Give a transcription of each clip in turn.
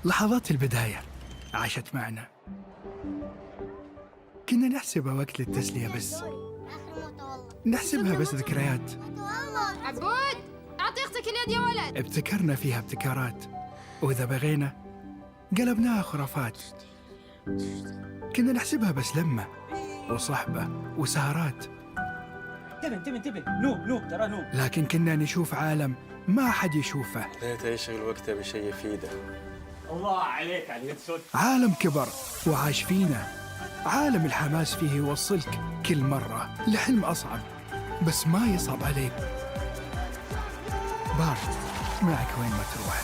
لحظات البداية عاشت معنا، كنا نحسبها وقت للتسلية بس، نحسبها بس ذكريات. عبود أعطي أختك اليد يا ولد. ابتكرنا فيها ابتكارات، وإذا بغينا قلبناها خرافات. كنا نحسبها بس لمة وصحبة وسهرات، انتبه نوب ترى نوب. لكن كنا نشوف عالم ما حد يشوفه. ليته يشغل وقته بشيء يفيده. الله عليك على اليد صوت. عالم كبر وعاش فينا، عالم الحماس فيه يوصلك كل مرة لحلم أصعب بس ما يصعب عليك. بارد معك وين ما تروح.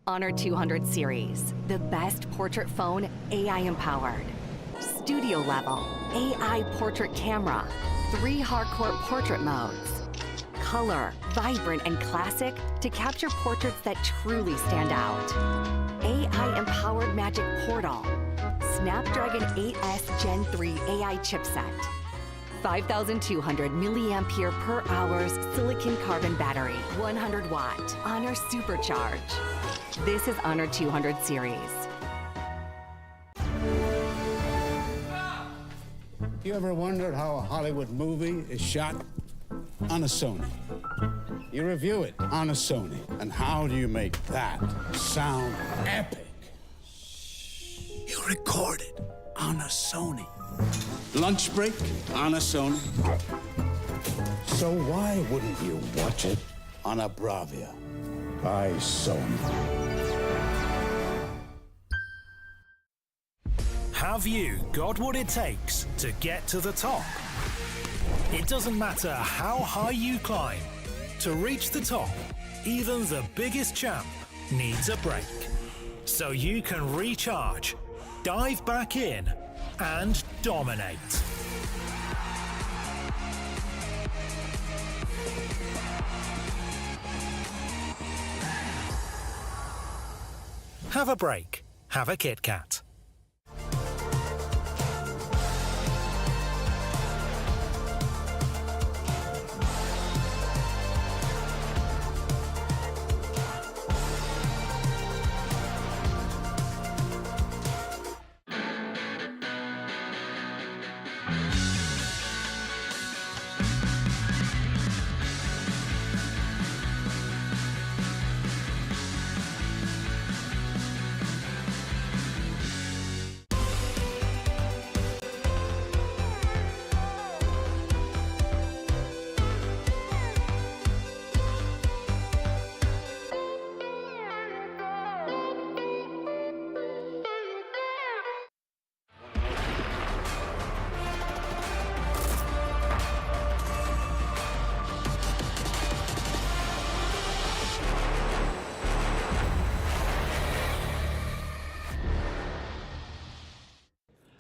Honor 200 series, the best portrait phone AI empowered. Studio level, AI portrait camera, 3 hardcore portrait modes. Color, vibrant and classic to capture portraits that truly stand out. AI empowered magic portal. Snapdragon 8S Gen 3 AI chipset. 5,200 milliampere per hours silicon carbon battery, 100 watt, Honor Supercharge. This is Honor 200 series. You ever wondered how a Hollywood movie is shot? On a Sony. You review it on a Sony. And how do you make that sound epic? You record it on a Sony. Lunch break on a Sony. So why wouldn't you watch it on a Bravia by Sony? Have you got what it takes to get to the top? It doesn't matter how high you climb. To reach the top, even the biggest champ needs a break. So you can recharge, dive back in, and dominate. Have a break. Have a Kit Kat.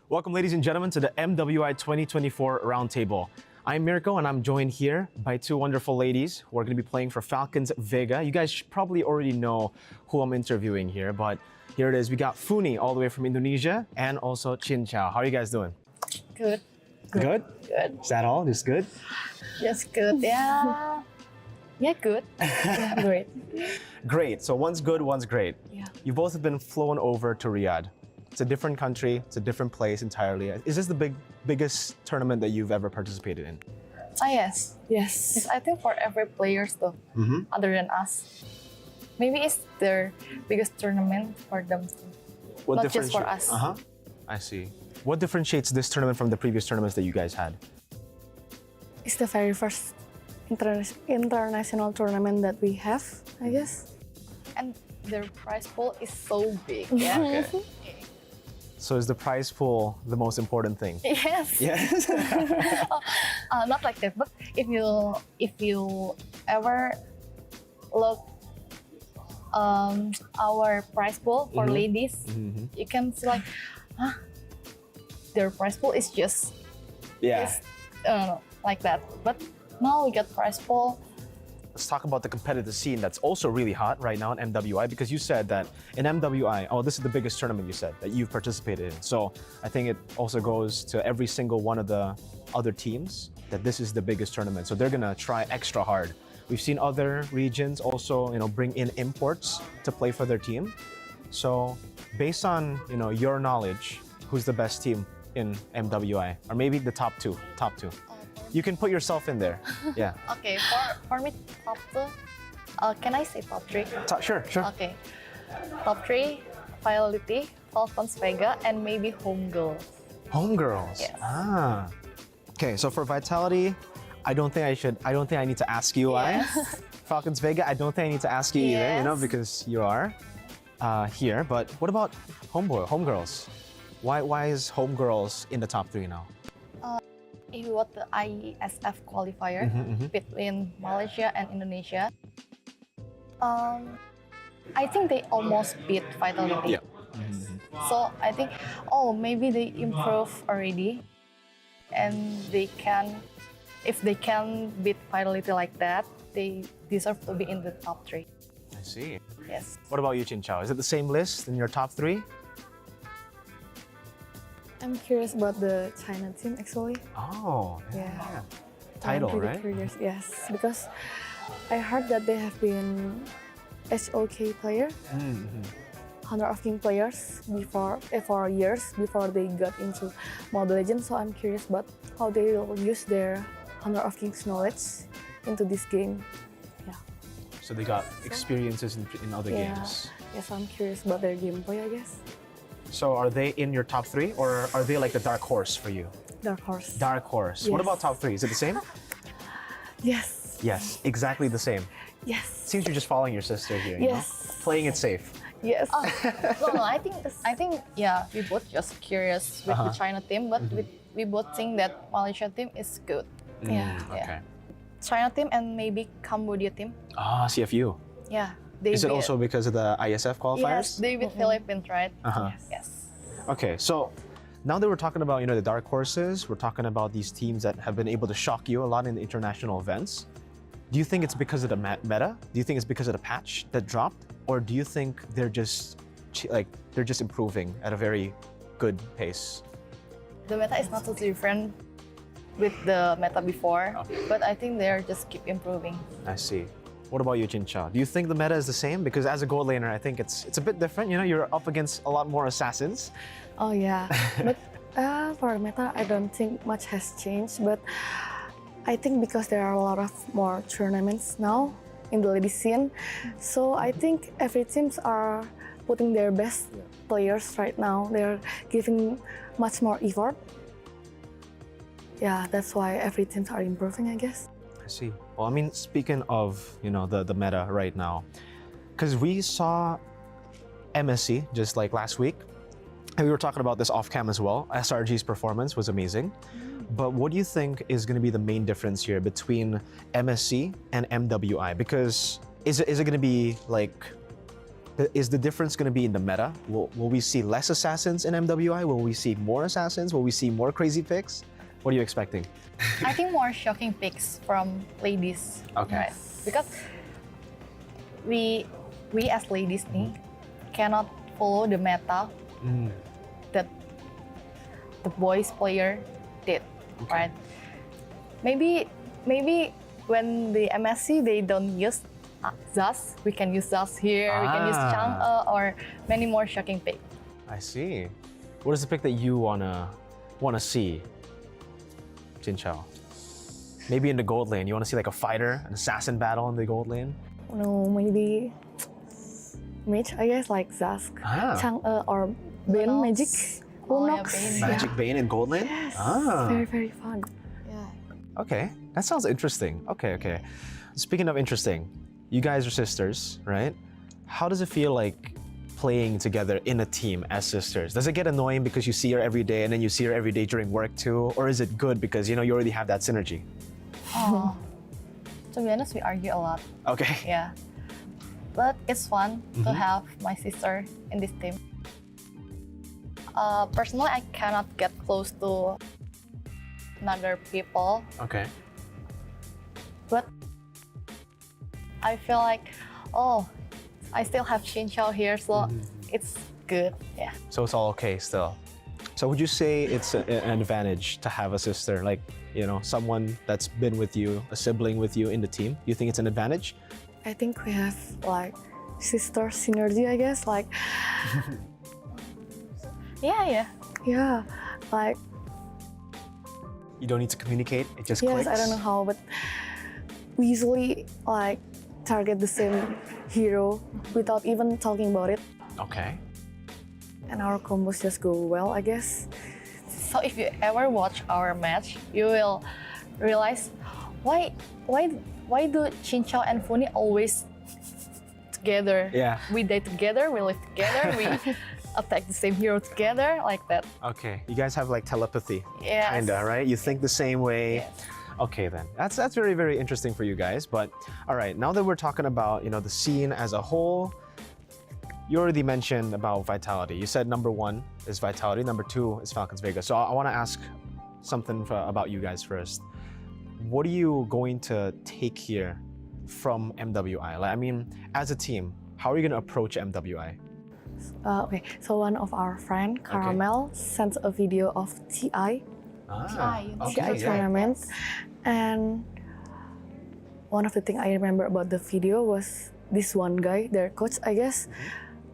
Welcome, ladies and gentlemen, to the MWI 2024 Roundtable. I'm Mirko, and I'm joined here by two wonderful ladies who are going to be playing for Falcons Vega. You guys probably already know who I'm interviewing here, but here it is. We got Funi all the way from Indonesia, and also Chin Chow. How are you guys doing? Good. Good? Good. Is that all? Just good? Just good. Yeah. Yeah, good. Yeah, great. Great. So one's good, one's great. Yeah. You both have been flown over to Riyadh. It's a different country. It's a different place entirely. Is this the biggest tournament that you've ever participated in? Yes. Yes. Yes, I think for every players though, other than us. Maybe it's their biggest tournament for them too. Not just for us. I see. What differentiates this tournament from the previous tournaments that you guys had? It's the very first international tournament that we have, I guess. And their prize pool is so big. Yeah. Okay. So is the prize pool the most important thing? Yes. Yes. Not like that, but if you ever look our prize pool for ladies, you can see like, their prize pool is just like that. But now we got prize pool. Let's talk about the competitive scene that's also really hot right now in MWI, because you said that in MWI, this is the biggest tournament you said that you've participated in. So I think it also goes to every single one of the other teams that this is the biggest tournament. So they're gonna try extra hard. We've seen other regions also, bring in imports to play for their team. So based on, your knowledge, who's the best team in MWI? Or maybe the top two. You can put yourself in there. Yeah. Okay, for me, top two. Can I say top three? Sure. Okay. Top three, Vitality, Falcons Vega, and maybe Homegirls. Homegirls. Yes. Okay, so for Vitality, I don't think I need to ask you why. Yes. Falcons Vega, I don't think I need to ask you either, because you are here. But what about Homegirls? Why is Homegirls in the top three now? If you watch the ISF qualifier between Malaysia and Indonesia, I think they almost beat Vitality. Yeah. So I think, oh, maybe they improve already, and they can, if they can beat Vitality like that, they deserve to be in the top 3. I see. Yes. What about you, Chin Chow? Is it the same list in your top 3? I'm curious about the China team actually. Oh, Yeah. Title, I'm pretty right? curious, yes, because I heard that they have been HOK player, Honor of King players before for years before they got into Mobile Legends. So I'm curious about how they will use their Honor of King's knowledge into this game. Yeah. So they got experiences in other Yeah. games. Yes, I'm curious about their gameplay, I guess. So are they in your top 3 or are they like the dark horse for you? Dark Horse. Dark horse. What Yes. about top 3? Is it the same? Yes. Yes, exactly the same. Yes. Seems you're just following your sister here. You know? Yes. Playing it safe. Yes. No, I think, yeah, we both just curious with the China team, but we both think that Malaysia team is good. Yeah. Okay. China team and maybe Cambodia team. Ah, CFU. Yeah. They Is it beat- also because of the ISF qualifiers? Yes, they beat Philippines, right? Uh-huh. Yes. Okay, so now that we're talking about the dark horses, we're talking about these teams that have been able to shock you a lot in the international events. Do you think it's because of the meta? Do you think it's because of the patch that dropped, or do you think they're just improving at a very good pace? The meta is not so different with the meta before, but I think they're just keep improving. I see. What about you, Chin Chow? Do you think the meta is the same? Because as a gold laner, I think it's a bit different. You're up against a lot more assassins. Oh yeah, but for meta, I don't think much has changed. But I think because there are a lot of more tournaments now in the ladies scene, so I think every teams are putting their best players right now. They're giving much more effort. Yeah, that's why every teams are improving, I guess. I see. Well, I mean, speaking of the meta right now, because we saw MSC just like last week, and we were talking about this off cam as well. SRG's performance was amazing, but what do you think is going to be the main difference here between MSC and MWI? Because is it going to be like, is the difference going to be in the meta? Will we see less assassins in MWI? Will we see more assassins? Will we see more crazy picks? What are you expecting? I think more shocking picks from ladies. Okay. Right? Because we as ladies cannot follow the meta that the boys player did, right? Maybe when the MSC they don't use Zas, we can use Zas here. We can use Chang'e or many more shocking picks. I see. What is the pick that you wanna see, Chin Chow? Maybe in the gold lane, you want to see like a fighter, an assassin battle in the gold lane? No, maybe mage, I guess, like Zask, Chang'e, or Bane Lunox. Magic. Oh, yeah, Lunox. Bane. Magic Bane in gold lane? Yes. Ah. Very, very fun. Yeah. Okay, that sounds interesting. Okay. Speaking of interesting, you guys are sisters, right? How does it feel like playing together in a team as sisters? Does it get annoying because you see her every day and then you see her every day during work too? Or is it good because you already have that synergy? Oh, to be honest, we argue a lot. Okay. Yeah. But it's fun to have my sister in this team. Personally, I cannot get close to another people, Okay. but I feel like, oh, I still have Chin Chow here, so it's good. Yeah. So it's all okay still. So would you say it's an advantage to have a sister, like, someone that's been with you, a sibling with you in the team? You think it's an advantage? I think we have like sister synergy, I guess. Like, Yeah. yeah, like, You don't need to communicate, it just yes, clicks? I don't know how, but we usually like target the same hero without even talking about it. Okay. And our combos just go well, I guess. So if you ever watch our match, you will realize why do Chin Chow and Funi always together? Yeah. We die together, we live together, we attack the same hero together, like that. Okay. You guys have like telepathy. Yes. Kinda, right? You think the same way. Yes. Okay then. That's very, very interesting for you guys. But all right, now that we're talking about, the scene as a whole, you already mentioned about Vitality. You said number 1 is Vitality, number 2 is Falcons Vega. So I want to ask something about you guys first. What are you going to take here from MWI? Like, I mean, as a team, how are you going to approach MWI? Okay, so one of our friend, Caramel, sent a video of TI tournament, and one of the things I remember about the video was this one guy, their coach, I guess,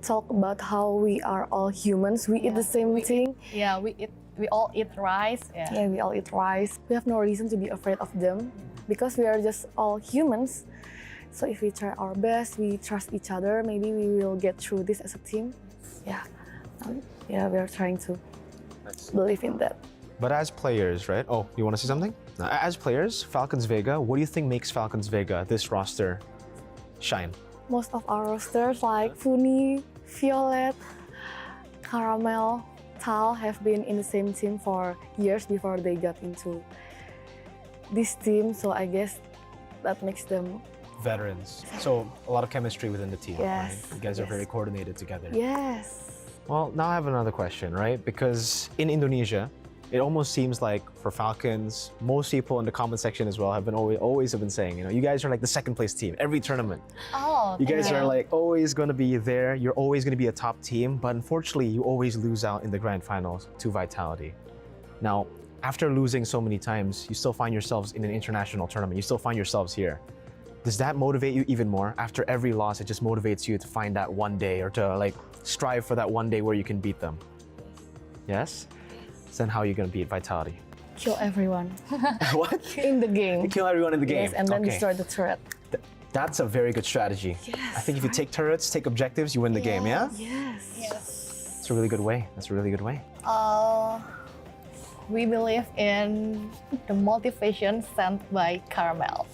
talk about how we are all humans. We eat the same thing. Yeah, we all eat rice. Yeah, we all eat rice. We have no reason to be afraid of them because we are just all humans. So if we try our best, we trust each other, maybe we will get through this as a team. Yeah, we are trying to believe in that. But as players, right? Oh, you want to say something? As players, Falcons Vega, what do you think makes Falcons Vega, this roster, shine? Most of our rosters like Funi, Violet, Caramel, Tal have been in the same team for years before they got into this team. So I guess that makes them Veterans. So a lot of chemistry within the team, Yes, right? You guys are very coordinated together. yes. Well, now I have another question, right? Because in Indonesia, it almost seems like for Falcons, most people in the comment section as well have been always have been saying, you know, you guys are like the second place team every tournament. Oh, You guys are like always going to be there. You're always going to be a top team, but unfortunately, you always lose out in the grand finals to Vitality. Now, after losing so many times, you still find yourselves in an international tournament. You still find yourselves here. Does that motivate you even more? After every loss, it just motivates you to find that one day or to like strive for that one day where you can beat them. Yes? So then how are you going to beat Vitality? Kill everyone What? in the game. Kill everyone in the game. Yes, and then Okay. destroy the turret. That's a very good strategy. I think if you take turrets, take objectives, you win the game, yeah? Yes. It's a really good way. That's a really good way. We believe in the motivation sent by Caramel.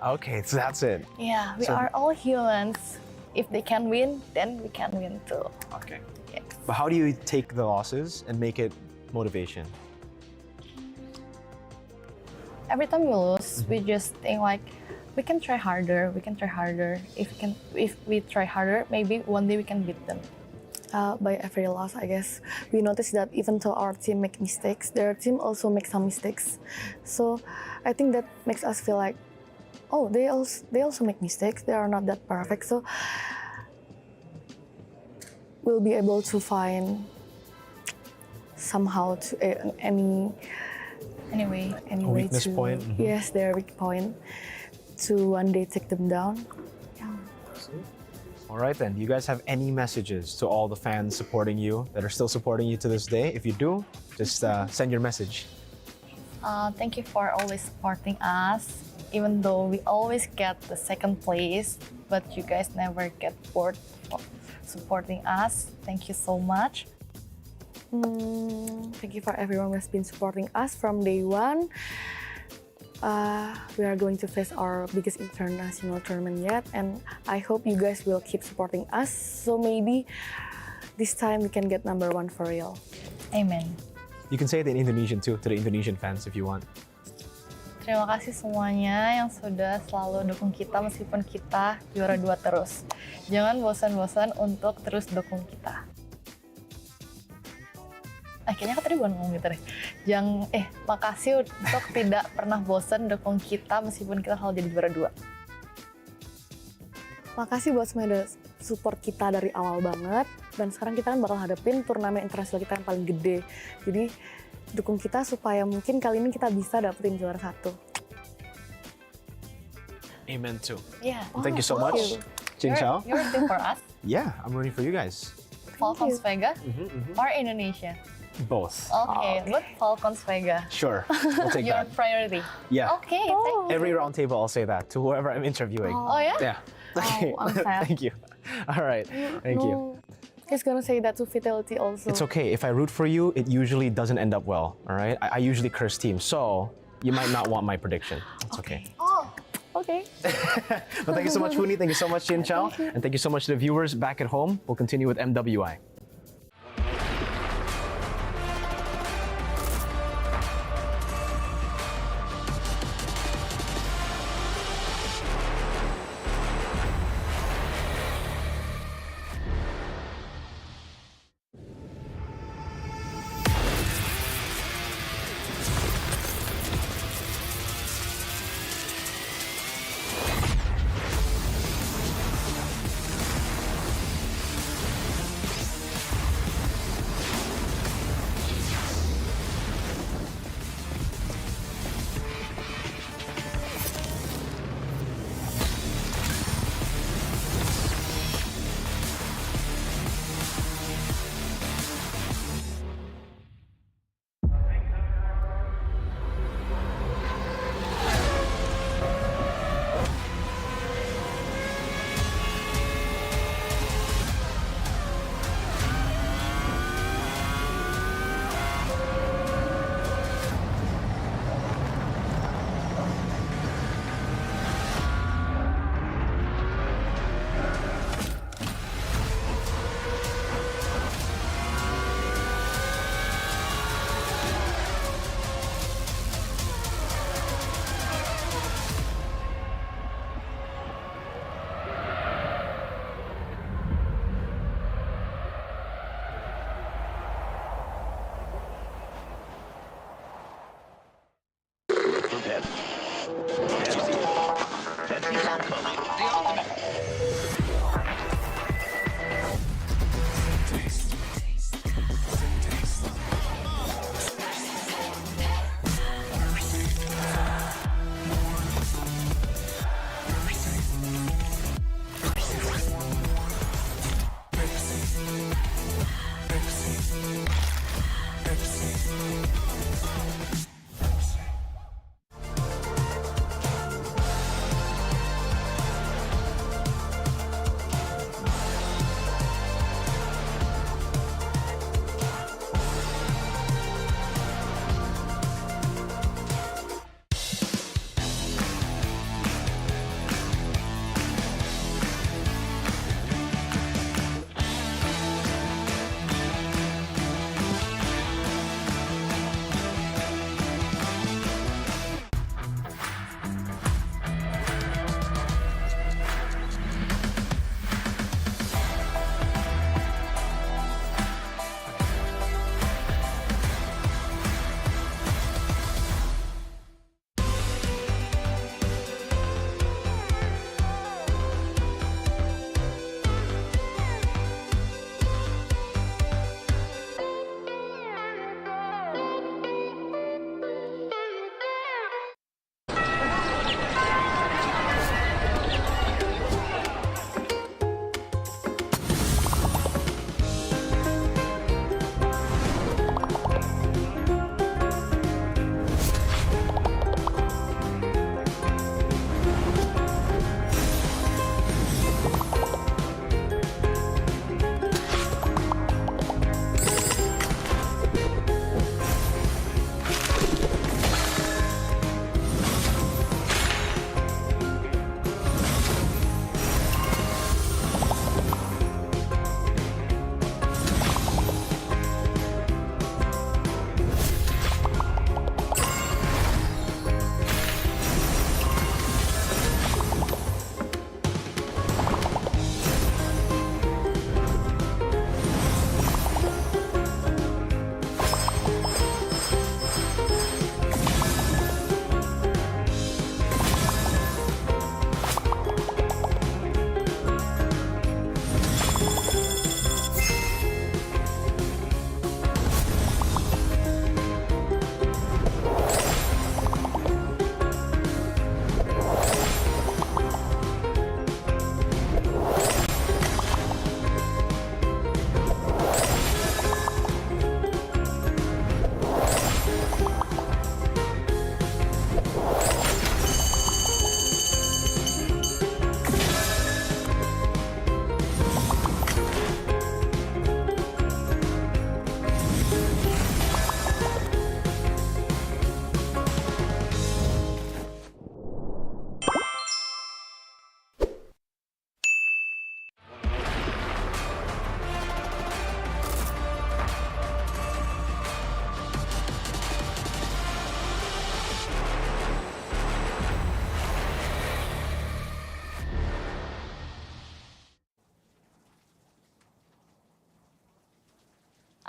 Okay, so that's it. Yeah, we So- are all humans. If they can win, then we can win too. Okay. Yes. But how do you take the losses and make it motivation? Every time we lose, we just think like, we can try harder. We can try harder. If we try harder, maybe one day we can beat them. By every loss, I guess, we notice that even though our team make mistakes, their team also make some mistakes. So I think that makes us feel like, oh, they also make mistakes. They are not that perfect. So we'll be able to find somehow to any Anyway, way weakness to point? yes, their weak point to one day take them down. All right then, do you guys have any messages to all the fans supporting you that are still supporting you to this day? If you do, just send your message. thank you for always supporting us. Even though we always get the second place, but you guys never get bored for supporting us. Thank you so much. Thank you for everyone who has been supporting us from day one. We are going to face our biggest international tournament yet, and I hope you guys will keep supporting us. So maybe this time we can get number 1 for real. Amen. You can say it in Indonesian too, to the Indonesian fans if you want. Terima kasih semuanya yang sudah selalu dukung kita meskipun kita juara 2 terus. Jangan bosan-bosan untuk terus dukung kita. Kayaknya aku tadi bukan ngomong gitu deh. Makasih untuk tidak pernah bosan dukung kita meskipun kita selalu jadi juara 2. Makasih buat semuanya udah support kita dari awal banget. Dan sekarang kita kan bakal hadapin turnamen internasional kita yang paling gede. Jadi dukung kita supaya mungkin kali ini kita bisa dapetin juara 1. Amen too. Yeah. Thank you so much. Jin Chao. You're rooting for us, Yeah, I'm rooting for you guys. Falcons Vega or Indonesia? Both. Okay, but Falcons Vega. Sure, we'll take Your that. priority. Yeah. Okay, thank you. Every round table, I'll say that to whoever I'm interviewing. Oh yeah? Yeah. Okay. I'm sad. Thank you. All right. Thank you. He's gonna say that to Fidelity also. It's okay. If I root for you, it usually doesn't end up well. All right. I usually curse teams, so you might not want my prediction. It's okay. Oh, Okay. But thank you so much, Funi. Thank you so much, Jin Chao. And thank you so much to the viewers back at home. We'll continue with MWI.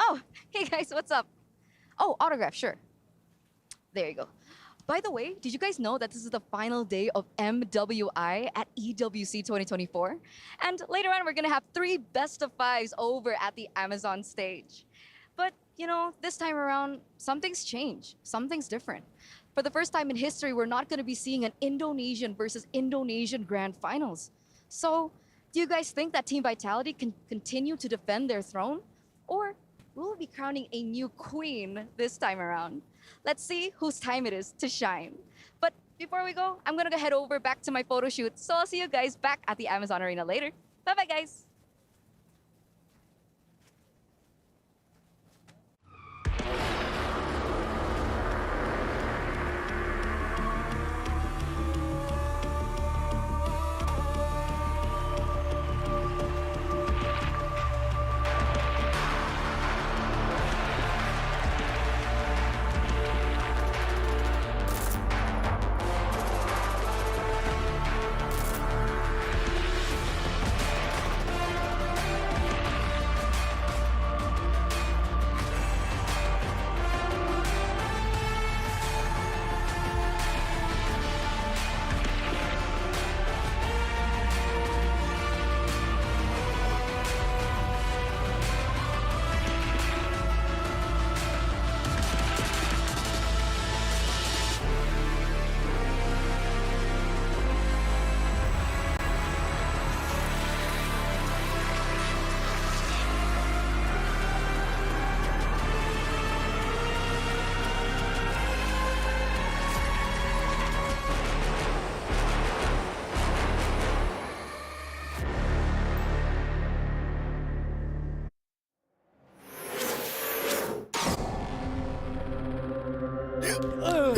Oh, hey guys, what's up? Oh, autograph, sure. There you go. By the way, did you guys know that this is the final day of MWI at EWC 2024? And later on, we're gonna have 3 best of 5s over at the Amazon stage. But, you know, this time around, something's changed. Something's different. For the first time in history, we're not gonna be seeing an Indonesian versus Indonesian grand finals. So, do you guys think that Team Vitality can continue to defend their throne? Or will we be crowning a new queen this time around? Let's see whose time it is to shine. But before we go, I'm gonna go head over back to my photo shoot. So I'll see you guys back at the Amazon Arena later. Bye-bye, guys.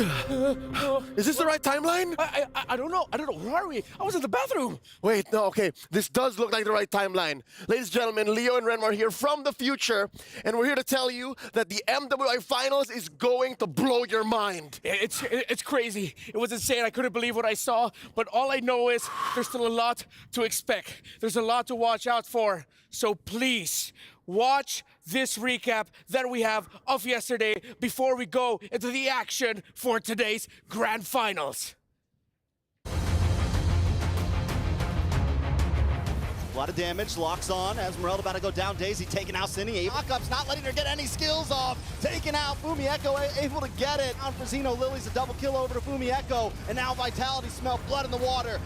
Is this the right timeline? I don't know. I don't know. Where are we? I was in the bathroom. Wait, no, okay. This does look like the right timeline. Ladies and gentlemen, Leo and Renmar here from the future, and we're here to tell you that the MWI Finals is going to blow your mind. It's crazy. It was insane. I couldn't believe what I saw, but all I know is there's still a lot to expect. There's a lot to watch out for. So please, watch this recap that we have of yesterday before we go into the action for today's Grand Finals. A lot of damage, locks on. Esmeralda about to go down. Daisy taking out Cindy. Knockup's not letting her get any skills off. Taking out Fumieko, able to get it. On for Zeno, Lily's a double kill over to Fumieko. And now Vitality smell blood in the water.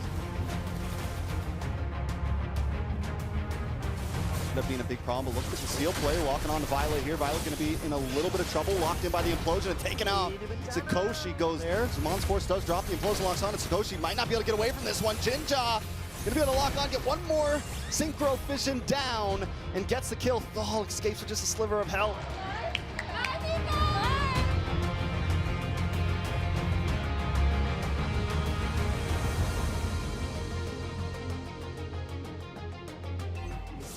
Up being a big problem, but look at the steal play, walking on to Violet here. Violet going to be in a little bit of trouble, locked in by the implosion and taken out. Sakoshi goes there. Zamon's Force does drop the implosion, locks on, and Sakoshi might not be able to get away from this one. Jinja gonna be able to lock on, get one more synchro fission down, and gets the kill. Oh, escapes with just a sliver of health.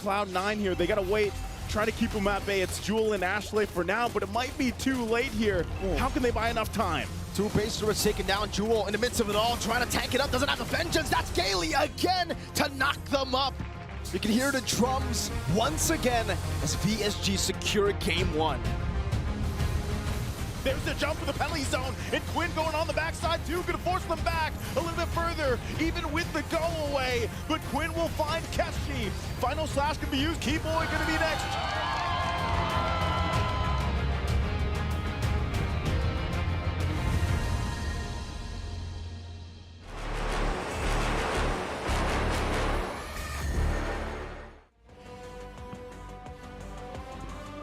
Cloud9 here, they gotta wait, try to keep them at bay. It's Jewel and Ashley for now, but it might be too late here. How can they buy enough time? Two bases taking down Jewel in the midst of it all, trying to tank it up, doesn't have the vengeance. That's Gailey again to knock them up. You can hear the drums once again as VSG secure game one. There's the jump for the penalty zone, and Quinn going on the backside too, gonna force them back a little bit further, even with the go away. But Quinn will find Keshi. Final slash can be used. Keyboy gonna be next.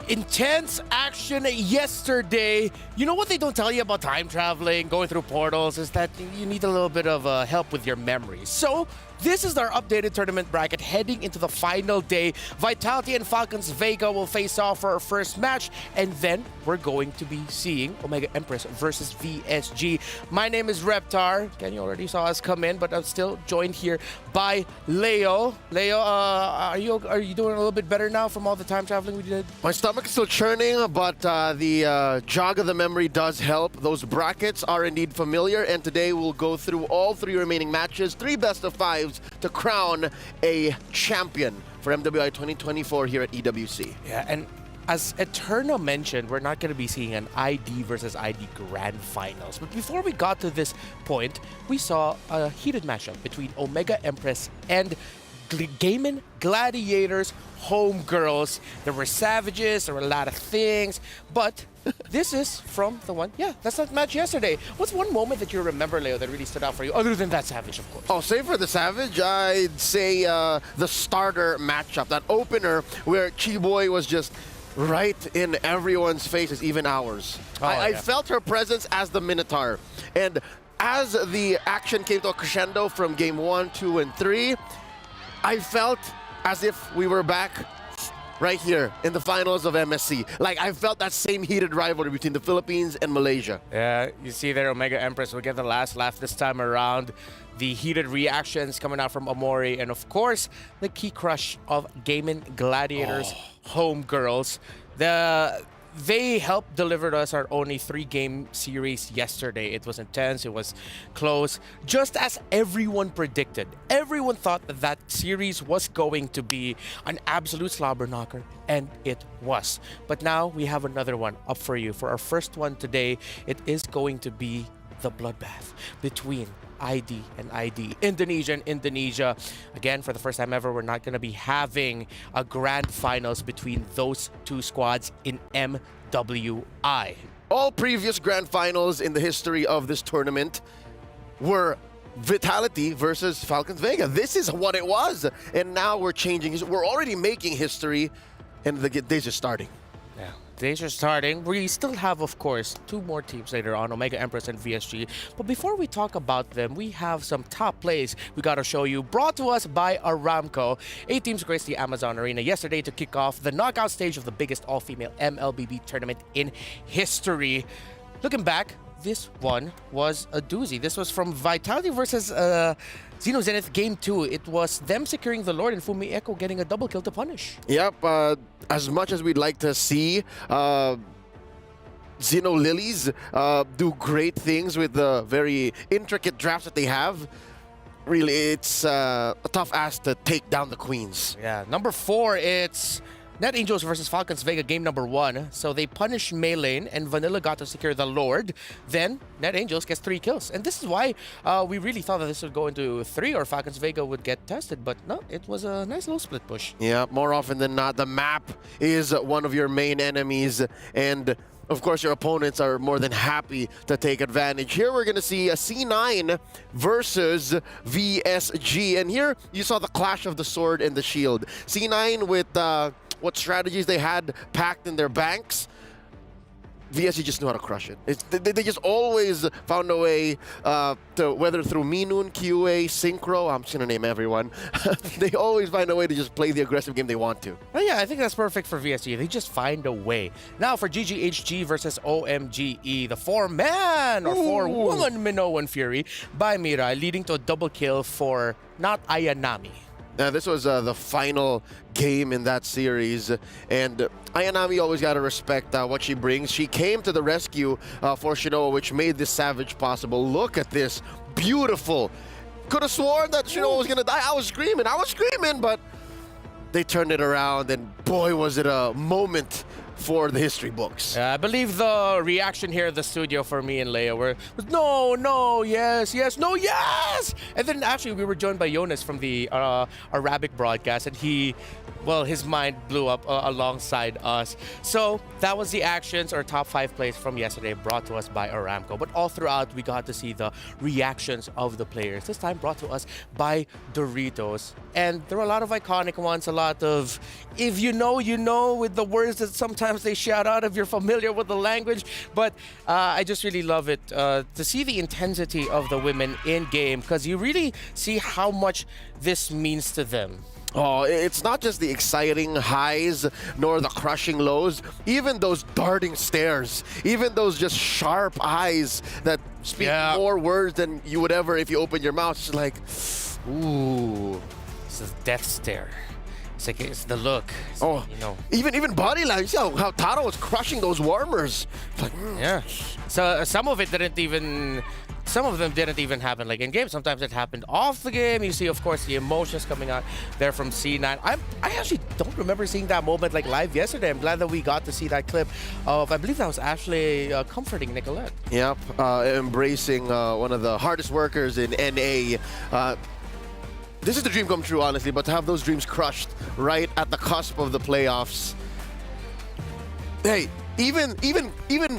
Intense action yesterday. You know what they don't tell you about time traveling, going through portals, is that you need a little bit of help with your memories. So this is our updated tournament bracket heading into the final day. Vitality and Falcons Vega will face off for our first match, and then we're going to be seeing Omega Empress versus VSG. My name is Reptar. Again, you already saw us come in, but I'm still joined here by Leo. Leo, are you doing a little bit better now from all the time traveling we did? My stomach is still churning, but the jog of the memory does help. Those brackets are indeed familiar, and today we'll go through all three remaining matches, 3 best-of-5s to crown a champion for MWI 2024 here at EWC. Yeah, and as Eterno mentioned, we're not going to be seeing an ID versus ID Grand Finals. But before we got to this point, we saw a heated matchup between Omega Empress and Gaiman Gladiators Homegirls. There were savages, there were a lot of things, but this is from the one, that's that match yesterday. What's one moment that you remember, Leo, that really stood out for you, other than that Savage, of course? Oh, save for the Savage, I'd say the starter matchup, that opener where Chiboy was just right in everyone's faces, even ours. I felt her presence as the Minotaur. And as the action came to a crescendo from game 1, 2, and 3, I felt as if we were back right here in the finals of MSC. Like, I felt that same heated rivalry between the Philippines and Malaysia. Yeah, you see there, Omega Empress will get the last laugh this time around. The heated reactions coming out from Amori, and of course, the key crush of Gaiman Gladiators Homegirls. They helped deliver us our only 3-game series yesterday. It was intense, it was close, just as everyone predicted. Everyone thought that that series was going to be an absolute slobber knocker, and it was. But now we have another one up for you. For our first one today, it is going to be the bloodbath between ID and ID. Indonesia. Again, for the first time ever, we're not going to be having a grand finals between those two squads in MWI. All previous grand finals in the history of this tournament were Vitality versus Falcons Vega. This is what it was. And now we're changing. We're already making history, and the days are starting. Yeah. Days are starting. We still have, of course, 2 more teams later on, Omega Empress and VSG. But before we talk about them, we have some top plays we got to show you, brought to us by Aramco. 8 teams graced the Amazon Arena yesterday to kick off the knockout stage of the biggest all-female MLBB tournament in history. Looking back, this one was a doozy. This was from Vitality versus Xeno Zenith Game 2. It was them securing the Lord and Fumi Echo getting a double kill to punish. Yep, as much as we'd like to see Xeno Lilies do great things with the very intricate drafts that they have, really, it's a tough ask to take down the Queens. Yeah, number 4, it's Net Angels versus Falcons Vega game number 1. So they punish Maylane and Vanilla got to secure the Lord. Then Net Angels gets 3 kills. And this is why we really thought that this would go into 3 or Falcons Vega would get tested. But no, it was a nice little split push. Yeah, more often than not, the map is one of your main enemies. And of course, your opponents are more than happy to take advantage. Here we're going to see a C9 versus VSG. And here you saw the clash of the sword and the shield. C9 with what strategies they had packed in their banks. VSG just knew how to crush it. They just always found a way to, whether through Minun, QA, Synchro, I'm just going to name everyone. They always find a way to just play the aggressive game they want to. Well, yeah, I think that's perfect for VSG. They just find a way. Now for GGHG versus OMGE, the 4-man or 4-woman Minoan Fury by Mirai, leading to a double kill for not Ayanami. This was the final game in that series, and Ayanami always got to respect what she brings. She came to the rescue for Shinoa, which made this savage possible. Look at this. Beautiful. Could have sworn that Shinoa was going to die. I was screaming, but they turned it around, and boy, was it a moment for the history books. I believe the reaction here at the studio for me and Leia was no, yes, no, yes! And then actually we were joined by Jonas from the Arabic broadcast, and his mind blew up alongside us. So that was the actions or top 5 plays from yesterday brought to us by Aramco. But all throughout, we got to see the reactions of the players. This time brought to us by Doritos. And there were a lot of iconic ones, a lot of, if you know, you know, with the words that sometimes they shout out if you're familiar with the language. But I just really love it to see the intensity of the women in game, because you really see how much this means to them. Oh, it's not just the exciting highs nor the crushing lows, even those darting stares, even those just sharp eyes that speak more words than you would ever if you open your mouth. It's like, ooh. It's a death stare. It's like, it's the look. It's, you know. Even body language. You see how Taro was crushing those warmers. Like, yeah. So some of them didn't even happen like in game. Sometimes it happened off the game. You see, of course, the emotions coming out there from C9. I actually don't remember seeing that moment like live yesterday. I'm glad that we got to see that clip of, I believe that was actually comforting Nicolette. Yep, embracing one of the hardest workers in NA. This is the dream come true, honestly, but to have those dreams crushed right at the cusp of the playoffs. Hey, even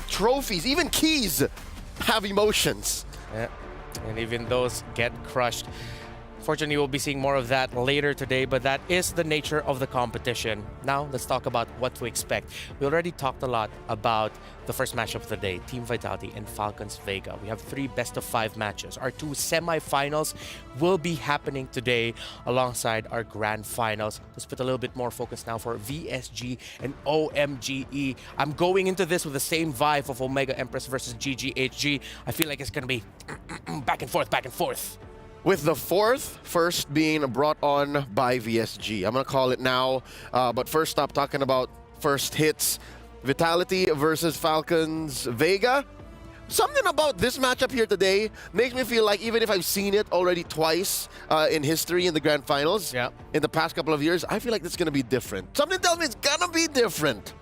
trophies, even keys have emotions. Yeah, and even those get crushed. Fortunately, we'll be seeing more of that later today, but that is the nature of the competition. Now, let's talk about what to expect. We already talked a lot about the first matchup of the day, Team Vitality and Falcons Vega. We have 3 best-of-5 matches. Our 2 semifinals will be happening today alongside our grand finals. Let's put a little bit more focus now for VSG and OMGE. I'm going into this with the same vibe of Omega Empress versus GGHG. I feel like it's going to be back and forth. With the first being brought on by VSG. I'm going to call it now. But first, stop talking about first hits. Vitality versus Falcons Vega. Something about this matchup here today makes me feel like even if I've seen it already twice in history in the grand finals, in the past couple of years, I feel like this is going to be different. Something tells me it's going to be different.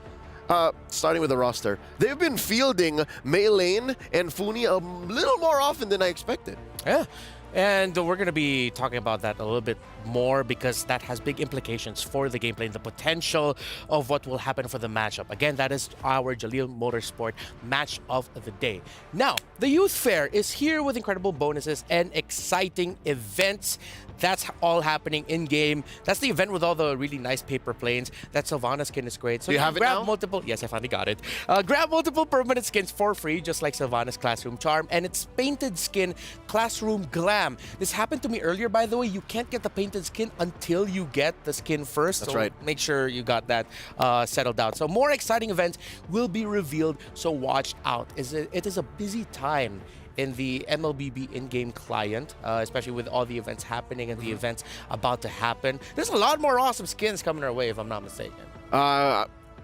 Starting with the roster. They've been fielding Maylane and Funi a little more often than I expected. Yeah. And we're going to be talking about that a little bit more because that has big implications for the gameplay and the potential of what will happen for the matchup. Again, that is our Jalil Motorsport match of the day. Now, the Youth Fair is here with incredible bonuses and exciting events. That's all happening in-game. That's the event with all the really nice paper planes. That Sylvana skin is great. So you have it now? Yes, I finally got it. Grab multiple permanent skins for free, just like Sylvana's Classroom Charm and its painted skin Classroom Glam. scam. This happened to me earlier, by the way. You can't get the painted skin until you get the skin first. That's so right. Make sure you got that settled out. So more exciting events will be revealed, so watch out. It is a busy time in the MLBB in-game client, especially with all the events happening and the events about to happen. There's a lot more awesome skins coming our way, if I'm not mistaken.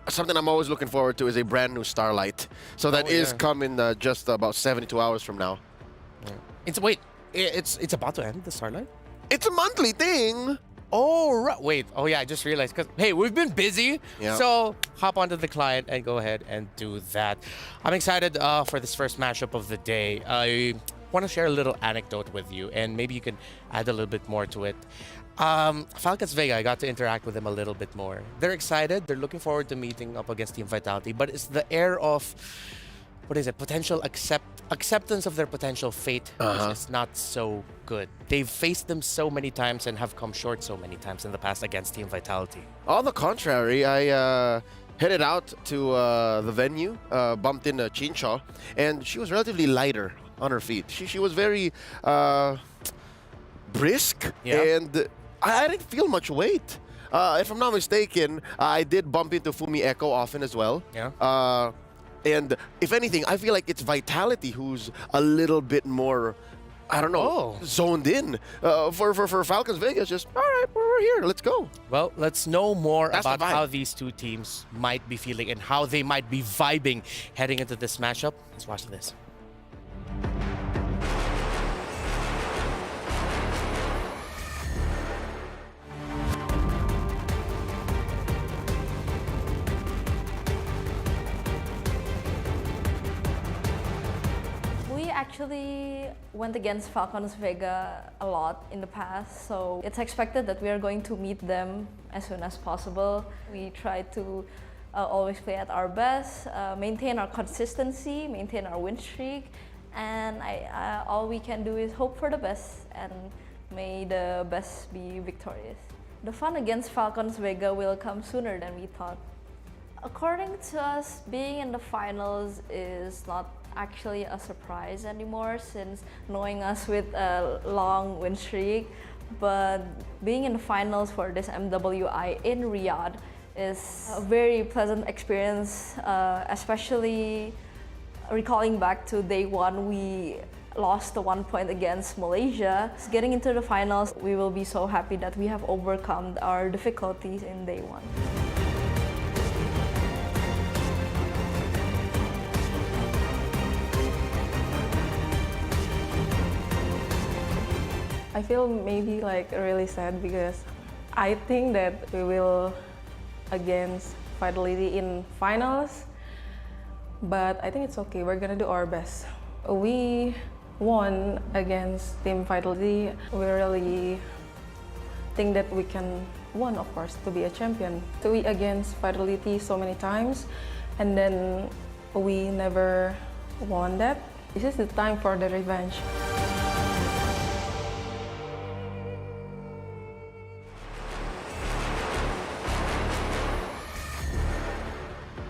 Something I'm always looking forward to is a brand new Starlight. So that is coming just about 72 hours from now. It's about to end, the Starlight? It's a monthly thing. Oh, right. Wait. Oh, yeah, I just realized. Because, hey, we've been busy. Yeah. So hop onto the client and go ahead and do that. I'm excited for this first matchup of the day. I want to share a little anecdote with you, and maybe you can add a little bit more to it. Falcons Vega, I got to interact with them a little bit more. They're excited. They're looking forward to meeting up against Team Vitality, but it's the air of, what is it, potential acceptance of their potential fate, which is not so good. They've faced them so many times and have come short so many times in the past against Team Vitality. On the contrary, I headed out to the venue, bumped into Chincha, and she was relatively lighter on her feet. She was very brisk, and I didn't feel much weight. If I'm not mistaken, I did bump into Fumi Echo often as well. Yeah. And if anything, I feel like it's Vitality who's a little bit more, I don't know, zoned in. For Falcons Vegas, just, all right, we're here, let's go. Well, let's know more That's about the vibe. how these two teams might be feeling and how they might be vibing heading into this matchup. Let's watch this. We actually went against Falcons Vega a lot in the past, so it's expected that we are going to meet them as soon as possible. We try to always play at our best, maintain our consistency, maintain our win streak, and all we can do is hope for the best, and may the best be victorious. The fun against Falcons Vega will come sooner than we thought. According to us, being in the finals is not actually a surprise anymore, since knowing us with a long win streak. But being in the finals for this MWI in Riyadh is a very pleasant experience, especially recalling back to day one, we lost the 1 point against Malaysia. Getting into the finals, we will be so happy that we have overcome our difficulties in day one. I feel maybe like really sad because I think that we will against Vitality in finals, but I think it's okay. We're gonna do our best. We won against Team Vitality. We really think that we can win, of course, to be a champion. So we against Vitality so many times, and then we never won that. This is the time for the revenge.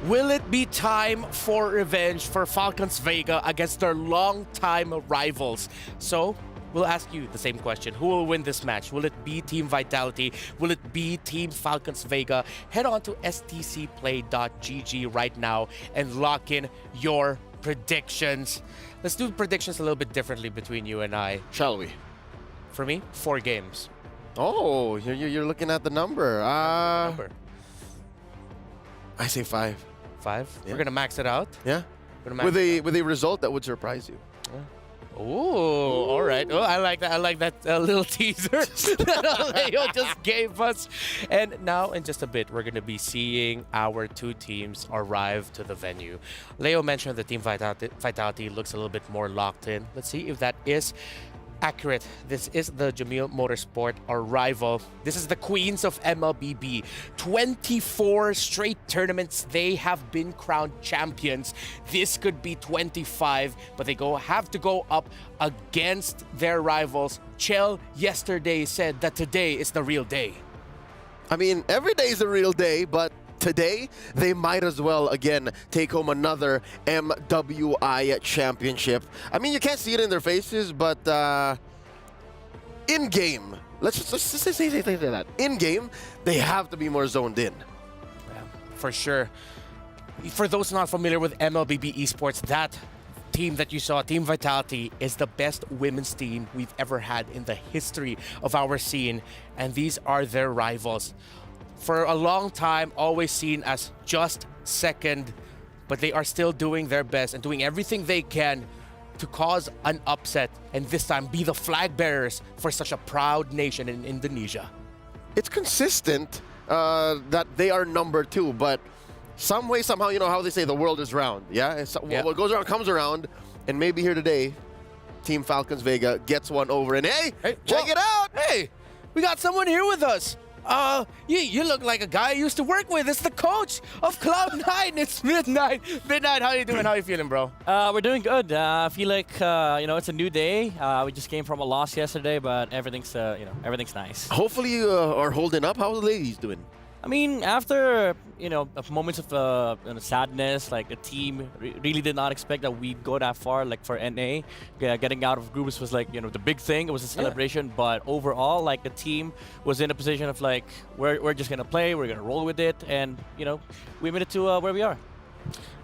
Will it be time for revenge for Falcons Vega against their longtime rivals? So, we'll ask you the same question. Who will win this match? Will it be Team Vitality? Will it be Team Falcons Vega? Head on to stcplay.gg right now and lock in your predictions. Let's do predictions a little bit differently between you and I. Shall we? For me, 4 games. Oh, you're looking at the number. Number. I say 5. 5? Yeah. We're gonna max it out? Yeah. With a result that would surprise you. Yeah. Ooh, all right. Oh, I like that. I like that little teaser that Leo just gave us. And now, in just a bit, we're going to be seeing our two teams arrive to the venue. Leo mentioned that Team Vitality looks a little bit more locked in. Let's see if that is accurate. This is the Jamil Motorsport, our rival. This is the queens of MLBB. 24 straight tournaments they have been crowned champions. This could be 25, but they have to go up against their rivals. Chell yesterday said that today is the real day. I mean, every day is a real day, but today, they might as well, again, take home another MWI championship. I mean, you can't see it in their faces, but in game, let's just say that. In game, they have to be more zoned in. Yeah, for sure. For those not familiar with MLBB Esports, that team that you saw, Team Vitality, is the best women's team we've ever had in the history of our scene, and these are their rivals. For a long time, always seen as just second, but they are still doing their best and doing everything they can to cause an upset, and this time be the flag bearers for such a proud nation in Indonesia. It's consistent that they are number 2, but some way, somehow, you know how they say the world is round, yeah? What goes around comes around, and maybe here today, Team Falcons Vega gets one over, and hey check it out! Hey, we got someone here with us. You look like a guy I used to work with. It's the coach of Cloud9. It's Midnight. Midnight, how you doing? How you feeling, bro? We're doing good. I feel like it's a new day. We just came from a loss yesterday, but everything's everything's nice. Hopefully you are holding up. How are the ladies doing? I mean, after moments of sadness, like the team really did not expect that we'd go that far. Like for NA, getting out of groups was like the big thing. It was a celebration, but overall, like the team was in a position of like we're just gonna play, we're gonna roll with it, and we made it to where we are.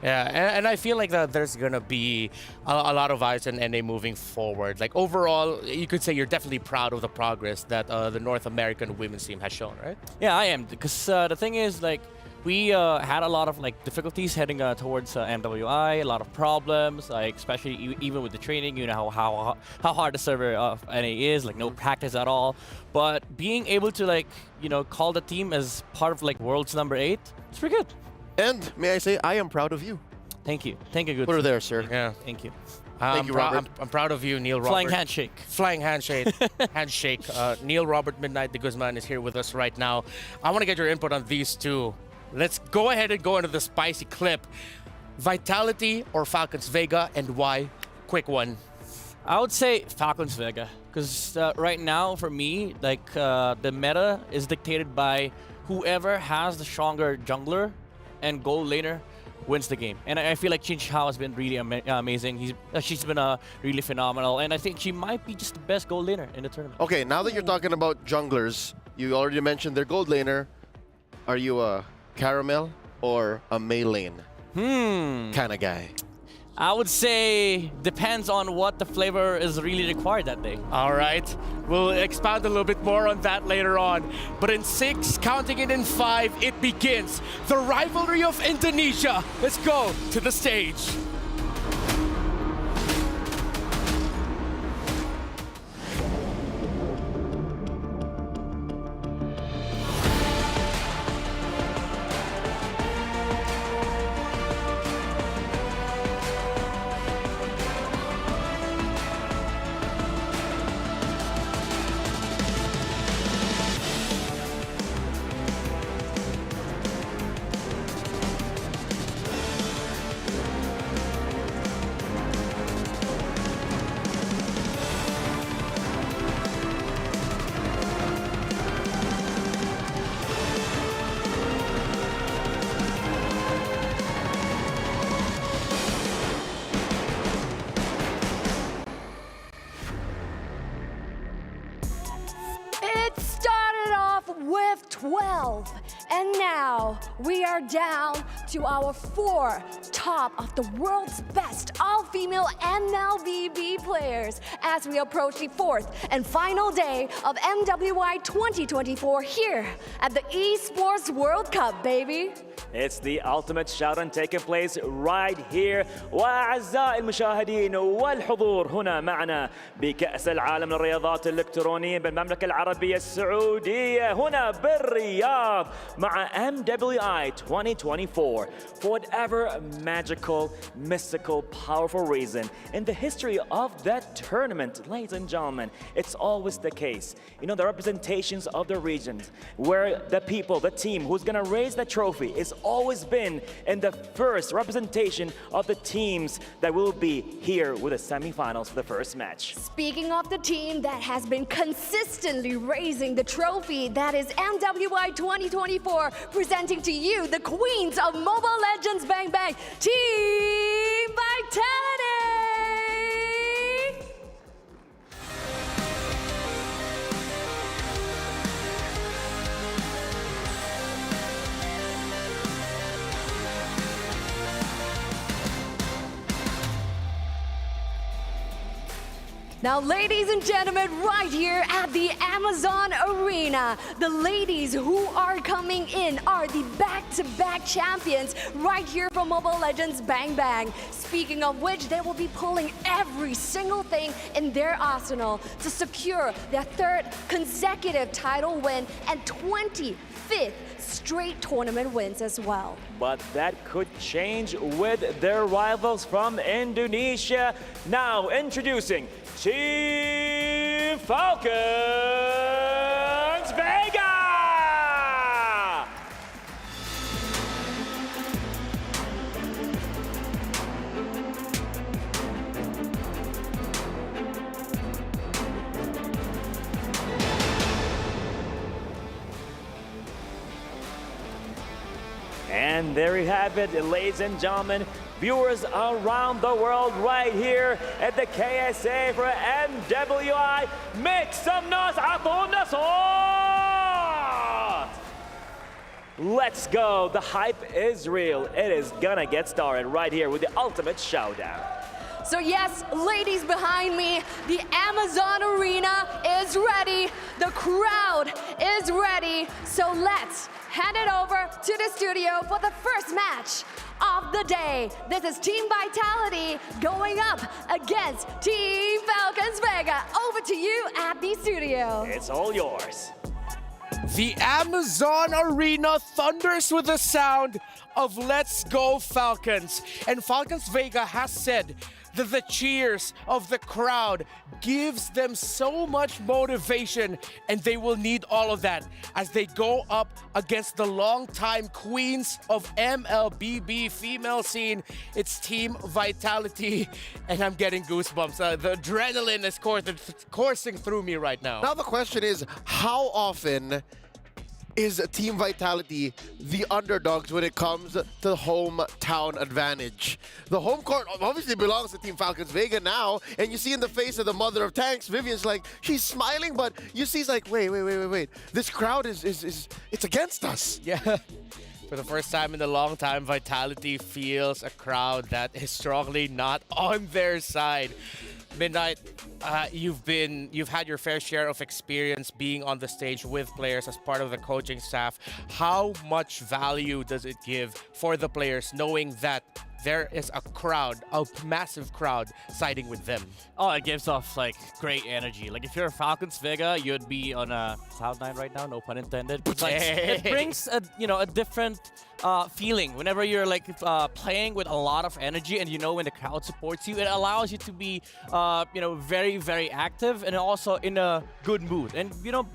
Yeah, and I feel like that there's gonna be a lot of eyes on NA moving forward. Like overall, you could say you're definitely proud of the progress that the North American women's team has shown, right? Yeah, I am, because the thing is, like, we had a lot of like difficulties heading towards MWI, a lot of problems, like especially even with the training. You know how hard the server of NA is, like no practice at all. But being able to like call the team as part of like world's number 8, it's pretty good. And may I say, I am proud of you. Thank you. Thank you, good. Put her there, sir. Yeah. Thank you. Thank you, Robert. I'm proud of you, Neil Robert. Flying handshake. Flying handshake. Handshake. Neil Robert Midnight de Guzman is here with us right now. I want to get your input on these two. Let's go ahead and go into the spicy clip. Vitality or Falcons Vega, and why? Quick one. I would say Falcons Vega, because right now for me, like the meta is dictated by whoever has the stronger jungler and gold laner wins the game. And I feel like Chin Chao has been really amazing. She's been really phenomenal, and I think she might be just the best gold laner in the tournament. Okay, now that you're talking about junglers, you already mentioned their gold laner. Are you a Caramel or a Mei lane kind of guy? I would say depends on what the flavor is really required that day. All right, we'll expand a little bit more on that later on. But in 6, counting it in 5, it begins. The rivalry of Indonesia. Let's go to the stage. With 12, and now we are down to our 4 top of the world's best all-female MLBB players as we approach the 4th and final day of MWI 2024 here at the Esports World Cup, baby. It's the ultimate showdown taking place right here. وأعزائي المشاهدين والحضور هنا معنا بكأس العالم للرياضات الإلكترونية بالمملكة العربية السعودية هنا بالرياض مع MWI 2024. For whatever magical, mystical, powerful reason in the history of that tournament, ladies and gentlemen, it's always the case. You know, the representations of the regions where the people, the team who's gonna raise the trophy is always been in the first representation of the teams that will be here with the semifinals for the first match. Speaking of the team that has been consistently raising the trophy, that is MWI 2024, presenting to you the queens of Mobile Legends Bang Bang, Team Vitality! Now, ladies and gentlemen, right here at the Amazon Arena, the ladies who are coming in are the back-to-back champions right here from Mobile Legends Bang Bang. Speaking of which, they will be pulling every single thing in their arsenal to secure their third consecutive title win and 25th straight tournament wins as well. But that could change with their rivals from Indonesia. Now introducing Team Falcons Vega! And there you have it, ladies and gentlemen, viewers around the world right here at the KSA for MWI. Make some noise, عطونا صوت! Let's go, the hype is real. It is gonna get started right here with the ultimate showdown. So yes, ladies behind me, the Amazon Arena is ready. The crowd is ready. So let's hand it over to the studio for the first match of the day. This is Team Vitality going up against Team Falcons Vega. Over to you at the studio. It's all yours. The Amazon Arena thunders with the sound of Let's Go Falcons. And Falcons Vega has said that the cheers of the crowd gives them so much motivation, and they will need all of that as they go up against the longtime queens of MLBB female scene. It's Team Vitality, and I'm getting goosebumps. The adrenaline is coursing through me right now. Now the question is, how often is Team Vitality the underdogs when it comes to hometown advantage? The home court obviously belongs to Team Falcons Vega now, and you see in the face of the mother of tanks, Vivian's like, she's smiling, but you see, it's like, wait. This crowd is it's against us. Yeah. For the first time in a long time, Vitality feels a crowd that is strongly not on their side. Midnight, you've had your fair share of experience being on the stage with players as part of the coaching staff. How much value does it give for the players knowing that there is a crowd, a massive crowd siding with them? Oh, it gives off like great energy. Like if you're a Falcons Vega, you'd be on a Cloud9 right now, no pun intended. It's like, it brings a different feeling whenever you're like playing with a lot of energy, and when the crowd supports you, it allows you to be very, very active and also in a good mood. And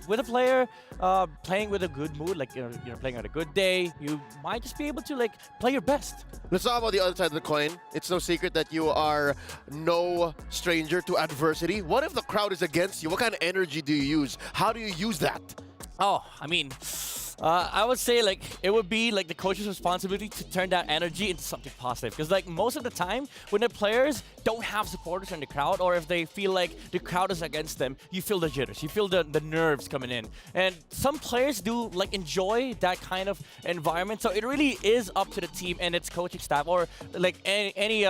with a player playing with a good mood, like you're playing on a good day, you might just be able to like play your best. Let's talk about the other side of the coin. It's no secret that you are no stranger to adversity. What if the crowd is against you? What kind of energy do you use? How do you use that? Oh, I mean, I would say like it would be like the coach's responsibility to turn that energy into something positive. Because like most of the time when the players don't have supporters in the crowd, or if they feel like the crowd is against them, you feel the jitters, you feel the nerves coming in. And some players do like enjoy that kind of environment. So it really is up to the team and its coaching staff, or like any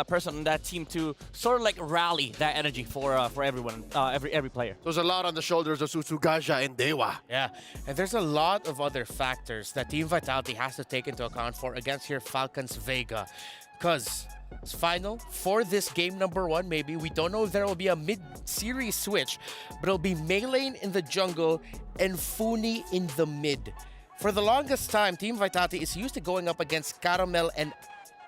person on that team to sort of like rally that energy for everyone, every player. There's a lot on the shoulders of Susugaja and Dewa. Yeah, and there's a lot of other factors that Team Vitality has to take into account for against here Falcons Vega, because it's final for this game number 1. Maybe we don't know if there will be a mid-series switch, but it'll be Maylane in the jungle and Funi in the mid. For the longest time, Team Vitality is used to going up against Caramel and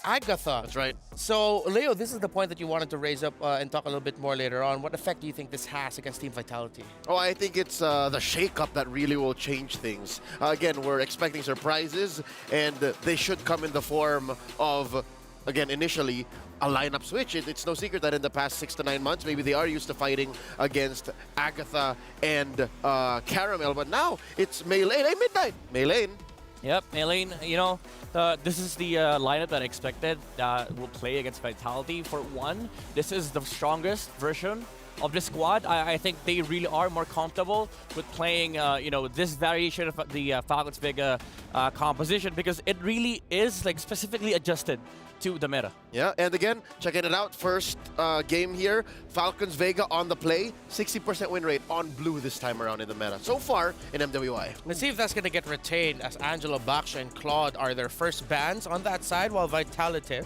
Agatha. That's right. So, Leo, this is the point that you wanted to raise up and talk a little bit more later on. What effect do you think this has against Team Vitality? Oh, I think it's the shake-up that really will change things. Again, we're expecting surprises, and they should come in the form of, again, initially, a lineup switch. It's no secret that in the past 6 to 9 months, maybe they are used to fighting against Agatha and Caramel, but now it's Maylane. Hey, Midnight! Maylane. Yep, Maylane, this is the lineup that I expected will play against Vitality. For one, this is the strongest version of the squad, I think they really are more comfortable with playing, this variation of the Falcons Vega composition because it really is like specifically adjusted to the meta. Yeah, and again, checking it out, first game here, Falcons Vega on the play, 60% win rate on blue this time around in the meta. So far in MWI. Let's see if that's going to get retained as Angela, Baksha, and Claude are their first bans on that side, while Vitality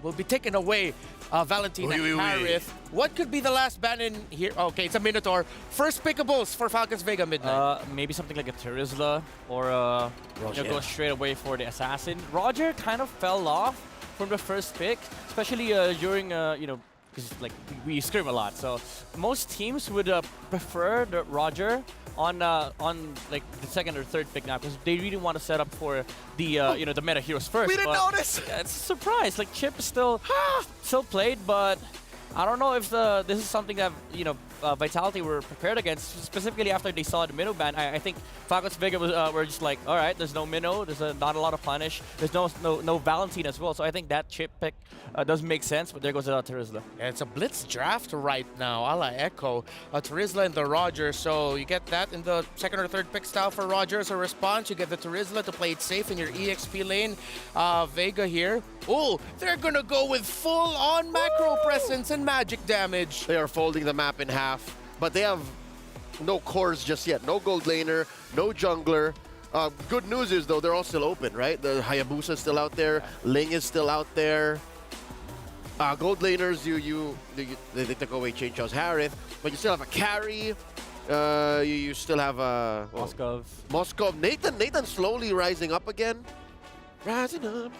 will be taking away Valentina and Harith. What could be the last ban in here? Okay, it's a Minotaur. First pickables for Falcons Vega midnight. Maybe something like a Terizla or go straight away for the Assassin. Roger kind of fell off from the first pick, especially during, because like we scrim a lot. So most teams would prefer the Roger on like the second or third pick now because they really want to set up for the the meta heroes first. We didn't notice. Yeah, it's a surprise. Like Chip is still played, but I don't know if this is something that Vitality were prepared against, specifically after they saw the minnow ban. I think Falcons Vega were just like, all right, there's no minnow, there's not a lot of punish, there's no Valentine as well. So I think that chip pick does make sense, but there goes Terizla. Yeah, it's a blitz draft right now, a la Echo. Terizla and the Roger, so you get that in the second or third pick style for Roger as a response. You get the Terizla to play it safe in your EXP lane. Vega here. Oh, they're gonna go with full-on macro presence and magic damage. They are folding the map in half, but they have no cores just yet. No gold laner, no jungler. Good news is, though, they're all still open, right? The Hayabusa is still out there. Ling is still out there. Gold laners, they took away Chain Chow's Harith, but you still have a carry. You still have Moskov. Nathan slowly rising up again. Rising up.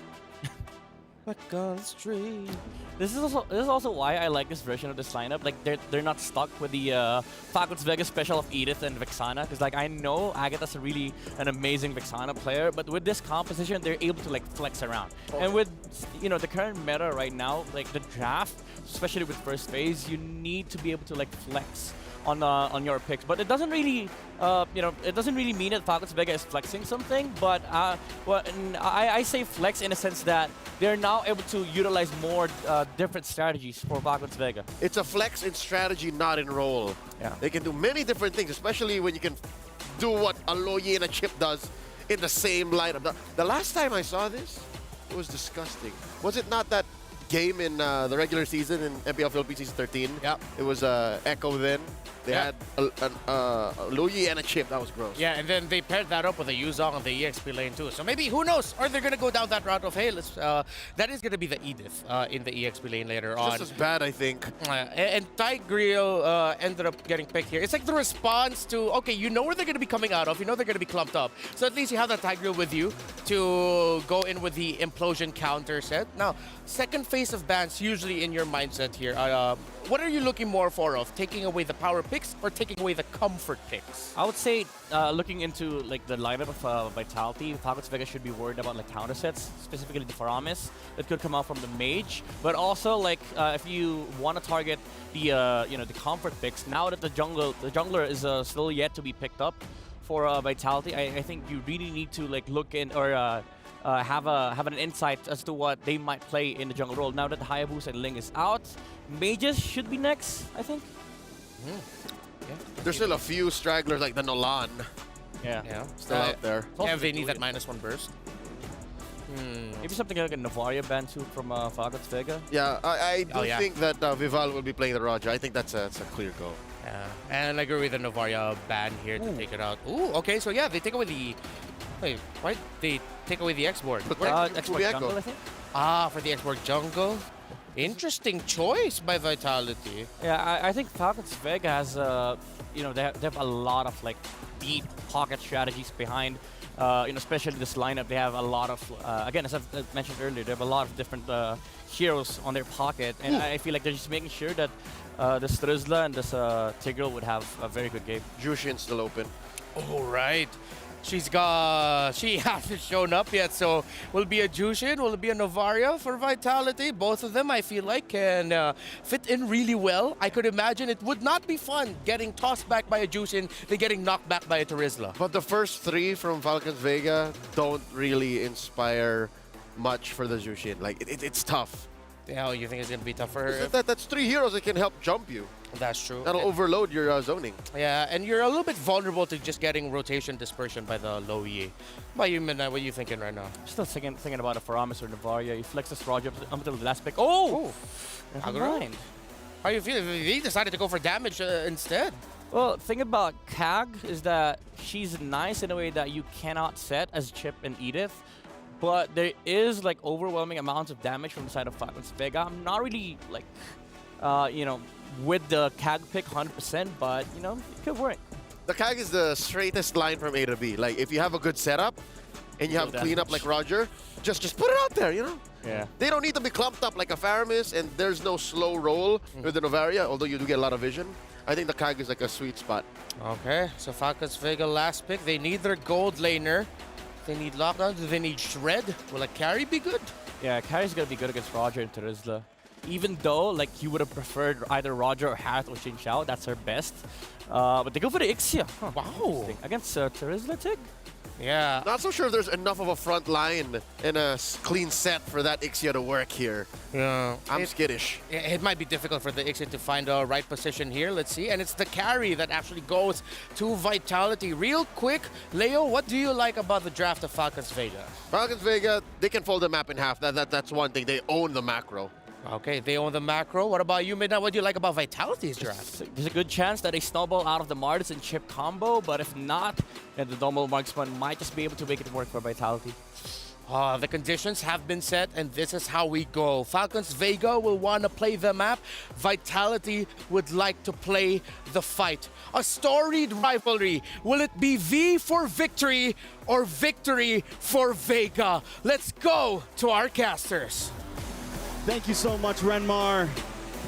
Back on the street. This is also why I like this version of this lineup. Like they're not stuck with the Falcons Vega special of Edith and Vexana, because like I know Agatha's really an amazing Vexana player, but with this composition they're able to like flex around. And with the current meta right now, like the draft, especially with first phase, you need to be able to like flex on your picks, but it doesn't really it doesn't really mean that Falcons Vega is flexing something, but I say flex in a sense that they're now able to utilize more different strategies for Falcons Vega. It's a flex in strategy, not in role. Yeah, they can do many different things, especially when you can do what a Loyi and a Chip does in the same lineup. The last time I saw this, it was disgusting. Was it not that game in the regular season in MPL Philippines Season 13? Yeah. It was Echo then. They had a Loyi and a Chip. That was gross. Yeah, and then they paired that up with a Yuzong on the EXP lane too. So maybe, who knows? Or they're going to go down that route of, hey, that is going to be the Edith in the EXP lane later on. Just as bad, I think. And Tigreal ended up getting picked here. It's like the response to, okay, you know where they're going to be coming out of. You know they're going to be clumped up. So at least you have that Tigreal with you to go in with the implosion counter set. Now, second phase of bans usually in your mindset here. What are you looking more for of? Taking away the power picks or taking away the comfort picks? I would say looking into like the lineup of Vitality, Falcons Vega should be worried about like counter sets, specifically the Faramis that could come out from the Mage. But also like if you want to target the the comfort picks, now that the jungler is still yet to be picked up for Vitality, I think you really need to like look in or have an insight as to what they might play in the jungle role. Now that Hayabusa and Ling is out, Mages should be next, I think. Yeah. There's still a few stragglers like the Nolan. Yeah. Still out there. Yeah, they need that -1 burst. Maybe something like a Navaria ban too from Falcons Vega. Yeah, I do think that Vival will be playing the Roger. I think that's a clear go. Yeah, and I agree with the Navaria ban here to take it out. Ooh, okay, so yeah, they take away the... Wait, why they take away the X-Borg? X-Borg jungle, I think? For the X-Borg jungle? Interesting choice by Vitality. Yeah, I think Falcons Vega has, they have a lot of like deep pocket strategies behind, especially this lineup. They have a lot of, again, as I've mentioned earlier, they have a lot of different heroes on their pocket, and I feel like they're just making sure that this Terizla and this Tigreal would have a very good game. Jushin's still open. All right. She hasn't shown up yet, so will it be a Jushin? Will it be a Novaria for Vitality? Both of them, I feel like, can fit in really well. I could imagine it would not be fun getting tossed back by a Jushin than getting knocked back by a Terizla. But the first three from Falcons Vega don't really inspire much for the Jushin. Like, it's tough. Yeah, you think it's going to be tough for her? That's 3 heroes that can help jump you. That's true. That'll overload your zoning. Yeah, and you're a little bit vulnerable to just getting rotation dispersion by the low E. What about you, Midnight? What are you thinking right now? Still thinking about a Faramis or Navaria. He flexes Roger up until the last pick. Oh! Never mind. How are you feeling? He decided to go for damage instead. Well, thing about Kag is that she's nice in a way that you cannot set as Chip and Edith, but there is like overwhelming amounts of damage from the side of Falcons Vega. I'm not really like, you know, with the Kag pick 100%, but you know, it could work. The Kag is the straightest line from A to B. Like if you have a good setup and you have cleanup like Roger, just put it out there, you know? Yeah. They don't need to be clumped up like a Faramis, and there's no slow roll with the Novaria, although you do get a lot of vision. I think the Kag is like a sweet spot. Okay, so Falcons Vega last pick. They need their gold laner. They need lockdown. Do they need shred? Will a carry be good? Yeah, carry's gonna be good against Roger and Terizla. Even though, like, you would have preferred either Roger or Harith or Xin Xiao. That's her best. But they go for the Ixia. Huh, wow. Against Terizla Tig? Yeah. Not so sure if there's enough of a front line and a clean set for that Ixia to work here. Yeah. I'm skittish. It might be difficult for the Ixia to find the right position here. Let's see. And it's the carry that actually goes to Vitality. Real quick, Leo, what do you like about the draft of Falcons Vega? Falcons Vega, they can fold the map in half. That's one thing. They own the macro. Okay, they own the macro. What about you, Midnight? What do you like about Vitality's draft? There's a good chance that they snowball out of the Mardis and Chip combo, but if not, then the normal marksman might just be able to make it work for Vitality. The conditions have been set, and this is how we go. Falcons Vega will want to play the map. Vitality would like to play the fight. A storied rivalry. Will it be V for victory or victory for Vega? Let's go to our casters. Thank you so much, Renmar.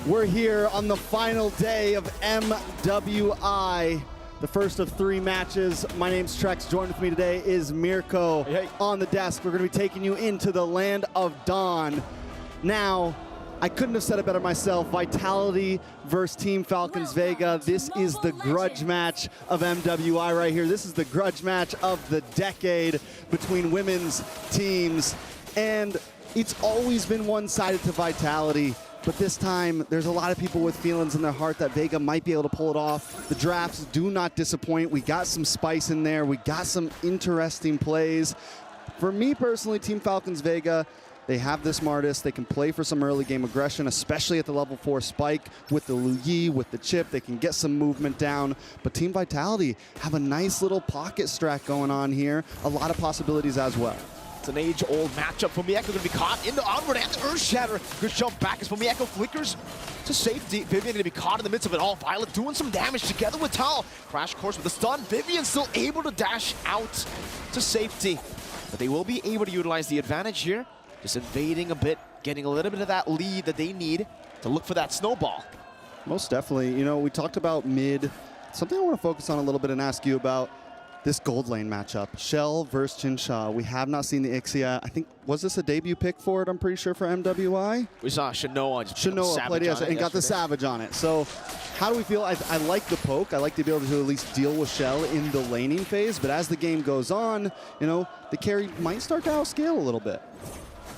We're here on the final day of MWI, the first of 3 matches. My name's Trex. Joining with me today is Mirko. Hey. On the desk. We're going to be taking you into the land of Dawn. Now, I couldn't have said it better myself. Vitality versus Team Falcons Vega. This is the grudge match of MWI right here. This is the grudge match of the decade between women's teams. And it's always been one-sided to Vitality, but this time there's a lot of people with feelings in their heart that Vega might be able to pull it off. The drafts do not disappoint. We got some spice in there. We got some interesting plays. For me personally, Team Falcons Vega, they have this Mardis. They can play for some early game aggression, especially at the level 4 spike with the Lu Yi, with the chip. They can get some movement down. But Team Vitality have a nice little pocket strat going on here. A lot of possibilities as well. It's an age-old matchup. Fumieko going to be caught in the onward and the Earth Shatter. Good jump back as Fumieko flickers to safety. Vivian going to be caught in the midst of it all. Violet doing some damage together with Tal. Crash course with the stun. Vivian still able to dash out to safety. But they will be able to utilize the advantage here. Just invading a bit, getting a little bit of that lead that they need to look for that snowball. Most definitely. You know, we talked about mid. Something I want to focus on a little bit and ask you about. This gold lane matchup, Shell versus Chinsha. We have not seen the Ixia. I think, was this a debut pick for it, I'm pretty sure, for MWI? We saw Shanoa played it and got the Savage on it. So how do we feel? I like the poke. I like to be able to at least deal with Shell in the laning phase. But as the game goes on, you know, the carry might start to outscale a little bit.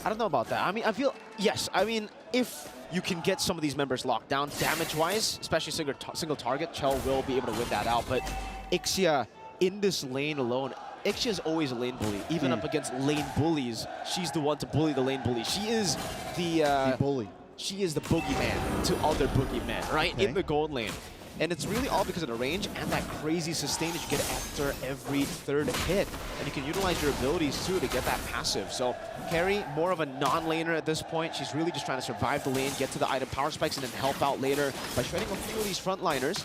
I don't know about that. I mean, I feel, yes. I mean, if you can get some of these members locked down damage-wise, especially single target, Shell will be able to win that out. But Ixia, in this lane alone, Ixia is always a lane bully. Even up against lane bullies, she's the one to bully the lane bully. She is the bully. She is the boogeyman to other boogeymen, right? Okay. In the gold lane. And it's really all because of the range and that crazy sustain that you get after every 3rd hit. And you can utilize your abilities too to get that passive. So Carrie, more of a non-laner at this point. She's really just trying to survive the lane, get to the item power spikes, and then help out later by shredding a few of these frontliners.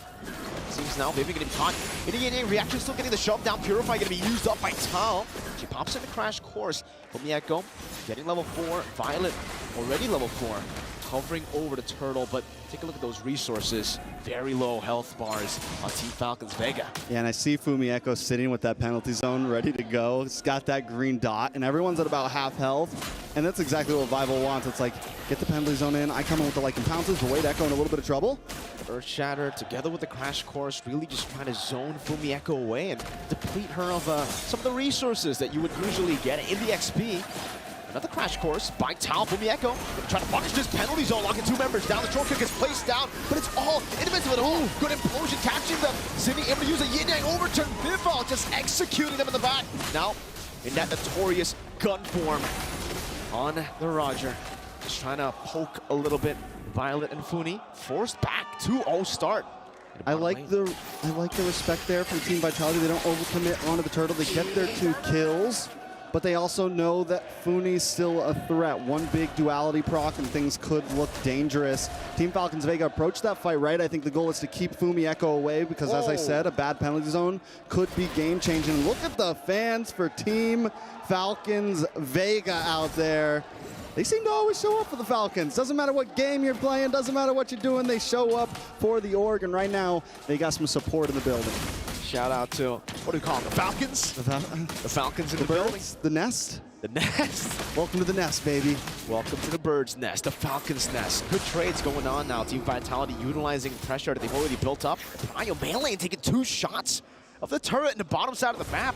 Seems now Vivian going to be caught. ENG reaction still getting the shove down. Purify going to be used up by Tal. She pops in the crash course. Fumieko getting level 4. Violet already level 4. Hovering over the turtle, but take a look at those resources. Very low health bars on Team Falcons Vega. Yeah, and I see Fumieko sitting with that penalty zone ready to go. It's got that green dot, and everyone's at about half health. And that's exactly what Vival wants. It's like, get the penalty zone in. I come in with the Lycan Pounces, but wait, Echo in a little bit of trouble. Earth Shatter together with the crash course, really just trying to zone Fumieko away and deplete her of some of the resources that you would usually get in the XP. Another crash course by Tal Fumieko. Trying to punish this penalty zone, locking two members down. The throw kick is placed down, but it's all in the midst of it all. Good implosion, catching them. Sydney able to use a yin-yang overturn. Bivol just executing them in the back. Now, in that notorious gun form on the Roger. Just trying to poke a little bit. Violet and Funi forced back 2-0 start. I like the respect there from Team Vitality. They don't overcommit onto the turtle. They get their 2 kills, but they also know that Funi's still a threat. One big duality proc and things could look dangerous. Team Falcons Vega approached that fight right. I think the goal is to keep Fumieko away because, as I said, a bad penalty zone could be game-changing. Look at the fans for Team Falcons Vega out there. They seem to always show up for the Falcons. Doesn't matter what game you're playing, doesn't matter what you're doing, they show up for the org. And right now, they got some support in the building. Shout out to, what do we call them, the Falcons? The Falcons in the building. The nest. The nest. Welcome to the nest, baby. Welcome to the bird's nest, the Falcon's nest. Good trades going on now. Team Vitality utilizing pressure that they've already built up. Bio Melee taking 2 shots of the turret in the bottom side of the map.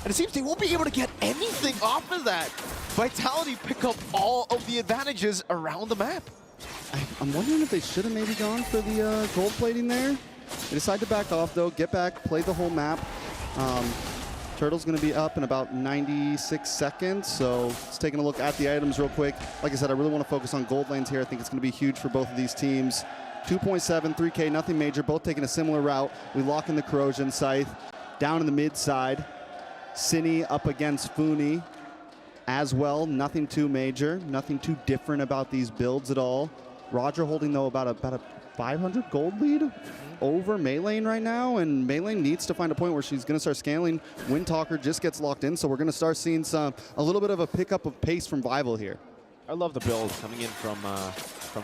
And it seems they won't be able to get anything off of that. Vitality pick up all of the advantages around the map. I'm wondering if they should have maybe gone for the gold plating there. They decide to back off though, get back, play the whole map. Turtle's gonna be up in about 96 seconds, so just taking a look at the items real quick. Like I said, I really want to focus on gold lanes here. I think it's gonna be huge for both of these teams. 2.7, 3K, nothing major, both taking a similar route. We lock in the Corrosion Scythe. Down in the mid side, Cine up against Funi as well. Nothing too major, nothing too different about these builds at all. Roger holding, though, about a 500 gold lead over Maylane right now, and Maylane needs to find a point where she's going to start scaling. Windtalker just gets locked in, so we're going to start seeing a little bit of a pickup of pace from Vival here. I love the build coming in from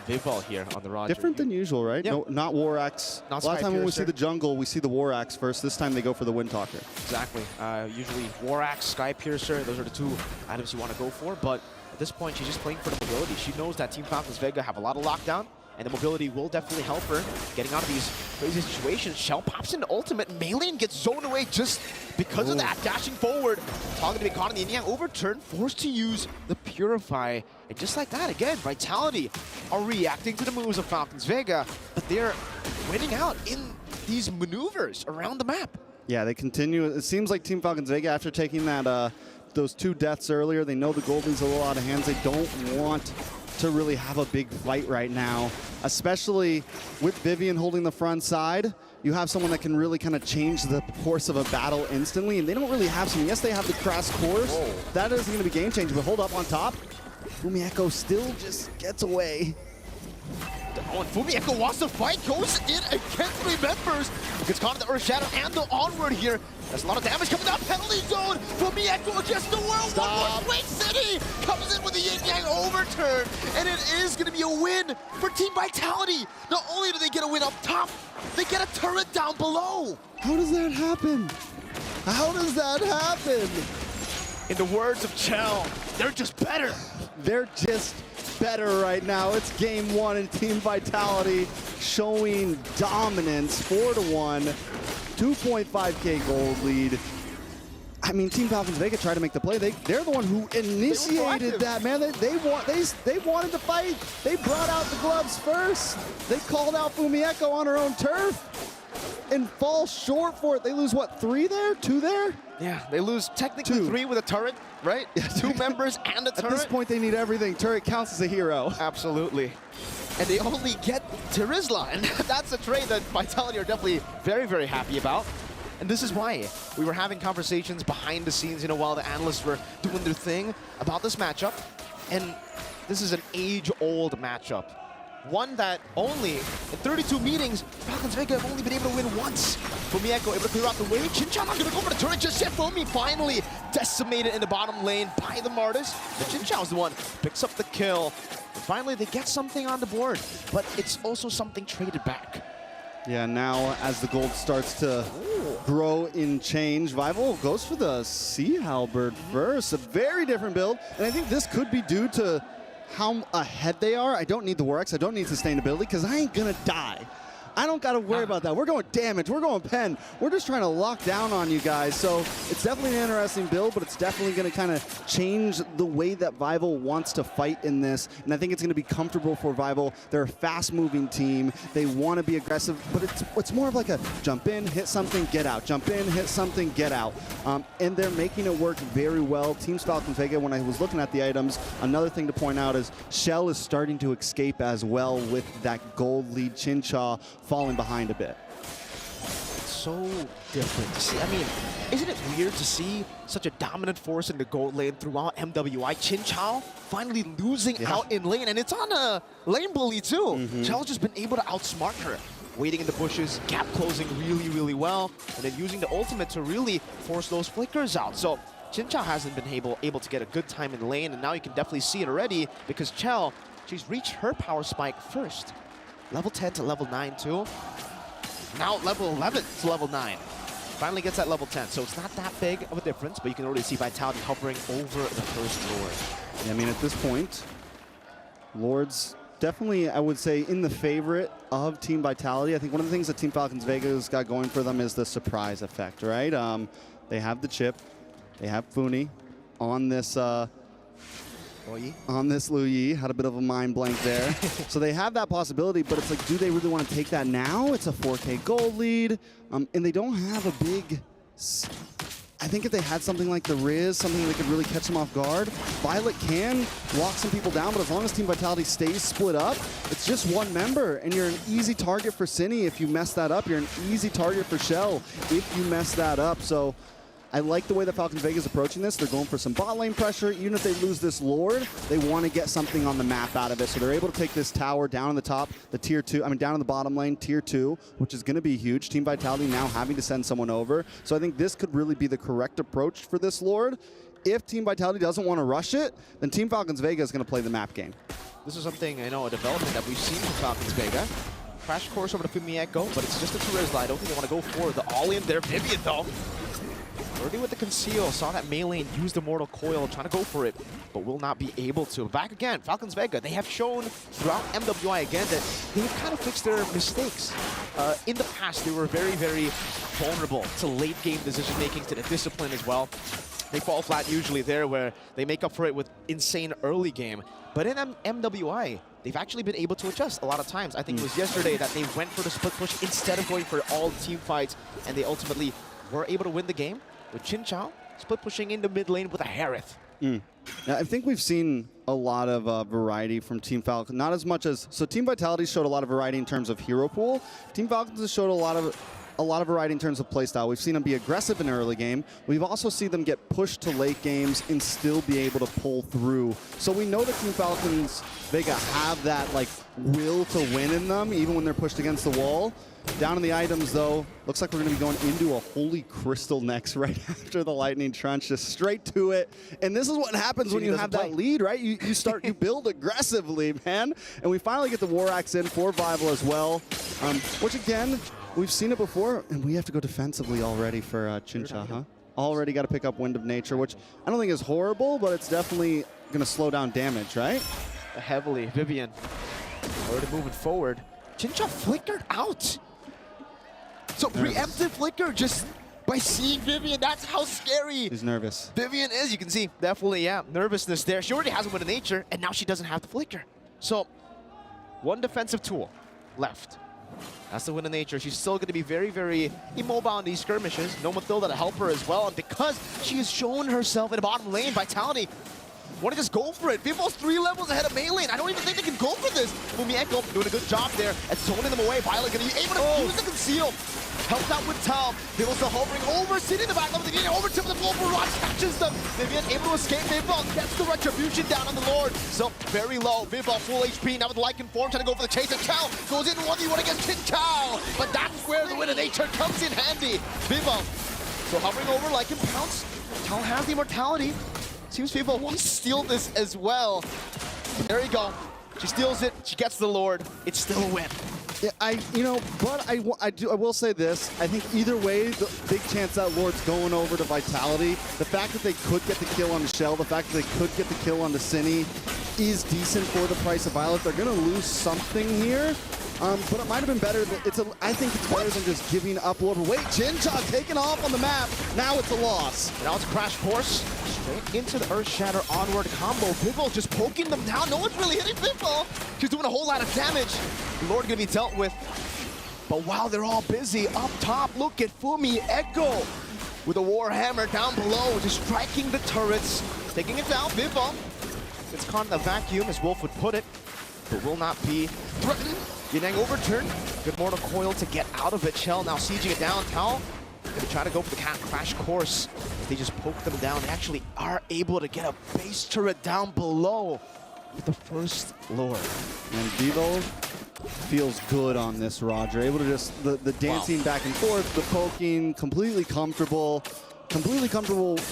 Bivol here on the Roger. Different than usual, right? Yep. No, not War Axe. Not a lot of time when we Skypiercer. see the jungle, we see the War Axe first. This time they go for the Windtalker. Exactly. Usually War Axe, Skypiercer, those are the 2 items you want to go for, but at this point she's just playing for the mobility. She knows that Team Falcons Vega have a lot of lockdown, and the mobility will definitely help her getting out of these crazy situations. Shell pops into ultimate. Maylane gets zoned away just because of that. Dashing forward. Talking to be caught in the yin-yang overturn. Forced to use the Purify. And just like that, again, Vitality are reacting to the moves of Falcons Vega, but they're winning out in these maneuvers around the map. Yeah, they continue. It seems like Team Falcons Vega, after taking that those 2 deaths earlier, they know the gold lead's a little out of hands. They don't want to really have a big fight right now, especially with Vivian holding the front side. You have someone that can really kind of change the course of a battle instantly, and they don't really have some. Yes, they have the crash course. Whoa. That isn't going to be game-changing, but hold up on top. Fumieko still just gets away. Oh, and Fumieko wants to fight, goes in against 3 members. Gets caught in the Earth Shadow and the onward here. There's a lot of damage coming down. Penalty zone. Fumieko against the world. Stop. One more Wait City comes in with a yin-yang overturn. And it is going to be a win for Team Vitality. Not only do they get a win up top, they get a turret down below. How does that happen? How does that happen? In the words of Chell, they're just better. They're just better right now. It's game 1 and Team Vitality showing dominance, 4-1, 2.5K gold lead. I mean, Team Falcons Vega tried to make the play. They're the one who initiated that, man. They wanted to fight. They brought out the gloves first. They called out Fumieko on her own turf and fall short for it. They lose, what, 3 there? 2 there? Yeah, they lose technically 2. 3 with a turret, right? 2 members and a turret. At this point, they need everything. Turret counts as a hero. Absolutely. And they only get Terizla, and that's a trade that Vitality are definitely very, very happy about. And this is why we were having conversations behind the scenes, while the analysts were doing their thing about this matchup. And this is an age-old matchup. One that only, in 32 meetings, Falcons Vega have only been able to win once. Fumieko able to clear out the way. Chinchao not going to go for the turret just yet. Fumi finally decimated in the bottom lane by the Martis. But Chinchao's the one picks up the kill. And finally, they get something on the board. But it's also something traded back. Yeah, now as the gold starts to grow in change, Vival goes for the Sea Halberd first. A very different build. And I think this could be due to how ahead they are. I don't need the War Axe. I don't need sustainability because I ain't gonna die. I don't got to worry about that. We're going damage. We're going pen. We're just trying to lock down on you guys. So it's definitely an interesting build, but it's definitely going to kind of change the way that Vival wants to fight in this. And I think it's going to be comfortable for Vival. They're a fast-moving team. They want to be aggressive, but it's more of like a jump in, hit something, get out. Jump in, hit something, get out. And they're making it work very well. Team Falcons Vega, when I was looking at the items, another thing to point out is Shell is starting to escape as well with that gold lead. Chincha falling behind a bit. It's so different to see. I mean, isn't it weird to see such a dominant force in the gold lane throughout MWI? Chinchao finally losing out in lane, and it's on a lane bully too. Chao's just been able to outsmart her. Waiting in the bushes, gap closing really, really well, and then using the ultimate to really force those flickers out. So Chinchao hasn't been able to get a good time in lane, and now you can definitely see it already because Chell, she's reached her power spike first. Level 10 to level 9 too. Now level 11 to level 9. Finally gets that level 10, so it's not that big of a difference, but you can already see Vitality hovering over the first Lord. Yeah, I mean, at this point, Lord's definitely, I would say, in the favorite of Team Vitality. I think one of the things that Team Falcons Vega's got going for them is the surprise effect, right? They have the chip, they have Funi on this Lu Yi. Had a bit of a mind blank there. So they have that possibility, but it's like, do they really want to take that now? It's a 4K gold lead, and they don't have a big... I think if they had something like the Riz, something that could really catch them off guard, Violet can lock some people down, but as long as Team Vitality stays split up, it's just one member, and you're an easy target for Cine if you mess that up. You're an easy target for Shell if you mess that up. So I like the way that Falcons Vega is approaching this. They're going for some bot lane pressure. Even if they lose this Lord, they want to get something on the map out of it. So they're able to take this tower down in the top, the tier 2, down in the bottom lane, tier 2, which is going to be huge. Team Vitality now having to send someone over. So I think this could really be the correct approach for this Lord. If Team Vitality doesn't want to rush it, then Team Falcons Vega is going to play the map game. This is something, a development that we've seen from Falcons Vega. Crash course over to Fumieko, but it's just a Terizla. I don't think they want to go for the all-in there. Vivian, though. Already with the conceal, saw that melee and used the Mortal Coil, trying to go for it, but will not be able to. Back again, Falcons Vega, they have shown throughout MWI again that they've kind of fixed their mistakes. In the past, they were very, very vulnerable to late game decision making, to the discipline as well. They fall flat usually there where they make up for it with insane early game. But in MWI, they've actually been able to adjust a lot of times. I think it was yesterday that they went for the split push instead of going for all team fights, and they ultimately were able to win the game. With Chinchao split pushing into mid lane with a Harith. Now, I think we've seen a lot of variety from Team Falcons. Not as much as... So Team Vitality showed a lot of variety in terms of hero pool. Team Falcons has showed a lot of variety in terms of playstyle. We've seen them be aggressive in early game. We've also seen them get pushed to late games and still be able to pull through. So we know that Team Falcons Vega have that will to win in them, even when they're pushed against the wall. Down in the items, though, looks like we're going to be going into a Holy Crystal next right after the Lightning Trench, just straight to it. And this is what happens when you have that lead, right? You build aggressively, man. And we finally get the War Axe in for Vival as well, which, again, we've seen it before, and we have to go defensively already for Chincha, huh? Already got to pick up Wind of Nature, which I don't think is horrible, but it's definitely going to slow down damage, right? Heavily. Vivian already moving forward. Chincha flickered out. So preemptive flicker just by seeing Vivian, that's how scary he's nervous. Vivian is. You can see definitely, nervousness there. She already has a Wind of Nature, and now she doesn't have the flicker. So one defensive tool left. That's the Wind of Nature. She's still going to be very, very immobile in these skirmishes. No Mathilda to help her as well, and because she has shown herself in the bottom lane, Vitality want to just go for it. Vival's 3 levels ahead of Maylin. I don't even think they can go for this. Fumieko doing a good job there at zoning them away. Violet going to be able to use the conceal. Helped out with Tal. Vival still hovering over, sitting in the back level. They get over to the floor. Barrage catches them. Vivian able to escape. Vival gets the retribution down on the Lord. So very low. Vival full HP. Now with Lycan form trying to go for the chase. And Tal goes in 1v1 against Chinchao. But that's where the Wind of Nature comes in handy. Vival so hovering over Lycan pounce. Tal has the immortality. Seems people want to steal this as well. There you go. She steals it. She gets the Lord. It's still a win. Yeah, I will say this. I think either way, the big chance that Lord's going over to Vitality. The fact that they could get the kill on the Shell, the fact that they could get the kill on the Cine is decent for the price of Violet. They're going to lose something here, But it might have been better. I think it's better than just giving up Lord. Wait, Jinja taking off on the map. Now it's a loss. Now it's Crash Course. Straight into the Earth Shatter onward combo. Bivol just poking them down. No one's really hitting Bivol. She's doing a whole lot of damage. Lord gonna be dealt with. But while they're all busy, up top, look at Fumi Echo with a Warhammer down below, just striking the turrets, taking it down. Bivol gets caught in the vacuum, as Wolf would put it, but will not be threatened. ENG overturn. Good mortal coil to get out of it. Shell now sieging it down. Tao gonna try to go for the Crash Course. They just poke them down. They actually are able to get a base turret down below with the first Lord. And Bivol feels good on this, Roger. Able to just, the dancing back and forth, the poking, completely comfortable,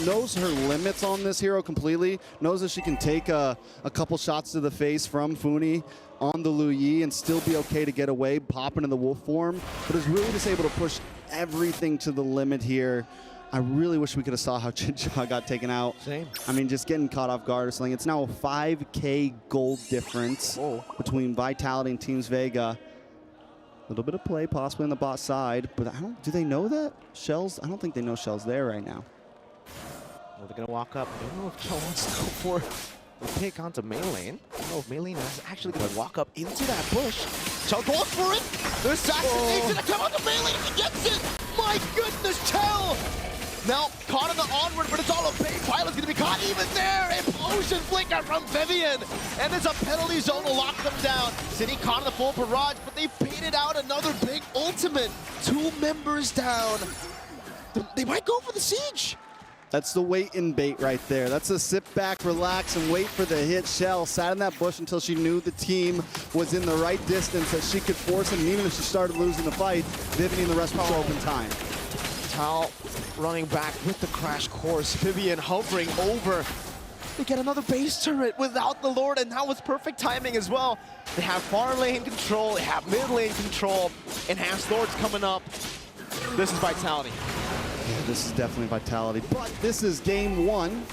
knows her limits on this hero completely, knows that she can take a couple shots to the face from Funi on the Lu Yi and still be okay to get away, pop into the wolf form, but is really just able to push everything to the limit here. I really wish we could have saw how Jinja got taken out. Same. I mean, just getting caught off guard or something. It's now a 5K gold difference between Vitality and Teams Vega. A little bit of play possibly on the bot side, but do they know that? Shell's, I don't think they know Shell's there right now. Well, they're gonna walk up. I don't know if Shell wants to go for the pick onto Maylane. I don't know if Maylane is actually gonna walk up into that bush. Shell goes for it. There's assassination to come onto Maylane if he gets it. My goodness, Shell! Now caught in the onward, but it's all a bait. Pilot's gonna be caught even there. Implosion flicker from Vivian. And there's a penalty zone to lock them down. City caught in the full barrage, but they baited out another big ultimate. 2 members down. They might go for the siege. That's the wait and bait right there. That's a sit back, relax, and wait for the hit. Shell sat in that bush until she knew the team was in the right distance that she could force him. And even if she started losing the fight, Vivian and the rest would show up in time. Tao running back with the Crash Course. Vivian hovering over. They get another base turret without the Lord, and that was perfect timing as well. They have far lane control, they have mid lane control. Enhanced Lords coming up. This is Vitality. Yeah, this is definitely Vitality, but this is game 1.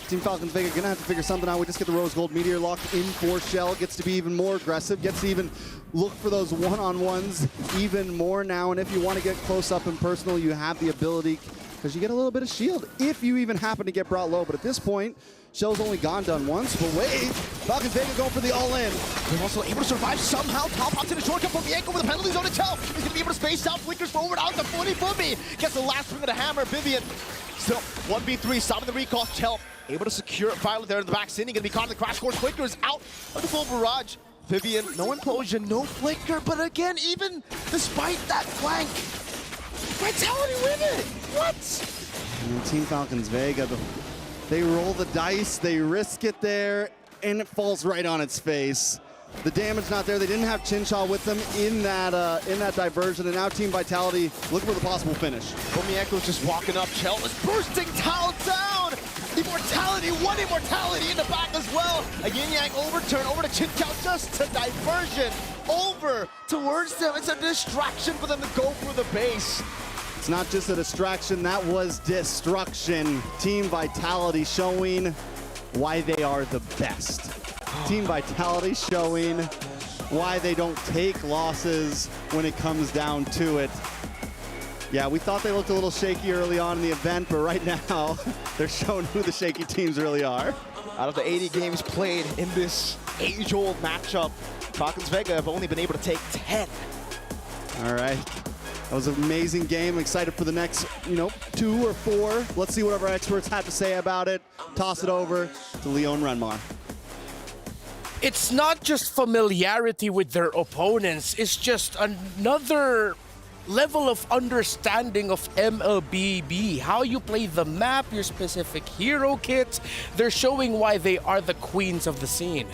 Team Falcons Vega gonna have to figure something out. We just get the Rose Gold Meteor locked in for Shell. Gets to be even more aggressive. Gets to even look for those one-on-ones even more now. And if you want to get close up and personal, you have the ability because you get a little bit of shield if you even happen to get brought low. But at this point, Shell's only done once. But wait, Falcons Vega going for the all-in. They're also able to survive somehow. Tao pops in a shortcut from Yanko with a penalty zone to Tell. He's going to be able to space out. Flickers forward out to Fumi. Gets the last swing of the hammer. Vivian still 1v3, stopping the recall. Tell able to secure it. Violet there in the back. Cindy going to be caught in the Crash Course. Flickers out of the full barrage. Vivian, no implosion, no flicker. But again, even despite that flank, Vitality win it. What? And Team Falcons Vega, they roll the dice, they risk it there, and it falls right on its face. The damage not there. They didn't have Chinshaw with them in that diversion, and now Team Vitality looking for the possible finish. Fumieko's just walking up. Chell is bursting Tao down. Immortality, one immortality in the back as well. A yin-yang overturn over to Chinshaw, just a diversion over towards them. It's a distraction for them to go for the base. It's not just a distraction, that was destruction. Team Vitality showing why they are the best. Team Vitality showing why they don't take losses when it comes down to it. Yeah, we thought they looked a little shaky early on in the event, but right now, they're showing who the shaky teams really are. Out of the 80 games played in this age-old matchup, Falcons Vega have only been able to take 10. All right. That was an amazing game. Excited for the next, 2 or 4. Let's see what our experts have to say about it. Toss it over to Leon Renmar. It's not just familiarity with their opponents, it's just another level of understanding of MLBB, how you play the map, your specific hero kit. They're showing why they are the queens of the scene.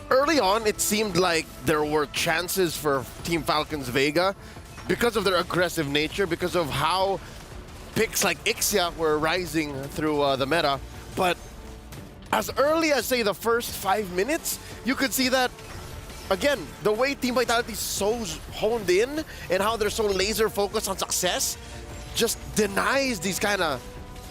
Early on, it seemed like there were chances for Team Falcons Vega because of their aggressive nature, because of how picks like Ixia were rising through the meta. But as early as, say, the first 5 minutes, you could see that, again, the way Team Vitality is so honed in and how they're so laser focused on success just denies these kind of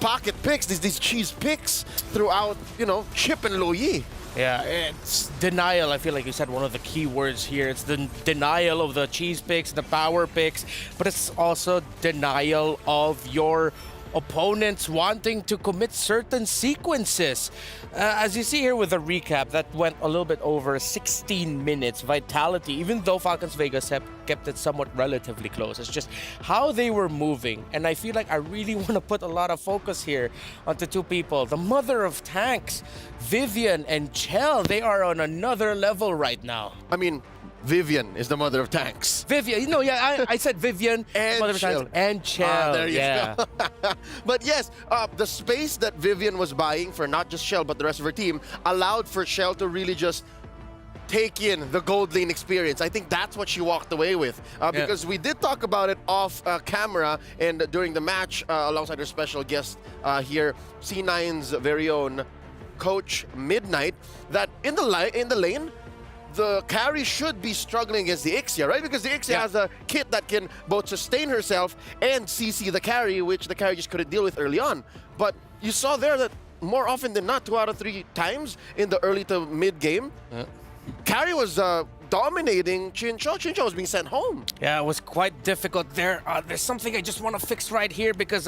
pocket picks, these cheese picks throughout, you know, Chip and Loyi. Yeah, it's denial. I feel like you said one of the key words here. It's the denial of the cheese picks, the power picks, but it's also denial of your opponents wanting to commit certain sequences. As you see here with the recap, that went a little bit over 16 minutes. Vitality, even though Falcons Vegas have kept it somewhat relatively close, it's just how they were moving. And I feel like I really want to put a lot of focus here onto two people. The mother of tanks, Vivian and Chell, they are on another level right now. I mean, Vivian is the mother of tanks. Vivian, you know, yeah, I said Vivian, and mother of tanks, and Chell. There you yeah. go. But yes, the space that Vivian was buying for not just Shell, but the rest of her team, allowed for Shell to really just take in the gold lane experience. I think that's what she walked away with. Because we did talk about it off camera and during the match alongside her special guest here, C9's very own Coach Midnight, that in the lane, the carry should be struggling against the Ixia, right? Because the Ixia has a kit that can both sustain herself and CC the carry, which the carry just couldn't deal with early on. But you saw there that more often than not, 2 out of 3 times in the early to mid game, carry was dominating Chincho. Chincho was being sent home. Yeah, it was quite difficult there. There's something I just want to fix right here because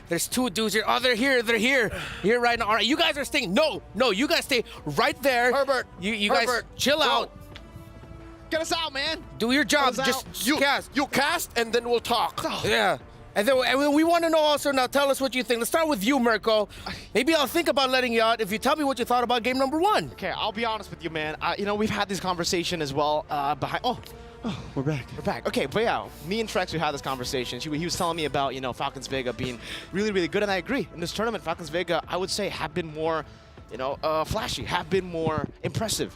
there's 2 dudes here. Oh, they're here right now. All right, you guys are staying. No, you guys stay right there. Herbert, you guys chill out. Get us out, man. Do your job. Just cast. You cast, and then we'll talk. Yeah. And then we want to know also now, tell us what you think. Let's start with you, Mirko. Maybe I'll think about letting you out if you tell me what you thought about game number 1. Okay, I'll be honest with you, man. You know, we've had this conversation as well behind... Oh, we're back. We're back. Okay, but yeah, me and Trex, we had this conversation. He was telling me about, you know, Falcons Vega being really, really good, and I agree. In this tournament, Falcons Vega, I would say, have been more, you know, flashy, have been more impressive.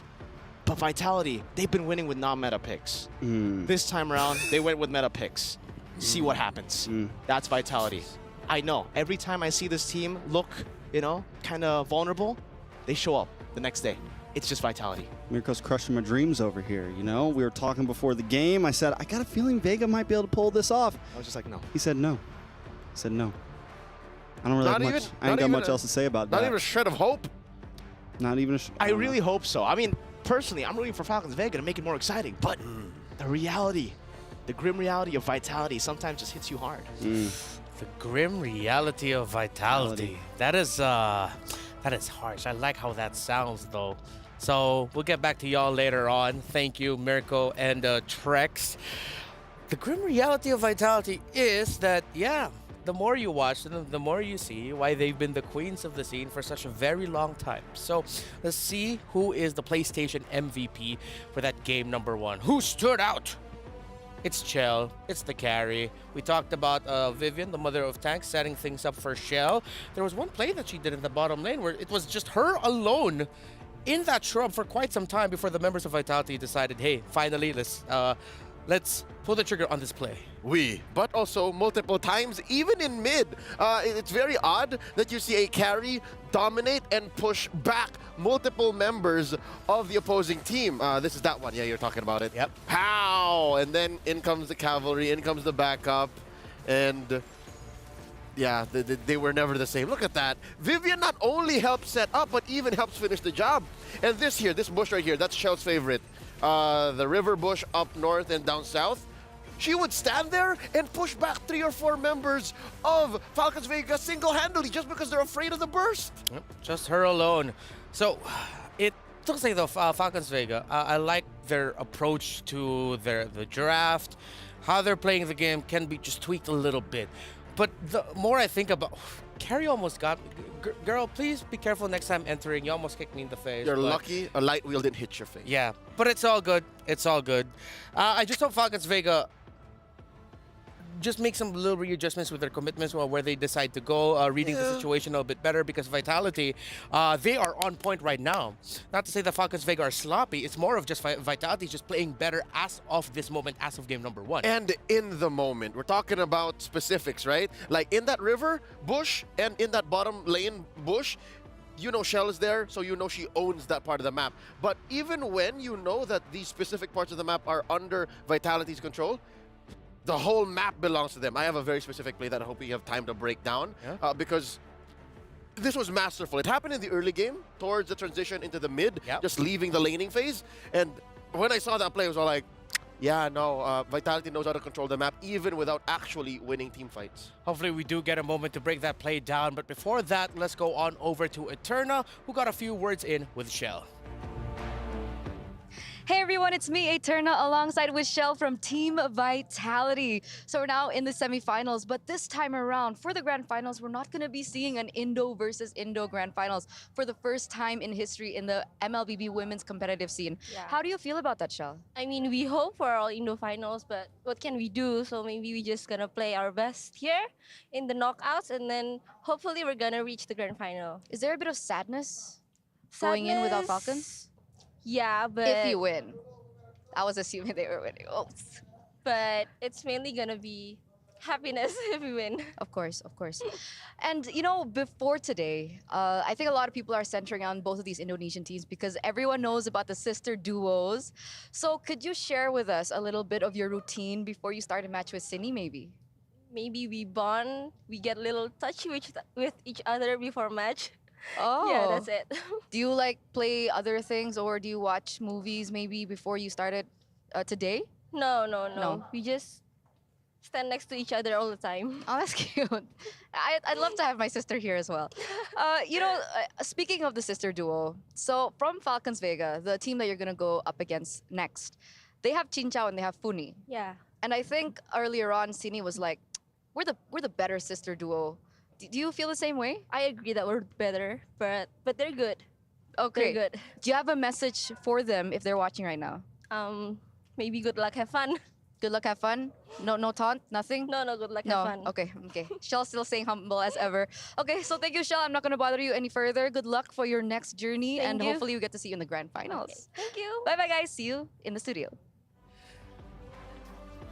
But Vitality, they've been winning with non-meta picks. This time around, they went with meta picks. See what happens. That's Vitality. I know, every time I see this team look, you know, kind of vulnerable, they show up the next day. It's just Vitality. Mirko's crushing my dreams over here, you know? We were talking before the game. I said, I got a feeling Vega might be able to pull this off. I was just like, no. He said no. I said no. I don't really have much. I ain't got much else to say about that. Not even a shred of hope. Not even a I really hope so. I mean, personally, I'm rooting for Falcons Vega to make it more exciting, but the reality, the grim reality of Vitality sometimes just hits you hard. The grim reality of Vitality. That is harsh. I like how that sounds, though. So we'll get back to y'all later on. Thank you, Mirko and Trex. The grim reality of Vitality is that, yeah, the more you watch them, the more you see why they've been the queens of the scene for such a very long time. So let's see who is the PlayStation MVP for that game number 1. Who stood out? It's Chell. It's the carry. We talked about Vivian, the mother of tanks, setting things up for Shell. There was one play that she did in the bottom lane where it was just her alone in that shrub for quite some time before the members of Vitality decided, hey, finally, let's pull the trigger on this play. But also multiple times, even in mid. It's very odd that you see a carry dominate and push back multiple members of the opposing team. This is that one. Yeah, you're talking about it. Yep. Pow! And then in comes the cavalry, in comes the backup, and yeah, they were never the same. Look at that. Vivian not only helps set up, but even helps finish the job. And this bush right here, that's Shell's favorite. The river bush up north and down south. She would stand there and push back 3 or 4 members of Falcons Vega single-handedly just because they're afraid of the burst. Yep, just her alone. So it looks like the Falcons Vega, I like their approach to the draft. How they're playing the game can be just tweaked a little bit. But the more I think about, Carrie almost got me. Girl, please be careful next time entering. You almost kicked me in the face. You're lucky a light wheel didn't hit your face. Yeah, but it's all good. It's all good. I just hope Falcons Vega just make some little readjustments with their commitments or where they decide to go, reading the situation a little bit better, because Vitality, they are on point right now. Not to say the Falcons Vega are sloppy, it's more of just Vitality just playing better as of this moment, as of game number 1. And in the moment, we're talking about specifics, right? Like in that river bush and in that bottom lane bush, you know Shell is there, so you know she owns that part of the map. But even when you know that these specific parts of the map are under Vitality's control, the whole map belongs to them. I have a very specific play that I hope we have time to break down because this was masterful. It happened in the early game, towards the transition into the mid, just leaving the laning phase. And when I saw that play, I was all like, yeah, no, Vitality knows how to control the map, even without actually winning team fights. Hopefully we do get a moment to break that play down. But before that, let's go on over to Eterna, who got a few words in with Shell. Hey everyone, it's me, Eterna, alongside with Shell from Team Vitality. So we're now in the semifinals, but this time around, for the grand finals, we're not going to be seeing an Indo versus Indo grand finals for the first time in history in the MLBB women's competitive scene. Yeah. How do you feel about that, Shell? I mean, we hope for all Indo finals, but what can we do? So maybe we just gonna play our best here in the knockouts, and then hopefully we're gonna reach the grand final. Is there a bit of sadness going in without Falcons? Yeah, but If you win. I was assuming they were winning. Oops. But it's mainly gonna be happiness if we win. Of course, of course. And you know, before today, I think a lot of people are centering on both of these Indonesian teams because everyone knows about the sister duos. So could you share with us a little bit of your routine before you start a match with Sini, maybe? Maybe we bond, we get a little touchy with each other before match. Oh. Yeah, that's it. Do you like play other things or do you watch movies maybe before you started today? No. We just stand next to each other all the time. Oh, that's cute. I'd love to have my sister here as well. You know, speaking of the sister duo, so from Falcons Vega, the team that you're going to go up against next, they have Chin Chao and they have Funi. Yeah. And I think earlier on, Sini was like, we're the better sister duo. Do you feel the same way? I agree that we're better, but they're good. Okay. They're good. Do you have a message for them if they're watching right now? Maybe good luck, have fun. Good luck, have fun? No taunt? Nothing? No, good luck, No. have fun. Okay. Shell's still staying humble as ever. Okay, so thank you, Shell. I'm not going to bother you any further. Good luck for your next journey, Thank and you. hopefully we get to see you in the grand finals. Okay. Thank you. Bye-bye, guys. See you in the studio.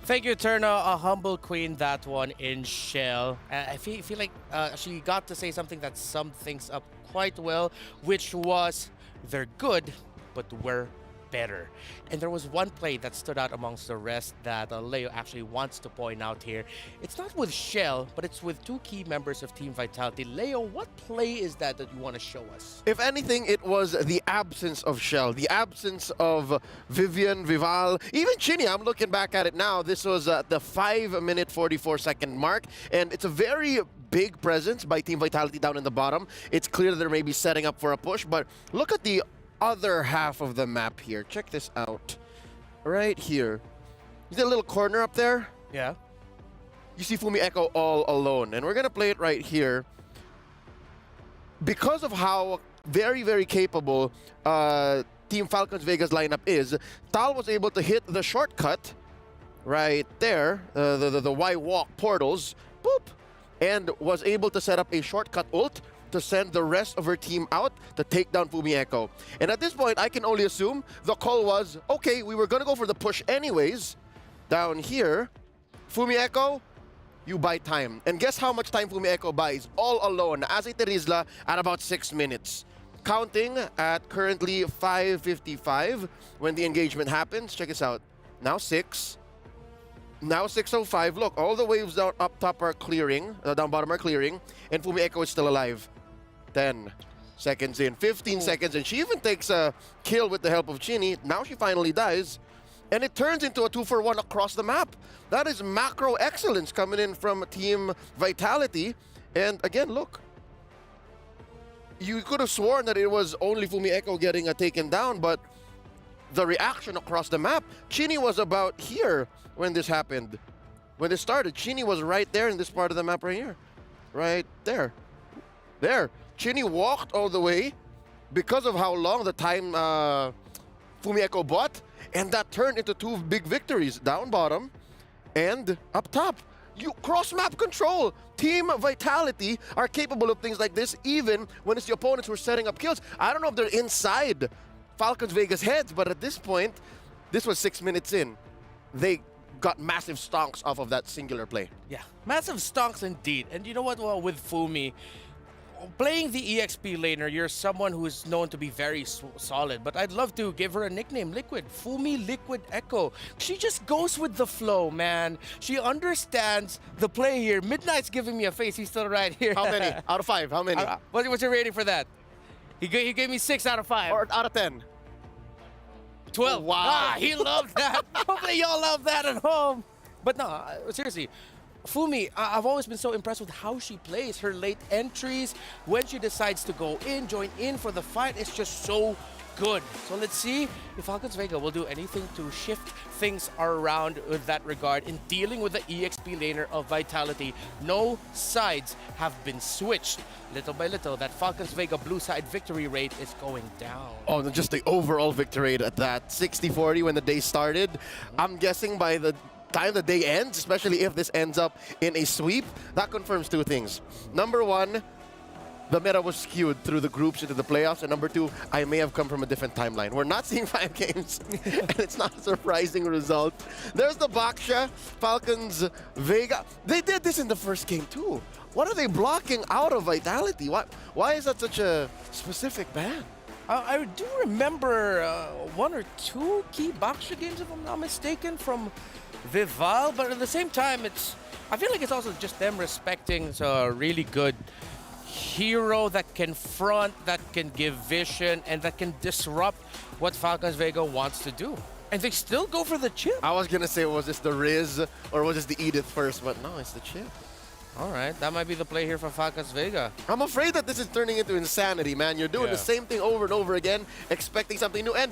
Thank you, Eterna. A humble queen, that one in Shell. I feel like she got to say something that summed things up quite well, which was, they're good, but we're better. And there was one play that stood out amongst the rest that Leo actually wants to point out here. It's not with Shell, but it's with two key members of Team Vitality. Leo, what play is that you want to show us? If anything, it was the absence of Shell, the absence of Vivian, Vival, even Chini. I'm looking back at it now. This was the 5-minute 44-second mark, and it's a very big presence by Team Vitality down in the bottom. It's clear that they're maybe setting up for a push, but look at the other half of the map here. Check this out. Right here. You see a little corner up there? Yeah. You see Fumi Echo all alone, and we're gonna play it right here. Because of how very, very capable Team Falcons Vegas lineup is, Tal was able to hit the shortcut right there, the Y-Walk portals, boop, and was able to set up a shortcut ult to send the rest of her team out to take down Fumi Echo. And at this point, I can only assume the call was, okay, we were gonna go for the push anyways. Down here, Fumi Echo, you buy time. And guess how much time Fumi Echo buys all alone as a Terizla at about 6 minutes. Counting at currently 5:55 when the engagement happens. Check this out. Now 6. Now 6:05. Look, all the waves down up top are clearing, down bottom are clearing, and Fumi Echo is still alive. 10 seconds in, 15 seconds, and she even takes a kill with the help of Chini. Now she finally dies, and it turns into a 2-for-1 across the map. That is macro excellence coming in from Team Vitality. And again, look, you could have sworn that it was only Fumi Echo getting taken down, but the reaction across the map, Chini was about here when this happened. When this started, Chini was right there in this part of the map right here. Right there. There. Chini walked all the way because of how long the time Fumi Echo bought, and that turned into 2 big victories, down bottom and up top. You cross-map control. Team Vitality are capable of things like this even when it's the opponents who are setting up kills. I don't know if they're inside Falcons Vegas heads, but at this point, this was 6 minutes in. They got massive stonks off of that singular play. Yeah, massive stonks indeed. And you know what? Well, with Fumi, playing the EXP laner, you're someone who is known to be very solid, but I'd love to give her a nickname, Liquid. Fumi Liquid Echo. She just goes with the flow, man. She understands the play here. Midnight's giving me a face. He's still right here. How many? Out of 5, how many? What's your rating for that? He gave me 6 out of 5. Or out of 10? 12. Oh, wow. Ah, he loved that. Hopefully y'all love that at home. But no, seriously. Fumi, I've always been so impressed with how she plays. Her late entries, when she decides to go in, join in for the fight, it's just so good. So let's see if Falcons Vega will do anything to shift things around with that regard in dealing with the EXP laner of Vitality. No sides have been switched. Little by little, that Falcons Vega blue side victory rate is going down. Oh, just the overall victory rate at that 60-40 when the day started. I'm guessing by the time the day ends, especially if this ends up in a sweep, that confirms 2 things. Number 1, the meta was skewed through the groups into the playoffs, and number 2, I may have come from a different timeline. We're not seeing 5 games, and it's not a surprising result. There's the Baksha, Falcons Vega. They did this in the first game too. What are they blocking out of Vitality? Why is that such a specific ban? I do remember 1 or 2 key Baksha games, if I'm not mistaken, from Vival, but at the same time, I feel like it's also just them respecting a really good hero that can front, that can give vision, and that can disrupt what Falcons Vega wants to do. And they still go for the chip. I was gonna say, was this the Riz or was this the Edith first? But no, it's the chip. All right, that might be the play here for Falcons Vega. I'm afraid that this is turning into insanity, man. You're doing the same thing over and over again, expecting something new. And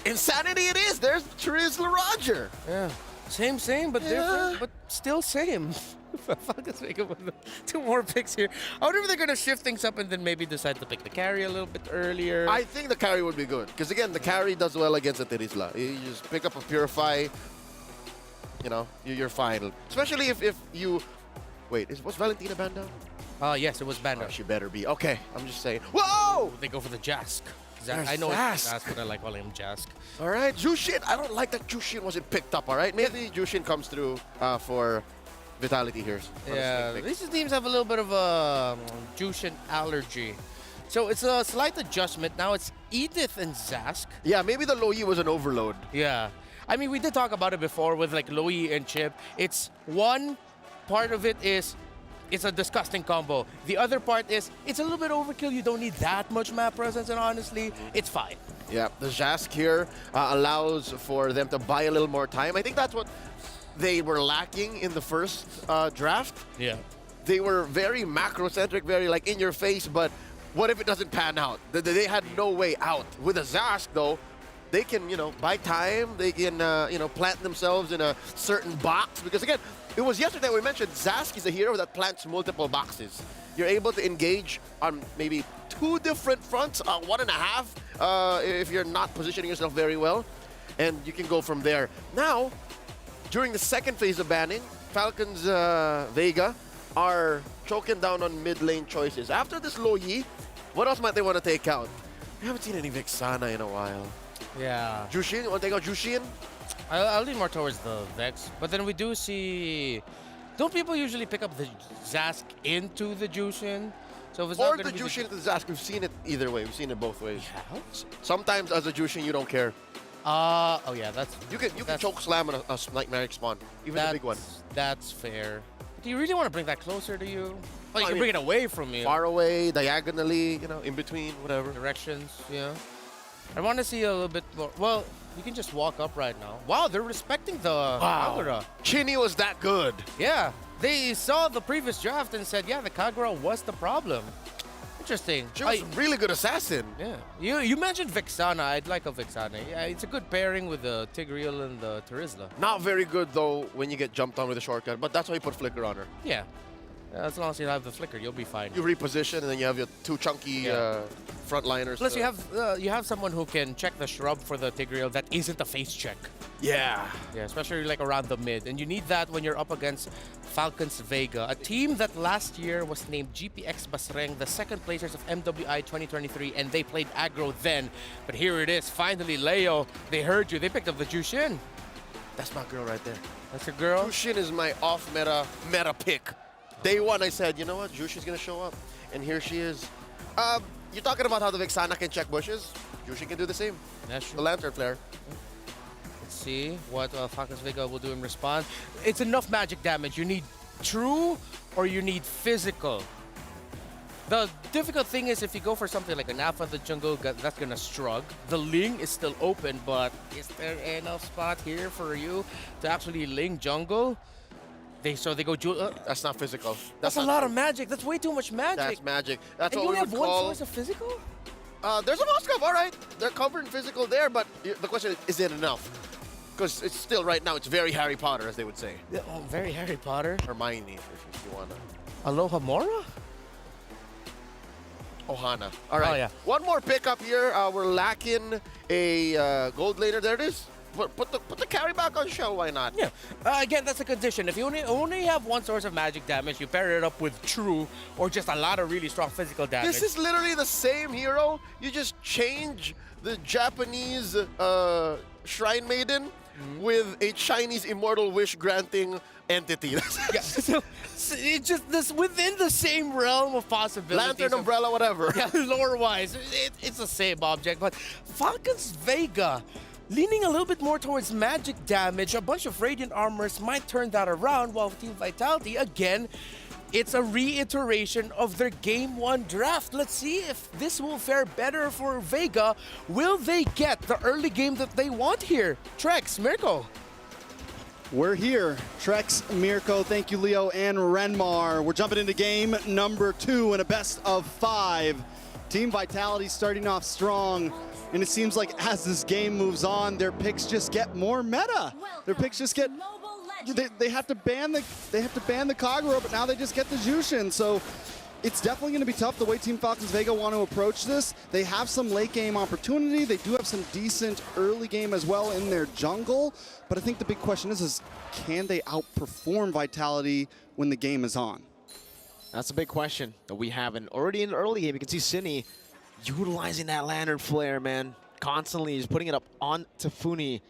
insanity it is. There's Trizla Roger. Yeah. Same, but different, but still same. Falcons Vega with 2 more picks here. I wonder if they're going to shift things up and then maybe decide to pick the carry a little bit earlier. I think the carry would be good. Because again, the carry does well against the Trizla. You just pick up a Purify, you know, you're fine. Especially if you... Wait, was Valentina banned down? Yes, it was banned down. She better be. Okay, I'm just saying. Whoa! They go for the Jask. There's I know Jask. That's what I like calling him Jask. All right, Jushin. I don't like that Jushin wasn't picked up, all right? Maybe Jushin comes through for Vitality here. Yeah, these teams have a little bit of a Jushin allergy. So it's a slight adjustment. Now it's Edith and Zask. Yeah, maybe the Loyi was an overload. Yeah. I mean, we did talk about it before with like Loyi and Chip. It's one part of it is it's a disgusting combo. The other part is it's a little bit overkill. You don't need that much map presence, and honestly, it's fine. Yeah, the Jask here allows for them to buy a little more time. I think that's what they were lacking in the first draft. Yeah. They were very macro-centric, very like in your face, but what if it doesn't pan out? They had no way out. With a Zask, though, they can, buy time. They can, plant themselves in a certain box. Because again, it was yesterday we mentioned Zask is a hero that plants multiple boxes. You're able to engage on maybe 2 different fronts, 1.5 if you're not positioning yourself very well. And you can go from there. Now, during the second phase of banning, Falcons Vega are choking down on mid lane choices. After this Loyi, what else might they want to take out? We haven't seen any Vexana in a while. Yeah. Jushin, you want to take out Jushin? I'll lean more towards the Vex, but then we do see... Don't people usually pick up the Zask into the Jushin? So if it's Or not the be Jushin into the Zask. We've seen it either way. We've seen it both ways. Yeah. Sometimes as a Jushin, you don't care. Oh yeah, that's... You can choke slam on a Nightmaric spawn, even the big one. That's fair. Do you really want to bring that closer to you? Well, you can bring it away from you. Far away, diagonally, in between, whatever. Directions, yeah. I want to see a little bit more. Well, you can just walk up right now. Wow, they're respecting the Kagura. Chinny was that good. Yeah, they saw the previous draft and said, yeah, the Kagura was the problem. Interesting. She was a really good assassin. Yeah. You mentioned Vexana. I'd like a Vexana. Yeah, it's a good pairing with the Tigreal and the Trizla. Not very good, though, when you get jumped on with a shortcut, but that's why you put Flicker on her. Yeah. As long as you have the Flicker, you'll be fine. You reposition, and then you have your 2 chunky frontliners. Plus, you have someone who can check the shrub for the Tigreal that isn't a face check. Yeah. Yeah, especially like around the mid. And you need that when you're up against Falcons Vega, a team that last year was named GPX Basreng, the second placers of MWI 2023, and they played aggro then. But here it is, finally, Leo, they heard you. They picked up the Jushin. That's my girl right there. That's your girl? Jushin is my off-meta pick. Day one, I said, you know what? Jushin's going to show up. and here she is. You're talking about how the Vixana can check bushes. Jushi can do the same. That's true. The Lantern Flare. Let's see what Falcons Vega will do in response. It's enough magic damage. You need true or you need physical. The difficult thing is if you go for something like an Alpha the jungle, that's gonna struggle. The Ling is still open, but is there enough spot here for you to actually Ling jungle? So they go. That's not physical. That's a lot of magic. That's way too much magic. That's magic. That's and what you we would have one call. source of physical. There's a Moskov, all right. They're covered in physical there, but the question is it enough? Because it's still right now. It's very Harry Potter, as they would say. Yeah, very Harry Potter. Hermione, if you wanna. Aloha Mora. Ohana. All right. Oh, yeah. One more pickup here. We're lacking a gold laner. There it is. Put the carry back on show. Why not? Yeah. Again, that's a condition. If you only have one source of magic damage, you pair it up with true or just a lot of really strong physical damage. This is literally the same hero. You just change the Japanese Shrine Maiden with a Chinese Immortal Wish granting entity. Yeah, so it's just this within the same realm of possibilities. Lantern, umbrella, whatever. Yeah, lore-wise, it's the same object. But Falcons Vega, leaning a little bit more towards magic damage, a bunch of Radiant Armors might turn that around, while Team Vitality, again, it's a reiteration of their Game 1 draft. Let's see if this will fare better for Vega. Will they get the early game that they want here? Trex, Mirko. We're here. Trex, Mirko, thank you, Leo, and Renmar. We're jumping into game number 2 in a best of 5. Team Vitality starting off strong. And it seems like as this game moves on, their picks just get more meta. Their picks just get. They have to ban the Kagura, but now they just get the Jushin. So it's definitely going to be tough the way Team Falcons Vega want to approach this. They have some late game opportunity. They do have some decent early game as well in their jungle. But I think the big question is can they outperform Vitality when the game is on? That's a big question that we have. And already in the early game, you can see Cine utilizing that Lantern Flare, man. Constantly just putting it up on Tafuni.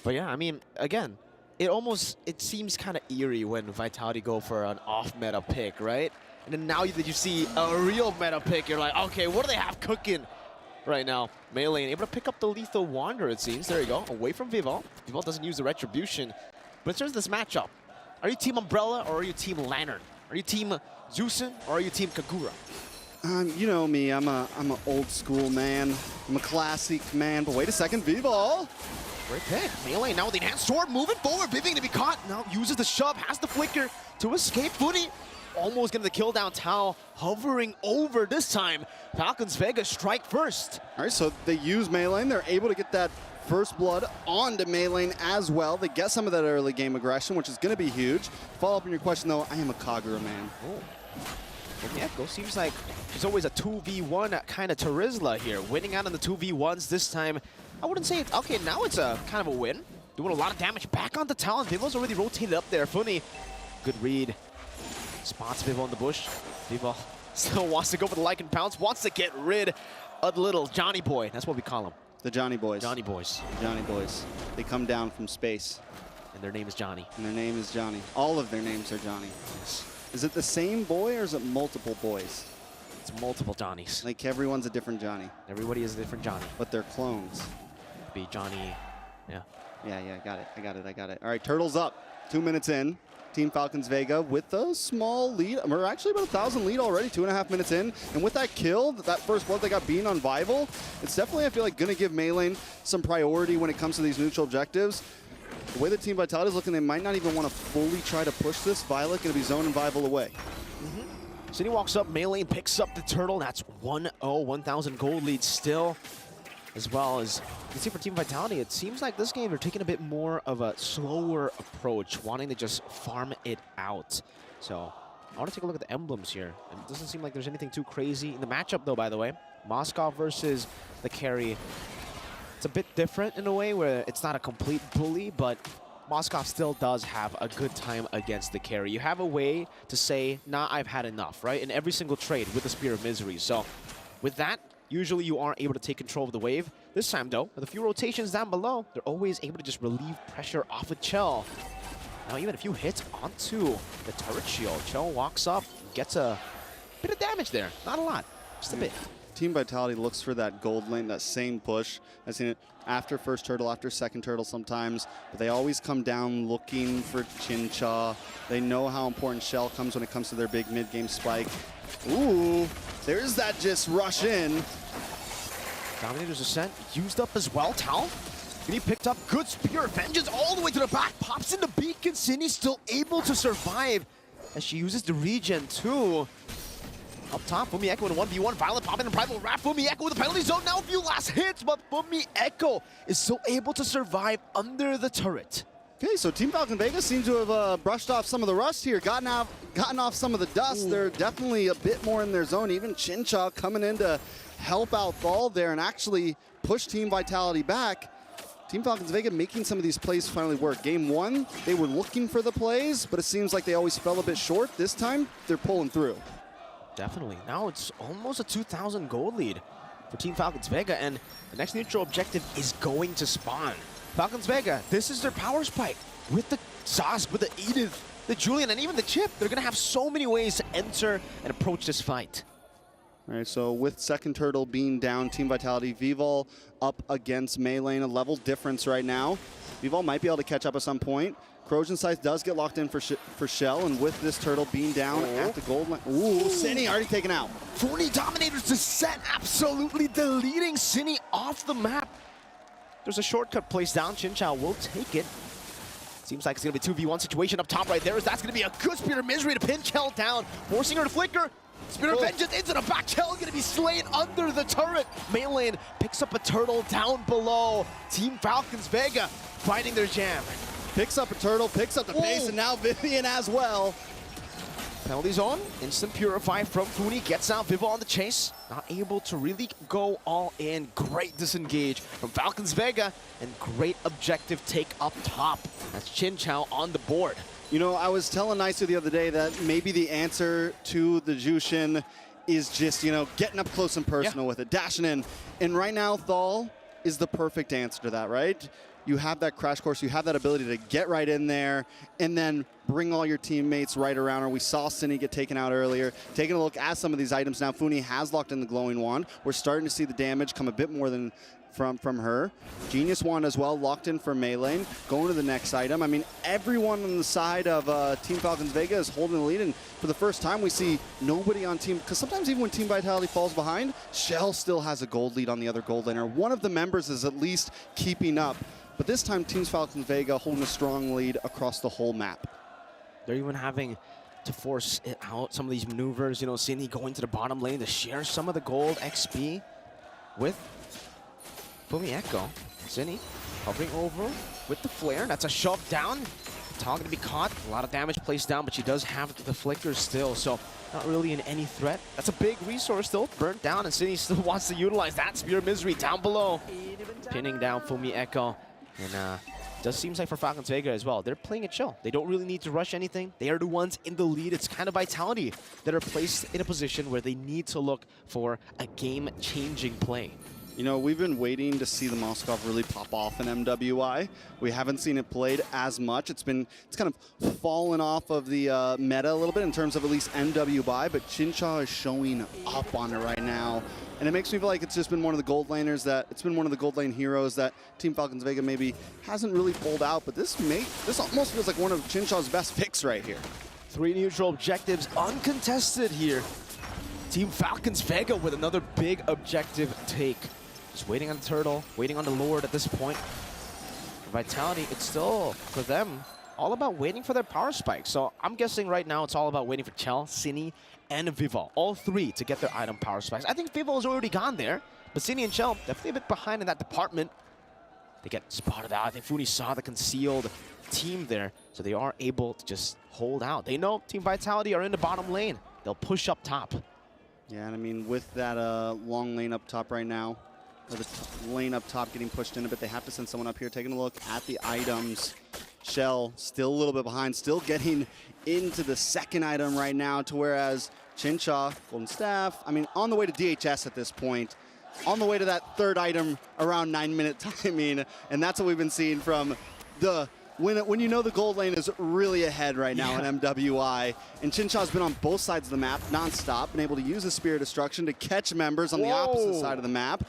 But yeah, I mean, again, it seems kind of eerie when Vitality go for an off-meta pick, right? And then now that you see a real meta pick, you're like, okay, what do they have cooking right now? Melee able to pick up the Lethal Wanderer, it seems. There you go, away from Vival. Vival doesn't use the Retribution. But in terms of this matchup, are you Team Umbrella or are you Team Lantern? Are you Team Zusin or are you Team Kagura? You know me, I'm an old school man. I'm a classic man, but wait a second, Vival. Great pick. Melee now with the enhanced sword, moving forward, Vivian to be caught. Now uses the shove, has the flicker to escape. Funi almost getting the kill down. Tao hovering over this time. Falcons Vega strike first. All right, so they use Melee. They're able to get that first blood onto Melee as well. They get some of that early game aggression, which is going to be huge. Follow up on your question, though, I am a Kagura man. Oh. And yeah, Go seems like there's always a 2v1 kind of Terizla here. Winning out on the 2v1s this time. I wouldn't say it's, okay, now it's a kind of a win. Doing a lot of damage back onto Talon. Vival's already rotated up there. Funi, good read. Spots Vival in the bush. Vival still wants to go for the Lycan Pounce, wants to get rid of the little Johnny Boy. That's what we call him. The Johnny Boys. Johnny Boys. Johnny Boys. They come down from space. And their name is Johnny. And their name is Johnny. All of their names are Johnny. Yes. Is it the same boy or is it multiple boys? It's multiple Johnnies. Like everyone's a different Johnny. Everybody is a different Johnny. But they're clones. Be Johnny, yeah. Yeah, got it. All right, Turtles up. 2 minutes in. Team Falcons Vega with a small lead. We're actually about 1,000 lead already, 2.5 minutes in. And with that kill, that first blood they got beaten on Vival, it's definitely, I feel like, going to give Melee some priority when it comes to these neutral objectives. The way the Team Vitality is looking, they might not even want to fully try to push this. Violet going to be zoning Vival away. Cine walks up, Melee picks up the turtle. That's 1-0, 1,000 gold lead still. As well as, you can see for Team Vitality, it seems like this game they're taking a bit more of a slower approach, wanting to just farm it out. So, I want to take a look at the emblems here. It doesn't seem like there's anything too crazy in the matchup, though, by the way. Moskov versus the carry. It's a bit different in a way where it's not a complete bully, but Moskov still does have a good time against the carry. You have a way to say, nah, I've had enough, right? In every single trade with the Spear of Misery. So, with that, usually you aren't able to take control of the wave. This time, though, with a few rotations down below, they're always able to just relieve pressure off of Chell. Now, even a few hits onto the turret shield. Chell walks up, gets a bit of damage there. Not a lot, just a bit. Team Vitality looks for that gold lane, that same push. I've seen it after first turtle, after second turtle sometimes, but they always come down looking for Chincha. They know how important Shell comes when it comes to their big mid-game spike. Ooh, there's that just rush in. Dominator's Ascent used up as well. Tal, and he picked up good Spear of Vengeance all the way to the back, pops into Beacon. Cindy still able to survive as she uses the regen too. Up top, Fumi Echo in a 1v1. Violet popping in Primal Wrap. Fumi Echo with the penalty zone. Now a few last hits, but Fumi Echo is still able to survive under the turret. Okay, so Team Falcon Vegas seems to have brushed off some of the rust here, gotten off some of the dust. They're definitely a bit more in their zone. Even Chincha coming in to help out Thal there and actually push Team Vitality back. Team Falcons Vega making some of these plays finally work. Game 1, they were looking for the plays, but it seems like they always fell a bit short. This time, they're pulling through. Definitely. Now it's almost a 2,000 gold lead for Team Falcons Vega, and the next neutral objective is going to spawn. Falcons Vega, this is their power spike. With the Zosk, with the Edith, the Julian, and even the Chip, they're going to have so many ways to enter and approach this fight. All right, so with second turtle being down, Team Vitality, Vivol up against Melee, a level difference right now. Vivol might be able to catch up at some point. Corrosion Scythe does get locked in for Shell, and with this turtle being down at the gold line. Ooh, Cine already taken out. Funi Dominator's Descent absolutely deleting Cine off the map. There's a shortcut placed down. Chincha will take it. Seems like it's going to be a 2v1 situation up top right there. That's going to be a good Spear of Misery to pin Chell down, forcing her to flicker. Spear of Vengeance into the back. Chell going to be slain under the turret. Mainlane picks up a turtle down below. Team Falcons Vega fighting their jam. Picks up a turtle, picks up the pace, and now Vivian as well. Penalty zone, instant purify from Funi, gets out, Vivo on the chase. Not able to really go all in. Great disengage from Falcons Vega, and great objective take up top. That's Chin Chow on the board. You know, I was telling Nicer the other day that maybe the answer to the Jushin is just, you know, getting up close and personal with it, dashing in. And right now, Thal is the perfect answer to that, right? You have that crash course, you have that ability to get right in there and then bring all your teammates right around her. We saw Cine get taken out earlier. Taking a look at some of these items now, Funi has locked in the glowing wand. We're starting to see the damage come a bit more than from her. Genius wand as well, locked in for Melee. Going to the next item. I mean, everyone on the side of Team Falcons Vega is holding the lead, and for the first time we see nobody on team, because sometimes even when Team Vitality falls behind, Shell still has a gold lead on the other gold laner. One of the members is at least keeping up. But this time, Team Falcons Vega holding a strong lead across the whole map. They're even having to force it out, some of these maneuvers. You know, Cine going to the bottom lane to share some of the gold XP with Fumi Echo. Cine hovering over with the flare. That's a shove down. Tal going to be caught. A lot of damage placed down, but she does have the flicker still, so not really in any threat. That's a big resource still, burnt down, and Cine still wants to utilize that Spear of Misery down below. Pinning down Fumi Echo. And does seems like for Falcons Vega as well, they're playing it chill. They don't really need to rush anything. They are the ones in the lead. It's kind of Vitality that are placed in a position where they need to look for a game-changing play. You know, we've been waiting to see the Moskov really pop off in MWI. We haven't seen it played as much. It's kind of fallen off of the meta a little bit in terms of at least MWI, but Chincha is showing up on it right now. And it makes me feel like it's just been one of the gold laners it's been one of the gold lane heroes that Team Falcons Vega maybe hasn't really pulled out, but this almost feels like one of Chincha's best picks right here. 3 neutral objectives uncontested here. Team Falcons Vega with another big objective take. Just waiting on the turtle, waiting on the Lord at this point. For Vitality, it's still, for them, all about waiting for their power spike. So I'm guessing right now it's all about waiting for Chell, Cine, and Vivol, all 3 to get their item power spikes. I think Vivol's already gone there, but Cine and Chell definitely a bit behind in that department. They get spotted out. I think Funi saw the concealed team there, so they are able to just hold out. They know Team Vitality are in the bottom lane. They'll push up top. Yeah, and I mean, with that long lane up top right now, or the lane up top getting pushed in a bit, they have to send someone up here. Taking a look at the items. Shell still a little bit behind, still getting into the second item right now, to whereas Chincha, Golden Staff, I mean, on the way to DHS at this point, on the way to that third item around 9-minute timing, and that's what we've been seeing from the when you know the gold lane is really ahead right now in MWI, and Chinchaw's been on both sides of the map nonstop, been able to use the Spear of Destruction to catch members on the opposite side of the map.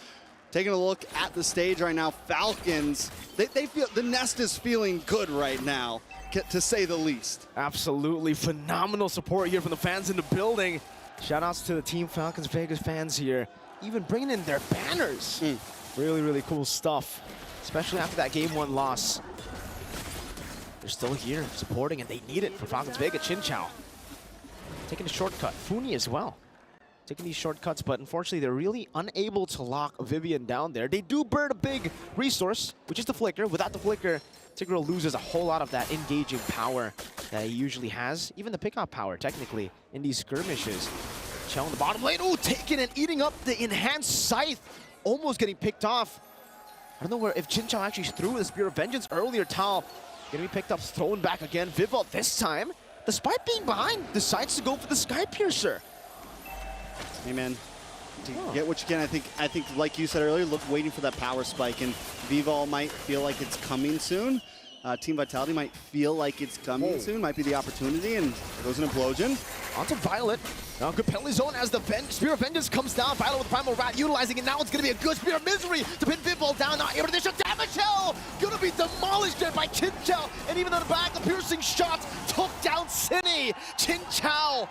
Taking a look at the stage right now, Falcons, they feel the nest is feeling good right now, to say the least. Absolutely phenomenal support here from the fans in the building. Shout outs to the Team Falcons Vegas fans here, even bringing in their banners. Really, really cool stuff, especially after that Game 1 loss. They're still here supporting, and they need it for Falcons Vega. Chinchaw taking a shortcut. Funi as well. Taking these shortcuts, but unfortunately they're really unable to lock Vivian down there. They do burn a big resource, which is the Flicker. Without the Flicker, Tigreal loses a whole lot of that engaging power that he usually has. Even the pickup power, technically, in these skirmishes. Chell in the bottom lane. Oh, taking and eating up the enhanced scythe. Almost getting picked off. I don't know if Chinchaw actually threw the Spear of Vengeance earlier. Tal gonna be picked up, thrown back again. Vivol this time, despite being behind, decides to go for the Sky Piercer. Hey man, to get what you can. I think like you said earlier, waiting for that power spike, and Vivol might feel like it's coming soon. Team Vitality might feel like it's coming soon, might be the opportunity, and there goes an Implosion. Onto Violet. Now good penalty zone as the Spear of Vengeance comes down. Violet with Primal Rat utilizing it. Now it's going to be a good Spear of Misery to pin Vivol down. Now initial damage shell going to be demolished there by Chinchao. And even on the back, the piercing shots took down Cine. Chinchao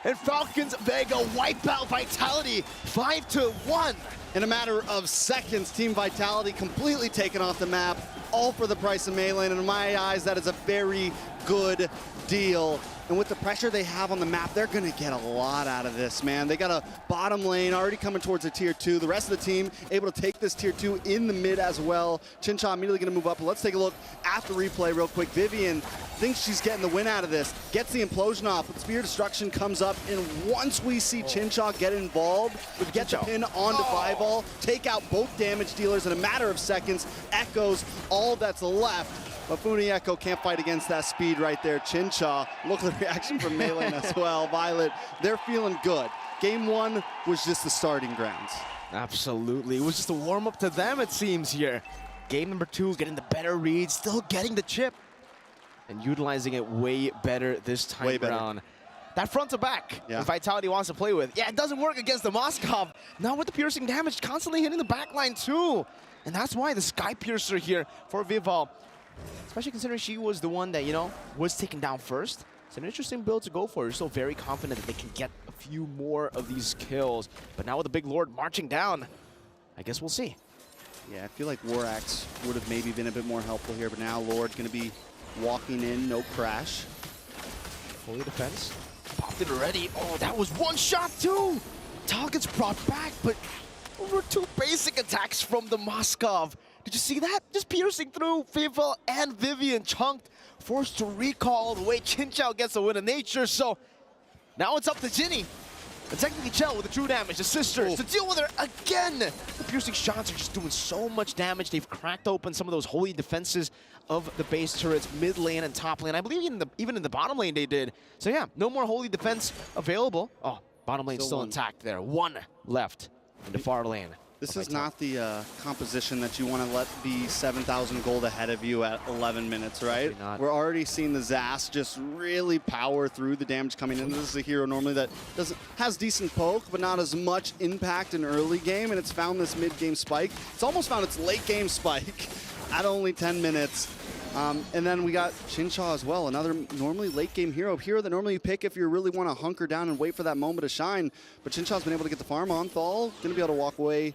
and Falcons Vega wipe out Vitality 5-1. In a matter of seconds, Team Vitality completely taken off the map, all for the price of melee, and in my eyes, that is a very good deal. And with the pressure they have on the map, they're gonna get a lot out of this, man. They got a bottom lane already coming towards a tier 2. The rest of the team able to take this tier 2 in the mid as well. Chinchaw immediately gonna move up. Let's take a look at the replay real quick. Vivian thinks she's getting the win out of this, gets the implosion off, but Spear Destruction comes up, and once we see Chinchaw get involved, we get the pin onto Vivol, take out both damage dealers in a matter of seconds, Echoes all that's left. But Funi Echo can't fight against that speed right there. Chinchaw, look at the reaction from Melee as well. Violet, they're feeling good. Game 1 was just the starting grounds. Absolutely, it was just a warm-up to them, it seems here. Game number 2, getting the better read, still getting the chip, and utilizing it way better this time around. That front to back, Vitality wants to play with. Yeah, it doesn't work against the Moskov. Now with the piercing damage, constantly hitting the backline too. And that's why the Sky Piercer here for Vivol, especially considering she was the one that, you know, was taken down first. It's an interesting build to go for. You're still very confident that they can get a few more of these kills. But now with the Big Lord marching down, I guess we'll see. Yeah, I feel like War Axe would have maybe been a bit more helpful here, but now Lord's going to be walking in, no crash. Holy Defense. Popped it already. Oh, that was one shot too! Tal gets brought back, but over 2 basic attacks from the Moskov. Did you see that? Just piercing through Vivol and Vivian, chunked, forced to recall the way Chinchao gets a win of nature. So now it's up to Ginny. And technically Chell with the true damage, the sisters, to deal with her again. The piercing shots are just doing so much damage. They've cracked open some of those holy defenses of the base turrets, mid lane and top lane. I believe even in the bottom lane they did. So yeah, no more holy defense available. Oh, bottom lane still intact there. 1 left in the far lane. This is not the composition that you want to let be 7,000 gold ahead of you at 11 minutes, right? We're already seeing the Zas just really power through the damage coming in. This is a hero normally that has decent poke, but not as much impact in early game, and it's found this mid-game spike. It's almost found its late-game spike at only 10 minutes. And then we got Chinchaw as well, another normally late-game hero that normally you pick if you really want to hunker down and wait for that moment to shine. But Chinchaw's been able to get the farm on. Thal going to be able to walk away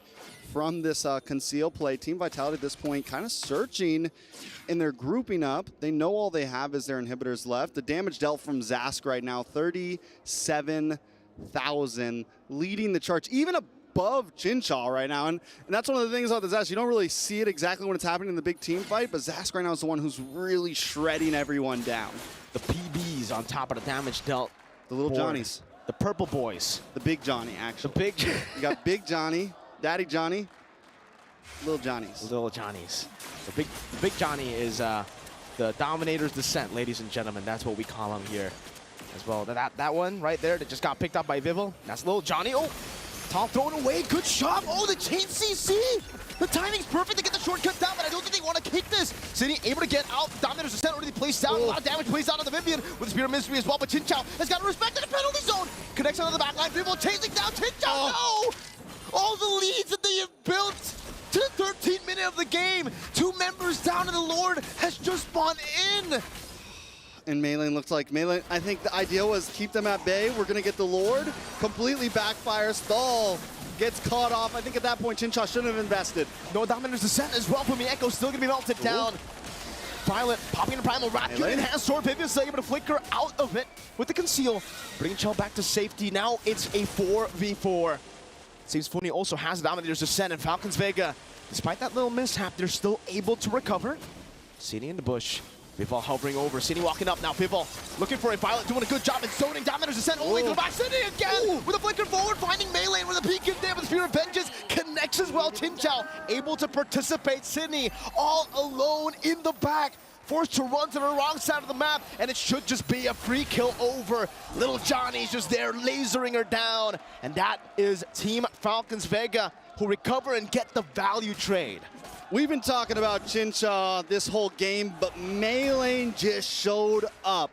from this conceal play. Team Vitality at this point kind of searching, and they're grouping up. They know all they have is their inhibitors left. The damage dealt from Zask right now, 37,000, leading the charge, even above Chinchaw right now. And that's one of the things about the Zask. You don't really see it exactly when it's happening in the big team fight, but Zask right now is the one who's really shredding everyone down. The PBs on top of the damage dealt. The little Johnnies. The purple boys. The big Johnny, actually. The big You got Big Johnny, Daddy Johnny, Little Johnnies. Little Johnnies. The big Johnny is the Dominator's Descent, ladies and gentlemen. That's what we call him here as well. That one right there that just got picked up by Vivol. That's Little Johnny. Oh, Tom thrown away. Good shot. Oh, the chain CC. The timing's perfect to get the shortcut down, but I don't think they want to kick this. City able to get out. Dominator's Descent placed down. A lot of damage placed out on the Vivian with the Spear of Mystery as well, but Chin Chow has got to respect the penalty zone. Connects onto the backline. Vivo chasing down Chin Chow. No! All the leads that they have built to the 13th minute of the game. 2 members down and the Lord has just spawned in. And Meilane looks like Meilane. I think the idea was keep them at bay. We're gonna get the Lord. Completely backfires. Stall gets caught off. I think at that point Chincha shouldn't have invested. No Dominator's Descent as well. Pumi Echo still gonna be melted down. Violet popping into Primal Wrath. Enhanced Sword. Vivian still able to flicker out of it with the conceal. Bringing Chell back to safety. Now it's a 4v4. Seems Funi also has Dominator's Descent, and Falcons Vega, despite that little mishap, they're still able to recover. Cini in the bush. Pivol hovering over. Cini walking up now. Pivol looking for a Violet, doing a good job in zoning. Dominator's Descent all the way to the back. Cini again with a flicker forward, finding Meilane with a peek in there. But the Spear of Vengeance connects as well. Chin Chow able to participate. Cini all alone in the back. Forced to run to the wrong side of the map, and it should just be a free kill over. Little Johnny's just there lasering her down. And that is Team Falcons Vega, who recover and get the value trade. We've been talking about Chincha this whole game, but Meilane just showed up.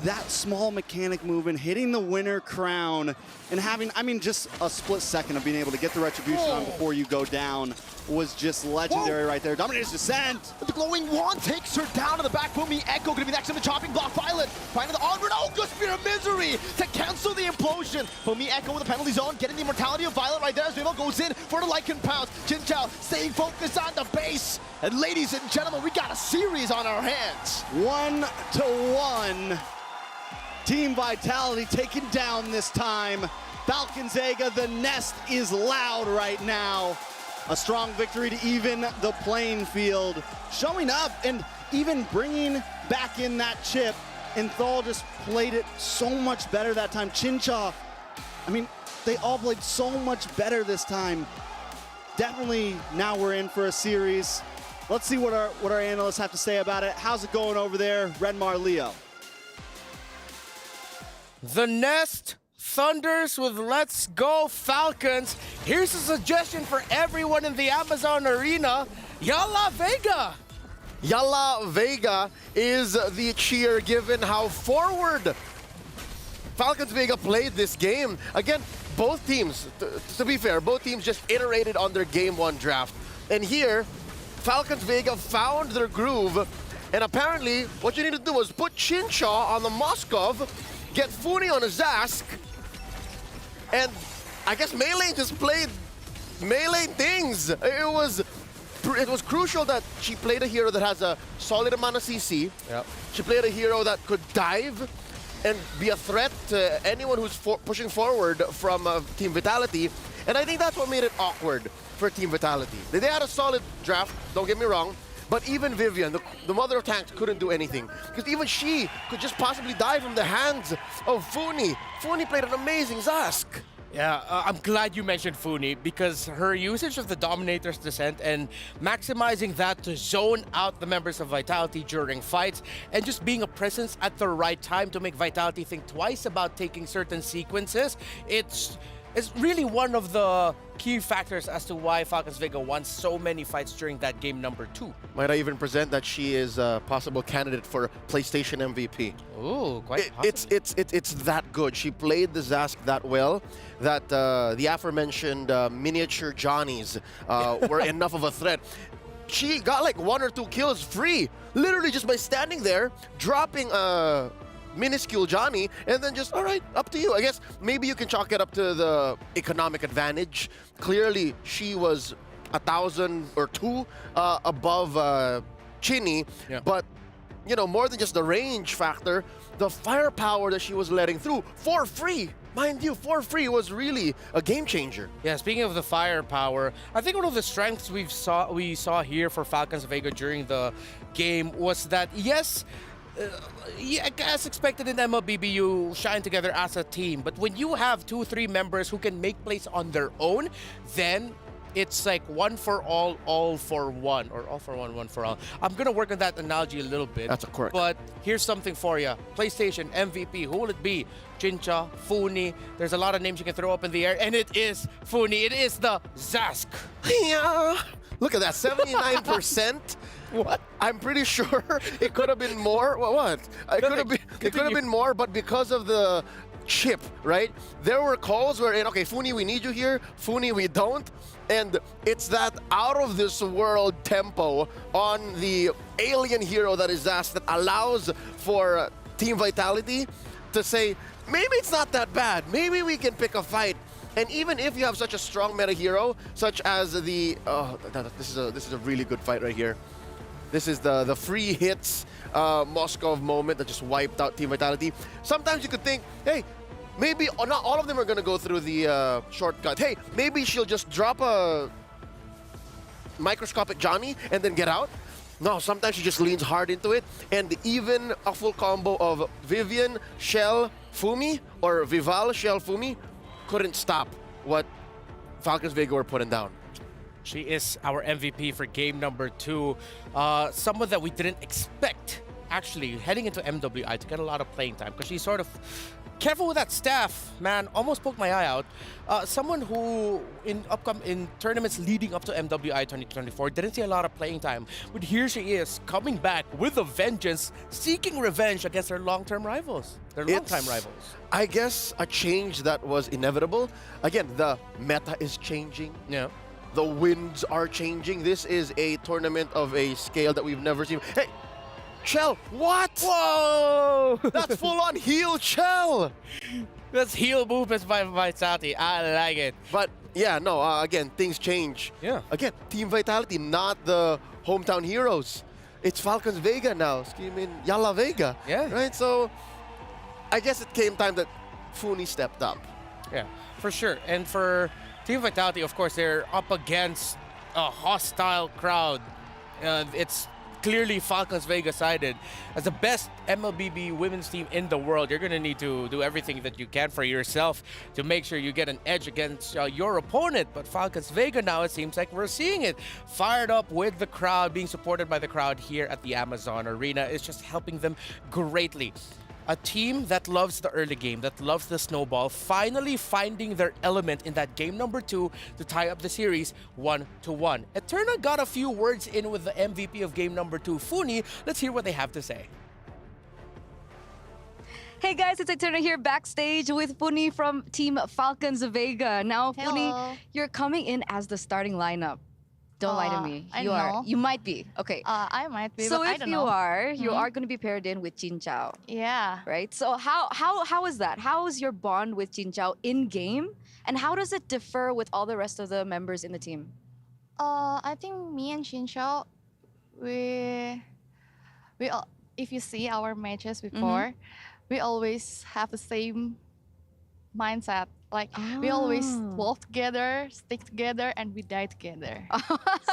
That small mechanic movement, hitting the winner crown, and having, I mean, just a split second of being able to get the retribution on before you go down was just legendary right there. Dominator's Descent. But the glowing wand takes her down to the back. Pumi Echo gonna be next in the chopping block. Violet finding the onward. Oh, good Spear of Misery to cancel the implosion. Pumi Echo with the penalty zone, getting the immortality of Violet right there as Vivo goes in for the Lycan Pounce. Chin Chow staying focused on the base. And ladies and gentlemen, we got a series on our hands. 1-1. Team Vitality taken down this time. Falcons Vega, the nest is loud right now. A strong victory to even the playing field. Showing up and even bringing back in that chip. And Thal just played it so much better that time. Chincha, I mean, they all played so much better this time. Definitely now we're in for a series. Let's see what our analysts have to say about it. How's it going over there, Renmar Leo? The Nest thunders with Let's Go Falcons. Here's a suggestion for everyone in the Amazon arena. Yalla Vega! Yalla Vega is the cheer given how forward Falcons Vega played this game. Again, both teams, to be fair, both teams just iterated on their Game 1 draft. And here, Falcons Vega found their groove. And apparently, what you need to do is put Chincha on the Moskov, get Funi on a Zask, and I guess Meilane just played Meilane things. It was crucial that she played a hero that has a solid amount of CC. Yep. She played a hero that could dive and be a threat to anyone who's pushing forward from Team Vitality. And I think that's what made it awkward for Team Vitality. They had a solid draft, don't get me wrong, but even Vivian, the mother of tanks, couldn't do anything. Because even she could just possibly die from the hands of Funi. Funi played an amazing Zask. Yeah, I'm glad you mentioned Funi because her usage of the Dominator's Descent and maximizing that to zone out the members of Vitality during fights and just being a presence at the right time to make Vitality think twice about taking certain sequences, it's really one of the key factors as to why Falcons Vega won so many fights during that game number 2. Might I even present that she is a possible candidate for PlayStation MVP? Ooh, quite it's that good. She played the Zask that well that the aforementioned miniature Johnnies were enough of a threat. She got like 1 or 2 kills free, literally just by standing there, dropping minuscule Johnny, and then just, all right, up to you. I guess maybe you can chalk it up to the economic advantage. Clearly, she was 1,000 or 2 above Chinny, but you know, more than just the range factor, the firepower that she was letting through for free. Mind you, for free was really a game changer. Yeah, speaking of the firepower, I think one of the strengths we saw here for Falcons Vega during the game was that, yes, yeah, as expected in MLBB, you shine together as a team. But when you have 2-3 members who can make plays on their own, then it's like one for all for one, or all for one for all. I'm gonna work on that analogy a little bit. That's a quirk. But here's something for you. PlayStation MVP, who will it be? Chincha, Funi. There's a lot of names you can throw up in the air, and it is Funi. It is the Zask. Yeah. Look at that, 79%. What? I'm pretty sure it could have been more. What? It could have been more, but because of the chip, right? There were calls wherein, okay, Funi, we need you here. Funi, we don't. And it's that out of this world tempo on the alien hero that is asked that allows for Team Vitality to say, maybe it's not that bad. Maybe we can pick a fight. And even if you have such a strong meta hero, such as the this is a really good fight right here. This is the free hits Moskov moment that just wiped out Team Vitality. Sometimes you could think, hey, maybe not all of them are gonna go through the shortcut. Hey, maybe she'll just drop a microscopic Johnny and then get out. No, sometimes she just leans hard into it, and even a full combo of Vivian, Shell, Fumi, or Vival, Shell, Fumi, couldn't stop what Falcons Vega were putting down. She is our MVP for game number 2. Someone that we didn't expect, actually, heading into MWI to get a lot of playing time, because she's sort of careful with that staff, man. Almost poked my eye out. Someone who in tournaments leading up to MWI 2024 didn't see a lot of playing time, but here she is coming back with a vengeance, seeking revenge against her long-term rivals, their long-time rivals. I guess a change that was inevitable. Again, the meta is changing. Yeah. The winds are changing. This is a tournament of a scale that we've never seen. Hey, Chell, what? Whoa! That's full-on heel Chell. That's heel movements by Vitality. I like it. But yeah, no, again, things change. Yeah. Again, Team Vitality, not the hometown heroes. It's Falcons Vega now, screaming Yalla Vega. Yeah. Right? So I guess it came time that Funi stepped up. Yeah, for sure. And for Team Vitality, of course, they're up against a hostile crowd. It's clearly Falcons Vega sided. As the best MLBB women's team in the world, you're going to need to do everything that you can for yourself to make sure you get an edge against your opponent. But Falcons Vega now, it seems like we're seeing it. Fired up with the crowd, being supported by the crowd here at the Amazon Arena is just helping them greatly. A team that loves the early game, that loves the snowball, finally finding their element in that game number 2 to tie up the series 1-1. Eterna got a few words in with the MVP of game number 2, Funi. Let's hear what they have to say. Hey guys, it's Eterna here backstage with Funi from Team Falcons Vega. Now, Funi, you're coming in as the starting lineup. Don't lie to me. You might be. Okay. I might be, so but I don't if know. you are going to be paired in with Jin Chao. Yeah. Right? So how is that? How is your bond with Jin Chao in game? And how does it differ with all the rest of the members in the team? I think me and Jin Chao, we all, if you see our matches before, we always have the same mindset. Like we always work together, stick together, and we die together.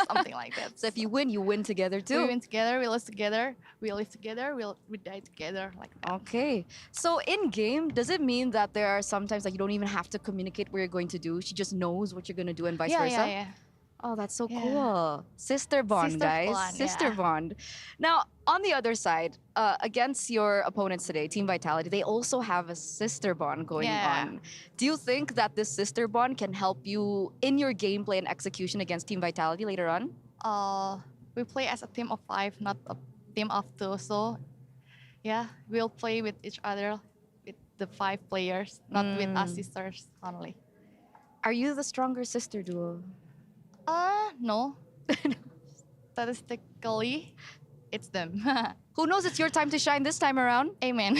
Something like that. So if you win together too. We win together, we lose together, we live together, we die together. Like that. Okay. So in game, does it mean that there are sometimes that you don't even have to communicate what you're going to do? She just knows what you're going to do and vice versa? Yeah. Oh, that's so cool. Sister bond, Sister guys. bond, Sister yeah. bond. Now, on the other side, against your opponents today, Team Vitality, they also have a sister bond going on. Do you think that this sister bond can help you in your gameplay and execution against Team Vitality later on? We play as a team of 5, not a team of 2. So, yeah, we'll play with each other, with the 5 players, not with us sisters only. Are you the stronger sister duo? No. Statistically, it's them. Who knows? It's your time to shine this time around. Amen.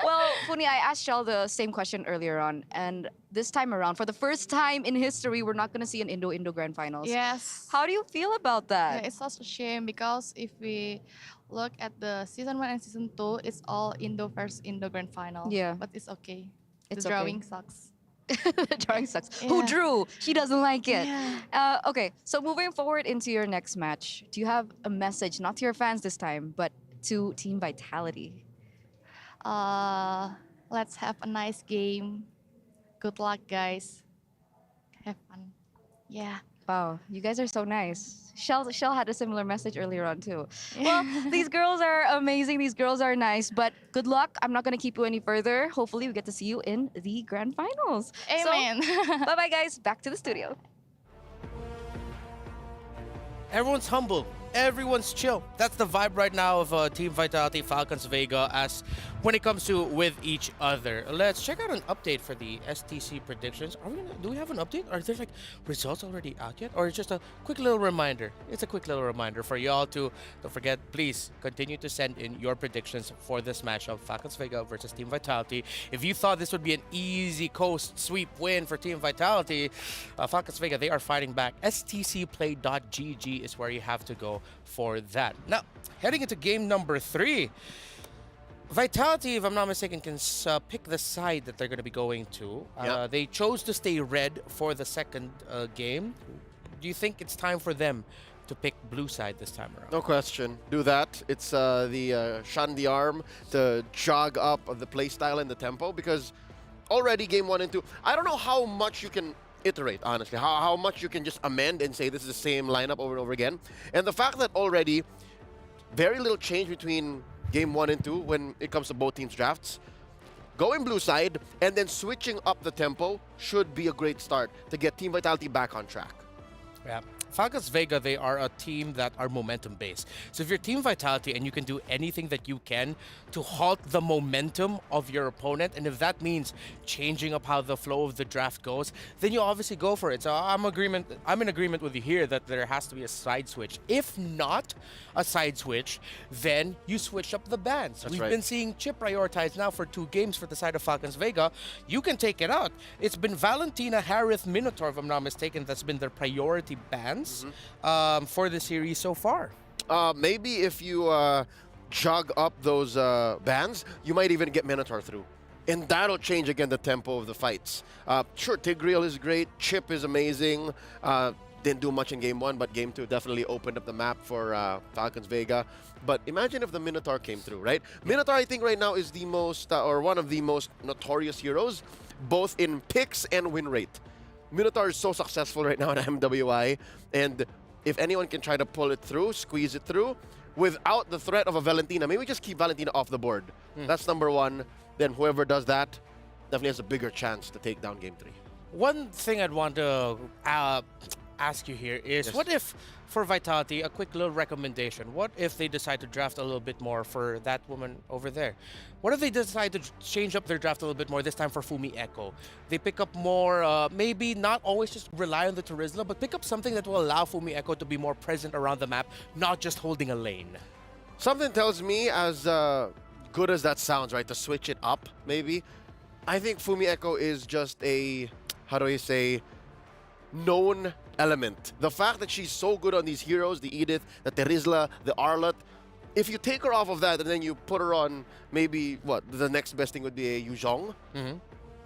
Well, Funi, I asked Shell the same question earlier on, and this time around, for the first time in history, we're not going to see an Indo Grand Finals. Yes. How do you feel about that? Yeah, it's such a shame because if we look at the season 1 and season 2, it's all Indo versus Indo Grand Final. Yeah. But it's okay. It's the okay. drawing sucks. The drawing sucks. Who drew? She doesn't like it. Yeah. Okay, so moving forward into your next match, do you have a message, not to your fans this time, but to Team Vitality? Let's have a nice game. Good luck, guys. Have fun. Yeah. Wow, you guys are so nice. Shell had a similar message earlier on too. Well, these girls are amazing. These girls are nice, but good luck. I'm not going to keep you any further. Hopefully, we get to see you in the grand finals. Amen. So, bye-bye, guys. Back to the studio. Everyone's humble. everyone's chill. That's the vibe right now of Team Vitality, Falcons Vega, as when it comes to with each other. Let's check out an update for the STC predictions. Do we have an update? Are there like results already out yet? Or just a quick little reminder? It's a quick little reminder for y'all to, don't forget, please continue to send in your predictions for this matchup, Falcons Vega versus Team Vitality. If you thought this would be an easy coast sweep win for Team Vitality, Falcons Vega, they are fighting back. stcplay.gg is where you have to go for that. Now, heading into game number 3, Vitality, if I'm not mistaken, can pick the side that they're going to be going to. They chose to stay red for the second game. Do you think it's time for them to pick blue side this time around? No question. Do that. It's the shun the arm to jog up the playstyle and the tempo, because already game 1 and 2, I don't know how much you can iterate, honestly. How much you can just amend and say this is the same lineup over and over again. And the fact that already very little change between game 1 and 2 when it comes to both teams' drafts. Going blue side and then switching up the tempo should be a great start to get Team Vitality back on track. Yeah. Falcons Vega, they are a team that are momentum based. So if you're Team Vitality and you can do anything that you can to halt the momentum of your opponent, and if that means changing up how the flow of the draft goes, then you obviously go for it. So I'm in agreement with you here that there has to be a side switch. If not a side switch, then you switch up the bans. We've been seeing Chip prioritized now for 2 games for the side of Falcons Vega. You can take it out. It's been Valentina, Harith, Minotaur, if I'm not mistaken, that's been their priority bans for the series so far. Maybe if you jog up those bans, you might even get Minotaur through. And that'll change again the tempo of the fights. Sure, Tigreal is great. Chip is amazing. Didn't do much in game 1, but game 2 definitely opened up the map for Falcons Vega. But imagine if the Minotaur came through, right? Minotaur, I think right now is the most, or one of the most notorious heroes, both in picks and win rate. Minotaur is so successful right now in MWI, and if anyone can try to pull it through, squeeze it through, without the threat of a Valentina, maybe just keep Valentina off the board. That's number 1. Then whoever does that definitely has a bigger chance to take down game 3. One thing I'd want to ask you here is, what if, for Vitality, a quick little recommendation, what if they decide to draft a little bit more for that woman over there? What if they decide to change up their draft a little bit more, this time for Fumi Echo? They pick up more, maybe not always just rely on the Terizla, but pick up something that will allow Fumi Echo to be more present around the map, not just holding a lane. Something tells me, as good as that sounds, right, to switch it up, maybe, I think Fumi Echo is just a, how do I say, known element. The fact that she's so good on these heroes, the Edith, the Terizla, the Arlott, if you take her off of that and then you put her on maybe, the next best thing would be a Yuzhong,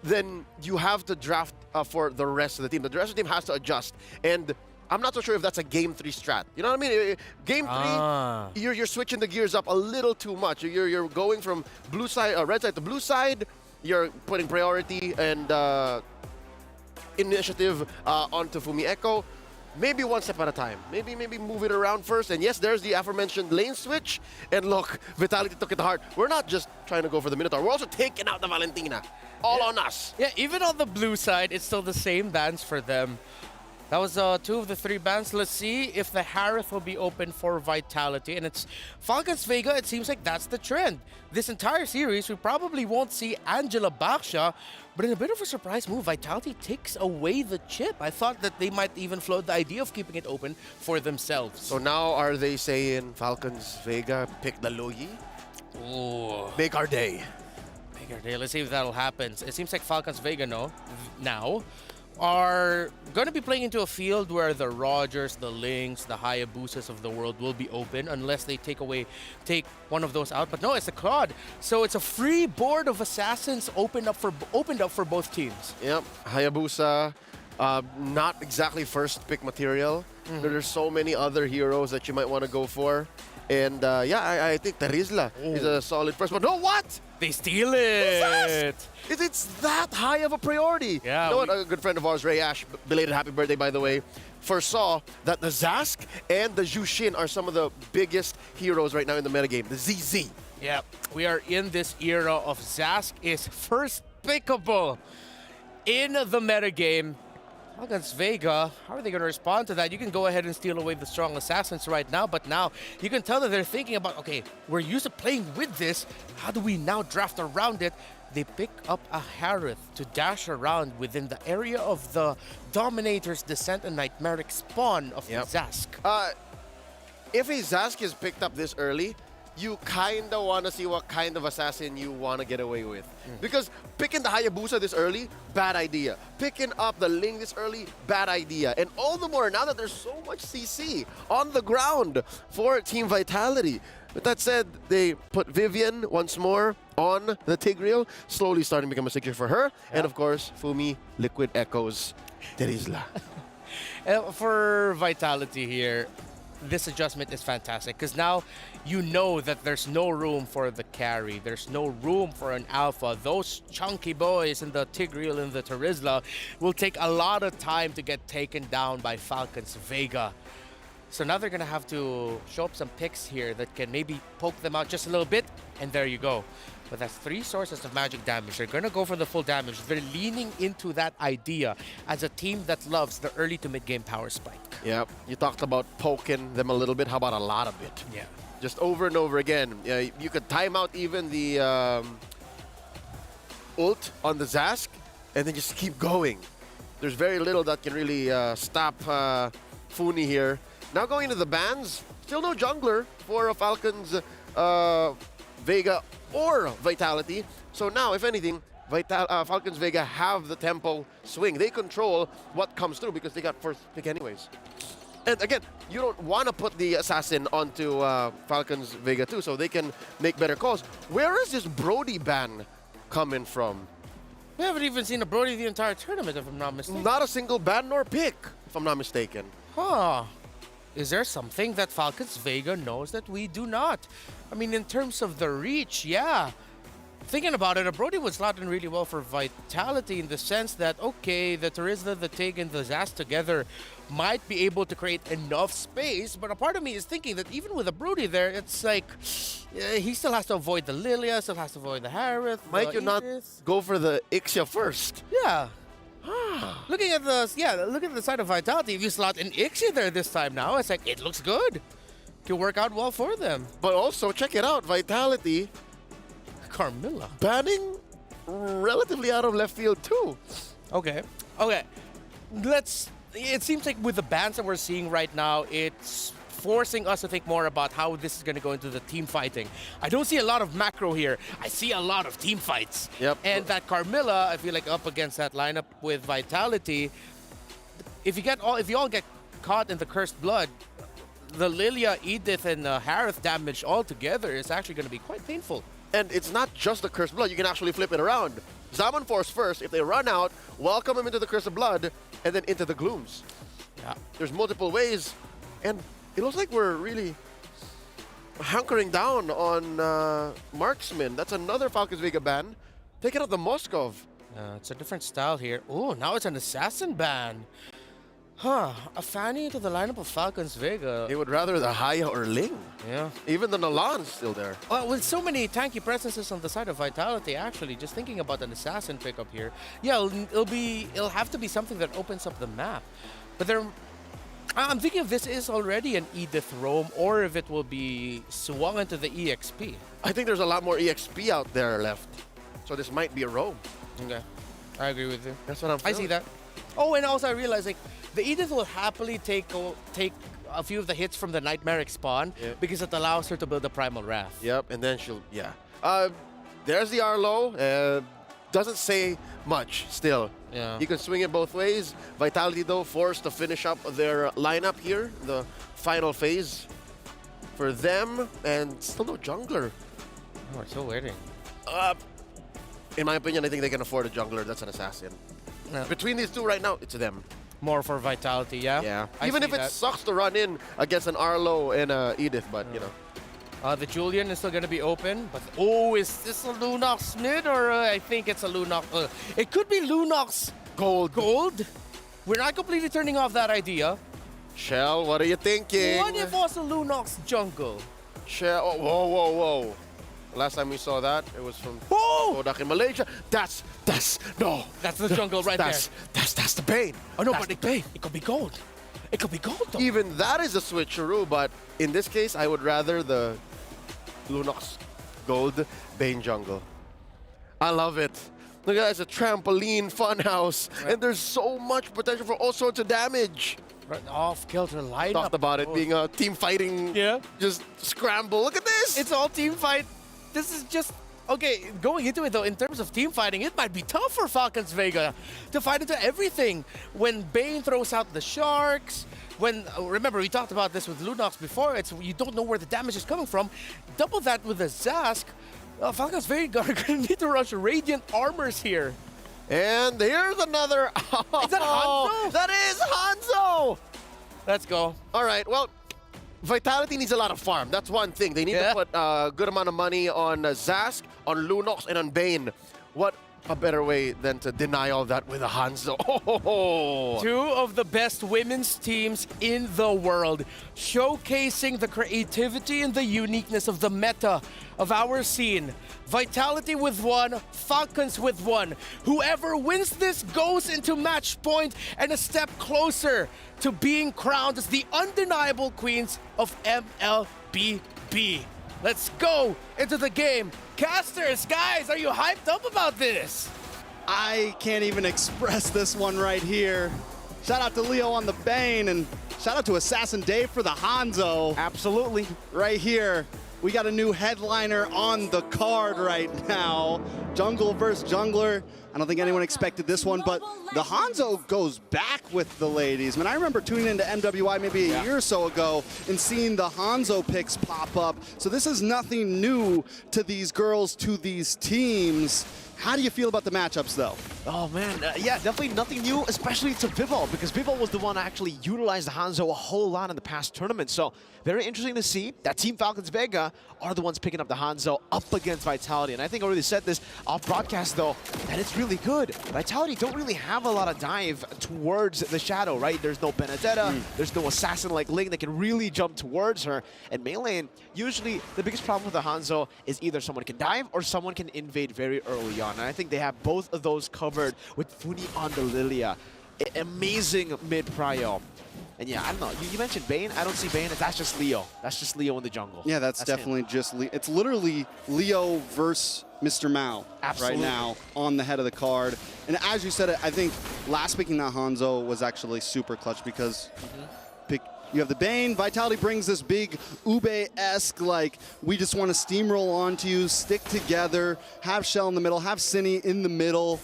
then you have to draft for the rest of the team. The rest of the team has to adjust. And I'm not so sure if that's a game 3 strat. You know what I mean? Game 3, you're switching the gears up a little too much. You're going from blue side, red side to blue side. You're putting priority and initiative onto Fumi Echo. Maybe one step at a time. Maybe move it around first. And yes, there's the aforementioned lane switch. And look, Vitality took it to heart. We're not just trying to go for the Minotaur. We're also taking out the Valentina. All on us. Yeah, even on the blue side, it's still the same bans for them. That was 2 of the 3 bans. Let's see if the Harith will be open for Vitality. And it's Falcons Vega, it seems like that's the trend. This entire series, we probably won't see Angela Baksha, but in a bit of a surprise move, Vitality takes away the chip. I thought that they might even float the idea of keeping it open for themselves. So now are they saying Falcons Vega pick the Loyi? Ooh. Make our day. Make our day. Let's see if that'll happen. It seems like Falcons Vega now are going to be playing into a field where the Rogers, the Lynx, the Hayabusas of the world will be open unless they take one of those out. But no, it's the Claude. So it's a free board of assassins opened up for both teams. Yep, Hayabusa, not exactly first pick material. There's so many other heroes that you might want to go for. And yeah, I think Terizla is a solid first. But no, what? They steal it. It's that high of a priority. Yeah, you know what? A good friend of ours, Ray Ash, belated happy birthday, by the way, foresaw that the Zask and the Jushin are some of the biggest heroes right now in the metagame. The ZZ. Yeah, we are in this era of Zask is first pickable in the metagame. against Vega, how are they going to respond to that? You can go ahead and steal away the strong assassins right now, but now you can tell that they're thinking about, okay, we're used to playing with this. How do we now draft around it? They pick up a Harith to dash around within the area of the Dominator's Descent and Nightmaric spawn of Zask. If a Zask is picked up this early, you kind of want to see what kind of assassin you want to get away with. Because picking the Hayabusa this early, bad idea. Picking up the Ling this early, bad idea. And all the more now that there's so much CC on the ground for Team Vitality. With that said, they put Vivian once more on the Tigreal, slowly starting to become a signature for her. And of course, Fumi, Liquid Echoes, Terizla. For Vitality here, this adjustment is fantastic because now you know that there's no room for the carry. There's no room for an alpha. Those chunky boys in the Tigreal and the Terizla will take a lot of time to get taken down by Falcons Vega. So now they're going to have to show up some picks here that can maybe poke them out just a little bit, and there you go. But that's 3 sources of magic damage. They're going to go for the full damage. They're leaning into that idea as a team that loves the early to mid-game power spike. Yeah, you talked about poking them a little bit. How about a lot of it? Yeah. Just over and over again. You could time out even the ult on the Zask, and then just keep going. There's very little that can really stop Funi here. Now going into the bans, still no jungler for Falcons, Vega, or Vitality. So now, if anything, Falcons Vega have the tempo swing. They control what comes through because they got first pick anyways. And again, you don't want to put the assassin onto Falcons Vega too, so they can make better calls. Where is this Brody ban coming from? We haven't even seen a Brody the entire tournament, if I'm not mistaken. Not a single ban nor pick, if I'm not mistaken. Huh. Is there something that Falcons Vega knows that we do not? I mean, in terms of the reach, yeah. Thinking about it, a Brody would slot in really well for Vitality in the sense that, okay, the Terizla, the Tig, and the Zaz together might be able to create enough space, but a part of me is thinking that even with a Brody there, it's like, he still has to avoid the Lilia, still has to avoid the Harith. Might you not go for the Ixia first? Yeah. Looking at the side of Vitality, if you slot an Ixia there this time now, it's like, it looks good. Can work out well for them. But also, check it out, Vitality. Carmilla. Banning relatively out of left field too. Okay. It seems like with the bans that we're seeing right now, it's forcing us to think more about how this is going to go into the team fighting. I don't see a lot of macro here. I see a lot of team fights. Yep. And that Carmilla, I feel like up against that lineup with Vitality, if you all get caught in the cursed blood, the Lilia, Edith, and Harith damage all together is actually going to be quite painful. And it's not just the cursed blood. You can actually flip it around. Zaman Force first. If they run out, welcome him into the cursed blood, and then into the glooms. Yeah. There's multiple ways, and it looks like we're really hunkering down on Marksman. That's another Falcons Vega ban. Taking out the Moskov. It's a different style here. Oh, now it's an assassin ban. Huh, a Fanny into the lineup of Falcons Vega. They would rather the Haya or Ling. Yeah. Even the Nalan's still there. With so many tanky presences on the side of Vitality, actually, just thinking about an assassin pickup here, yeah, it'll have to be something that opens up the map. But I'm thinking if this is already an Edith roam or if it will be swung into the EXP. I think there's a lot more EXP out there left. So this might be a roam. Okay. I agree with you. That's what I'm feeling. I see that. Oh, and also I realize, like, the Edith will happily take a few of the hits from the Nightmaric spawn because it allows her to build a Primal Wrath. Yep, and then there's the Arlo. Doesn't say much still. Yeah. You can swing it both ways. Vitality, though, forced to finish up their lineup here, the final phase for them, and still no jungler. Oh, we're still waiting. In my opinion, I think they can afford a jungler. That's an assassin. Yeah. Between these two right now, it's them. More for Vitality, yeah? Yeah. I Even see if it that. sucks to run in against an Arlo and Edith, but, you know. The Julian is still going to be open, but is this a Lunox mid or I think it's a Lunox? It could be Lunox Gold. We're not completely turning off that idea. Shell, what are you thinking? What if also Lunox Jungle? Shell, whoa. Last time we saw that, it was from Kodak in Malaysia. That's the jungle right there. That's the Bane. Oh no, but it could be gold. It could be gold though. Even that is a switcheroo, but in this case, I would rather the Lunox Gold Bane jungle. I love it. Look at that, it's a trampoline funhouse, and there's so much potential for all sorts of damage. Right, off-kilter lineup. Talked about it being a team fighting, just scramble. Look at this! It's all team fight. This is just, okay, going into it though, in terms of team fighting, it might be tough for Falcons Vega to fight into everything. When Bane throws out the Sharks, when, remember we talked about this with Lunox before, you don't know where the damage is coming from. Double that with the Zask, Falcons Vega are gonna need to rush Radiant Armors here. And here's another. Is that Hanzo? That is Hanzo! Let's go. All right, well, Vitality needs a lot of farm. That's one thing. They need to put a good amount of money on Zask, on Lunox, and on Bane. What a better way than to deny all that with a Hanzo. Two of the best women's teams in the world, showcasing the creativity and the uniqueness of the meta of our scene. Vitality with one, Falcons with one. Whoever wins this goes into match point and a step closer to being crowned as the undeniable queens of MLBB. Let's go into the game. Casters, guys, are you hyped up about this? I can't even express this one right here. Shout out to Leo on the Bane, and shout out to Assassin Dave for the Hanzo. Absolutely. Right here. We got a new headliner on the card right now. Jungle versus Jungler. I don't think anyone expected this one, but the Hanzo goes back with the ladies. Man, I remember tuning into MWI maybe a year or so ago and seeing the Hanzo picks pop up. So this is nothing new to these girls, to these teams. How do you feel about the matchups, though? Oh, man. Yeah, definitely nothing new, especially to Vivol, because Vivol was the one that actually utilized the Hanzo a whole lot in the past tournament. So very interesting to see that Team Falcons Vega are the ones picking up the Hanzo up against Vitality. And I think I already said this off broadcast, though, that it's really good. Vitality don't really have a lot of dive towards the Shadow, right? There's no Benedetta, there's no assassin like Ling that can really jump towards her. And Melee, usually the biggest problem with the Hanzo is either someone can dive or someone can invade very early on. And I think they have both of those covered with Funi on the Lilia. Amazing mid-prio. And yeah, I don't know. You mentioned Bane. I don't see Bane. That's just Leo. That's just Leo in the jungle. Yeah, that's definitely him. Just Leo. It's literally Leo versus Mr. Mao right now on the head of the card. And as you said it, I think last picking that Hanzo was actually super clutch because you have the Bane. Vitality brings this big Ube-esque, like, we just want to steamroll onto you, stick together, have Shell in the middle, have Cine in the middle.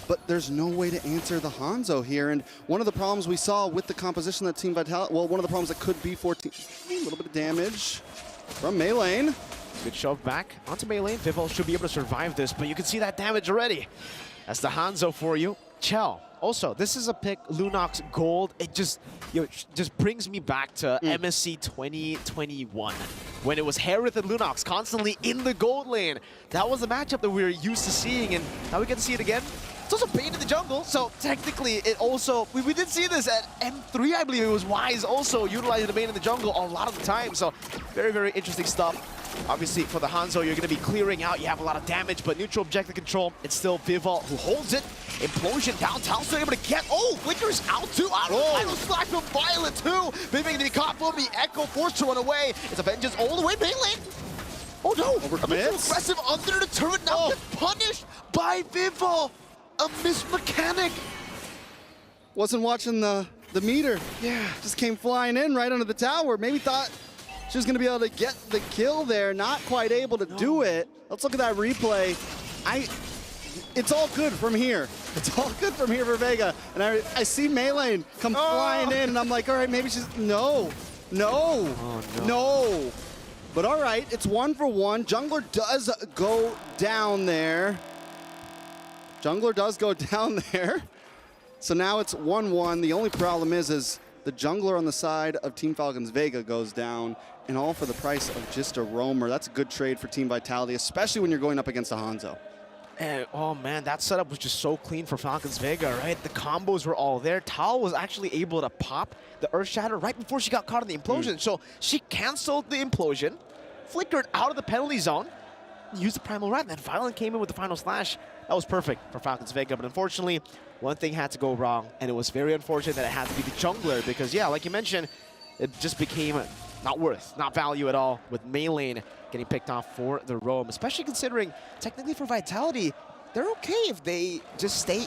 But there's no way to answer the Hanzo here. And one of the problems we saw with the composition that Team Vitality, well, one of the problems that could be for Team, a little bit of damage from Melee. Good shove back onto Melee. Vivol should be able to survive this, but you can see that damage already. That's the Hanzo for you. Chell. Also, this is a pick, Lunox Gold. It just brings me back to MSC 2021 when it was Harith and Lunox constantly in the gold lane. That was the matchup that we were used to seeing, and now we get to see it again. It's also Bane in the jungle, so technically it also, we did see this at M3, I believe it was Wise also utilizing the Bane in the jungle a lot of the time, so very, very interesting stuff. Obviously, for the Hanzo, you're going to be clearing out. You have a lot of damage, but neutral objective control, it's still Vivol who holds it. Implosion downtown, still able to get, Flicker's out too. Final slash from Violet too. Vivian going to be caught for the Echo, forced to run away. It's a Vengeance all the way Melee. Oh no, a bit too aggressive under the turret, now gets punished by Vivol. A missed mechanic. Wasn't watching the meter. Yeah. Just came flying in right under the tower. Maybe thought she was going to be able to get the kill there. Not quite able to do it. Let's look at that replay. It's all good from here. It's all good from here for Vega. And I see Melee come flying in, and I'm like, all right, maybe she's... No. But all right, it's 1 for 1. Jungler does go down there. So now it's 1-1. The only problem is the jungler on the side of Team Falcons Vega goes down, and all for the price of just a roamer. That's a good trade for Team Vitality, especially when you're going up against a Hanzo. And, oh man, that setup was just so clean for Falcons Vega, right? The combos were all there. Tal was actually able to pop the Earth Shatter right before she got caught in the implosion. So she canceled the implosion, flickered out of the penalty zone, use the Primal Rat. And then Violent came in with the final slash. That was perfect for Falcons Vega. But unfortunately, one thing had to go wrong. And it was very unfortunate that it had to be the jungler. Because, yeah, like you mentioned, it just became not worth, not value at all, with Mei Lane getting picked off for the roam. Especially considering, technically for Vitality, they're okay if they just stay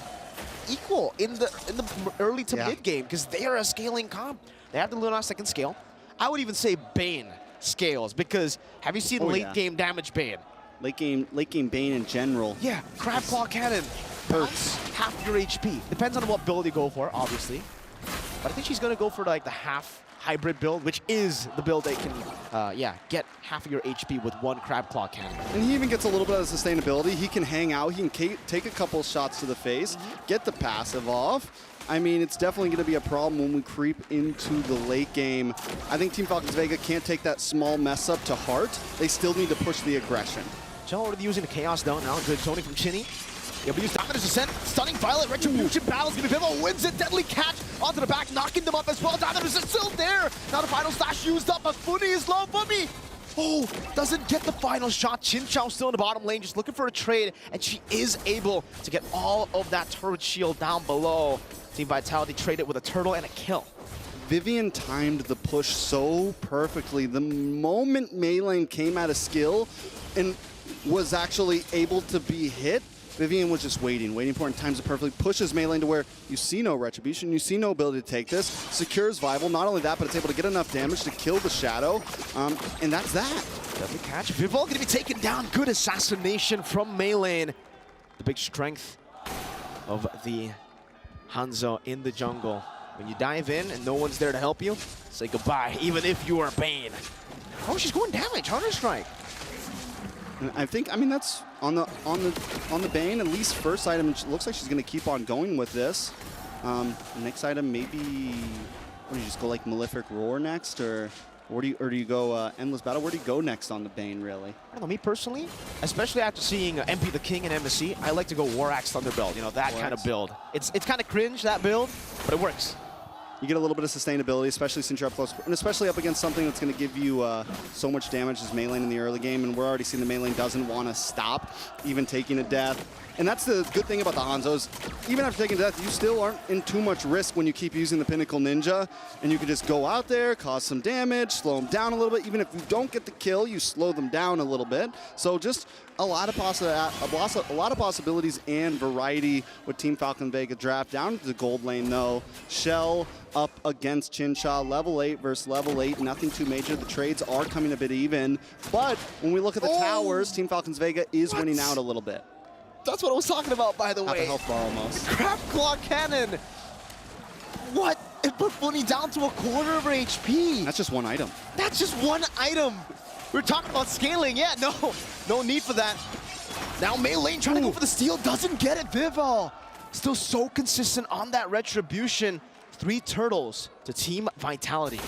equal in the early to mid game, because they are a scaling comp. They have the Lunar second scale. I would even say Bane scales, because have you seen late game damage Bane? Late game Bane in general. Yeah, Crab Claw Cannon hurts half your HP. Depends on what build you go for, obviously. But I think she's gonna go for like the half hybrid build, which is the build that can, get half of your HP with one Crab Claw Cannon. And he even gets a little bit of sustainability. He can hang out. He can take a couple shots to the face, get the passive off. I mean, it's definitely going to be a problem when we creep into the late game. I think Team Falcons Vega can't take that small mess up to heart. They still need to push the aggression. Joe already using the Chaos down now. Good zoning from Chinny. Yeah, but use Dominus Descent, stunning Violet, Retribution battles, Vivo wins it, deadly catch onto the back, knocking them up as well. Dominus is still there. Now the final slash used up, but Fumi is low. Fumi, doesn't get the final shot. Chinchao still in the bottom lane, just looking for a trade, and she is able to get all of that turret shield down below. Team Vitality traded with a turtle and a kill. Vivian timed the push so perfectly. The moment Mei Lane came out of skill and was actually able to be hit, Vivian was just waiting for it, and times it perfectly. Pushes Mei Lane to where you see no retribution, you see no ability to take this. Secures Vival. Not only that, but it's able to get enough damage to kill the Shadow. And that's that. Deadly catch. Vival going to be taken down. Good assassination from Mei Lane. The big strength of the Hanzo in the jungle. When you dive in and no one's there to help you, say goodbye, even if you are Bane. Oh, she's going damage. Hunter Strike. And I mean, that's on the Bane. At least first item, it looks like she's going to keep on going with this. Next item, maybe, what do you just go like Malefic Roar next, or do you go Endless Battle? Where do you go next on the Bane, really? I don't know, me personally, especially after seeing MP the King and MSC, I like to go War Axe Thunderbelt, you know, that kind of build. It's kind of cringe, that build, but it works. You get a little bit of sustainability, especially since you're up close, and especially up against something that's going to give you so much damage as Mei Lane in the early game, and we're already seeing the Mei Lane doesn't want to stop, even taking a death. And that's the good thing about the Hanzos. Even after taking a death, you still aren't in too much risk when you keep using the Pinnacle Ninja, and you can just go out there, cause some damage, slow them down a little bit. Even if you don't get the kill, you slow them down a little bit. So just a lot of possibilities and variety with Team Falcon Vega draft. Down to the gold lane, though. Shell up against Chincha, level 8 versus level 8. Nothing too major. The trades are coming a bit even. But when we look at the towers, Team Falcons Vega is winning out a little bit. That's what I was talking about, by the way. Half a health bar almost. The Crab Claw Cannon. What? It put Funny down to a quarter of her HP. That's just one item. That's just one item. We were talking about scaling. Yeah, no need for that. Now Mei Lane trying to go for the steal. Doesn't get it. Vival still so consistent on that retribution. 3 turtles to Team Vitality.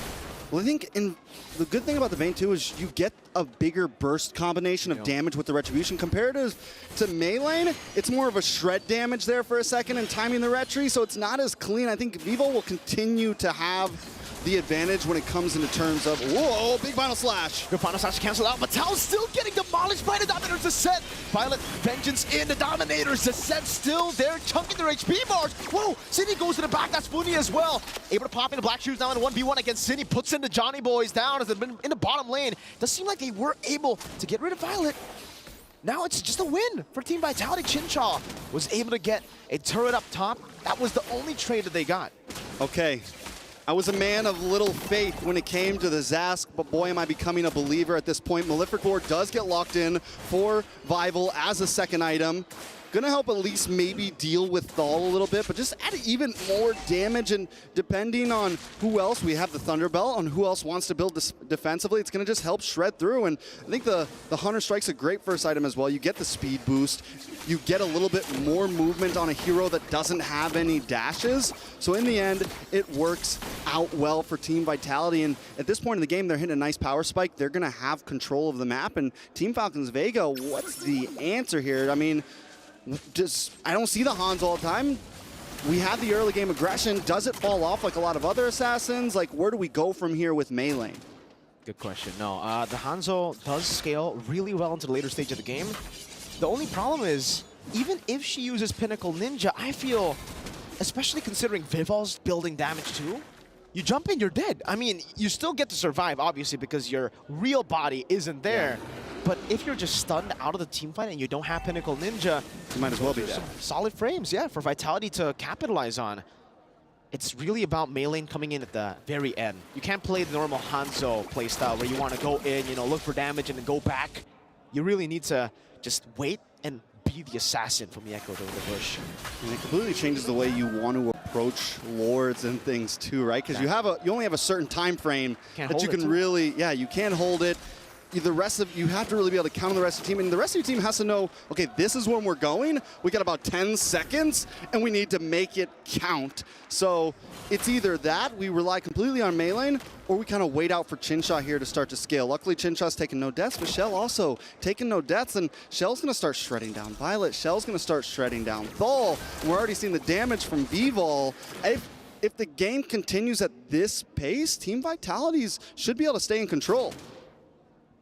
Well, I think the good thing about the Vayne too is you get a bigger burst combination of damage with the Retribution. Compared to Mei Lane, it's more of a shred damage there for a second and timing the Retri, so it's not as clean. I think Vivo will continue to have the advantage when it comes into terms of, whoa, big final slash. Good final slash cancel out. Mattel's still getting demolished by the Dominator's Descent. Violet Vengeance in the Dominator's Descent still there, chunking their HP bars. Whoa, Cindy goes to the back, that's Funi as well. Able to pop in the Black Shoes now in a 1v1 against Cindy, puts in the Johnny Boys down as they've been in the bottom lane. Does seem like they were able to get rid of Violet. Now it's just a win for Team Vitality. Chinchaw was able to get a turret up top. That was the only trade that they got. Okay. I was a man of little faith when it came to the Zask, but boy, am I becoming a believer at this point. Malefic Roar does get locked in for Vival as a second item. Gonna help at least maybe deal with Thal a little bit, but just add even more damage, and depending on who else, we have the Thunderbelt, on who else wants to build this defensively, it's gonna just help shred through. And I think the Hunter Strike's a great first item as well. You get the speed boost, you get a little bit more movement on a hero that doesn't have any dashes. So in the end, it works out well for Team Vitality. And at this point in the game, they're hitting a nice power spike. They're gonna have control of the map. And Team Falcons Vega, what's the answer here? I mean, I don't see the Hans all the time. We have the early game aggression. Does it fall off like a lot of other assassins? Like, where do we go from here with Mei Lane? good question. No, the Hanzo does scale really well into the later stage of the game. The only problem is, even if she uses Pinnacle Ninja, I feel, especially considering Vivol's building damage too, you jump in, you're dead. I mean, you still get to survive, obviously, because your real body isn't there. But if you're just stunned out of the team fight and you don't have Pinnacle Ninja, you might as well be dead. Solid frames, yeah, for Vitality to capitalize on. It's really about Melee coming in at the very end. You can't play the normal Hanzo playstyle where you want to go in, you know, look for damage and then go back. You really need to just wait and be the assassin from the Echo during the push. And it completely changes the way you want to approach lords and things too, right? Because you only have a certain time frame that you can really, you can't hold it. You have to really be able to count on the rest of the team, and the rest of your team has to know, okay, this is when we're going. We got about 10 seconds, and we need to make it count. So it's either that, we rely completely on Melee, or we kind of wait out for Chinsha here to start to scale. Luckily, Chinsha's taking no deaths, but Shell also taking no deaths, and Shell's going to start shredding down Violet. Shell's going to start shredding down Thol. We're already seeing the damage from Vivol. If the game continues at this pace, Team Vitalities should be able to stay in control.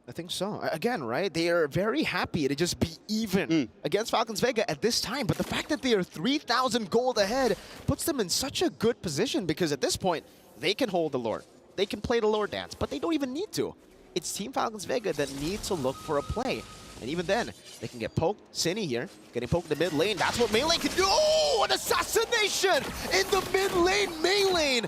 I think so. Again, right? They are very happy to just be even against Falcons Vega at this time. But the fact that they are 3,000 gold ahead puts them in such a good position because at this point, they can hold the Lord. They can play the Lord dance, but they don't even need to. It's Team Falcons Vega that need to look for a play. And even then, they can get poked. Cinny here, getting poked in the mid lane. That's what Melee can do. Oh, an assassination in the mid lane, Melee.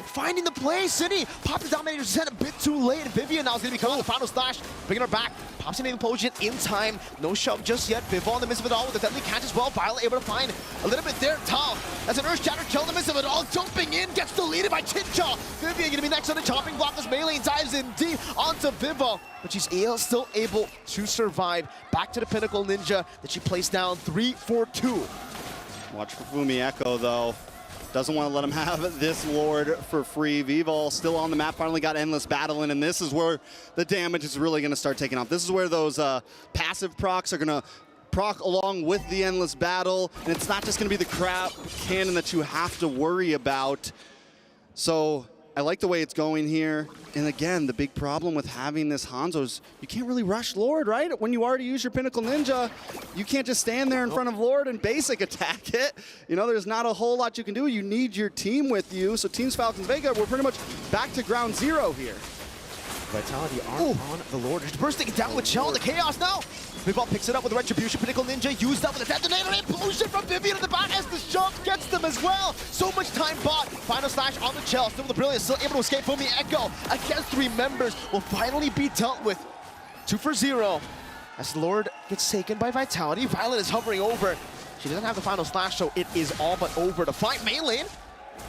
Finding the play, Cindy popped the Dominator set a bit too late. Vivian now is going to be coming on the final slash, bringing her back. Pops in the implosion in time. No shove just yet. Vivol in the midst of it all with the deadly catch as well. Violet able to find a little bit there. Tal, as an Earth Shatter kill in the midst of it all. Jumping in, gets deleted by Chinsha. Vivian going to be next on the chopping block as Melee dives in deep onto Vivol. But she's still able to survive. Back to the Pinnacle Ninja that she placed down 3-4-2. Watch for Fumi Echo though. Doesn't want to let him have this Lord for free. Vivol still on the map, finally got Endless Battle in, and this is where the damage is really going to start taking off. This is where those passive procs are going to proc along with the Endless Battle, and it's not just going to be the crap cannon that you have to worry about. So I like the way it's going here. And again, the big problem with having this Hanzo is you can't really rush Lord, right? When you already use your Pinnacle Ninja, you can't just stand there in front of Lord and basic attack it. You know, there's not a whole lot you can do. You need your team with you. So Teams Falcons Vega, we're pretty much back to ground zero here. Vitality are on the Lord. Just bursting it down with Shell in the chaos now. Vivol picks it up with the Retribution. Pinnacle Ninja used up with a detonator. Implosion from Vivian in the back as the shove gets them as well. So much time bought. Final slash on the Shell. Still with the Brilliance. Still able to escape from the Echo. Against 3 members will finally be dealt with. 2-for-0 as Lord gets taken by Vitality. Violet is hovering over. She doesn't have the final slash, so it is all but over to fight Melee.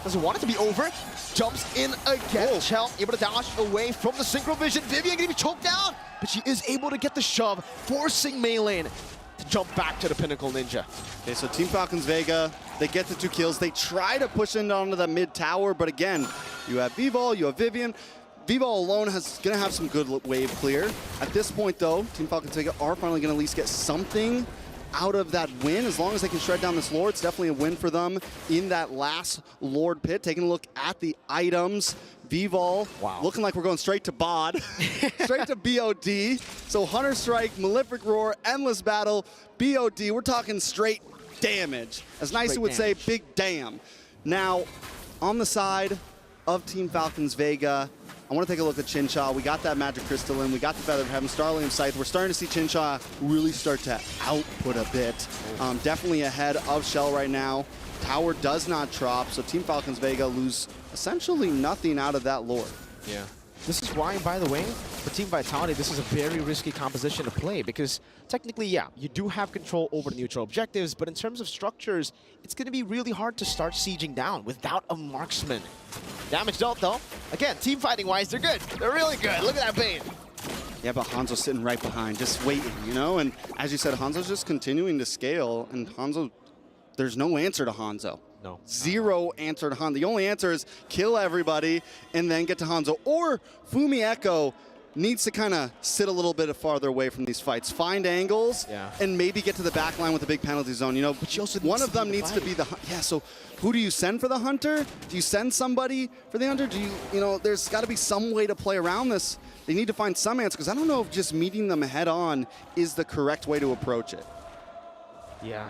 Doesn't want it to be over. Jumps in again. Shell able to dash away from the Synchro Vision. Vivian gonna be choked down, but she is able to get the shove, forcing Melee to jump back to the Pinnacle Ninja. Okay, so Team Falcons Vega, they get the 2 kills. They try to push in onto the mid tower, but again, you have Vivol, you have Vivian. Vivol alone is gonna have some good wave clear. At this point though, Team Falcons Vega are finally gonna at least get something out of that win. As long as they can shred down this Lord, it's definitely a win for them in that last Lord pit. Taking a look at the items, Vivol, looking like we're going straight to BOD, straight to BOD. So Hunter Strike, Malefic Roar, Endless Battle, BOD, we're talking straight damage. As Nice would say, big damn. Now, on the side of Team Falcons Vega, I want to take a look at Chinsha. We got that Magic Crystal in. We got the Feather of Heaven, Starlium Scythe. We're starting to see Chinsha really start to output a bit. Definitely ahead of Shell right now. Tower does not drop, so Team Falcons Vega lose essentially nothing out of that Lord. Yeah. This is why, by the way, for Team Vitality, this is a very risky composition to play because technically, yeah, you do have control over the neutral objectives, but in terms of structures, it's going to be really hard to start sieging down without a marksman. Damage dealt, though. Again, team fighting-wise, they're good. They're really good. Look at that Bane. Yeah, but Hanzo's sitting right behind, just waiting, you know? And as you said, Hanzo's just continuing to scale, and Hanzo, there's no answer to Hanzo. No. Zero answer to Hanzo. The only answer is kill everybody and then get to Hanzo. Or Fumi Echo needs to kind of sit a little bit farther away from these fights, find angles, and maybe get to the back line with a big penalty zone. You know, but one of them needs to be the so who do you send for the hunter? Do you send somebody for the hunter? Do you know? There's got to be some way to play around this. They need to find some answer because I don't know if just meeting them head on is the correct way to approach it. Yeah.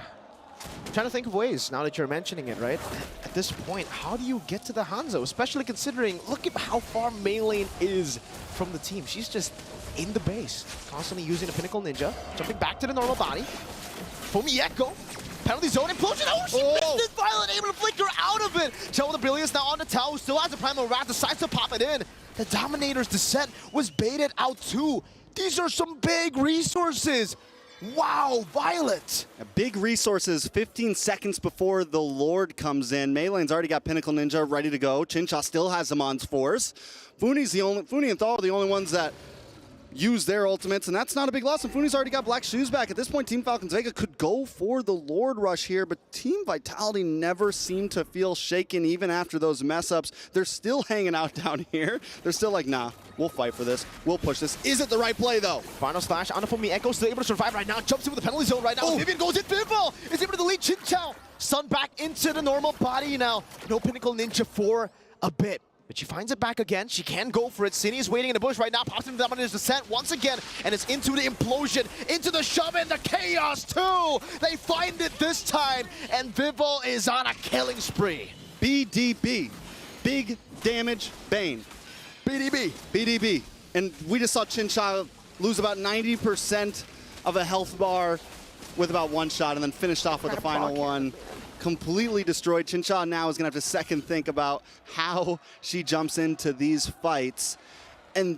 I'm trying to think of ways now that you're mentioning it, right? At this point, how do you get to the Hanzo? Especially considering, look at how far Maylane is from the team. She's just in the base, constantly using a Pinnacle Ninja, jumping back to the normal body. Fumieko, penalty zone implosion. Oh, she missed it! Violet able to flicker out of it. Chell with the brilliance now on the Tau, who still has the Primal Wrath, decides to pop it in. The Dominator's descent was baited out too. These are some big resources. Wow, Violet! Big resources, 15 seconds before the Lord comes in. Maylane's already got Pinnacle Ninja ready to go. Chincha still has them on force. Funi and Thal are the only ones that use their ultimates, and that's not a big loss. And Funi's already got Black Shoes back. At this point, Team Falcons Vega could go for the Lord Rush here, but Team Vitality never seemed to feel shaken even after those mess-ups. They're still hanging out down here. They're still like, nah, we'll fight for this. We'll push this. Is it the right play, though? Final slash on the Fumieko, still able to survive right now. Jumps in with the penalty zone right now. Oh. Vivian goes in, Vivo is able to delete Chin Chow. Sun back into the normal body now. No Pinnacle Ninja for a bit. But she finds it back again. She can go for it. Cine is waiting in the bush right now. Pops into Dominator's descent once again. And it's into the implosion, into the shove, and the chaos too. They find it this time. And Vivo is on a killing spree. BDB. Big Damage Bane. BDB. BDB. And we just saw Chincha lose about 90% of a health bar with about one shot and then finished off with the final one. Completely destroyed. Chincha now is going to have to second think about how she jumps into these fights. And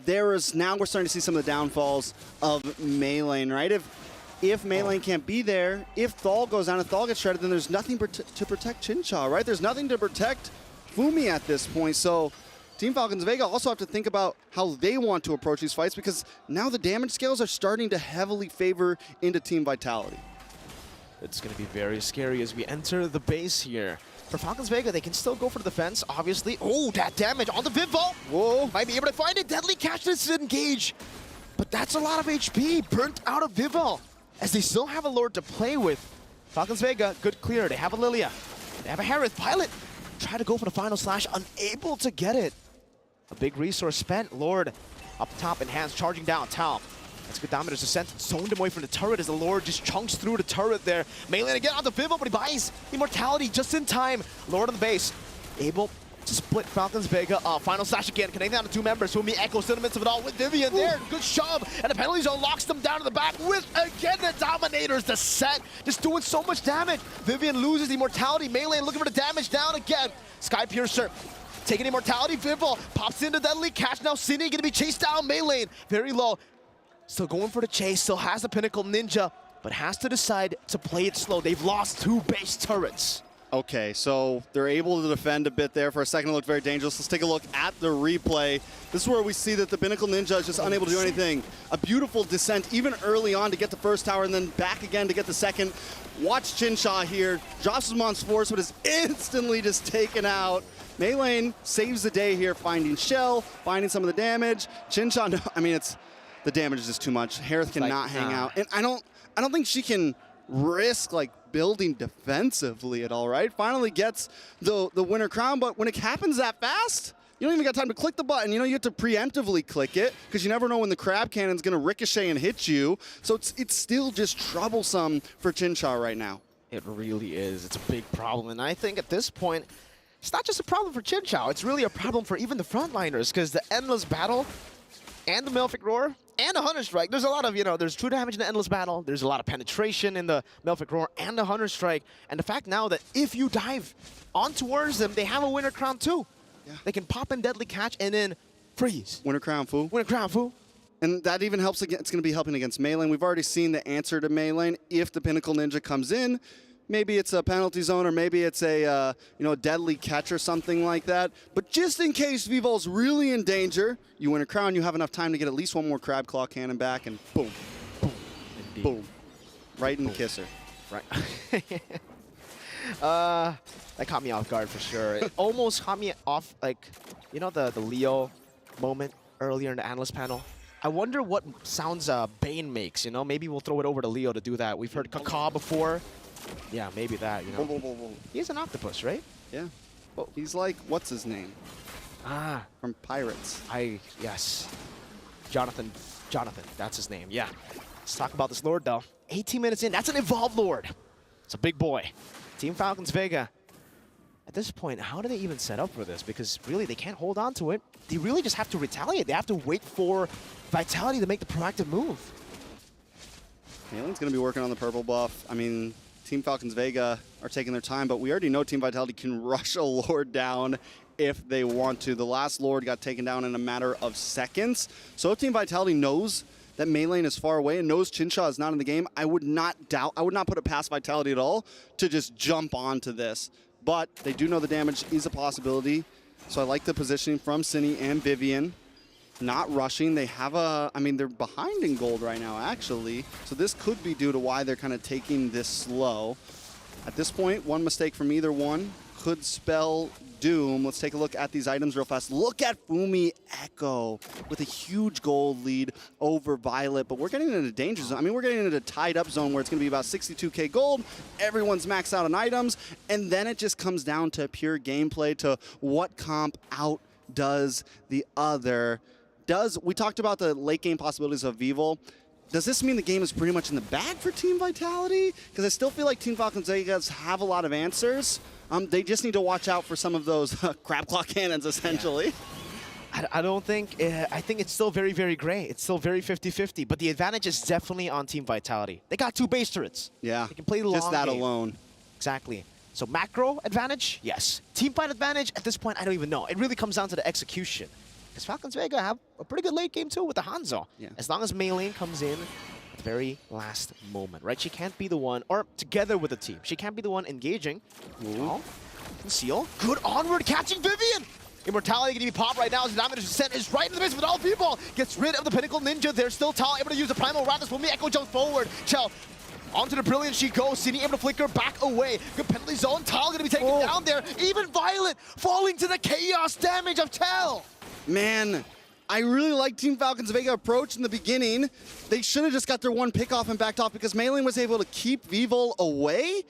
now we're starting to see some of the downfalls of Maylane, right? If Maylane can't be there, if Thal goes down and Thal gets shredded, then there's nothing to protect Chincha, right? There's nothing to protect Fumi at this point. So Team Falcons Vega also have to think about how they want to approach these fights because now the damage scales are starting to heavily favor into Team Vitality. It's going to be very scary as we enter the base here. For Falcons Vega, they can still go for the defense, obviously. Oh, that damage on the Vivo. Whoa. Might be able to find it. Deadly catch this engage. But that's a lot of HP burnt out of Vivo as they still have a Lord to play with. Falcons Vega, good clear. They have a Lilia. They have a Harith. Pilot try to go for the final slash, unable to get it. A big resource spent. Lord up top, enhanced, charging down. Tau. That's good Dominator's descent. Zoned him away from the turret as the Lord just chunks through the turret there. Maylane again on the Vivo, but he buys Immortality just in time. Lord on the base. Able to split Falcons Vega. Final slash again, connecting down to two members. Fumieko still in the midst of it all with Vivian there. Good shove. And the penalty zone locks them down to the back with, again, the Dominator's descent. Just doing so much damage. Vivian loses the Immortality. Maylane looking for the damage down again. Sky Piercer taking Immortality. Vivo pops into Deadly Catch. Now Cine going to be chased down. Maylane very low. Still going for the chase, still has the Pinnacle Ninja, but has to decide to play it slow. They've lost two base turrets. Okay, so they're able to defend a bit there. For a second, it looked very dangerous. Let's take a look at the replay. This is where we see that the Pinnacle Ninja is just unable to do anything. A beautiful descent, even early on to get the first tower, and then back again to get the second. Watch Chincha here. Drops him on force, but is instantly just taken out. Maylane saves the day here, finding Shell, finding some of the damage. Chincha, I mean, the damage is just too much. Harith cannot hang out. And I don't think she can risk like building defensively at all, right? Finally gets the winner crown, but when it happens that fast, you don't even got time to click the button. You know, you have to preemptively click it because you never know when the crab cannon's going to ricochet and hit you. So it's still just troublesome for Chincha right now. It really is. It's a big problem. And I think at this point, it's not just a problem for Chincha. It's really a problem for even the frontliners because the Endless Battle and the Malefic Roar and the Hunter Strike. There's a lot of, there's true damage in the Endless Battle. There's a lot of penetration in the Malefic Roar and the Hunter Strike. And the fact now that if you dive on towards them, they have a Winter Crown too. Yeah. They can pop in Deadly Catch and then freeze. Winter Crown, Fu. Winter Crown, Fu. And that even helps, it's going to be helping against Maylane. We've already seen the answer to Maylane. If the Pinnacle Ninja comes in, maybe it's a penalty zone or maybe it's a Deadly Catch or something like that. But just in case Vivo's really in danger, you win a crown, you have enough time to get at least one more Crab Claw Cannon back and boom, boom, indeed. Boom. Right in the kisser. Right. That caught me off guard for sure. It almost caught me off, like, the Leo moment earlier in the analyst panel. I wonder what sounds Bane makes, you know? Maybe we'll throw it over to Leo to do that. We've heard caca before. Yeah, maybe that, you know? He's an octopus, right? Yeah. Well, he's like, what's his name? Ah. From Pirates. Yes. Jonathan, that's his name, yeah. Let's talk about this Lord, though. 18 minutes in, that's an evolved Lord. It's a big boy. Team Falcons Vega. At this point, how do they even set up for this? Because really, they can't hold on to it. They really just have to retaliate. They have to wait for Vitality to make the proactive move. Malin's going to be working on the purple buff. I mean, Team Falcons Vega are taking their time, but we already know Team Vitality can rush a Lord down if they want to. The last Lord got taken down in a matter of seconds. So if Team Vitality knows that Mei Lane is far away and knows Chinsha is not in the game, I would not put it past Vitality at all to just jump onto this. But they do know the damage is a possibility. So I like the positioning from Cine and Vivian. Not rushing. They have they're behind in gold right now, actually. So this could be due to why they're kind of taking this slow. At this point, one mistake from either one could spell doom. Let's take a look at these items real fast. Look at Fumi Echo with a huge gold lead over Violet, but we're getting into danger zone. I mean, we're getting into a tied up zone where it's going to be about 62k gold. Everyone's maxed out on items, and then it just comes down to pure gameplay, to what comp outdoes the other. We talked about the late game possibilities of Evil. Does this mean the game is pretty much in the bag for Team Vitality? Because I still feel like Team Falcons Vegas have a lot of answers. They just need to watch out for some of those crab claw cannons, essentially. Yeah. I don't think, I think it's still very, very gray. It's still very 50-50, but the advantage is definitely on Team Vitality. They got 2 base turrets. Yeah, they can play the long just that game. alone. Exactly. So macro advantage, yes. Team fight advantage, at this point, I don't even know. It really comes down to the execution. Because Falcons Vega have a pretty good late game too with the Hanzo. Yeah. As long as Mei Lane comes in at the very last moment, right? She can't be the one, or together with the team, she can't be the one engaging. Oh, conceal. Good onward catching Vivian! Immortality going to be popped right now as the damage sent is right in the midst with all people. Gets rid of the Pinnacle Ninja. They're still Tal able to use the Primal Radness. Will Echo jump forward. Chell onto the Brilliant she goes. Cine able to flicker back away. Good penalty zone. Tal going to be taken down there. Even Violet falling to the chaos damage of Tal. Man, I really like Team Falcons Vega approach in the beginning. They should have just got their one pick off and backed off, because Mei Lane was able to keep Vivol away.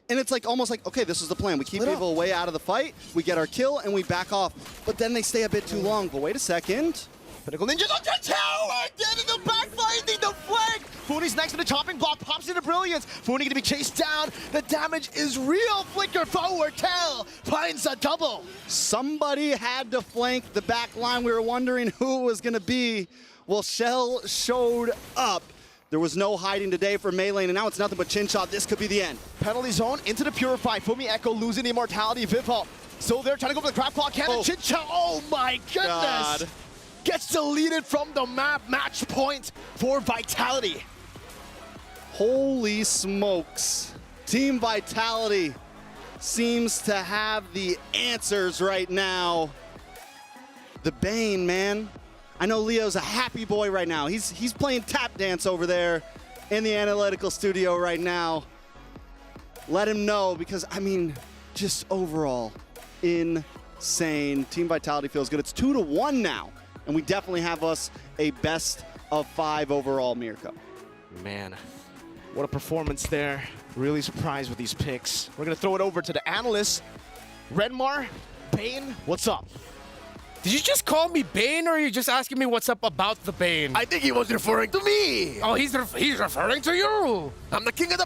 And it's like almost like, okay, this is the plan. We keep Vivol away out of the fight, we get our kill, and we back off. But then they stay a bit too long. But wait a second. Pinnacle Ninja's on the tower! Getting the back finding the flank! Fooney's next to the chopping block, pops into Brilliance. Fooney gonna be chased down. The damage is real. Flicker forward, Tell finds a double. Somebody had to flank the back line. We were wondering who it was gonna be. Well, Shell showed up. There was no hiding today for Mei Lane, and now it's nothing but chin shot. This could be the end. Penalty zone into the Purify. Fumi Echo losing the immortality. Vivol still there, trying to go for the crab claw cannon. Chin shot. Oh my goodness! God. Gets deleted from the map. Match point for Vitality. Holy smokes. Team Vitality seems to have the answers right now. The Bane, man. I know Leo's a happy boy right now. He's playing tap dance over there in the analytical studio right now. Let him know, because, I mean, just overall, insane. Team Vitality feels good. It's 2-1 now. And we definitely have us a best of 5 overall, Mirko. Man, what a performance there. Really surprised with these picks. We're going to throw it over to the analysts. Renmar, Bane, what's up? Did you just call me Bane, or are you just asking me what's up about the Bane? I think he was referring to me. Oh, he's referring to you. I'm the king of the...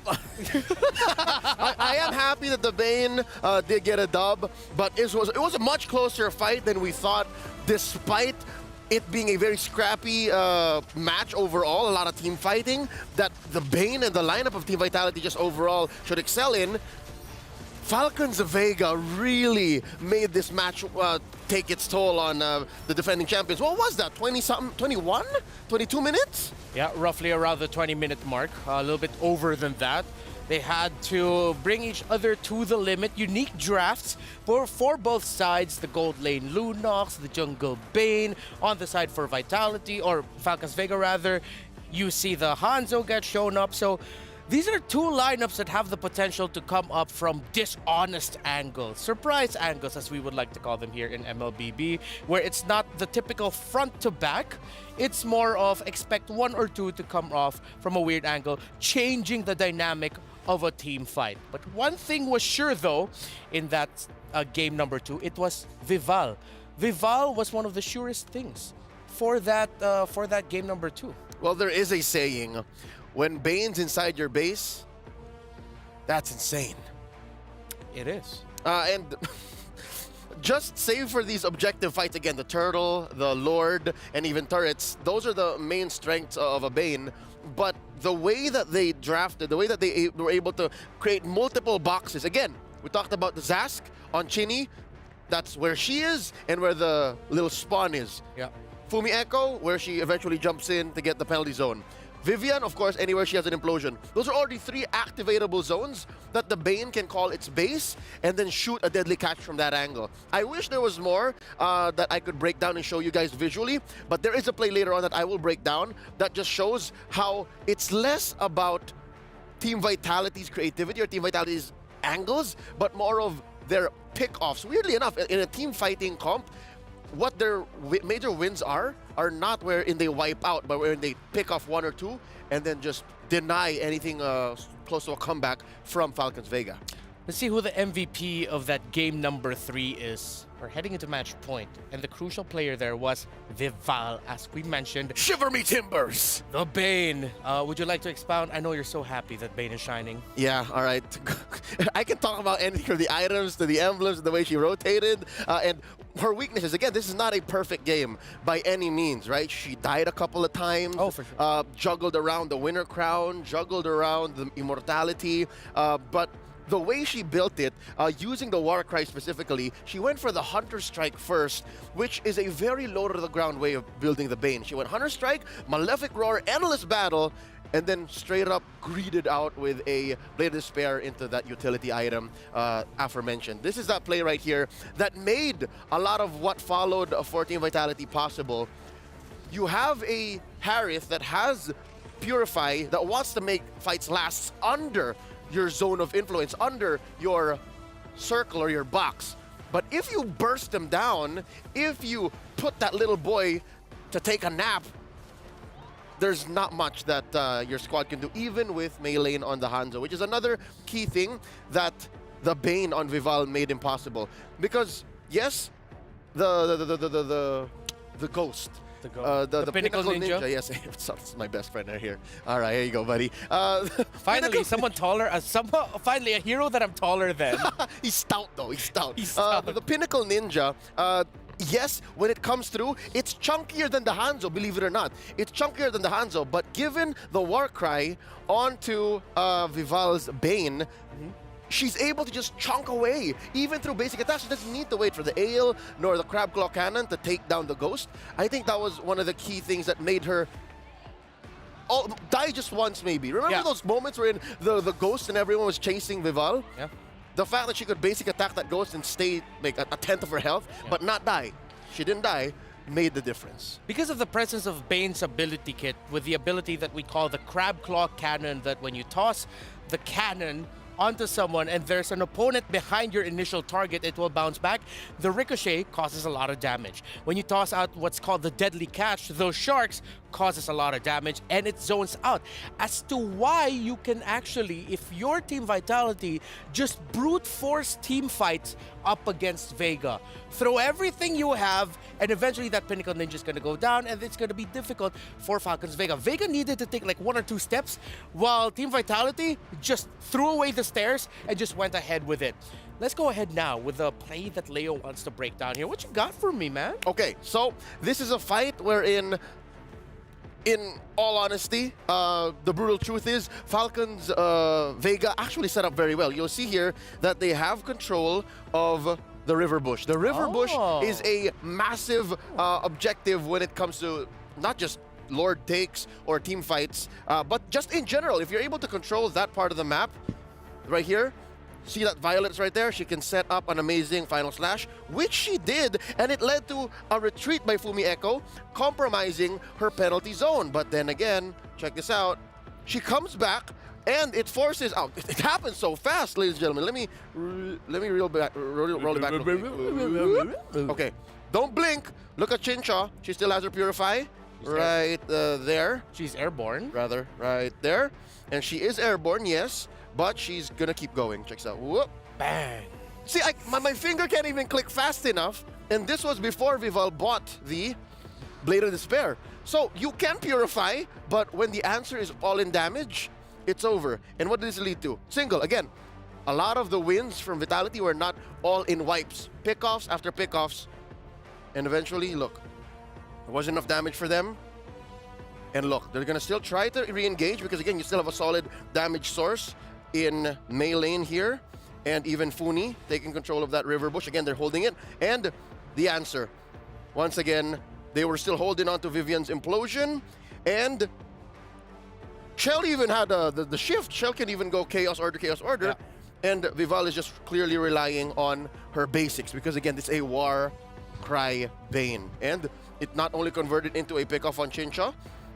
I am happy that the Bane did get a dub, but it was a much closer fight than we thought, despite it being a very scrappy match overall, a lot of team fighting, that the Bane and the lineup of Team Vitality just overall should excel in. Falcons of Vega really made this match take its toll on the defending champions. What was that, 20-something, 21? 22 minutes? Yeah, roughly around the 20-minute mark, a little bit over than that. They had to bring each other to the limit. Unique drafts for both sides. The gold lane Lunox, the jungle Bane. On the side for Vitality, or Falcons Vega rather, you see the Hanzo get shown up. So These are two lineups that have the potential to come up from dishonest angles, surprise angles as we would like to call them here in MLBB, where it's not the typical front to back, it's more of expect one or two to come off from a weird angle, changing the dynamic of a team fight. But one thing was sure though, in that game number 2, it was Vival. Vival was one of the surest things for that game number 2. Well, there is a saying, when Bane's inside your base, that's insane. It is. And just save for these objective fights, again, the Turtle, the Lord, and even turrets, those are the main strengths of a Bane. But the way that they drafted, the way that they were able to create multiple boxes, again, we talked about the Zask on Chinny, that's where she is and where the little spawn is. Yeah. Fumi Echo, where she eventually jumps in to get the penalty zone. Vivian, of course, anywhere she has an implosion. Those are already 3 activatable zones that the Bane can call its base and then shoot a deadly catch from that angle. I wish there was more that I could break down and show you guys visually, but there is a play later on that I will break down that just shows how it's less about Team Vitality's creativity or Team Vitality's angles, but more of their pick-offs. Weirdly enough, in a team fighting comp, what their major wins are not wherein they wipe out, but wherein they pick off 1 or 2 and then just deny anything close to a comeback from Falcons Vega. Let's see who the MVP of that game number 3 is. We're heading into match point, and the crucial player there was Vival, as we mentioned. Shiver me timbers! The Bane. Would you like to expound? I know you're so happy that Bane is shining. Yeah, all right. I can talk about anything from the items to the emblems, the way she rotated, and her weaknesses. Again, this is not a perfect game by any means, right? She died a couple of times. Oh, for sure. Juggled around the winner crown, juggled around the immortality, but the way she built it, using the Warcry specifically, she went for the Hunter Strike first, which is a very low-to-the-ground way of building the Bane. She went Hunter Strike, Malefic Roar, Endless Battle, and then straight up greeted out with a Blade of Despair into that utility item aforementioned. This is that play right here that made a lot of what followed for Team Vitality possible. You have a Harith that has Purify that wants to make fights last under your zone of influence, under your circle or your box. But if you burst them down, if you put that little boy to take a nap, there's not much that your squad can do, even with melee on the Hanzo, which is another key thing that the Bane on Vival made impossible. Because yes, the Ghost. The Pinnacle Ninja. Yes, it's my best friend right here. All right, here you go, buddy. Finally, someone taller. Finally, a hero that I'm taller than. He's stout, though. He's stout. The Pinnacle Ninja, yes, when it comes through, it's chunkier than the Hanzo, believe it or not. It's chunkier than the Hanzo, but given the Warcry onto Vival's Bane, she's able to just chunk away, even through basic attacks. She doesn't need to wait for the Ale nor the Crab Claw Cannon to take down the Ghost. I think that was one of the key things that made her die just once, maybe. Remember those moments where the Ghost and everyone was chasing Vival? Yeah. The fact that she could basic attack that Ghost and stay like a tenth of her health, but not die. She didn't die. Made the difference. Because of the presence of Bane's ability kit, with the ability that we call the Crab Claw Cannon, that when you toss the cannon onto someone and there's an opponent behind your initial target, it will bounce back. The ricochet causes a lot of damage. When you toss out what's called the deadly catch, those sharks causes a lot of damage and it zones out. As to why you can actually, if your Team Vitality just brute force team fights up against Vega, throw everything you have, and eventually that Pinnacle Ninja is going to go down and it's going to be difficult for Falcons Vega. Vega needed to take like 1 or 2 steps, while Team Vitality just threw away the stairs and just went ahead with it. Let's go ahead now with the play that Leo wants to break down here. What you got for me, man? Okay, so this is a fight wherein, in all honesty, the brutal truth is Falcons Vega actually set up very well. You'll see here that they have control of the River Bush. The River Bush is a massive objective when it comes to not just Lord takes or team fights, but just in general. If you're able to control that part of the map right here, see that Violet's right there? She can set up an amazing Final Slash, which she did, and it led to a retreat by Fumi Echo, compromising her penalty zone. But then again, check this out. She comes back, And it forces out. It happens so fast, ladies and gentlemen. Let me roll it back. Real quick. Okay, don't blink. Look at Chincha. She still has her Purify. Right there. She's airborne. Rather, right there. And she is airborne, yes. But she's gonna keep going. Check this out. Whoop. Bang. See, my finger can't even click fast enough. And this was before Vival bought the Blade of Despair. So you can Purify, but when the answer is all in damage, it's over. And what does this lead to? Single. Again, a lot of the wins from Vitality were not all in wipes. Pickoffs after pickoffs. And eventually, look, there wasn't enough damage for them. And look, they're going to still try to re-engage because, again, you still have a solid damage source in Mei lane here. And even Funi taking control of that river bush. Again, they're holding it. And the answer, once again, they were still holding on to Vivian's implosion. And Shell even had the shift. Shell can even go Chaos Order, Chaos Order. Yeah. And Vival is just clearly relying on her basics because, again, this is a War Cry Bane. And it not only converted into a pickoff on Chincha,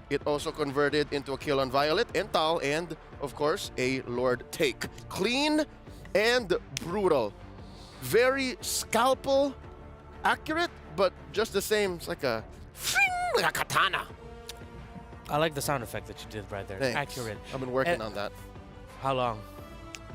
it also converted into a kill on Violet and Tal, and, of course, a Lord Take. Clean and brutal. Very scalpel accurate, but just the same. It's like a katana. I like the sound effect that you did right there. Thanks. Accurate. I've been working on that. How long?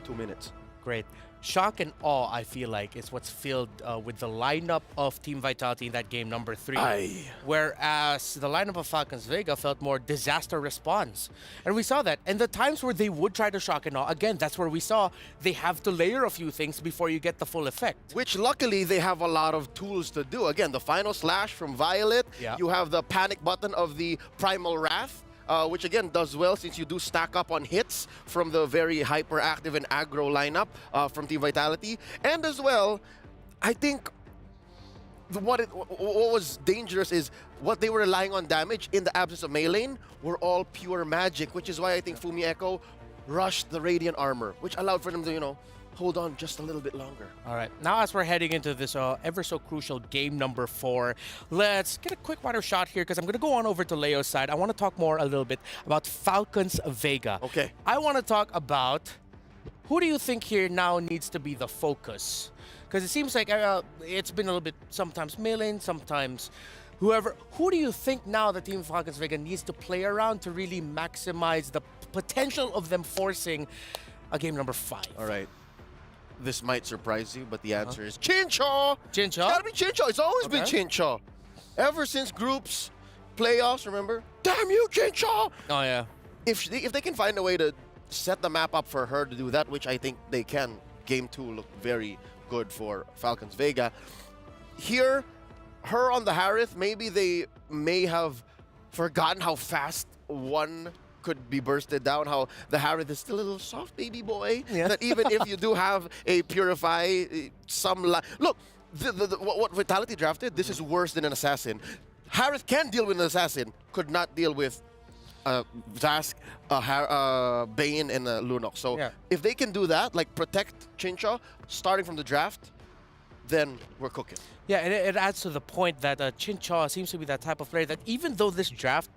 2 minutes. Great. Shock and awe, I feel like, is what's filled with the lineup of Team Vitality in that game number 3. Aye. Whereas the lineup of Falcons Vega felt more disaster response. And we saw that. And the times where they would try to shock and awe, again, that's where we saw they have to layer a few things before you get the full effect. Which luckily they have a lot of tools to do. Again, the final slash from Violet. Yeah. You have the panic button of the Primal Wrath. Which again does well since you do stack up on hits from the very hyperactive and aggro lineup from Team Vitality. And as well, I think what was dangerous is what they were relying on damage in the absence of Mei lane were all pure magic, which is why I think Fumi Echo rushed the Radiant Armor, which allowed for them to, you know, hold on just a little bit longer. All right, now as we're heading into this ever so crucial game number 4, let's get a quick water shot here because I'm going to go on over to Leo's side. I want to talk more a little bit about Falcons Vega. Okay. I want to talk about who do you think here now needs to be the focus? Because it seems like it's been a little bit sometimes Mei lane, sometimes whoever. Who do you think now the Team Falcons Vega needs to play around to really maximize the potential of them forcing a game number 5? All right. This might surprise you, but the answer is Chincha! Chincha? It's gotta be Chincha. It's always been Chincha. Ever since groups, playoffs, remember? Damn you, Chincha! Oh, yeah. If they can find a way to set the map up for her to do that, which I think they can, Game 2 looked very good for Falcons Vega. Here, her on the Harith, maybe they may have forgotten how fast one could be bursted down, how the Harith is still a little soft baby boy. Yeah. That even if you do have a Purify, look, what Vitality drafted, this is worse than an Assassin. Harith can deal with an Assassin, could not deal with Zask, Bane, and Lunok. So if they can do that, like protect Chincha, starting from the draft, then we're cooking. Yeah, and it adds to the point that Chincha seems to be that type of player that even though this draft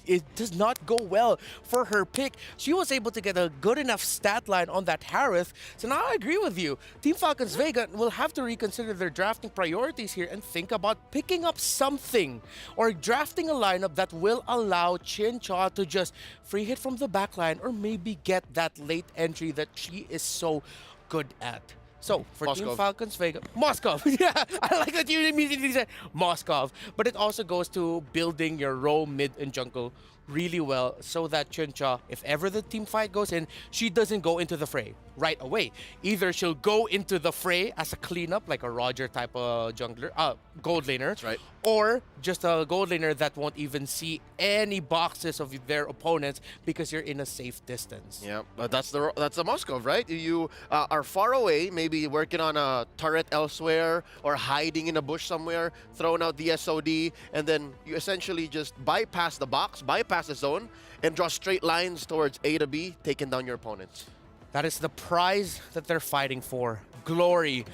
it does not go well for her pick, she was able to get a good enough stat line on that Harith. So now I agree with you. Team Falcons Vega will have to reconsider their drafting priorities here and think about picking up something or drafting a lineup that will allow Chincha to just free hit from the backline or maybe get that late entry that she is so good at. So, for Team Falcons Vega, Moskov. Yeah, I like that you immediately said Moskov. But it also goes to building your role mid and jungle really well so that Chincha, if ever the team fight goes in, she doesn't go into the fray right away. Either she'll go into the fray as a cleanup, like a Roger type of jungler, gold laner. That's right. Or just a gold laner that won't even see any boxes of their opponents because you're in a safe distance. Yeah, but that's the Moskov, right? You are far away, maybe working on a turret elsewhere or hiding in a bush somewhere, throwing out the SOD, and then you essentially just bypass the box, bypass the zone, and draw straight lines towards A to B, taking down your opponents. That is the prize that they're fighting for. Glory,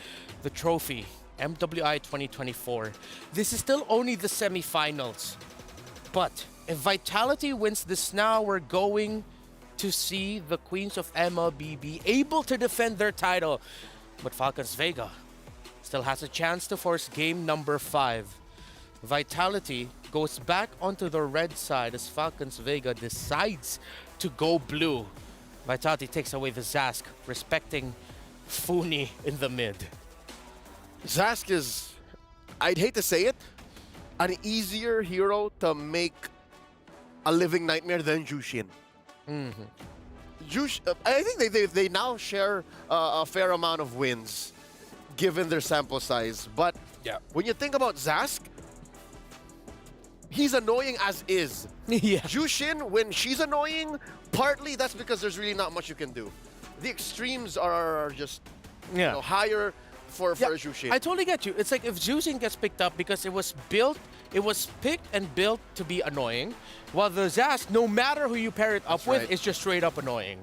the trophy. MWI 2024. This is still only the semifinals. But if Vitality wins this now, we're going to see the Queens of MLBB able to defend their title. But Falcons Vega still has a chance to force game number 5. Vitality goes back onto the red side as Falcons Vega decides to go blue. Vitality takes away the Zask, respecting Funi in the mid. Zask is, I'd hate to say it, an easier hero to make a living nightmare than Jushin. I think they now share a fair amount of wins, given their sample size. But when you think about Zask, he's annoying as is. Jushin, when she's annoying, partly that's because there's really not much you can do. The extremes are just higher for Jushin. I totally get you. It's like if Jushin gets picked up because it was picked and built to be annoying, while the Zask, no matter who you pair it up with, is just straight up annoying.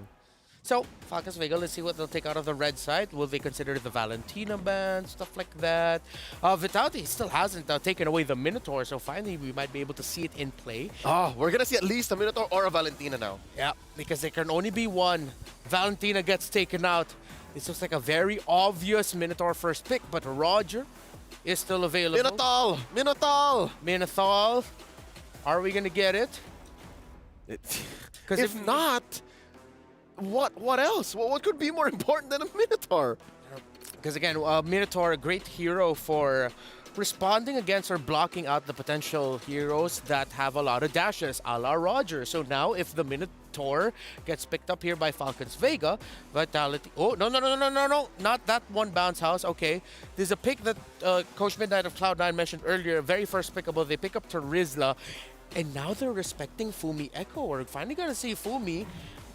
So, Falcons Vega, let's see what they'll take out of the red side. Will they consider the Valentina ban, stuff like that? Vitality still hasn't taken away the Minotaur, so finally we might be able to see it in play. Oh, we're gonna see at least a Minotaur or a Valentina now. Yeah, because there can only be one. Valentina gets taken out. This looks like a very obvious Minotaur first pick, but Roger is still available. Minotaur! Minotaur! Minotaur. Are we gonna get it? If not, what else? What could be more important than a Minotaur? Because again, Minotaur, a great hero for responding against or blocking out the potential heroes that have a lot of dashes, a la Roger. So now, if the Minotaur gets picked up here by Falcons Vega, Vitality... Oh, no, not that one bounce house. Okay, there's a pick that Coach Midnight of Cloud9 mentioned earlier, very first pickable. They pick up Terizla, and now they're respecting Fumi Echo. We're finally going to see Fumi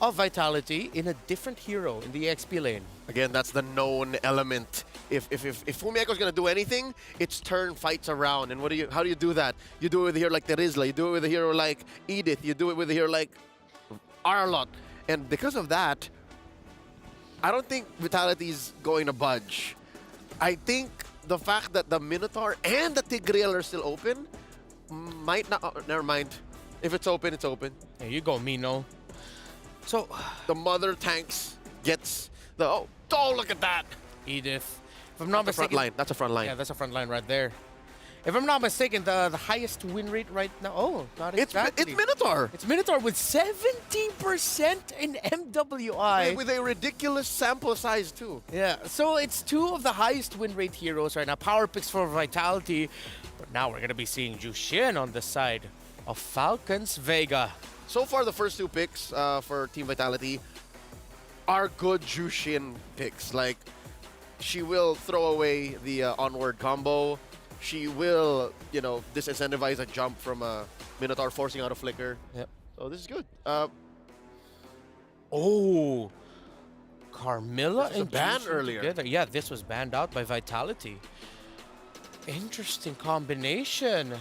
of Vitality in a different hero in the XP lane. Again, that's the known element. If Fumi Echo's gonna do anything, it's turn fights around. And how do you do that? You do it with a hero like Terizla, you do it with a hero like Edith, you do it with a hero like Arlott. And because of that, I don't think Vitality's going to budge. I think the fact that the Minotaur and the Tigreal are still open might not... Oh, never mind. If it's open, it's open. There you go, Mino. So the mother tanks gets the... Oh, look at that! Edith. If I'm not mistaken... Front line. That's a front line. Yeah, that's a front line right there. If I'm not mistaken, the highest win rate right now... Oh, not exactly. It's Minotaur! It's Minotaur with 70% in MWI. With a ridiculous sample size, too. Yeah, so it's 2 of the highest win rate heroes right now. Power picks for Vitality. But now we're going to be seeing Jushin on the side of Falcons Vega. So far, the first 2 picks for Team Vitality are good Jushin picks. Like, she will throw away the onward combo. She will, disincentivize a jump from a Minotaur forcing out a flicker. Yep. So this is good. Oh, Carmilla and banned Jushin earlier. Together. Yeah, this was banned out by Vitality. Interesting combination.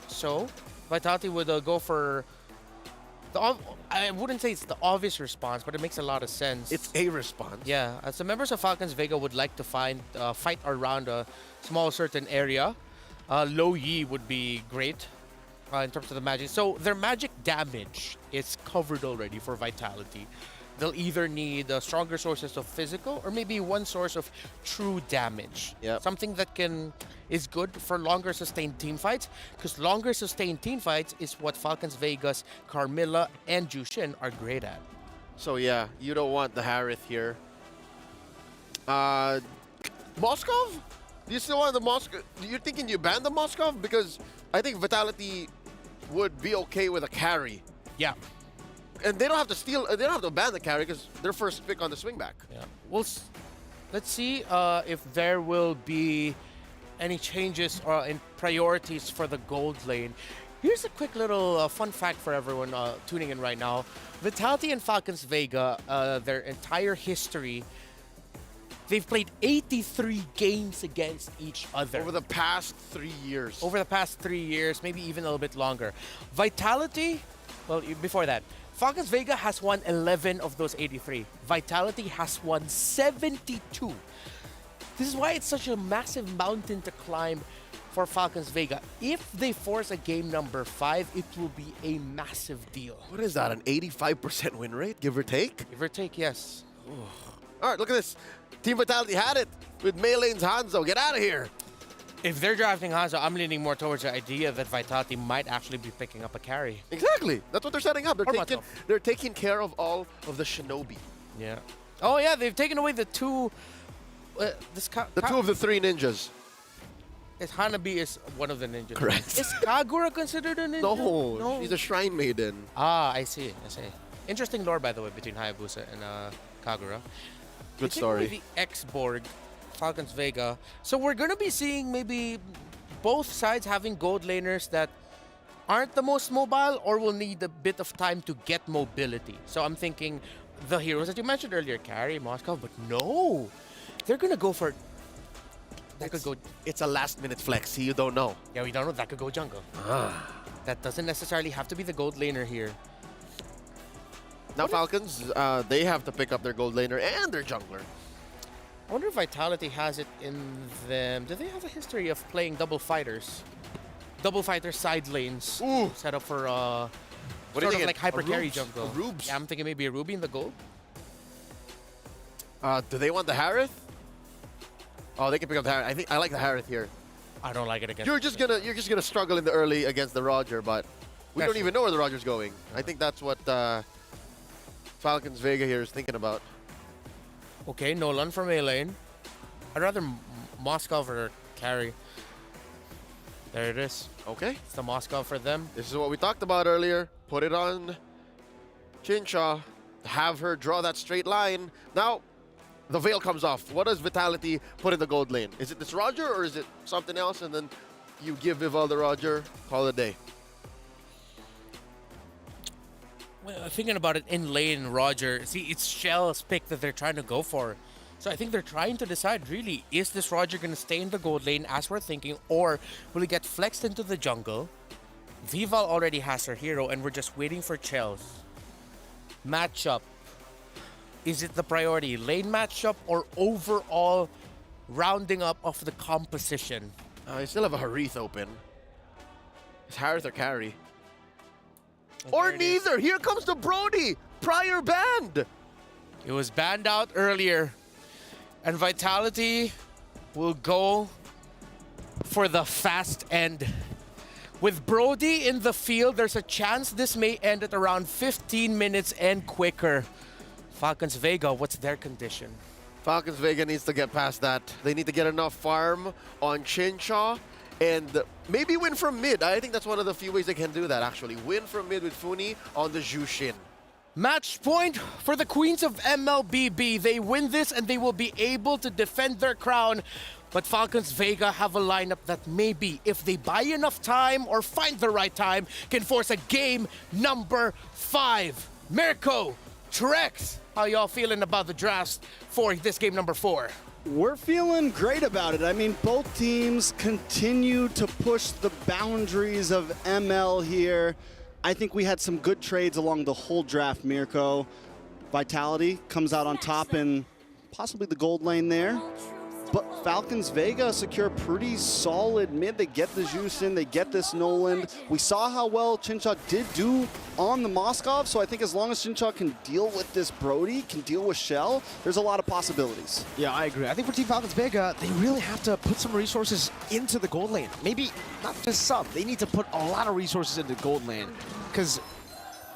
So, Vitality would go for... I wouldn't say it's the obvious response, but it makes a lot of sense. It's a response. Yeah, as the members of Falcons Vega would like to fight around a small certain area. Low Yi would be great in terms of the magic. So their magic damage is covered already for Vitality. They'll either need stronger sources of physical or maybe one source of true damage. Yep. Something that is good for longer sustained team fights, because longer sustained team fights is what Falcons Vegas, Carmilla, and Jushin are great at. So yeah, you don't want the Harith here. Moskov? Do you still want the Moskov? You're thinking you ban the Moskov? Because I think Vitality would be okay with a carry. Yeah. And they don't have to steal. They don't have to ban the carry because they're first pick on the swing back. Yeah. Well, let's see if there will be any changes in priorities for the gold lane. Here's a quick little fun fact for everyone tuning in right now. Vitality and Falcons Vega, their entire history, they've played 83 games against each other. Over the past 3 years. Over the past 3 years, maybe even a little bit longer. Vitality, well, before that, Falcons Vega has won 11 of those 83. Vitality has won 72. This is why it's such a massive mountain to climb for Falcons Vega. If they force a game number 5, it will be a massive deal. What is that, an 85% win rate, give or take? Give or take, yes. All right, look at this. Team Vitality had it with Maylane's Hanzo. Get out of here. If they're drafting Hanzo, I'm leaning more towards the idea that Vitality might actually be picking up a carry. Exactly. That's what they're setting up. They're taking care of all of the Shinobi. Yeah. Oh, yeah, they've taken away the two... the two of the 3 ninjas. Hanabi is one of the ninjas. Correct. Is Kagura considered a ninja? No, she's a shrine maiden. Ah, I see. Interesting lore, by the way, between Hayabusa and Kagura. Good story. The X-Borg, Falcons Vega. So we're going to be seeing maybe both sides having gold laners that aren't the most mobile or will need a bit of time to get mobility. So I'm thinking the heroes that you mentioned earlier, Carry, Moscow, but no. They're going to go for... It's a last-minute flex. You don't know. Yeah, we don't know. That could go jungle. That doesn't necessarily have to be the gold laner here. Now Falcons, they have to pick up their gold laner and their jungler. I wonder if Vitality has it in them. Do they have a history of playing double fighters? Double fighter side lanes. Ooh. Set up for what do you think? like hyper carry jungle. Rubes. Yeah, I'm thinking maybe a Ruby in the gold. Do they want the Harith? Oh, they can pick up the Harith. I like the Harith here. I don't like it against. You're just gonna struggle in the early against the Roger, but we don't even know where the Roger's going. I think that's what Falcons Vega here is thinking about. Okay, Nolan from A lane. I'd rather Moscow for carry. There it is. Okay. It's the Moscow for them. This is what we talked about earlier. Put it on Chinsha. Have her draw that straight line. Now, the veil comes off. What does Vitality put in the gold lane? Is it this Roger or is it something else? And then you give Vival the Roger, call it a day. Well, thinking about it, in lane, Roger, see, it's Shell's pick that they're trying to go for. So I think they're trying to decide, really, is this Roger going to stay in the gold lane as we're thinking, or will he get flexed into the jungle? Vival already has her hero, and we're just waiting for Chell's matchup. Is it the priority, lane matchup, or overall rounding up of the composition? I still have a Harith open. It's Harith or carry. Or neither. Here comes the Brody. Prior banned. It was banned out earlier. And Vitality will go for the fast end. With Brody in the field, there's a chance this may end at around 15 minutes and quicker. Falcons Vega, what's their condition? Falcons Vega needs to get past that. They need to get enough farm on Chinsha and maybe win from mid. I think that's one of the few ways they can do that, actually. Win from mid with Funi on the Jushin. Match point for the Queens of MLBB. They win this and they will be able to defend their crown. But Falcons Vega have a lineup that maybe, if they buy enough time or find the right time, can force a game number 5. Mirko, Trex, how y'all feeling about the drafts for this game number 4? We're feeling great about it. I mean, both teams continue to push the boundaries of ML here. I think we had some good trades along the whole draft, Mirko. Vitality comes out on top in possibly the gold lane there. But Falcons Vega secure pretty solid mid. They get the juice in, they get this Noland. We saw how well Chinsha did do on the Moskov, so I think as long as Chinsha can deal with this Brody, can deal with Shell, there's a lot of possibilities. Yeah, I agree. I think for Team Falcons Vega, they really have to put some resources into the gold lane. Maybe not just some. They need to put a lot of resources into the gold lane. Because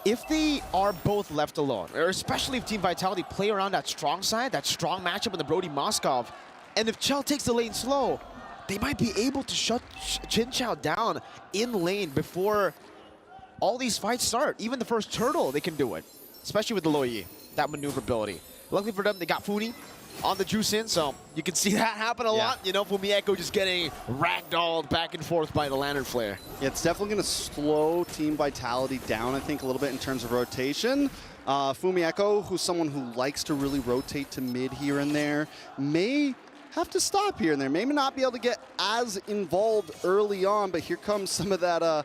if they are both left alone, or especially if Team Vitality play around that strong side, that strong matchup in the Brody Moskov, and if Chell takes the lane slow, they might be able to shut Chinchao down in lane before all these fights start. Even the first turtle, they can do it, especially with the Loyi, that maneuverability. Luckily for them, they got Funi on the juice in, so you can see that happen a lot. You know, Fumieko just getting ragdolled back and forth by the Lantern Flare. Yeah, it's definitely going to slow Team Vitality down, I think, a little bit in terms of rotation. Fumieko, who's someone who likes to really rotate to mid here and there, may have to stop here and there. Maybe not be able to get as involved early on, but here comes some of that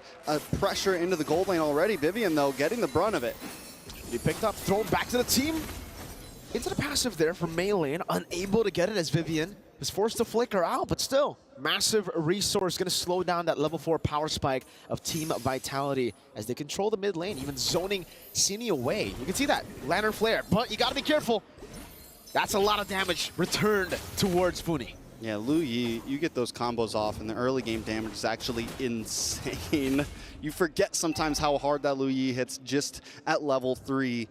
pressure into the gold lane already. Vivian, though, getting the brunt of it. He picked up, thrown back to the team. Into the passive there from Mei Lane, unable to get it as Vivian is forced to flicker out, but still, massive resource going to slow down that level 4 power spike of Team Vitality as they control the mid lane, even zoning Cine away. You can see that Lantern Flare, but you got to be careful. That's a lot of damage returned towards Funi. Yeah, Lu Yi, you get those combos off, and the early game damage is actually insane. You forget sometimes how hard that Lu Yi hits just at level 3.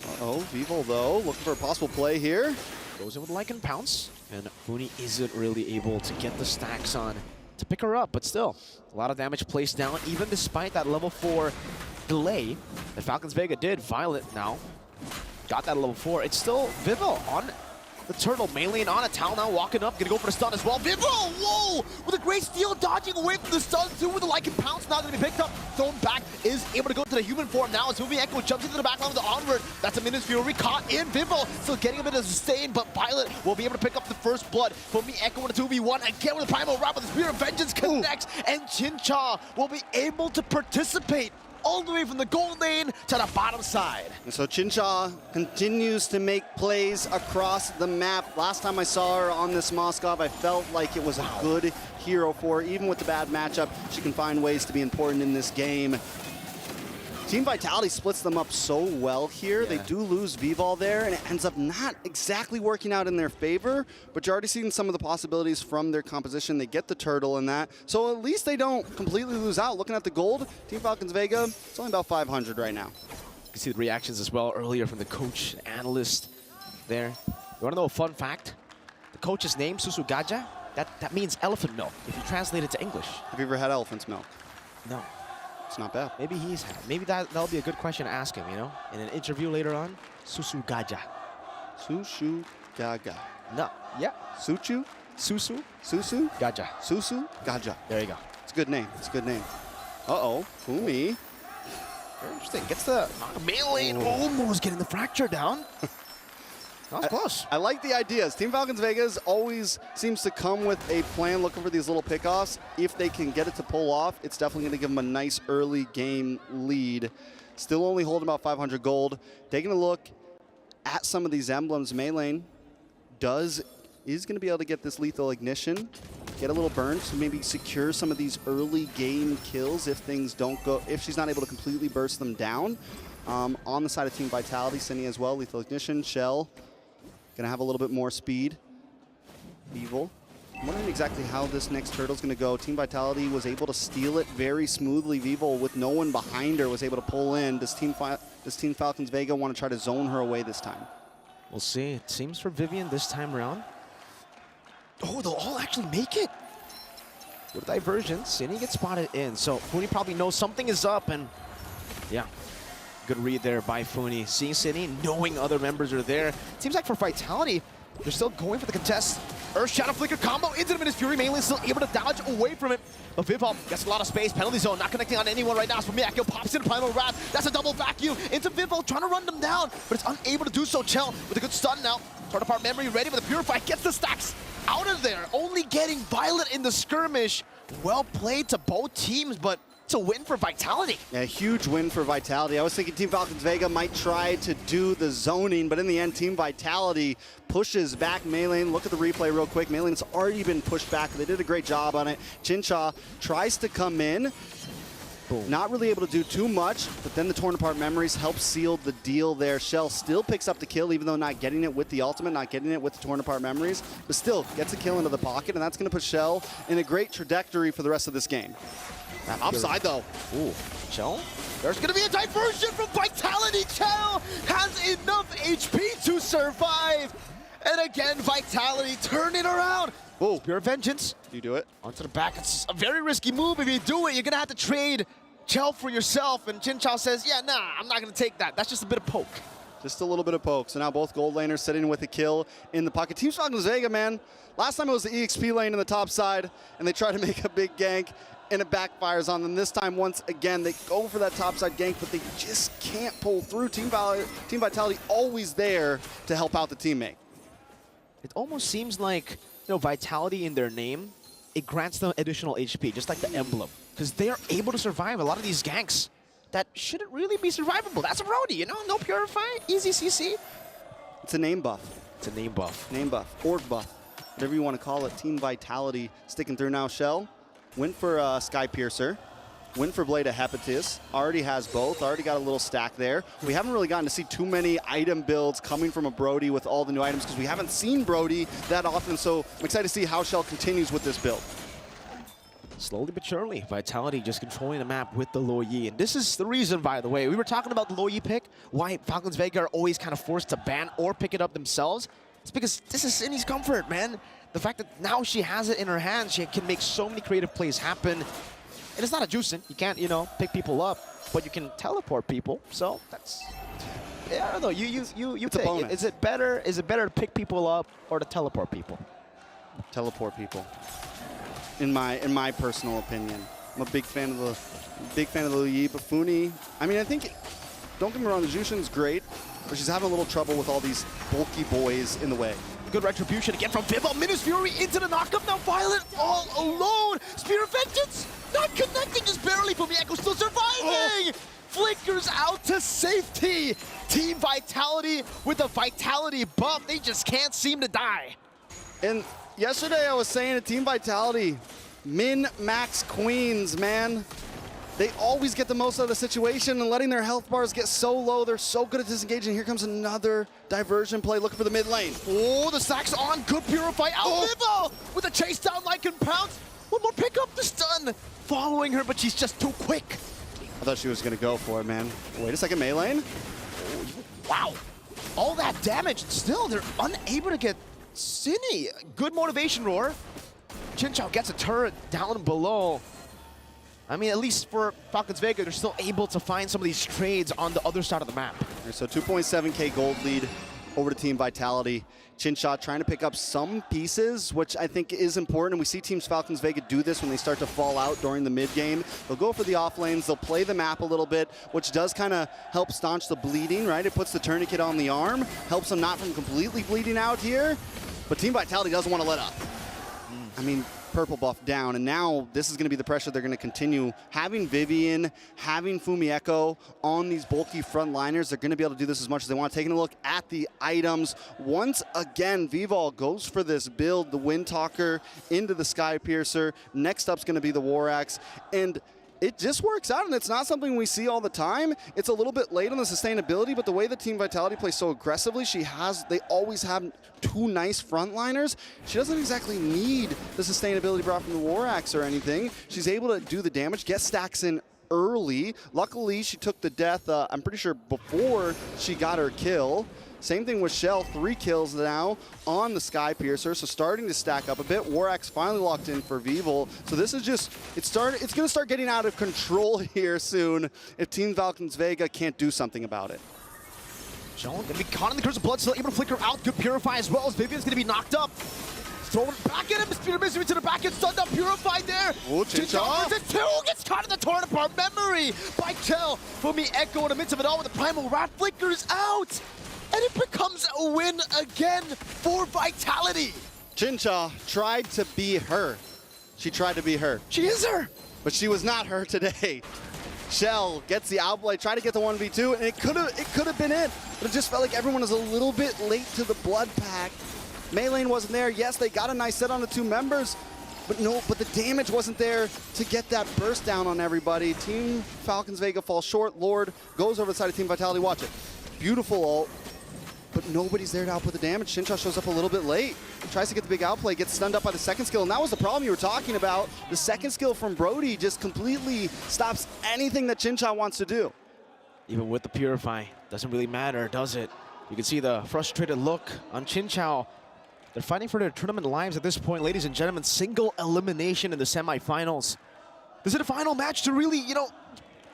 Uh-oh, Vivo, though, looking for a possible play here. Goes in with Lycan Pounce, and Funi isn't really able to get the stacks on to pick her up, but still, a lot of damage placed down, even despite that level 4 delay that Falcons Vega did. Violet now got that level 4. It's still Vivo on the turtle, melee on a Tal now walking up, gonna go for the stun as well. Vivo, whoa! With a great steal, dodging away from the stun too with the Lycan Pounce now gonna be picked up, thrown back, is able to go to the human form now as Moving Echo jumps into the back line with the onward. That's a Minions Fury caught in. Vivo still getting a bit of sustain, but Violet will be able to pick up the first blood. Moving Echo in a 2v1 again with the Primal Wrap, but the Spear of Vengeance connects, and Chincha will be able to participate all the way from the gold lane to the bottom side. And so Chincha continues to make plays across the map. Last time I saw her on this Moskov, I felt like it was a good hero for her. Even with the bad matchup, she can find ways to be important in this game. Team Vitality splits them up so well here. Yeah. They do lose Vivol there, and it ends up not exactly working out in their favor, but you're already seeing some of the possibilities from their composition. They get the turtle in that, so at least they don't completely lose out. Looking at the gold, Team Falcons Vega, it's only about 500 right now. You can see the reactions as well earlier from the coach and analyst there. You want to know a fun fact? The coach's name, Susu Gaja, that means elephant milk if you translate it to English. Have you ever had elephant's milk? No. It's not bad. Maybe he's had. Maybe that'll be a good question to ask him, you know? In an interview later on. Susu Gaja. Susu Gaga. No. Yeah. Suchu? Susu? Susu? Gaja. Susu? Gaja. There you go. It's a good name. It's a good name. Uh-oh. Fumi. Very interesting. Gets the melee and almost getting the fracture down. That was close. I like the ideas. Team Falcons Vegas always seems to come with a plan looking for these little pickoffs. If they can get it to pull off, it's definitely going to give them a nice early game lead. Still only holding about 500 gold. Taking a look at some of these emblems, Maylane is going to be able to get this lethal ignition, get a little burn to maybe secure some of these early game kills if things don't go, if she's not able to completely burst them down. On the side of Team Vitality, Cine as well, lethal ignition, Shell. Gonna have a little bit more speed. Evil. I'm wondering exactly how this next turtle's gonna go. Team Vitality was able to steal it very smoothly. Vivo, with no one behind her, was able to pull in. Does Team Falcons Vega want to try to zone her away this time? We'll see. It seems for Vivian this time around. Oh, they'll all actually make it. With diversion, Cine gets spotted in. So Funi probably knows something is up, and yeah. Good read there by Funi. Seeing Cine, knowing other members are there. Seems like for Vitality, they're still going for the contest. Earth Shadow Flicker combo into the Minions Fury. Mainly still able to dodge away from it. But Vivol gets a lot of space. Penalty zone, not connecting on anyone right now. So Miyako pops in Primal Wrath. That's a double vacuum into Vivol, trying to run them down, but it's unable to do so. Chell with a good stun now. Torn apart memory ready, but the Purify gets the stacks out of there. Only getting Violet in the skirmish. Well played to both teams, but it's a win for Vitality. Yeah, huge win for Vitality. I was thinking Team Falcons Vega might try to do the zoning, but in the end, Team Vitality pushes back Maylane. Look at the replay real quick. Maylane's already been pushed back. They did a great job on it. Chincha tries to come in. Boom. Not really able to do too much, but then the torn apart memories help seal the deal there. Shell still picks up the kill, even though not getting it with the ultimate, not getting it with the torn apart memories, but still gets a kill into the pocket, and that's going to put Shell in a great trajectory for the rest of this game. That upside though. Ooh, Chell? There's gonna be a diversion from Vitality. Chell has enough HP to survive. And again, Vitality turning around. Oh, Pure Vengeance. You do it. Onto the back. It's a very risky move. If you do it, you're gonna have to trade Chell for yourself. And Chincha says, yeah, nah, I'm not gonna take that. That's just a bit of poke. Just a little bit of poke. So now both gold laners sitting with a kill in the pocket. Team Falcons Vega, man. Last time it was the EXP lane in the top side, and they tried to make a big gank, and it backfires on them. This time, once again, they go for that topside gank, but they just can't pull through. Team Vitality always there to help out the teammate. It almost seems like, you know, Vitality in their name, it grants them additional HP, just like the emblem, because they are able to survive a lot of these ganks that shouldn't really be survivable. That's a roadie, you know? No Purify, easy CC. It's a name buff. It's a name buff. Name buff. Orb buff. whatever you want to call it. Team Vitality sticking through now. Shell went for Sky Piercer. Went for Blade of Hepatis, already has both, already got a little stack there. We haven't really gotten to see too many item builds coming from a Brody with all the new items because we haven't seen Brody that often, so I'm excited to see how Shell continues with this build. Slowly but surely, Vitality just controlling the map with the Lo Yi. And this is the reason, by the way, we were talking about the Lo Yi pick, why Falcons Vega are always kind of forced to ban or pick it up themselves. It's because this is Cindy's comfort, man. The fact that now she has it in her hands, she can make so many creative plays happen. And it's not a juicing. You can't, you know, pick people up, but you can teleport people. So that's, yeah, I don't know. You pick. Is it better to pick people up or to teleport people? Teleport people. In my personal opinion, I'm a big fan of the Lo Yi, but Funi, I mean, I think, don't get me wrong, the Jushin's great, but she's having a little trouble with all these bulky boys in the way. Good retribution again from Vivo. Minus Fury into the knockup. Now Violet all alone. Spear of Vengeance not connecting, just barely. Echo still surviving. Flickers out to safety. Team Vitality with a Vitality buff. They just can't seem to die. And yesterday I was saying to Team Vitality, min-max queens, man. They always get the most out of the situation, and letting their health bars get so low, they're so good at disengaging. Here comes another diversion play, looking for the mid lane. Oh, the sack's on. Good Purify out. Vivo with a chase down like and pounce. One more pick up the stun. Following her, but she's just too quick. I thought she was going to go for it, man. Wait a second, Mei lane? Wow. All that damage. Still, they're unable to get Cindy. Good motivation roar. Chinchao gets a turret down below. I mean, at least for Falcons Vega, they're still able to find some of these trades on the other side of the map. So 2.7K gold lead over to Team Vitality. Chinchao trying to pick up some pieces, which I think is important. And we see Teams Falcons Vega do this when they start to fall out during the mid game. They'll go for the off lanes, they'll play the map a little bit, which does kind of help staunch the bleeding, right? It puts the tourniquet on the arm, helps them not from completely bleeding out here. But Team Vitality doesn't want to let up. I mean, purple buff down, and now this is going to be the pressure they're going to continue. Having Vivian, having Fumieko on these bulky frontliners, they're going to be able to do this as much as they want. Taking a look at the items. Once again, Vivol goes for this build, the Windtalker into the Sky Piercer. Next up's going to be the War Axe, and it just works out, and it's not something we see all the time. It's a little bit late on the sustainability, but the way the Team Vitality plays so aggressively, they always have two nice frontliners. She doesn't exactly need the sustainability brought from the War Axe or anything. She's able to do the damage, get stacks in early. Luckily, she took the death, I'm pretty sure, before she got her kill. Same thing with Shell, 3 kills now on the Sky Piercer, so starting to stack up a bit. War Axe finally locked in for Vivol. So this is just, it's going to start getting out of control here soon if Team Falcons Vega can't do something about it. Shell going to be caught in the Curse of Blood, still able to flicker out. Good Purify as well as Vivian's going to be knocked up. Throwing it back at him, Spear Misery to the back, it's stunned up, Purified there. Oh, Chinchao versus 2, gets caught in the torrent apart memory by Chell. Fumieko in the midst of it all with the Primal Wrath flickers out. And it becomes a win again for Vitality. Chinchao tried to be her. She tried to be her. She is her. But she was not her today. Shell gets the outplay, try to get the 1v2, and it could have been it. But it just felt like everyone was a little bit late to the blood pack. Mei lane wasn't there. Yes, they got a nice set on the 2 members, but the damage wasn't there to get that burst down on everybody. Team Falcons Vega falls short. Lord goes over the side of Team Vitality. Watch it. Beautiful ult. But nobody's there to output the damage. Chinchao shows up a little bit late. Tries to get the big outplay, gets stunned up by the second skill, and that was the problem you were talking about. The second skill from Brody just completely stops anything that Chinchao wants to do. Even with the Purify, doesn't really matter, does it? You can see the frustrated look on Chinchao. They're fighting for their tournament lives at this point, ladies and gentlemen. Single elimination in the semifinals. This is the final match to really,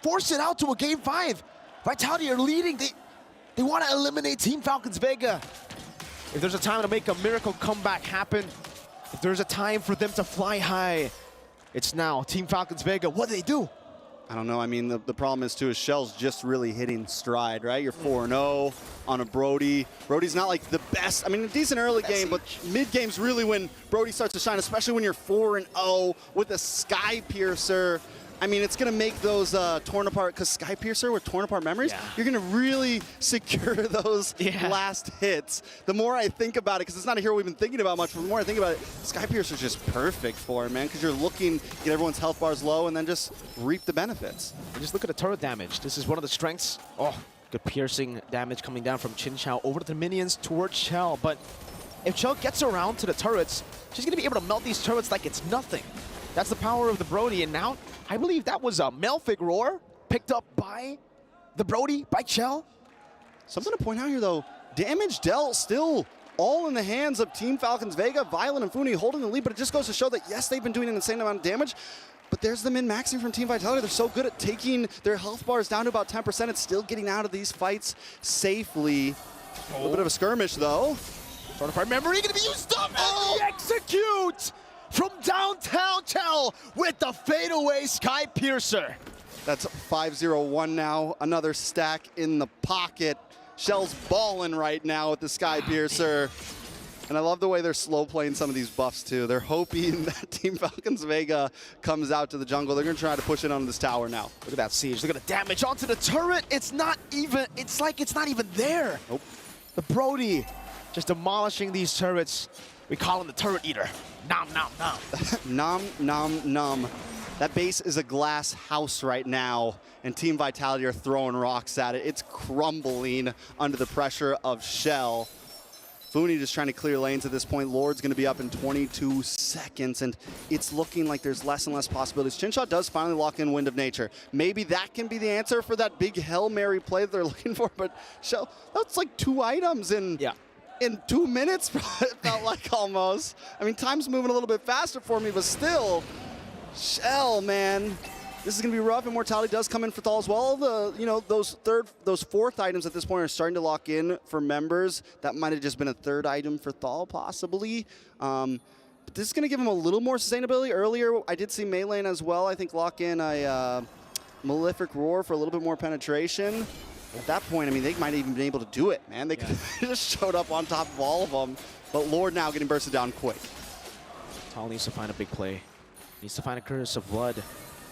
force it out to a Game 5. Vitality are leading. They want to eliminate Team Falcons Vega. If there's a time to make a miracle comeback happen, if there's a time for them to fly high, it's now. Team Falcons Vega, what do they do? I don't know. I mean, the problem is, too, is Shell's just really hitting stride, right? You're 4-0 on a Brody. Brody's not, like, the best. I mean, a decent early game, but mid-game's really when Brody starts to shine, especially when you're 4-0 with a Sky Piercer. I mean, it's going to make those torn apart, because Skypiercer with torn apart memories, you're going to really secure those last hits. The more I think about it, because it's not a hero we've been thinking about much, but the more I think about it, Skypiercer's just perfect for it, man, because you're looking, get everyone's health bars low, and then just reap the benefits. And just look at the turret damage. This is one of the strengths. Oh, good piercing damage coming down from Chinchao over to the minions towards Chell. But if Chell gets around to the turrets, she's going to be able to melt these turrets like it's nothing. That's the power of the Brody, and now I believe that was a Melfic roar picked up by the Brody, by Chell. Something to point out here, though, damage dealt still all in the hands of Team Falcons Vega. Violent and Funi holding the lead, but it just goes to show that, yes, they've been doing an insane amount of damage, but there's the min-maxing from Team Vitality. They're so good at taking their health bars down to about 10% and still getting out of these fights safely. A little bit of a skirmish, though. Sort of our memory going to be used up, and the execute from downtown Chell with the fadeaway Skypiercer. That's 5-0-1 now. Another stack in the pocket. Shell's balling right now with the Skypiercer. And I love the way they're slow playing some of these buffs too. They're hoping that Team Falcons Vega comes out to the jungle. They're gonna try to push in onto this tower now. Look at that siege. Look at the damage onto the turret. It's not even, it's like it's not even there. Nope. The Brody just demolishing these turrets. We call him the turret eater. Nom, nom, nom. Nom, nom, nom. That base is a glass house right now, and Team Vitality are throwing rocks at it. It's crumbling under the pressure of Shell. Funi just trying to clear lanes at this point. Lord's going to be up in 22 seconds, and it's looking like there's less and less possibilities. Chinshot does finally lock in Wind of Nature. Maybe that can be the answer for that big Hail Mary play that they're looking for, but Shell, that's like 2 items in 2 minutes, it felt like almost. I mean, time's moving a little bit faster for me, but still, Shell, man. This is going to be rough. Immortality does come in for Thal as well. Those fourth items at this point are starting to lock in for members. That might have just been a third item for Thal, possibly. But this is going to give him a little more sustainability. Earlier, I did see Melee as well, I think, lock in a Malefic Roar for a little bit more penetration. At that point, I mean, they might have even been able to do it, man. They could have just showed up on top of all of them. But Lord now getting bursted down quick. Thal needs to find a big play. Needs to find a Curse of Blood.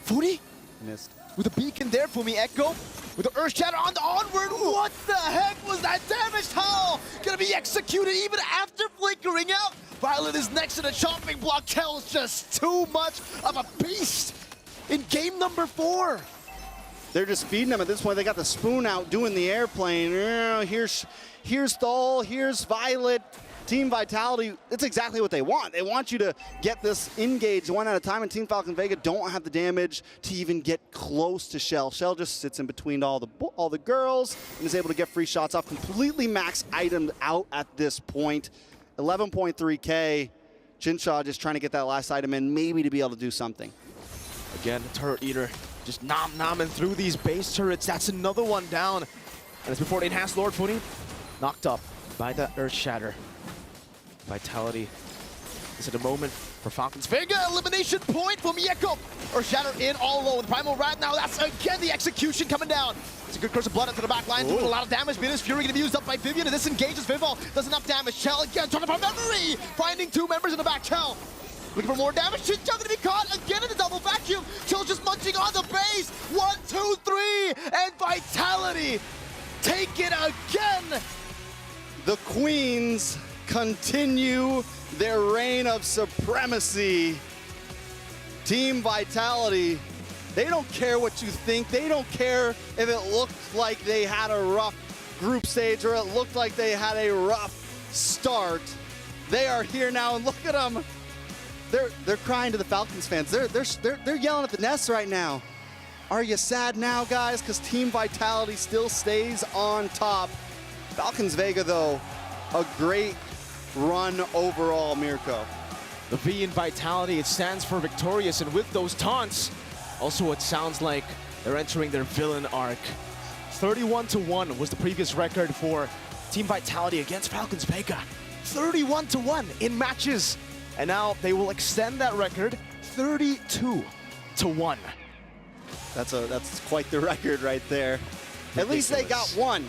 Funi? Missed. With a beacon there, Fumi Echo. With the Earth Shatter on the onward. What the heck was that damage? Thal gonna be executed even after flickering out. Violet is next to the chopping block. Kell's just too much of a beast in game number 4. They're just feeding them at this point. They got the spoon out doing the airplane. Here's Thal, here's Violet. Team Vitality, it's exactly what they want. They want you to get this engaged one at a time, and Team Falcon Vega don't have the damage to even get close to Shell. Shell just sits in between all the girls and is able to get free shots off. Completely max items out at this point. 11.3K. Chinshaw just trying to get that last item in, maybe to be able to do something. Again, the Turret Eater just nom-nomming through these base turrets. That's another one down. And it's before the Enhanced Lord Funi knocked up by the Earth Shatter. Vitality is at a moment for Falcons Vega. Elimination point from Mieko. Earth Shatter in all low with Primal Rat now. That's again the execution coming down. It's a good Curse of Blood into the back line, doing a lot of damage. Venus Fury gonna be used up by Vivian, and this engages Vivol. Does enough damage. Chell again, trying to find memory. Finding 2 members in the back. Chell looking for more damage. Chinchou gonna be caught again in the double vacuum. Chell just munching on the base. 1, 2, 3, and Vitality take it again. The Queens continue their reign of supremacy. Team Vitality, they don't care what you think. They don't care if it looked like they had a rough group stage or it looked like they had a rough start. They are here now, and look at them. They're crying to the Falcons fans. They're yelling at the Nest right now. Are you sad now, guys? Because Team Vitality still stays on top. Falcons Vega, though, a great run overall, Mirko. The V in Vitality, it stands for victorious, and with those taunts, also it sounds like they're entering their villain arc. 31-1 was the previous record for Team Vitality against Falcons Vega. 31-1 in matches, and now they will extend that record 32-1. That's quite the record right there. At least they got one.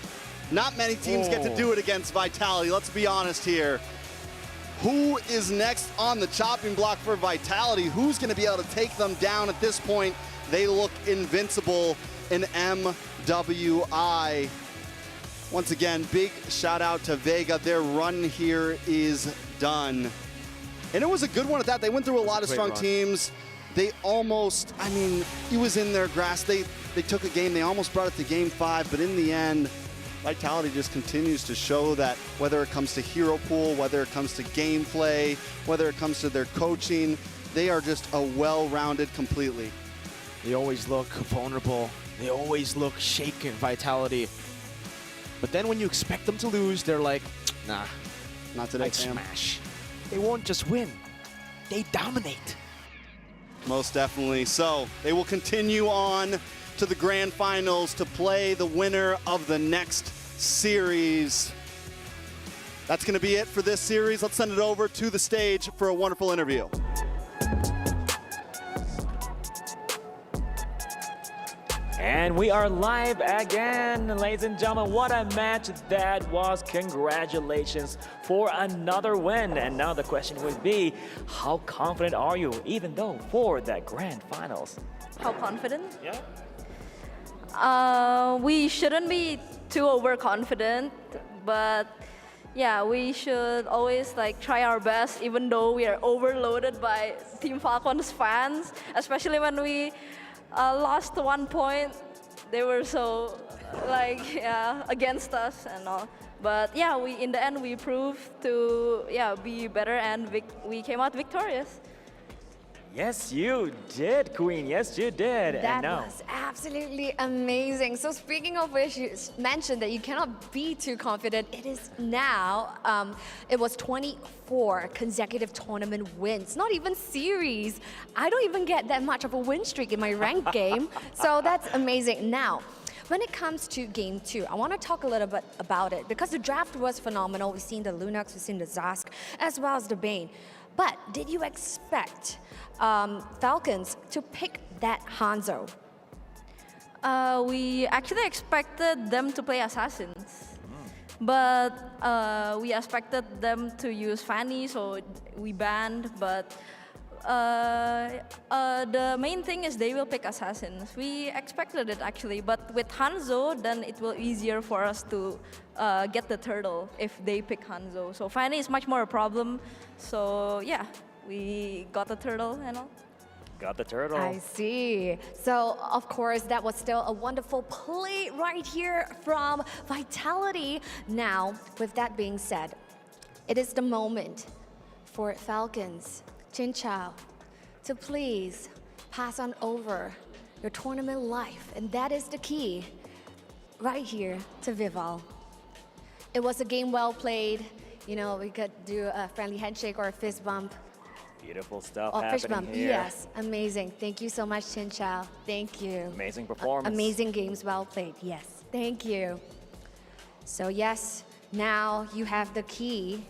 Not many teams get to do it against Vitality. Let's be honest here. Who is next on the chopping block for Vitality? Who's going to be able to take them down at this point? they look invincible in MWI. Once again, big shout out to Vega. Their run here is done. And it was a good one at that. They went through a lot of strong teams. They almost, I mean, it was in their grasp. They took a game, they almost brought it to game 5, but in the end, Vitality just continues to show that whether it comes to hero pool, whether it comes to gameplay, whether it comes to their coaching, they are just a well-rounded completely. They always look vulnerable. They always look shaken, Vitality. But then when you expect them to lose, they're like, nah, not today, fam. Smash. They won't just win, they dominate. Most definitely. So they will continue on to the grand finals to play the winner of the next series. That's going to be it for this series. Let's send it over to the stage for a wonderful interview. And we are live again, ladies and gentlemen. What a match that was. Congratulations for another win. And now the question would be, how confident are you, even though for that grand finals? How confident? Yeah. We shouldn't be too overconfident, but yeah, we should always like try our best, even though we are overloaded by Team Falcons fans, especially when we lost 1 point. They were so against us and all. But yeah, in the end we proved to be better, and we came out victorious. Yes, you did, Queen. Yes, you did. That was absolutely amazing. So speaking of which, you mentioned that you cannot be too confident. It is now, it was 24 consecutive tournament wins, not even series. I don't even get that much of a win streak in my ranked game. So that's amazing. Now, when it comes to Game 2, I want to talk a little bit about it because the draft was phenomenal. We've seen the Lunox, we've seen the Zask, as well as the Bane. But did you expect Falcons to pick that Hanzo? We actually expected them to play Assassins. But we expected them to use Fanny, so we banned. But the main thing is they will pick Assassins. We expected it actually, but with Hanzo, then it will be easier for us to get the turtle if they pick Hanzo. So Fanny is much more a problem. So yeah, we got the turtle and all. Got the turtle. I see. So, of course, that was still a wonderful play right here from Vitality. Now, with that being said, it is the moment for Falcons, Jin Chao, to please pass on over your tournament life. And that is the key right here to Vival. It was a game well played. You know, we could do a friendly handshake or a fist bump. Beautiful stuff Oh, happening fish bump. here. Yes, amazing. Thank you so much, Chin Chao. Thank you. Amazing performance. Amazing games, well played. Yes, thank you. So yes, now you have the key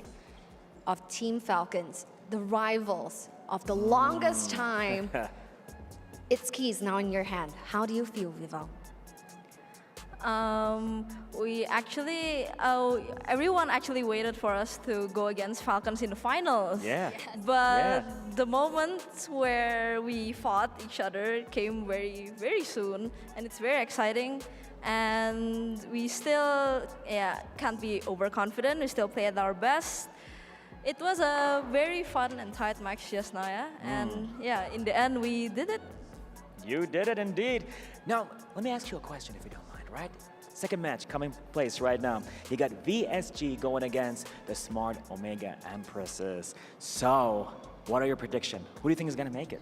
of Team Falcons, the rivals of the longest time. Its key is now in your hand. How do you feel, Vival? We actually, everyone actually waited for us to go against Falcons in the finals. Yeah. But the moments where we fought each other came very, very soon, and it's very exciting. And we still, can't be overconfident. We still played our best. It was a very fun and tight match just now, yeah. And yeah, in the end, we did it. You did it indeed. Now, let me ask you a question if you don't mind, right? Second match coming place right now. You got VSG going against the Smart Omega Empresses. So, what are your predictions? Who do you think is going to make it?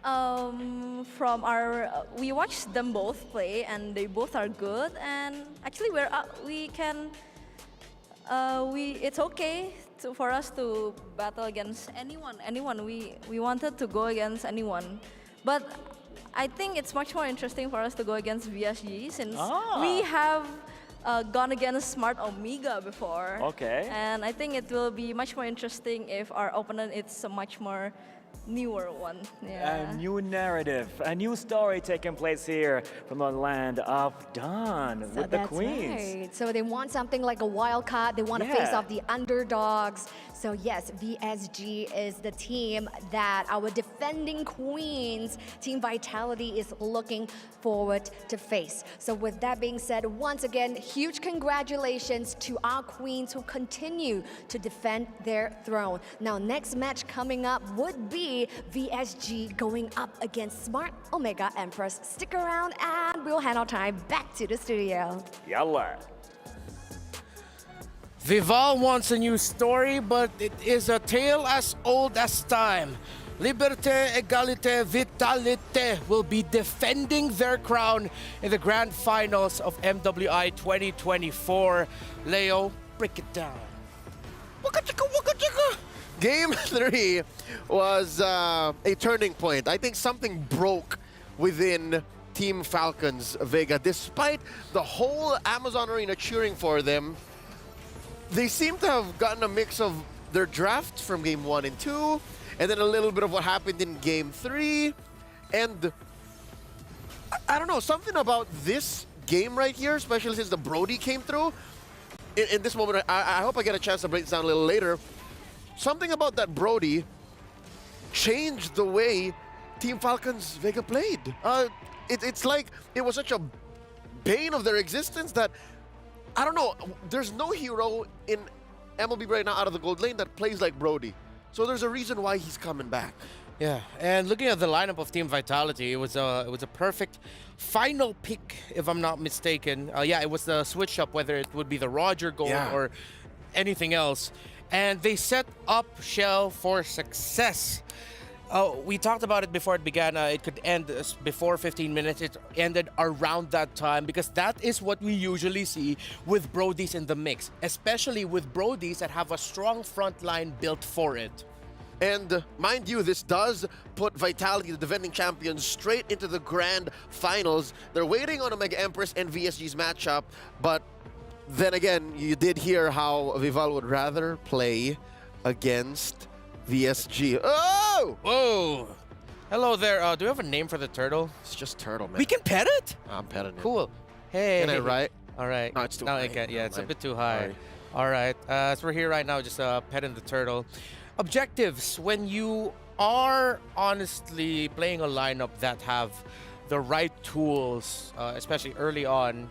From our, we watched them both play, and they both are good. And actually, it's okay for us to battle against anyone. We wanted to go against anyone, but I think it's much more interesting for us to go against VSG since we have gone against Smart Omega before. Okay. And I think it will be much more interesting if our opponent is much more newer one. Yeah. A new narrative, a new story taking place here from the land of Dawn So with the that's Queens. right. So they want something like a wild card. They want to face Yeah. off the underdogs. So yes, VSG is the team that our defending queens, Team Vitality, is looking forward to face. So with that being said, once again, huge congratulations to our queens who continue to defend their throne. Now, next match coming up would be VSG going up against Smart Omega Empress. Stick around and we'll hand our time back to the studio. Yalla. Vival wants a new story, but it is a tale as old as time. Liberté, Égalité, Vitalité will be defending their crown in the grand finals of MWI 2024. Leo, break it down. Waka chicka, waka chicka. Game 3 was a turning point. I think something broke within Team Falcons Vega. Despite the whole Amazon Arena cheering for them, they seem to have gotten a mix of their drafts from Game 1 and 2, and then a little bit of what happened in Game 3. And I don't know, something about this game right here, especially since the Brody came through. In this moment, I hope I get a chance to break this down a little later. Something about that Brody changed the way Team Falcons Vega played. It's like it was such a bane of their existence that, I don't know, there's no hero in MLB right now out of the gold lane that plays like Brody. So there's a reason why he's coming back. Yeah, and looking at the lineup of Team Vitality, it was a perfect final pick, if I'm not mistaken. Yeah, it was the switch up, whether it would be the Roger goal or anything else. And they set up Shell for success. We talked about it before it began. It could end before 15 minutes. It ended around that time because that is what we usually see with Brodies in the mix, especially with Brodies that have a strong front line built for it. And mind you, this does put Vitality, the defending champions, straight into the grand finals. They're waiting on Omega Empress and VSG's matchup, but then again, you did hear how Vival would rather play against VSG. Oh! Whoa! Hello there. Do we have a name for the turtle? It's just Turtle, man. We can pet it? I'm petting it. Cool. Hey. Can I ride? All right. No, it's too no, high. I can't. Yeah, it's a Mind. bit too high. Sorry. All right. So we're here right now, just petting the turtle. Objectives. When you are honestly playing a lineup that have the right tools, especially early on,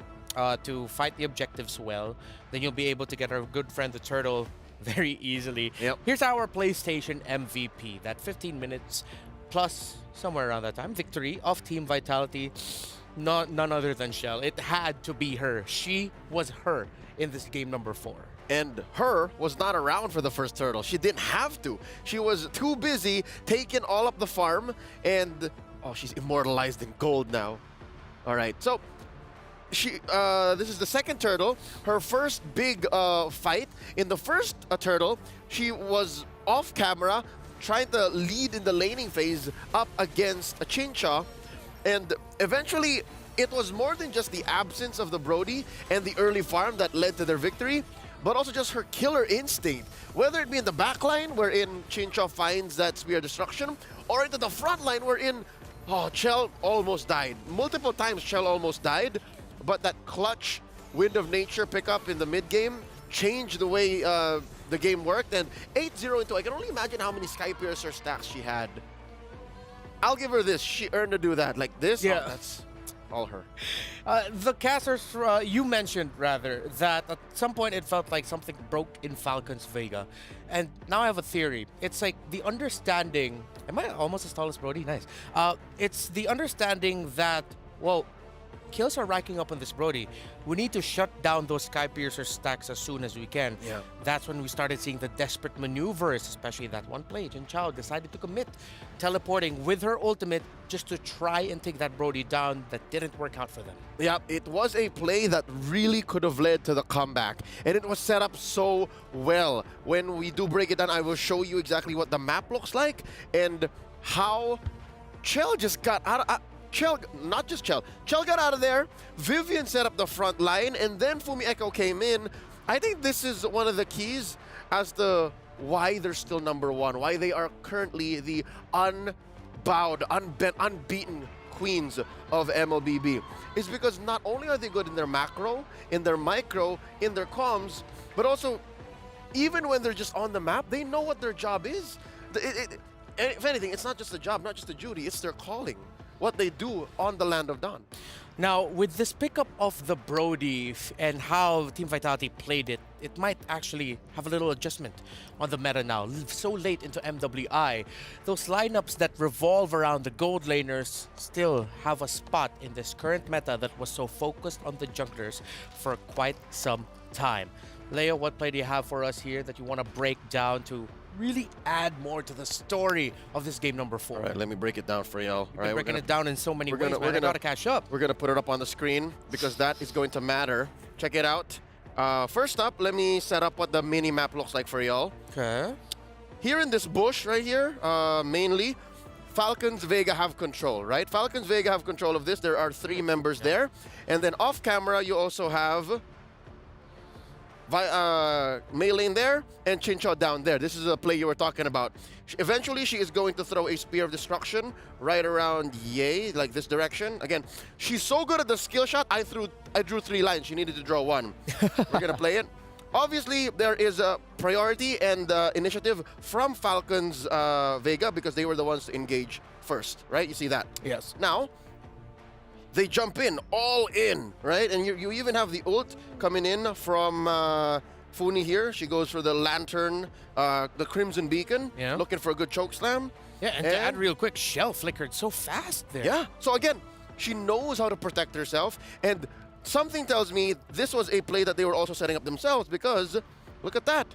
to fight the objectives well, then you'll be able to get our good friend the turtle very easily. Yep. Here's our PlayStation MVP. That 15 minutes plus somewhere around that time. Victory of Team Vitality. None other than Shell. It had to be her. She was her in this game number 4. And her was not around for the first turtle. She didn't have to. She was too busy taking all up the farm, and oh, she's immortalized in gold now. All right, so this is the second turtle. Her first big fight. In the first turtle, she was off camera, trying to lead in the laning phase up against a Chincha, and eventually it was more than just the absence of the Brody and the early farm that led to their victory, but also just her killer instinct. Whether it be in the back line, wherein Chincha finds that Spear Destruction, or into the front line, wherein Chell almost died. Multiple times Chell almost died, but that clutch Wind of Nature pickup in the mid-game changed the way the game worked, and 8-0 into, I can only imagine how many Sky Piercer stacks she had. I'll give her this. She earned to do that. Like this, Yeah. That's all her. The casters, you mentioned rather, that at some point it felt like something broke in Falcons Vega. And now I have a theory. It's like the understanding, am I almost as tall as Brody? Nice. It's the understanding that, well, kills are racking up on this Brody. We need to shut down those Sky Piercer stacks as soon as we can. Yeah. That's when we started seeing the desperate maneuvers, especially that one play. Jin Chao decided to commit, teleporting with her ultimate just to try and take that Brody down. That didn't work out for them. Yeah, it was a play that really could have led to the comeback, and it was set up so well. When we do break it down, I will show you exactly what the map looks like and how Chell just got out of... Chell, not just Chell. Chell got out of there, Vivian set up the front line, and then Fumi Echo came in. I think this is one of the keys as to why they're still #1, why they are currently the unbowed, unbeaten queens of MLBB, is because not only are they good in their macro, in their micro, in their comms, but also even when they're just on the map, they know what their job is. If anything, it's not just a job, not just a duty, it's their calling, what they do on the Land of Dawn. Now, with this pickup of the Brody and how Team Vitality played it, it might actually have a little adjustment on the meta now. So late into MWI, those lineups that revolve around the gold laners still have a spot in this current meta that was so focused on the junglers for quite some time. Leo, what play do you have for us here that you want to break down to really add more to the story of this game #4? All right, let me break it down for y'all. All right, breaking it down in so many ways, man. I gotta catch up. We're gonna put it up on the screen because that is going to matter. Check it out. First up, let me set up what the mini map looks like for y'all. Okay. Here in this bush right here, mainly, Falcons Vega have control, right? Falcons Vega have control of this. There are 3 members there. And then off camera, you also have Mei Lane there and Chincho down there. This is a play you were talking about. Eventually, she is going to throw a Spear of Destruction right around Ye, like this direction. Again, she's so good at the skill shot, I drew 3 lines. She needed to draw 1. We're going to play it. Obviously, there is a priority and initiative from Falcons Vega because they were the ones to engage first, right? You see that? Yes. Now, they jump in, all in, right? And you even have the ult coming in from Funi here. She goes for the Lantern, the Crimson Beacon, looking for a good choke slam. Yeah, and to add real quick, Shell flickered so fast there. Yeah, so again, she knows how to protect herself, and something tells me this was a play that they were also setting up themselves because, look at that.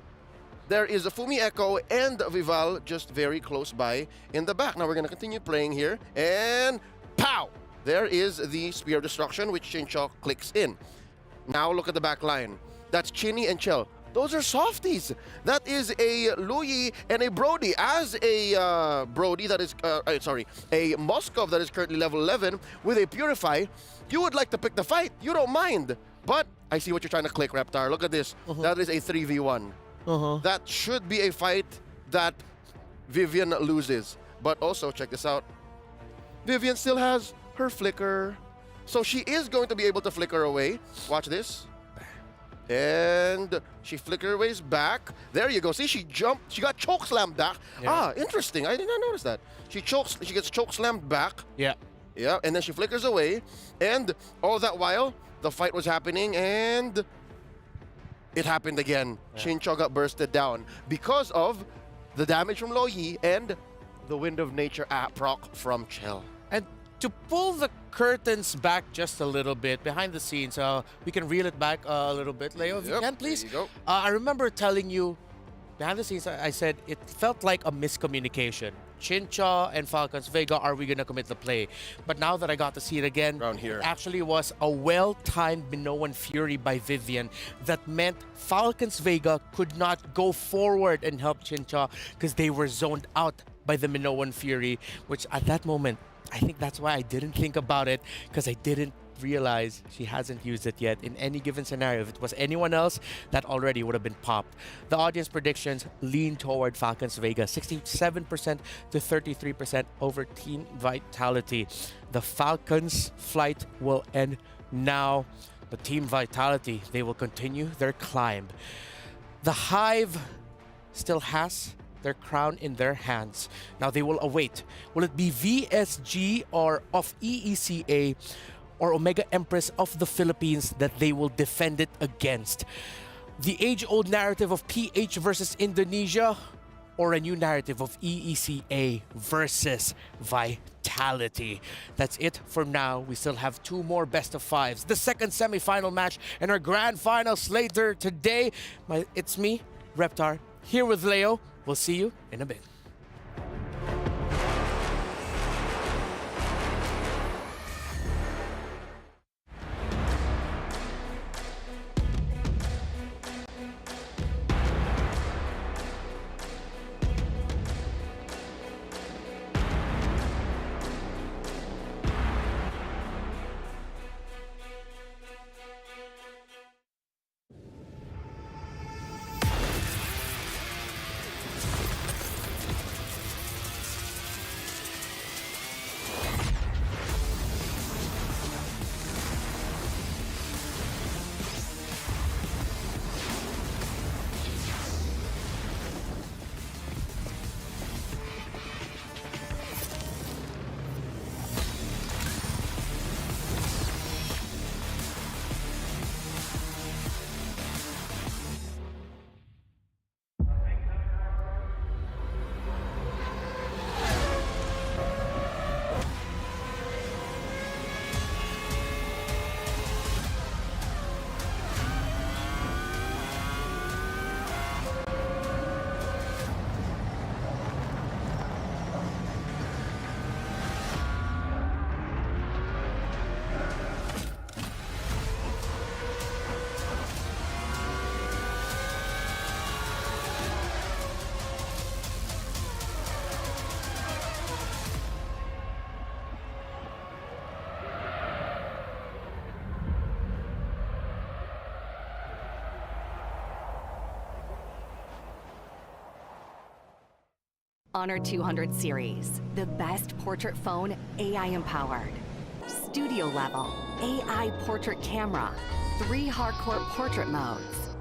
There is a Fumi Echo and Vival just very close by in the back. Now we're gonna continue playing here, and pow! There is the Spear of Destruction, which Chincho clicks in. Now look at the back line. That's Chinny and Chell. Those are softies. That is a Louis and a Brody. As a Brody that is, a Moskov that is currently level 11 with a Purify, you would like to pick the fight. You don't mind. But I see what you're trying to click, Reptar. Look at this. That is a 3v1. That should be a fight that Vivian loses. But also, check this out. Vivian still has her flicker. So she is going to be able to flicker away. Watch this. And she flickers back. There you go. See, she jumped. She got choke slammed back. Yeah. Ah, interesting. I did not notice that. She gets choke slammed back. Yeah. Yeah, and then she flickers away. And all that while, the fight was happening, and it happened again. Yeah. Chincho got bursted down because of the damage from Lo Yi and the Wind of Nature proc from Chell. And to pull the curtains back just a little bit behind the scenes, we can reel it back a little bit, Leo, if you can, please. There you go. I remember telling you behind the scenes, I said it felt like a miscommunication. Chincha and Falcons Vega, are we going to commit the play? But now that I got to see it again, around here, it actually was a well-timed Minoan Fury by Vivian that meant Falcons Vega could not go forward and help Chincha because they were zoned out by the Minoan Fury, which at that moment, I think that's why I didn't think about it, because I didn't realize she hasn't used it yet. In any given scenario, if it was anyone else, that already would have been popped. The audience predictions lean toward Falcons Vega, 67% to 33% over Team Vitality. The Falcons' flight will end now, but Team Vitality, they will continue their climb. The Hive still has their crown in their hands. Now they will await. Will it be VSG or of EECA or Omega Empress of the Philippines that they will defend it against? The age-old narrative of PH versus Indonesia, or a new narrative of EECA versus Vitality? That's it for now. We still have 2 more best of 5s. The second semi-final match and our grand finals later today. It's me, Reptar, here with Leo. We'll see you in a bit. Honor 200 series, the best portrait phone AI empowered. Studio level, AI portrait camera, 3 hardcore portrait modes.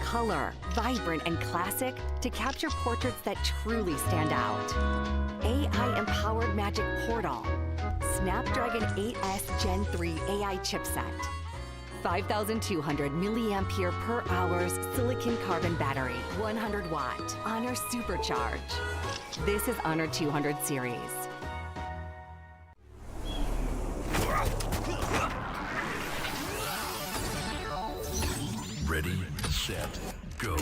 Color, vibrant and classic to capture portraits that truly stand out. AI empowered magic portal. Snapdragon 8S Gen 3 AI chipset. 5,200 milliampere per hour's silicon carbon battery, 100 watt, Honor Supercharge. This is Honor 200 series. Ready, set, go.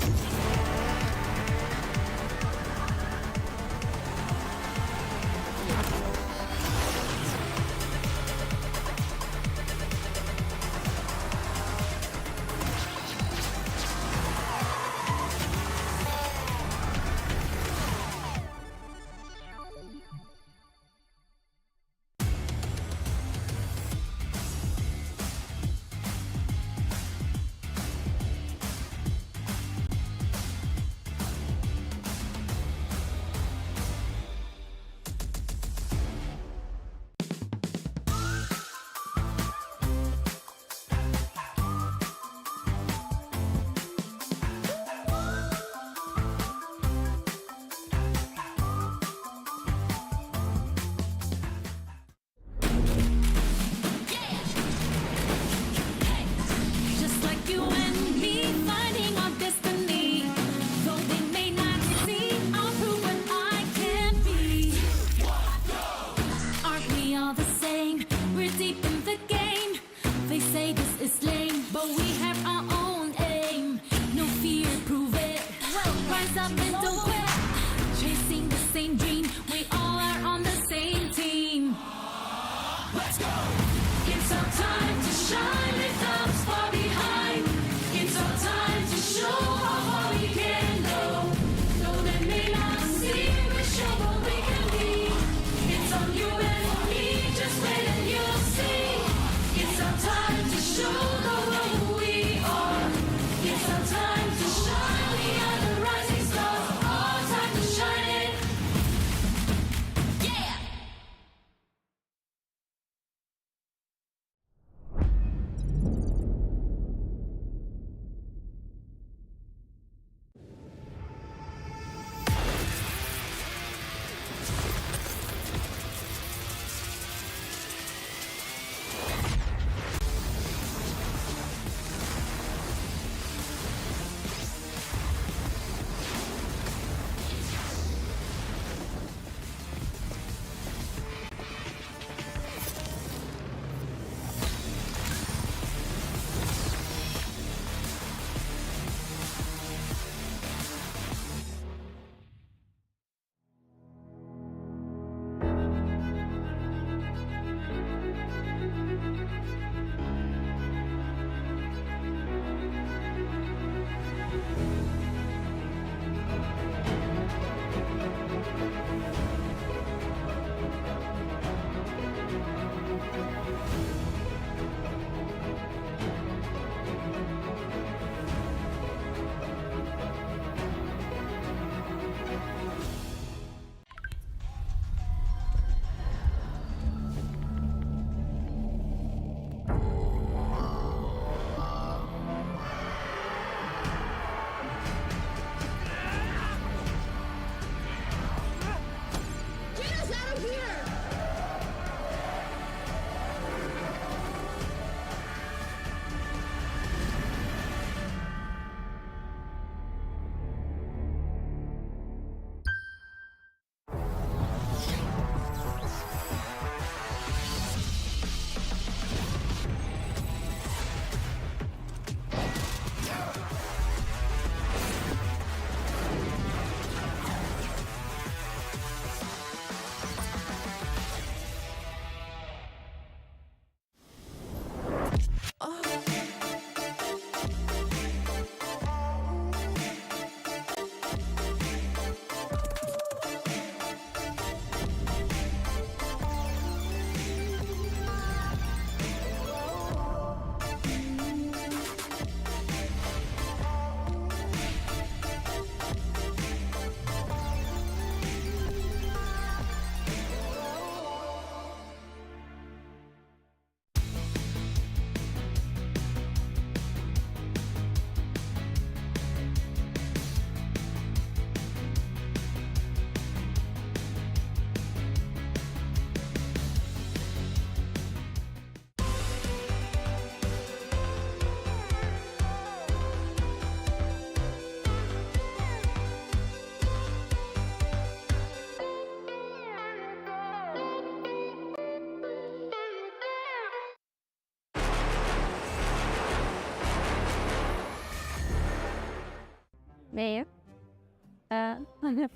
Mia.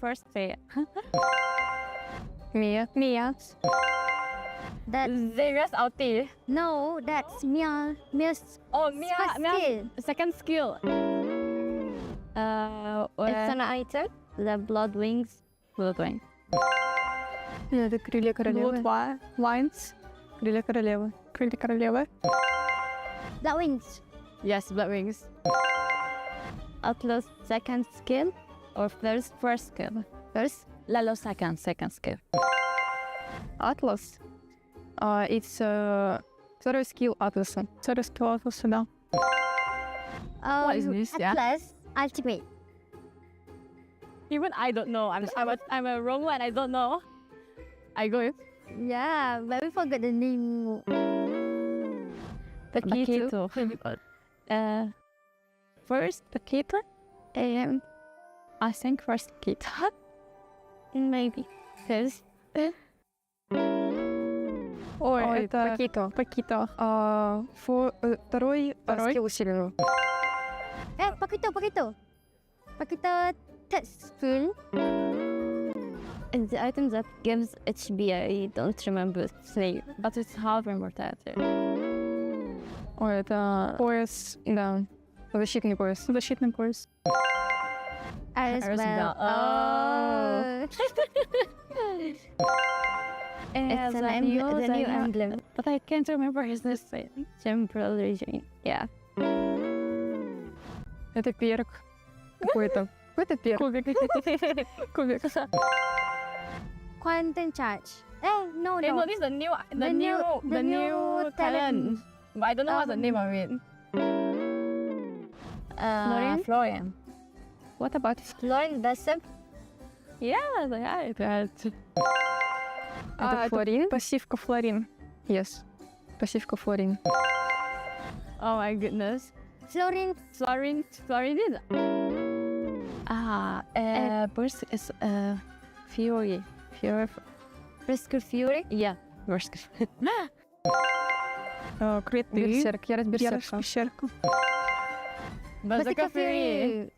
First player. Mia. That's Xavier's ulti. no, that's Mia. Mia's Oh, first skill. Second skill. It's an item. The blood wings. Blood wing. Это крылья королевы. Blood Wines. Крылья королевы. Крылья королевы. Blood wings. Yes, blood wings. Atlas second skill or first skill. First. Lalo second skill. Atlas. It's второй скилл Атласа. Второй скилл Атласа, да. What is this? Yeah. Atlas ultimate. Even I don't know. I'm a wrong one. I don't know. I go. Yeah, but we forgot the name. Paquito. First Paquito. I think first Paquito. Maybe. Cause. Ой, это Paquito. Второй скилл усиленного. Paquito. Paquito third skill. And the item that gives HB, I don't remember its name, but it's half immortality. Ой, это пояс, да. Защитный пояс. Защитный пояс. As well. Oh. It's the new emblem. But I can't remember his name. Temporal region. Yeah. Это перк какой-то. Какой-то перк. Кубик. Quantum charge. No. No, this is the new talent. But I don't know what's the name of it. Florian. What about Florian Bessem? Yeah, это Флорин? Пассивка Флорин. Yes. Пассивка Флорин. Oh my goodness. Florian is burst is Fury. Brisker Fury? Yeah, Brisker. Крит Берсерк. Ярость Берсерка. Berserker Fury.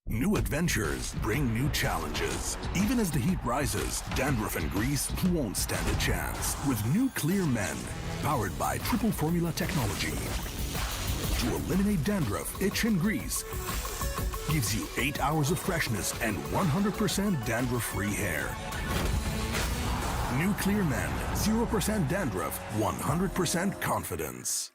New adventures bring new challenges. Even as the heat rises, dandruff and grease won't stand a chance. With new Clear Men, powered by triple formula technology. To eliminate dandruff, itch, and grease, gives you 8 hours of freshness and 100% dandruff-free hair. New Clear Men, 0% dandruff, 100% confidence.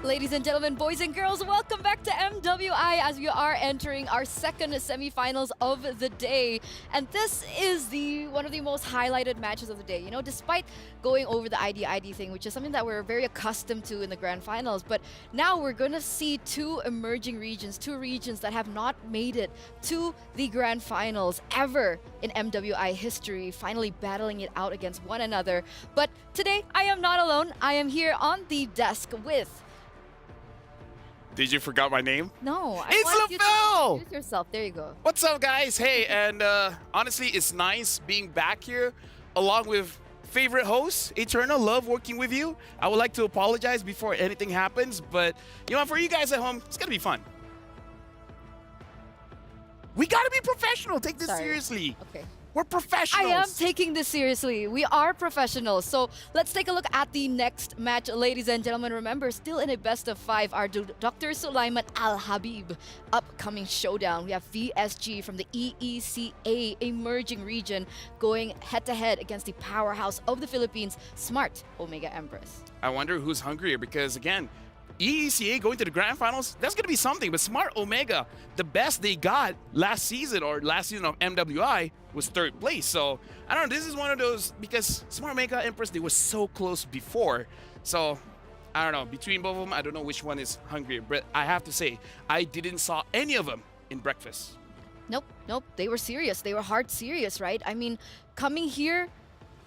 Ladies and gentlemen, boys and girls, welcome back to MWI as we are entering our second semifinals of the day. And this is one of the most highlighted matches of the day. You know, despite going over the ID thing, which is something that we're very accustomed to in the grand finals, but now we're going to see two emerging regions, two regions that have not made it to the grand finals ever in MWI history, finally battling it out against one another. But today, I am not alone. I am here on the desk with... Did you forget my name? No, I it's want you to LaFell! introduce yourself. There you go. What's up, guys? Hey, and honestly, it's nice being back here along with favorite host, Eternal. Love working with you. I would like to apologize before anything happens, but you know, for you guys at home, it's gonna be fun. We gotta be professional. Take this seriously. Okay. We're professionals. I am taking this seriously. We are professionals. So let's take a look at the next match, ladies and gentlemen. Remember, still in a best of 5 are Dr. Sulaiman Al Habib upcoming showdown. We have VSG from the EECA emerging region going head-to-head against the powerhouse of the Philippines, Smart Omega Empress. I wonder who's hungrier because, again, EECA going to the grand finals, that's going to be something. But Smart Omega, the best they got last season of MWI was 3rd place. So, I don't know, this is one of those, because Smart Omega Empress, they were so close before. So, I don't know, between both of them, I don't know which one is hungrier. But I have to say, I didn't saw any of them in breakfast. Nope. They were serious. They were hard serious, right? I mean, coming here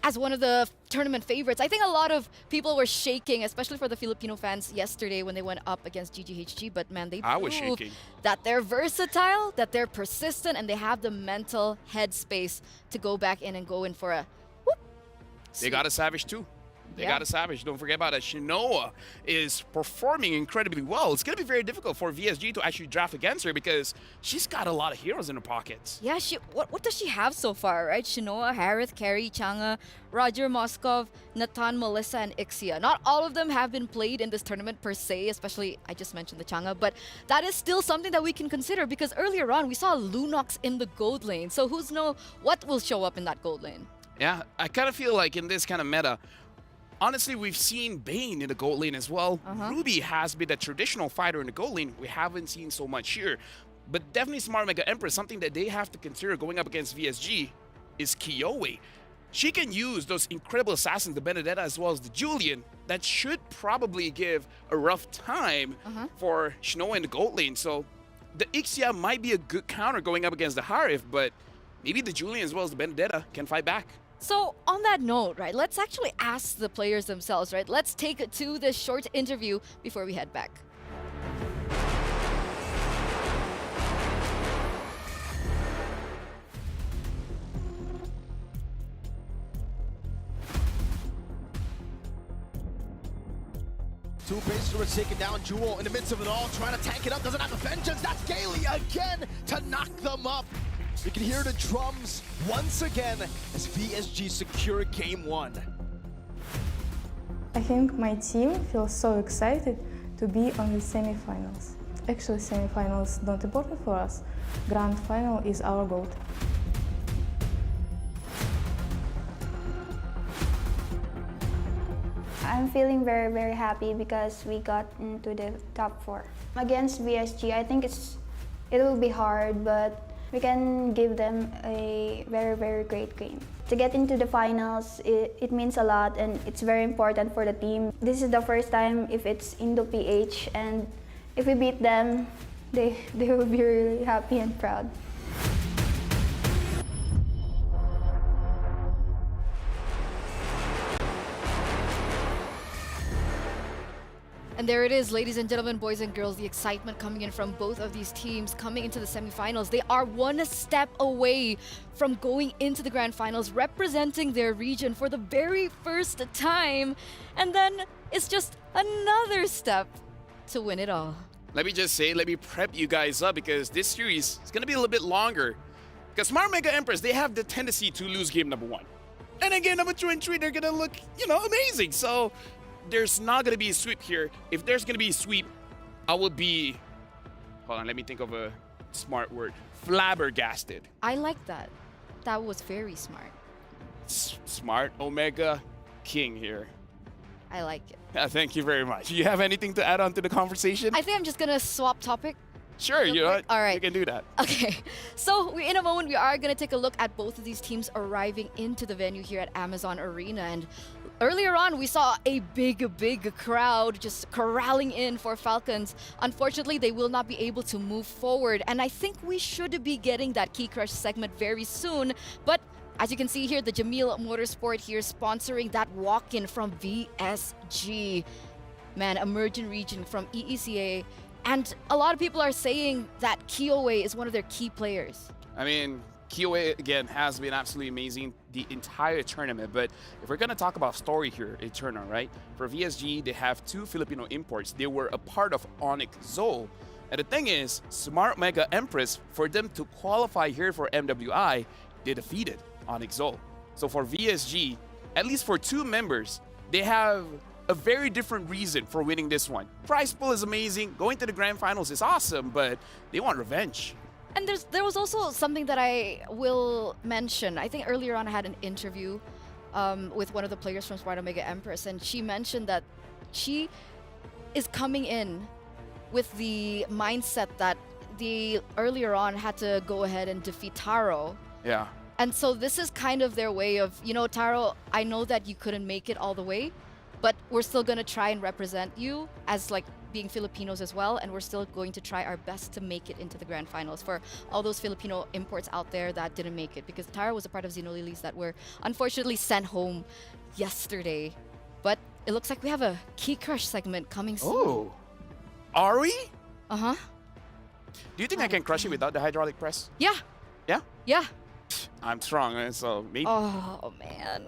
as one of the tournament favorites. I think a lot of people were shaking, especially for the Filipino fans yesterday when they went up against GGHG. But man, they proved that they're versatile, that they're persistent, and they have the mental headspace to go back in and go in for a whoop. They got a Savage too. They got a Savage. Don't forget about it. Shinoa is performing incredibly well. It's going to be very difficult for VSG to actually draft against her because she's got a lot of heroes in her pockets. Yeah, what does she have so far, right? Shinoa, Harith, Carrie, Changa, Roger Moskov, Natan, Melissa, and Ixia. Not all of them have been played in this tournament per se, especially I just mentioned the Changa, but that is still something that we can consider because earlier on we saw Lunox in the gold lane. So who's know what will show up in that gold lane? Yeah, I kind of feel like in this kind of meta, honestly, we've seen Bane in the gold lane as well. Ruby has been a traditional fighter in the gold lane. We haven't seen so much here. But definitely Smart Mega Empress, something that they have to consider going up against VSG is Kyowe. She can use those incredible assassins, the Benedetta as well as the Julian, that should probably give a rough time for Shinoa in the gold lane. So the Ixia might be a good counter going up against the Harith, but maybe the Julian as well as the Benedetta can fight back. So on that note, right, let's actually ask the players themselves, right? Let's take it to this short interview before we head back. Two Baserers taking down Jewel in the midst of it all, trying to tank it up, doesn't have a vengeance. That's Gailey again to knock them up. You can hear the drums once again as VSG secure game 1. I think my team feels so excited to be on the semifinals. Actually, semifinals not important for us. Grand final is our goal. I'm feeling very, very happy because we got into the top 4. Against VSG, I think it will be hard, but we can give them a very, very great game. To get into the finals, it means a lot and it's very important for the team. This is the first time if it's Indo-PH, and if we beat them, they will be really happy and proud. And there it is, ladies and gentlemen, boys and girls, the excitement coming in from both of these teams coming into the semifinals. They are one step away from going into the grand finals, representing their region for the very first time. And then it's just another step to win it all. Let me just say, let me prep you guys up because this series is going to be a little bit longer. Because Smart Mega Empress, they have the tendency to lose game number 1. And then game number 2 and 3, they're going to look, amazing. So there's not going to be a sweep here. If there's going to be a sweep, I would be, hold on, let me think of a smart word, flabbergasted. I like that. That was very smart. Smart Omega King here. I like it. Thank you very much. You have anything to add on to the conversation? I think I'm just gonna swap topic. Sure, you know what? All right. You can do that. Okay, so in a moment we are going to take a look at both of these teams arriving into the venue here at Amazon Arena. And earlier on, we saw a big crowd just corralling in for Falcons. Unfortunately, they will not be able to move forward. And I think we should be getting that Key Crush segment very soon. But as you can see here, the Jamil Motorsport here sponsoring that walk-in from VSG. Man, Emerging Region from EECA. And a lot of people are saying that Kiowe is one of their key players. I mean, Kiowe, again, has been absolutely amazing the entire tournament. But if we're going to talk about story here in Turner, right? For VSG, they have 2 Filipino imports. They were a part of Onyx Zol. And the thing is, Smart Mega Empress, for them to qualify here for MWI, they defeated Onyx Zol. So for VSG, at least for 2 members, they have a very different reason for winning this one. Prize pool is amazing. Going to the grand finals is awesome, but they want revenge. And there was also something that I will mention. I think earlier on I had an interview with one of the players from Smart Omega Empress, and she mentioned that she is coming in with the mindset that they earlier on had to go ahead and defeat Taro. Yeah. And so this is kind of their way of, you know, Taro, I know that you couldn't make it all the way, but we're still going to try and represent you as like being Filipinos as well, and we're still going to try our best to make it into the grand finals for all those Filipino imports out there that didn't make it, because Tara was a part of Xenolilies that were unfortunately sent home yesterday. But it looks like we have a Key Crush segment coming soon. Oh, are we? Uh-huh. Do you think I can crush it without the hydraulic press? Yeah. Yeah? Yeah. I'm strong, so maybe. Oh, man.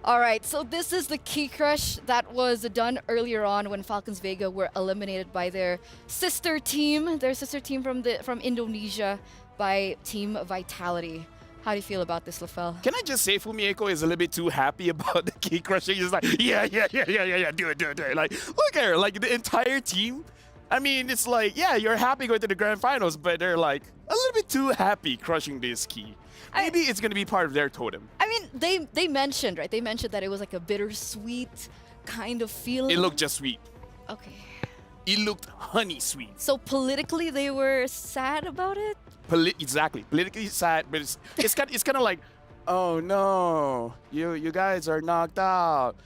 All right, so this is the Key Crush that was done earlier on when Falcons Vega were eliminated by their sister team from Indonesia by Team Vitality. How do you feel about this, Lafel? Can I just say Fumieko is a little bit too happy about the key crushing? He's like, yeah, do it. Like, look at her, like the entire team. I mean, it's like, yeah, you're happy going to the grand finals, but they're like a little bit too happy crushing this key. Maybe it's going to be part of their totem. I mean, they mentioned, right? They mentioned that it was like a bittersweet kind of feeling. It looked just sweet. Okay. It looked honey sweet. So politically, they were sad about it? Exactly. Politically sad, but it's kind of like, oh no, you guys are knocked out.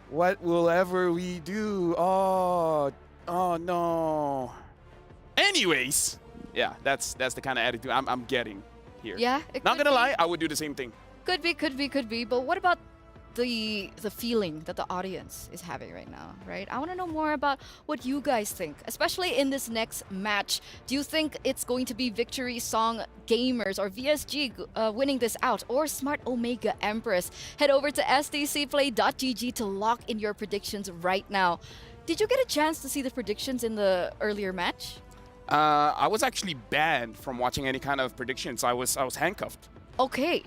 What will ever we do? Oh no. Anyways, yeah, that's the kind of attitude I'm getting here. Yeah. Not gonna lie, I would do the same thing. Could be. But what about the feeling that the audience is having right now, right? I want to know more about what you guys think, especially in this next match. Do you think it's going to be Victory Song Gamers or VSG winning this out, or Smart Omega Empress? Head over to stcplay.gg to lock in your predictions right now. Did you get a chance to see the predictions in the earlier match? I was actually banned from watching any kind of predictions. I was handcuffed. Okay.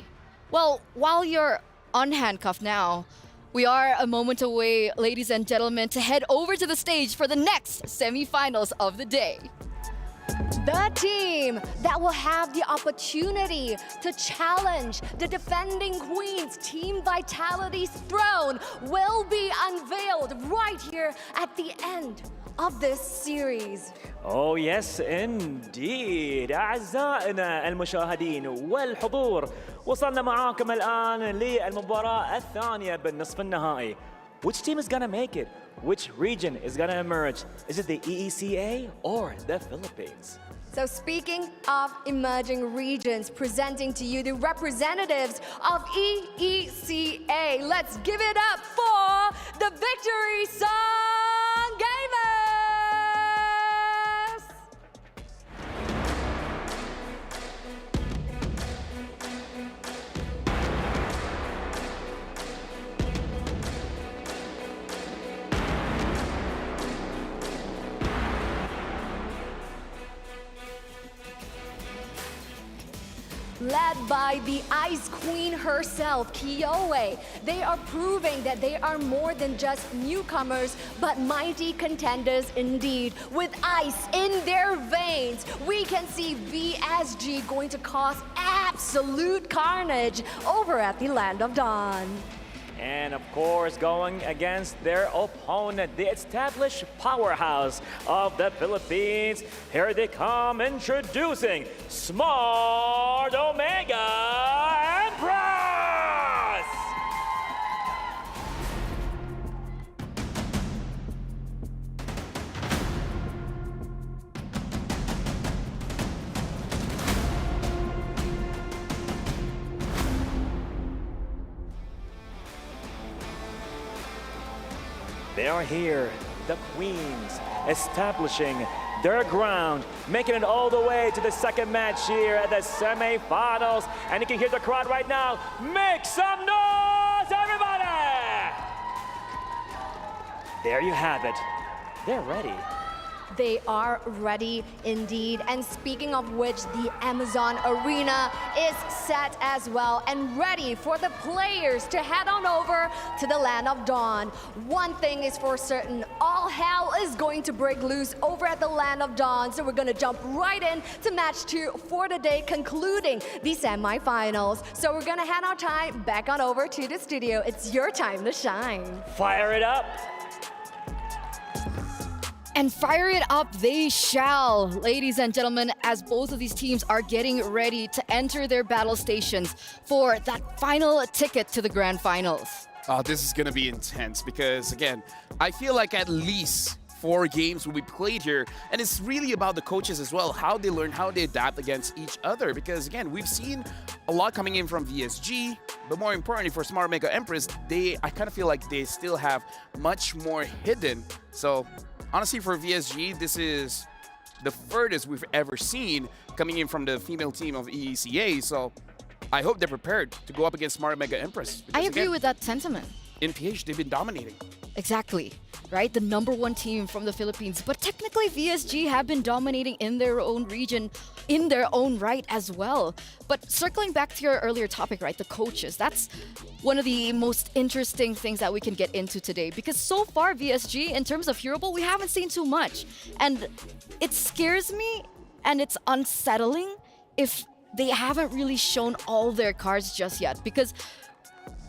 Well, while you're unhandcuffed now, we are a moment away, ladies and gentlemen, to head over to the stage for the next semifinals of the day. The team that will have the opportunity to challenge the defending queens, Team Vitality's throne, will be unveiled right here at the end of this series. Oh yes indeed. أعزائنا المشاهدين والحضور، وصلنا معاكم الآن للمباراة الثانية بالنصف النهائي. Which team is gonna make it? Which region is gonna emerge? Is it the EECA or the Philippines? So speaking of emerging regions, presenting to you the representatives of EECA. Let's give it up for the Victory Song Gamers! Led by the Ice Queen herself, Kiowe. They are proving that they are more than just newcomers, but mighty contenders indeed. With ice in their veins, we can see VSG going to cause absolute carnage over at the Land of Dawn. And of course, going against their opponent, the established powerhouse of the Philippines. Here they come, introducing Smart Omega Empress! They are here, the Queens, establishing their ground, making it all the way to the second match here at the semifinals. And you can hear the crowd right now. Make some noise, everybody! There you have it. They're ready. They are ready indeed. And speaking of which, the Amazon Arena is set as well and ready for the players to head on over to the Land of Dawn. One thing is for certain, all hell is going to break loose over at the Land of Dawn. So we're gonna jump right in to match 2 for the day, concluding the semifinals. So we're gonna hand our time back on over to the studio. It's your time to shine. Fire it up. And fire it up they shall, ladies and gentlemen, as both of these teams are getting ready to enter their battle stations for that final ticket to the grand finals. Oh, this is going to be intense because, again, I feel like at least 4 games will be played here. And it's really about the coaches as well, how they learn, how they adapt against each other. Because, again, we've seen a lot coming in from VSG, but more importantly for Smart Omega Empress, I kind of feel like they still have much more hidden. So, honestly, for VSG, this is the furthest we've ever seen coming in from the female team of EECA. So I hope they're prepared to go up against Smart Omega Empress. I agree with that sentiment. In PH, they've been dominating. Exactly, right? The #1 team from the Philippines. But technically, VSG have been dominating in their own region, in their own right as well. But circling back to your earlier topic, right? The coaches. That's one of the most interesting things that we can get into today. Because so far, VSG, in terms of Hero Ball, we haven't seen too much. And it scares me and it's unsettling if they haven't really shown all their cards just yet. Because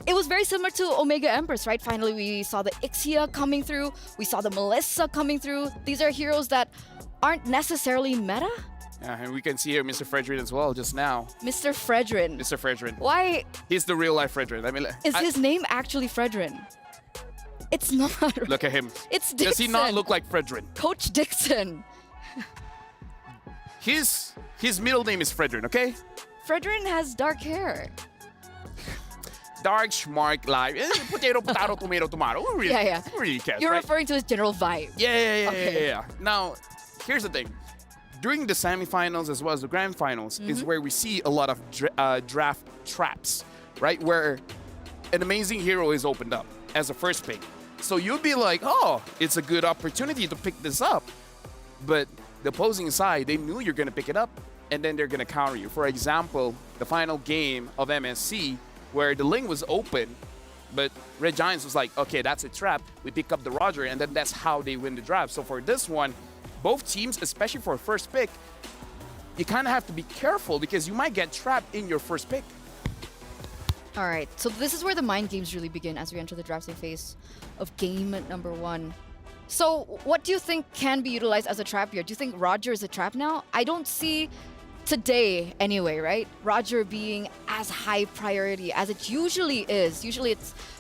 it was very similar to Omega Empress, right? Finally, we saw the Ixia coming through. We saw the Melissa coming through. These are heroes that aren't necessarily meta. Yeah, and we can see here Mr. Fredrin as well just now. Mr. Fredrin. Mr. Fredrin. Why? He's the real life Fredrin. I mean, Is his name actually Fredrin? It's not. Look at him. It's Dixon. Does he not look like Fredrin? Coach Dixon. His middle name is Fredrin, okay? Fredrin has dark hair. Dark, smart, live. Potato, potato, tomato, tomato. Who really, Yeah. Who really cares, You're right? referring to his general vibe. Yeah. Now, here's the thing. During the semifinals as well as the grand finals is where we see a lot of draft traps, right? Where an amazing hero is opened up as a first pick. So you'd be like, oh, it's a good opportunity to pick this up. But the opposing side, they knew you're going to pick it up, and then they're going to counter you. For example, the final game of MSC, where the lane was open, but Red Giants was like, okay, that's a trap. We pick up the Roger, and then that's how they win the draft. So for this one, both teams, especially for first pick, you kind of have to be careful because you might get trapped in your first pick. All right, so this is where the mind games really begin as we enter the drafting phase of game #1. So what do you think can be utilized as a trap here? Do you think Roger is a trap now? I don't see today anyway, right? Roger being as high priority as it usually is. Usually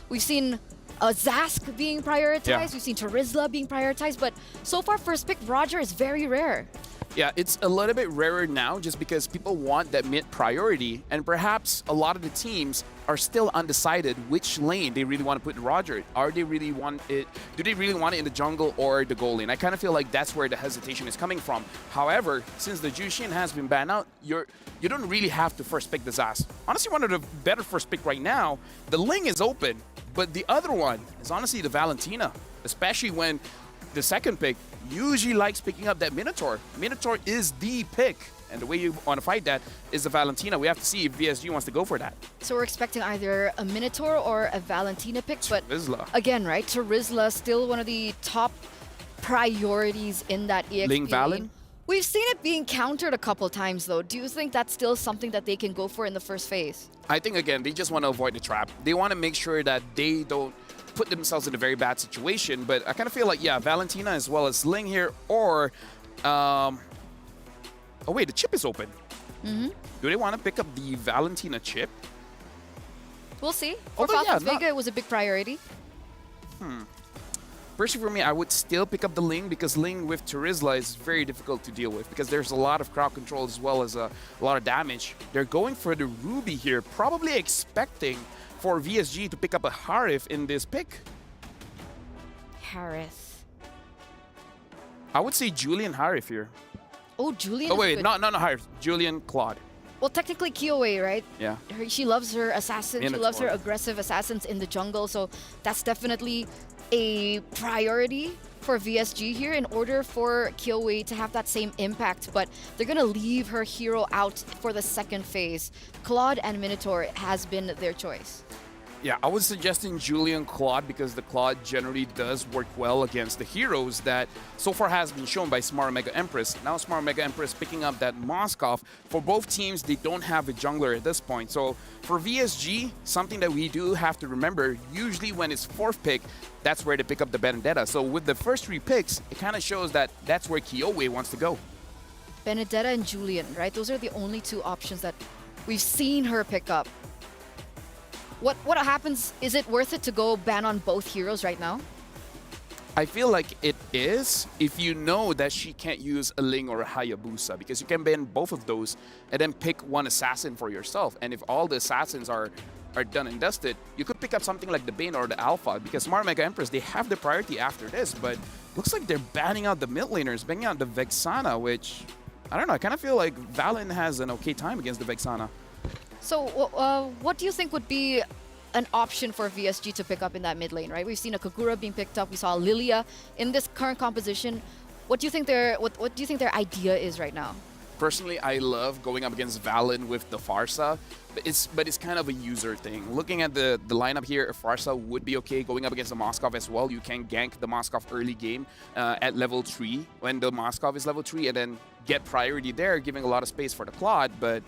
we've seen Zask being prioritized, we've seen Terizla being prioritized, but so far first pick Roger is very rare. Yeah, it's a little bit rarer now just because people want that mid priority, and perhaps a lot of the teams are still undecided which lane they really want to put Roger. Are they really want it? Do they really want it in the jungle or the goal lane? I kind of feel like that's where the hesitation is coming from. However, since the Jushin has been banned out, you don't really have to first pick the Zas. Honestly, one of the better first pick right now. The Ling is open, but the other one is honestly the Valentina, especially when the second pick usually likes picking up that Minotaur. Minotaur is the pick, and the way you want to fight that is the Valentina. We have to see if VSG wants to go for that. So we're expecting either a Minotaur or a Valentina pick, but Terizla. Again, right, Terizla still one of the top priorities in that EXP Ling Valen? lane. We've seen it being countered a couple times though. Do you think that's still something that they can go for in the first phase? I think, again, they just want to avoid the trap. They want to make sure that they don't put themselves in a very bad situation. But I kind of feel like, yeah, Valentina as well as Ling here, or... oh, wait, the chip is open. Mm-hmm. Do they want to pick up the Valentina chip? We'll see. For Although, yeah, Falcons Vega, it was a big priority. Personally, for me, I would still pick up the Ling because Ling with Terizla is very difficult to deal with because there's a lot of crowd control as well as a lot of damage. They're going for the Ruby here, probably expecting for VSG to pick up a Harith in this pick. Harith. I would say Julian Harith here. Oh, Julian. Oh, is wait, good. not Harith. Julian Claude. Well, technically Kyoe, right? Yeah. She loves her assassins. She loves her Minotaur. aggressive assassins in the jungle. So that's definitely a priority for VSG here in order for Kyoe to have that same impact. But they're going to leave her hero out for the second phase. Claude and Minotaur has been their choice. Yeah, I was suggesting Julian Claude because the Claude generally does work well against the heroes that so far has been shown by Smart Mega Empress. Now Smart Mega Empress picking up that Moskov. For both teams, they don't have a jungler at this point. So for VSG, something that we do have to remember, usually when it's fourth pick, that's where they pick up the Benedetta. So with the first three picks, it kind of shows that that's where Kyoe wants to go. Benedetta and Julian, right? Those are the only two options that we've seen her pick up. What happens? Is it worth it to go ban on both heroes right now? I feel like it is if you know that she can't use a Ling or a Hayabusa because you can ban both of those and then pick one assassin for yourself. And if all the assassins are done and dusted, you could pick up something like the Bane or the Alpha because Smart Mega Empress, they have the priority after this, but looks like they're banning out the mid laners, banning out the Vexana, which, I don't know, I kind of feel like Valen has an okay time against the Vexana. So what do you think would be an option for VSG to pick up in that mid lane, right? We've seen a Kagura being picked up. We saw Lilia in this current composition. What do you think their idea is right now? Personally, I love going up against Valen with the Farsa, but it's kind of a user thing. Looking at the lineup here, Farsa would be okay going up against the Moskov as well. You can gank the Moskov early game at level 3 when the Moskov is level 3 and then get priority there, giving a lot of space for the Claude, but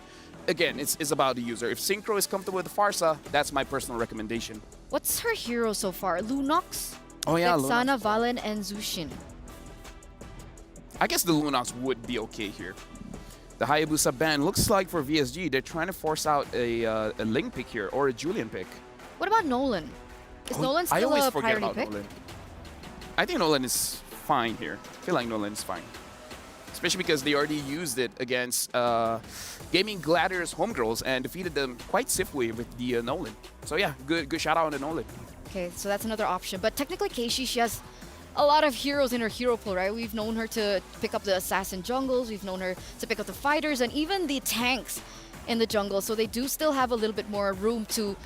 again, it's about the user. If Synchro is comfortable with the Farsa, that's my personal recommendation. What's her hero so far? Lunox? Oh yeah, Vexana, Lunox. Valen, and Zushin. I guess the Lunox would be okay here. The Hayabusa ban looks like for VSG, they're trying to force out a Ling pick here or a Julian pick. What about Nolan? Is Nolan I still always a forget priority about pick? Nolan. I think Nolan is fine here. I feel like Nolan is fine. Especially because they already used it against Gaming Gladiators Homegirls and defeated them quite safely with the Nolan. So yeah, good shout out on the Nolan. Okay, so that's another option. But technically, Keishi, she has a lot of heroes in her hero pool, right? We've known her to pick up the assassin jungles. We've known her to pick up the fighters and even the tanks in the jungle. So they do still have a little bit more room to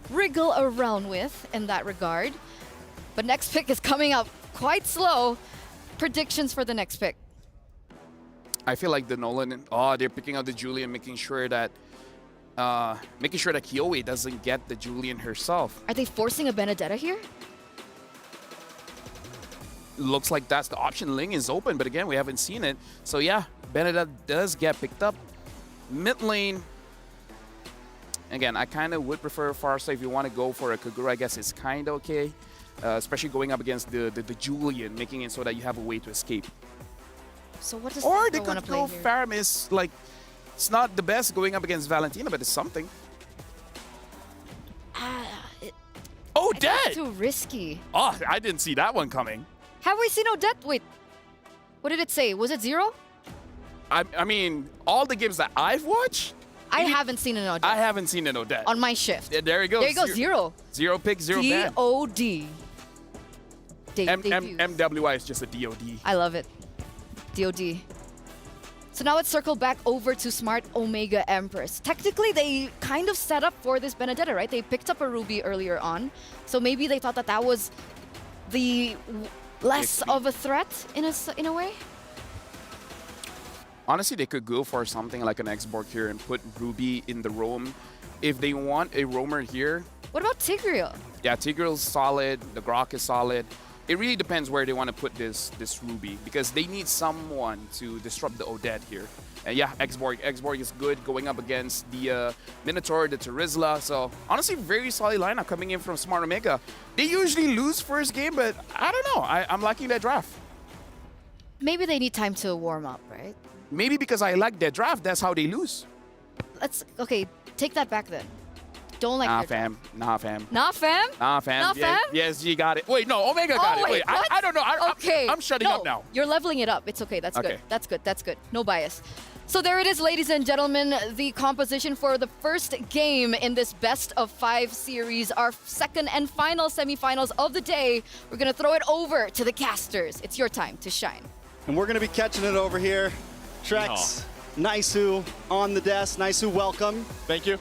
wriggle around with in that regard. But next pick is coming up quite slow. Predictions for the next pick. I feel like the Nolan, they're picking out the Julian, making sure that Kyoe doesn't get the Julian herself. Are they forcing a Benedetta here? Looks like that's the option. Ling is open, but again, we haven't seen it. So yeah, Benedetta does get picked up. Mid lane, again, I kind of would prefer Farsa. If you want to go for a Kagura, I guess it's kind of okay. Especially going up against the Julian, making it so that you have a way to escape. So what does Or they Synchro wanna could play go here? Faramis. Like, it's not the best going up against Valentina, but it's something. Oh, I think dead! it's too risky. Oh, I didn't see that one coming. Have we seen Odette? Wait, what did it say? Was it 0? I mean, all the games that I've watched, I haven't seen an Odette. I haven't seen an Odette. On my shift. Yeah, there you go. There you go, 0. 0 pick, 0 ban. DOD. MWI is just a DOD. I love it. DOD. So now let's circle back over to Smart Omega Empress. Technically, they kind of set up for this Benedetta, right? They picked up a Ruby earlier on. So maybe they thought that that was the less of a threat in a way. Honestly, they could go for something like an X-Borg here and put Ruby in the roam. If they want a roamer here... What about Tigreal? Yeah, Tigreal's solid. The Grok is solid. It really depends where they want to put this Ruby because they need someone to disrupt the Odette here. And yeah, Xborg is good going up against the Minotaur, the Terizla. So honestly, very solid lineup coming in from Smart Omega. They usually lose first game, but I don't know. I'm liking that draft. Maybe they need time to warm up, right? Maybe because I like their draft, that's how they lose. Okay, take that back then. Don't like Nah, their fam. draft. Nah, fam. Nah, fam? Nah, fam. Nah, Yeah, fam? yes, you got it. Wait, no, Omega got it. Wait, what? I don't know. Okay. I'm shutting up now. You're leveling it up. It's okay. That's Okay. good. That's good. That's good. No bias. So there it is, ladies and gentlemen, the composition for the first game in this best of 5 series, our second and final semifinals of the day. We're going to throw it over to the casters. It's your time to shine. And we're going to be catching it over here. Trex, Naisu on the desk. Naisu, welcome. Thank you.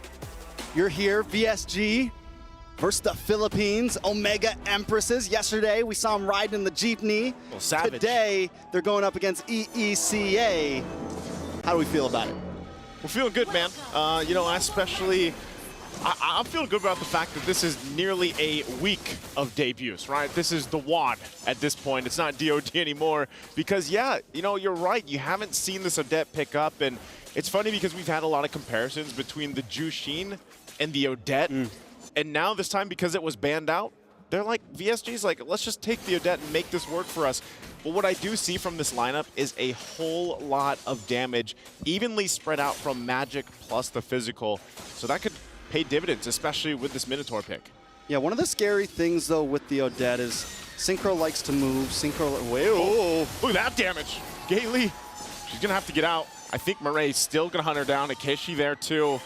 You're here, VSG versus the Philippines, Omega Empresses. Yesterday, we saw them riding in the jeepney. Well, savage. Today, they're going up against EECA. How do we feel about it? We're feeling good, man. You know, especially, I'm feeling good about the fact that this is nearly a week of debuts, right? This is the WAD at this point. It's not DOD anymore because, yeah, you know, you're right. You haven't seen this Odette pick up, and it's funny because we've had a lot of comparisons between the Jushin and the Odette, and now this time because it was banned out, they're like, VSG's like, let's just take the Odette and make this work for us. But what I do see from this lineup is a whole lot of damage, evenly spread out from Magic plus the physical. So that could pay dividends, especially with this Minotaur pick. Yeah, one of the scary things, though, with the Odette is Synchro likes to move. Synchro, whoa. Look at that damage. Gately, she's going to have to get out. I think Murray's still going to hunt her down. Akeshi there, too.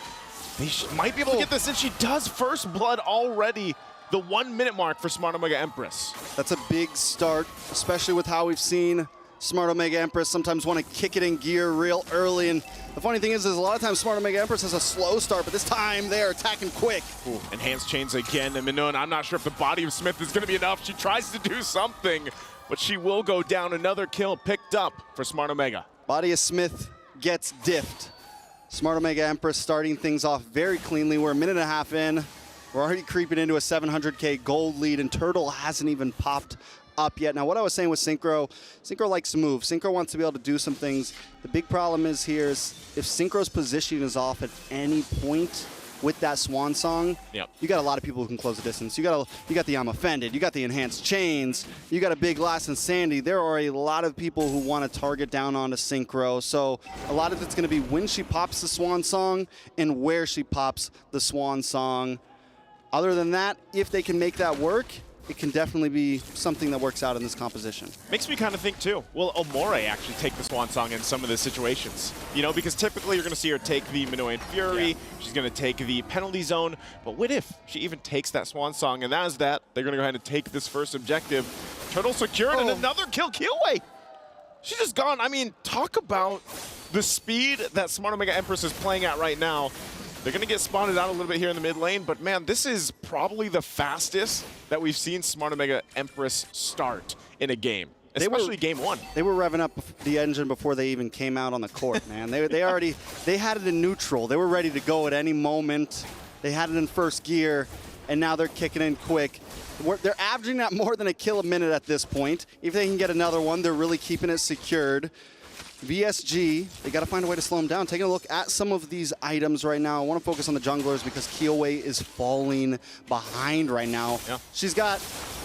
They might be able to get this, and she does first blood already. The 1 minute mark for Smart Omega Empress. That's a big start, especially with how we've seen Smart Omega Empress sometimes want to kick it in gear real early. And the funny thing is a lot of times Smart Omega Empress has a slow start, but this time they're attacking quick. Ooh, enhanced chains again. And Minun, I'm not sure if the body of Smith is going to be enough. She tries to do something, but she will go down. Another kill picked up for Smart Omega. Body of Smith gets diffed. Smart Omega Empress starting things off very cleanly. We're a minute and a half in. We're already creeping into a 700K gold lead, and Turtle hasn't even popped up yet. Now, what I was saying with Synchro likes to move. Synchro wants to be able to do some things. The big problem is here is if Synchro's position is off at any point with that Swan Song, you got a lot of people who can close the distance. You got the I'm Offended, you got the enhanced chains, you got a big Glass and Sandy. There are a lot of people who want to target down onto Synchro. So a lot of it's going to be when she pops the Swan Song and where she pops the Swan Song. Other than that, if they can make that work, it can definitely be something that works out in this composition. Makes me kind of think, too, will Omori actually take the Swan Song in some of the situations? You know, because typically you're going to see her take the Minoan Fury, she's going to take the penalty zone, but what if she even takes that Swan Song? And as that, they're going to go ahead and take this first objective. Turtle secured, and another kill. Killway! She's just gone. I mean, talk about the speed that Smart Omega Empress is playing at right now. They're going to get spotted out a little bit here in the mid lane, but man, this is probably the fastest that we've seen Smart Omega Empress start in a game, especially game 1. They were revving up the engine before they even came out on the court, man. They had it in neutral. They were ready to go at any moment. They had it in first gear, and now they're kicking in quick. They're averaging at more than a kill a minute at this point. If they can get another one, they're really keeping it secured. VSG, they got to find a way to slow them down. Taking a look at some of these items right now. I want to focus on the junglers because Killway is falling behind right now. Yeah. She's got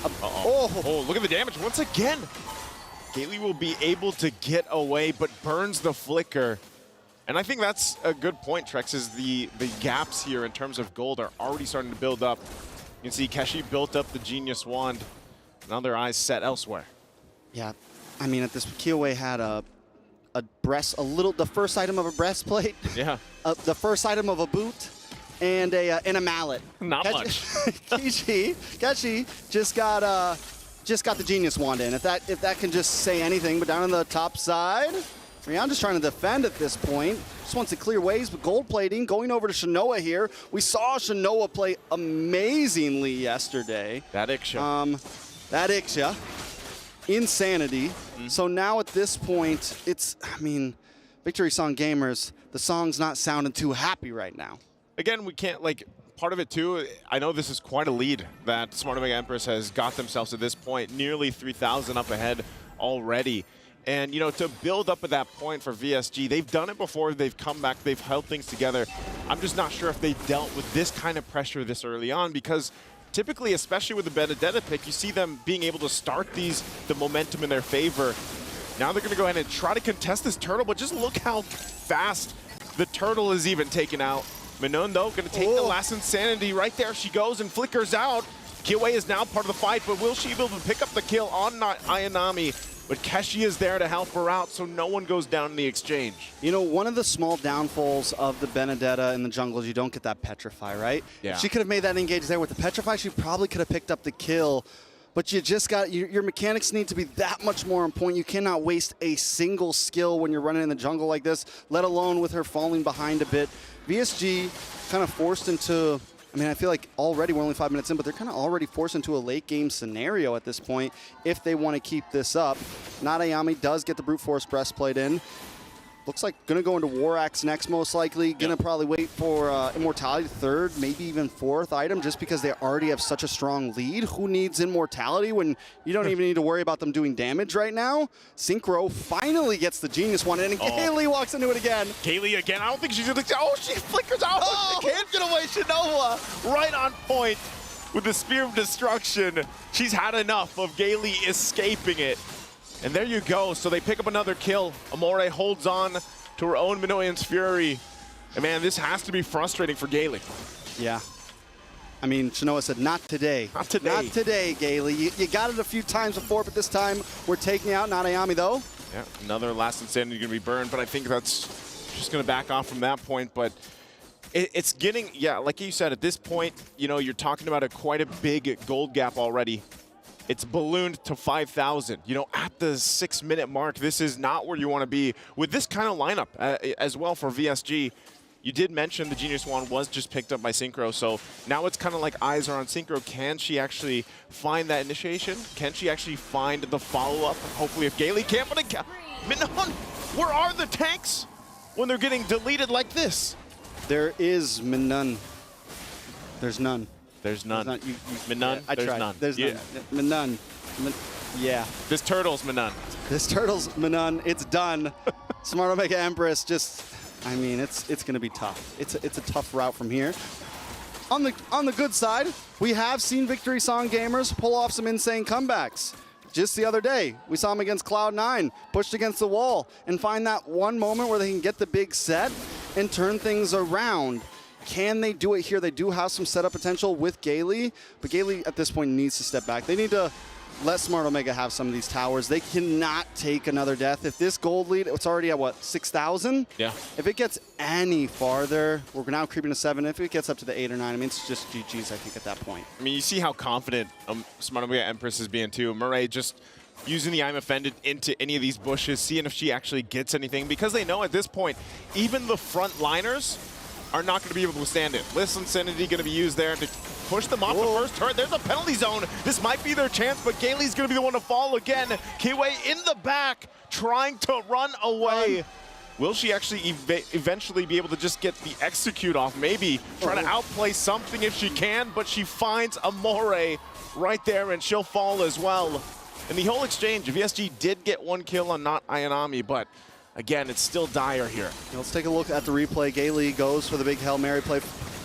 a, oh, look at the damage once again. Gately will be able to get away, but burns the flicker. And I think that's a good point, Trex, is the gaps here in terms of gold are already starting to build up. You can see Keshi built up the Genius Wand. Now their eyes set elsewhere. Yeah, I mean, at this, Killway had the first item of a breastplate. Yeah. The first item of a boot, and a mallet. Not much. Keshi just got the Genius Wand in. If that can just say anything, but down on the top side, Rian just trying to defend at this point. Just wants to clear ways, but gold plating going over to Shanoa here. We saw Shanoa play amazingly yesterday. That Ixia. Insanity. So now at this point, Victory Song Gamers, the song's not sounding too happy right now. Again, we can't, part of it too, I know this is quite a lead that Smart Omega Empress has got themselves at this point, nearly 3,000 up ahead already. And, you know, to build up at that point for VSG, they've done it before, they've come back, they've held things together. I'm just not sure if they dealt with this kind of pressure this early on, because typically, especially with the Benedetta pick, you see them being able to start the momentum in their favor. Now they're going to go ahead and try to contest this turtle, but just look how fast the turtle is even taken out. Minun, though, going to take the last Insanity. Right there she goes and flickers out. Kiwei is now part of the fight, but will she be able to pick up the kill on Ayanami? But Keshi is there to help her out, so no one goes down in the exchange. You know, one of the small downfalls of the Benedetta in the jungle is you don't get that Petrify, right? Yeah. If she could have made that engage there with the Petrify, she probably could have picked up the kill. But you just got, your mechanics need to be that much more on point. You cannot waste a single skill when you're running in the jungle like this, let alone with her falling behind a bit. VSG kind of forced into, I mean, I feel like already we're only 5 minutes in, but they're kind of already forced into a late game scenario at this point if they want to keep this up. Nadayami does get the brute force breastplate in. Looks like going to go into War Axe next, most likely. Going to probably wait for Immortality third, maybe even fourth item, just because they already have such a strong lead. Who needs Immortality when you don't even need to worry about them doing damage right now? Synchro finally gets the Genius one in, and Kaylee walks into it again. Kaylee again. I don't think she's going to... Oh, she flickers out. Oh, Can't get away. Shinova right on point with the Spear of Destruction. She's had enough of Gailey escaping it. And there you go. So they pick up another kill. Amore holds on to her own Minoyan's Fury. And man, this has to be frustrating for Gailey. Yeah. I mean, Shinoa said, not today. Not today. Not today, Gailey. You got it a few times before, but this time we're taking out Nadayami, though. Yeah, another last Insanity going to be burned, but I think that's just going to back off from that point. But it's getting, yeah, like you said, at this point, you know, you're talking about quite a big gold gap already. It's ballooned to 5,000. You know, at the 6-minute mark, this is not where you want to be with this kind of lineup as well for VSG. You did mention the Genius Wand was just picked up by Synchro, so now it's kind of like eyes are on Synchro. Can she actually find that initiation? Can she actually find the follow-up? Hopefully if Gailey can't, but Minun, where are the tanks when they're getting deleted like this? There is Minun. There's none. There's none. Minun? I tried. None. There's none. Minun. Yeah. This turtle's Minun. This turtle's Minun. It's done. Smart Omega Empress just, I mean, it's going to be tough. It's a tough route from here. On the good side, we have seen Victory Song gamers pull off some insane comebacks. Just the other day, we saw them against Cloud9, pushed against the wall, and find that one moment where they can get the big set and turn things around. Can they do it here? They do have some setup potential with Gailey, but Gailey at this point needs to step back. They need to let Smart Omega have some of these towers. They cannot take another death. If this gold lead, it's already at what, 6,000? Yeah. If it gets any farther, we're now creeping to 7. If it gets up to the 8 or 9, I mean, it's just GG's, I think, at that point. I mean, you see how confident Smart Omega Empress is being too. Murray just using the I'm Offended into any of these bushes, seeing if she actually gets anything, because they know at this point, even the front liners are not going to be able to withstand it. Listen, Insanity going to be used there to push them off the first turret. There's a penalty zone. This might be their chance, but Gailey's going to be the one to fall again. Kiwei in the back, trying to run away. Will she actually eventually be able to just get the execute off? Maybe try to outplay something if she can, but she finds Amore right there, and she'll fall as well. In the whole exchange, VSG did get one kill on not Ayanami, but again, it's still dire here. Let's take a look at the replay. Gailey goes for the big Hail Mary play.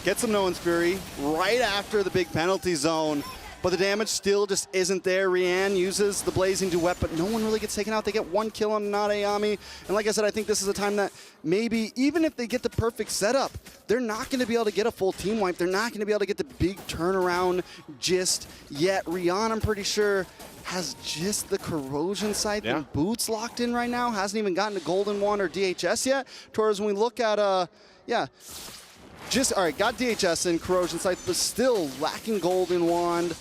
Gets some Noan's Fury right after the big penalty zone. But the damage still just isn't there. Rianne uses the Blazing Duet, but no one really gets taken out. They get one kill on Nadayami. And like I said, I think this is a time that maybe, even if they get the perfect setup, they're not going to be able to get a full team wipe. They're not going to be able to get the big turnaround just yet. Rianne, I'm pretty sure, has just the Corrosion Scythe and Boots locked in right now. Hasn't even gotten to Golden Wand or DHS yet. Whereas when we look at, all right, got DHS and Corrosion Scythe, but still lacking Golden Wand.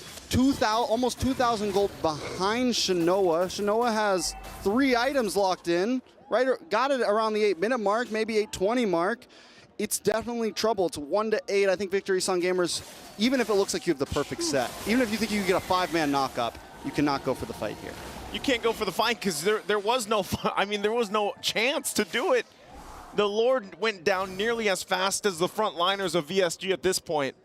Almost 2,000 gold behind Shinoa. Shinoa has 3 items locked in, right? Got it around the 8-minute mark, maybe 8:20 mark. It's definitely trouble. It's 1 to 8. I think Victory Song gamers, even if it looks like you have the perfect set, even if you think you can get a 5-man knock-up, you cannot go for the fight here. You can't go for the fight because there was no, there was no chance to do it. The Lord went down nearly as fast as the front liners of VSG at this point.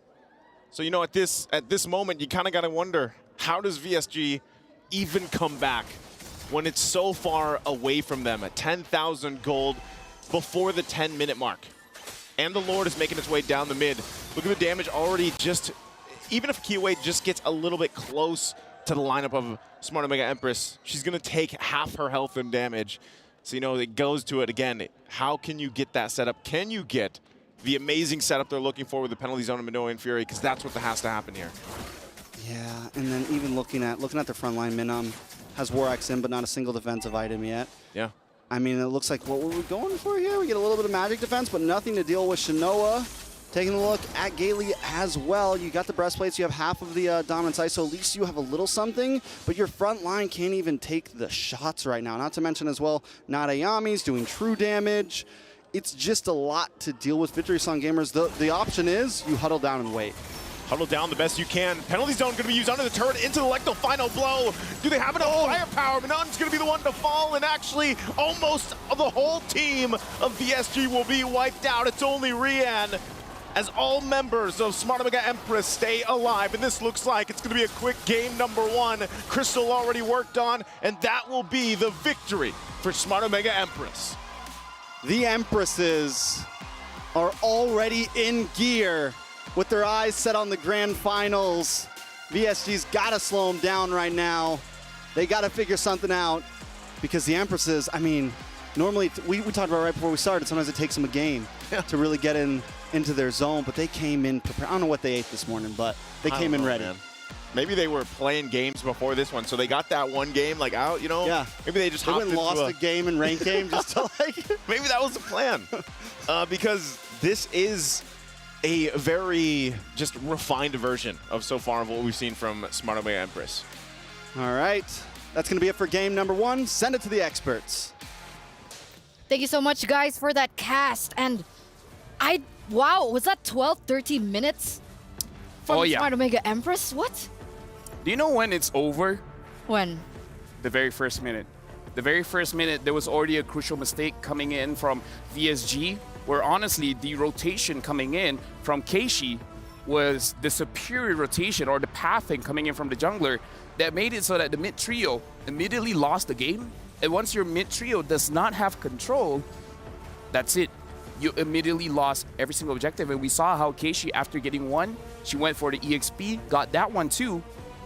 So, you know, at this moment, you kind of got to wonder, how does VSG even come back when it's so far away from them at 10,000 gold before the 10-minute mark. And the Lord is making its way down the mid. Look at the damage already just, even if Kiyoe just gets a little bit close to the lineup of Smart Omega Empress, she's going to take half her health and damage. So, you know, it goes to it again. How can you get that setup? Can you get the amazing setup they're looking for with the penalty zone of Minoan Fury? Because that's what has to happen here. Yeah, and then even looking at the front line, Minam has War Axe in, but not a single defensive item yet. Yeah. I mean, it looks like what were we going for here? We get a little bit of magic defense, but nothing to deal with Shinoa. Taking a look at Gailey as well. You got the breastplates, you have half of the dominance ice, so at least you have a little something, but your front line can't even take the shots right now. Not to mention as well, Nadayami's doing true damage. It's just a lot to deal with. Victory Song Gamers, the option is you huddle down and wait. Huddle down the best you can. Penalty zone going to be used under the turret into the Lecto final blow. Do they have enough firepower? Minon's going to be the one to fall, and actually almost the whole team of VSG will be wiped out. It's only Rian, as all members of Smart Omega Empress stay alive. And this looks like it's going to be a quick game number 1. Crystal already worked on, and that will be the victory for Smart Omega Empress. The Empresses are already in gear with their eyes set on the grand finals. VSG's got to slow them down right now. They got to figure something out because the Empresses, I mean, normally, we talked about right before we started, sometimes it takes them a game to really get into their zone, but they came in prepared. I don't know what they ate this morning, but they came in ready. Man. Maybe they were playing games before this one, so they got that one game like out, you know? Yeah. Maybe they just went and lost a game in ranked game just to like. Maybe that was the plan. Because this is a very just refined version of so far of what we've seen from Smart Omega Empress. All right. That's going to be it for game number 1. Send it to the experts. Thank you so much, guys, for that cast. And wow, was that 12, 13 minutes from Smart Omega Empress? What? Do you know when it's over? When? The very first minute. The very first minute, there was already a crucial mistake coming in from VSG, where honestly, the rotation coming in from Keishi was the superior rotation, or the pathing coming in from the jungler, that made it so that the mid trio immediately lost the game. And once your mid trio does not have control, that's it. You immediately lost every single objective. And we saw how Keishi, after getting one, she went for the EXP, got that one too.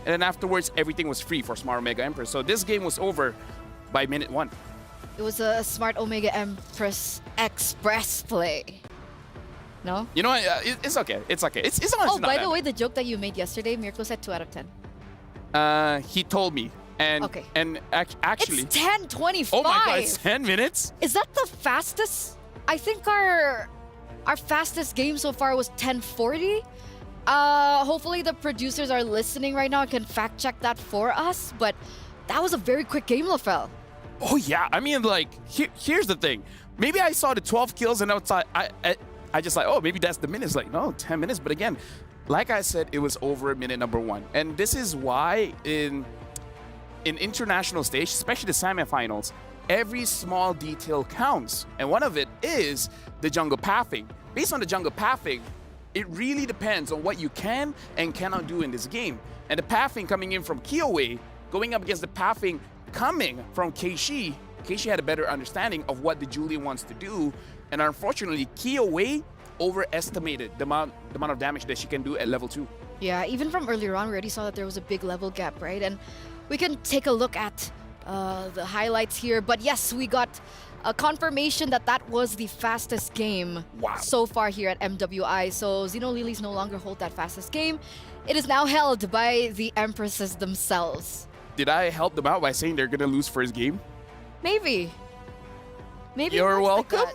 And then afterwards, everything was free for Smart Omega Empress. So this game was over by minute 1. It was a Smart Omega Empress Express play. No? You know what? It's okay. It's okay. It's honestly Oh, by the way, the joke that you made yesterday, Mirko said 2 out of 10. He told me. And, okay. And actually... It's 10:25. Oh my god, it's 10 minutes? Is that the fastest? I think our fastest game so far was 10:40. Hopefully the producers are listening right now and can fact check that for us. But that was a very quick game, Lafel. Oh yeah, I mean, like, here's the thing. Maybe I saw the 12 kills and outside, I just like, oh, maybe that's the minutes. Like, no, 10 minutes. But again, like I said, it was over minute number 1. And this is why in international stage, especially the semifinals, every small detail counts. And one of it is the jungle pathing. Based on the jungle pathing, it really depends on what you can and cannot do in this game. And the pathing coming in from Kiyoe, going up against the pathing coming from Keishi, Keishi had a better understanding of what the Julian wants to do. And unfortunately, Kiyoe overestimated the amount of damage that she can do at level 2. Yeah, even from earlier on, we already saw that there was a big level gap, right? And we can take a look at the highlights here. But yes, we got a confirmation that that was the fastest game so far here at MWI. So Xeno Lilies no longer hold that fastest game. It is now held by the Empresses themselves. Did I help them out by saying they're going to lose first game? Maybe. Maybe. You're welcome.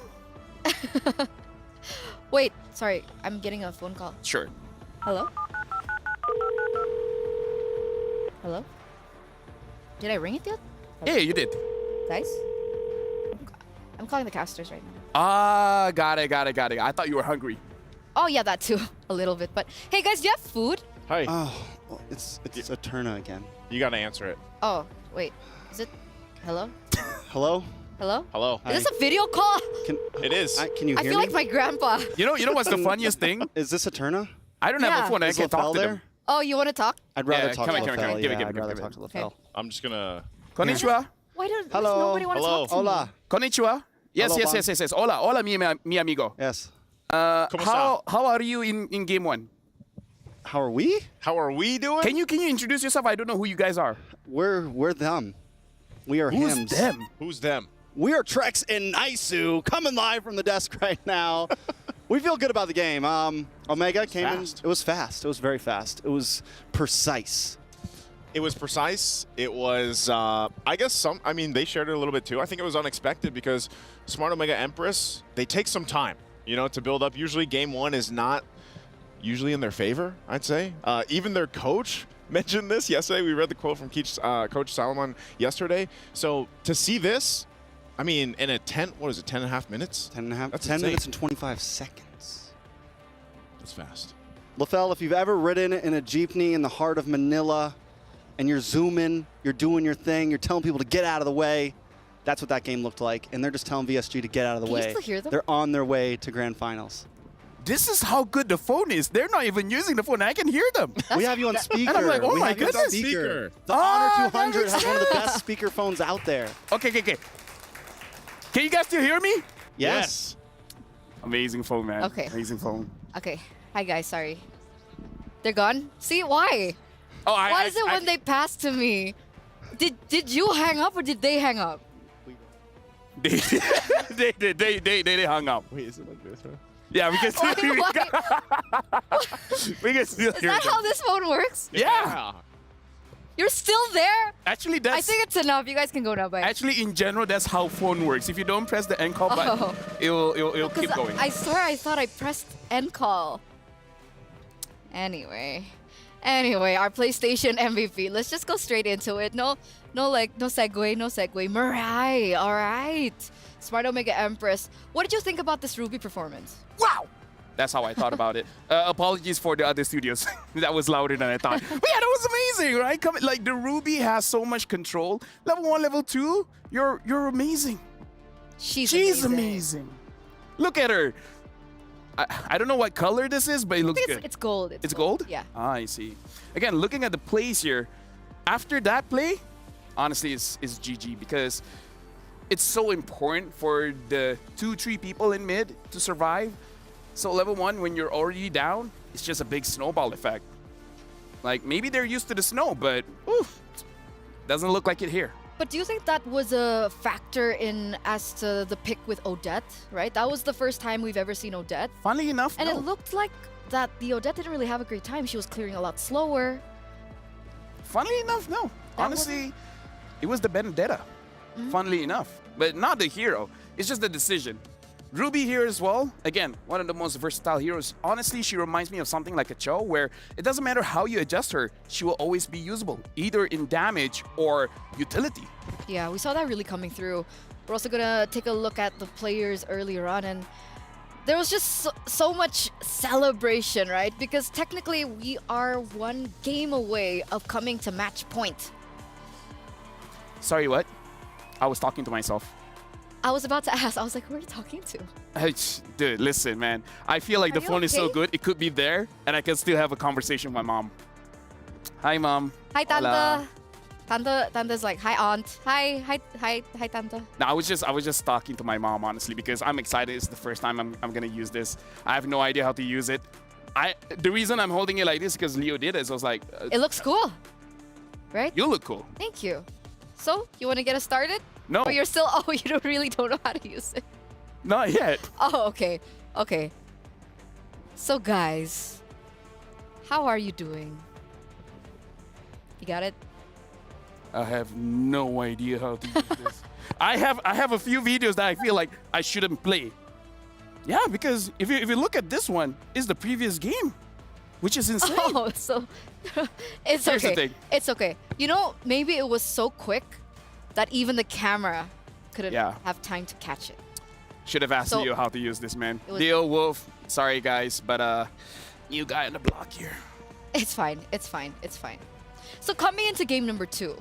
Wait, sorry. I'm getting a phone call. Sure. Hello? Hello? Did I ring it yet? Yeah, you did. Guys? I'm calling the casters right now. Ah, got it. I thought you were hungry. Oh, yeah, that too. A little bit. But hey, guys, do you have food? Hi. Oh, well, it's Eterna again. You got to answer it. Oh, wait. Is it? Hello? Hello? Hello? Hello. Is this a video call? It is. Can you hear me? I feel like my grandpa. You know what's the funniest thing? Is this Eterna? I don't have a phone. I can't talk to them. Oh, you want to talk? I'd rather talk to come Lafel. on. Give it. I'd rather talk to Lafel. I'm just going to... Konnichiwa. Why does Hello. nobody want to talk to Hola. me? Konnichiwa. Yes, Hello, yes, Bang. yes, yes, yes. Hola, hola, mi amigo. Yes. How are you in game 1? How are we? How are we doing? Can you introduce yourself? I don't know who you guys are. We're them. We are Who's hims. them? Who's them? We are Trex and Naisu coming live from the desk right now. We feel good about the game. Omega came in. It was fast. It was very fast. It was precise. It was precise. It was, I guess they shared it a little bit too. I think it was unexpected because Smart Omega Empress, they take some time, to build up. Usually game 1 is not usually in their favor, I'd say. Even their coach mentioned this yesterday. We read the quote from Coach Salomon yesterday. So to see this, in a 10 and a half minutes? 10 and a half. That's 10 insane. minutes and 25 seconds. That's fast. LaFell, if you've ever ridden in a jeepney in the heart of Manila and you're zooming, you're doing your thing, you're telling people to get out of the way, that's what that game looked like. And they're just telling VSG to get out of the Can you way. still hear them? They're on their way to grand finals. This is how good the phone is. They're not even using the phone. I can hear them. We have you on speaker. And I'm like, oh We my have you on goodness. speaker. The Honor 200 has one of the best speaker phones out there. Okay. Can you guys still hear me? Yes. Amazing phone, man. Okay. Amazing phone. Okay. Hi, guys. Sorry. They're gone? See? Why? Oh, Why is it when they pass to me? Did you hang up or did they hang up? They hung up. Wait, is it like this, right? Yeah, we can still Wait, hear what? We can still Is hear that them. how this phone works? Yeah. You're still there? Actually, that's... I think it's enough. You guys can go now. Bye. Actually, in general, that's how phone works. If you don't press the end call button, Oh. it'll keep 'Cause going. I swear I thought I pressed end call. Anyway, our PlayStation MVP. Let's just go straight into it. No segue. Mirai, all right. Smart Omega Empress. What did you think about this Ruby performance? Wow! That's how I thought about it. Apologies for the other studios. That was louder than I thought. But yeah, that was amazing, right? Like the Ruby has so much control. Level 1, level 2, you're amazing. She's amazing. Look at her. I don't know what color this is, but it looks good. It's gold. It's gold? Yeah. Ah, I see. Again, looking at the plays here, after that play, honestly, it's GG because it's so important for the 2-3 people in mid to survive. So level 1, when you're already down, it's just a big snowball effect. Like, maybe they're used to the snow, but doesn't look like it here. But do you think that was a factor in as to the pick with Odette, right? That was the first time we've ever seen Odette. Funnily enough, And no. it looked like that the Odette didn't really have a great time. She was clearing a lot slower. Funnily enough, no. Honestly, it was the Benedetta. Funnily enough. But not the hero. It's just the decision. Ruby here as well. Again, one of the most versatile heroes. Honestly, she reminds me of something like a Cho, where it doesn't matter how you adjust her, she will always be usable, either in damage or utility. Yeah, we saw that really coming through. We're also gonna take a look at the players earlier on, and there was just so much celebration, right? Because technically we are one game away of coming to match point. Sorry, what? I was talking to myself. I was about to ask, I was like, who are you talking to? Dude, listen, man. I feel like Are the you phone is so okay? good, it could be there, and I can still have a conversation with my mom. Hi, Mom. Hi, Hola. Tante. Tante's like, hi, Aunt. Hi, Tante. No, I was just talking to my mom, honestly, because I'm excited. It's the first time I'm gonna use this. I have no idea how to use it. The reason I'm holding it like this is because Leo did it. So I was like, It looks cool, right? you look cool. Thank you. So, you want to get us started? No. Or you're still, you really don't know how to use it. Not yet. Oh, okay. Okay. So, guys, how are you doing? You got it? I have no idea how to use this. I have a few videos that I feel like I shouldn't play. Yeah, because if you look at this one, it's the previous game, which is insane. Oh, so it's Here's the okay. thing. It's okay. You know, maybe it was so quick that even the camera couldn't have time to catch it. Should have asked So- Leo how to use this, man. It was- Leo, Wolf, sorry guys, but new guy on the block here. It's fine. It's fine. It's fine. So coming into game number 2,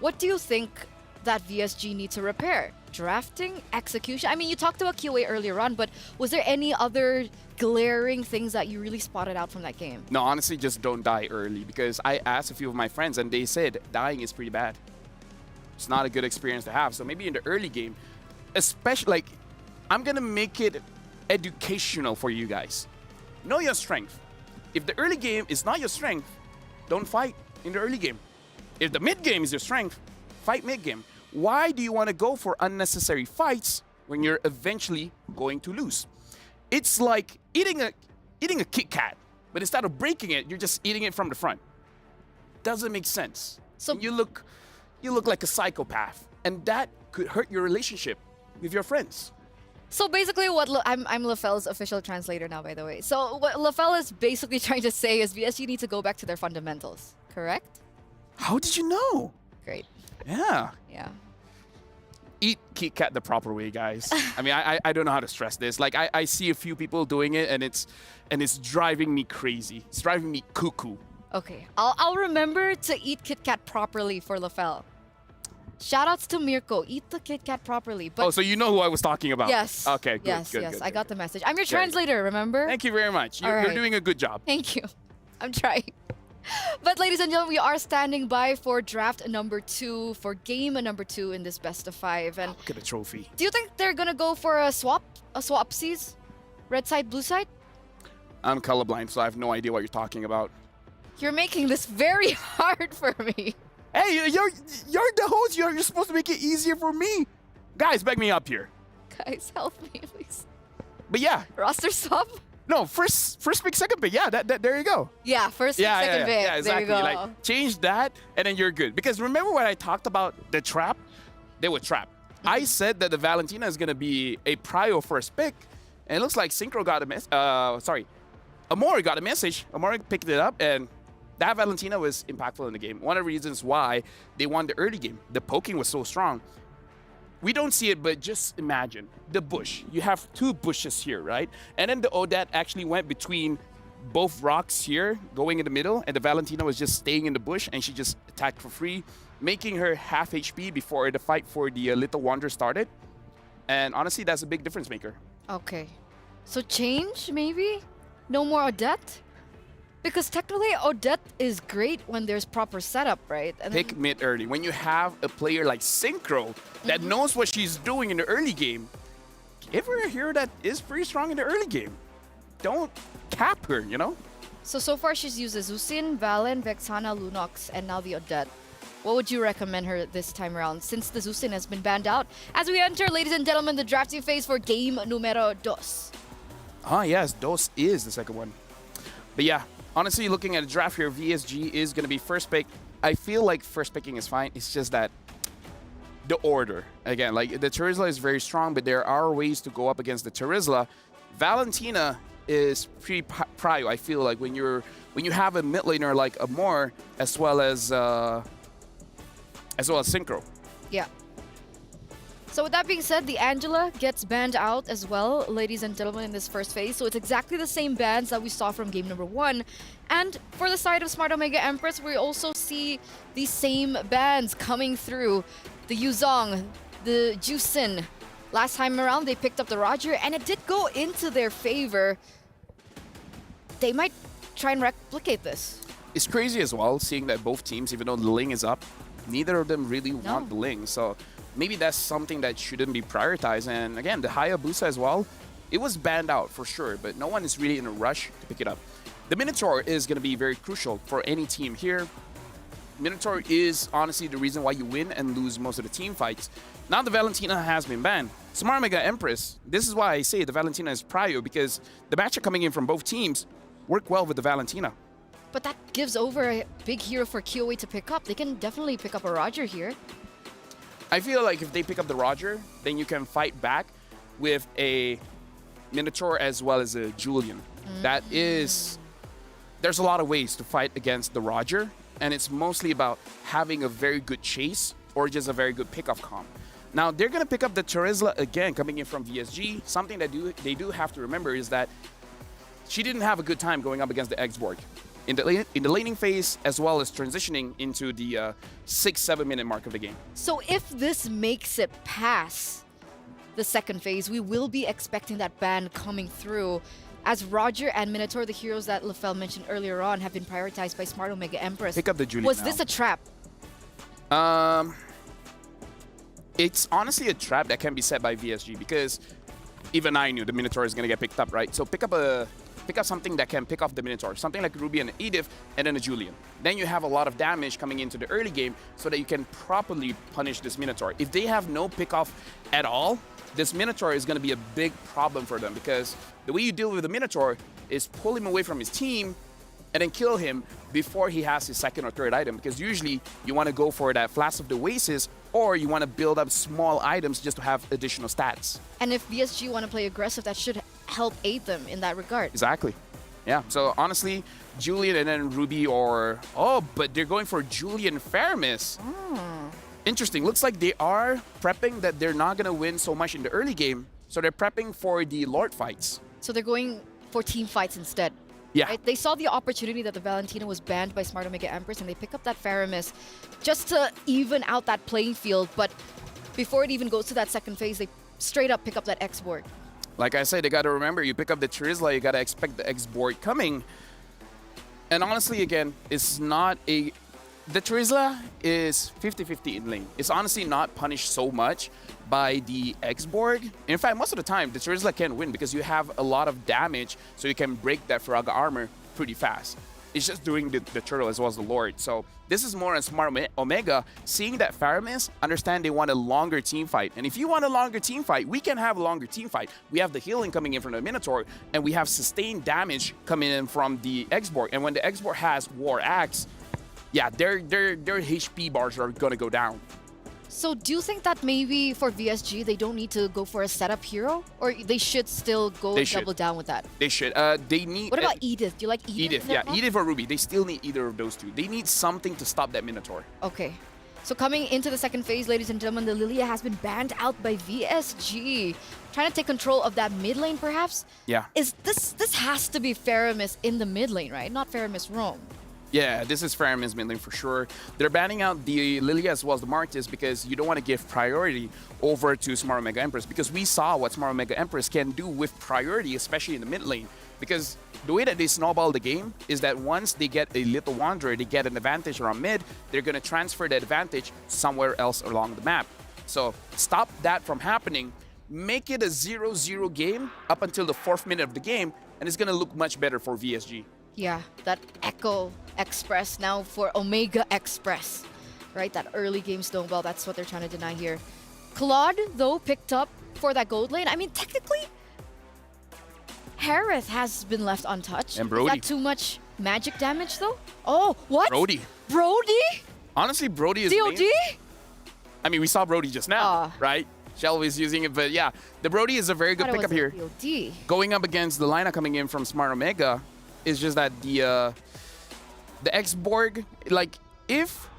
what do you think that VSG need to repair? Drafting, execution? I mean, you talked about QA earlier on, but was there any other glaring things that you really spotted out from that game? No, honestly, just don't die early, because I asked a few of my friends and they said dying is pretty bad. It's not a good experience to have. So maybe in the early game, especially, like, I'm going to make it educational for you guys. Know your strength. If the early game is not your strength, don't fight in the early game. If the mid game is your strength, fight mid game. Why do you want to go for unnecessary fights when you're eventually going to lose? It's like eating a Kit Kat, but instead of breaking it, you're just eating it from the front. Doesn't make sense. So you look like a psychopath, and that could hurt your relationship with your friends. So basically, I'm LaFell's official translator now, by the way. So what LaFell is basically trying to say is VSG need to go back to their fundamentals, correct? How did you know? Great. Yeah. Yeah. Eat Kit Kat the proper way, guys. I mean, I don't know how to stress this. Like, I see a few people doing it, and it's driving me crazy. It's driving me cuckoo. Okay, I'll remember to eat Kit Kat properly for LaFell. Shoutouts to Mirko. Eat the Kit Kat properly. But Oh, so you know who I was talking about? yes. Okay, good, Yes, good, yes. good, I got good. the message. I'm your Great. translator, remember? Thank you very much. All You're right. doing a good job. Thank you. I'm trying. But ladies and gentlemen, we are standing by for draft number 2, for game number 2 in this best of 5. And Look at the trophy. do you think they're gonna go for a swapsies? Red side, blue side? I'm colorblind, so I have no idea what you're talking about. You're making this very hard for me. Hey, you're the host. You're supposed to make it easier for me. Guys, back me up here. Guys, help me, please. But yeah. Roster swap? No, first pick, second pick. Yeah, that there you go. Yeah, first pick, second pick. Yeah, exactly. There you go. Like, change that, and then you're good. Because remember when I talked about the trap? They were trapped. I said that the Valentina is going to be a prio first pick, and it looks like Synchro got a message. Amori got a message. Amori picked it up, and that Valentina was impactful in the game. One of the reasons why they won the early game. The poking was so strong. We don't see it, but just imagine the bush. You have 2 bushes here, right? And then the Odette actually went between both rocks here, going in the middle, and the Valentina was just staying in the bush, and she just attacked for free, making her half HP before the fight for the Little Wonder started. And honestly, that's a big difference maker. Okay. So change, maybe? No more Odette? Because technically, Odette is great when there's proper setup, right? And Pick mid early. When you have a player like Synchro that knows what she's doing in the early game, give her a hero that is pretty strong in the early game. Don't cap her, you know? So far she's used the Zusin, Valen, Vexana, Lunox, and now the Odette. What would you recommend her this time around, since the Zusin has been banned out? As we enter, ladies and gentlemen, the drafting phase for game numero 2. Ah, yes, DOS is the second one. But yeah, honestly, looking at the draft here, VSG is going to be first pick. I feel like first picking is fine. It's just that the order. Again, like the Terizla is very strong, but there are ways to go up against the Terizla. Valentina is pretty prio. I feel like when you have a mid laner like Amor as well as Synchro. Yeah. So with that being said, the Angela gets banned out as well, ladies and gentlemen, in this first phase. So it's exactly the same bans that we saw from game number 1. And for the side of Smart Omega Empress, we also see the same bans coming through. The Yuzong, the Jusin. Last time around, they picked up the Roger, and it did go into their favor. They might try and replicate this. It's crazy as well, seeing that both teams, even though the Ling is up, neither of them really want the Ling. So maybe that's something that shouldn't be prioritized. And again, the Hayabusa as well, it was banned out for sure, but no one is really in a rush to pick it up. The Minotaur is going to be very crucial for any team here. Minotaur is honestly the reason why you win and lose most of the team fights. Now the Valentina has been banned. Smart Mega Empress, this is why I say the Valentina is prio, because the matchup coming in from both teams work well with the Valentina. But that gives over a big hero for KOA to pick up. They can definitely pick up a Roger here. I feel like if they pick up the Roger, then you can fight back with a Minotaur as well as a Julian. That is... There's a lot of ways to fight against the Roger, and it's mostly about having a very good chase or just a very good pickoff comp. Now, they're going to pick up the Terizla again, coming in from VSG. Something that they do have to remember is that she didn't have a good time going up against the Exborg in the laning phase, as well as transitioning into the 6-7 minute mark of the game. So if this makes it past the second phase, we will be expecting that ban coming through, as Roger and Minotaur, the heroes that LaFell mentioned earlier on, have been prioritized by Smart Omega Empress. Pick up the Julian Was now. this a trap? It's honestly a trap that can be set by VSG because even I knew the Minotaur is going to get picked up, right? So pick up something that can pick off the Minotaur, something like Ruby and an Edith, and then a Julian. Then you have a lot of damage coming into the early game so that you can properly punish this Minotaur. If they have no pick-off at all, this Minotaur is going to be a big problem for them because the way you deal with the Minotaur is pull him away from his team and then kill him before he has his second or third item, because usually you want to go for that Flask of the Oasis or you want to build up small items just to have additional stats. And if VSG want to play aggressive, that should help aid them in that regard. Exactly. Yeah, so honestly, Julian and then Ruby but they're going for Julian Faramis. Interesting. Looks like they are prepping that they're not going to win so much in the early game, so they're prepping for the Lord fights. So they're going for team fights instead. Yeah. Right? They saw the opportunity that the Valentina was banned by Smart Omega Empress, and they pick up that Faramis just to even out that playing field. But before it even goes to that second phase, they straight up pick up that X-Borg. Like I said, you got to remember, you pick up the Trizla, you got to expect the X-Borg coming. And honestly, again, it's not a... The Trizla is 50-50 in lane. It's honestly not punished so much by the X-Borg. In fact, most of the time, the Trizla can win because you have a lot of damage, so you can break that Faraga armor pretty fast. It's just doing the turtle as well as the Lord. So this is more on Smart Omega, seeing that Faramis, understand they want a longer team fight. And if you want a longer team fight, we can have a longer team fight. We have the healing coming in from the Minotaur, and we have sustained damage coming in from the X-Borg. And when the X-Borg has War Axe, yeah, their HP bars are gonna go down. So do you think that maybe for VSG, they don't need to go for a setup hero? Or they should still go double down with that? They should. They need... What about Edith? Do you like Edith? Edith, yeah. Edith or Ruby. They still need either of those two. They need something to stop that Minotaur. Okay. So coming into the second phase, ladies and gentlemen, the Lilia has been banned out by VSG. Trying to take control of that mid lane, perhaps? Yeah. This has to be Faramis in the mid lane, right? Not Faramis Roam. Yeah, this is Faramis mid lane for sure. They're banning out the Lilia as well as the Martis because you don't want to give priority over to Smart Omega Empress, because we saw what Smart Omega Empress can do with priority, especially in the mid lane. Because the way that they snowball the game is that once they get a Little Wanderer, they get an advantage around mid, they're going to transfer the advantage somewhere else along the map. So stop that from happening. Make it a 0-0 game up until the 4th minute of the game, and it's going to look much better for VSG. Yeah, that Echo Express now for Omega Express, right? That early game snowball, that's what they're trying to deny here. Claude, though, picked up for that gold lane. I mean, technically, Harith has been left untouched. And Brody. Is that too much magic damage, though? Oh, what? Brody. Brody? Honestly, Brody is... DOD? I mean, we saw Brody just now, right? Shell is using it, but yeah, the Brody is a very good pickup here. DOD. Going up against the lineup coming in from Smart Omega, is just that the X-Borg, like, if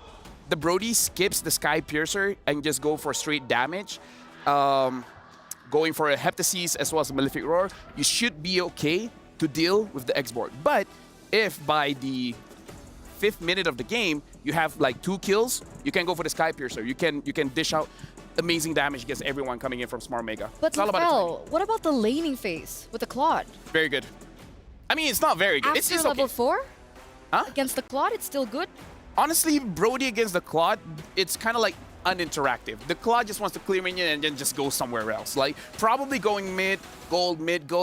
the Brody skips the Sky Piercer and just go for straight damage, going for a Heptasis as well as a Malefic Roar, you should be okay to deal with the X-Borg. But if by the 5th minute of the game, you have like 2 kills, you can go for the Sky Piercer. You can dish out amazing damage against everyone coming in from Smart Omega. But it's all about the timing. what about the laning phase with the Claude? Very good. I mean, it's not very good. After It's level okay. 4? Huh? Against the Claude, it's still good? Honestly, Brody against the Claude, it's kind of like uninteractive. The Claude just wants to clear minion and then just go somewhere else. Like, probably going mid gold,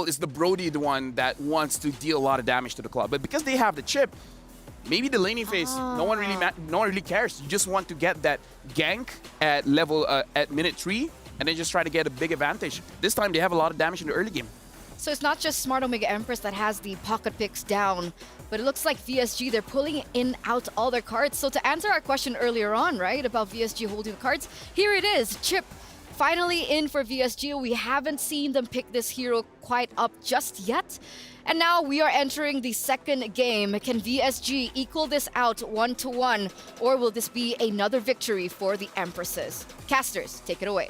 is the Brody the one that wants to deal a lot of damage to the Claude. But because they have the chip, maybe the laning phase, no one really cares. You just want to get that gank at level at minute 3 and then just try to get a big advantage. This time they have a lot of damage in the early game. So it's not just Smart Omega Empress that has the pocket picks down, but it looks like VSG, they're pulling in out all their cards. So to answer our question earlier on, right, about VSG holding the cards, here it is. Chip finally in for VSG. We haven't seen them pick this hero quite up just yet. And now we are entering the second game. Can VSG equal this out 1-1, or will this be another victory for the Empresses? Casters, take it away.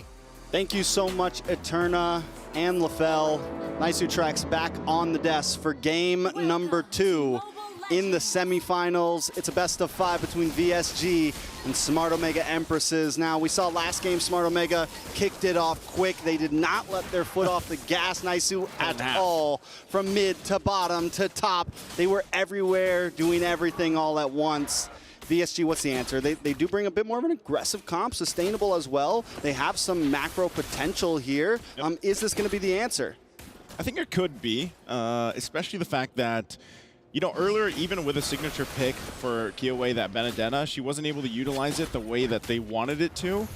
Thank you so much, Eterna and LaFell. Nice tracks back on the desk for game number 2 in the semifinals. It's a best of 5 between VSG and Smart Omega Empresses. Now, we saw last game Smart Omega kicked it off quick. They did not let their foot off the gas, Naisu, at all. From mid to bottom to top, they were everywhere, doing everything all at once. VSG, what's the answer? They do bring a bit more of an aggressive comp, sustainable as well. They have some macro potential here. Is this going to be the answer? I think it could be, especially the fact that, you know, earlier, even with a signature pick for Kiowe, that Benedetta, she wasn't able to utilize it the way that they wanted it to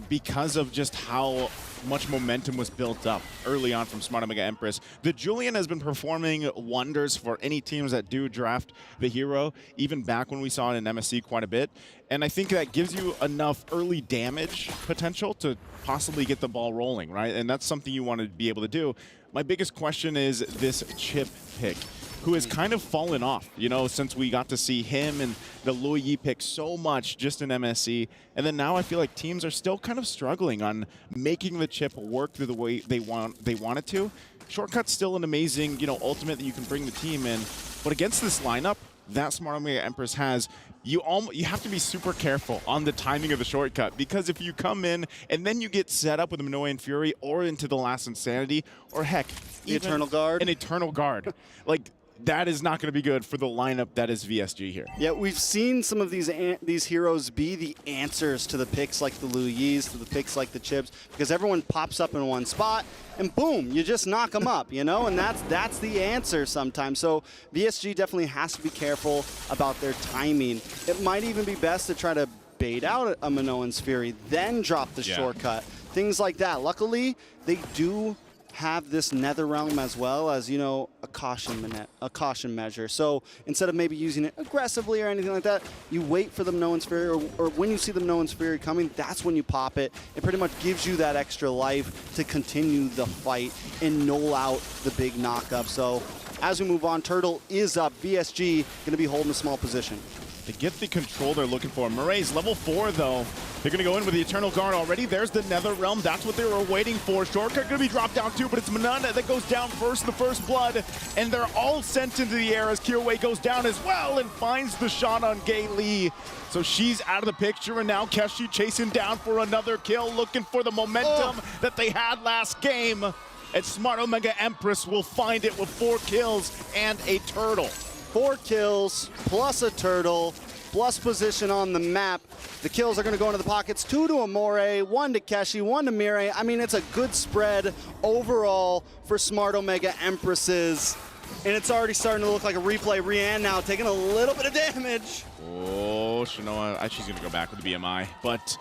because of just how much momentum was built up early on from Smart Omega Empress. The Julian has been performing wonders for any teams that do draft the hero, even back when we saw it in MSC quite a bit. And I think that gives you enough early damage potential to possibly get the ball rolling, right? And that's something you want to be able to do. My biggest question is this chip pick, who has kind of fallen off, you know, since we got to see him and the Lui Yi pick so much just in MSC. And then now I feel like teams are still kind of struggling on making the chip work the way they want it to. Shortcut's still an amazing, you know, ultimate that you can bring the team in. But against this lineup that Smart Omega Empress has, you have to be super careful on the timing of the shortcut, because if you come in and then you get set up with a Minoan Fury or into the Last Insanity, or heck, the Eternal Guard. An Eternal Guard. Like, that is not going to be good for the lineup that is VSG here. Yeah, we've seen some of these heroes be the answers to the picks like the Lui Yis, to the picks like the Chips, because everyone pops up in one spot and boom, you just knock them up, you know, and that's the answer sometimes. So VSG definitely has to be careful about their timing. It might even be best to try to bait out a Minoan's Fury, then drop the shortcut, things like that. Luckily, they do have this Nether Realm as well as, you know, a caution measure. So instead of maybe using it aggressively or anything like that, you wait for the Minoan's Fury, or when you see the Minoan's Fury coming, that's when you pop it. It pretty much gives you that extra life to continue the fight and null out the big knockup. So as we move on, Turtle is up. VSG going to be holding a small position. To get the control they're looking for. Murray's level 4, though. They're going to go in with the Eternal Guard already. There's the Nether Realm. That's what they were waiting for. Shortcut going to be dropped down, too, but it's Manana that goes down first, the first blood. And they're all sent into the air as Kiowe goes down as well and finds the shot on Gay Lee. So she's out of the picture, and now Keshi chasing down for another kill, looking for the momentum that they had last game. And Smart Omega Empress will find it with 4 kills and a turtle. 4 kills plus a turtle plus position on the map. The kills are going to go into the pockets. 2 to Amore, 1 to Keshi, 1 to Mirai. I mean, it's a good spread overall for Smart Omega Empresses. And it's already starting to look like a replay. Rianne now taking a little bit of damage. Oh, Shanoa, she's going to go back with the BMI. But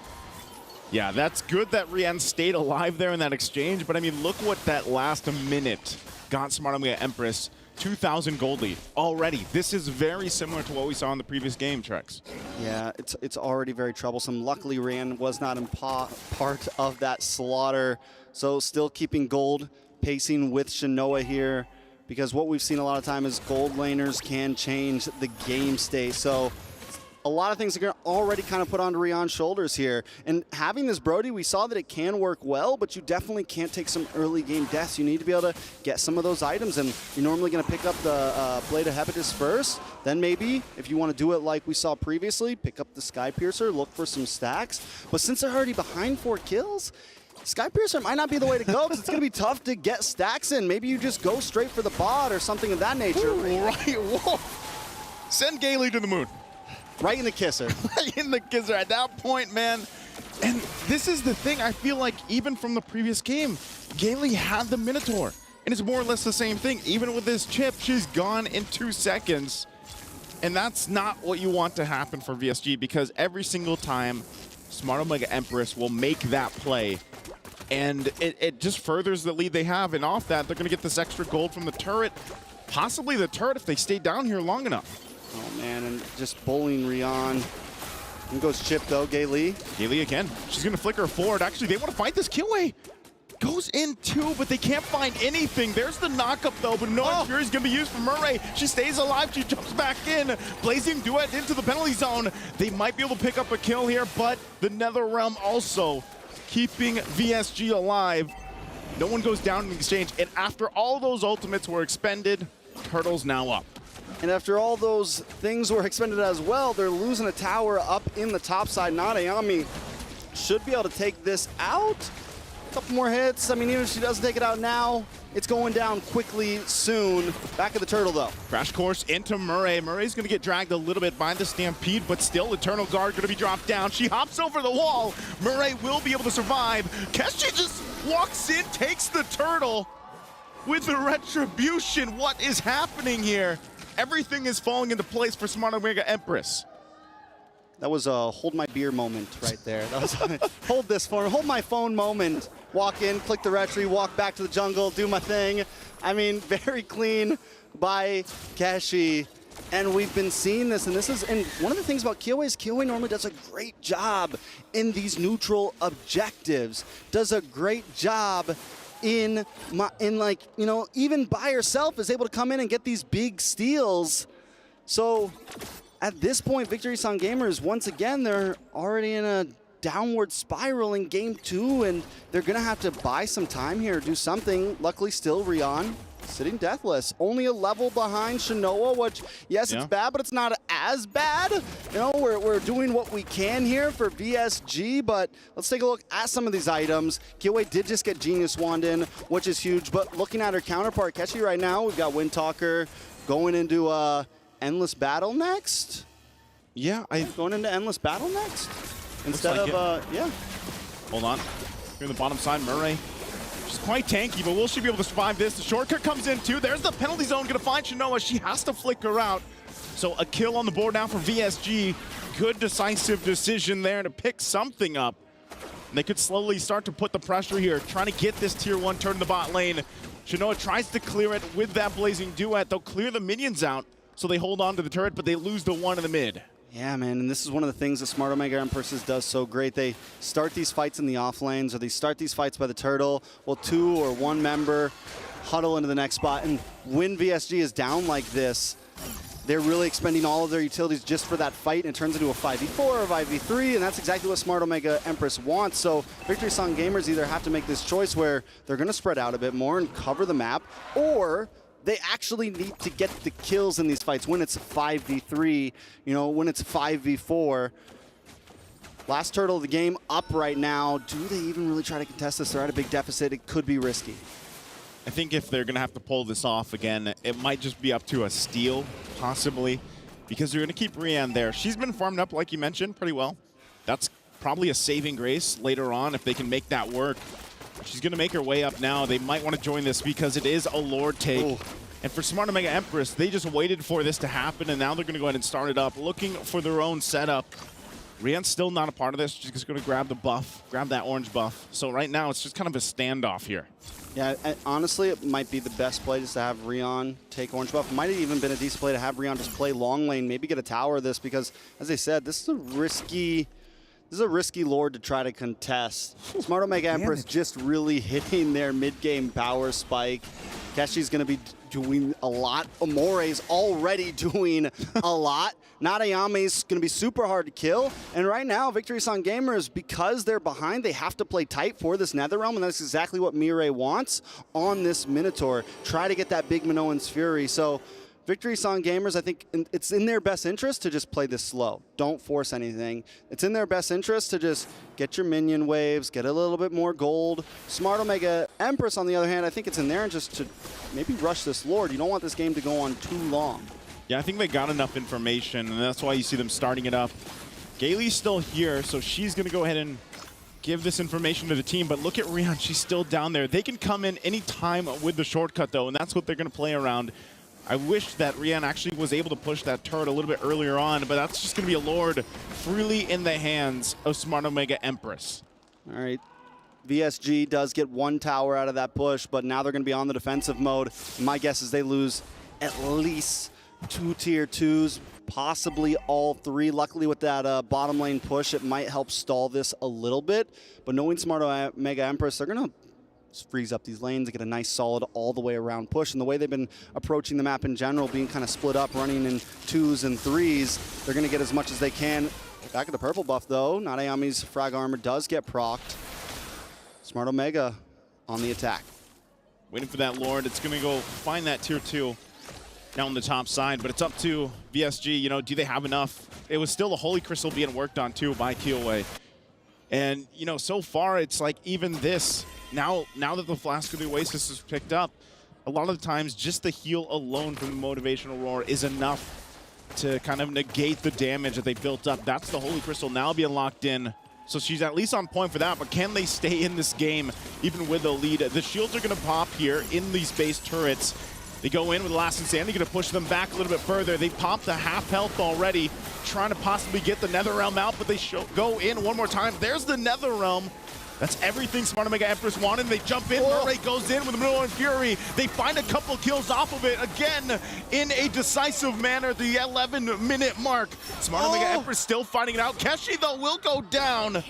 yeah, that's good that Rianne stayed alive there in that exchange. But I mean, look what that last minute got Smart Omega Empress. 2,000 gold lead already. This is very similar to what we saw in the previous game, Trex. Yeah, it's already very troublesome. Luckily, Rianne was not in part of that slaughter, so still keeping gold, pacing with Shanoa here, because what we've seen a lot of time is gold laners can change the game state. So a lot of things are going to already kind of put onto Rianne's shoulders here. And having this Brody, we saw that it can work well, but you definitely can't take some early game deaths. You need to be able to get some of those items, and you're normally going to pick up the Blade of Hepatus first. Then maybe, if you want to do it like we saw previously, pick up the Sky Piercer, look for some stacks. But since they're already behind 4 kills, Sky Piercer might not be the way to go, because it's going to be tough to get stacks in. Maybe you just go straight for the bot or something of that nature. Ooh, right, whoa. Send Gailey to the moon. Right in the kisser. Right in the kisser at that point, man. And this is the thing, I feel like even from the previous game, Gailey had the Minotaur. And it's more or less the same thing. Even with this chip, she's gone in 2 seconds. And that's not what you want to happen for VSG, because every single time Smart Omega Empress will make that play, and it just furthers the lead they have. And off that, they're going to get this extra gold from the turret. Possibly the turret if they stay down here long enough. Oh, man, and just bullying Rianne. And goes Chip, though. Gay Lee. Gay Lee again. She's going to flicker forward. Actually, they want to fight this Killway. Goes in 2, but they can't find anything. There's the knockup, though, but no Fury's going to be used for Murray. She stays alive. She jumps back in. Blazing Duet into the penalty zone. They might be able to pick up a kill here, but the Nether Realm also keeping VSG alive. No one goes down in exchange, and after all those ultimates were expended, Turtle's now up. And after all those things were expended as well, they're losing a tower up in the top side. Nadayami should be able to take this out. Couple more hits. I mean, even if she doesn't take it out now, it's going down quickly soon. Back of the turtle, though. Crash course into Murray. Murray's going to get dragged a little bit by the Stampede, but still Eternal Guard going to be dropped down. She hops over the wall. Murray will be able to survive. Keshi just walks in, takes the turtle with the retribution. What is happening here? Everything is falling into place for Smart Omega Empress. That was a hold my beer moment right there. That was hold this phone, hold my phone moment. Walk in, click the retry, walk back to the jungle, do my thing. I mean, very clean by Keshi. And we've been seeing this, and one of the things about Kyoei is Kyoei normally does a great job in these neutral objectives. Does a great job in like, you know, even by herself is able to come in and get these big steals. So at this point, Victory Sound Gamers, once again, they're already in a downward spiral in game 2, and they're gonna have to buy some time here, do something. Luckily, still Rion sitting deathless. Only a level behind Shinoa, which, yes, it's bad, but it's not as bad. You know, we're doing what we can here for VSG, but let's take a look at some of these items. Kyoei did just get Genius Wand in, which is huge, but looking at her counterpart, Keshi right now, we've got Windtalker going into Endless Battle next? Yeah, going into Endless Battle next? Instead of, yeah. Hold on. Here on the bottom side, Murray. She's quite tanky, but will she be able to survive this? The shortcut comes in too. There's the penalty zone, gonna find Shinoa. She has to flicker out. So a kill on the board now for VSG. Good decisive decision there to pick something up. And they could slowly start to put the pressure here, trying to get this tier 1 turn in the bot lane. Shinoa tries to clear it with that Blazing Duet. They'll clear the minions out, so they hold on to the turret, but they lose the one in the mid. Yeah, man, and this is one of the things that Smart Omega Empresses does so great. They start these fights in the off lanes, or they start these fights by the turtle. Well, 2 or 1 member huddle into the next spot, and when VSG is down like this, they're really expending all of their utilities just for that fight, and it turns into a 5v4 or 5v3, and that's exactly what Smart Omega Empress wants. So Victory Song Gamers either have to make this choice where they're going to spread out a bit more and cover the map, or they actually need to get the kills in these fights when it's 5v3, you know, when it's 5v4. Last turtle of the game up right now. Do they even really try to contest this? They're at a big deficit. It could be risky. I think if they're going to have to pull this off again, it might just be up to a steal, possibly, because they're going to keep Rian there. She's been farmed up, like you mentioned, pretty well. That's probably a saving grace later on if they can make that work. She's going to make her way up now. They might want to join this because it is a Lord take. Ooh. And for Smart Omega Empress, they just waited for this to happen, and now they're going to go ahead and start it up, looking for their own setup. Rian's still not a part of this. She's just going to grab the buff, grab that orange buff. So right now, it's just kind of a standoff here. Yeah, honestly, it might be the best play just to have Rion take orange buff. It might have even been a decent play to have Rion just play long lane, maybe get a tower of this, because, as I said, this is a risky Lord to try to contest. Smart Omega Empress just really hitting their mid-game power spike. Keshi's going to be doing a lot. Amore's already doing a lot. Nadayame's going to be super hard to kill. And right now, Victory Song Gamers, because they're behind, they have to play tight for this Netherrealm, and that's exactly what Mirai wants on this Minotaur. Try to get that big Minoan's Fury. So Victory Song Gamers, I think it's in their best interest to just play this slow. Don't force anything. It's in their best interest to just get your minion waves, get a little bit more gold. Smart Omega Empress, on the other hand, I think it's in their interest to maybe rush this Lord. You don't want this game to go on too long. Yeah, I think they got enough information, and that's why you see them starting it up. Gailey's still here, so she's going to go ahead and give this information to the team, but look at Rian, she's still down there. They can come in any time with the shortcut, though, and that's what they're going to play around. I wish that Rian actually was able to push that turret a little bit earlier on, but that's just going to be a Lord freely in the hands of Smart Omega Empress. All right. VSG does get 1 tower out of that push, but now they're going to be on the defensive mode. My guess is they lose at least 2 tier 2s, possibly all 3. Luckily with that bottom lane push, it might help stall this a little bit. But knowing Smart Omega Empress, they're going to freeze up these lanes and get a nice solid all the way around push. And the way they've been approaching the map in general, being kind of split up, running in 2s and 3s, they're going to get as much as they can. Back at the purple buff though, Nadayame's frag armor does get procced. Smart Omega on the attack. Waiting for that Lord. It's going to go find that tier 2 now on the top side, but it's up to VSG. You know, do they have enough? It was still a Holy Crystal being worked on too by Kyoei. And, you know, so far it's like even this now that the Flask of the Oasis is picked up, a lot of the times just the heal alone from the Motivational Roar is enough to kind of negate the damage that they built up. That's the Holy Crystal now being locked in. So she's at least on point for that, but can they stay in this game even with a lead? The shields are going to pop here in these base turrets. They go in with Last Insanity, going to push them back a little bit further. They popped the half health already, trying to possibly get the Nether Realm out, but they go in one more time. There's the Nether Realm. That's everything Smart Omega Empress wanted. They jump in. Murray goes in with the Middle and Fury. They find a couple kills off of it again in a decisive manner at the 11-minute mark. Smart Omega Empress still fighting it out. Keshi, though, will go down.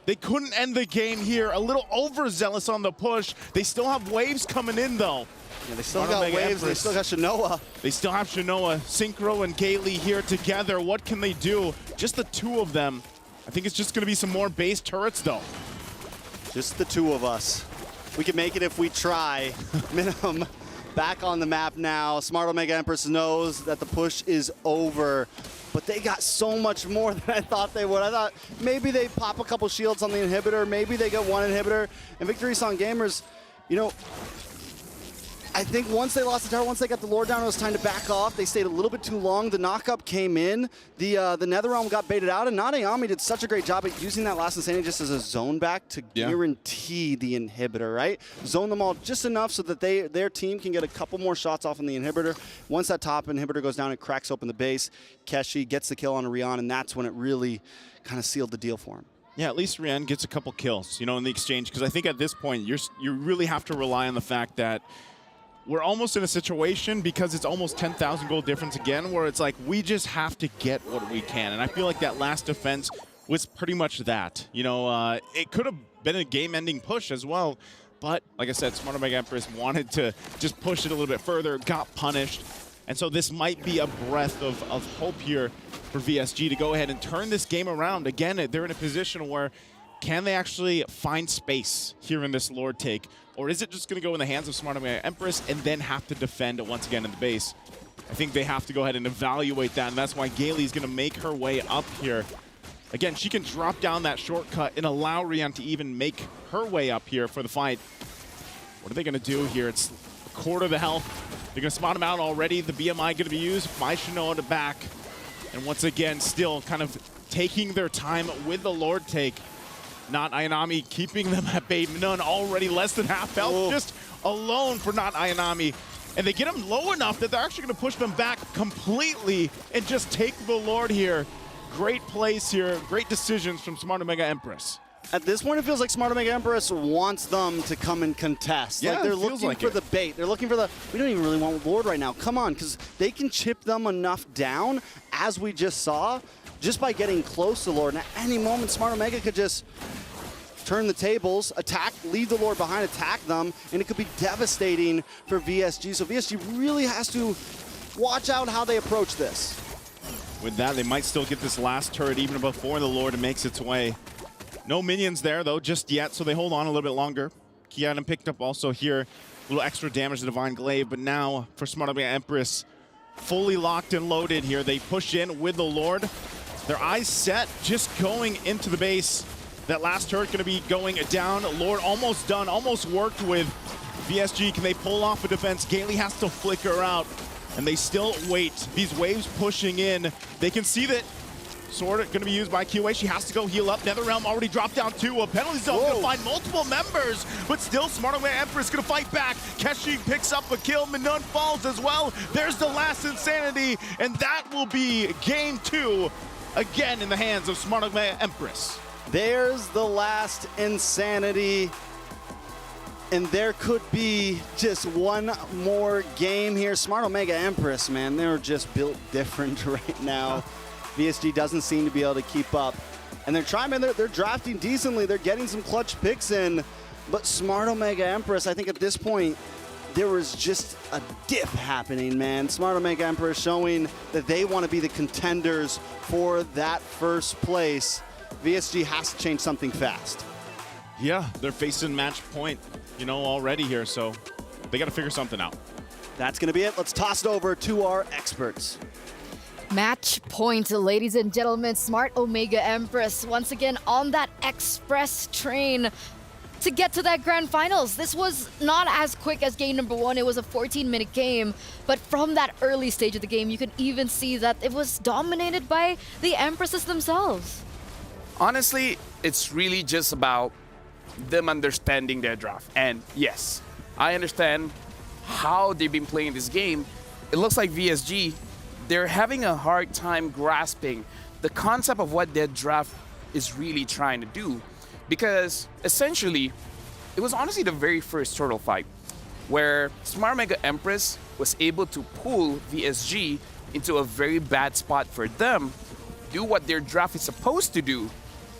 They couldn't end the game here. A little overzealous on the push. They still have waves coming in, though. Yeah, they still got waves. They still got Shinoa. They still have Shinoa. Synchro and Gaily here together. What can they do? Just the two of them. I think it's just going to be some more base turrets, though. Just the two of us. We can make it if we try. Minimum back on the map now. Smart Omega Empress knows that the push is over, but they got so much more than I thought they would. I thought maybe they'd pop a couple shields on the inhibitor, maybe they get one inhibitor. And Victory Song Gamers, you know, I think once they lost the tower, once they got the lore down, it was time to back off. They stayed a little bit too long. The knockup came in. The Nether Realm got baited out, and Nadayami did such a great job at using that Last Insanity just as a zone back to guarantee the inhibitor, right? Zone them all just enough so that their team can get a couple more shots off on the inhibitor. Once that top inhibitor goes down, it cracks open the base. Keshi gets the kill on Rian, and that's when it really kind of sealed the deal for him. Yeah, at least Rian gets a couple kills, you know, in the exchange, because I think at this point, you really have to rely on the fact that we're almost in a situation, because it's almost 10,000 gold difference again, where it's like we just have to get what we can. And I feel like that last defense was pretty much that. You know, it could have been a game-ending push as well. But like I said, Smart Omega Empress wanted to just push it a little bit further, got punished. And so this might be a breath of hope here for VSG to go ahead and turn this game around. Again, they're in a position where can they actually find space here in this Lord take? Or is it just going to go in the hands of Smart Omega Empress and then have to defend it once again in the base? I think they have to go ahead and evaluate that, and that's why Gaily's going to make her way up here. Again, she can drop down that shortcut and allow Rian to even make her way up here for the fight. What are they going to do here? It's a quarter of the health. They're going to spot him out already. The BMI going to be used by Shinoa to back. And once again, still kind of taking their time with the Lord take. Not Ayanami keeping them at bay. None already less than half health, just alone for Not Ayanami. And they get him low enough that they're actually going to push them back completely and just take the Lord here. Great plays here, great decisions from Smart Omega Empress. At this point, it feels like Smart Omega Empress wants them to come and contest. Yeah, like they're looking for the bait. They're looking for the, we don't even really want Lord right now. Come on, because they can chip them enough down, as we just saw, just by getting close to Lord. And at any moment, Smart Omega could just turn the tables, attack, leave the Lord behind, attack them, and it could be devastating for VSG. So VSG really has to watch out how they approach this. With that, they might still get this last turret even before the Lord makes its way. No minions there, though, just yet, so they hold on a little bit longer. Kianan picked up also here a little extra damage to Divine Glaive, but now for Smart Omega Empress, fully locked and loaded here. They push in with the Lord. Their eyes set, just going into the base. That last turret going to be going down. Lord almost done, almost worked with VSG. Can they pull off a defense? Gaily has to flicker out, and they still wait. These waves pushing in. They can see that Sword going to be used by QA. She has to go heal up. NetherRealm already dropped down too. A penalty zone going to find multiple members, but still Smart Omega Empress going to fight back. Keshi picks up a kill. Minun falls as well. There's the last Insanity, and that will be game 2 again in the hands of Smart Omega Empress. There's the last Insanity. And there could be just one more game here. Smart Omega Empress, man, they're just built different right now. VSG doesn't seem to be able to keep up. And they're trying, man, they're drafting decently. They're getting some clutch picks in. But Smart Omega Empress, I think at this point, there was just a dip happening, man. Smart Omega Empress showing that they want to be the contenders for that first place. VSG has to change something fast. Yeah, they're facing match point, you know, already here, so they got to figure something out. That's going to be it. Let's toss it over to our experts. Match point, ladies and gentlemen. Smart Omega Empress once again on that express train. to get to that grand finals. This was not as quick as game number 1. It was a 14-minute game, but from that early stage of the game, you can even see that it was dominated by the Empresses themselves. Honestly, it's really just about them understanding their draft. And yes, I understand how they've been playing this game. It looks like VSG, they're having a hard time grasping the concept of what their draft is really trying to do. Because essentially, it was honestly the very first turtle fight where Smart Mega Empress was able to pull VSG into a very bad spot for them, do what their draft is supposed to do,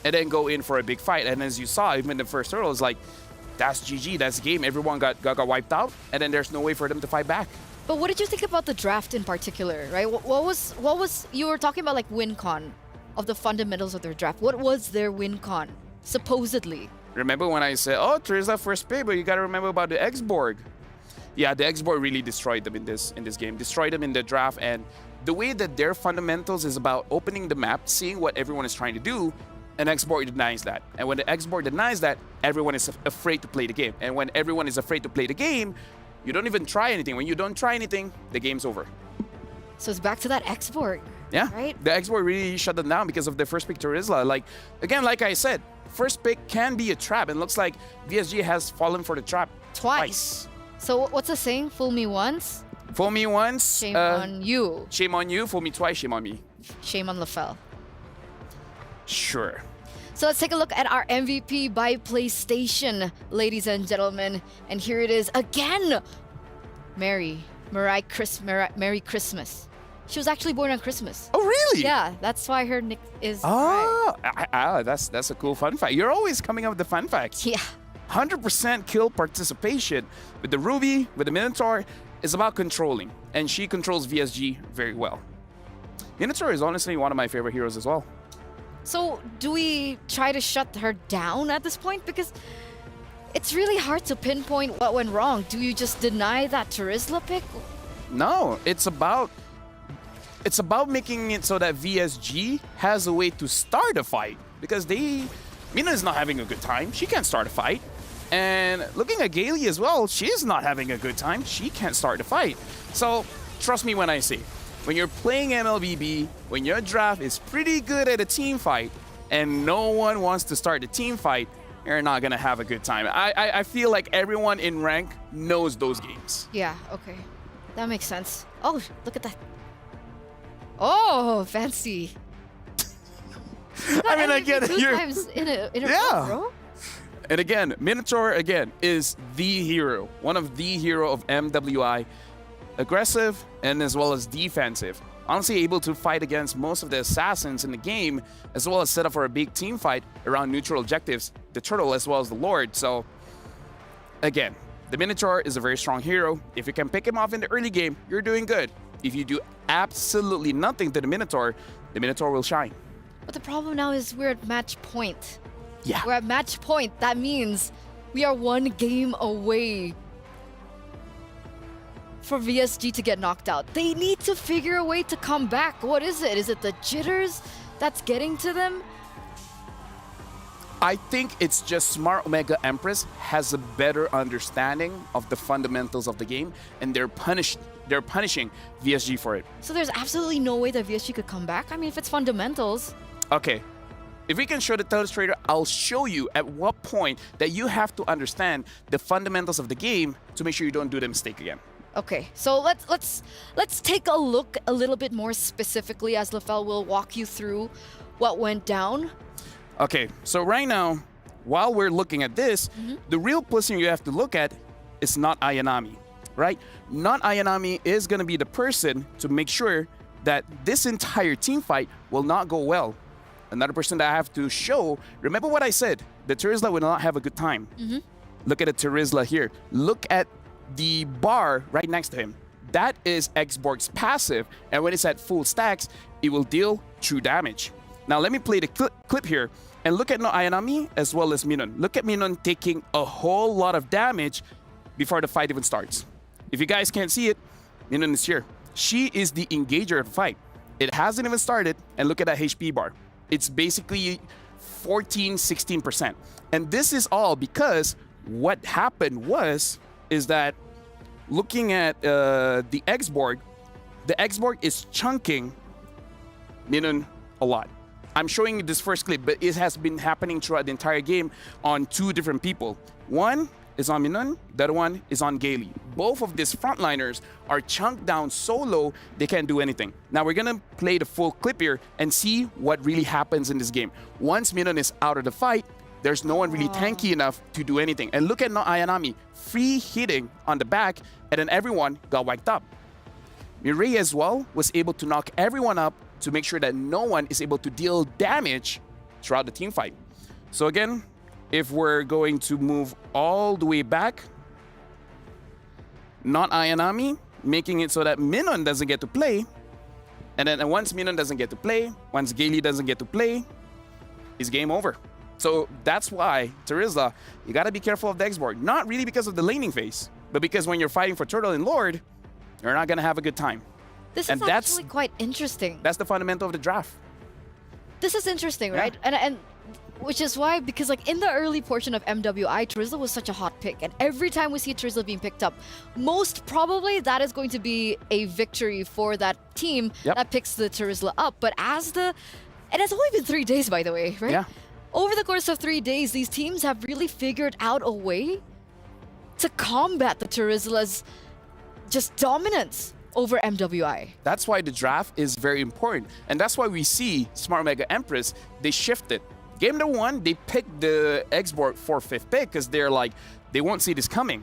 and then go in for a big fight. And as you saw, even the first turtle is like, that's GG, that's game. Everyone got wiped out, and then there's no way for them to fight back. But what did you think about the draft in particular, right? What was you were talking about, like, win con of the fundamentals of their draft. What was their win con, supposedly? Remember when I said, oh, Terizla first pick, but you gotta remember about the X-Borg. Yeah, the X-Borg really destroyed them in this game, destroyed them in the draft, and the way that their fundamentals is about opening the map, seeing what everyone is trying to do, and X-Borg denies that. And when the X-Borg denies that, everyone is afraid to play the game. And when everyone is afraid to play the game, you don't even try anything. When you don't try anything, the game's over. So it's back to that X-Borg. Yeah, right? The X-Borg really shut them down because of their first pick, Terizla. Like, again, like I said, first pick can be a trap, and looks like VSG has fallen for the trap twice. So what's the saying? Fool me once? Fool me once. Shame on you. Shame on you. Fool me twice. Shame on me. Shame on LaFell. Sure. So let's take a look at our MVP by PlayStation, ladies and gentlemen. And here it is again. Merry Christmas. She was actually born on Christmas. Oh, really? Yeah, that's why her nick is. Oh, that's a cool fun fact. You're always coming up with the fun facts. Yeah. 100% kill participation with the Ruby, with the Minotaur, is about controlling. And she controls VSG very well. Minotaur is honestly one of my favorite heroes as well. So do we try to shut her down at this point? Because it's really hard to pinpoint what went wrong. Do you just deny that Terizla pick? No, it's about making it so that VSG has a way to start a fight. Because Mina is not having a good time. She can't start a fight. And looking at Gailey as well, she's not having a good time. She can't start a fight. So trust me when I say, when you're playing MLBB, when your draft is pretty good at a team fight and no one wants to start the team fight, you're not going to have a good time. I feel like everyone in rank knows those games. Yeah, okay. That makes sense. Oh, look at that. Oh, fancy. I mean, I get it. Two times in a row, bro. And again, Minotaur, again, is the hero. One of the hero of MWI. Aggressive and as well as defensive. Honestly, able to fight against most of the assassins in the game, as well as set up for a big team fight around neutral objectives, the Turtle as well as the Lord. So, again, the Minotaur is a very strong hero. If you can pick him off in the early game, you're doing good. If you do absolutely nothing to the Minotaur will shine. But the problem now is we're at match point. Yeah. We're at match point. That means we are one game away for VSG to get knocked out. They need to figure a way to come back. What is it? Is it the jitters that's getting to them? I think it's just Smart Omega Empress has a better understanding of the fundamentals of the game, and they're punishing VSG for it. So there's absolutely no way that VSG could come back? I mean, if it's fundamentals. Okay. If we can show the Telestrator, I'll show you at what point that you have to understand the fundamentals of the game to make sure you don't do the mistake again. Okay, so let's take a look a little bit more specifically as LaFell will walk you through what went down. Okay, so right now, while we're looking at this, the real person you have to look at is not Ayanami, right? Not Ayanami is going to be the person to make sure that this entire team fight will not go well. Another person that I have to show, remember what I said, the Terizla will not have a good time. Look at the Terizla here. Look at the bar right next to him. That is X-Borg's passive, and when it's at full stacks, it will deal true damage. Now let me play the clip here, and look at Ayanami as well as Minon. Look at Minon taking a whole lot of damage before the fight even starts. If you guys can't see it, Minon is here. She is the engager of the fight. It hasn't even started, and look at that HP bar. It's basically 14, 16%. And this is all because what happened is that looking at the X-Borg, the X-Borg is chunking Minun a lot. I'm showing you this first clip, but it has been happening throughout the entire game on two different people. One is on Minun, the other one is on Gailey. Both of these frontliners are chunked down so low, they can't do anything. Now we're gonna play the full clip here and see what really happens in this game. Once Minun is out of the fight, there's no one really tanky enough to do anything. And look at Ayanami, free hitting on the back, and then everyone got wiped up. Mireille as well was able to knock everyone up to make sure that no one is able to deal damage throughout the team fight. So again, if we're going to move all the way back, not Ayanami, making it so that Minun doesn't get to play. And then once Minun doesn't get to play, once Gailey doesn't get to play, it's game over. So that's why, Terizla, you gotta be careful of the X-Borg. Not really because of the laning phase, but because when you're fighting for Turtle and Lord, you're not gonna have a good time. This is actually quite interesting. That's the fundamental of the draft. This is interesting, right? And which is why, because like in the early portion of MWI, Terizla was such a hot pick. And every time we see Terizla being picked up, most probably that is going to be a victory for that team that picks the Terizla up. But and it's only been 3 days, by the way, right? Yeah. Over the course of 3 days, these teams have really figured out a way to combat the Terizla's just dominance over MWI. That's why the draft is very important. And that's why we see Smart Mega Empress, they shifted. Game number 1, they picked the X-Borg for 5th pick because they're like, they won't see this coming.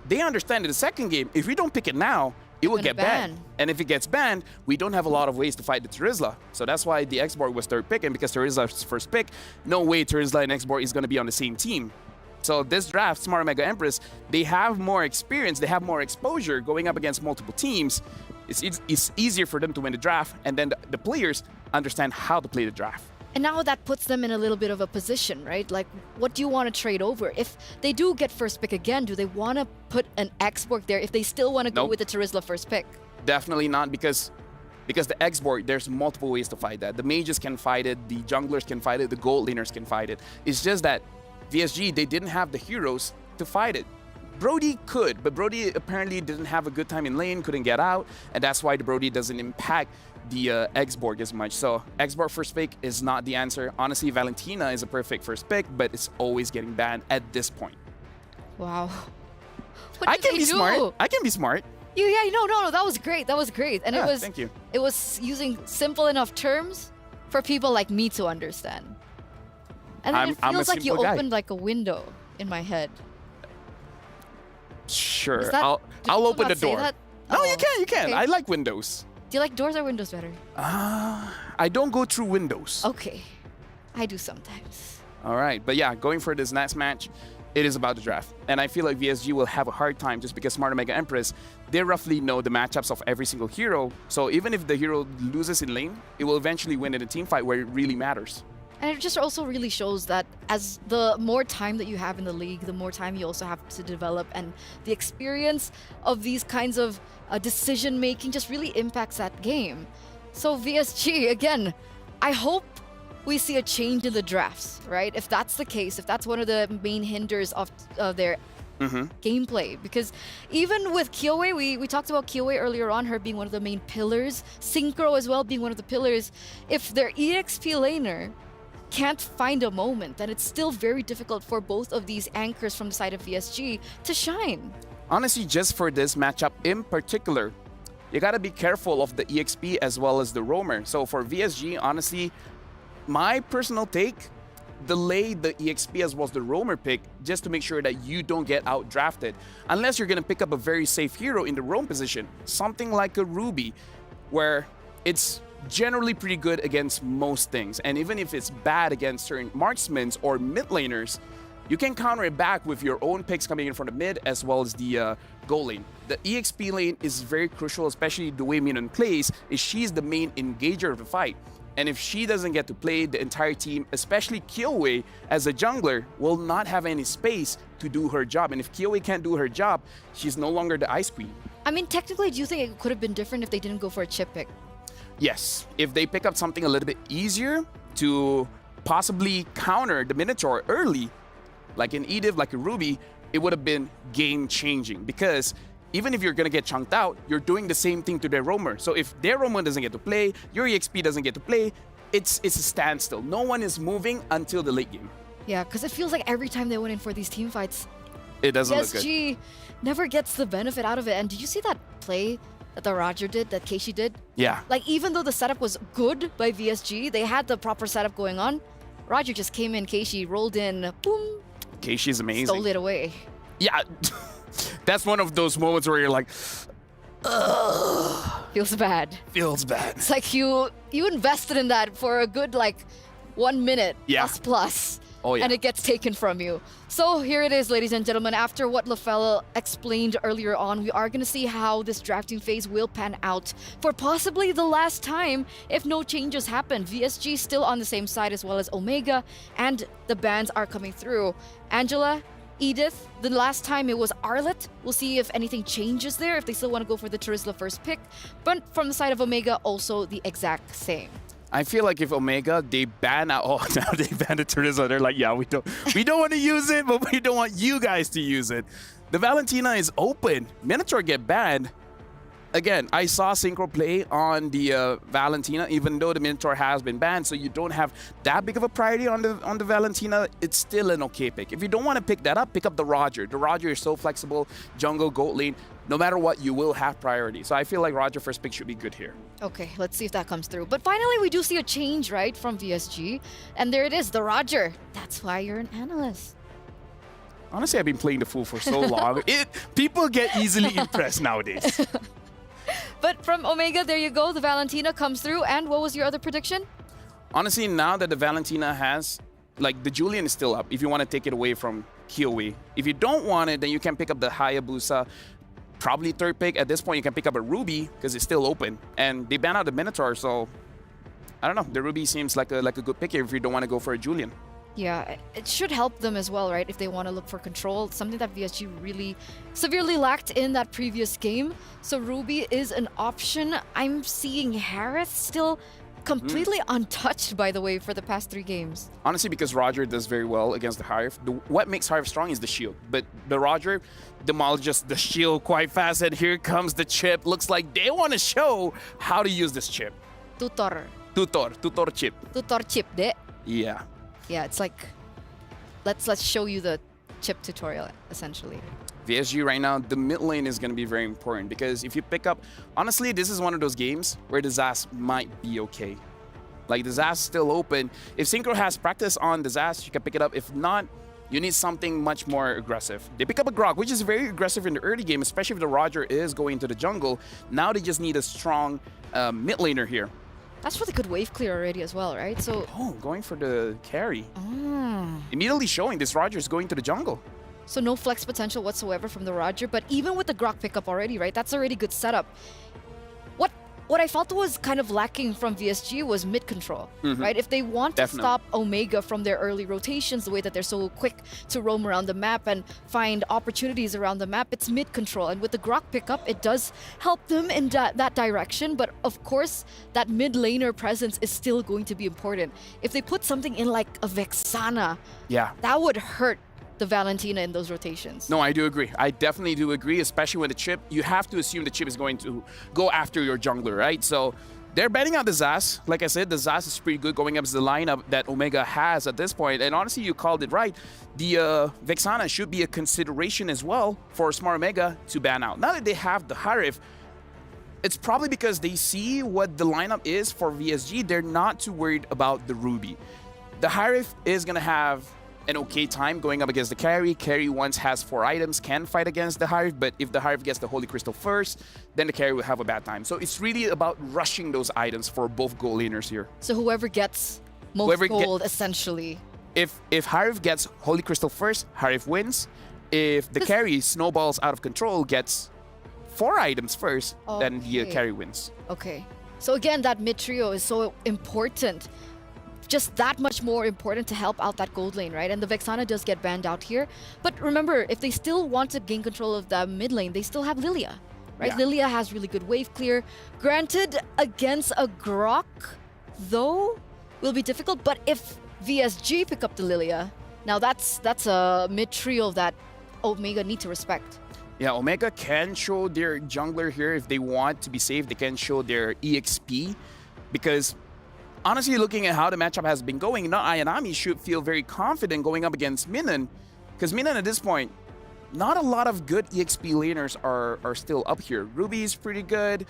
They understand in the second game, if we don't pick it now, it will get banned. And if it gets banned, we don't have a lot of ways to fight the Terizla. So that's why the X-Borg was 3rd pick, and because Terizla's 1st pick, no way Terizla and X-Borg is going to be on the same team. So this draft, Smart Mega Empress, they have more experience, they have more exposure going up against multiple teams. It's easier for them to win the draft, and then the players understand how to play the draft. And now that puts them in a little bit of a position, right? Like, what do you want to trade over? If they do get 1st pick again, do they want to put an X-Borg there if they still want to go with the Terizla 1st pick? Definitely not, because the X-Borg, there's multiple ways to fight that. The mages can fight it, the junglers can fight it, the gold laners can fight it. It's just that VSG, they didn't have the heroes to fight it. Brody could, but Brody apparently didn't have a good time in lane, couldn't get out, and that's why the Brody doesn't impact the X-Borg as much. So X-Borg 1st pick is not the answer. Honestly, Valentina is a perfect 1st pick, but it's always getting banned at this point. Wow. I can be smart. I can be smart. No, that was great. That was great. And thank you. It was using simple enough terms for people like me to understand. And then it feels like you opened like a window in my head. Sure, I'll open the door. No, you can. Okay. I like windows. Do you like doors or windows better? I don't go through windows. Okay, I do sometimes. All right, but yeah, going for this next match, it is about the draft. And I feel like VSG will have a hard time just because Smart Mega Empress, they roughly know the matchups of every single hero. So even if the hero loses in lane, it will eventually win in a team fight where it really matters. And it just also really shows that as the more time that you have in the league, the more time you also have to develop, and the experience of these kinds of decision making just really impacts that game. So VSG, again, I hope we see a change in the drafts, right? If that's the case, if that's one of the main hinders of their gameplay, because even with Kyoe, we talked about Kyoe earlier on, her being one of the main pillars, Synchro as well being one of the pillars. If their EXP laner can't find a moment, then it's still very difficult for both of these anchors from the side of VSG to shine. Honestly, just for this matchup in particular, you gotta be careful of the EXP as well as the roamer. So for VSG, honestly, my personal take, delay the EXP as well as the roamer pick just to make sure that you don't get out drafted. Unless you're gonna pick up a very safe hero in the roam position, something like a Ruby, where it's generally pretty good against most things. And even if it's bad against certain marksmen or mid laners, you can counter it back with your own picks coming in from the mid as well as the goal lane. The EXP lane is very crucial, especially the way Minun plays, is she's the main engager of the fight. And if she doesn't get to play, the entire team, especially Kyoe as a jungler, will not have any space to do her job. And if Kyoe can't do her job, she's no longer the Ice Queen. I mean, technically, do you think it could have been different if they didn't go for a chip pick? Yes, if they pick up something a little bit easier to possibly counter the Minotaur early, like an Edith, like a Ruby, it would have been game-changing because even if you're going to get chunked out, you're doing the same thing to their roamer. So if their roamer doesn't get to play, your EXP doesn't get to play, it's a standstill. No one is moving until the late game. Yeah, because it feels like every time they went in for these team fights, it doesn't look good. PSG never gets the benefit out of it. And did you see that play that the Roger did, that Keishi did? Yeah. Like, even though the setup was good by VSG, they had the proper setup going on. Roger just came in, Keishi rolled in, boom. Keishi is amazing. Stole it away. Yeah. That's one of those moments where you're like, ugh. Feels bad. Feels bad. It's like you invested in that for a good, like, 1 minute plus. Oh, yeah. And it gets taken from you. So here it is, ladies and gentlemen. After what LaFell explained earlier on, we are going to see how this drafting phase will pan out for possibly the last time if no changes happen. VSG still on the same side as well as Omega, and the bans are coming through. Angela, Edith, the last time it was Arlet. We'll see if anything changes there, if they still want to go for the Terizla first pick. But from the side of Omega, also the exact same. I feel like if Omega, they ban out, oh, now they ban the Terizla. They're like, yeah, we don't want to use it, but we don't want you guys to use it. The Valentina is open. Minotaur get banned. Again, I saw Synchro play on the Valentina, even though the Minotaur has been banned, so you don't have that big of a priority on the Valentina. It's still an okay pick. If you don't want to pick that up, pick up the Roger. The Roger is so flexible, jungle, goat lane. No matter what, you will have priority. So I feel like Roger first pick should be good here. Okay, let's see if that comes through. But finally, we do see a change, right, from VSG. And there it is, the Roger. That's why you're an analyst. Honestly, I've been playing the Fool for so long. People get easily impressed nowadays. But from Omega, there you go. The Valentina comes through. And what was your other prediction? Honestly, now that the Valentina has, like, the Julian is still up if you want to take it away from Kiyowi. If you don't want it, then you can pick up the Hayabusa. Probably third pick. At this point, you can pick up a Ruby because it's still open. And they ban out the Minotaur, so I don't know. The Ruby seems like a good pick here if you don't want to go for a Julian. Yeah, it should help them as well, right? If they want to look for control, something that VSG really severely lacked in that previous game. So Ruby is an option. I'm seeing Harith still completely untouched, by the way, for the past 3 games. Honestly, because Roger does very well against the Harith. What makes Harith strong is the shield. But the Roger demolishes the shield quite fast, and here comes the chip. Looks like they want to show how to use this chip. Tutor chip. Tutor chip, de. Yeah. Yeah, it's like, let's show you the chip tutorial, essentially. VSG right now, the mid lane is going to be very important because if you pick up, honestly, this is one of those games where the Zas might be okay. Like, the Zas is still open. If Synchro has practice on the Zas, you can pick it up. If not, you need something much more aggressive. They pick up a Grok, which is very aggressive in the early game, especially if the Roger is going to the jungle. Now they just need a strong mid laner here. That's really good wave clear already as well, right? So going for the carry. Immediately showing this Roger is going to the jungle. So no flex potential whatsoever from the Roger, but even with the Grok pickup already, right? That's already good setup. What I felt was kind of lacking from VSG was mid control, right? If they want to stop Omega from their early rotations, the way that they're so quick to roam around the map and find opportunities around the map, it's mid control. And with the Grok pickup, it does help them in that direction. But of course, that mid laner presence is still going to be important. If they put something in like a Vexana, that would hurt the Valentina in those rotations. No, I do agree. I definitely do agree, especially with the chip. You have to assume the chip is going to go after your jungler, right? So they're betting out the Zas. Like I said, the Zas is pretty good going up to the lineup that Omega has at this point. And honestly, you called it right. The Vexana should be a consideration as well for Smart Omega to ban out. Now that they have the Harith, it's probably because they see what the lineup is for VSG. They're not too worried about the Ruby. The Harith is going to have an okay time going up against the carry. Carry once has 4 items, can fight against the Harith, but if the Harith gets the Holy Crystal first, then the carry will have a bad time. So it's really about rushing those items for both gold laners here. So whoever gets most gold, essentially. If Harith gets Holy Crystal first, Harith wins. If the carry snowballs out of control, gets 4 items first, then the carry wins. Okay. So again, that mid trio is so important. Just that much more important to help out that gold lane, right? And the Vexana does get banned out here. But remember, if they still want to gain control of the mid lane, they still have Lilia, right? Lilia has really good wave clear. Granted, against a Grok, though, will be difficult. But if VSG pick up the Lilia. Now that's a mid trio that Omega need to respect. Yeah, Omega can show their jungler here if they want to be safe. They can show their EXP because honestly, looking at how the matchup has been going, now Ayanami should feel very confident going up against Minan because Minan at this point, not a lot of good EXP laners are still up here. Ruby is pretty good.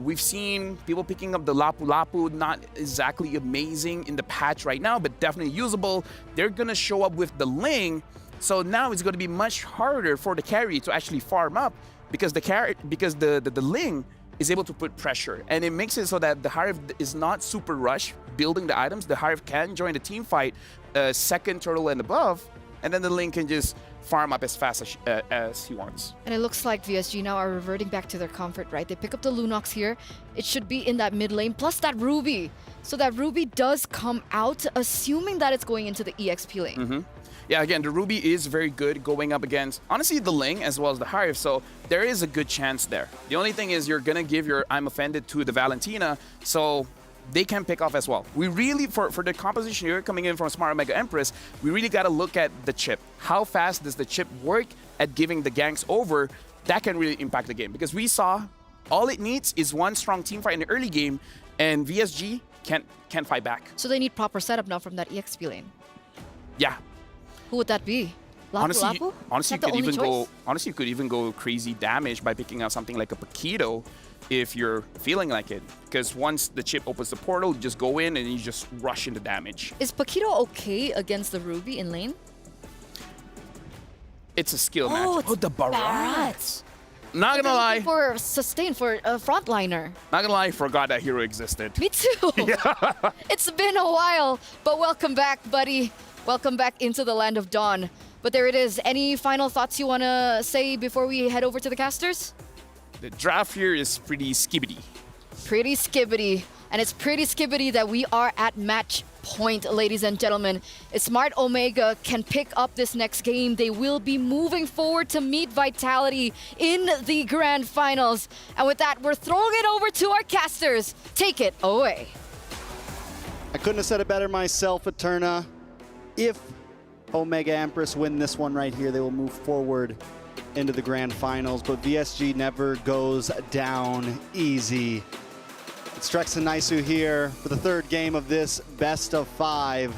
We've seen people picking up the Lapu Lapu, not exactly amazing in the patch right now, but definitely usable. They're gonna show up with the Ling. So now it's going to be much harder for the carry to actually farm up because the Ling is able to put pressure, and it makes it so that the Hive is not super rush building the items. The Hive can join the team fight, second turtle and above, and then the Ling can just farm up as fast as he wants. And it looks like VSG now are reverting back to their comfort, right? They pick up the Lunox here. It should be in that mid lane, plus that Ruby. So that Ruby does come out, assuming that it's going into the EXP lane. Mm-hmm. Yeah, again, the Ruby is very good going up against, honestly, the Ling as well as the Hive, so there is a good chance there. The only thing is you're going to give your I'm Offended to the Valentina, so they can pick off as well. We really, for the composition here coming in from Smart Omega Empress, we really got to look at the chip. How fast does the chip work at giving the ganks over? That can really impact the game, because we saw all it needs is one strong team fight in the early game, and VSG can't fight back. So they need proper setup now from that EXP lane. Yeah. Who would that be? Lapu Lapu? Honestly, you could even go crazy damage by picking out something like a Paquito if you're feeling like it. Because once the chip opens the portal, you just go in and you just rush into damage. Is Paquito okay against the Ruby in lane? It's a skill match. Oh, the Barats. Not gonna lie. For sustain, for a frontliner. Not gonna lie, forgot that hero existed. Me too. Yeah. It's been a while, but welcome back, buddy. Welcome back into the land of dawn. But there it is. Any final thoughts you want to say before we head over to the casters? The draft here is pretty skibbity. Pretty skibbity. And it's pretty skibbity that we are at match point, ladies and gentlemen. If Smart Omega can pick up this next game, they will be moving forward to meet Vitality in the grand finals. And with that, we're throwing it over to our casters. Take it away. I couldn't have said it better myself, Eterna. If Omega Empress win this one right here, they will move forward into the grand finals, but VSG never goes down easy. It's Trex and Naisu here for the third game of this best of 5.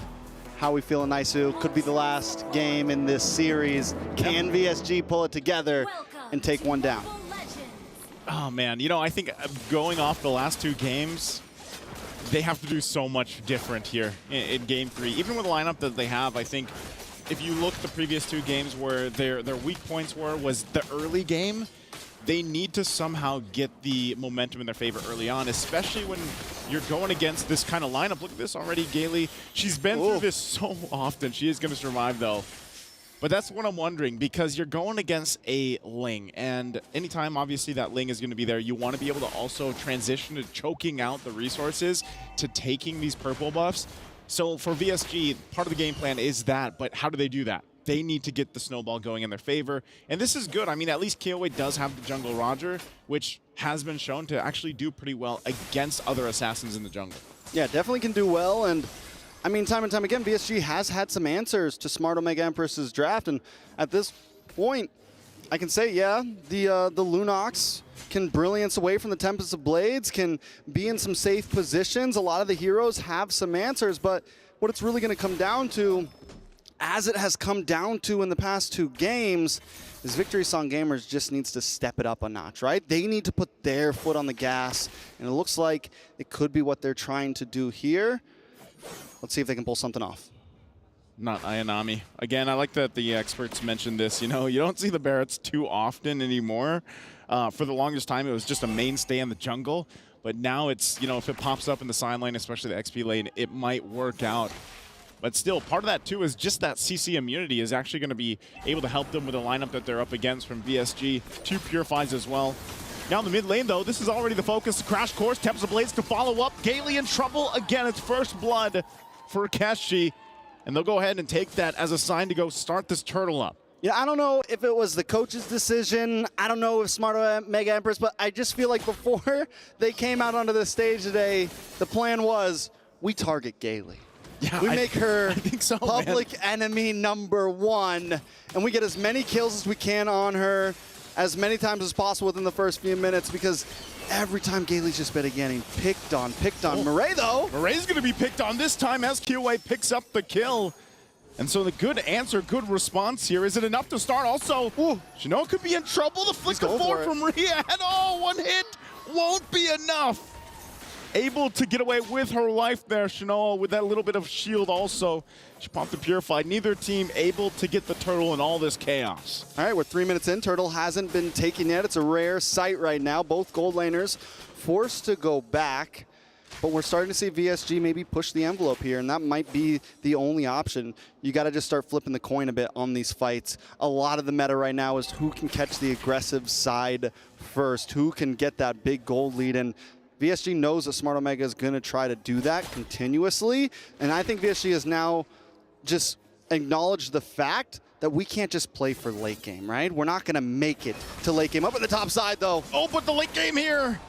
How we feeling, Naisu? Could be the last game in this series. Can VSG pull it together and take one down? Oh man, you know, I think going off the last 2 games, they have to do so much different here in game 3. Even with the lineup that they have, I think if you look at the previous 2 games where their weak points was the early game, they need to somehow get the momentum in their favor early on, especially when you're going against this kind of lineup. Look at this already, Gailey. She's been through this so often. She is going to survive, though. But that's what I'm wondering, because you're going against a Ling, and anytime, obviously, that Ling is going to be there, you want to be able to also transition to choking out the resources to taking these purple buffs. So for VSG, part of the game plan is that, but how do they do that? They need to get the snowball going in their favor, and this is good. I mean, at least Kyoe does have the jungle Roger, which has been shown to actually do pretty well against other assassins in the jungle. Yeah, definitely can do well, and I mean, time and time again, VSG has had some answers to Smart Omega Empress's draft, and at this point, I can say, yeah, the Lunox can brilliance away from the Tempest of Blades, can be in some safe positions. A lot of the heroes have some answers, but what it's really going to come down to, as it has come down to in the past 2 games, is Victory Song Gamers just needs to step it up a notch, right? They need to put their foot on the gas, and it looks like it could be what they're trying to do here. Let's see if they can pull something off. Not Ayanami. Again, I like that the experts mentioned this. You know, you don't see the Barretts too often anymore. For the longest time, it was just a mainstay in the jungle. But now it's, you know, if it pops up in the side lane, especially the XP lane, it might work out. But still, part of that, too, is just that CC immunity is actually going to be able to help them with the lineup that they're up against from VSG. 2 Purifies as well. Now in the mid lane, though, this is already the focus. Crash Course, Tempest of Blades to follow up. Gailey in trouble again. It's first blood for Keshi. And they'll go ahead and take that as a sign to go start this turtle up. Yeah, I don't know if it was the coach's decision. I don't know if Smart Omega Empress, but I just feel like before they came out onto the stage today, the plan was, we target Gailey. Yeah, we make her public enemy #1, and we get as many kills as we can on her, as many times as possible within the first few minutes, because every time Gailey's just been getting picked on. Murray, though. Murray's going to be picked on this time as QA picks up the kill. And so the good answer, good response here. Is it enough to start? Also, Shinoa could be in trouble. The flicker forward from Rhea. And one hit won't be enough. Able to get away with her life there, Shinoa, with that little bit of shield also. She popped the Purified. Neither team able to get the turtle in all this chaos. All right, we're 3 minutes in. Turtle hasn't been taken yet. It's a rare sight right now. Both gold laners forced to go back. But we're starting to see VSG maybe push the envelope here, and that might be the only option. You got to just start flipping the coin a bit on these fights. A lot of the meta right now is who can catch the aggressive side first, who can get that big gold lead, and VSG knows that Smart Omega is going to try to do that continuously, and I think VSG has now just acknowledged the fact that we can't just play for late game, right? We're not going to make it to late game. Up at the top side, though. Oh, but the late game here,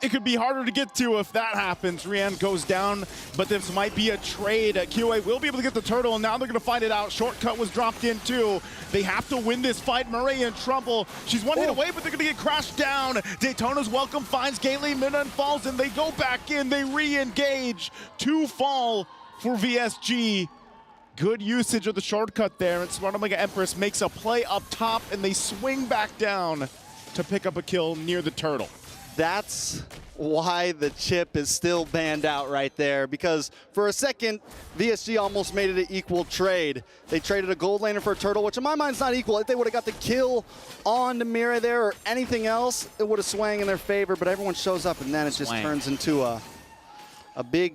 it could be harder to get to if that happens. Rian goes down, but this might be a trade. QA will be able to get the turtle, and now they're going to find it out. Shortcut was dropped in too. They have to win this fight. Murray in trouble. She's one hit away, but they're going to get crashed down. Daytona's welcome finds Gailey. Minun falls, and they go back in. They re-engage. 2 fall for VSG. Good usage of the shortcut there, and Smart Omega Empress makes a play up top, and they swing back down to pick up a kill near the turtle. That's why the chip is still banned out right there, because for a second, VSG almost made it an equal trade. They traded a gold laner for a turtle, which in my mind is not equal. If they would have got the kill on Namira there or anything else, it would have swung in their favor, but everyone shows up, and then it just turns into a big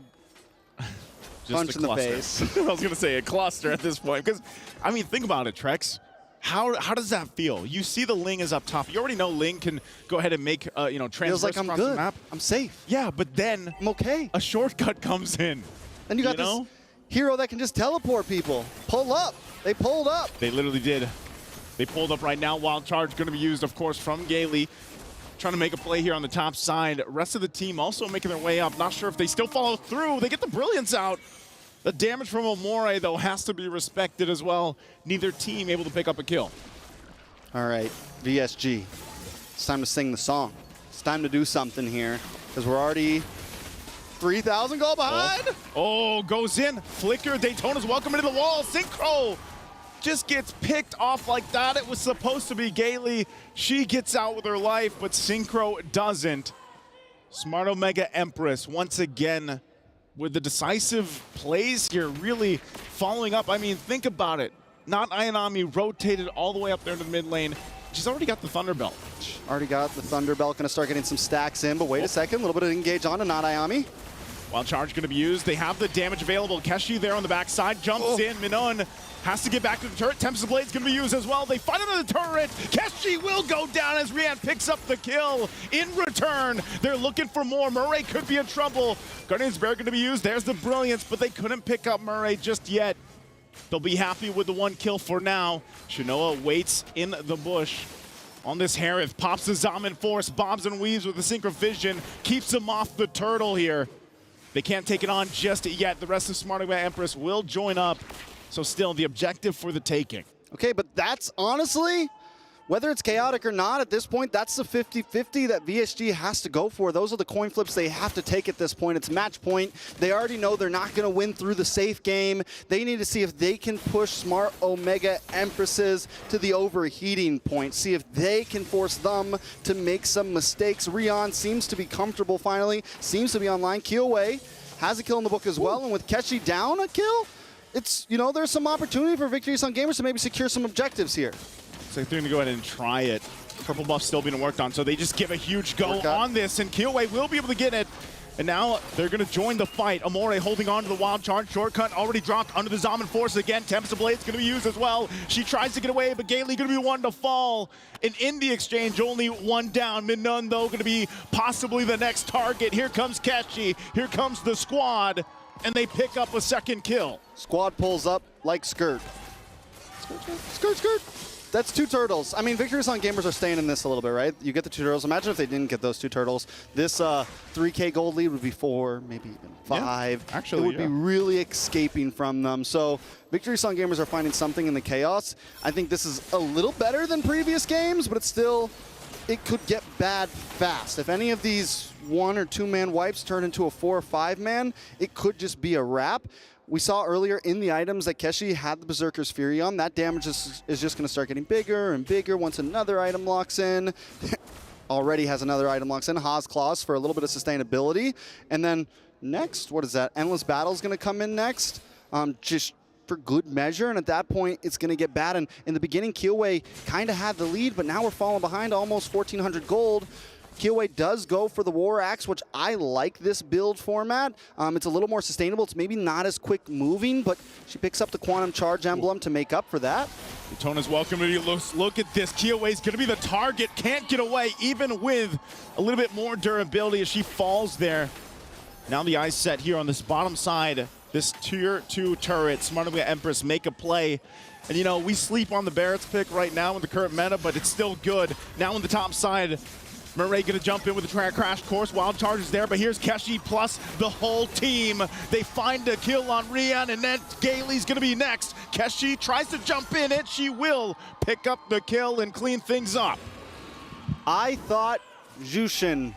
punch in the face. I was going to say a cluster at this point, because, I mean, think about it, Trex. How does that feel? You see the Ling is up top. You already know Ling can go ahead and make, transverse Feels like I'm across good. the map. I'm safe. Yeah, but then I'm okay. A shortcut comes in. And you got this hero that can just teleport people. Pull up. They pulled up. They literally did. They pulled up right now. Wild Charge going to be used, of course, from Gailey. Trying to make a play here on the top side. Rest of the team also making their way up. Not sure if they still follow through. They get the Brilliance out. The damage from Omore, though, has to be respected as well. Neither team able to pick up a kill. All right, VSG. It's time to sing the song. It's time to do something here, because we're already 3,000 goal behind. Oh, goes in. Flicker. Daytona's welcome into the wall. Synchro just gets picked off like that. It was supposed to be Gailey. She gets out with her life, but Synchro doesn't. Smart Omega Empress once again with the decisive plays here, really following up. I mean, think about it. Not Ayanami rotated all the way up there to the mid lane. She's already got the Thunderbelt. Already got the Thunderbelt. Going to start getting some stacks in, but wait a second. A little bit of engage on to Not Ayami. Wild Charge going to be used. They have the damage available. Keshi there on the backside. Jumps in. Minun has to get back to the turret. Tempest Blade's going to be used as well. They fight under the turret. Keshi will go down as Rian picks up the kill. In return, they're looking for more. Murray could be in trouble. Guardian's Bear going to be used. There's the Brilliance, but they couldn't pick up Murray just yet. They'll be happy with the 1 kill for now. Shinoa waits in the bush. On this Harith, pops the Zaman Force, bobs and weaves with the Synchro Vision, keeps him off the turtle here. They can't take it on just yet. The rest of Smart Omega Empress will join up. So still the objective for the taking. Okay, but that's honestly, whether it's chaotic or not, at this point, that's the 50-50 that VSG has to go for. Those are the coin flips they have to take at this point. It's match point. They already know they're not going to win through the safe game. They need to see if they can push Smart Omega Empresses to the overheating point. See if they can force them to make some mistakes. Rion seems to be comfortable finally. Seems to be online. Killway has a kill in the book as well. And with Keshi down a kill, it's, there's some opportunity for Victory Sun Gamers to maybe secure some objectives here. So they're going to go ahead and try it. Purple buff still being worked on, so they just give a huge go on this, and Killway will be able to get it. And now they're going to join the fight. Amore holding on to the Wild Charge. Shortcut already dropped under the Zaman Force again. Tempest Blade's going to be used as well. She tries to get away, but Gailey going to be one to fall. And in the exchange, only 1 down. Minun, though, going to be possibly the next target. Here comes Keshi. Here comes the squad. And they pick up a 2nd kill. Squad pulls up like skirt. Skirt, skirt, skirt, skirt. That's 2 turtles. I mean, Victory Song gamers are staying in this a little bit, right? You get the 2 turtles. Imagine if they didn't get those 2 turtles. This 3K gold lead would be 4, maybe even 5. Yeah, actually, it would be really escaping from them. So Victory Song gamers are finding something in the chaos. I think this is a little better than previous games, but it's still, it could get bad fast. If any of these 1 or 2 man wipes turn into a 4 or 5 man, it could just be a wrap. We saw earlier in the items that Keshi had the Berserker's Fury on. That damage is just going to start getting bigger and bigger once another item locks in. Already has another item locks in, Haas Claws for a little bit of sustainability. And then next, what is that? Endless Battle is going to come in next, just for good measure. And at that point, it's going to get bad. And in the beginning, Killway kind of had the lead, but now we're falling behind almost 1,400 gold. Killway does go for the War Axe, which I like this build format. It's a little more sustainable. It's maybe not as quick moving, but she picks up the Quantum Charge emblem to make up for that. Daytona's welcome to look at this. Killway's going to be the target. Can't get away, even with a little bit more durability as she falls there. Now the eyes set here on this bottom side. This tier 2 turret. Smartaway Empress make a play. And you know, we sleep on the Barrett's pick right now in the current meta, but it's still good. Now on the top side, Murray gonna jump in with the crash course. Wild Charge is there, but here's Keshi plus the whole team. They find a kill on Rian, and then Gailey's gonna be next. Keshi tries to jump in it. She will pick up the kill and clean things up. I thought Jushin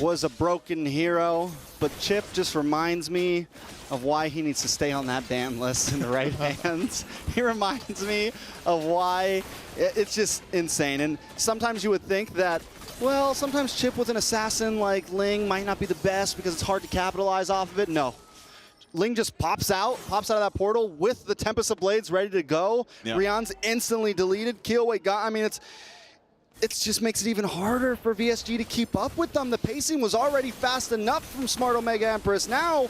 was a broken hero, but Chip just reminds me of why he needs to stay on that ban list in the right hands. He reminds me of why it's just insane. And sometimes you would think that, well, sometimes Chip with an assassin like Ling might not be the best because it's hard to capitalize off of it. No. Ling just pops out of that portal with the Tempest of Blades ready to go. Yeah. Rian's instantly deleted. Killway got, I mean, it just makes it even harder for VSG to keep up with them. The pacing was already fast enough from Smart Omega Empress. Now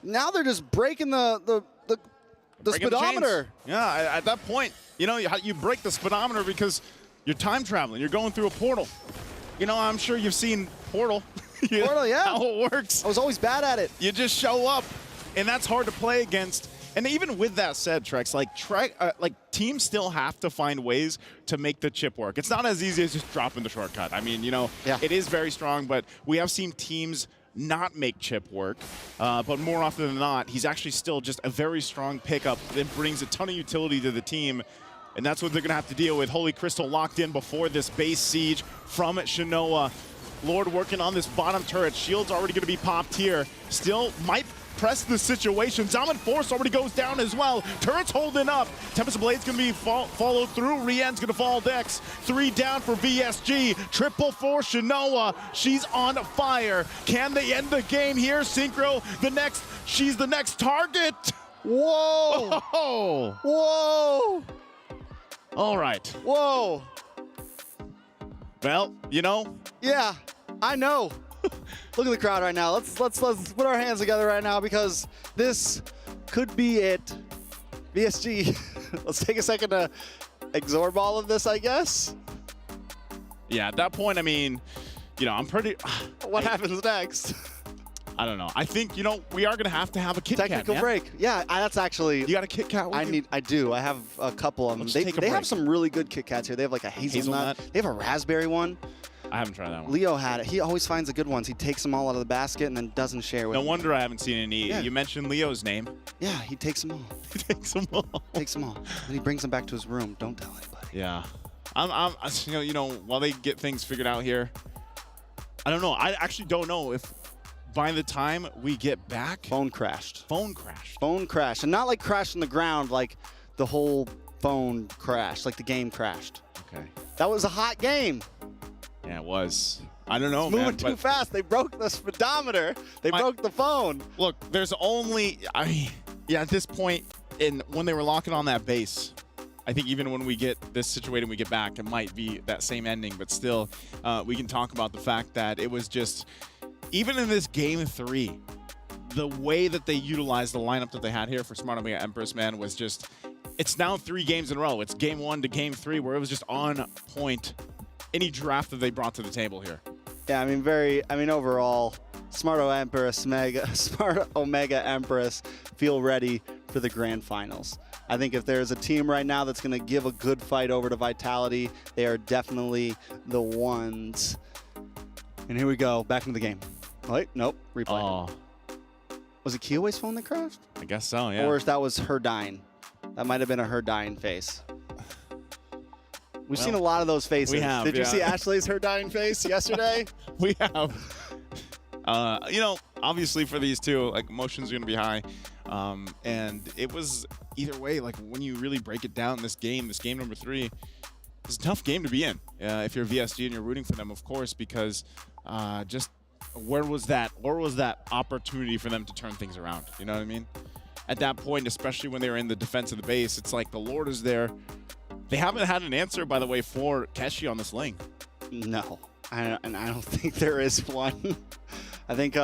they're just breaking the speedometer. Yeah, at that point, you know, you break the speedometer because you're time traveling. You're going through a portal. You know, I'm sure you've seen Portal. Portal, yeah. How it works. I was always bad at it. You just show up, and that's hard to play against. And even with that said, Trex, like teams still have to find ways to make the chip work. It's not as easy as just dropping the shortcut. I mean, you know, It is very strong, but we have seen teams not make chip work. But more often than not, he's actually still just a very strong pickup that brings a ton of utility to the team. And that's what they're going to have to deal with. Holy Crystal locked in before this base siege from Shinoa. Lord working on this bottom turret. Shield's already going to be popped here. Still might press the situation. Zaman Force already goes down as well. Turret's holding up. Tempest of Blade's going to be followed through. Rian's going to fall Dex. 3 down for VSG. Triple for Shinoa. She's on fire. Can they end the game here? Synchro, she's the next target. Whoa. Oh. Whoa. All right. Whoa. Well, you know. Yeah, I know. Look at the crowd right now. Let's put our hands together right now because this could be it. VSG, let's take a second to absorb all of this, I guess. Yeah, at that point, I mean, you know, I'm pretty... What happens next? I don't know. I think, you know, we are going to have a Kit Kat. Technical break. Yeah, that's actually... You got a Kit Kat with you? I do. I have a couple of them. They have some really good Kit Kats here. They have like a hazelnut. They have a raspberry one. I haven't tried that one. Leo had it. He always finds the good ones. He takes them all out of the basket and then doesn't share with them. No wonder I haven't seen any. Yeah. You mentioned Leo's name. Yeah, he takes them all. He takes them all. Takes them all. And he brings them back to his room. Don't tell anybody. Yeah. You know, while they get things figured out here, I don't know. I actually don't know if by the time we get back... Phone crashed. Phone crashed. Phone crashed. And not like crashed on the ground, like the whole phone crashed, like the game crashed. Okay. That was a hot game. Yeah, it was. I don't know, it's moving too fast. They broke the speedometer. They broke the phone. Look, there's only... at this point, when they were locking on that base, I think even when we get this situated and we get back, it might be that same ending. But still, we can talk about the fact that it was just... Even in this Game 3, the way that they utilized the lineup that they had here for Smart Omega Empress, man, was just... It's now 3 games in a row. It's Game 1 to Game 3, where it was just on point. Any draft that they brought to the table here. Yeah, I mean, overall, Smart Omega Empress feel ready for the grand finals. I think if there's a team right now that's going to give a good fight over to Vitality, they are definitely the ones. And here we go, back into the game. Wait, nope, replay. Was it Kiowa's phone that crashed? I guess so, yeah. Or that was her dying. That might have been her dying face. We've seen a lot of those faces. We have. Did you see Ashley's her dying face yesterday? We have. You know, obviously for these two, like, emotions are going to be high. And it was either way, like, when you really break it down, this game number 3, it's a tough game to be in if you're VSG and you're rooting for them, of course, because just where was that opportunity for them to turn things around? You know what I mean? At that point, especially when they were in the defense of the base, it's like the Lord is there. They haven't had an answer, by the way, for Keshi on this lane. No, and I don't think there is one. I think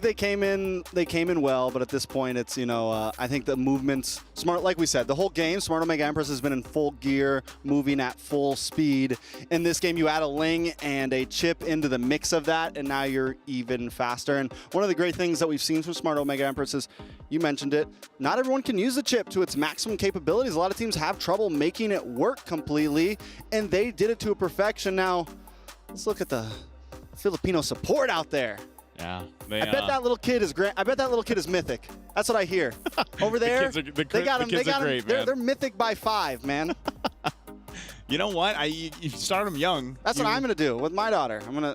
they came in well, but at this point, it's, you know, I think the movements, like we said, the whole game, Smart Omega Empress has been in full gear, moving at full speed. In this game, you add a Ling and a chip into the mix of that, and now you're even faster. And one of the great things that we've seen from Smart Omega Empress is, you mentioned it, not everyone can use the chip to its maximum capabilities. A lot of teams have trouble making it work completely, and they did it to a perfection. Now, let's look at the Filipino support out there. Yeah, I bet that little kid is great. I bet that little kid is mythic. That's what I hear. Over there, they got him. They're mythic by 5, man. You know what? You start them young. That's what I'm gonna do with my daughter. I'm gonna.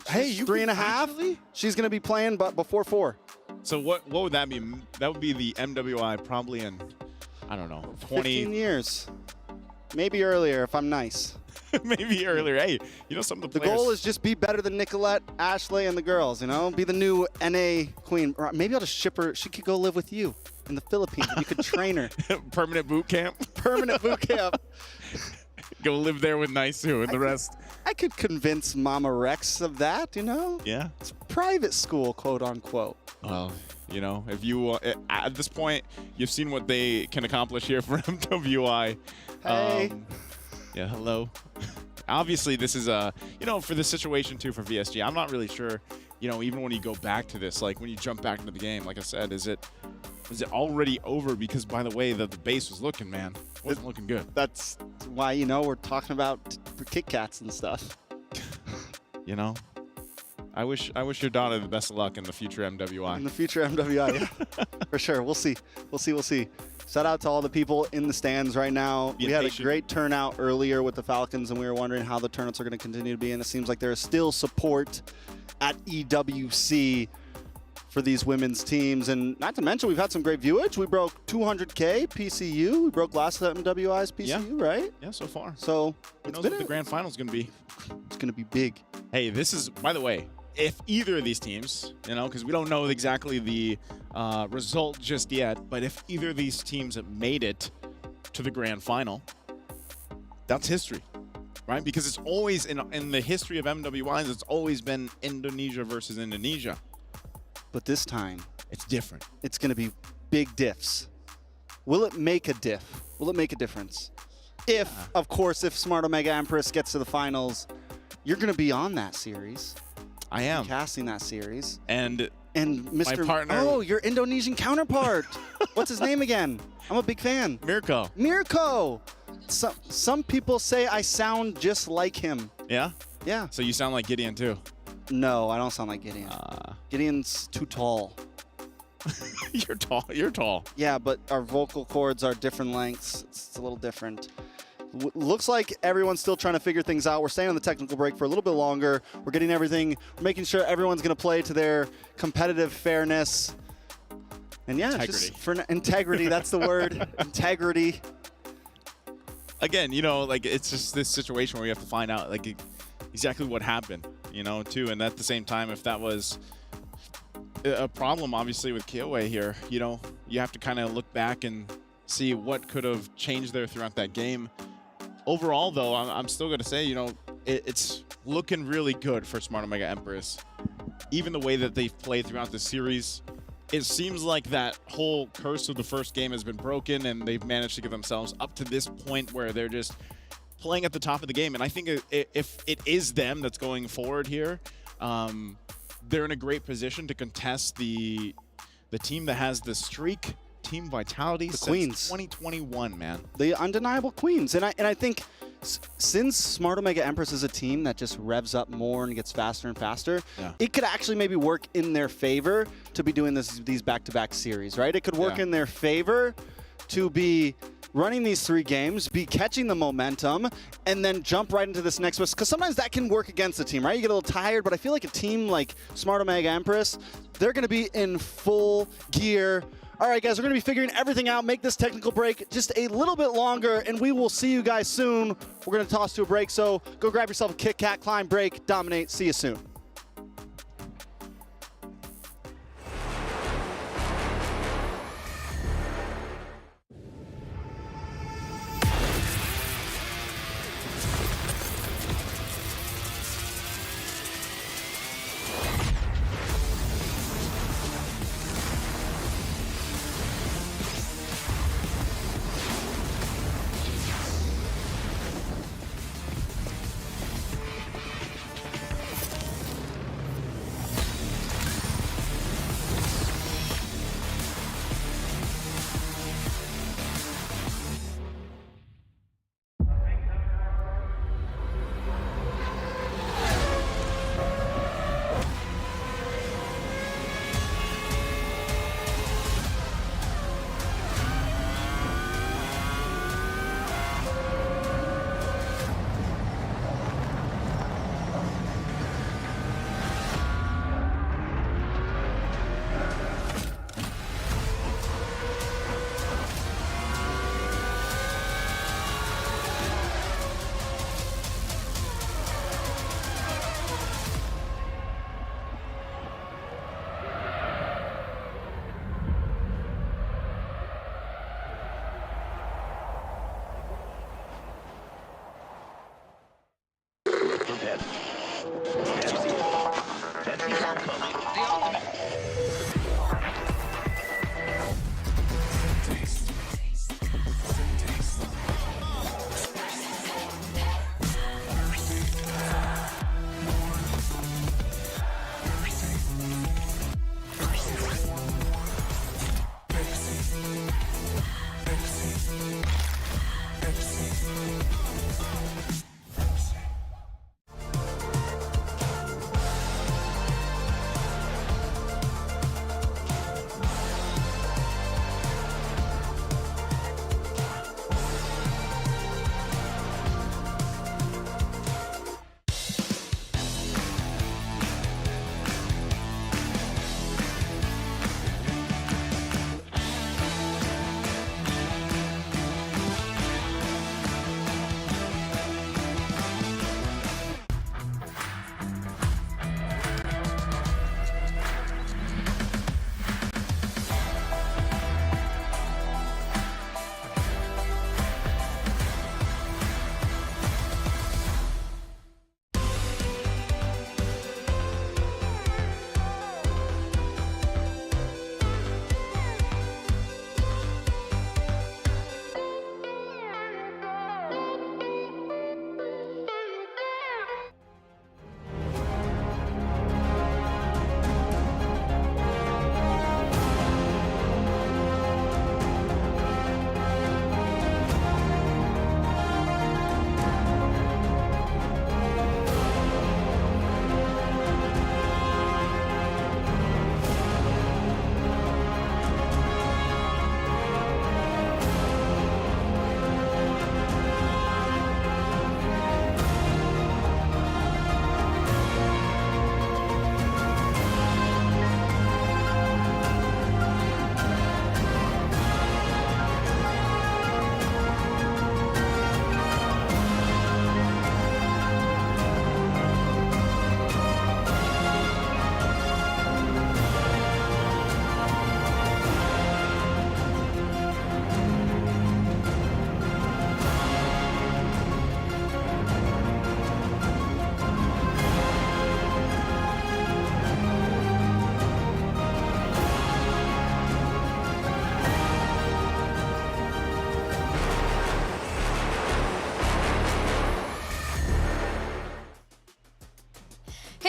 Hey, 3.5. She's gonna be playing, but before 4. So what would that be? That would be the MWI probably in, I don't know, 20 15 years, maybe earlier if I'm nice. Maybe earlier. Hey, you know, some of the players. The goal is just be better than Nicolette, Ashley, and the girls, you know? Be the new NA queen. Or maybe I'll just ship her. She could go live with you in the Philippines. You could train her. Permanent boot camp? Permanent boot camp. Go live there with Naisu and the rest. I could convince Mama Rex of that, you know? Yeah. It's private school, quote unquote. Well, you know, if you, at this point, you've seen what they can accomplish here for MWI. Hey. Yeah, hello. Obviously, this is you know, for the situation too for VSG, I'm not really sure, you know, even when you go back to this, like when you jump back into the game, like I said, is it already over? Because by the way that the base was looking, man, it wasn't looking good. That's why, you know, we're talking about Kit Kats and stuff. You know, I wish your daughter the best of luck in the future MWI. In the future MWI, yeah. For sure. We'll see. We'll see. Shout out to all the people in the stands right now. We had a great turnout earlier with the Falcons, and we were wondering how the turnouts are going to continue to be. And it seems like there is still support at EWC for these women's teams. And not to mention, we've had some great viewage. We broke 200K PCU. We broke last MWI's PCU, right? Yeah, so far. So who knows what the grand final is going to be? It's going to be big. Hey, this is, by the way, if either of these teams, you know, because we don't know exactly the result just yet, but if either of these teams have made it to the grand final, that's history, right? Because it's always, in the history of MWIs, it's always been Indonesia versus Indonesia. But this time, it's different. It's going to be big diffs. Will it make a diff? Will it make a difference? If, of course, if Smart Omega Empress gets to the finals, you're going to be on that series. I am. Casting that series. And Mr. My partner. Oh, your Indonesian counterpart. What's his name again? I'm a big fan. Mirko. Mirko. Some people say I sound just like him. Yeah? Yeah. So you sound like Gideon too? No, I don't sound like Gideon. Gideon's too tall. You're tall. You're tall. Yeah, but our vocal cords are different lengths. It's a little different. Looks like everyone's still trying to figure things out. We're staying on the technical break for a little bit longer. We're getting everything, we're making sure everyone's going to play to their competitive fairness. And yeah, integrity. Just for integrity, that's the word. Integrity. Again, you know, like, it's just this situation where we have to find out, like, exactly what happened, you know, too. And at the same time, if that was a problem, obviously, with Kiowa here, you know, you have to kind of look back and see what could have changed there throughout that game. Overall, though, I'm still going to say, you know, it's looking really good for Smart Omega Empress. Even the way that they've played throughout the series, it seems like that whole curse of the first game has been broken, and they've managed to get themselves up to this point where they're just playing at the top of the game. And I think if it is them that's going forward here, they're in a great position to contest the team that has the streak Team Vitality since queens. 2021, man. The undeniable queens. And I think since Smart Omega Empress is a team that just revs up more and gets faster and faster, it could actually maybe work in their favor to be doing these back-to-back series, right? It could work in their favor to be running these 3 games, be catching the momentum, and then jump right into this next one. Because sometimes that can work against the team, right? You get a little tired, but I feel like a team like Smart Omega Empress, they're going to be in full gear. All right, guys, we're going to be figuring everything out. Make this technical break just a little bit longer, and we will see you guys soon. We're going to toss to a break, so go grab yourself a Kit Kat, climb, break, dominate. See you soon.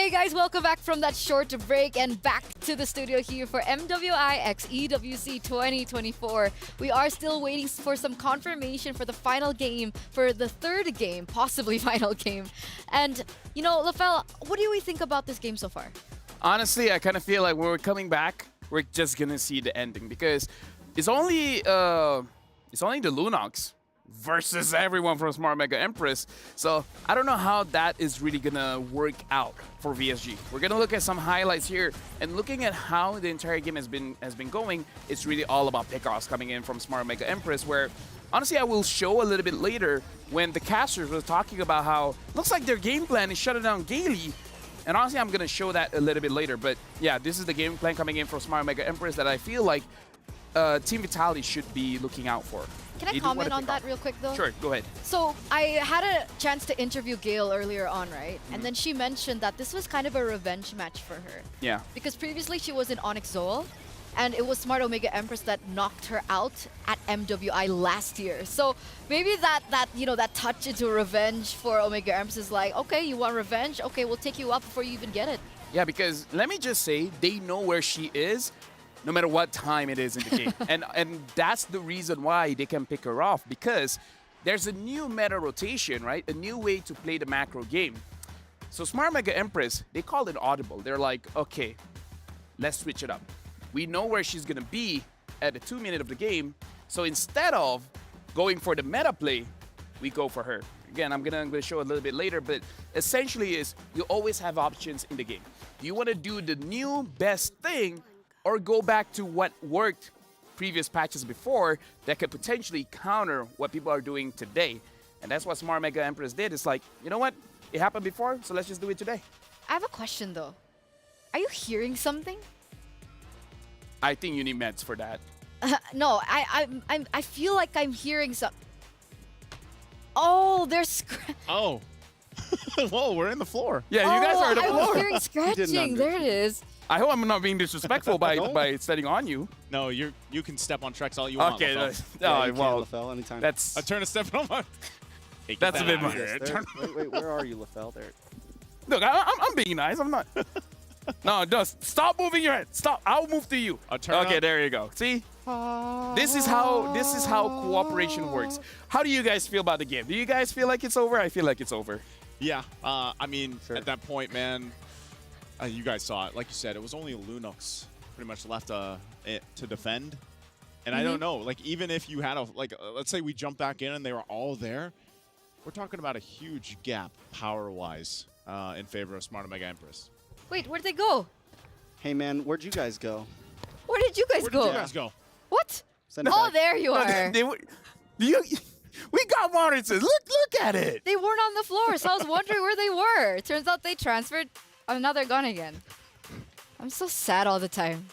Hey guys, welcome back from that short break and back to the studio here for MWI x EWC 2024. We are still waiting for some confirmation for the final game, for the third game, possibly final game. And, you know, LaFell, what do we think about this game so far? Honestly, I kind of feel like when we're coming back, we're just going to see the ending because it's only the Lunox versus everyone from Smart Mega Empress. So I don't know how that is really gonna work out for VSG. We're gonna look at some highlights here, and looking at how the entire game has been going, it's really all about pickoffs coming in from Smart Mega Empress, where honestly I will show a little bit later when the casters were talking about how looks like their game plan is shutting down Gaily. And honestly, I'm gonna show that a little bit later. But yeah, this is the game plan coming in from Smart Mega Empress that I feel like Team Vitality should be looking out for. Can I comment on that real quick, though? Sure, go ahead. So I had a chance to interview Gail earlier on, right? And then she mentioned that this was kind of a revenge match for her. Yeah. Because previously she was in Onyx Zoal, and it was Smart Omega Empress that knocked her out at MWI last year. So maybe that touch into revenge for Omega Empress is like, okay, you want revenge? Okay, we'll take you up before you even get it. Yeah, because let me just say, they know where she is, no matter what time it is in the game. and that's the reason why they can pick her off, because there's a new meta rotation, right? A new way to play the macro game. So Smart Mega Empress, they call it audible. They're like, okay, let's switch it up. We know where she's gonna be at the 2 minute of the game. So instead of going for the meta play, we go for her. Again, I'm gonna show a little bit later, but essentially is you always have options in the game. Do you wanna do the new best thing, or go back to what worked previous patches before that could potentially counter what people are doing today? And that's what Smart Mega Empress did. It's like, you know what? It happened before, so let's just do it today. I have a question, though. Are you hearing something? I think you need meds for that. No, I feel like I'm hearing some. Oh, there's. Oh. Whoa, we're in the floor. Yeah, you guys are in the I floor. was hearing scratching. There it is. I hope I'm not being disrespectful by stepping on you. No, you can step on Trex all you want. Okay, LaFell, anytime. That's a turn to step on my. That's a bit much. Wait, where are you, LaFell? There. Look, I'm being nice. I'm not. No, just stop moving your head. Stop. I'll move to you. Okay, there you go. See, this is how cooperation works. How do you guys feel about the game? Do you guys feel like it's over? I feel like it's over. Yeah. I mean, at that point, man. You guys saw it. Like you said, it was only Lunox pretty much left to defend. And I don't know, like, even if you had let's say we jump back in and they were all there, we're talking about a huge gap power-wise in favor of Smart Mega Empress. Wait, where'd they go? Hey, man, where'd you guys go? Where did you guys go? Where did you guys go? What? Send it Oh, back. there you are. We got monitors. Look at it. They weren't on the floor, so I was wondering where they were. Turns out they transferred. Oh, now they're gone again. I'm so sad all the time.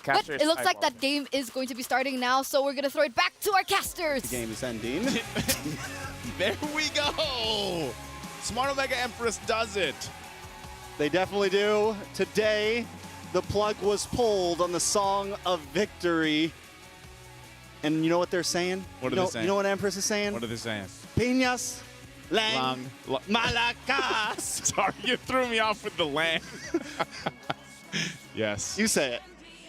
But it looks like that game is going to be starting now, so we're going to throw it back to our casters. The game is ending. There we go. Smart Mega Empress does it. They definitely do. Today, the plug was pulled on the Song of Victory. And you know what they're saying? What are they saying? You know what Empress is saying? What are they saying? Piñas, lang, malacas. Sorry, you threw me off with the lang. Yes. You say it.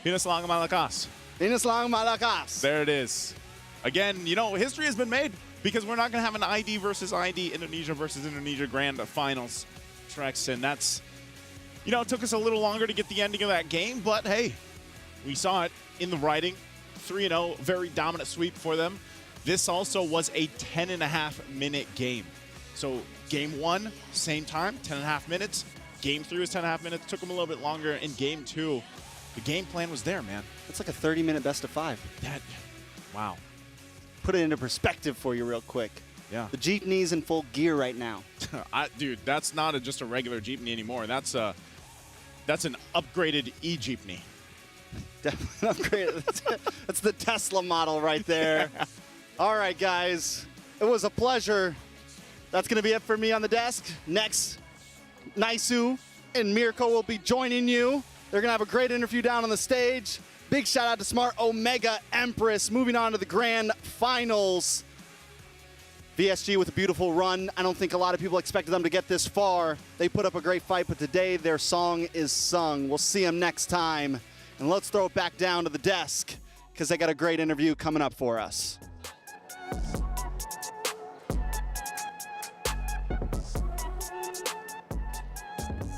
Pinas lang malacas. Pinas lang malacas. There it is. Again, you know, history has been made because we're not going to have an ID versus ID, Indonesia versus Indonesia Grand Finals, Trex. And that's, you know, it took us a little longer to get the ending of that game, but hey, we saw it in the writing. 3-0, very dominant sweep for them. This also was a 10.5-minute game. So game one, same time, 10.5 minutes. Game three was 10.5 minutes. Took them a little bit longer in game two. The game plan was there, man. That's like a 30-minute best of 5. Wow. Put it into perspective for you real quick. Yeah. The Jeepney's in full gear right now. Dude, that's not just a regular Jeepney anymore. That's an upgraded e-Jeepney. Definitely upgraded. That's the Tesla model right there. All right, guys. It was a pleasure. That's going to be it for me on the desk. Next, Naisu and Mirko will be joining you. They're going to have a great interview down on the stage. Big shout out to Smart Omega Empress moving on to the grand finals. VSG with a beautiful run. I don't think a lot of people expected them to get this far. They put up a great fight, but today their song is sung. We'll see them next time. And let's throw it back down to the desk because they got a great interview coming up for us.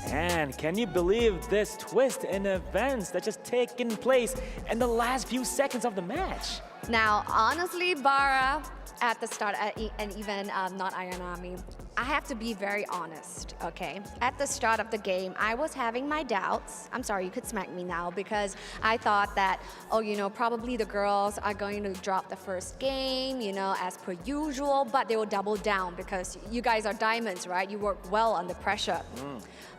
And can you believe this twist in events that just taken place in the last few seconds of the match? Now, honestly, Bara, at the start, and even not Ayanami, I have to be very honest, okay? At the start of the game, I was having my doubts. I'm sorry, you could smack me now, because I thought that, oh, you know, probably the girls are going to drop the first game, you know, as per usual, but they will double down because you guys are diamonds, right? You work well under pressure.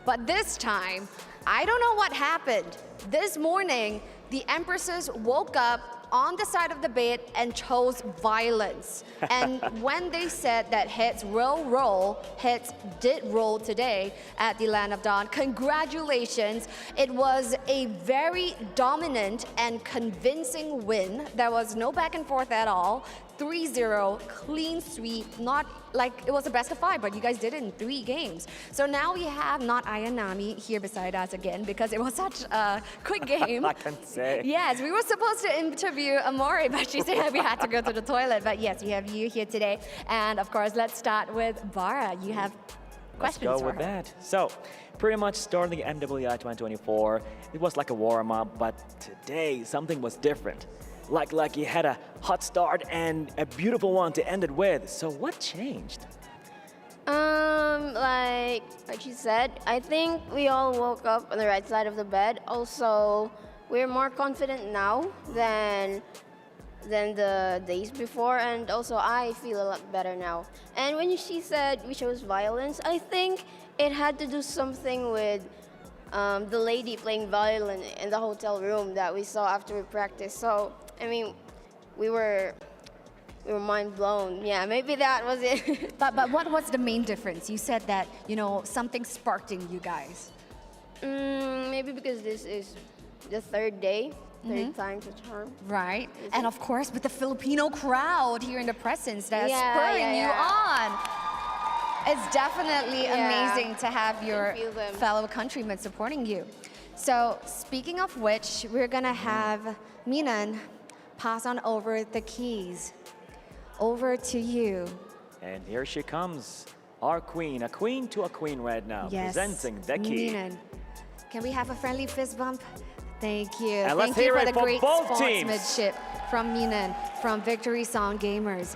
But this time, I don't know what happened. This morning, the Empresses woke up on the side of the bed and chose violence. And when they said that heads will roll, heads did roll today at the Land of Dawn. Congratulations. It was a very dominant and convincing win. There was no back and forth at all. 3-0, clean sweep, not like it was a best of 5, but you guys did it in 3 games. So now we have not Ayanami here beside us again because it was such a quick game. I can say. Yes, we were supposed to interview Amori, but she said we had to go to the toilet. But yes, we have you here today. And of course, let's start with Bara. You have questions Let's go for with her. that. So, pretty much starting the MWI 2024, it was like a warm-up, but today something was different. Like you had a hot start and a beautiful one to end it with. So what changed? Like she said, I think we all woke up on the right side of the bed. Also, we're more confident now than the days before, and also I feel a lot better now. And when she said we chose violence, I think it had to do something with the lady playing violin in the hotel room that we saw after we practiced. So, I mean, we were mind blown. Yeah, maybe that was it. But what was the main difference? You said that, you know, something sparked in you guys. Maybe because this is the third day, third time's a charm. Right. And of course, with the Filipino crowd here in the presence that's spurring you on. It's definitely amazing to have your fellow countrymen supporting you. So speaking of which, we're gonna have Minan pass on over the keys. Over to you. And here she comes, our queen, a queen to a queen right now, presenting the key. Minan. Can we have a friendly fist bump? Thank you. And let's Thank you hear for it the for great both teams. sportsmanship from Minan, from Victory Sound Gamers.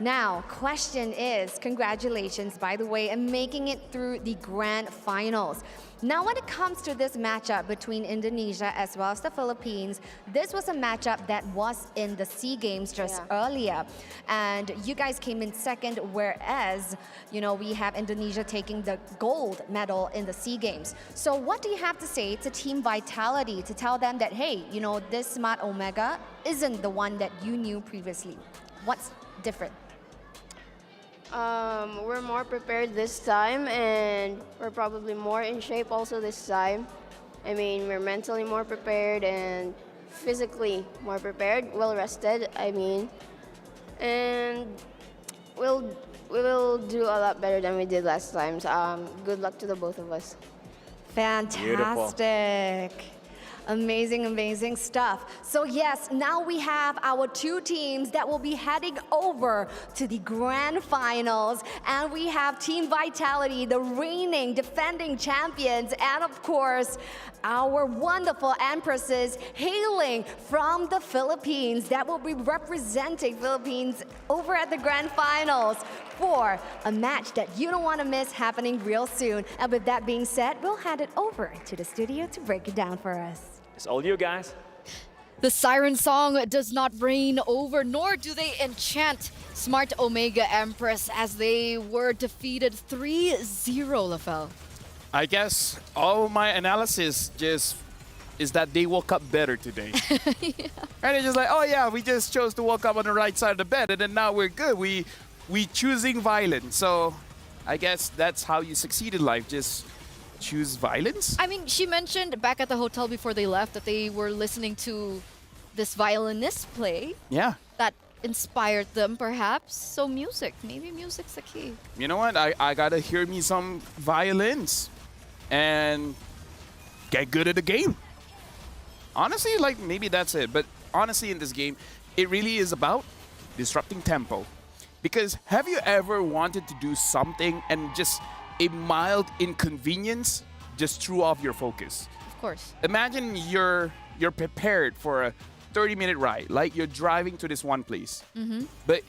Now, question is, congratulations, by the way, and making it through the grand finals. Now, when it comes to this matchup between Indonesia as well as the Philippines, this was a matchup that was in the SEA Games just earlier. And you guys came in second, whereas, you know, we have Indonesia taking the gold medal in the SEA Games. So what do you have to say to Team Vitality to tell them that, hey, you know, this Smart Omega isn't the one that you knew previously? What's different? We're more prepared this time, and we're probably more in shape also this time. I mean, we're mentally more prepared and physically more prepared, well rested, I mean. And we will do a lot better than we did last time. So, good luck to the both of us. Fantastic. Amazing, amazing stuff. So yes, now we have our 2 teams that will be heading over to the grand finals. And we have Team Vitality, the reigning, defending champions. And of course, our wonderful Empresses hailing from the Philippines that will be representing Philippines over at the grand finals for a match that you don't want to miss happening real soon. And with that being said, we'll hand it over to the studio to break it down for us. It's all you guys. The siren song does not reign over, nor do they enchant Smart Omega Empress as they were defeated 3-0, Lafel. I guess all my analysis just is that they woke up better today. Right? It's just like, oh yeah, we just chose to woke up on the right side of the bed, and then now we're good. We choosing violence. So I guess that's how you succeed in life. Just choose violence? I mean, she mentioned back at the hotel before they left that they were listening to this violinist play. Yeah. That inspired them, perhaps. So music, maybe music's the key. You know what? I gotta hear me some violins and get good at the game. Honestly, like maybe that's it. But honestly, in this game, it really is about disrupting tempo. Because have you ever wanted to do something and just a mild inconvenience just threw off your focus? Of course. Imagine you're prepared for a 30-minute ride, like you're driving to this one place. But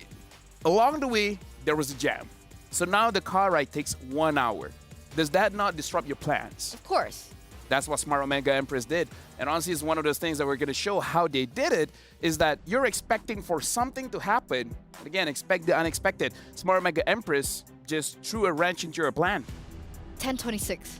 along the way, there was a jam. So now the car ride takes 1 hour. Does that not disrupt your plans? Of course. That's what Smart Omega Empress did. And honestly, it's one of those things that we're going to show how they did it, is that you're expecting for something to happen. Again, expect the unexpected. Smart Omega Empress just threw a wrench into your plan. 10:26.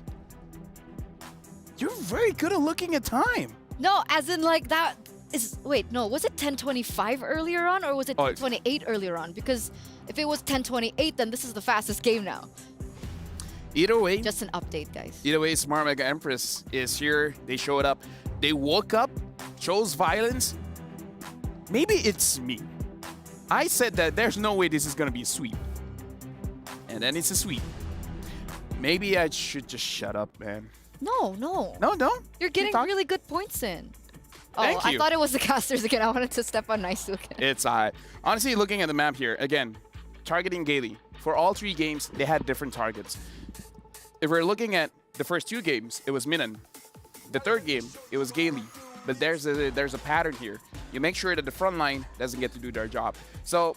You're very good at looking at time. No, as in like that is, wait, no, was it 10:25 earlier on or was it 10:28 earlier on? Because if it was 10:28, then this is the fastest game now. Either way. Just an update, guys. Either way, Smart Mega Empress is here. They showed up. They woke up, chose violence. Maybe it's me. I said that there's no way this is going to be a sweep. And then it's a sweep. Maybe I should just shut up, man. No, no. No, don't. You're getting really good points in. Oh, Thank I you. thought it was the casters again. I wanted to step on nice again. It's honestly, looking at the map here, again, targeting Gailey. For all 3 games, they had different targets. If we're looking at the first 2 games, it was Minan. The 3rd game, it was Gailey. But there's a pattern here. You make sure that the front line doesn't get to do their job. So,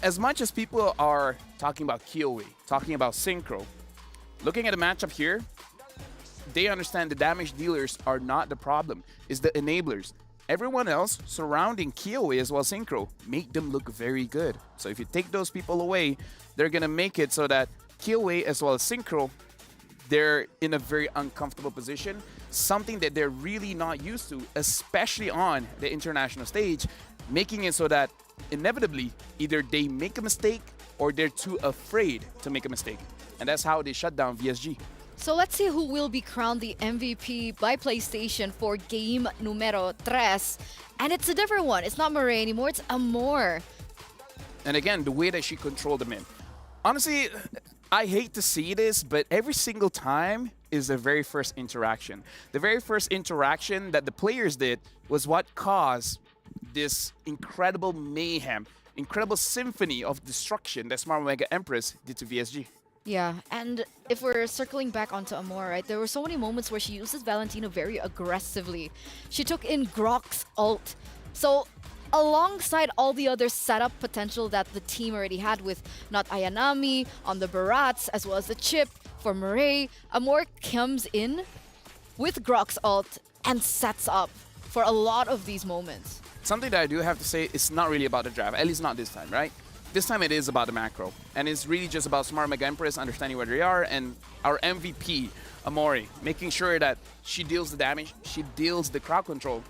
as much as people are talking about Kyoe, talking about Synchro, looking at the matchup here, they understand the damage dealers are not the problem. It's the enablers. Everyone else surrounding Kyoe as well as Synchro make them look very good. So if you take those people away, they're going to make it so that Kyoe as well as Synchro, they're in a very uncomfortable position, something that they're really not used to, especially on the international stage, making it so that inevitably either they make a mistake or they're too afraid to make a mistake. And that's how they shut down VSG. So let's see who will be crowned the MVP by PlayStation for game numero 3. And it's a different one. It's not Murray anymore, it's Amor. And again, the way that she controlled them in. Honestly, I hate to see this, but every single time is the very first interaction. The very first interaction that the players did was what caused this incredible mayhem, incredible symphony of destruction that Smart Mega Empress did to VSG. Yeah, and if we're circling back onto Amor, right, there were so many moments where she uses Valentina very aggressively. She took in Grok's ult. So alongside all the other setup potential that the team already had with not Ayanami, on the Barats, as well as the chip for Murray, Amor comes in with Grok's ult and sets up for a lot of these moments. Something that I do have to say, it's not really about the draft, at least not this time, right? This time it is about the macro, and it's really just about Smart Mega Empress understanding where they are, and our MVP, Amori, making sure that she deals the damage, she deals the crowd control,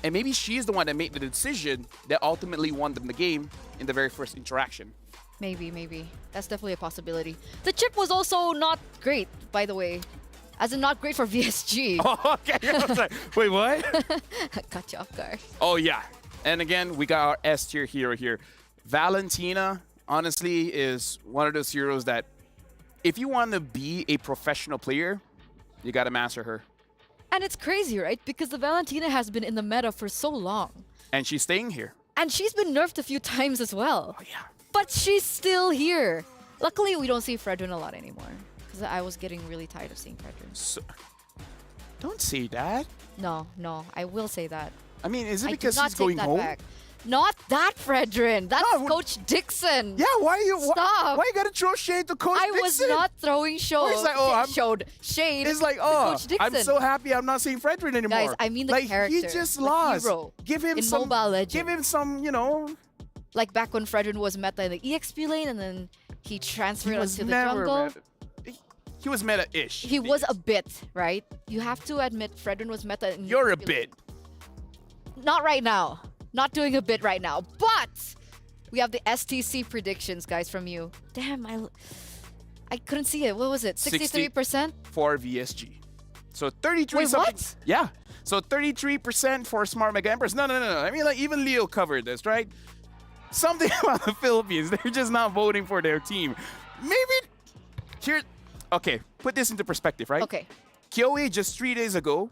and maybe she's the one that made the decision that ultimately won them the game in the very first interaction. Maybe. That's definitely a possibility. The chip was also not great, by the way. As in not great for VSG. Oh, okay. I was like, wait, what? Cut you off guard. Oh, yeah. And again, we got our S tier hero here. Valentina, honestly, is one of those heroes that if you want to be a professional player, you got to master her. And it's crazy, right? Because the Valentina has been in the meta for so long. And she's staying here. And she's been nerfed a few times as well. Oh, yeah. But she's still here. Luckily, we don't see Fredrin a lot anymore. Because I was getting really tired of seeing Fredrin. So, don't say that. No, I will say that. I mean, is it I because do not he's going take that home? back. Not that Fredrin. That's Coach Dixon. Yeah, why you Stop. Why you gotta throw shade to Coach Dixon? I was not throwing shade. He's like, shade. It's like, to Coach Dixon. I'm so happy I'm not seeing Fredrin anymore. Guys, I mean the like, character. He just the lost. Hero Give him in some. Mobile Legends. Give him some. You know. Like back when Fredrin was meta in the EXP lane, and then he transferred onto the jungle. He was meta-ish. He was a bit, right? You have to admit Fredrin was meta. In You're a EXP bit. Not right now. Not doing a bit right now. But we have the STC predictions, guys, from you. Damn, I couldn't see it. What was it? 63%? For VSG. So 33 Wait, something. what? Yeah. So 33% for Smart Mega Empress. No. I mean, like, even Leo covered this, right? something about the Philippines. They're just not voting for their team. Maybe here. Okay, put this into perspective, right? Okay. Kyoe just 3 days ago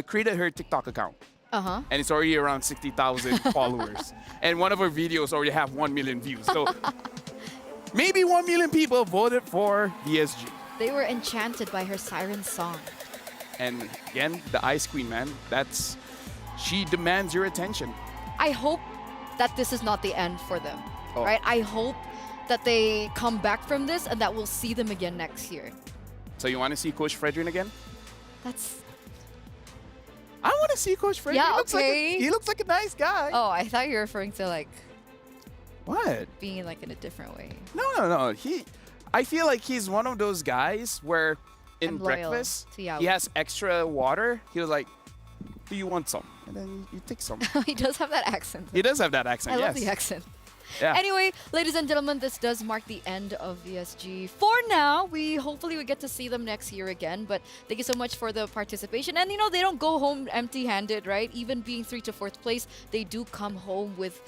created her TikTok account. Uh-huh. And it's already around 60,000 followers. And one of her videos already have 1 million views. So maybe 1 million people voted for VSG. They were enchanted by her siren song. And again, the Ice Queen, man, she demands your attention. I hope that this is not the end for them, Oh. right? I hope that they come back from this and that we'll see them again next year. So you want to see Coach Fredrin again? I want to see Coach Fredrin. Yeah, He looks like a nice guy. Oh, I thought you were referring to like What? being like in a different way. No. I feel like he's one of those guys where in I'm loyal breakfast, to Yahoo. he has extra water. He was like, do you want some? And then you take some. He does have that accent. He does have that accent, I love yes. the accent. Yeah. Anyway, ladies and gentlemen, this does mark the end of VSG. For now, hopefully we get to see them next year again. But thank you so much for the participation. And they don't go home empty-handed, right? Even being 3rd to 4th place, they do come home with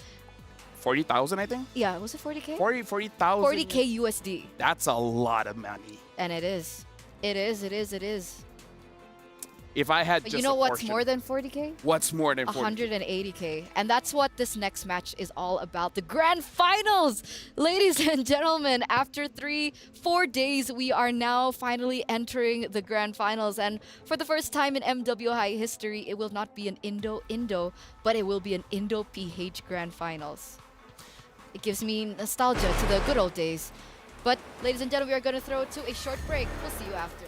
40,000, I think? Yeah, was it 40K? 40,000. 40K USD. That's a lot of money. And it is. It is. If I had But just you know a what's portion- more than 40K? What's more than 40K? 180K. And that's what this next match is all about. The grand finals! Ladies and gentlemen, after 3-4 days, we are now finally entering the grand finals. And for the first time in MWI history, it will not be an Indo-Indo, but it will be an Indo-PH grand finals. It gives me nostalgia to the good old days. But ladies and gentlemen, we are going to throw to a short break. We'll see you after.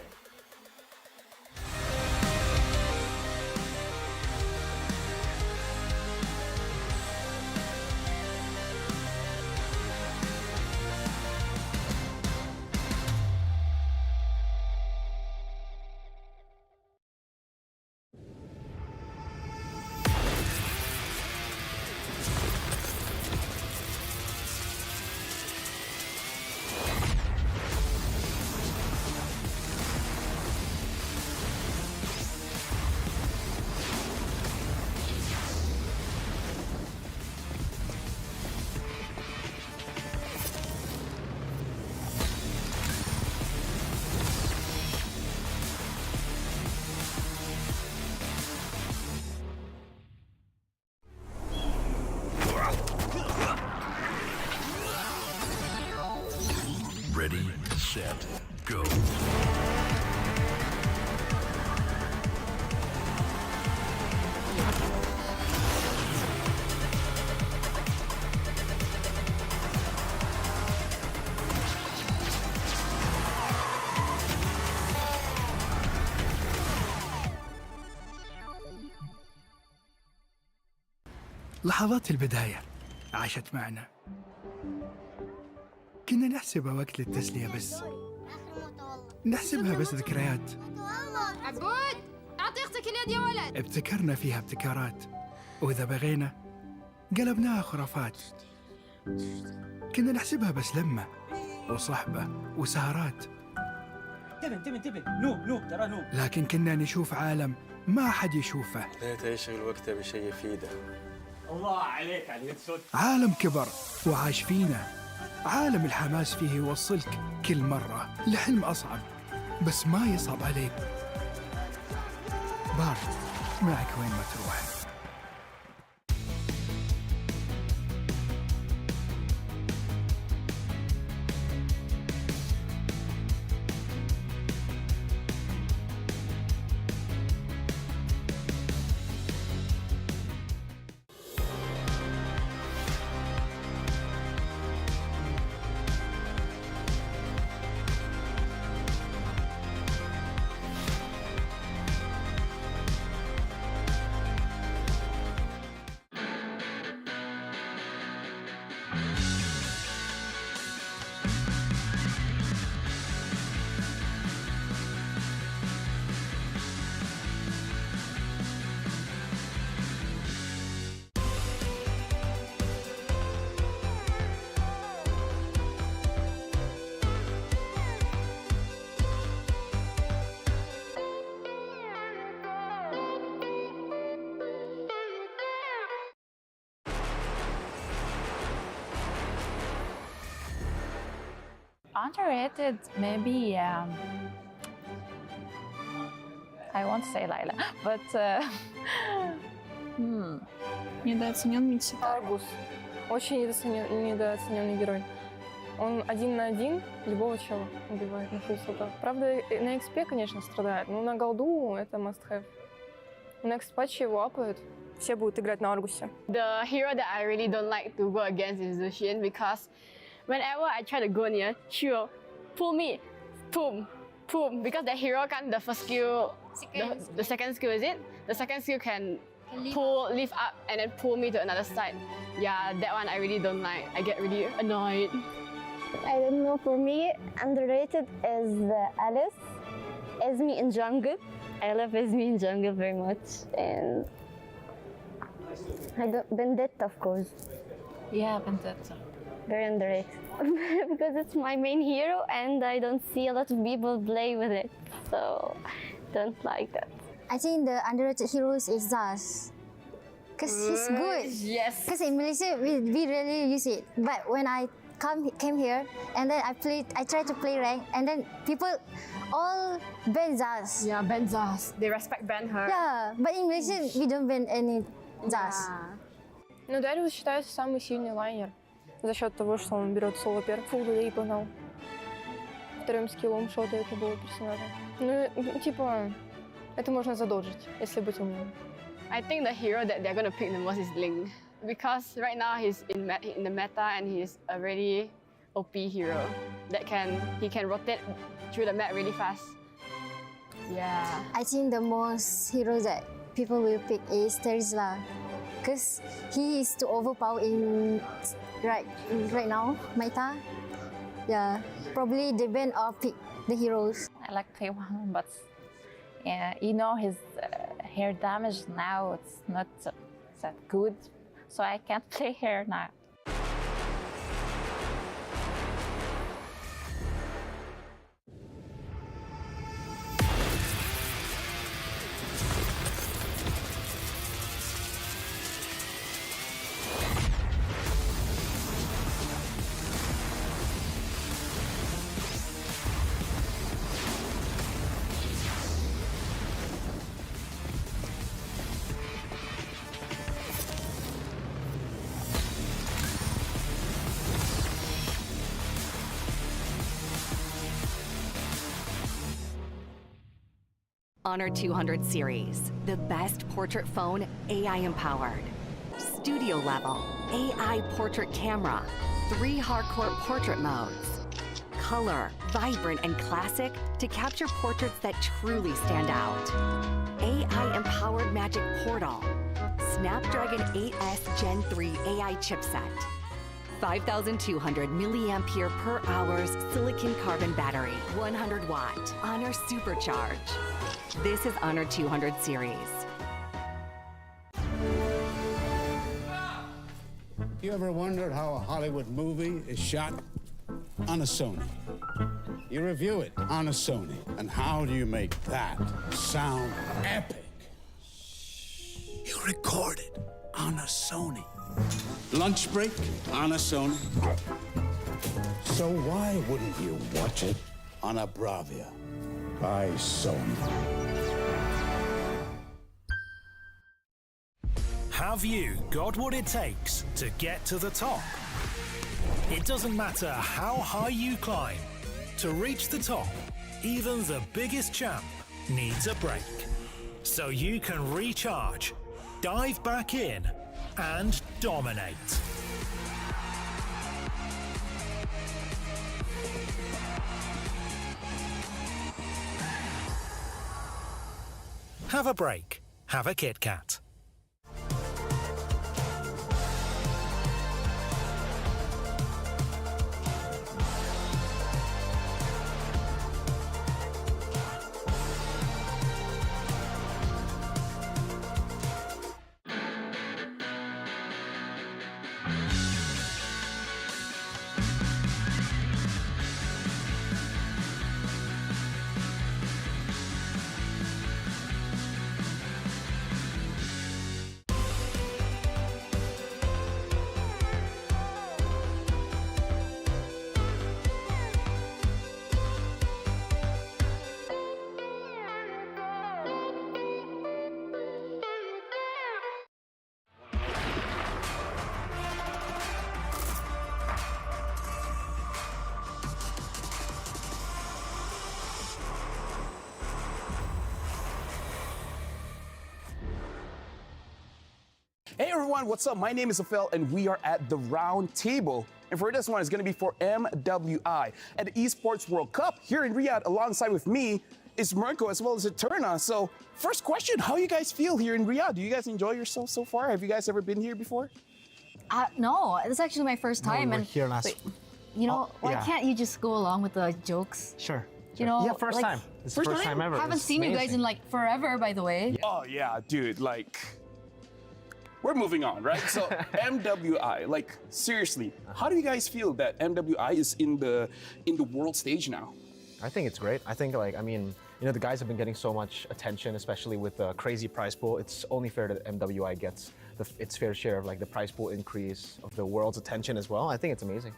Ready, set, go. لحظات البداية عاشت معنا. كنا نحسبها وقت للتسلية بس. نحسبها بس ذكريات. عبود أعطي أختك اليد يا ولد. ابتكرنا فيها ابتكارات، وإذا بغينا قلبناها خرافات. كنا نحسبها بس لمة وصحبة وسهرات. انتبه نوب ترى نوب. لكن كنا نشوف عالم ما حد يشوفه. ليت يشغل وقته بشيء يفيده. الله عليك على اليد سود. عالم كبر وعاش فينا. عالم الحماس فيه يوصلك كل مرة لحلم أصعب، بس ما يصعب عليك. بارد معك وين ما تروح. Underrated, maybe. I won't say Layla, but Недооценен Митсита. Аргус. Очень недооцененный герой. Он 1 на 1 любого чела убивает на фулсотах. Правда, на XP, конечно, страдает, но на голду это must-have. На next патче его апают. Все будут играть на Аргусе. The hero that I really don't like to go against is Lucian because whenever I try to go near, she will pull me. Boom. Boom. Because the hero the first skill, the second skill is it? The second skill can lift up and then pull me to another side. Yeah, that one I really don't like. I get really annoyed. I don't know, for me, underrated is Alice. Esme in jungle. I love Esme in jungle very much. And Vendetta, of course. Yeah, Vendetta. Very underrated. Because it's my main hero and I don't see a lot of people play with it. So, don't like that. I think the underrated heroes is Zaz. Because he's good. Yes. Because in Malaysia, we rarely use it. But when I came here and then I tried to play rank and then people all ban Zaz. Yeah, ban Zaz. They respect ban her. Yeah, but in Malaysia, we don't ban any Zaz. Но Дариус считается самый сильный лайнер за счет того, что он берет соло перк, фул и погнал. Вторым скиллом шотает любого персонажа. Ну, типа, это можно задолжить, если быть умным. I think the hero that they're gonna pick the most is Ling. Because right now he's in the meta and he's a really OP hero that he can rotate through the map really fast. Yeah. I think the most hero that people will pick is Terizla. Because he is too overpowered in right now, meta. Yeah, probably they ban or pick the heroes. I like K1, but yeah, you know his hair damage now, it's not that good. So I can't play her now. Honor 200 series, the best portrait phone AI empowered. Studio level, AI portrait camera, 3 hardcore portrait modes. Color, vibrant and classic to capture portraits that truly stand out. AI empowered magic portal. Snapdragon 8S Gen 3 AI chipset. 5,200 milliampere per hours silicon carbon battery, 100 watt, Honor Supercharge. This is Honor 200 series. You ever wondered how a Hollywood movie is shot? On a Sony. You review it on a Sony. And how do you make that sound epic? You record it on a Sony. Lunch break on a Sony. So why wouldn't you watch it on a Bravia by Sony? Have you got what it takes to get to the top? It doesn't matter how high you climb. To reach the top, even the biggest champ needs a break. So you can recharge, dive back in, and dominate. Have a break. Have a Kit Kat. Hey everyone, what's up? My name is Afel and we are at the round table. And for this one, it's going to be for MWI at the Esports World Cup here in Riyadh. Alongside with me is Mirko as well as Eterna. So first question, how you guys feel here in Riyadh? Do you guys enjoy yourself so far? Have you guys ever been here before? No, this is actually my first time. We were here last. Wait, you know, why can't you just go along with the jokes? Sure. You know, yeah, first time. It's the first time ever. Haven't seen you guys in like forever, by the way. Oh yeah, dude, like, we're moving on, right? So MWI, like seriously, how do you guys feel that MWI is in the world stage now? I think it's great. I think I mean, you know, the guys have been getting so much attention, especially with the crazy prize pool. It's only fair that MWI gets its fair share of like the prize pool increase of the world's attention as well. I think it's amazing.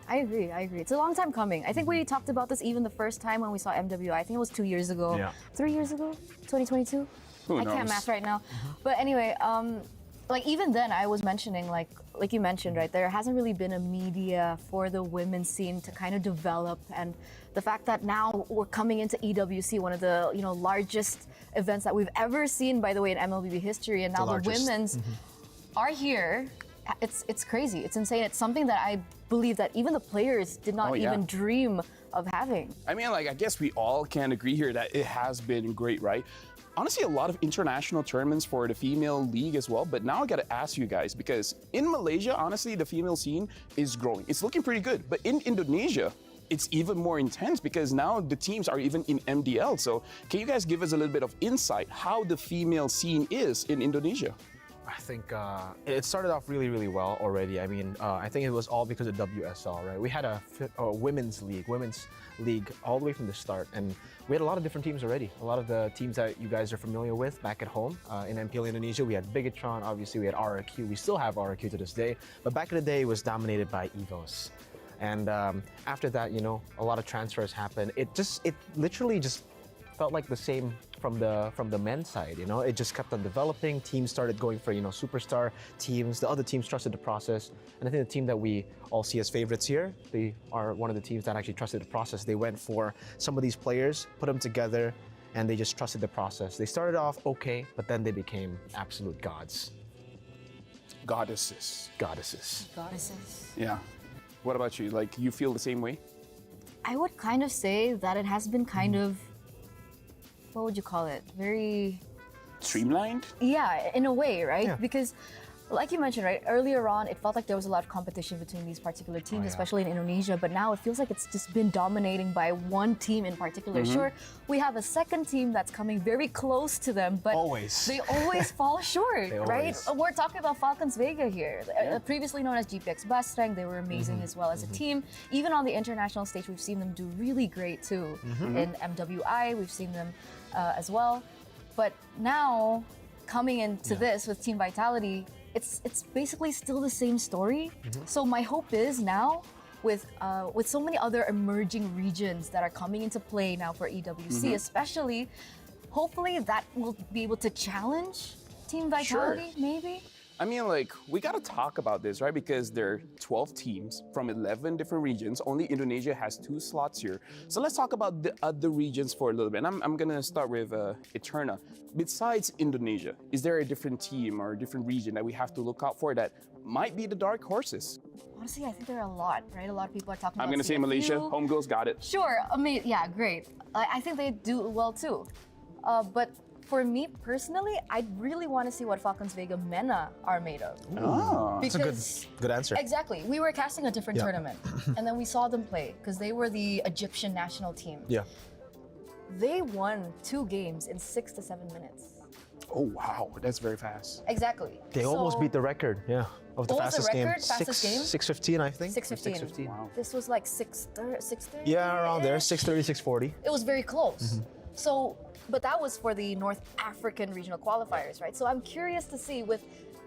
I agree. It's a long time coming. I think we talked about this even the first time when we saw MWI. I think it was 2 years ago. Yeah. 3 years ago? 2022? Who I knows? can't math right now. But anyway, like even then I was mentioning, like you mentioned, right, there hasn't really been a media for the women's scene to kind of develop, and the fact that now we're coming into EWC, one of the largest events that we've ever seen, by the way, in MLBB history, and now the women's are here. It's crazy. It's insane. It's something that I believe that even the players did not even dream of having. I mean, like, I guess we all can agree here that it has been great, right? Honestly, a lot of international tournaments for the female league as well. But now I got to ask you guys, because in Malaysia, honestly, the female scene is growing. It's looking pretty good. But in Indonesia, it's even more intense because now the teams are even in MDL. So can you guys give us a little bit of insight how the female scene is in Indonesia? I think it started off really, really well already. I mean, I think it was all because of WSL, right? We had a women's league all the way from the start, and we had a lot of different teams already. A lot of the teams that you guys are familiar with back at home in MPL Indonesia. We had Bigatron, obviously we had RRQ. We still have RRQ to this day, but back in the day it was dominated by EVOS. And after that, you know, a lot of transfers happened. It literally just felt like the same from the men's side, you know. It just kept on developing. Teams started going for, you know, superstar teams. The other teams trusted the process, and I think the team that we all see as favorites here, they are one of the teams that actually trusted the process. They went for some of these players, put them together, and they just trusted the process. They started off okay, but then they became absolute gods. Goddesses. Yeah. What about you? Like, you feel the same way? I would kind of say that it has been kind of, what would you call it? Very streamlined? Yeah, in a way, right? Yeah. Because like you mentioned, right, earlier on, it felt like there was a lot of competition between these particular teams, especially in Indonesia, but now it feels like it's just been dominating by one team in particular. Sure, we have a second team that's coming very close to them, but they always fall short, right? We're talking about Falcons Vega here, previously known as GPX Basrang. They were amazing as well as a team. Even on the international stage, we've seen them do really great too. In MWI, we've seen them as well. But now, coming into this with Team Vitality, it's basically still the same story. So my hope is now, with so many other emerging regions that are coming into play now for EWC, especially, hopefully that will be able to challenge Team Vitality, maybe? I mean, like, we gotta talk about this, right? Because there are 12 teams from 11 different regions. Only Indonesia has 2 slots here. So let's talk about the other regions for a little bit. And I'm gonna start with Eterna. Besides Indonesia, is there a different team or a different region that we have to look out for that might be the dark horses? Honestly, I think there are a lot, right? A lot of people are talking about I'm gonna say Malaysia. Homegirls got it. Sure, yeah, great. I think they do well too. But for me personally, I really want to see what Falcons Vega MENA are made of. That's a good answer. Exactly. We were casting a different tournament, and then we saw them play because they were the Egyptian national team. Yeah. They won 2 games in 6 to 7 minutes. Oh wow, that's very fast. Exactly. They almost beat the record, of the fastest game. Fastest game? 6:15, I think. 6:15. Wow. This was like 6:30. Yeah, around there, 6:30, 6:40. It was very close. So, but that was for the North African regional qualifiers, right? So I'm curious to see with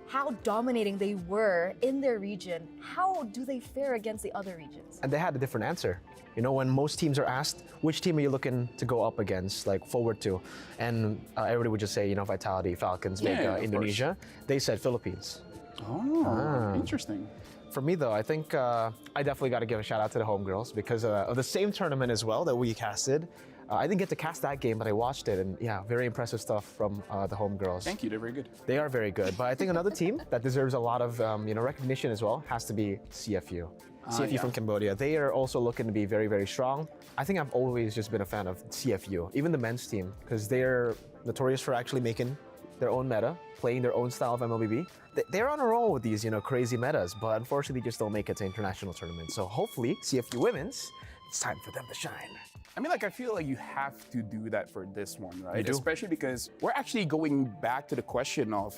how dominating they were in their region, how do they fare against the other regions? And they had a different answer. You know, when most teams are asked, which team are you looking to go up against, like forward to? And everybody would just say, you know, Vitality, Falcons, Vega, Indonesia. They said Philippines. Oh, interesting. For me, though, I think I definitely got to give a shout out to the homegirls because of the same tournament as well that we casted. I didn't get to cast that game, but I watched it, and yeah, very impressive stuff from the home girls. Thank you, they're very good. They are very good, but I think another team that deserves a lot of recognition as well has to be CFU. CFU yeah. from Cambodia. They are also looking to be very, very strong. I think I've always just been a fan of CFU, even the men's team, because they're notorious for actually making their own meta, playing their own style of MLBB. They're on a roll with these, crazy metas, but unfortunately just don't make it to international tournaments. So hopefully, CFU women's, it's time for them to shine. I mean, I feel like you have to do that for this one, right? You do. Especially because we're actually going back to the question of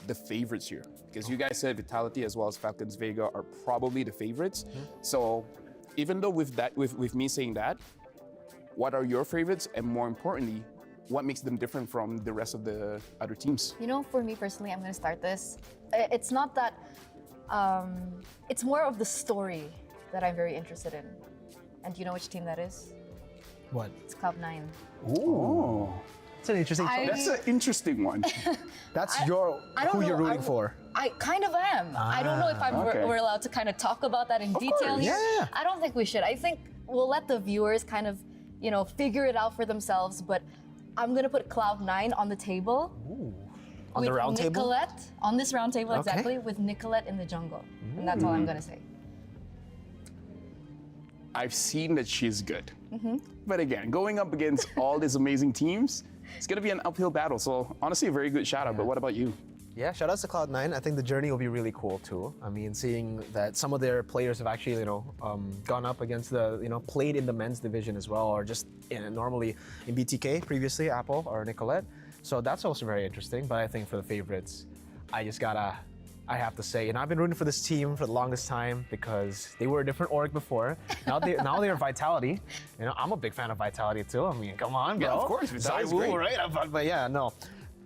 the favorites here. Because you guys said Vitality as well as Falcons Vega are probably the favorites. So even though with me saying that, what are your favorites? And more importantly, what makes them different from the rest of the other teams? For me personally, I'm going to start this. It's not that, it's more of the story that I'm very interested in. And do you know which team that is? What? It's Cloud9. Ooh. It's an interesting choice. That's an interesting one. That's who you're rooting for. I kind of am. I don't know if we're allowed to kind of talk about that in detail here. Yeah. I don't think we should. I think we'll let the viewers kind of, figure it out for themselves. But I'm going to put Cloud9 on the table. Ooh. On with the round table? Nicolette, on this round table, Okay. exactly, with Nicolette in the jungle. And that's all I'm going to say. I've seen that she's good. But again, going up against all these amazing teams, it's going to be an uphill battle. So honestly, a very good shout out. But what about you? Yeah, shout outs to Cloud9. I think the journey will be really cool too. I mean, seeing that some of their players have actually, gone up against played in the men's division as well, or just normally in BTK previously, Apple or Nicolette. So that's also very interesting. But I think for the favorites, I have to say, I've been rooting for this team for the longest time because they were a different org before. Now they're Vitality. I'm a big fan of Vitality too. I mean, come on, bro. Yeah, of course, Vitality's great. right? But yeah, no,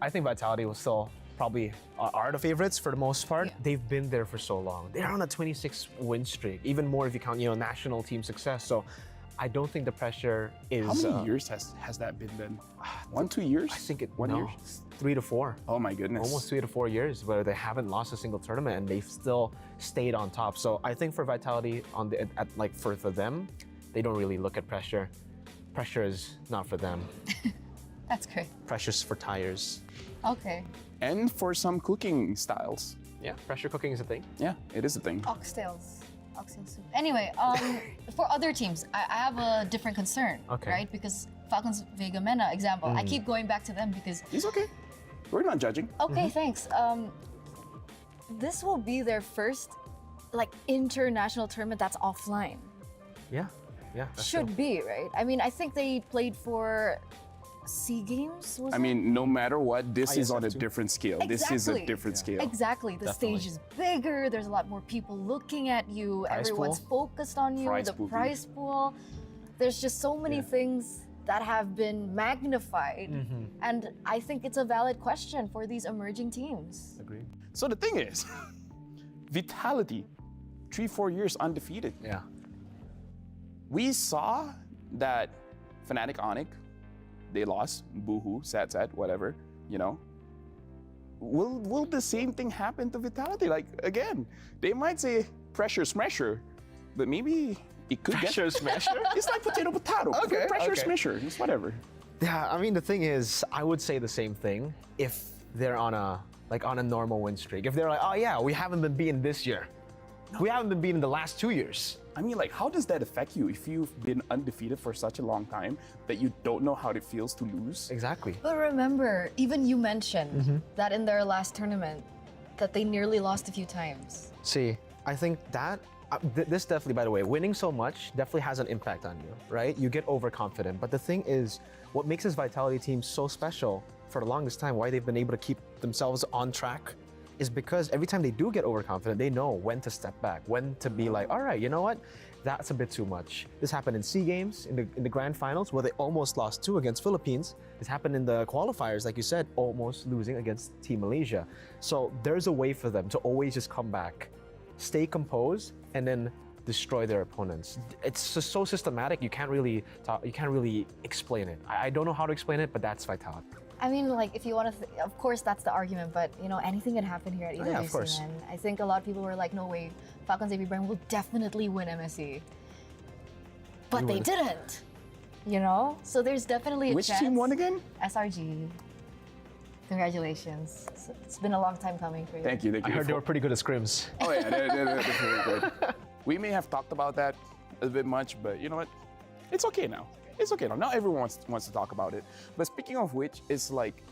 I think Vitality will still probably are the favorites for the most part. Yeah. They've been there for so long. They're on a 26 win streak, even more if you count national team success. So I don't think the pressure is. How many years has that been then? 1, 2 years? I think 1 year. 3 to 4. Oh my goodness. Almost 3 to 4 years where they haven't lost a single tournament and they've still stayed on top. So I think for Vitality for them, they don't really look at pressure. Pressure is not for them. That's great. Pressure's for tires. Okay. And for some cooking styles. Yeah, pressure cooking is a thing. Yeah, it is a thing. Oxtails. Oxtail soup. Anyway, for other teams, I have a different concern, right? Because Falcons Vega Mena example, I keep going back to them because... It's okay. We're not judging. Okay, thanks. This will be their first international tournament that's offline. Yeah. Should be, right? I mean, I think they played for SEA Games, was it? No matter what, this is on a different scale. Exactly. This is a different scale. Exactly. The stage is bigger. There's a lot more people looking at you. Everyone's focused on you. The prize pool. There's just so many things that have been magnified. And I think it's a valid question for these emerging teams. Agreed. So the thing is, Vitality, 3-4 years undefeated. Yeah. We saw that Fnatic Onyx, they lost, boohoo, sad, whatever, Will the same thing happen to Vitality? Again, they might say pressure smasher, but maybe it could pressure smasher? It's like potato. Okay. Pressure smasher, it's whatever. Yeah, the thing is, I would say the same thing if they're on a normal win streak. If they're like, oh yeah, we haven't been beaten this year. No. We haven't been beaten the last 2 years. How does that affect you if you've been undefeated for such a long time that you don't know how it feels to lose? Exactly. But remember, even you mentioned that in their last tournament, that they nearly lost a few times. See, I think that, this definitely, by the way, winning so much definitely has an impact on you, right? You get overconfident. But the thing is, what makes this Vitality team so special for the longest time, why they've been able to keep themselves on track, is because every time they do get overconfident, they know when to step back, when to be like, all right, you know what? That's a bit too much. This happened in SEA Games, in the grand finals, where they almost lost 2 against Philippines. This happened in the qualifiers, like you said, almost losing against Team Malaysia. So there's a way for them to always just come back, stay composed, and then destroy their opponents. It's just so systematic, you can't really explain it. I don't know how to explain it, but that's Vitality. If you want to, of course, that's the argument, but anything can happen here at EWC. Yeah, of course. And I think a lot of people were like, no way, Falcons AB Brand will definitely win MSC. But they didn't. you know? So there's definitely a Which chance. team won again? SRG. Congratulations. It's been a long time coming for you. Thank you, thank you. I heard they were pretty good at scrims. Oh yeah, they're very good. We may have talked about that a bit much, but you know what? It's okay now. It's okay now. Not everyone wants to talk about it. But speaking of which, it's like,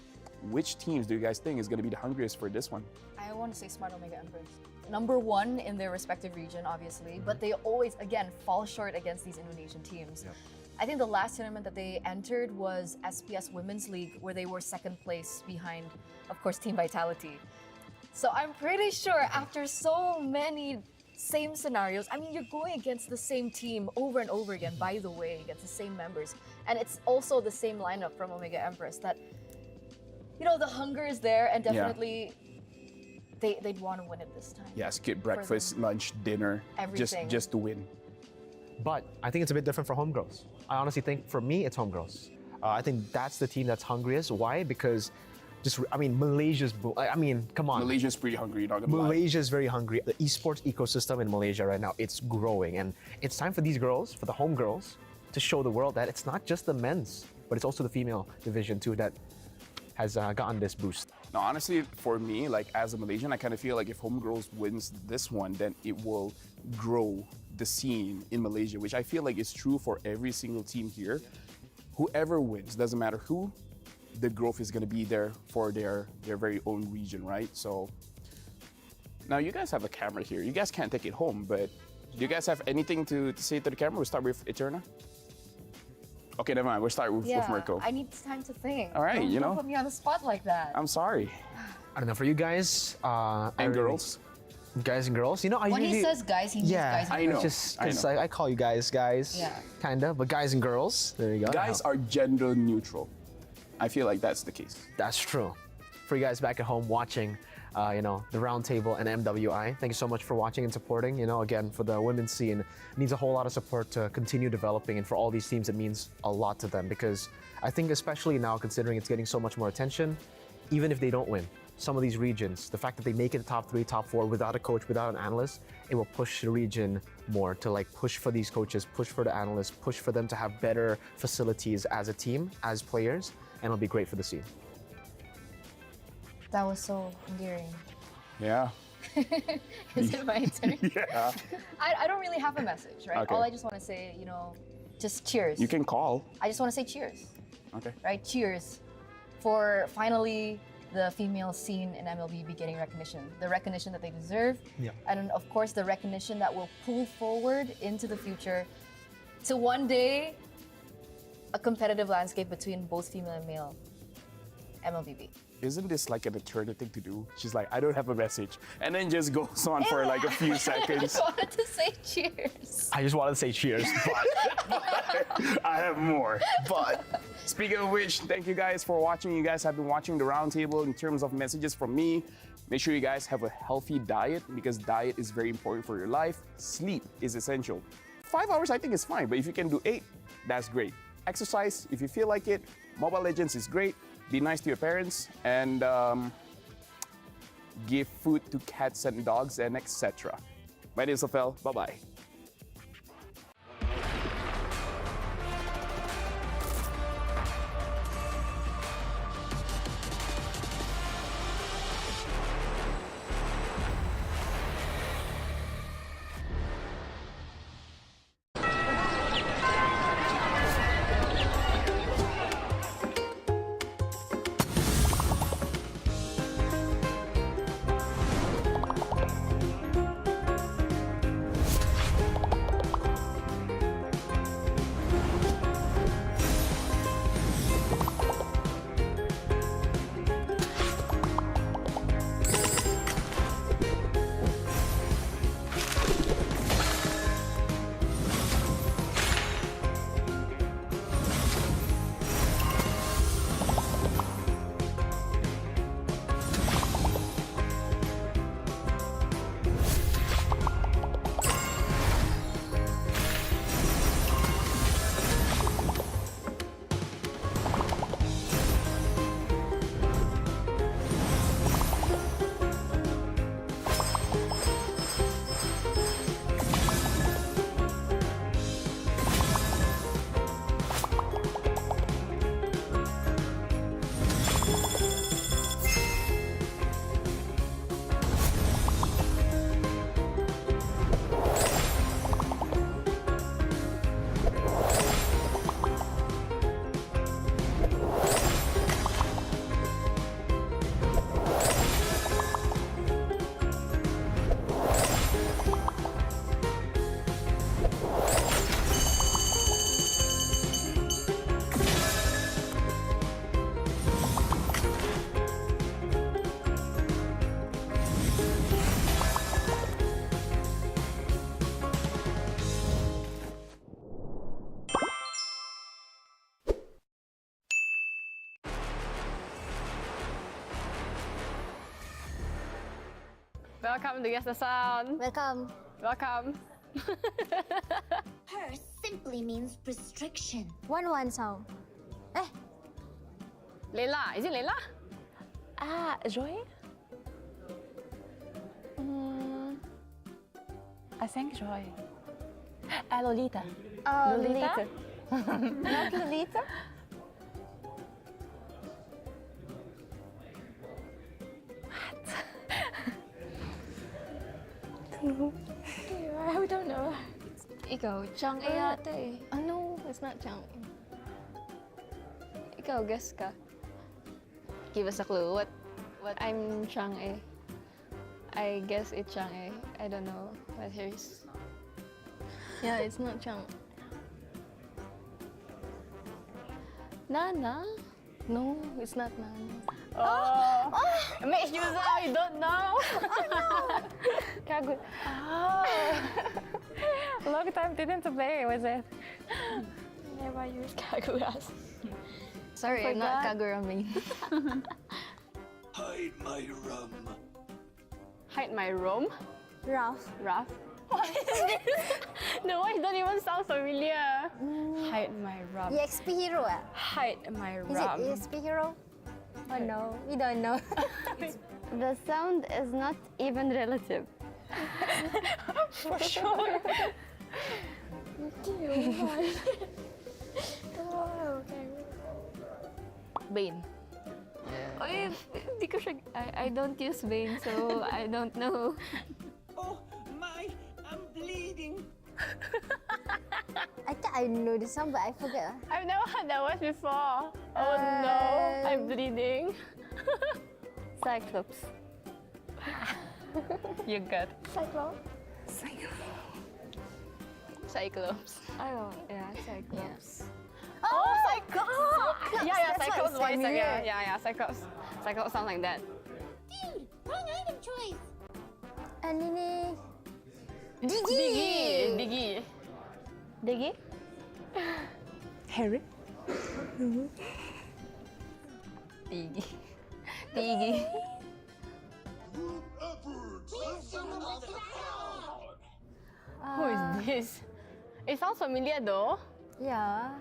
which teams do you guys think is going to be the hungriest for this one? I want to say Smart Omega Empress. Number one in their respective region, obviously, but they always, again, fall short against these Indonesian teams. Yep. I think the last tournament that they entered was SPS Women's League, where they were second place behind, of course, Team Vitality. So I'm pretty sure after so many same scenarios, I mean, you're going against the same team over and over again, by the way, against the same members. And it's also the same lineup from Omega Empress that, you know, the hunger is there and definitely they'd want to win it this time. Yeah, skip breakfast, lunch, dinner, Everything. just to win. But I think it's a bit different for homegirls. I honestly think for me, it's homegirls. I think that's the team that's hungriest. Why? Because Malaysia's, come on. Malaysia's pretty hungry, you're not gonna lie. Malaysia's very hungry. The esports ecosystem in Malaysia right now, it's growing. And it's time for these girls, for the homegirls, to show the world that it's not just the men's, but it's also the female division too that has gotten this boost. No, honestly, for me, like as a Malaysian, I kind of feel like if Homegirls wins this one, then it will grow the scene in Malaysia, which I feel like is true for every single team here. Whoever wins, doesn't matter who, the growth is going to be there for their very own region, right? So now you guys have a camera here. You guys can't take it home, but do you guys have anything to say to the camera? We'll start with Eterna. Okay, never mind. We'll start with Mirko. I need time to think. All right, Don't put me on the spot like that. I'm sorry. I don't know, for you guys... and girls. Guys and girls, you know, I When usually... he says guys, he means guys and I know. girls. Just I because know. I call you guys, Yeah. kinda, but guys and girls, there you go. Guys are gender neutral. I feel like that's the case. That's true. For you guys back at home watching, the round table and MWI, thank you so much for watching and supporting. Again, for the women's scene, it needs a whole lot of support to continue developing, and for all these teams, it means a lot to them because I think especially now, considering it's getting so much more attention, even if they don't win, some of these regions, the fact that they make it top 3, top 4 without a coach, without an analyst, it will push the region more to push for these coaches, push for the analysts, push for them to have better facilities as a team, as players, and it'll be great for the scene. That was so endearing. Yeah. Is it my turn? Yeah. I don't really have a message, right? Okay. All I just want to say, just cheers. You can call. I just want to say cheers, Okay. right? Cheers for finally the female scene in MLB be getting recognition. The recognition that they deserve. Yeah. And of course, the recognition that will pull forward into the future to one day a competitive landscape between both female and male MLBB. Isn't this like an Eterna thing to do? She's like, I don't have a message. And then just goes on for like a few seconds. I wanted to say cheers. I just wanted to say cheers, but I have more. But speaking of which, thank you guys for watching. You guys have been watching the roundtable. In terms of messages from me, make sure you guys have a healthy diet because diet is very important for your life. Sleep is essential. 5 hours I think is fine, but if you can do 8, that's great. Exercise if you feel like it. Mobile Legends is great. Be nice to your parents and give food to cats and dogs and etc. My name is Safel. Bye-bye. welcome to Guess the Sound. Welcome. Welcome. Her simply means restriction. 1-1 sound. Leila. Is it Leila? Joy? I think Joy. Lolita. Lolita. Not Lolita? I don't know. Ikaw, Chang-e yata eh. No, it's not Chang-e. Ikaw, guess ka. Give us a clue. What? I'm Chang-e. I guess it's Chang-e. I don't know what hers. Yeah, it's not Chang. Nana? No, it's not Nana. Makes you sound you don't know. Kagura. Long time didn't play, was it? Never use Kaguras. Sorry, I'm not Kagura main. Hide my rum. Hide my room? Ralph. Ralph? What is this? The voice don't even sound familiar. Hide my rum. EXP hero Hide my Is rum. it EXP hero? Oh no, we don't know. The sound is not even relative. For sure. Bane. I don't use Bane, so I don't know. Oh my, I'm bleeding. I think I know the song, but I forget. I've never heard that voice before. Oh no, I'm bleeding. Cyclops. You got Cyclops? Cyclops. Oh, yeah, Cyclops. Oh, Cyclops! Yeah, That's why Cyclops it's voice. familiar. Yeah, Cyclops. Cyclops sound like that. Dude, wrong item choice. And ini Diggy. Diggy? Harry? Diggy. Diggy. Who is this? It sounds familiar though. Yeah.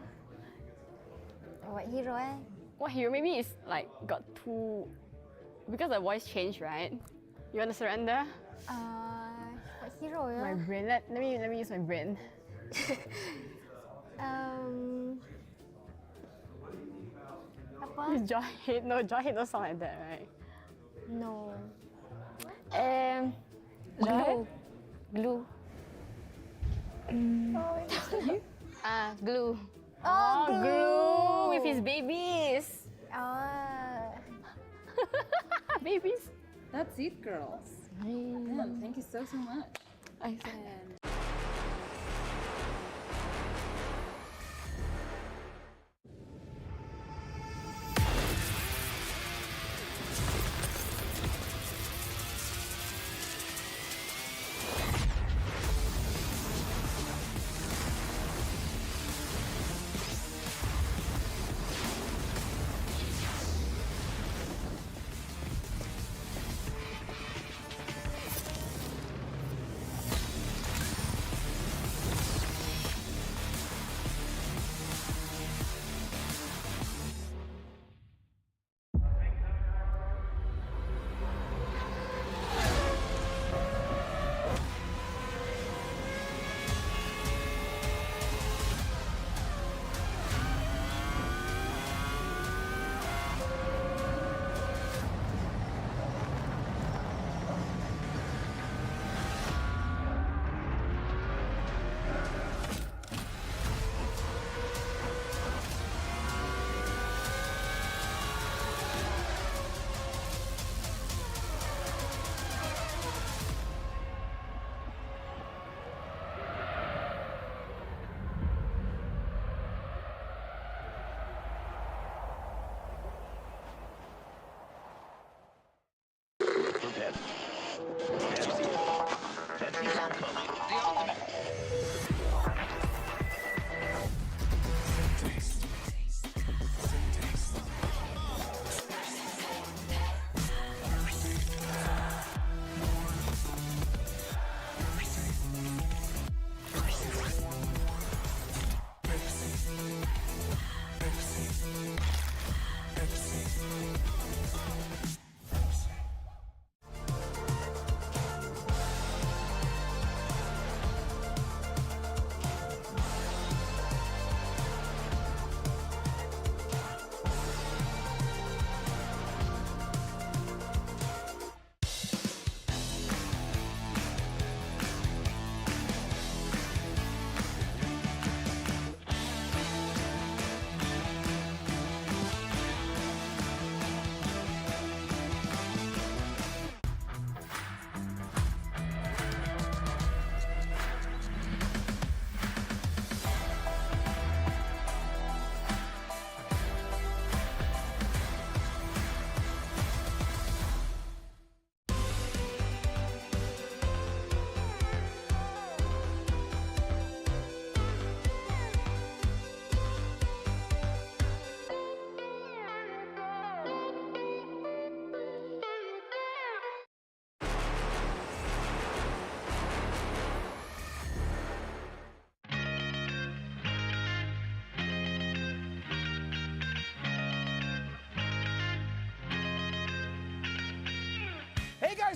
What hero What hero? Maybe it's like got two. Because the voice changed, right? You want to surrender? What hero My brain. Let me use my brain. Apa? Jawhead. No, Jawhead don't sound like that, right? No. Glue. Glue. Glue. Oh, Glue with his babies. Babies. That's it, girls. Man, thank you so much. I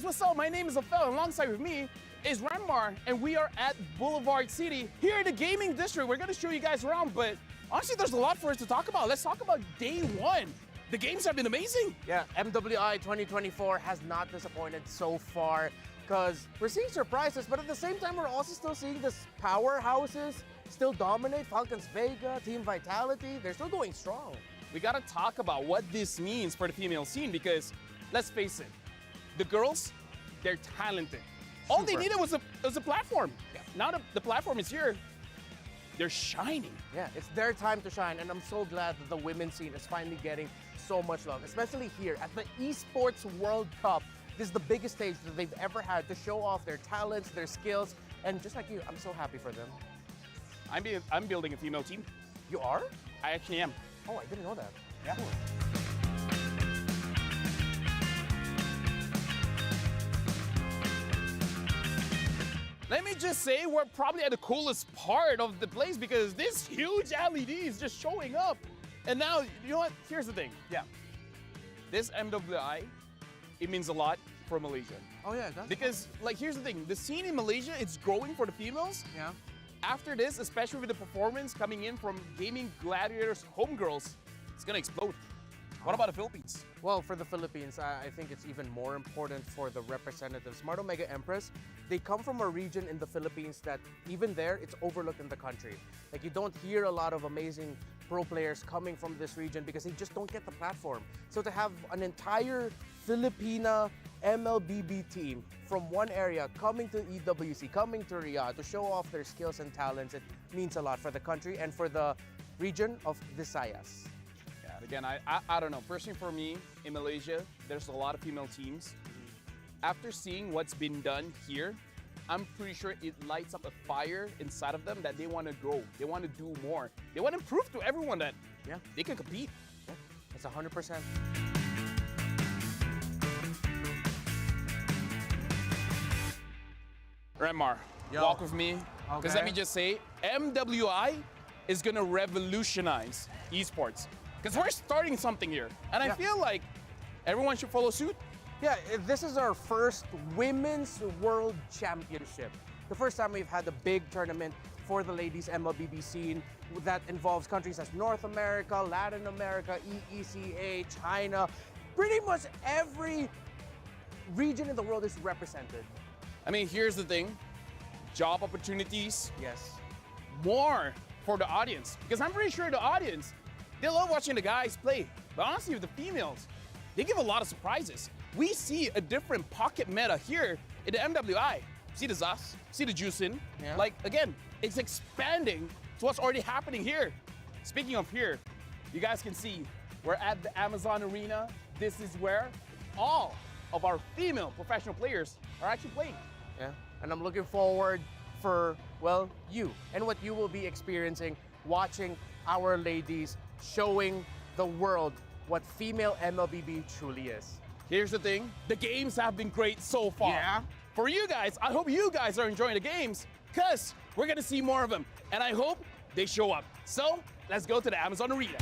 guys, what's up? My name is Ophel, and alongside with me is Ranmar, and we are at Boulevard City here in the gaming district. We're gonna show you guys around, but honestly, there's a lot for us to talk about. Let's talk about day one. The games have been amazing. Yeah, MWI 2024 has not disappointed so far because we're seeing surprises, but at the same time, we're also still seeing this powerhouses still dominate. Falcons Vega, Team Vitality, they're still going strong. We gotta talk about what this means for the female scene because, let's face it, the girls, they're talented. All they needed was a platform. Yeah. Now the platform is here, they're shining. Yeah, it's their time to shine, and I'm so glad that the women's scene is finally getting so much love, especially here at the Esports World Cup. This is the biggest stage that they've ever had to show off their talents, their skills, and just like you, I'm so happy for them. I'm building a female team. You are? I actually am. Oh, I didn't know that. Yeah. Cool. Let me just say, we're probably at the coolest part of the place because this huge LED is just showing up. And now, you know what? Here's the thing. Yeah. This MWI, it means a lot for Malaysia. Oh yeah, it does. Because, like, here's the thing. The scene in Malaysia, it's growing for the females. Yeah. After this, especially with the performance coming in from Gaming Gladiators homegirls, it's gonna explode. What about the Philippines? Well, for the Philippines, I think it's even more important for the representatives. Smart Omega Empress, they come from a region in the Philippines that even there, it's overlooked in the country. Like, you don't hear a lot of amazing pro players coming from this region because they just don't get the platform. So to have an entire Filipina MLBB team from one area coming to EWC, coming to Riyadh to show off their skills and talents, it means a lot for the country and for the region of Visayas. Again, I don't know. Personally for me, in Malaysia, there's a lot of female teams. After seeing what's been done here, I'm pretty sure it lights up a fire inside of them that they want to grow. They want to do more. They want to prove to everyone that they can compete. Yeah, that's 100%. Ranmar, walk with me. Because let me just say, MWI is going to revolutionize esports. Because we're starting something here. And I feel like everyone should follow suit. Yeah, this is our first Women's World Championship. The first time we've had a big tournament for the ladies MLBB scene that involves countries as North America, Latin America, EECA, China. Pretty much every region in the world is represented. I mean, here's the thing. Job opportunities. Yes. More for the audience. Because I'm pretty sure the audience, they love watching the guys play. But honestly, with the females, they give a lot of surprises. We see a different pocket meta here in the MWI. See the Zas, see the Juicin. Yeah. Like, again, it's expanding to what's already happening here. Speaking of here, you guys can see we're at the Amazon Arena. This is where all of our female professional players are actually playing. Yeah, and I'm looking forward for, well, you and what you will be experiencing watching our ladies showing the world what female MLBB truly is. Here's the thing, the games have been great so far. Yeah. For you guys, I hope you guys are enjoying the games because we're gonna see more of them. And I hope they show up. So let's go to the Amazon Arena.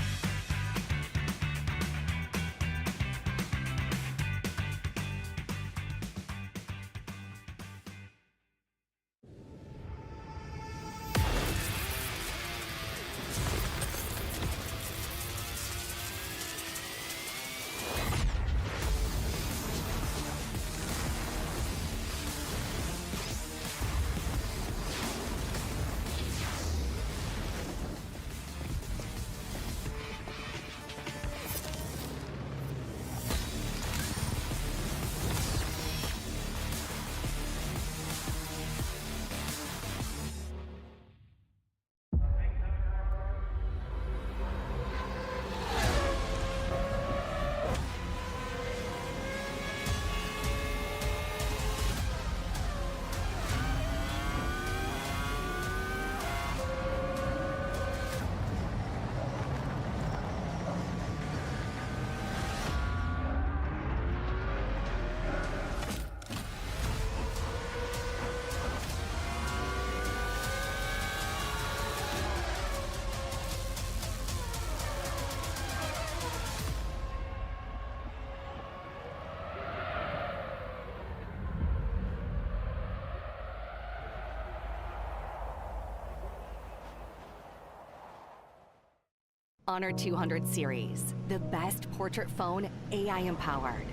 Honor 200 series, the best portrait phone AI empowered.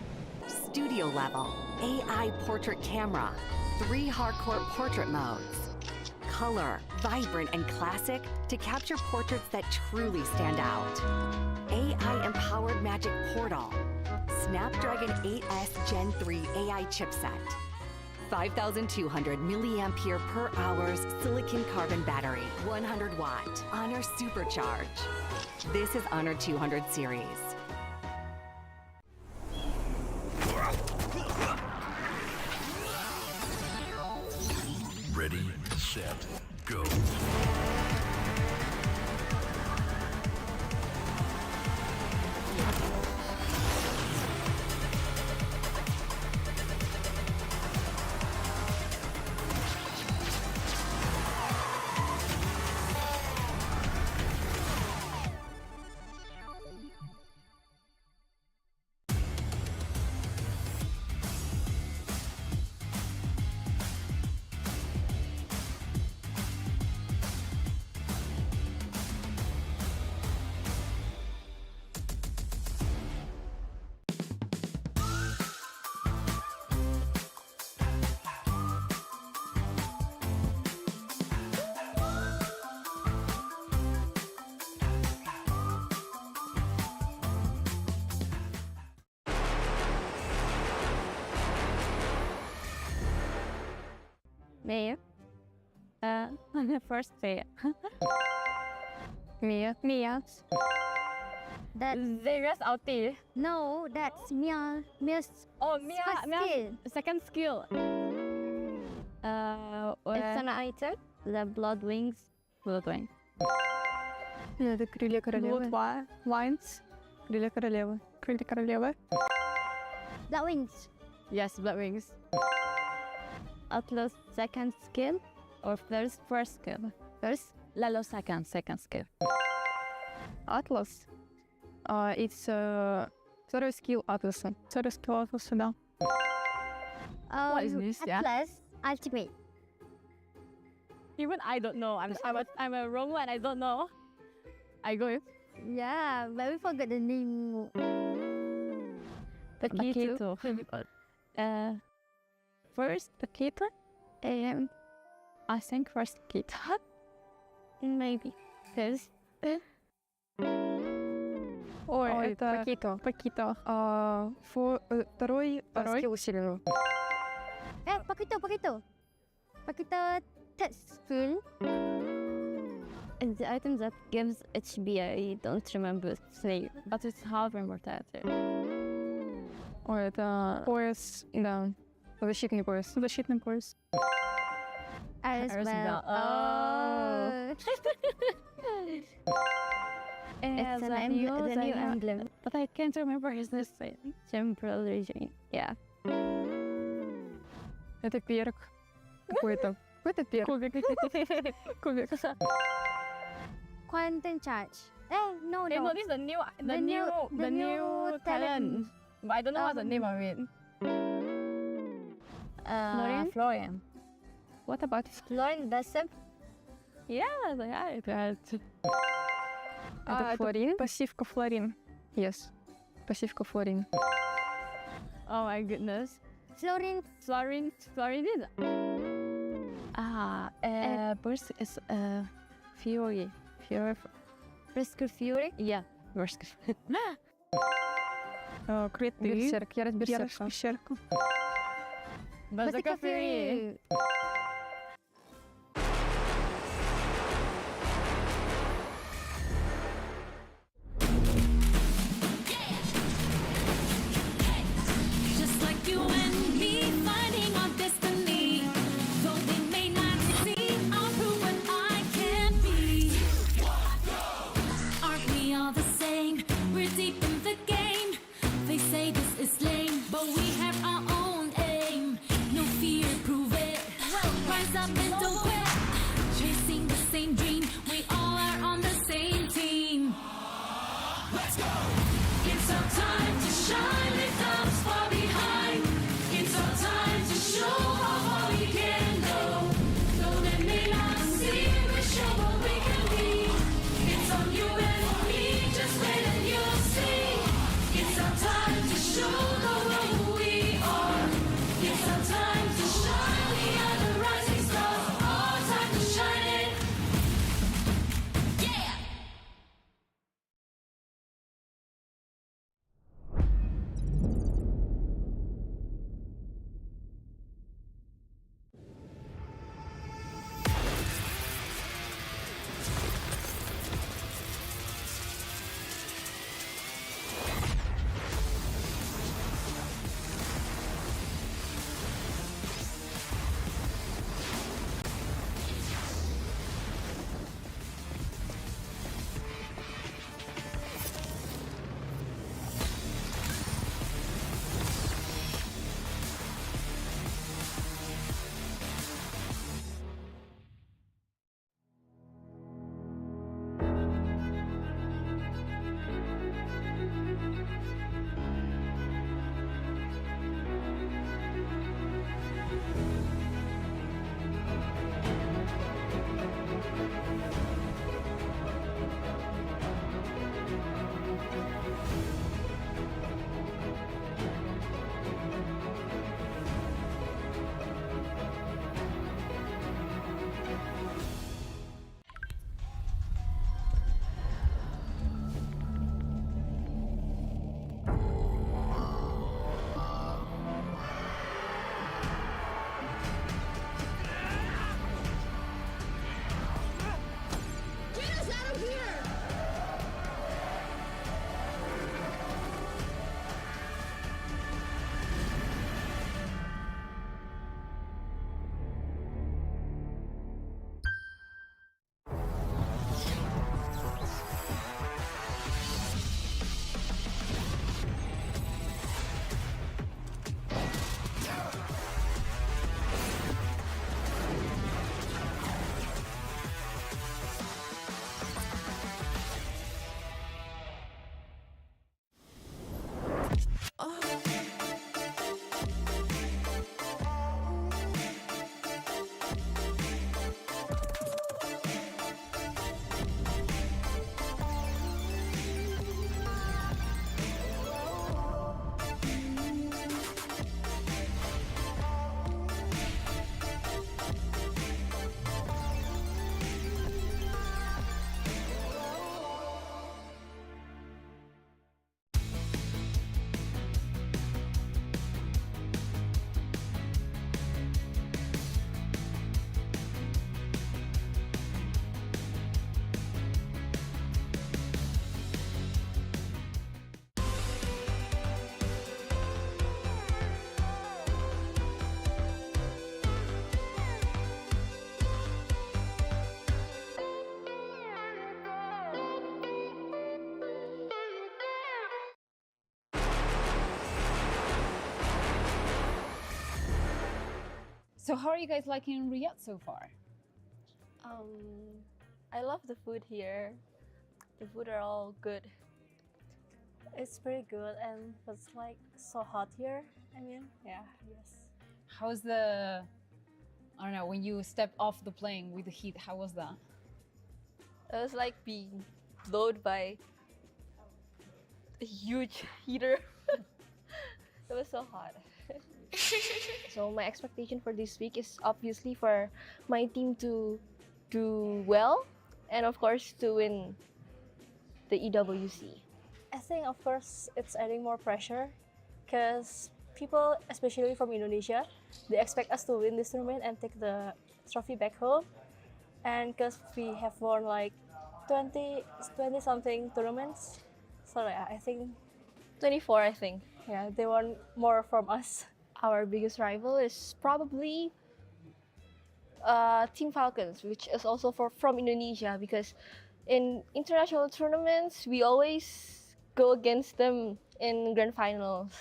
Studio level, AI portrait camera, 3 hardcore portrait modes. Color, vibrant and classic to capture portraits that truly stand out. AI empowered magic portal. Snapdragon 8S Gen 3 AI chipset. 5,200 milliampere per hours silicon carbon battery, 100 watt, Honor Supercharge. This is Honor 200 series. Ready, set, go. Mia. On the first day. Mia. That Zaria's outie. no, that's Mia. Mia's Oh, Mia. first Mia's skill. second skill. It's an item. The blood wings. Blood wings. Это крылья королевы. Blood Wines. Крылья королевы. Крылья королевы. Blood wings. Yes, blood wings. Atlas second skill or first skill. First. Lalo second skill. Atlas. It's второй скилл Атласа. Второй скилл Атласа, да. What is this? Yeah. Atlas ultimate. Even I don't know. I'm a wrong one. I don't know. I go with Yeah, but we forgot the name. Paquito. First Paquito. I think first Paquito. Maybe. First. Ой, это Paquito. Пакито. Второй скилл усиленного. Paquito. Paquito third skill. And the item that gives HB, I don't remember its name. But it's half important. Ой, это пояс, да. Защитный пояс. Защитный пояс. Iris Bell. Oh. It's the new emblem. But I can't remember his name. Temporal region. Yeah. Это перк. Какой-то. Какой-то перк. Кубик. Quantum charge. No. No, this is the new talent. But I don't know what's the name of it. Florian. What about Florian Bessep? Yeah, это Флорин? Пассивка Флорин. Yes. Пассивка Флорин. Oh my goodness. Florin is burst is Fury. Brisker Fury? Yeah, Brisker. Крит берсерк. Я берсерка. Berserker Fury. Just like you and me, fighting our destiny. Though they may not see, I'll prove what I can be. Aren't we all the same? We're deep in the game. They say this is lame, but we have our own aim. No fear, prove it. Rise up and don't quit. Chasing the same dream, we all are on the same team. Let's go! It's our time to shine, leave doubts far behind. It's our time to show how far we can go. Though they may not see, we show what we can be. It's on you and me. So how are you guys liking Riyadh so far? I love the food here. The food are all good. It's pretty good, and it's like so hot here. I mean, yeah, yes. How's the, I don't know, when you stepped off the plane with the heat, how was that? It was like being blown by a huge heater. It was so hot. So my expectation for this week is obviously for my team to do well, and of course to win the EWC. I think, of course, it's adding more pressure because people, especially from Indonesia, they expect us to win this tournament and take the trophy back home. And because we have won like 20 something tournaments, so yeah, I think 24, I think. Yeah, they want more from us. Our biggest rival is probably Team Falcons, which is also from Indonesia, because in international tournaments we always go against them in grand finals.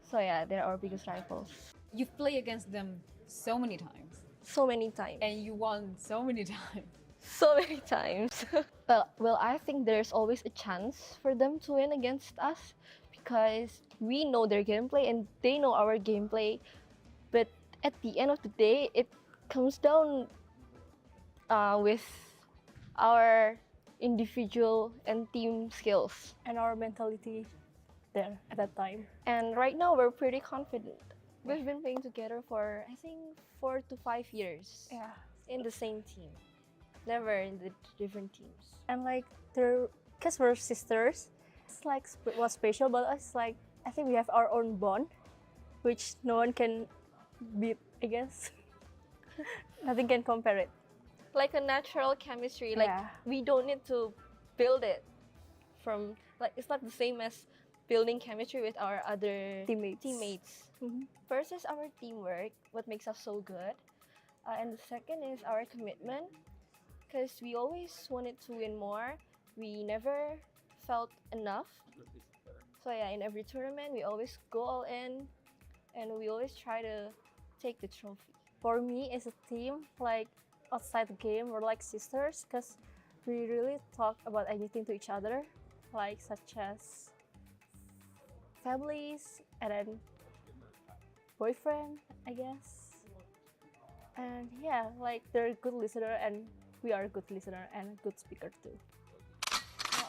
So yeah, they're our biggest rivals. You've played against them so many times. So many times. And you won so many times. So many times. Well, I think there's always a chance for them to win against us because we know their gameplay and they know our gameplay. But at the end of the day, it comes down with our individual and team skills. And our mentality there at that time. And right now, we're pretty confident. We've been playing together for, I think, 4 to 5 years. Yeah. In the same team. Never in the different teams. And like, because we're sisters, it's like what's special about us is like, I think we have our own bond, which no one can beat, I guess. Nothing can compare it. Like a natural chemistry, like we don't need to build it from, like it's not the same as building chemistry with our other teammates. Mm-hmm. First is our teamwork, what makes us so good. And the second is our commitment, because we always wanted to win more. We never felt enough. So yeah, in every tournament, we always go all in and we always try to take the trophy. For me, as a team, like outside the game, we're like sisters because we really talk about anything to each other, like such as families and then boyfriend, I guess. And yeah, like they're a good listener and we are a good listener and a good speaker too.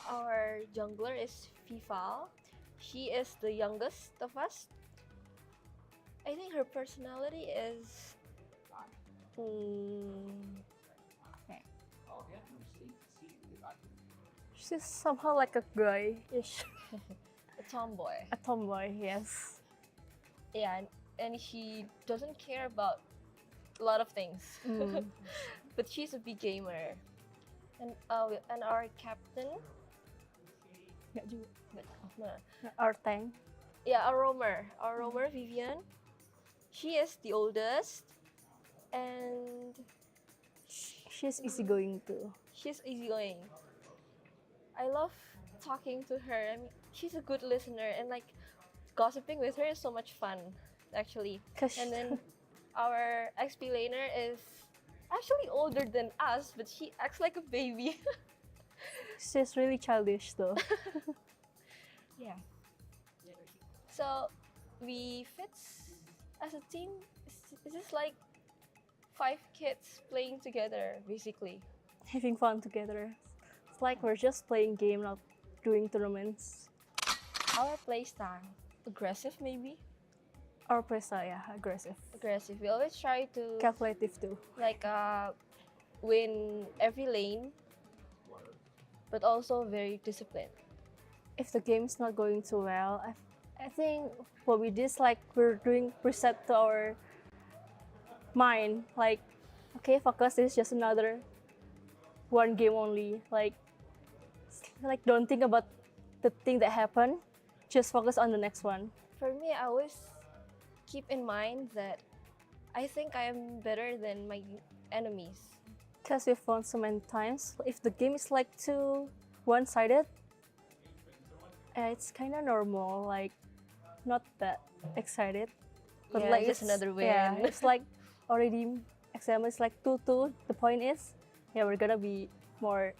Our jungler is FIFA. She is the youngest of us. I think her personality is she's somehow like a guy-ish. a tomboy. A tomboy, yes. Yeah, and she doesn't care about a lot of things. But she's a big gamer. And our captain, our tank. Yeah, our roamer Vivian. She is the oldest, and she's easygoing too. She's easygoing. I love talking to her. I mean, she's a good listener, and like gossiping with her is so much fun, actually. And then our XP laner is actually older than us, but she acts like a baby. She's really childish though. Yeah. So we fit as a team. It's just like 5 kids playing together, basically. Having fun together. It's like we're just playing game, not doing tournaments. Our play style, aggressive maybe. Our play style, yeah, aggressive. Aggressive. We always try to calculative too. Like win every lane, but also very disciplined. If the game's not going too well, I think what we did is like we're doing preset to our mind. Like, okay, focus. This is just another one game only. Like don't think about the thing that happened. Just focus on the next one. For me, I always keep in mind that I think I am better than my enemies. Because we've won so many times. If the game is like too one-sided, it's kind of normal. Like, not that excited. But Yeah, like just another win. Yeah, it's like already example is like 2-2. The point is, yeah, we're gonna be more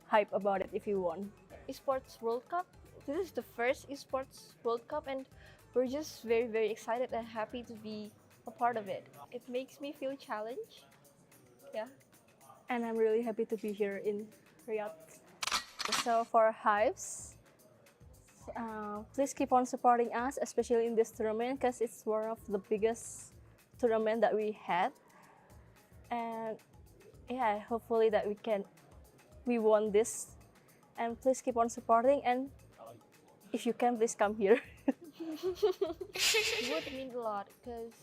hype about it if you won. Esports World Cup. This is the first Esports World Cup, and we're just very, very excited and happy to be a part of it. It makes me feel challenged. Yeah. And I'm really happy to be here in Riyadh. So for Hives, please keep on supporting us, especially in this tournament, because it's one of the biggest tournament that we had. And yeah, hopefully that we won this. And please keep on supporting, and if you can, please come here. It would mean a lot because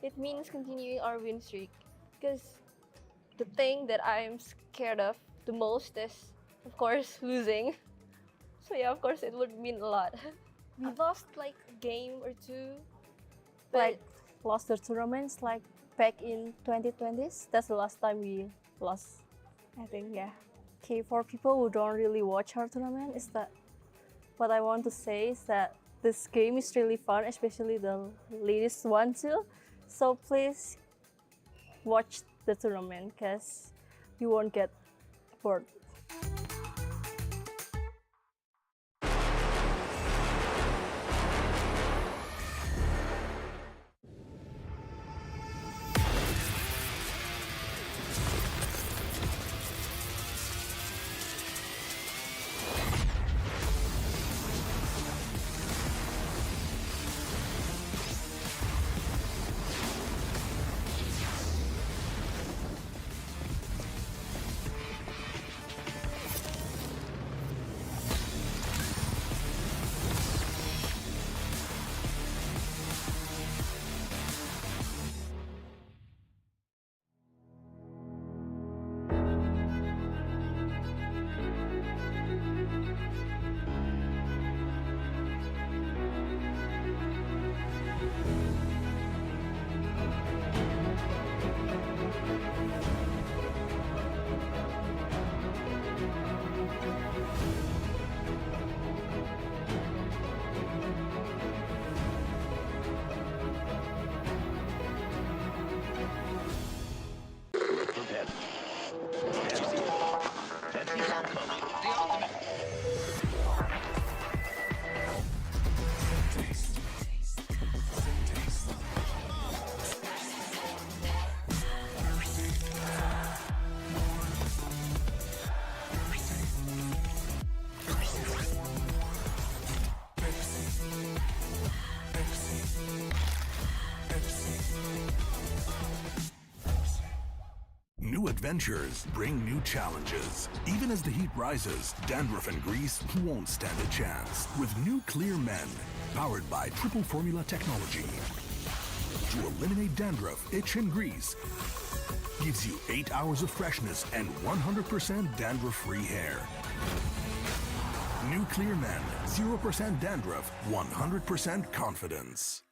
it means continuing our win streak. Because the thing that I'm scared of the most is, of course, losing. So yeah, of course, it would mean a lot. We lost like a game or two. Like lost the tournaments like back in 2020s. That's the last time we lost, I think. Yeah. Okay, for people who don't really watch our tournament, is that what I want to say is that this game is really fun, especially the latest one too. So please watch the tournament because you won't get bored. New adventures bring new challenges. Even as the heat rises, dandruff and grease won't stand a chance. With new Clear Men, powered by triple formula technology. To eliminate dandruff, itch, and grease, gives you 8 hours of freshness and 100% dandruff-free hair. New Clear Men, 0% dandruff, 100% confidence.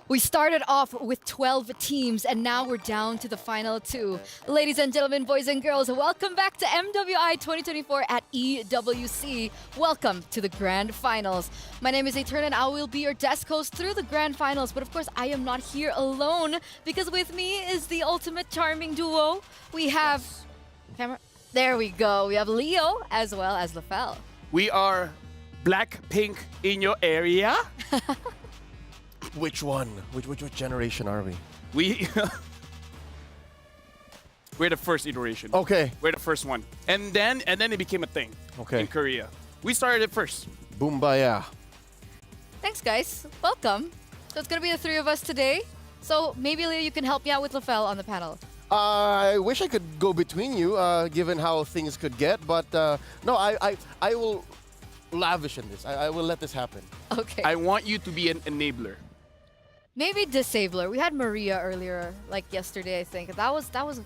We started off with 12 teams, and now we're down to the final 2. Ladies and gentlemen, boys and girls, welcome back to MWI 2024 at EWC. Welcome to the Grand Finals. My name is Etern, and I will be your desk host through the Grand Finals. But of course, I am not here alone, because with me is the ultimate charming duo. We have... Camera. There we go. We have Leo as well as Lafel. We are Blackpink in your area. Which one? Which generation are we? We're the first iteration. Okay. We're the first one. And then it became a thing. Okay. In Korea. We started it first. Boombaya. Thanks, guys. Welcome. So it's going to be the 3 of us today. So maybe, Leo, you can help me out with Lafel on the panel. I wish I could go between you, given how things could get, but no, I will lavish in this. I will let this happen. Okay. I want you to be an enabler. Maybe disabler. We had Maria earlier, like yesterday, I think. That wasn't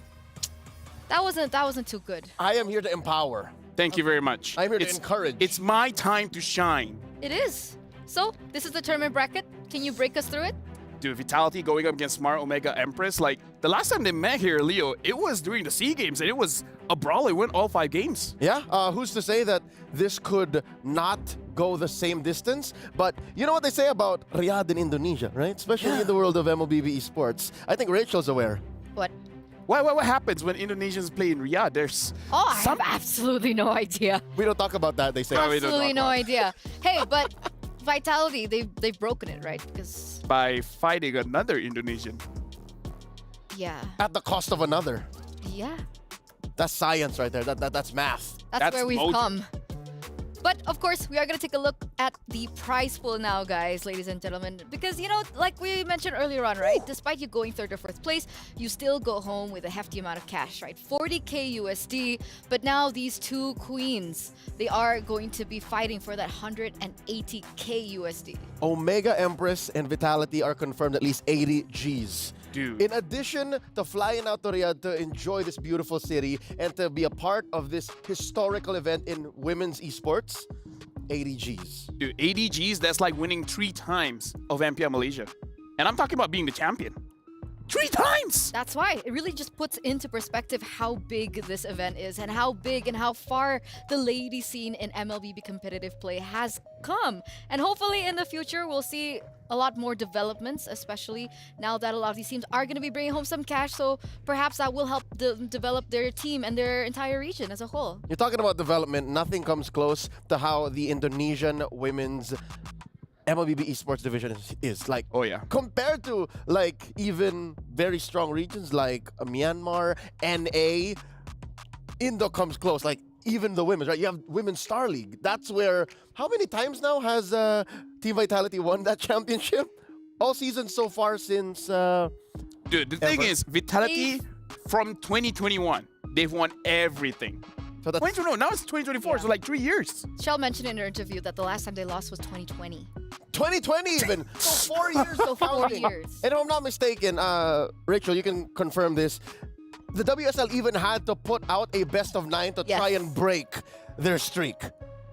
too good. I am here to empower. Thank you very much. I'm here to encourage. It's my time to shine. It is. So, this is the tournament bracket. Can you break us through it? Dude, Vitality going up against Smart Omega Empress. Like, the last time they met here, Leo, it was during the SEA Games, and it was a brawl. It went all 5 games. Yeah, who's to say that this could not go the same distance? But you know what they say about Riyadh in Indonesia, right? Especially in the world of MLBB esports. I think Rachel's aware. What? What happens when Indonesians play in Riyadh? There's I have absolutely no idea. We don't talk about that, they say. Absolutely no idea. Hey, but Vitality, they've broken it, right? Because by fighting another Indonesian. Yeah. At the cost of another. Yeah. That's science right there. That's math. That's where we've come. But of course, we are going to take a look at the prize pool now, guys, ladies and gentlemen. Because, you know, like we mentioned earlier on, right? Despite you going 3rd or 4th place, you still go home with a hefty amount of cash, right? 40K USD. But now these 2 queens, they are going to be fighting for that 180K USD. Omega Empress and Vitality are confirmed at least 80 Gs. Dude. In addition to flying out to Riyadh to enjoy this beautiful city and to be a part of this historical event in women's esports, 80 Gs. Dude, 80 Gs, that's like winning 3 times of MPL Malaysia. And I'm talking about being the champion. 3 times! That's why. It really just puts into perspective how big this event is and how big and how far the lady scene in MLBB competitive play has come. And hopefully in the future, we'll see a lot more developments, especially now that a lot of these teams are going to be bringing home some cash. So perhaps that will help them develop their team and their entire region as a whole. You're talking about development. Nothing comes close to how the Indonesian women's MLBB esports division is like. Oh yeah. Compared to like even very strong regions like Myanmar, NA, Indo comes close. Like even the women's, right? You have Women's Star League. That's where, how many times now has Team Vitality won that championship? All seasons so far since... Dude, the thing is, Vitality from 2021, they've won everything. So that's... Now it's 2024, so like 3 years. Shell mentioned in her interview that the last time they lost was 2020. 2020 even! So 4 years So of 4 counting. years. And if I'm not mistaken, Rachel, you can confirm this. The WSL even had to put out a best of 9 to try and break their streak.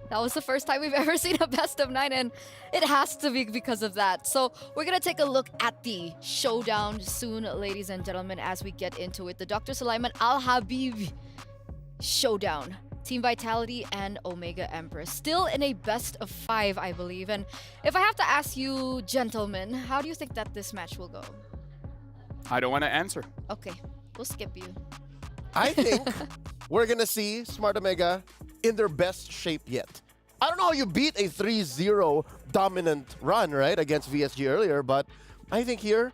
That was the first time we've ever seen a best of 9, and it has to be because of that. So we're going to take a look at the showdown soon, ladies and gentlemen, as we get into it. The Dr. Sulaiman Al Habib showdown. Team Vitality and Omega Empress. Still in a best of 5, I believe. And if I have to ask you, gentlemen, how do you think that this match will go? I don't want to answer. Okay, we'll skip you. I think we're going to see Smart Omega in their best shape yet. I don't know how you beat a 3-0 dominant run, right, against VSG earlier, but I think here,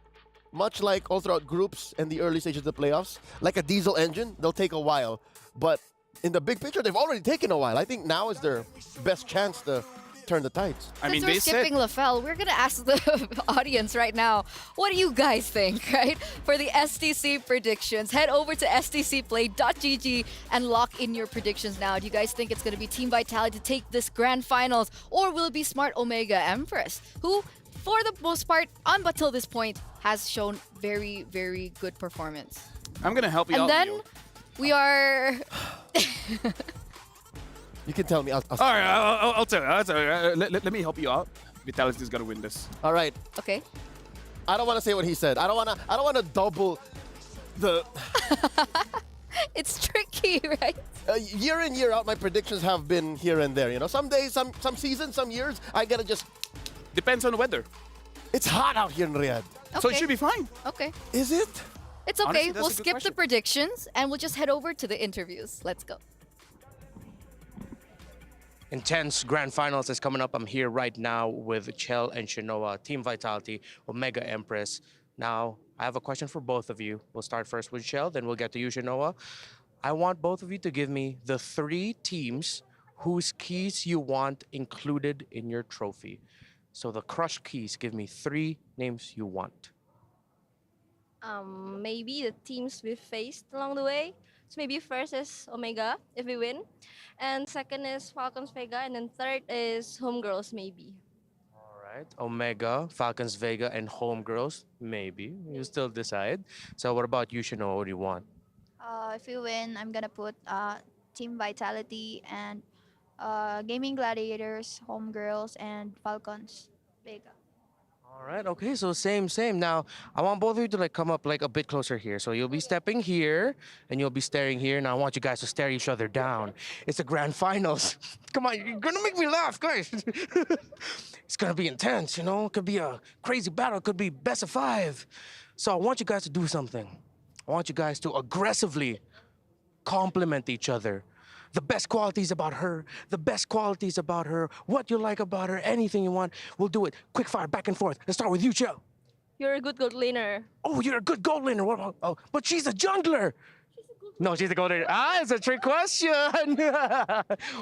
much like all throughout groups and the early stages of the playoffs, like a diesel engine, they'll take a while. But in the big picture, they've already taken a while. I think now is their best chance to turn the tides. Since we're skipping Lafel, we're going to ask the audience right now, what do you guys think, right? For the STC predictions, head over to stcplay.gg and lock in your predictions now. Do you guys think it's going to be Team Vitality to take this grand finals, or will it be Smart Omega Empress, who, for the most part, until this point, has shown very, very good performance? I'm going to help you and out, then Leo. we are... You can tell me. All right, I'll tell you. I'll tell you. Let me help you out. Vitality is going to win this. All right. Okay. Okay. All right. All right. Okay. I don't want to say what he said. I don't want to double the. It's tricky, right? Year in, year out, my predictions have been here and there. You know, some days, some seasons, some years, I gotta just. Depends on the weather. It's hot out here in Riyadh. So it Okay. should be fine. Okay. Is it? It's okay. Honestly, that's We'll a good skip the question. predictions and we'll just head over to the interviews. Let's go. Intense grand finals is coming up. I'm here right now with Chell and Shinoa, Team Vitality, Omega Empress. Now, I have a question for both of you. We'll start first with Chell, then we'll get to you, Shinoa. I want both of you to give me the 3 teams whose keys you want included in your trophy. So the Crush keys, give me 3 names you want. Maybe the teams we faced along the way. So maybe first is Omega if we win, and second is Falcons Vega, and then third is Homegirls maybe. All right, Omega, Falcons Vega, and Homegirls, maybe. You still decide. So what about you, Shinoa? What do you want? If we win, I'm gonna put Team Vitality and Gaming Gladiators, Homegirls, and Falcons Vega. All right, okay, so same. Now, I want both of you to like come up like a bit closer here. So you'll be stepping here and you'll be staring here. Now I want you guys to stare each other down. It's the grand finals. Come on, you're gonna make me laugh, guys. It's gonna be intense, you know? It could be a crazy battle, it could be best of 5. So I want you guys to do something. I want you guys to aggressively compliment each other. The best qualities about her, the best qualities about her, what you like about her, anything you want, we'll do it. Quick fire, back and forth. Let's start with you, Chell. You're a good gold laner. Oh, you're a good gold laner. What about, oh, but she's a jungler. No, she's a gold laner. It's a trick question.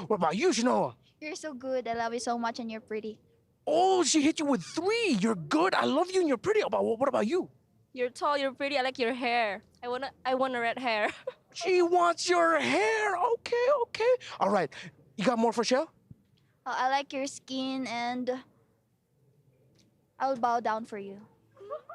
What about you, Shinoa? You're so good. I love you so much, and you're pretty. Oh, she hit you with 3. You're good. I love you and you're pretty. What about you? You're tall, you're pretty, I like your hair. I want a red hair. She wants your hair. Okay. All right. You got more for Shell? I like your skin, and I'll bow down for you.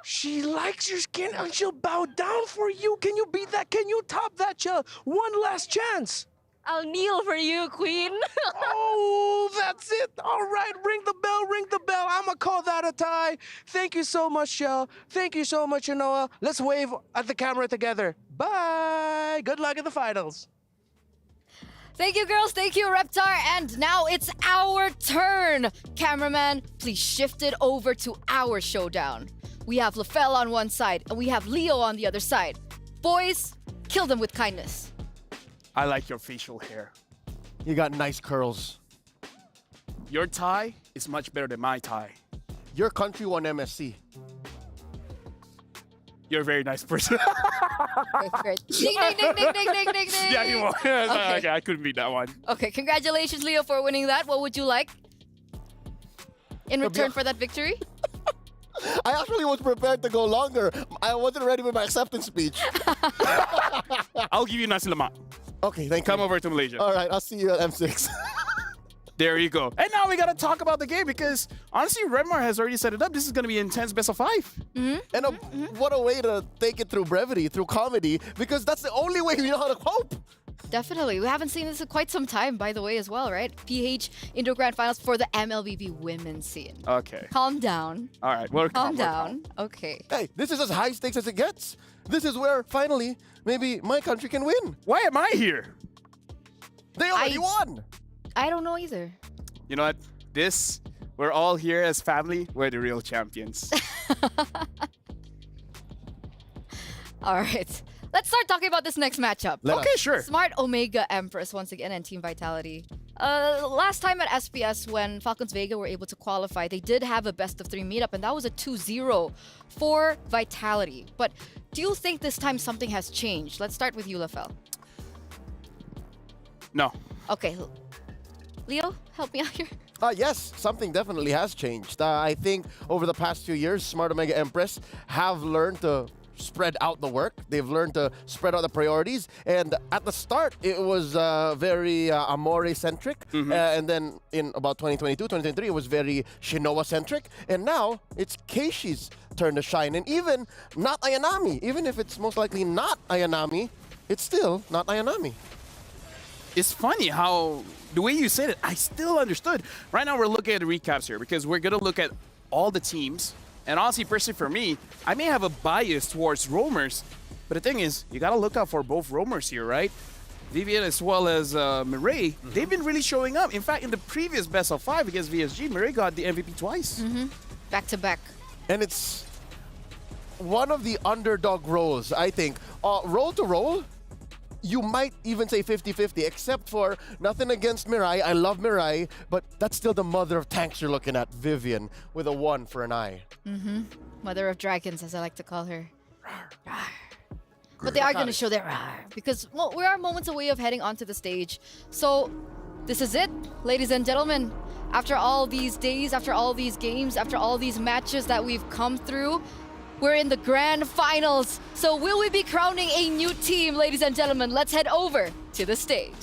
She likes your skin and she'll bow down for you. Can you beat that? Can you top that, Shell? One last chance. I'll kneel for you, queen. Oh, that's it. All right, ring the bell, ring the bell. I'm going to call that a tie. Thank you so much, Shell. Thank you so much, Shinoa. Let's wave at the camera together. Bye. Good luck in the finals. Thank you, girls. Thank you, Reptar. And now it's our turn. Cameraman, please shift it over to our showdown. We have LaFell on one side, and we have Leo on the other side. Boys, kill them with kindness. I like your facial hair. You got nice curls. Your tie is much better than my tie. Your country won MSC. You're a very nice person. Great. Ding, ding, ding, ding, ding, ding, ding, ding. Yeah, you won. Okay, I couldn't beat that one. Okay, congratulations, Leo, for winning that. What would you like in return for that victory? I actually was prepared to go longer. I wasn't ready with my acceptance speech. I'll give you nasi lemak. Okay, thank you. Come over to Malaysia. All right, I'll see you at M6. There you go. And now we got to talk about the game because honestly, Redmar has already set it up. This is going to be intense best of 5. And what a way to take it through brevity, through comedy, because that's the only way we know how to cope. Definitely. We haven't seen this in quite some time, by the way, as well, right? PH Indoor Grand Finals for the MLBB women's scene. Okay. Calm down. All right. We're Calm down. Okay. Hey, this is as high stakes as it gets. This is where, finally, maybe my country can win. Why am I here? They already won. I don't know either. You know what? We're all here as family. We're the real champions. All right. Let's start talking about this next matchup. Okay, sure. Smart Omega Empress once again and Team Vitality. Last time at SPS when Falcons Vega were able to qualify, they did have a best of 3 meetup, and that was a 2-0 for Vitality. But do you think this time something has changed? Let's start with you, LaFell. No. Okay. Leo, help me out here. Yes, something definitely has changed. I think over the past few years, Smart Omega Empress have learned to spread out the work. They've learned to spread out the priorities. And at the start, it was very Amore-centric. And then in about 2022, 2023, it was very Shinoa-centric. And now it's Keishi's turn to shine. And even not Ayanami, even if it's most likely not Ayanami, it's still not Ayanami. It's funny how the way you said it, I still understood. Right now, we're looking at the recaps here because we're going to look at all the teams And honestly, personally for me, I may have a bias towards roamers, but the thing is, you gotta look out for both roamers here, right? Vivian as well as Mireille, they've been really showing up. In fact, in the previous best of 5 against VSG, Mireille got the MVP twice. Back to back. And it's one of the underdog roles, I think. Role to role, you might even say 50-50, except for nothing against Mirai. I love Mirai, but that's still the mother of tanks you're looking at, Vivian, with a 1 for an eye. Mother of dragons, as I like to call her. But they are going to show their because, well, we are moments away of heading onto the stage. So this is it, ladies and gentlemen. After all these days, after all these games, after all these matches that we've come through, we're in the grand finals. So will we be crowning a new team, ladies and gentlemen? Let's head over to the stage.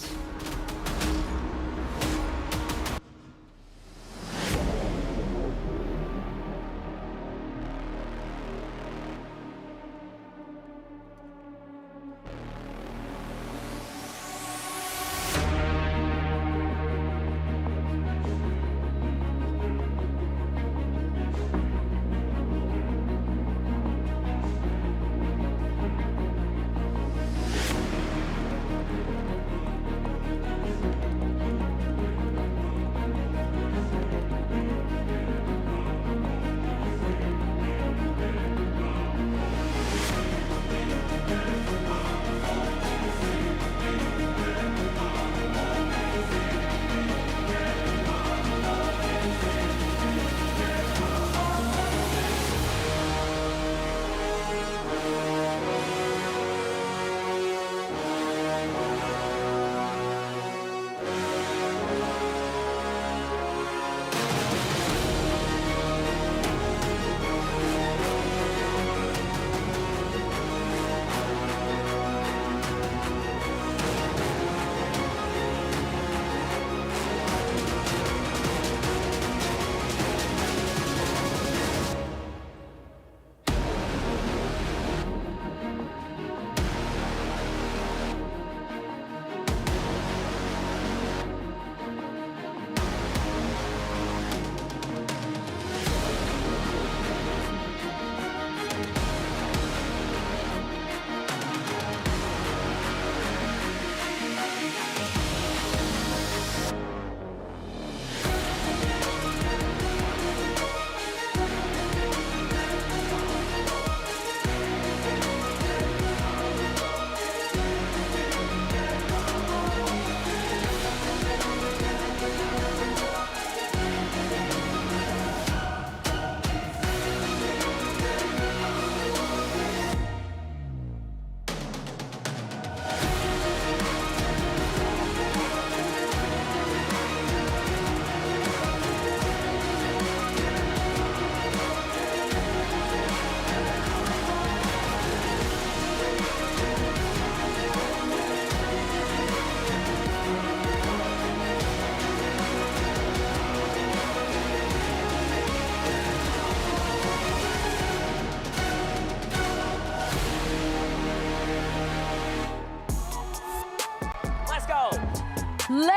Ladies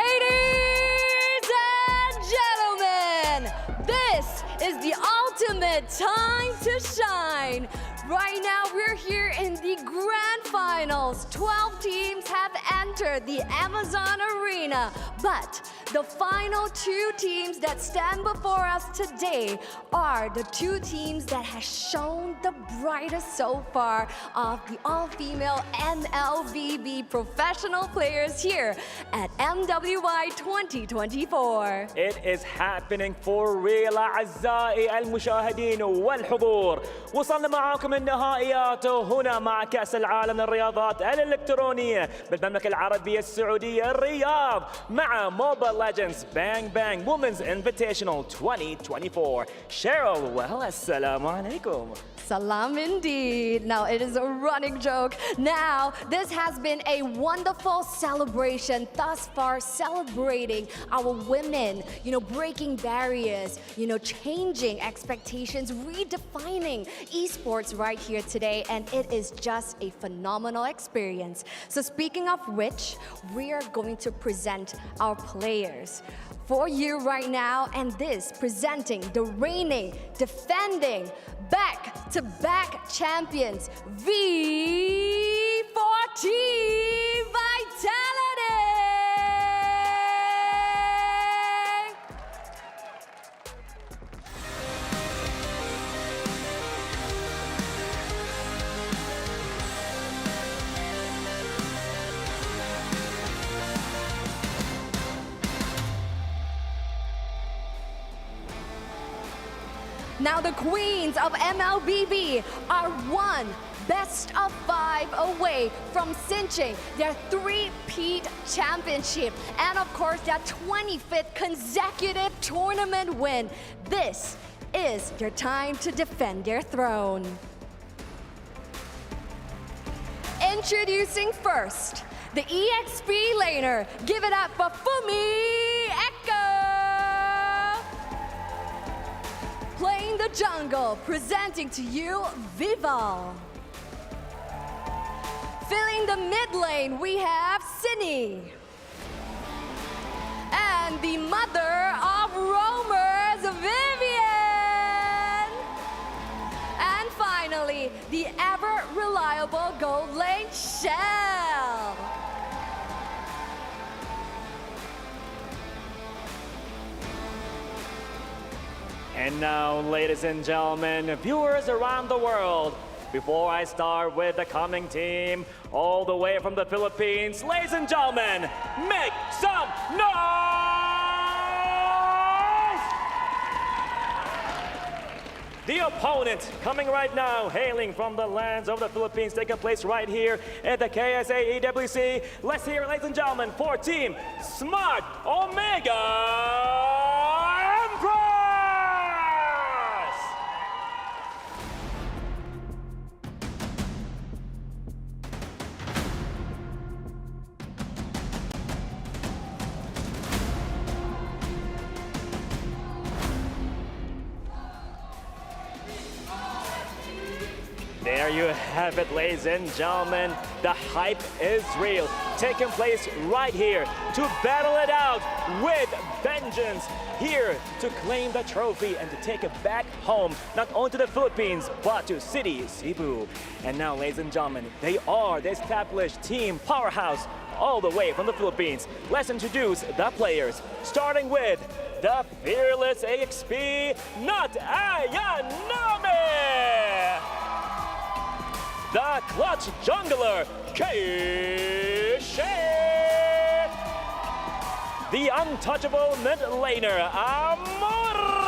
and gentlemen, this is the ultimate time to shine. Right now, we're here in the grand finals. 12 teams have entered the Amazon Arena, but the final 2 teams that stand before us today are the 2 teams that have shown the brightest so far of the all-female MLVB professional players here at MWI 2024. It is happening for real أعزائي المشاهدين والحضور. وصلنا معاكم النهائيات هنا مع كأس العالم للرياضات الإلكترونية بالمملكة العربية السعودية الرياض مع موبايل Legends Bang Bang Women's Invitational 2024. Cheryl, well, assalamu alaikum. Salam indeed. Now, it is a running joke. Now, this has been a wonderful celebration thus far, celebrating our women, breaking barriers, changing expectations, redefining esports right here today, and it is just a phenomenal experience. So speaking of which, we are going to present our players. for you right now, and this presenting the reigning, defending, back-to-back champions, V14 Vitality! Now the queens of MLBB are one best of 5 away from cinching their 3-peat championship and of course their 25th consecutive tournament win. This is your time to defend your throne. Introducing first, the EXP laner. Give it up for Fumi Echo. Playing the jungle, presenting to you Vival. Filling the mid lane, we have Cinny. And the mother of roamers, Vivian. And finally, the ever reliable gold lane, Shell. And now, ladies and gentlemen, viewers around the world, before I start with the coming team, all the way from the Philippines, ladies and gentlemen, make some noise! The opponent coming right now, hailing from the lands of the Philippines, taking place right here at the KSA EWC. Let's hear it, ladies and gentlemen, for Team Smart Omega Emperor! There you have it, ladies and gentlemen. The hype is real, taking place right here to battle it out with vengeance, here to claim the trophy and to take it back home, not only to the Philippines, but to city Cebu. And now, ladies and gentlemen, they are the established team powerhouse all the way from the Philippines. Let's introduce the players, starting with the fearless EXP, not Ayanami! The clutch jungler, K-Shape! The untouchable mid laner, Amore!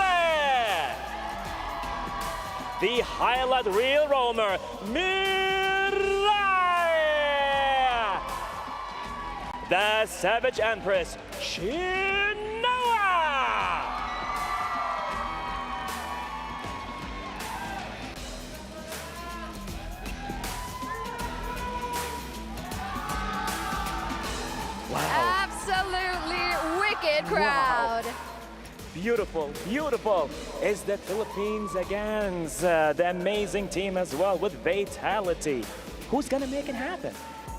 The highlight reel roamer, Mirai! The savage empress, Shinoa! Wow. Absolutely wicked crowd. Wow. Beautiful, beautiful. Is the Philippines against the amazing team as well with Vitality. Who's gonna make it happen?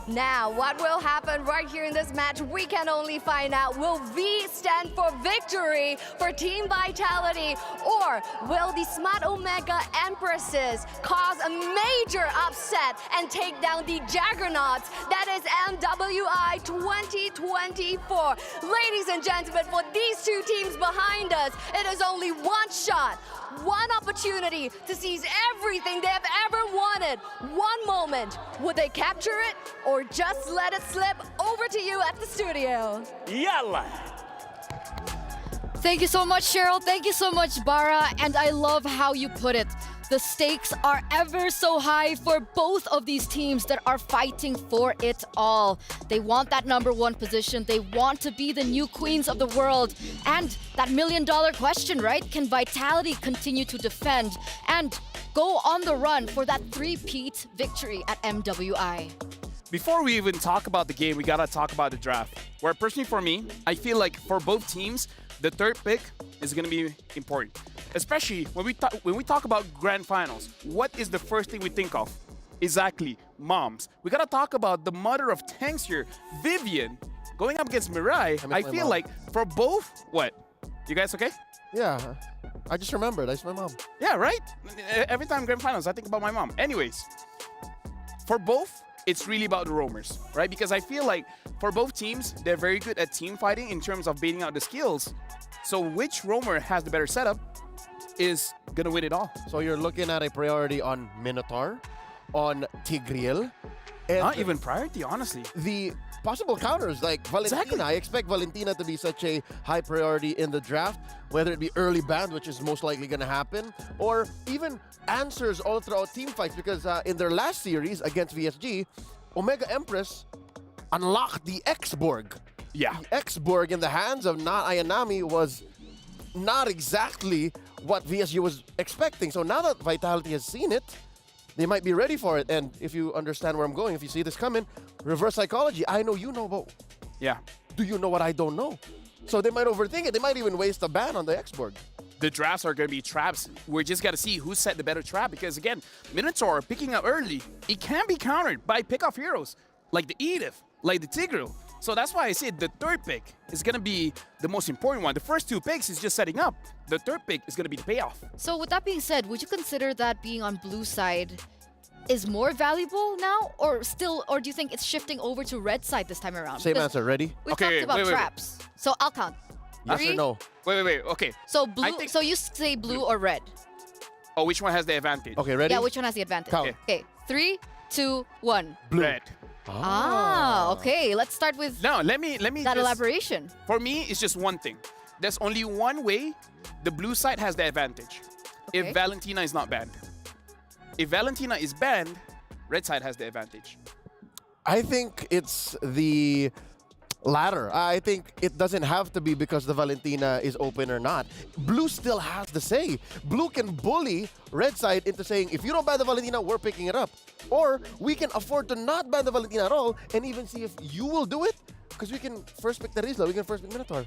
Now, what will happen right here in this match, we can only find out. Will V stand for victory for Team Vitality, or will the Smart Omega Empresses cause a major upset and take down the Juggernauts? That is MWI 2024. Ladies and gentlemen, for these two teams behind us, it is only one shot, one opportunity to seize everything they have ever wanted. One moment. Would they capture it or just let it slip? Over to you at the studio. Yalla! Thank you so much, Cheryl. Thank you so much, Bara. And I love how you put it. The stakes are ever so high for both of these teams that are fighting for it all. They want that #1 position. They want to be the new queens of the world. And that $1 million question, right? Can Vitality continue to defend and go on the run for that 3-peat victory at MWI? Before we even talk about the game, we gotta talk about the draft. Where personally for me, I feel like for both teams, the third pick is gonna be important. Especially when we talk about grand finals. What is the first thing we think of? Exactly, moms. We gotta talk about the mother of tanks here, Vivian, going up against Mirai, I feel like for both, what? You guys okay? Yeah. I just remembered. That's my mom. Yeah, right? Every time grand finals, I think about my mom. Anyways, for both, it's really about the roamers, right? Because I feel like for both teams, they're very good at team fighting in terms of baiting out the skills. So which roamer has the better setup is going to win it all. So you're looking at a priority on Minotaur, on Tigreal. And Not even priority, honestly. The possible counters like Valentina. Exactly. I expect Valentina to be such a high priority in the draft, whether it be early banned, which is most likely going to happen, or even answers all throughout team fights, because in their last series against VSG, Omega Empress unlocked the X-Borg. Yeah. The X-Borg in the hands of Na Ayanami was not exactly what VSG was expecting. So now that Vitality has seen it, they might be ready for it. And if you understand where I'm going, if you see this coming, reverse psychology. I know you know, but do you know what I don't know? So they might overthink it. They might even waste a ban on the X-Borg. The drafts are going to be traps. We're just got to see who set the better trap, because again, Minotaur picking up early, it can be countered by pick-off heroes like the Edith, like the Tigreal. So that's why I said the third pick is going to be the most important one. The first two picks is just setting up. The third pick is going to be the payoff. So with that being said, would you consider that being on blue side is more valuable now, or do you think it's shifting over to red side this time around? Same Because answer. Ready? We've talked about traps. So I'll count. Yes Three. or no? Wait. Okay. So blue. So you say blue or red? Oh, which one has the advantage? Okay, ready? Yeah, which one has the advantage? Count. Okay. 3, 2, 1. Blue. Red. Okay. Let's start with No, let me that just, elaboration. For me, it's just one thing. There's only one way the blue side has the advantage. Okay. If Valentina is not banned. If Valentina is banned, red side has the advantage. I think it's the latter. I think it doesn't have to be because the Valentina is open or not. Blue still has the say. Blue can bully red side into saying, if you don't ban the Valentina, we're picking it up. Or we can afford to not ban the Valentina at all and even see if you will do it, because we can first pick the Rizla, we can first pick Minotaur.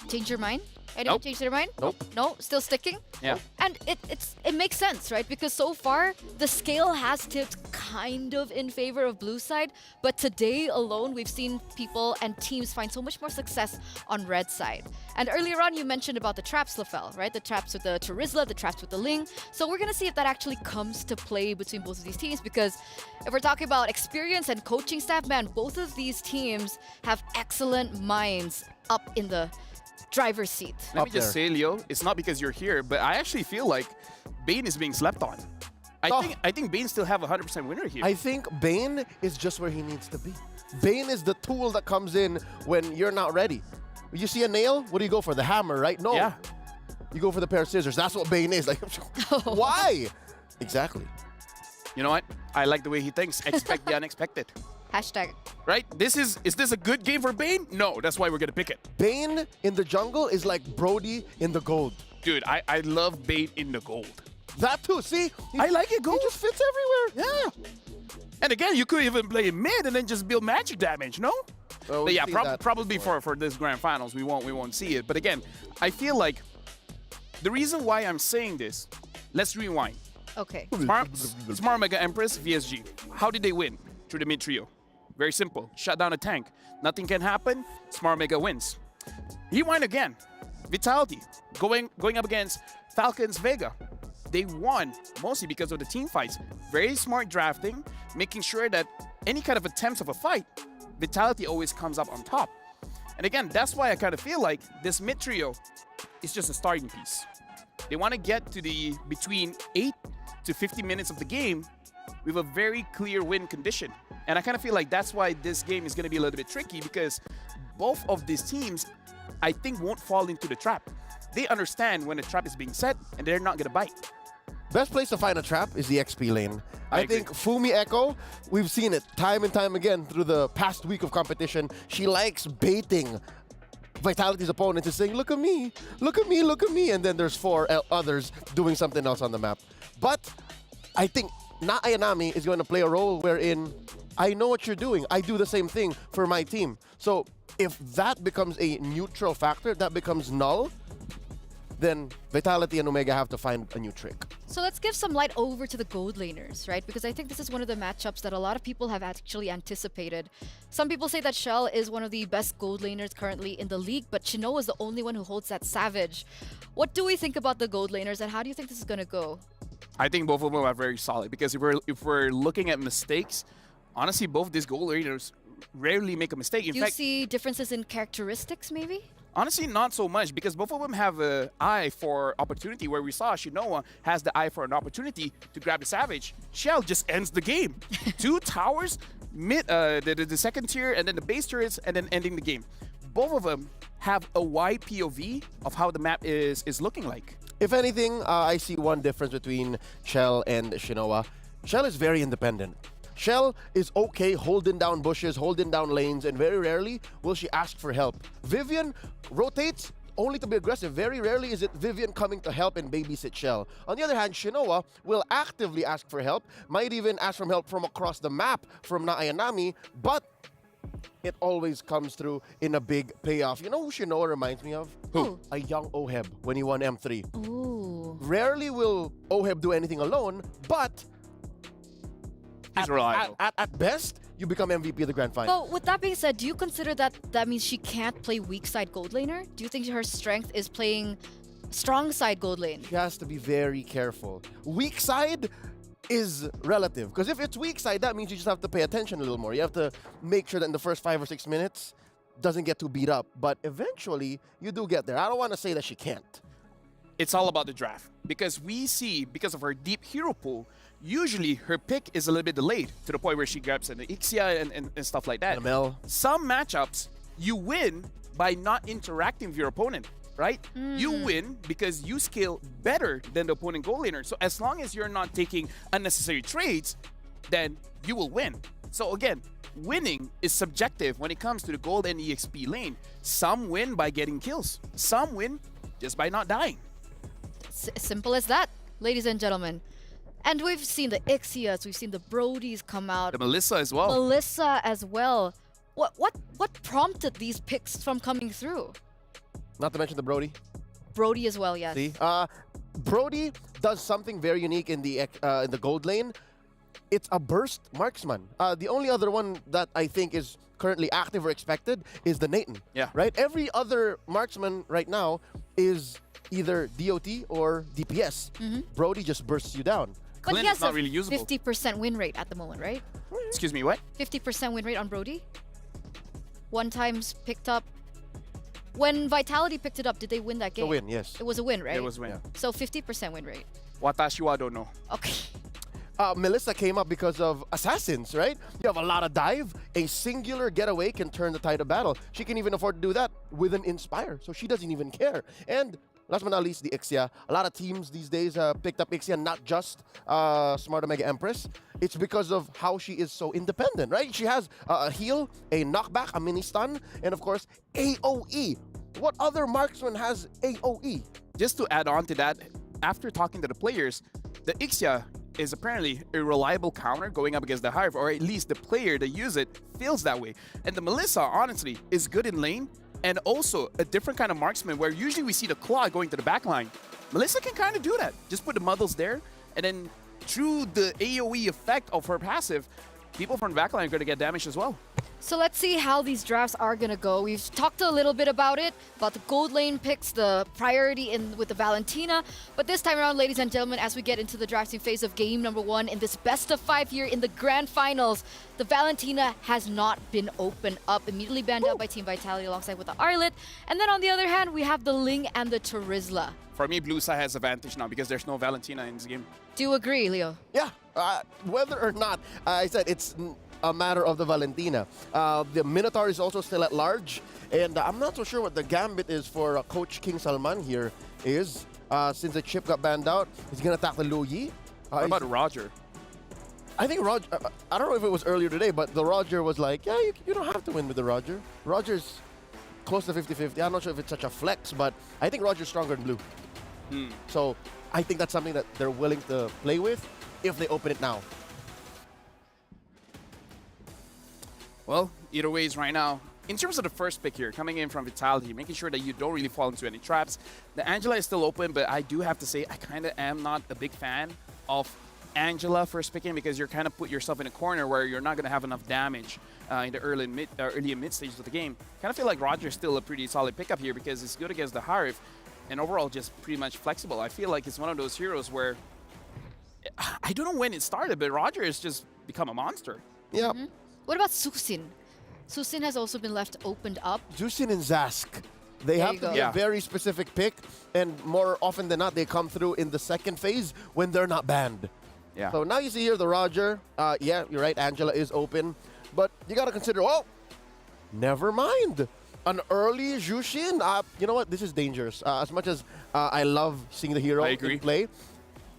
Change your mind? Anyone Nope. change their mind? Nope. No? Still sticking? Yeah. And it makes sense, right? Because so far, the scale has tipped kind of in favor of blue side, but today alone, we've seen people and teams find so much more success on red side. And earlier on, you mentioned about the traps, Lafel, right? The traps with the Terizla, the traps with the Ling. So we're going to see if that actually comes to play between both of these teams, because if we're talking about experience and coaching staff, man, both of these teams have excellent minds up in the driver's seat. Let me just say, Leo, it's not because you're here, but I actually feel like Bane is being slept on. I think Bane still have a 100% winner here. I think Bane is just where he needs to be. Bane is the tool that comes in when you're not ready. You see a nail, what do you go for? The hammer, right? No. Yeah. You go for the pair of scissors. That's what Bane is. Like, why? Exactly. You know what? I like the way he thinks. Expect the unexpected. Hashtag. Right? Is this a good game for Bane? No, that's why we're gonna pick it. Bane in the jungle is like Brody in the gold. Dude, I love Bane in the gold. That too, see? I like it gold. He just fits everywhere. Yeah. And again, you could even play mid and then just build magic damage, no? Well, But yeah, we've seen that probably for this grand finals, we won't see it. But again, I feel like the reason why I'm saying this, let's rewind. Okay. Smart Mega Empress, VSG. How did they win? Through the mid trio. Very simple. Shut down a tank. Nothing can happen. Smart Mega wins. Rewind again. Vitality going up against Falcons Vega. They won mostly because of the team fights. Very smart drafting, making sure that any kind of attempts of a fight, Vitality always comes up on top. And again, that's why I kind of feel like this mid trio is just a starting piece. They want to get to the between 8 to 50 minutes of the game with a very clear win condition. And I kind of feel like that's why this game is going to be a little bit tricky, because both of these teams, I think, won't fall into the trap. They understand when a trap is being set, and they're not going to bite. Best place to find a trap is the XP lane. I think Fumi Echo, we've seen it time and time again through the past week of competition. She likes baiting Vitality's opponents and saying, look at me, look at me, look at me. And then there's 4 others doing something else on the map. But I think Na Ayanami is going to play a role wherein I know what you're doing. I do the same thing for my team. So if that becomes a neutral factor, that becomes null, then Vitality and Omega have to find a new trick. So let's give some light over to the gold laners, right? Because I think this is one of the matchups that a lot of people have actually anticipated. Some people say that Shell is one of the best gold laners currently in the league, but Chinoa is the only one who holds that Savage. What do we think about the gold laners, and how do you think this is going to go? I think both of them are very solid because if we're looking at mistakes, honestly, both these gold laners rarely make a mistake. In Do you see differences in characteristics, maybe? honestly, not so much because both of them have an eye for opportunity. Where we saw Shinoa has the eye for an opportunity to grab the Savage. Shell just ends the game. 2 towers, the second tier, and then the base turrets, and then ending the game. Both of them have a wide POV of how the map is looking like. If anything, I see one difference between Shell and Shinoa. Shell is very independent. Shell is okay holding down bushes, holding down lanes, and very rarely will she ask for help. Vivian rotates only to be aggressive. Very rarely is it Vivian coming to help and babysit Shell. On the other hand, Shinoa will actively ask for help, might even ask for help from across the map from Na'Ayanami, but it always comes through in a big payoff. You know who Shinoa reminds me of? Who? A young Oheb when he won M3. Ooh. Rarely will Oheb do anything alone, but at best, you become MVP of the Grand Final. But with that being said, do you consider that means she can't play weak side gold laner? Do you think her strength is playing strong side gold lane? She has to be very careful. Weak side is relative, because if it's weak side, that means you just have to pay attention a little more. You have to make sure that in the first 5 or 6 minutes doesn't get too beat up, but eventually you do get there. I don't want to say that she can't. It's all about the draft because we see, because of her deep hero pool, usually her pick is a little bit delayed to the point where she grabs an Ixia and stuff like that. Some matchups you win by not interacting with your opponent, right? You win because you scale better than the opponent gold laner. So as long as you're not taking unnecessary trades, then you will win. So again, winning is subjective when it comes to the gold and EXP lane. Some win by getting kills. Some win just by not dying. Simple as that, ladies and gentlemen. And we've seen the Ixias, we've seen the Brodies come out. The Melissa as well. Melissa as well. What prompted these picks from coming through? Not to mention the Brody. Brody as well, yes. See, Brody does something very unique in the gold lane. It's a burst marksman. The only other one that I think is currently active or expected is the Nathan. Yeah. Right? Every other marksman right now is either DOT or DPS. Brody just bursts you down. But he has not a really usable. 50% win rate at the moment, right? Excuse me, what? 50% win rate on Brody. One times picked up. When Vitality picked it up, did they win that game? A win, yes. It was a win, right? It was a win. Yeah. So 50% win rate. Watashi wa don't know. Okay. Melissa came up because of assassins, right? You have a lot of dive. A singular getaway can turn the tide of battle. She can even afford to do that with an Inspire, so she doesn't even care. And last but not least, the Ixia. A lot of teams these days picked up Ixia, not just Smart Omega Empress. It's because of how she is so independent, right? She has a heal, a knockback, a mini stun, and of course, AoE. What other marksman has AoE? Just to add on to that, after talking to the players, the Ixia is apparently a reliable counter going up against the Hive, or at least the player that use it feels that way. And the Melissa, honestly, is good in lane, and also a different kind of marksman where usually we see the Claw going to the back line. Melissa can kind of do that. Just put the muddles there, and then through the AoE effect of her passive, people from the back line are going to get damaged as well. So let's see how these drafts are going to go. We've talked a little bit about the gold lane picks, the priority with the Valentina. But this time around, ladies and gentlemen, as we get into the drafting phase of game number 1 in this best of 5 here in the grand finals, the Valentina has not been opened up. Immediately banned out by Team Vitality alongside with the Arlet. And then on the other hand, we have the Ling and the Terizla. For me, Blue side has advantage now because there's no Valentina in this game. Do you agree, Leo? Yeah. Whether or not, I said it's a matter of the Valentina. The Minotaur is also still at large, and I'm not so sure what the gambit is for Coach King Salman here is. Since the chip got banned out, he's going to attack the Lu Yi. What about Roger? I think Roger, I don't know if it was earlier today, but the Roger was like, yeah, you don't have to win with the Roger. Roger's close to 50-50. I'm not sure if it's such a flex, but I think Roger's stronger than Blue. So I think that's something that they're willing to play with if they open it now. Well, either ways right now, in terms of the first pick here, coming in from Vitality, making sure that you don't really fall into any traps. The Angela is still open, but I do have to say I kind of am not a big fan of Angela first picking because you're kind of put yourself in a corner where you're not going to have enough damage in the early and mid stages of the game. Kind of feel like Roger's still a pretty solid pickup here because it's good against the Harif and overall just pretty much flexible. I feel like it's one of those heroes where I don't know when it started, but Roger has just become a monster. Yeah. What about Susin? Susin has also been left opened up. Susin and Zask. They There have you to go. be a very specific pick, and more often than not, they come through in the second phase when they're not banned. Yeah. So now you see here the Roger. Yeah, you're right, Angela is open. But you got to consider, oh, never mind. An early Jushin. You know what? This is dangerous. As much as I love seeing the hero in play,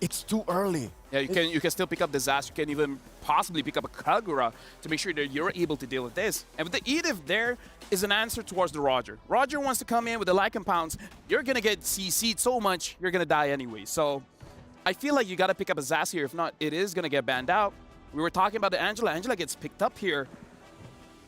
it's too early. Yeah, you can still pick up the Zas. You can even possibly pick up a Kagura to make sure that you're able to deal with this. And with the Edith there is an answer towards the Roger. Roger wants to come in with the light compounds. You're going to get CC'd so much, you're going to die anyway. So I feel like you got to pick up a Zas here. If not, it is going to get banned out. We were talking about the Angela. Angela gets picked up here.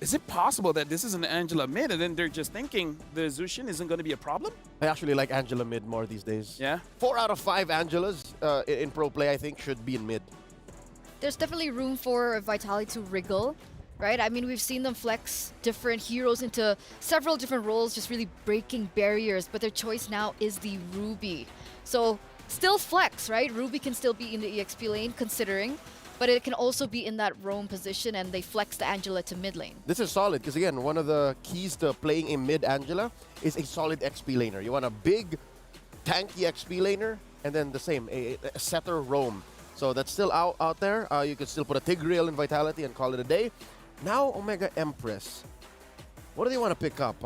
Is it possible that this is an Angela mid and then they're just thinking the Zushin isn't going to be a problem? I actually like Angela mid more these days. Yeah? 4 out of 5 Angelas in pro play, I think, should be in mid. There's definitely room for Vitality to wriggle, right? I mean, we've seen them flex different heroes into several different roles, just really breaking barriers, but their choice now is the Ruby. So still flex, right? Ruby can still be in the EXP lane, considering, but it can also be in that roam position, and they flex the Angela to mid lane. This is solid because, again, one of the keys to playing a mid Angela is a solid XP laner. You want a big, tanky XP laner, and then the same, a setter roam. So that's still out there. You can still put a Tigreal in Vitality and call it a day. Now, Omega Empress. What do they want to pick up?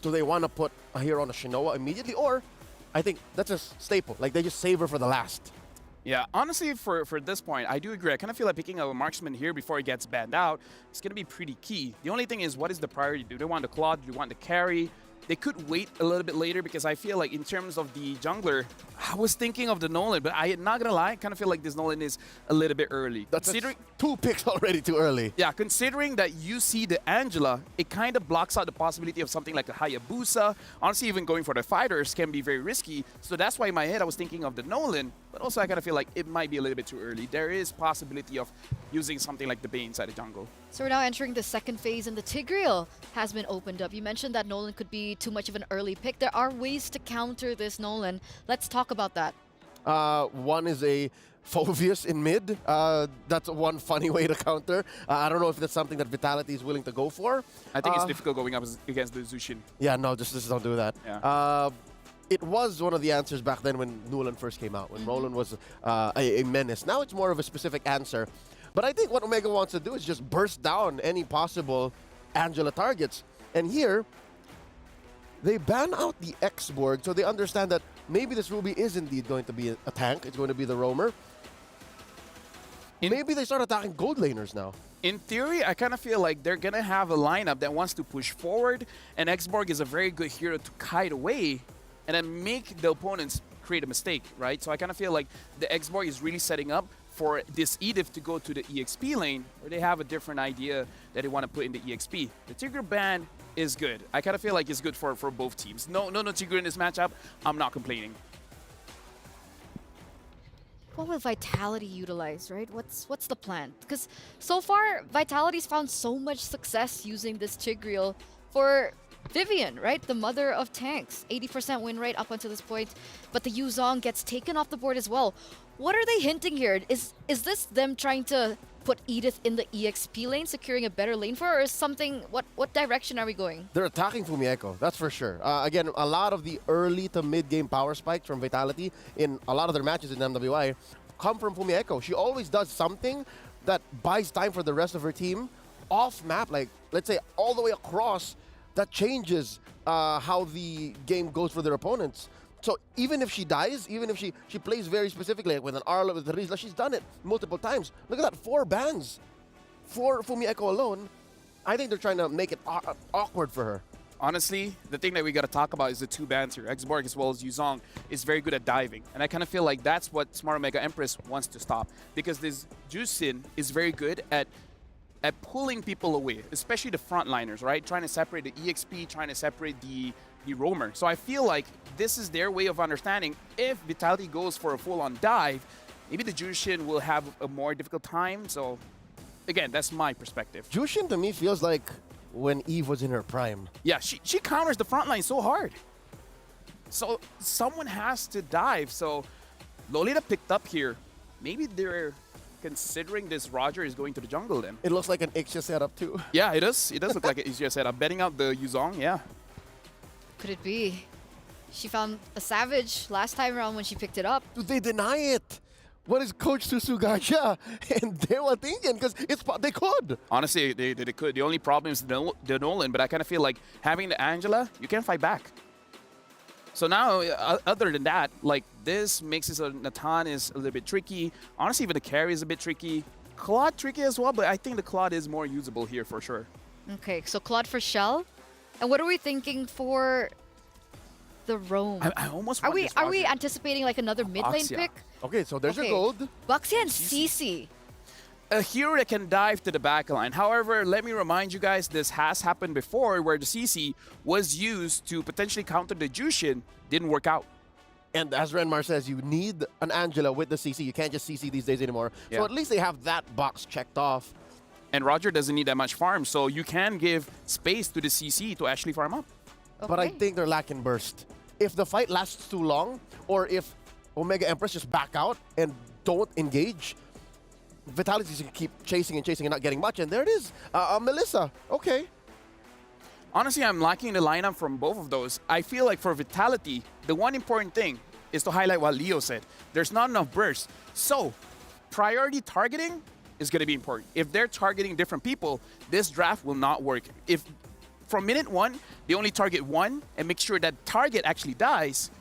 Do they want to put a hero on a Shinoa immediately? Or, I think that's a staple. Like, they just save her for the last. Yeah, honestly, for this point, I do agree. I kind of feel like picking up a marksman here before he gets banned out is going to be pretty key. The only thing is, what is the priority? Do they want the Claude? Do they want the carry? They could wait a little bit later because I feel like in terms of the jungler, I was thinking of the Nolan, but I'm not going to lie, I kind of feel like this Nolan is a little bit early. That's 2 picks already too early. Yeah, considering that you see the Angela, it kind of blocks out the possibility of something like a Hayabusa. Honestly, even going for the fighters can be very risky. So that's why in my head I was thinking of the Nolan, but also I kind of feel like it might be a little bit too early. There is possibility of using something like the Bane inside the jungle. So we're now entering the second phase, and the Tigreal has been opened up. You mentioned that Nolan could be too much of an early pick. There are ways to counter this Nolan. Let's talk about that. One is a Phoveus in mid. That's one funny way to counter. I don't know if that's something that Vitality is willing to go for. I think it's difficult going up against the Zushin. Yeah, no, just don't do that. Yeah. It was one of the answers back then when Nolan first came out, when Nolan was a menace. Now it's more of a specific answer. But I think what Omega wants to do is just burst down any possible Angela targets. And here, they ban out the X-Borg, so they understand that maybe this Ruby is indeed going to be a tank. It's going to be the roamer. Maybe they start attacking gold laners now. In theory, I kind of feel like they're going to have a lineup that wants to push forward, and X-Borg is a very good hero to kite away and then make the opponents create a mistake, right? So I kind of feel like the X-Borg is really setting up for this Edith to go to the EXP lane, where they have a different idea that they want to put in the EXP. The Tigger ban is good. I kind of feel like it's good for both teams. No Tigger in this matchup. I'm not complaining. What will Vitality utilize, right? What's the plan? Because so far, Vitality's found so much success using this Tigreal for Vivian, right? The mother of tanks. 80% win rate up until this point, but the Yuzong gets taken off the board as well. What are they hinting here? Is this them trying to put Edith in the EXP lane, securing a better lane for her, or is something, what direction are we going? They're attacking Fumieko, that's for sure. Again, a lot of the early to mid-game power spikes from Vitality in a lot of their matches in MWI come from Fumieko. She always does something that buys time for the rest of her team off map, like let's say all the way across, that changes how the game goes for their opponents. So even if she dies, even if she plays very specifically, like with an Arla, with Rizla, she's done it multiple times. Look at that, 4 bans for Fumieko alone. I think they're trying to make it awkward for her. Honestly, the thing that we got to talk about is the 2 bans here. X-Borg as well as Yuzong is very good at diving. And I kind of feel like that's what Smart Omega Empress wants to stop. Because this Jusin is very good at at pulling people away, especially the frontliners, right? Trying to separate the EXP, trying to separate the roamer. So I feel like this is their way of understanding if Vitality goes for a full-on dive, maybe the Jushin will have a more difficult time. So again, that's my perspective. Jushin to me feels like when Eve was in her prime. Yeah, she counters the front line so hard. So someone has to dive. So Lolita picked up here. Maybe they're considering this Roger is going to the jungle then. It looks like an Ixia setup too. Yeah, it does. It does look like an Ixia setup. Betting out the Yuzong, yeah. Could it be? She found a Savage last time around when she picked it up. Do they deny it? What is Coach Susugaja and they were thinking? Because they could. Honestly, they could. The only problem is the Nolan, but I kind of feel like having the Angela, you can't fight back. So now, other than that, like this makes it so Natan is a little bit tricky. Honestly, even the carry is a bit tricky. Claude tricky as well, but I think the Claude is more usable here for sure. Okay, so Claude for Shell. And what are we thinking for the roam? I almost are want we anticipating like another mid lane Boxia. pick? Okay, so there's your gold. Boxia and CC. A hero that can dive to the back line. However, let me remind you guys, this has happened before where the CC was used to potentially counter the Jushin. Didn't work out. And as Renmar says, you need an Angela with the CC. You can't just CC these days anymore. Yeah. So at least they have that box checked off. And Roger doesn't need that much farm, so you can give space to the CC to actually farm up. But I think they're lacking burst. If the fight lasts too long, or if Omega Empress just back out and don't engage, Vitality's gonna keep chasing and chasing and not getting much. And there it is, Melissa. Okay. Honestly, I'm liking the lineup from both of those. I feel like for Vitality, the one important thing is to highlight what Leo said. There's not enough burst. So, priority targeting is going to be important. If they're targeting different people, this draft will not work. If from minute one, they only target one and make sure that target actually dies,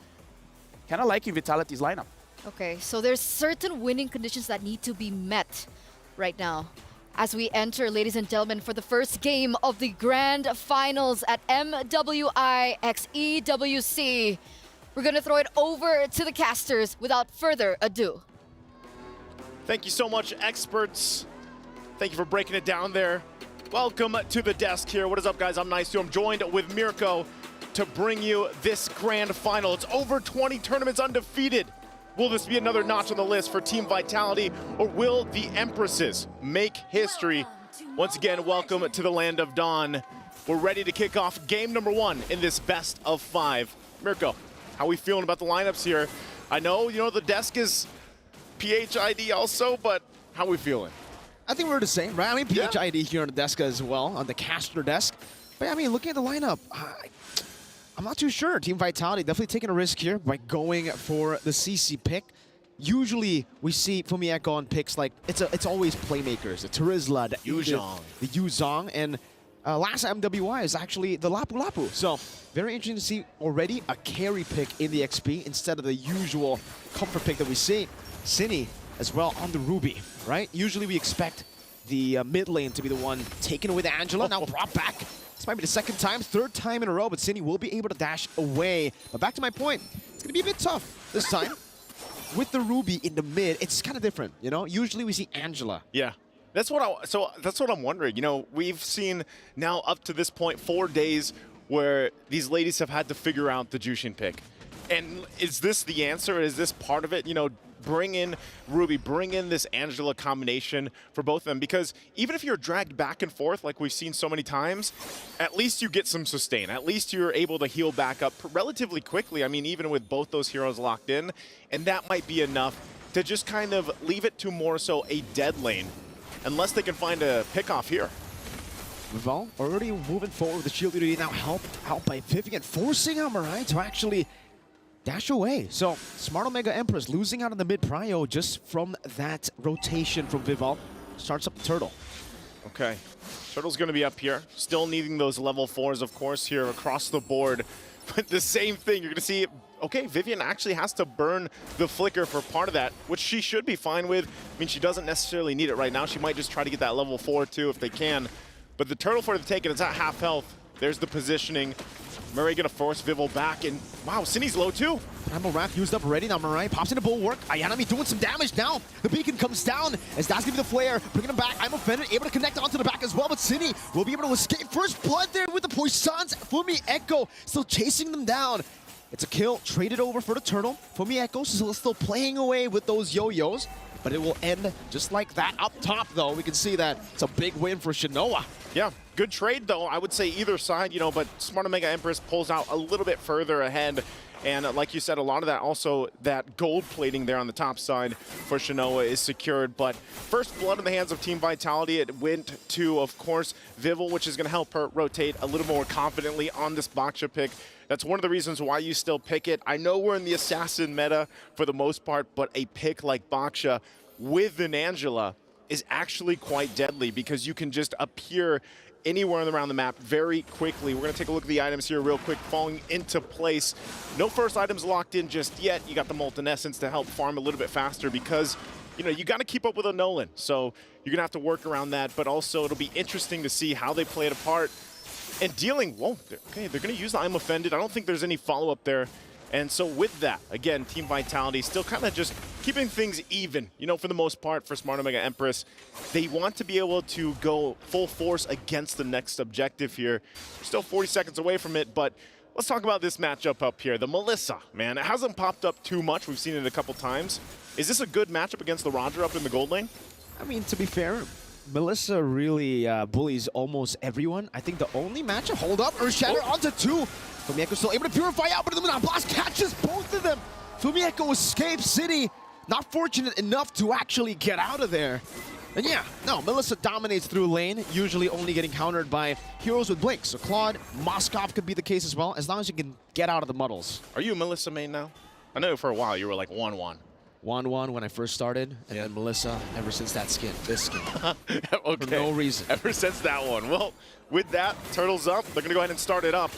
kind of liking Vitality's lineup. Okay, so there's certain winning conditions that need to be met right now. As we enter, ladies and gentlemen, for the first game of the Grand Finals at MWI x EWC. We're going to throw it over to the casters without further ado. Thank you so much, experts. Thank you for breaking it down there. Welcome to the desk here. What is up, guys? I'm Nice. I'm joined with Mirko to bring you this grand final. It's over 20 tournaments undefeated. Will this be another notch on the list for Team Vitality, or will the Empresses make history? Once again, welcome to the Land of Dawn. We're ready to kick off game number 1 in this best of 5. Mirko, how are we feeling about the lineups here? I know, the desk is PHID also, but how are we feeling? I think we're the same, right? I mean, PHID here on the desk as well, on the caster desk. But I mean, looking at the lineup, I'm not too sure. Team Vitality definitely taking a risk here by going for the CC pick. Usually, we see Fumieko on picks like, it's always playmakers, the Terizla, the Yuzong, and last MWI is actually the Lapu Lapu. So, very interesting to see already a carry pick in the XP instead of the usual comfort pick that we see. Cine as well on the Ruby, right? Usually we expect the mid lane to be the one taken away the Angela, now brought back. This might be the second time, third time in a row, but Cine will be able to dash away. But back to my point, it's gonna be a bit tough this time. With the Ruby in the mid, it's kind of different, Usually we see Angela. Yeah. That's what I'm wondering. We've seen now up to this point 4 days where these ladies have had to figure out the Jushin pick. And is this the answer? Is this part of it? Bring in Ruby, bring in this Angela combination for both of them, because even if you're dragged back and forth like we've seen so many times, at least you get some sustain. At least you're able to heal back up relatively quickly. I mean, even with both those heroes locked in, and that might be enough to just kind of leave it to more so a dead lane, unless they can find a pick off here. Vival already moving forward with the shield duty, now helped out by Vivian, forcing Amarai to actually dash away. So, Smart Omega Empress losing out on the mid-prio just from that rotation from Vival. Starts up the Turtle. Okay. Turtle's going to be up here. Still needing those level 4s, of course, here across the board. But the same thing, you're going to see, okay, Vivian actually has to burn the Flicker for part of that, which she should be fine with. I mean, she doesn't necessarily need it right now. She might just try to get that level 4 too if they can. But the Turtle for the taking, it's at half health. There's the positioning. Murray gonna force Vivel back, and wow, Cindy's low too. Primal Wrath used up already. Now Mirai pops into Bulwark. Ayanami doing some damage now. The beacon comes down as that's gonna be the flare, bringing him back. I'm offended, able to connect onto the back as well, but Cindy will be able to escape. First blood there with the Poissons. Fumi Echo still chasing them down. It's a kill, traded over for the turtle. Fumi Echo still playing away with those yo-yos, but it will end just like that. Up top, though, we can see that it's a big win for Shinoa. Yeah, good trade, though. I would say either side, you know, but Smart Omega Empress pulls out a little bit further ahead. And like you said, a lot of that also, that gold plating there on the top side for Shinoa is secured. But first blood in the hands of Team Vitality. It went to, of course, Vivel, which is going to help her rotate a little more confidently on this Baksha pick. That's one of the reasons why you still pick it. I know we're in the assassin meta for the most part, but a pick like Baksha with an Angela is actually quite deadly because you can just appear anywhere around the map very quickly. We're going to take a look at the items here real quick, falling into place. No first items locked in just yet. You got the Molten Essence to help farm a little bit faster because, you know, you got to keep up with a Nolan. So you're going to have to work around that, but also it'll be interesting to see how they play it apart. And dealing, whoa, okay, they're going to use the I'm Offended. I don't think there's any follow-up there. And so with that, again, Team Vitality still kind of just keeping things even, you know, for the most part for Smart Omega Empress. They want to be able to go full force against the next objective here. We're still 40 seconds away from it, but let's talk about this matchup up here. The Melissa, man, it hasn't popped up too much. We've seen it a couple times. Is this a good matchup against the Roger up in the gold lane? I mean, to be fair, Melissa really bullies almost everyone. I think the only matchup, hold up, Earthshatter onto two. Fumi Echo still able to purify out, but the Illuminati Blast catches both of them. Fumi Echo escapes. City not fortunate enough to actually get out of there. And yeah, no, Melissa dominates through lane, usually only getting countered by heroes with Blink. So Claude, Moskov could be the case as well, as long as you can get out of the muddles. Are you a Melissa main now? I know for a while you were like 1-1. 1-1 when I first started, and then Melissa ever since that skin, this skin. Okay. For no reason. Ever since that one. Well, with that, Turtles up. They're going to go ahead and start it up.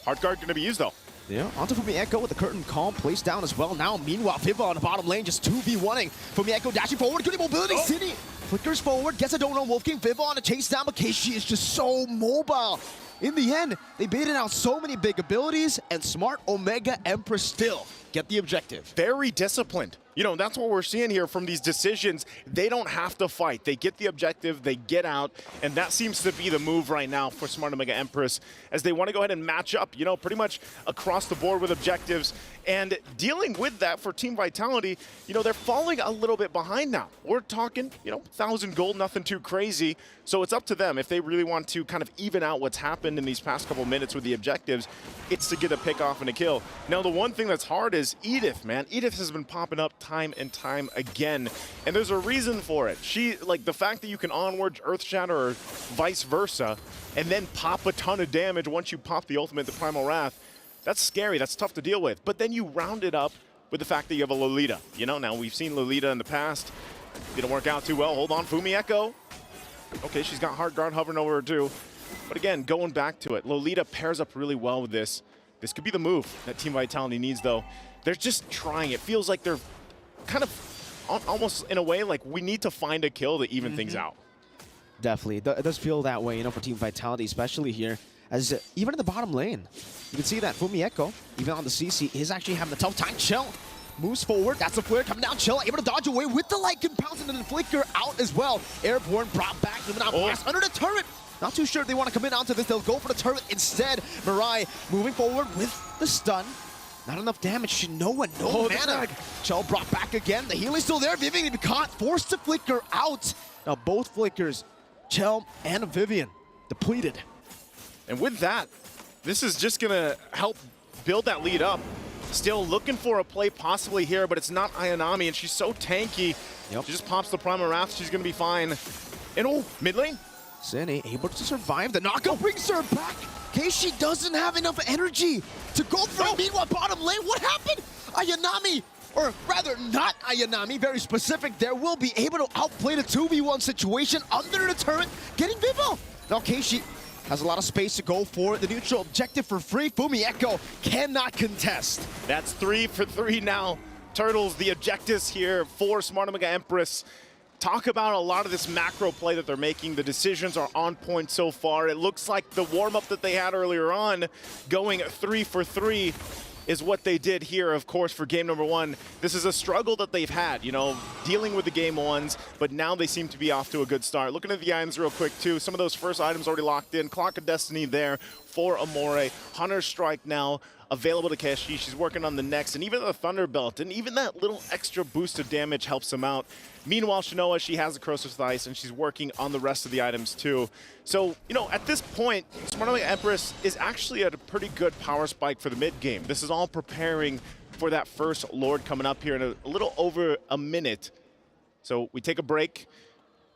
Hard guard going to be used, though. Yeah, onto Fumi Echo with the curtain calm placed down as well. Now, meanwhile, Viva on the bottom lane just 2v1ing. Fumi Echo dashing forward, good mobility. City flickers forward, gets a donut. Wolf King Viva on a chase down, but Keishi is just so mobile. In the end, they baited out so many big abilities, and Smart Omega Empress still get the objective. Very disciplined. You know, that's what we're seeing here from these decisions. They don't have to fight. They get the objective, they get out, and that seems to be the move right now for Smart Omega Empress as they want to go ahead and match up, you know, pretty much across the board with objectives. And dealing with that for Team Vitality, you know, they're falling a little bit behind now. We're talking, you know, 1,000 gold, nothing too crazy. So it's up to them if they really want to kind of even out what's happened in these past couple minutes with the objectives. It's to get a pick off and a kill. Now, the one thing that's hard is Edith, man. Edith has been popping up time and time again, and there's a reason for it. She, like, the fact that you can onward Earthshatter or vice versa, and then pop a ton of damage once you pop the ultimate, the Primal Wrath, that's scary. That's tough to deal with. But then you round it up with the fact that you have a Lolita. You know, now we've seen Lolita in the past. Didn't work out too well. Hold on, Fumi Echo. Okay, she's got hard guard hovering over her too. But again, going back to it, Lolita pairs up really well with this. This could be the move that Team Vitality needs, though. They're just trying. It feels like they're kind of almost in a way like we need to find a kill to even things out. Definitely. It does feel that way, you know, for Team Vitality, especially here, as even in the bottom lane. You can see that Fumi Echo, even on the CC, is actually having a tough time. Chill moves forward. That's a flare coming down. Chill able to dodge away with the Lycan pounce and then Flicker out as well. Airborne brought back. Blast under the turret. Not too sure if they want to come in onto this. They'll go for the turret instead. Mirai moving forward with the stun. Not enough damage. Shinoa, no mana. Chell brought back again. The healing's still there. Vivian caught, forced to flicker out. Now both flickers, Chell and Vivian, depleted. And with that, this is just going to help build that lead up. Still looking for a play possibly here, but it's not Ayanami, and she's so tanky. She just pops the Primal Wrath. She's going to be fine. And oh, mid lane. Sene able to survive. The knockout brings her back. Keishi doesn't have enough energy to go for it. Meanwhile, bottom lane, what happened? Ayanami, or rather not Ayanami, very specific there, will be able to outplay the 2v1 situation under the turret, getting Vivo. Now Keishi has a lot of space to go for the neutral objective for free. Fumi Echo cannot contest. That's 3 for 3 now. Turtles, the objectives here for Smart Omega Empress. talk about a lot of this macro play that they're making. The decisions are on point so far. It looks like the warm-up that they had earlier on, going 3 for 3, is what they did here, of course, for game number 1. This is a struggle that they've had, you know, dealing with the game 1s, but now they seem to be off to a good start. Looking at the items real quick, too. Some of those first items already locked in. Clock of Destiny there for Amore. Hunter's Strike now available to Keshi. She's working on the next, and even the Thunderbelt, and even that little extra boost of damage helps him out. Meanwhile, Shinoa, she has the Corrosive Ice, and she's working on the rest of the items too. So, you know, at this point, SmartOmega Empress is actually at a pretty good power spike for the mid game. This is all preparing for that first Lord coming up here in a little over a minute. So we take a break,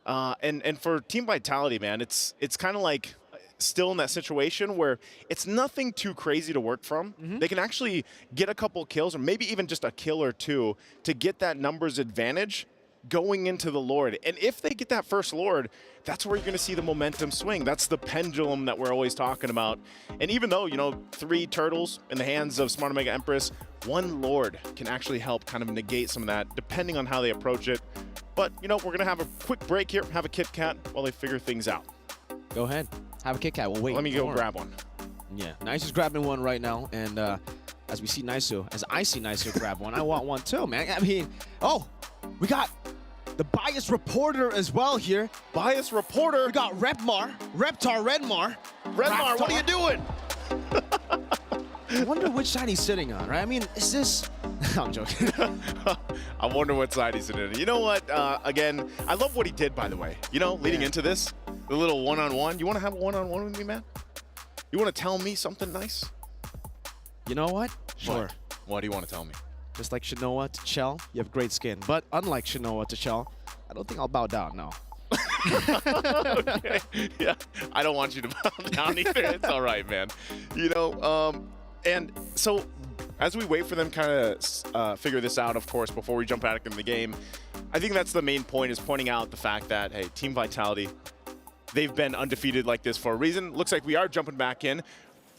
and for Team Vitality, man, it's kind of like still in that situation where it's nothing too crazy to work from. They can actually get a couple kills, or maybe even just a kill or two, to get that numbers advantage going into the Lord. And if they get that first Lord, that's where you're going to see the momentum swing. That's the pendulum that we're always talking about. And even though, you know, 3 turtles in the hands of SmartOmega Empress, 1 Lord can actually help kind of negate some of that, depending on how they approach it. But, you know, we're going to have a quick break here, have a Kit Kat while they figure things out. Go ahead. Have a Kit Kat. We'll wait. Let me go grab one. Yeah, Nice is grabbing one right now. And as we see Niso, as I see Niso grab one, I want one too, man. I mean, oh, we got the biased reporter as well here. Biased reporter? We got Reptar Redmar. Redmar, what are you doing? I wonder which side he's sitting on, right? I mean, is this... I'm joking. I wonder what side he's sitting on. You know what? Again, I love what he did, by the way. You know, leading into this, the little one-on-one. You want to have a one-on-one with me, man? You want to tell me something nice? You know what? Sure. What do you want to tell me? Just like Shinoa to Chell, you have great skin. But unlike Shinoa to Chell, I don't think I'll bow down, no. Okay. Yeah, I don't want you to bow down either. It's all right, man. You know, and so as we wait for them kind of figure this out, of course, before we jump back into the game, I think that's the main point, is pointing out the fact that, hey, Team Vitality, they've been undefeated like this for a reason. Looks like we are jumping back in.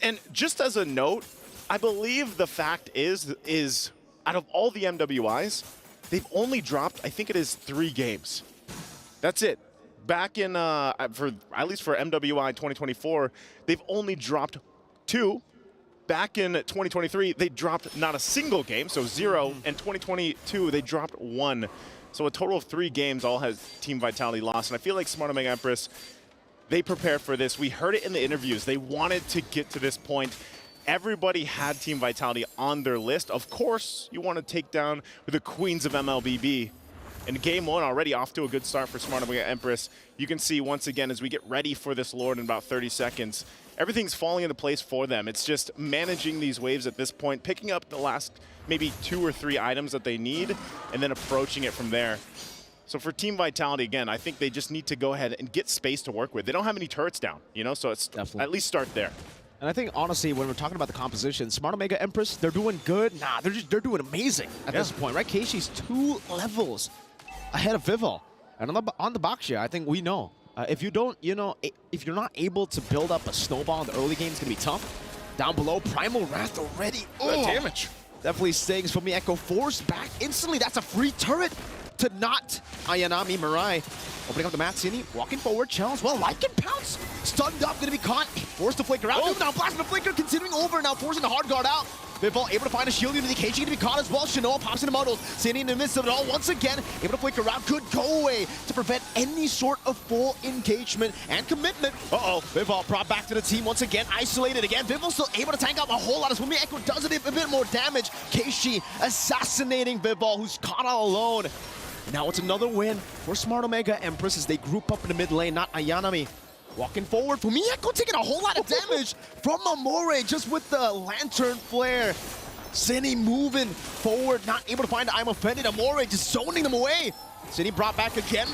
And just as a note, I believe the fact is out of all the MWIs, they've only dropped, I think it is 3 games. That's it. Back in, at least for MWI 2024, they've only dropped 2. Back in 2023, they dropped not a single game, so 0. And 2022, they dropped 1. So a total of 3 games all has Team Vitality lost. And I feel like SmartOmega Empress, they prepared for this. We heard it in the interviews. They wanted to get to this point. Everybody had Team Vitality on their list. Of course, you want to take down the Queens of MLBB. And game 1 already off to a good start for SmartOmega Empress. You can see once again as we get ready for this Lord in about 30 seconds, everything's falling into place for them. It's just managing these waves at this point, picking up the last maybe 2 or 3 items that they need, and then approaching it from there. So for Team Vitality, again, I think they just need to go ahead and get space to work with. They don't have any turrets down, you know, so it's at least start there. And I think, honestly, when we're talking about the composition, SmartOmega Empress, they're doing good. Nah, they're doing amazing at this point, right? Keishi's 2 levels ahead of Vivol. And on the box here, I think we know. If you don't, you know, if you're not able to build up a snowball in the early game, it's going to be tough. Down below, Primal Wrath already. Good damage. Definitely stings from the Echo Force back instantly. That's a free turret to not Ayanami Mirai. Opening up the mat, Cine, walking forward, challenge. Well, Lycan Pounce, stunned up, gonna be caught, forced to flicker out. Now blasting the flicker, continuing over, now forcing the hard guard out. Vivol able to find a shield into the cage, gonna be caught as well. Shinoa pops into models. Cine in the midst of it all, once again, able to flicker out, could go away to prevent any sort of full engagement and commitment. Vivol brought back to the team once again, isolated again. Vivol still able to tank out a whole lot as Wumi Echo does it a bit more damage. Keishi assassinating Vivol, who's caught all alone. Now it's another win for SmartOmega Empress as they group up in the mid lane, not Ayanami. Walking forward, Fumieko taking a whole lot of damage from Amore just with the Lantern Flare. Cine moving forward, not able to find I'm Offended. Amore just zoning them away. Cine brought back again.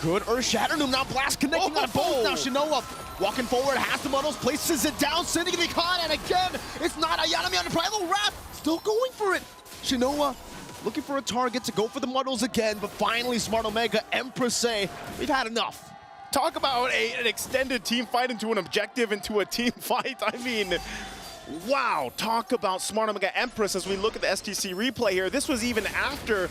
Good Earth Shatter, now Blast connecting on both. Now Shinoa walking forward, has the muddles, places it down. Cine can be caught, and again, it's not Ayanami on the Primal Wrath. Still going for it. Shinoa looking for a target to go for the muddles again, but finally SmartOmega Empress say, we've had enough. Talk about an extended team fight into an objective, into a team fight. I mean, wow. Talk about SmartOmega Empress as we look at the STC replay here. This was even after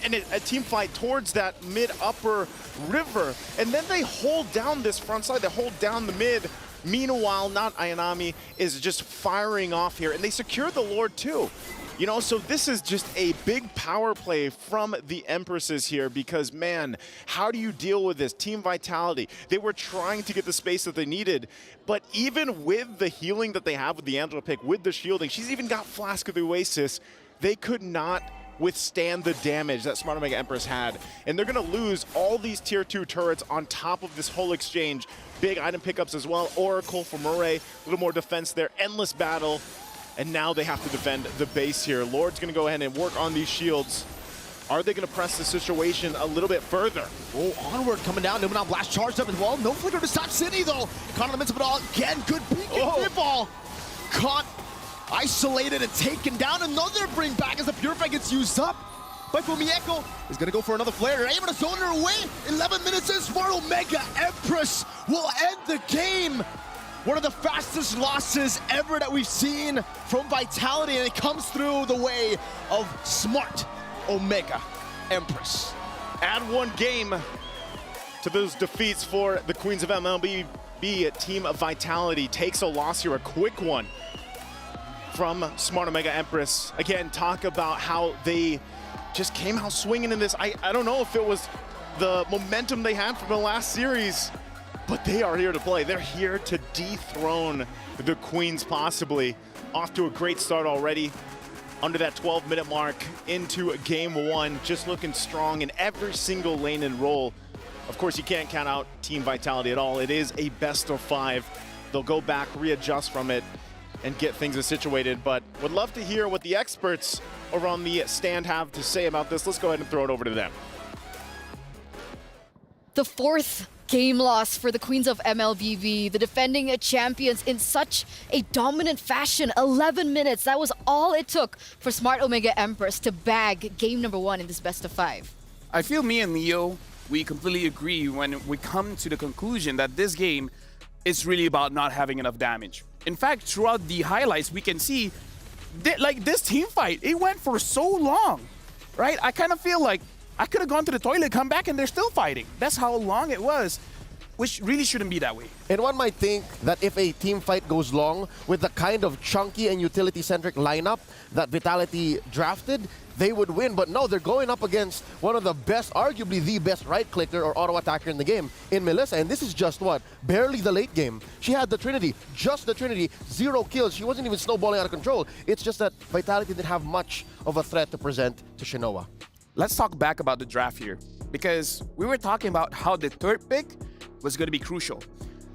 and a team fight towards that mid-upper river. And then they hold down this front side, they hold down the mid. Meanwhile, not Ayanami is just firing off here, and they secure the Lord too. You know, so this is just a big power play from the Empresses here because, man, how do you deal with this? Team Vitality, they were trying to get the space that they needed, but even with the healing that they have with the Angela pick, with the shielding, she's even got Flask of the Oasis, they could not withstand the damage that Smart Omega Empress had. And they're gonna lose all these tier 2 turrets on top of this whole exchange. Big item pickups as well. Oracle for Murray, a little more defense there. Endless battle. And now they have to defend the base here. Lord's gonna go ahead and work on these shields. Are they gonna press the situation a little bit further? Oh, onward coming down. Numenon Blast charged up as well. No flicker to stop City though. Caught in the midst of it all. Again, good peek and Pitfall. Caught, isolated, and taken down. Another bring back as the Purify gets used up. But Fumieko is gonna go for another flare. They're able to zone her away. 11 minutes in, Smart Omega Empress will end the game. One of the fastest losses ever that we've seen from Vitality, and it comes through the way of Smart Omega Empress. Add one game to those defeats for the Queens of MLBB. Team of Vitality takes a loss here, a quick one from Smart Omega Empress. Again, talk about how they just came out swinging in this. I don't know if it was the momentum they had from the last series, but they are here to play. They're here to dethrone the Queens possibly. Off to a great start already. Under that 12-minute mark into game one, just looking strong in every single lane and role. Of course, you can't count out Team Vitality at all. It is a best of 5. They'll go back, readjust from it, and get things situated. But would love to hear what the experts over on the stand have to say about this. Let's go ahead and throw it over to them. The 4th game loss for the Queens of MLBB, the defending champions in such a dominant fashion. 11 minutes, that was all it took for Smart Omega Empress to bag game number 1 in this best of 5. I feel me and Leo, we completely agree when we come to the conclusion that this game is really about not having enough damage. In fact, throughout the highlights, we can see that, like, this team fight, it went for so long, right? I kind of feel like I could have gone to the toilet, come back, and they're still fighting. That's how long it was, which really shouldn't be that way. And one might think that if a team fight goes long with the kind of chunky and utility-centric lineup that Vitality drafted, they would win. But no, they're going up against one of the best, arguably the best right-clicker or auto-attacker in the game in Melissa. And this is just what? Barely the late game. She had the Trinity, just the Trinity, 0 kills. She wasn't even snowballing out of control. It's just that Vitality didn't have much of a threat to present to Shinoa. Let's talk back about the draft here, because we were talking about how the 3rd pick was going to be crucial.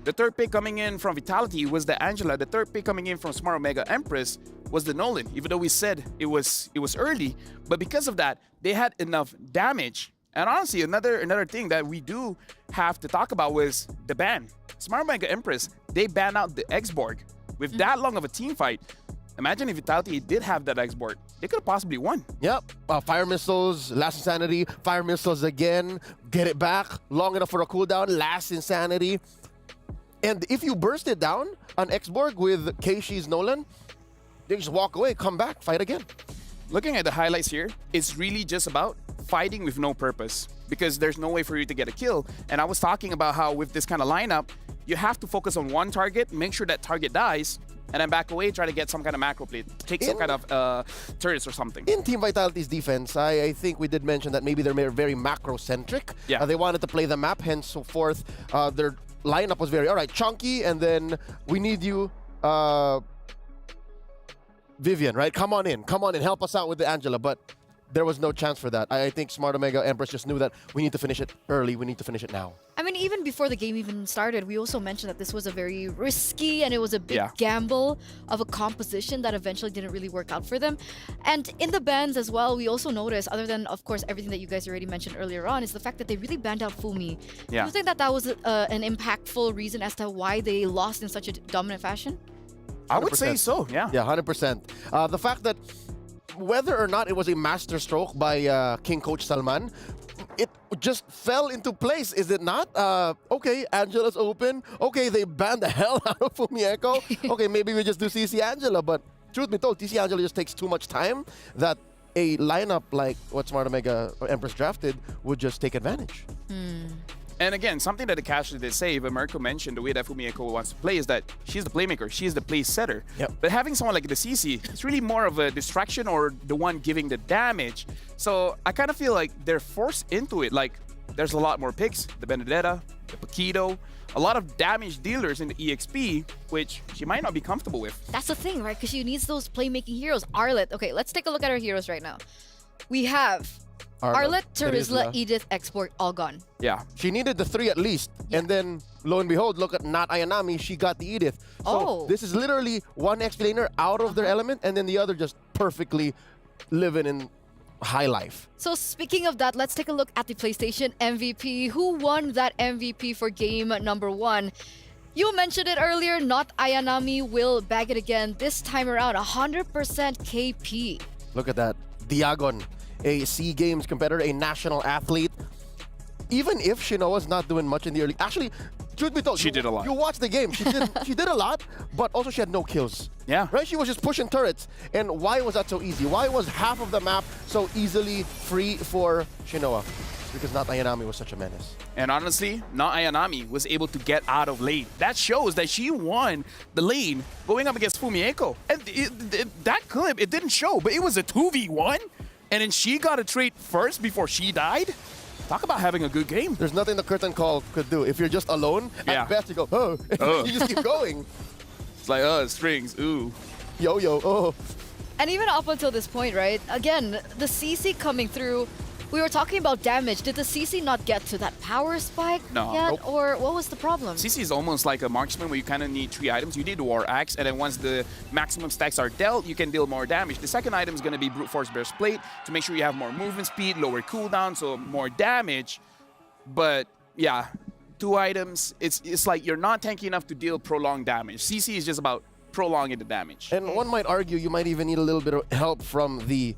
The 3rd pick coming in from Vitality was the Angela. The 3rd pick coming in from Smart Omega Empress was the Nolan, even though we said it was early. But because of that, they had enough damage. And honestly, another thing that we do have to talk about was the ban. Smart Omega Empress, they banned out the X-Borg. With that long of a team fight, imagine if Vitality did have that X-Borg. They could have possibly won. Yep. Fire missiles, last insanity, fire missiles again, get it back, long enough for a cooldown, last insanity. And if you burst it down on X-Borg with Keishi's Nolan, they just walk away, come back, fight again. Looking at the highlights here, it's really just about fighting with no purpose, because there's no way for you to get a kill. And I was talking about how with this kind of lineup, you have to focus on one target, make sure that target dies, and then back away, try to get some kind of macro play, take some kind of turrets or something. In Team Vitality's defense, I think we did mention that maybe they're very macro-centric. Yeah. They wanted to play the map, henceforth, their lineup was very, all right, chunky, and then we need you, Vivian, right? Come on in, help us out with the Angela. But there was no chance for that. I think Smart Omega Empress just knew that we need to finish it early, we need to finish it now. I mean, even before the game even started, we also mentioned that this was a very risky and it was a big gamble of a composition that eventually didn't really work out for them. And in the bans as well, we also noticed, other than, of course, everything that you guys already mentioned earlier on, is the fact that they really banned out Fumi. Do you think that that was an impactful reason as to why they lost in such a dominant fashion? 100%. I would say so, yeah. Yeah, 100%. The fact that whether or not it was a master stroke by King Coach Salman, it just fell into place, is it not? Okay, Angela's open. Okay, they banned the hell out of Fumieko. Okay, maybe we just do CC Angela, but truth be told, TC Angela just takes too much time that a lineup like what Smart Omega or Empress drafted would just take advantage. And again, something that the casually did say, but Marco mentioned the way that Fumieko wants to play is that she's the playmaker, she's the play setter. Yep. But having someone like the CC, it's really more of a distraction or the one giving the damage. So I kind of feel like they're forced into it. Like there's a lot more picks, the Benedetta, the Paquito, a lot of damage dealers in the EXP, which she might not be comfortable with. That's the thing, right? Because she needs those playmaking heroes. Arlet. Okay, let's take a look at our heroes right now. We have Arlet, Terizla, Edith, Export, all gone. Yeah. She needed the 3 at least. And then, lo and behold, look at Not Ayanami, she got the Edith. So this is literally one XP laner out of their element, and then the other just perfectly living in high life. So speaking of that, let's take a look at the PlayStation MVP. Who won that MVP for game number 1? You mentioned it earlier, Not Ayanami will bag it again. This time around, 100% KP. Look at that. Diagon, a SEA Games competitor, a national athlete. Even if Shinoa's not doing much in the early... Actually, truth be told, she did a lot. You watched the game. She did a lot, but also she had no kills. Yeah. Right? She was just pushing turrets. And why was that so easy? Why was half of the map so easily free for Shinoa? Because Not Ayanami was such a menace. And honestly, Not Ayanami was able to get out of lane. That shows that she won the lane going up against Fumieko. And that clip, it didn't show, but it was a 2v1. And then she got a trade first before she died. Talk about having a good game. There's nothing the curtain call could do. If you're just alone, at best you go, oh, you just keep going. It's like, strings, ooh. Yo-yo, oh. And even up until this point, right? Again, the CC coming through, we were talking about damage. Did the CC not get to that power spike yet? Nope. Or what was the problem? CC is almost like a marksman where you kind of need 3 items. You need the War Axe, and then once the maximum stacks are dealt, you can deal more damage. The second item is going to be Brute Force Burst Plate to make sure you have more movement speed, lower cooldown, so more damage. But yeah, 2 items, it's like you're not tanky enough to deal prolonged damage. CC is just about prolonging the damage. And one might argue you might even need a little bit of help from the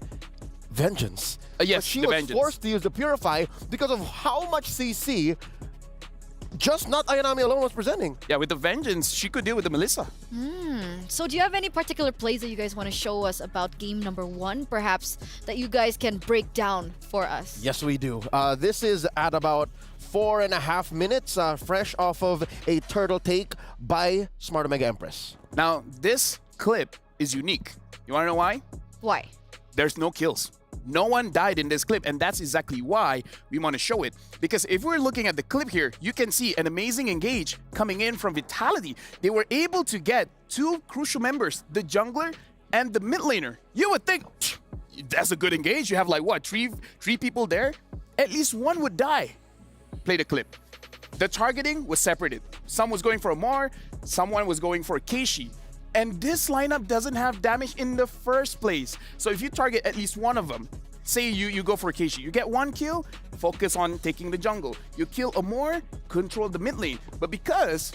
Vengeance. Yes, but she the was Vengeance. forced to use the Purify because of how much CC just Not Ayanami alone was presenting. Yeah, with the Vengeance, she could deal with the Melissa. So do you have any particular plays that you guys want to show us about game number 1, perhaps, that you guys can break down for us? Yes, we do. This is at about 4.5 minutes, fresh off of a turtle take by Smart Omega Empress. Now, this clip is unique. You want to know why? Why? There's no kills. No one died in this clip, and that's exactly why we want to show it. Because if we're looking at the clip here, you can see an amazing engage coming in from Vitality. They were able to get 2 crucial members, the jungler and the mid laner. You would think, that's a good engage. You have like, what, three people there? At least one would die. Play the clip. The targeting was separated. Some was going for a Mar, someone was going for a Keishi. And this lineup doesn't have damage in the first place. So if you target at least one of them, say you go for a Keishi, you get 1 kill, focus on taking the jungle. You kill a Moore, control the mid lane. But because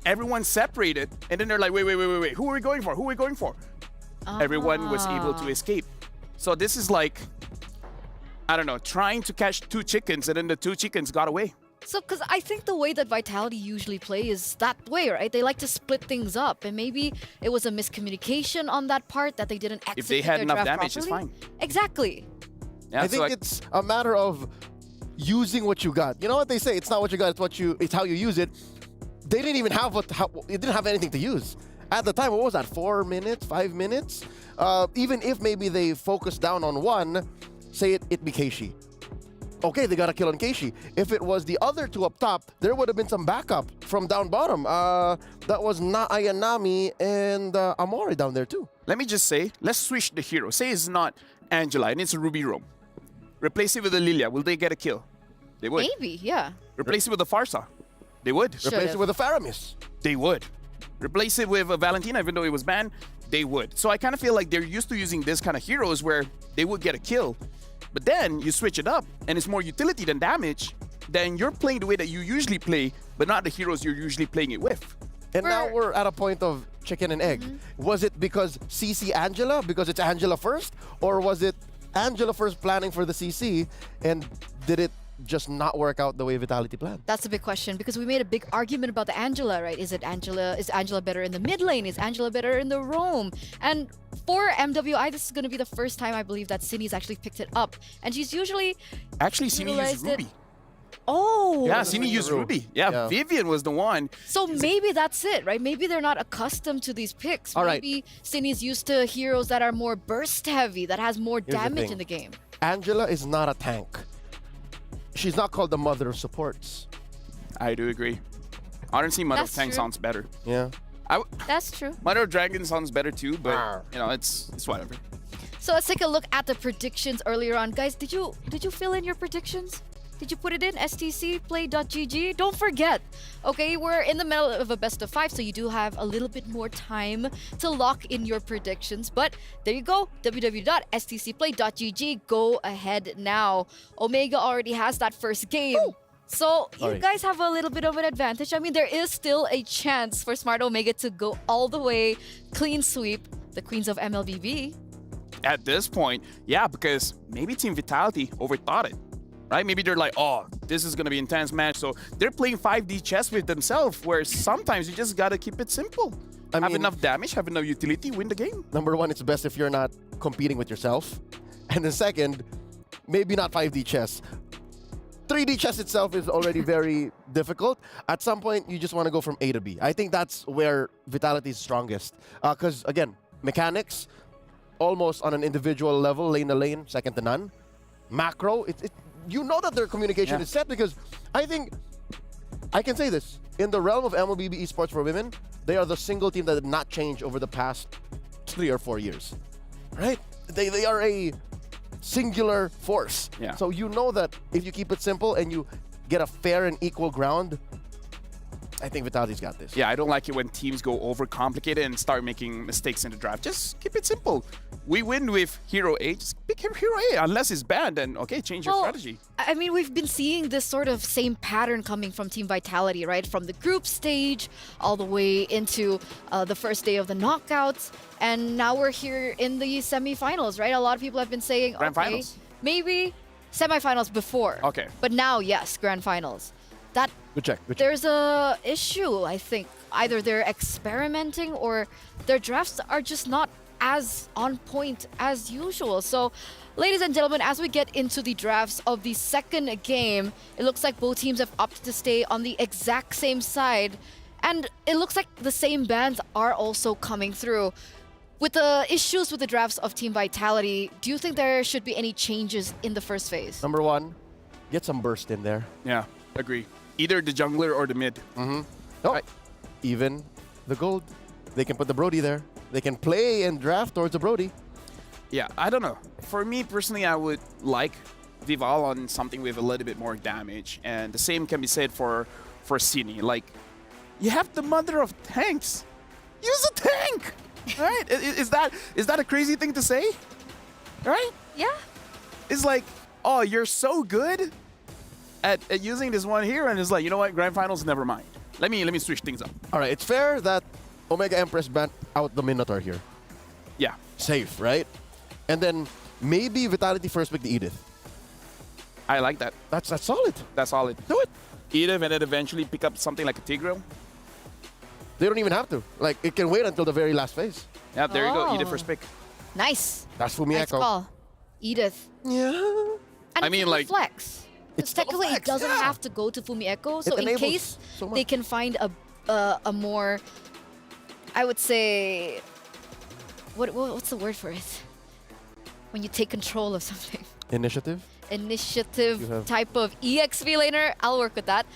everyone's separated, and then they're like, wait, who are we going for? Who are we going for? Everyone was able to escape. So this is like, I don't know, trying to catch 2 chickens, and then the 2 chickens got away. So, because I think the way that Vitality usually play is that way, right? They like to split things up, and maybe it was a miscommunication on that part that they didn't execute If they had their enough draft damage, it's properly. fine. Exactly. Yeah, I think it's a matter of using what you got. You know what they say? It's not what you got, it's how you use it. They didn't even have it didn't have anything to use. At the time, what was that, 4 minutes, 5 minutes? Even if maybe they focused down on one, say it be Keishi. Okay, they got a kill on Keishi. If it was the other 2 up top, there would have been some backup from down bottom. That was not Ayanami and Amori down there too. Let me just say, let's switch the hero. Say it's not Angela and it's a Ruby Roam. Replace it with a Lilia. Will they get a kill? They would. Maybe, yeah. Replace it with a Farsa. They would. Replace it with a Faramis. They would. Replace it with a Valentina, even though it was banned. They would. So I kind of feel like they're used to using this kind of heroes where they would get a kill. But then you switch it up and it's more utility than damage, then you're playing the way that you usually play, but not the heroes you're usually playing it with. And now we're at a point of chicken and egg. Was it because CC Angela, because it's Angela first? Or was it Angela first planning for the CC, and did it just not work out the way Vitality planned? That's a big question because we made a big argument about the Angela, right? Is Angela better in the mid lane? Is Angela better in the roam? And for MWI, this is going to be the first time I believe that Cindy's actually picked it up. And she's usually Actually, Cindy used utilized it- Ruby. Oh! Yeah, Cindy used Ruby. Yeah, Vivian was the one. So maybe that's it, right? Maybe they're not accustomed to these picks. All right. Maybe Cindy's used to heroes that are more burst heavy, that has more Here's the damage thing. in the game. Angela is not a tank. She's not called the mother of supports. I do agree. Honestly, Mother of That's Tank true. sounds better. Yeah. That's true. Mother of Dragon sounds better too, but you know, it's whatever. So let's take a look at the predictions earlier on. Guys, did you fill in your predictions? Did you put it in? stcplay.gg? Don't forget, okay, we're in the middle of a best of 5, so you do have a little bit more time to lock in your predictions. But there you go, www.stcplay.gg. Go ahead now. Omega already has that first game. So you Sorry. guys have a little bit of an advantage. I mean, there is still a chance for Smart Omega to go all the way, clean sweep the Queens of MLBB. At this point, yeah, because maybe Team Vitality overthought it. Right? Maybe they're like, oh, this is going to be an intense match. So they're playing 5D chess with themselves, where sometimes you just got to keep it simple. Have mean- enough damage, have enough utility, win the game. Number one, it's best if you're not competing with yourself. And the second, maybe not 5D chess. 3D chess itself is already very difficult. At some point, you just want to go from A to B. I think that's where Vitality is strongest. Because, again, mechanics, almost on an individual level, lane to lane, second to none. Macro, you know that their communication is set because I think, I can say this, in the realm of MLBB esports for women, they are the single team that did not change over the past 3 or 4 years, right? They are a singular force. Yeah. So you know that if you keep it simple and you get a fair and equal ground, I think Vitality's got this. Yeah, I don't like it when teams go overcomplicated and start making mistakes in the draft. Just keep it simple. We win with Hero A, just pick Hero A. Unless it's banned, then okay, change your strategy. I mean, we've been seeing this sort of same pattern coming from Team Vitality, right? From the group stage all the way into the first day of the knockouts. And now we're here in the semifinals, right? A lot of people have been saying, Grand okay, finals. maybe semifinals before. Okay. But now, yes, grand finals. That Good check. there's a issue, I think. Either they're experimenting or their drafts are just not as on point as usual. So, ladies and gentlemen, as we get into the drafts of the second game, it looks like both teams have opted to stay on the exact same side. And it looks like the same bans are also coming through. With the issues with the drafts of Team Vitality, do you think there should be any changes in the first phase? Number one, get some burst in there. Yeah, agree. Either the jungler or the mid. Mm-hmm. Oh, even the gold. They can put the Brody there. They can play and draft towards the Brody. Yeah, I don't know. For me personally, I would like Vival on something with a little bit more damage. And the same can be said for Cine. Like, you have the mother of tanks. Use a tank! Right? Is that a crazy thing to say? Right? Yeah. It's like, oh, you're so good at using this one here, and it's like, you know what, grand finals, never mind. Let me switch things up. All right, it's fair that Omega Empress banned out the Minotaur here. Yeah. Safe, right? And then maybe Vitality first pick the Edith. I like that. That's solid. That's solid. Do it. Edith, and then eventually pick up something like a Tigreal. They don't even have to. Like, it can wait until the very last phase. Yeah, there you go. Oh. Edith first pick. Nice. That's Fumi Nice Echo. call. Edith. Yeah. And I mean, it's a like- flex. It's Because technically still a it flex, doesn't yeah. have to go to Fumi Echo. So in enables case so much. they can find a more, I would say, what's the word for it? When you take control of something. Initiative? You Initiative have- type of EXP laner. I'll work with that.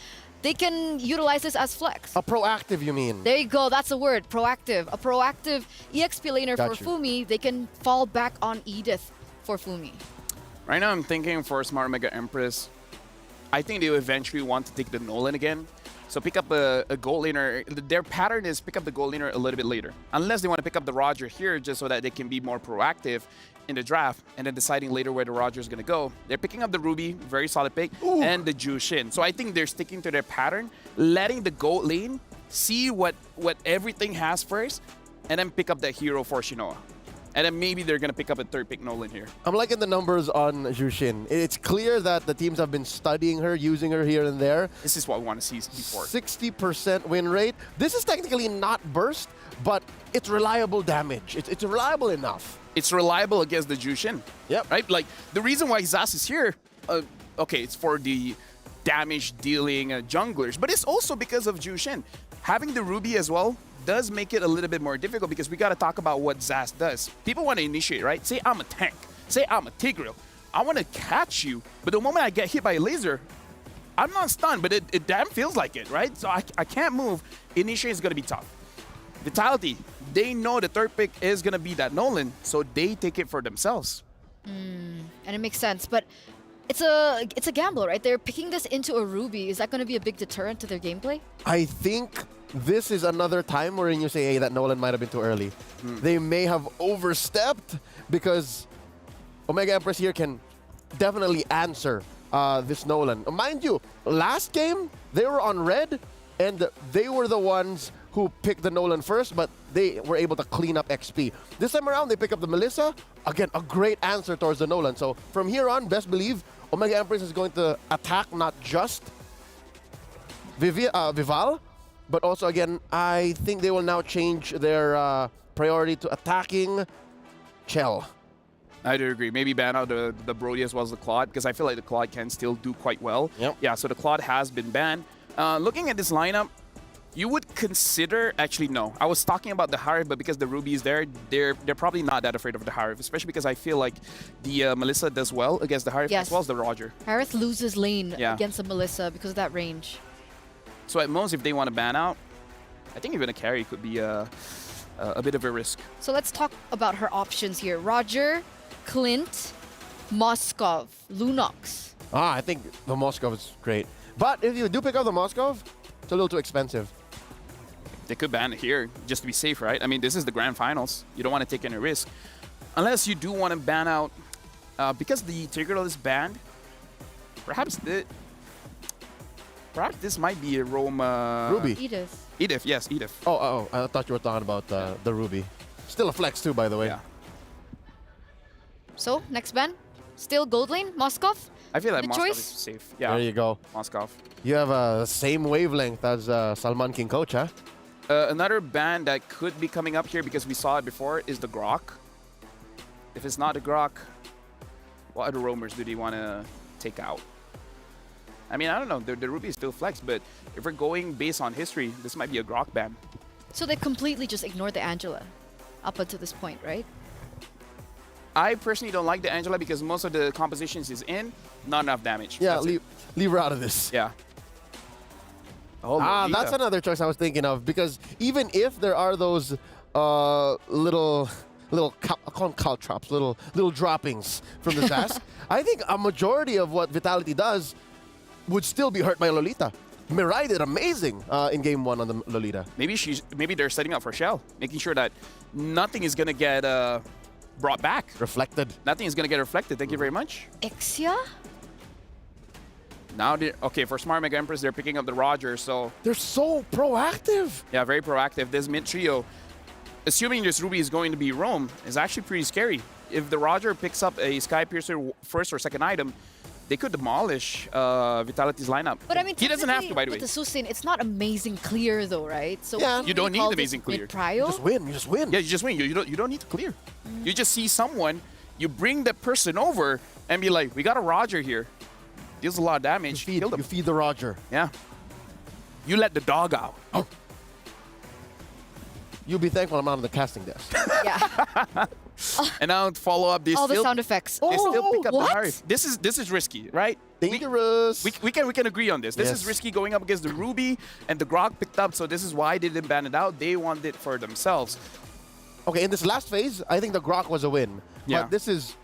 They can utilize this as flex. A proactive, you mean? There you go. That's a word. Proactive. A proactive EXP laner Got for you. Fumi. They can fall back on Edith for Fumi. Right now, I'm thinking for Smart Mega Empress, I think they will eventually want to take the Nolan again. So pick up a gold laner. Their pattern is pick up the gold laner a little bit later. Unless they want to pick up the Roger here just so that they can be more proactive in the draft and then deciding later where the Roger is going to go. They're picking up the Ruby, very solid pick, and the Jushin. So I think they're sticking to their pattern, letting the gold lane see what everything has first, and then pick up that hero for Shinoa. And then maybe they're going to pick up a third pick Nolan here. I'm liking the numbers on Jushin. It's clear that the teams have been studying her, using her here and there. This is what we want to see before. 60% win rate. This is technically not burst, but it's reliable damage. It's reliable enough. It's reliable against the Jushin. Yep. Right? Like, the reason why Zas is here, okay, it's for the damage-dealing junglers, but it's also because of Jushin. Having the Ruby as well does make it a little bit more difficult because we got to talk about what Zas does. People want to initiate, right? Say I'm a tank. Say I'm a Tigreal. I want to catch you, but the moment I get hit by a laser, I'm not stunned, but it damn feels like it, right? So I can't move. Initiate is going to be tough. Vitality, they know the third pick is going to be that Nolan, so they take it for themselves. And it makes sense, but it's a gamble, right? They're picking this into a Ruby. Is that going to be a big deterrent to their gameplay? I think this is another time wherein you say, hey, that Nolan might have been too early. They may have overstepped because Omega Empress here can definitely answer this Nolan. Mind you, last game, they were on red, and they were the ones who picked the Nolan first, but they were able to clean up XP. This time around, they pick up the Melissa. Again, a great answer towards the Nolan. So from here on, best believe, Omega Empress is going to attack not just Vival, but also, again, I think they will now change their priority to attacking Chell. I do agree. Maybe ban out the Brody as well as the Claude, because I feel like the Claude can still do quite well. Yep. Yeah, so the Claude has been banned. Looking at this lineup, you would consider, actually no, I was talking about the Harif, but because the Ruby is there, they're probably not that afraid of the Harif, especially because I feel like the Melissa does well against the Harif as well as the Roger. Harith loses lane against the Melissa because of that range. So at most, if they want to ban out, I think even a carry could be a bit of a risk. So let's talk about her options here. Roger, Clint, Moskov, Lunox. I think the Moskov is great. But if you do pick up the Moskov, it's a little too expensive. They could ban it here just to be safe, right? I mean, this is the grand finals. You don't want to take any risk. Unless you do want to ban out, because the Tigreal is banned, perhaps this might be a Rome... Ruby. Edith. Edith, yes, Edith. Oh, I thought you were talking about the Ruby. Still a flex too, by the way. Yeah. So, next ban? Still gold lane, Moskov? I feel like Good Moskov choice? is safe. Yeah. There you go. Moskov. You have the same wavelength as Salman King Coach, huh? Another ban that could be coming up here because we saw it before is the Grok. If it's not the Grok, what other roamers do they want to take out? I mean, I don't know. The Ruby is still flex, but if we're going based on history, this might be a Grok ban. So they completely just ignored the Angela up until this point, right? I personally don't like the Angela because most of the compositions is in, not enough damage. Yeah, That's leave her out of this. Yeah. Oh, that's another choice I was thinking of, because even if there are those little I call them caltrops, little droppings from the Zas, I think a majority of what Vitality does would still be hurt by Lolita. Mirai did amazing in game 1 on the Lolita. Maybe they're setting up for Shell, making sure that nothing is gonna get brought back. Reflected. Nothing is gonna get reflected. Thank you very much. Ixia? Now, okay, for Smart Mega Empress, they're picking up the Roger, so... They're so proactive. Yeah, very proactive. This mid trio, assuming this Ruby is going to be Rome, is actually pretty scary. If the Roger picks up a Sky Piercer first or second item, they could demolish Vitality's lineup. But I mean, he doesn't have to, by the way. With the Susin, it's not amazing clear though, right? So yeah. You don't need amazing clear. You just win. You just win. Yeah, you just win. You don't need to clear. You just see someone, you bring that person over, and be like, we got a Roger here. Deals a lot of damage. You feed the Roger. Yeah. You let the dog out. Oh. You'll be thankful I'm not on the casting desk. Yeah. And now to follow up, all the sound effects. They still pick up what? the Harif. This is risky, right? Dangerous. We can agree on this. This is risky going up against the Ruby, and the Grok picked up, so this is why they didn't ban it out. They want it for themselves. Okay, in this last phase, I think the Grok was a win. Yeah. But this is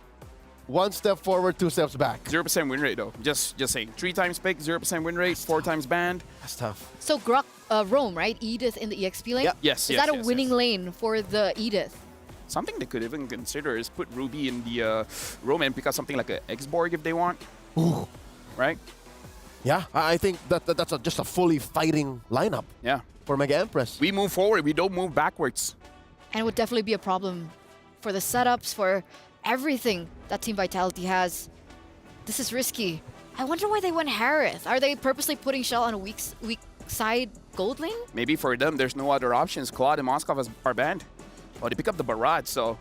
1 step forward, 2 steps back. 0% win rate, though. Just saying. 3 times pick, 0% win rate, 4 times banned. That's tough. So Grok, Rome, right? Edith in the EXP lane? Yeah. Yes, Is that a winning lane for the Edith? Something they could even consider is put Ruby in the Rome and pick up something like an X-Borg if they want. Ooh. Right? Yeah, I think that's just a fully fighting lineup. Yeah. For Mega Empress. We move forward. We don't move backwards. And it would definitely be a problem for the setups, for everything that Team Vitality has. This is risky. I wonder why they went Harith. Are they purposely putting Shell on a weak side gold lane? Maybe for them, there's no other options. Claude and Moskov are banned. Oh, they pick up the Barrage, so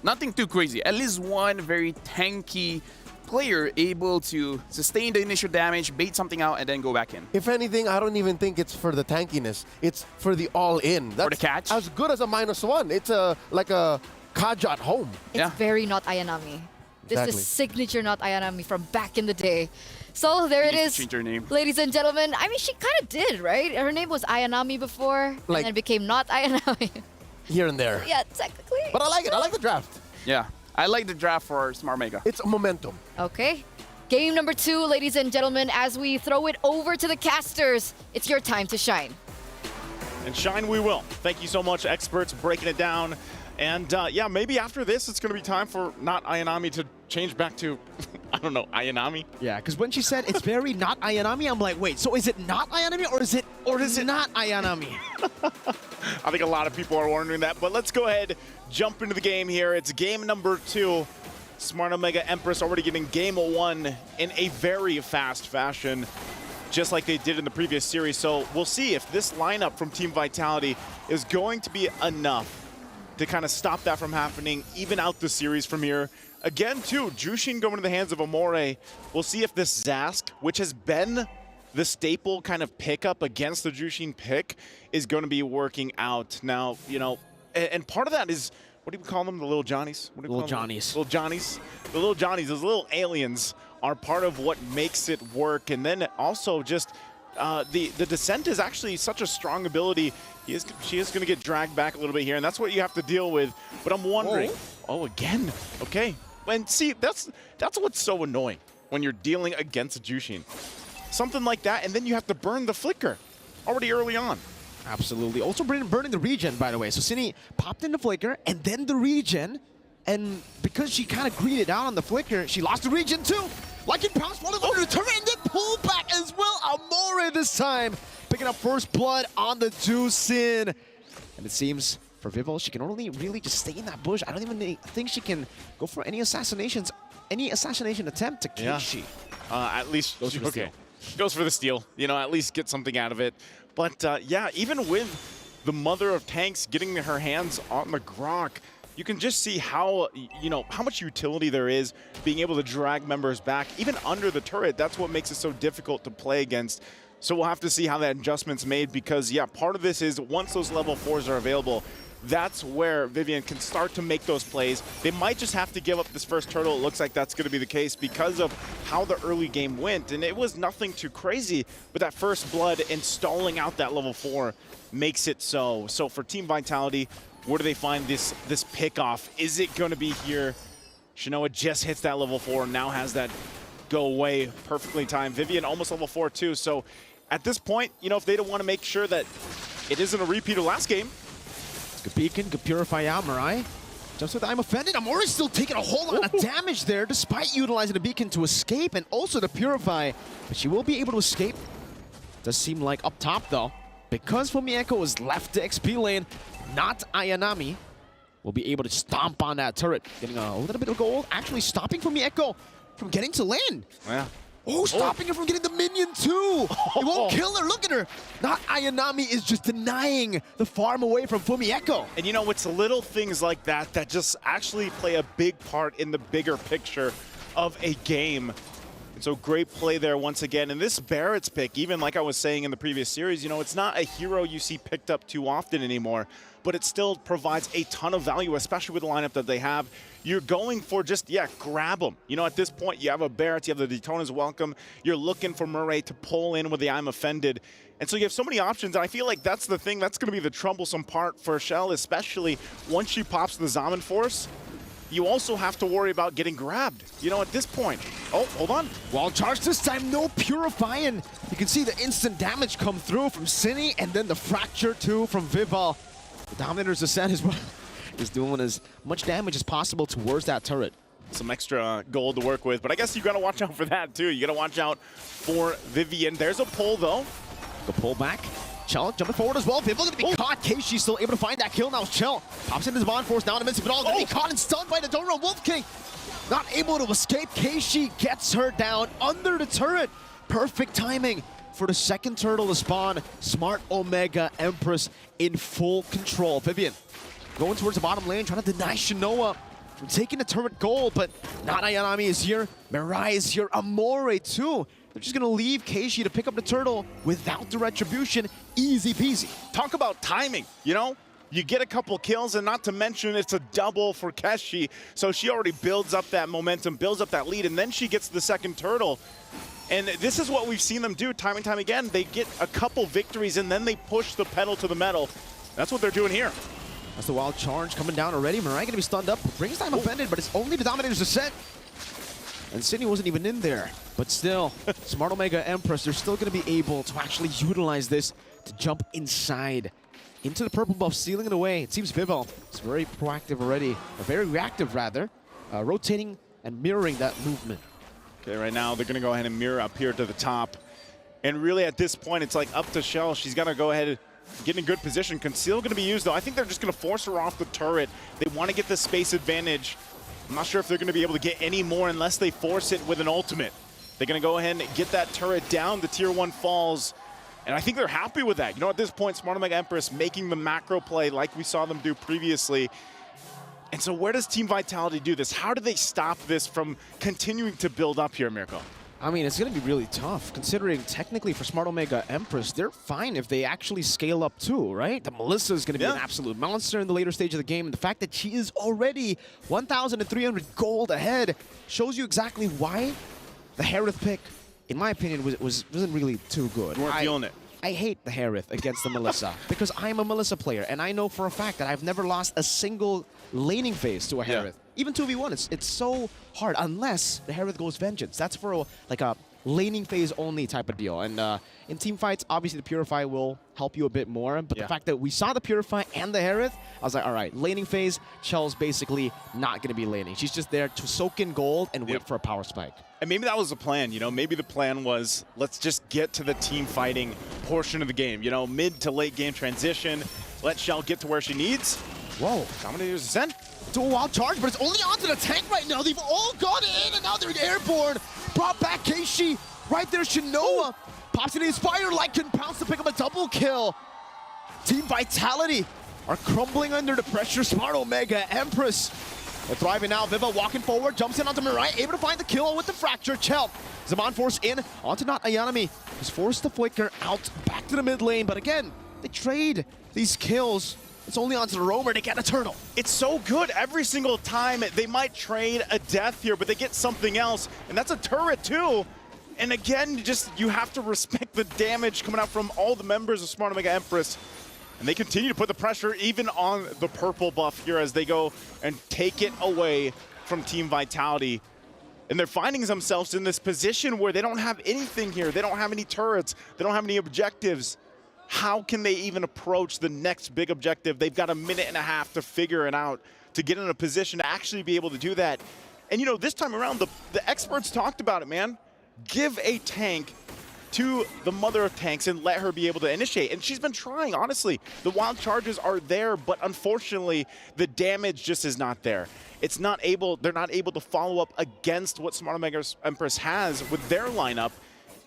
nothing too crazy. At least one very tanky player able to sustain the initial damage, bait something out, and then go back in. If anything, I don't even think it's for the tankiness. It's for the all-in. For the catch? As good as a -1. It's like a Kaja at home. It's very not Ayanami. This Exactly. is signature not Ayanami from back in the day. So there it is, Change her name. ladies and gentlemen. I mean, she kind of did, right? Her name was Ayanami before, Like- and then became not Ayanami. Here and there. Yeah, technically. But I like it. I like the draft. Yeah, I like the draft for Smart Mega. It's a momentum. Okay. Game number 2, ladies and gentlemen, as we throw it over to the casters, it's your time to shine. And shine we will. Thank you so much, experts, breaking it down. And yeah, maybe after this, it's going to be time for not Ayanami to change back to, I don't know, Ayanami? Yeah, because when she said it's very not Ayanami, I'm like, wait, so is it not Ayanami or is it not Ayanami? I think a lot of people are wondering that, but let's go ahead, jump into the game here. It's game number 2. Smart Omega Empress already getting game 1 in a very fast fashion, just like they did in the previous series. So we'll see if this lineup from Team Vitality is going to be enough to kind of stop that from happening, even out the series from here. Again, too, Jushin going to the hands of Amore. We'll see if this Zask, which has been the staple kind of pickup against the Jushin pick, is going to be working out. Now, you know, and part of that is, what do we call them? The little Johnnies? What do we Little call them? Johnnies. Little Johnnies. The little Johnnies, those little aliens, are part of what makes it work. And then also just the Descent is actually such a strong ability. She is going to get dragged back a little bit here, and that's what you have to deal with. But I'm wondering, oh, again, okay. And see, that's what's so annoying when you're dealing against Jushin. Something like that, and then you have to burn the Flicker already early on. Absolutely. Also burning the regen, by the way. So Cindy popped in the Flicker and then the regen, and because she kind of greeted out on the Flicker, she lost the regen too. Like it pounced one of the turret and then pull back as well. Amore this time picking up first blood on the Jushin. And it seems for Vivo, she can only really just stay in that bush. I don't even think she can go for any assassination attempt to Keishi. At least goes for the steal. Goes for the steal. You know, at least get something out of it. But yeah, even with the Mother of Tanks getting her hands on the Grok, you can just see how, you know, how much utility there is being able to drag members back, even under the turret. That's what makes it so difficult to play against. So we'll have to see how that adjustment's made because, yeah, part of this is once those level 4s are available, that's where Vivian can start to make those plays. They might just have to give up this first turtle. It looks like that's going to be the case because of how the early game went. And it was nothing too crazy, but that first blood and stalling out that level 4 makes it so. So for Team Vitality, where do they find this pick-off? Is it going to be here? Shinoa just hits that level 4, now has that go away perfectly timed. Vivian almost level 4 too. So at this point, you know, if they don't want to make sure that it isn't a repeat of last game, Good beacon, good purify Yamurai. Just with I'm offended, Amore's still taking a whole lot of damage there despite utilizing the beacon to escape and also to purify. But she will be able to escape. Does seem like up top though, because Fumieko was left to XP lane, not Ayanami will be able to stomp on that turret. Getting a little bit of gold, actually stopping Fumieko from getting to lane. Yeah. Oh, stopping her from getting the minion too. It won't kill her. Look at her. Not Ayanami is just denying the farm away from Fumieko. And you know, it's little things like that that just actually play a big part in the bigger picture of a game. And so great play there once again. And this Barrett's pick, even like I was saying in the previous series, you know, it's not a hero you see picked up too often anymore, but it still provides a ton of value, especially with the lineup that they have. You're going for just, yeah, grab them. You know, at this point, you have a Barrett, you have the Daytona's Welcome. You're looking for Murray to pull in with the I'm Offended. And so you have so many options, and I feel like that's the thing. That's going to be the troublesome part for Shell, especially once she pops the Zaman Force. You also have to worry about getting grabbed, you know, at this point. Oh, hold on. Wall charge this time, no purifying. You can see the instant damage come through from Cine, and then the fracture too from Vival. The Dominator's Descent is doing as much damage as possible towards that turret. Some extra gold to work with, but I guess you got to watch out for that too. You got to watch out for Vivian. There's a pull though. The pull back. Chell jumping forward as well. Vivo going to be caught. Keishi still able to find that kill now. Chell pops into his Bond Force down to miss it all. Going to be caught and stunned by the Dora Wolf King. Not able to escape. Keishi gets her down under the turret. Perfect timing for the second turtle to spawn. Smart Omega Empress in full control. Vivian going towards the bottom lane, trying to deny Shinoa from taking the turret gold, but not Ayanami is here. Mirai is here. Amore too. They're just going to leave Keishi to pick up the turtle without the retribution. Easy peasy. Talk about timing, you know? You get a couple kills, and not to mention it's a double for Keshi, so she already builds up that momentum, builds up that lead, and then she gets the second turtle. And this is what we've seen them do time and time again. They get a couple victories, and then they push the pedal to the metal. That's what they're doing here. That's the wild charge coming down already. Mirai going to be stunned up. Brings time offended, but it's only the Dominator's descent. And Sydney wasn't even in there. But still, Smart Omega Empress, they're still going to be able to actually utilize this to jump inside into the purple buff, stealing it away. It seems Vivo is very proactive already, or very reactive rather, rotating and mirroring that movement. Okay, right now they're going to go ahead and mirror up here to the top. And really at this point, it's like up to Shell. She's going to go ahead and get in a good position. Conceal going to be used though. I think they're just going to force her off the turret. They want to get the space advantage. I'm not sure if they're going to be able to get any more unless they force it with an ultimate. They're going to go ahead and get that turret down. The tier 1 falls. And I think they're happy with that. You know, at this point, Smart Omega Empress making the macro play like we saw them do previously. And so where does Team Vitality do this? How do they stop this from continuing to build up here, Mirko? I mean, it's going to be really tough, considering technically for Smart Omega Empress, they're fine if they actually scale up too, right? The Melissa is going to be an absolute monster in the later stage of the game. And the fact that she is already 1,300 gold ahead shows you exactly why the Harith pick, in my opinion, wasn't really too good. You weren't feeling it. I hate the Harith against the Melissa because I'm a Melissa player, and I know for a fact that I've never lost a single laning phase to a Harith. Even 2v1, it's so hard unless the Harith goes Vengeance. That's for like a laning phase only type of deal. And in team fights, obviously the Purify will help you a bit more. But the fact that we saw the Purify and the Harith, I was like, all right, laning phase, Chell's basically not going to be laning. She's just there to soak in gold and wait for a power spike. And maybe that was the plan, you know? Maybe the plan was, let's just get to the team fighting portion of the game. You know, mid to late game transition. Let Shell get to where she needs. Whoa. Dominator's Ascent. To a wild charge, but it's only onto the tank right now. They've all got in, and now they're airborne. Brought back Keishi. Right there, Shinoa. Pops in the Inspire. Lycan pounce to pick up a double kill. Team Vitality are crumbling under the pressure. Smart Omega Empress. They're thriving now. Viva walking forward, jumps in onto Mirai, able to find the kill with the fracture. Chell. Zaman Force in onto not Ayanami. Who's forced to flicker out back to the mid lane. But again, they trade these kills. It's only onto the roamer to get a turtle. It's so good every single time. They might trade a death here, but they get something else. And that's a turret too. And again, you have to respect the damage coming out from all the members of Smart Omega Empress. And they continue to put the pressure even on the purple buff here as they go and take it away from Team Vitality. And they're finding themselves in this position where they don't have anything here. They don't have any turrets. They don't have any objectives. How can they even approach the next big objective? They've got a minute and a half to figure it out, to get in a position to actually be able to do that. And you know, this time around, the experts talked about it, man. Give a tank to the mother of tanks and let her be able to initiate. And she's been trying, honestly. The wild charges are there, but unfortunately, the damage just is not there. They're not able to follow up against what Smart Omega Empress has with their lineup.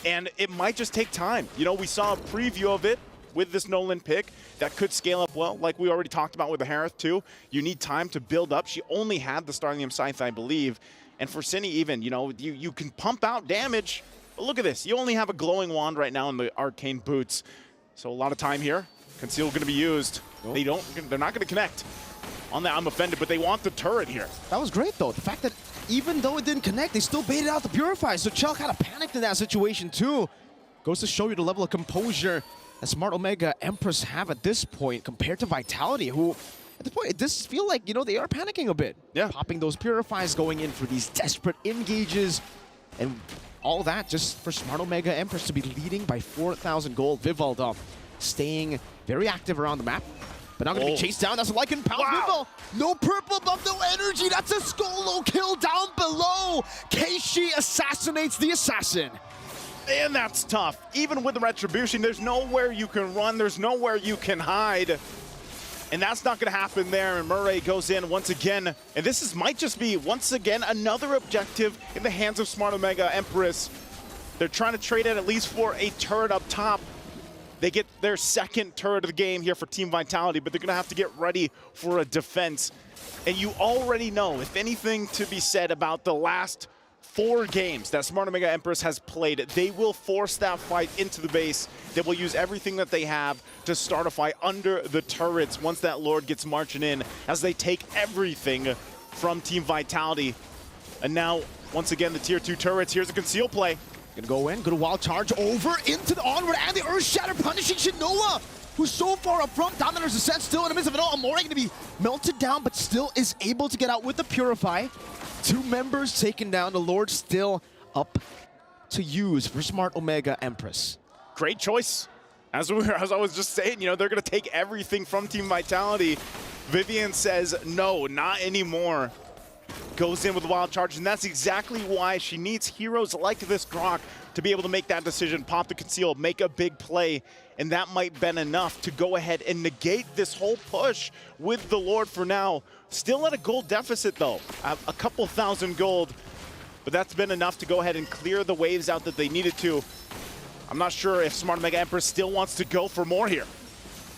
And it might just take time. You know, we saw a preview of it with this Nolan pick that could scale up well, like we already talked about with the Harith too. You need time to build up. She only had the Starlium Scythe, I believe. And for Cindy even, you know, you can pump out damage. But look at this. You only have a glowing wand right now in the arcane boots. So a lot of time here. Conceal going to be used. They're not going to connect. On that, I'm offended, but they want the turret here. That was great though. The fact that even though it didn't connect, they still baited out the Purify. So Chell kind of panicked in that situation too. Goes to show you the level of composure that Smart Omega Empress have at this point compared to Vitality, who at this point, it does feel like, you know, they are panicking a bit. Yeah. Popping those Purifies, going in for these desperate engages, and all that just for Smart Omega Empress to be leading by 4,000 gold. Vivalda staying very active around the map. But now going to be chased down. That's a Lycan pounce. Wow. No purple buff, no energy. That's a Skolo kill down below. Keishi assassinates the assassin. And that's tough. Even with the Retribution, there's nowhere you can run. There's nowhere you can hide. And that's not going to happen there. And Murray goes in once again. And this might just be, once again, another objective in the hands of Smart Omega Empress. They're trying to trade it at least for a turret up top. They get their second turret of the game here for Team Vitality, but they're going to have to get ready for a defense. And you already know, if anything to be said about the last 4 games that Smart Omega Empress has played, they will force that fight into the base. They will use everything that they have to start a fight under the turrets once that Lord gets marching in, as they take everything from Team Vitality. And now, once again, the tier 2 turrets. Here's a conceal play. Gonna go in, good wild charge over into the onward, and the Earth Shatter punishing Shinoa, who's so far up front. Dominator's Ascent still in the midst of it all. Amore gonna be melted down, but still is able to get out with the Purify. 2 members taken down. The Lord still up to use for Smart Omega Empress. Great choice. As I was just saying, you know, they're gonna take everything from Team Vitality. Vivian says, no, not anymore. Goes in with the wild charge, and that's exactly why she needs heroes like this Grok to be able to make that decision, pop the conceal, make a big play, and that might have been enough to go ahead and negate this whole push with the Lord for now. Still at a gold deficit though, a couple thousand gold, but that's been enough to go ahead and clear the waves out that they needed to. I'm not sure if Smart Omega Empress still wants to go for more here.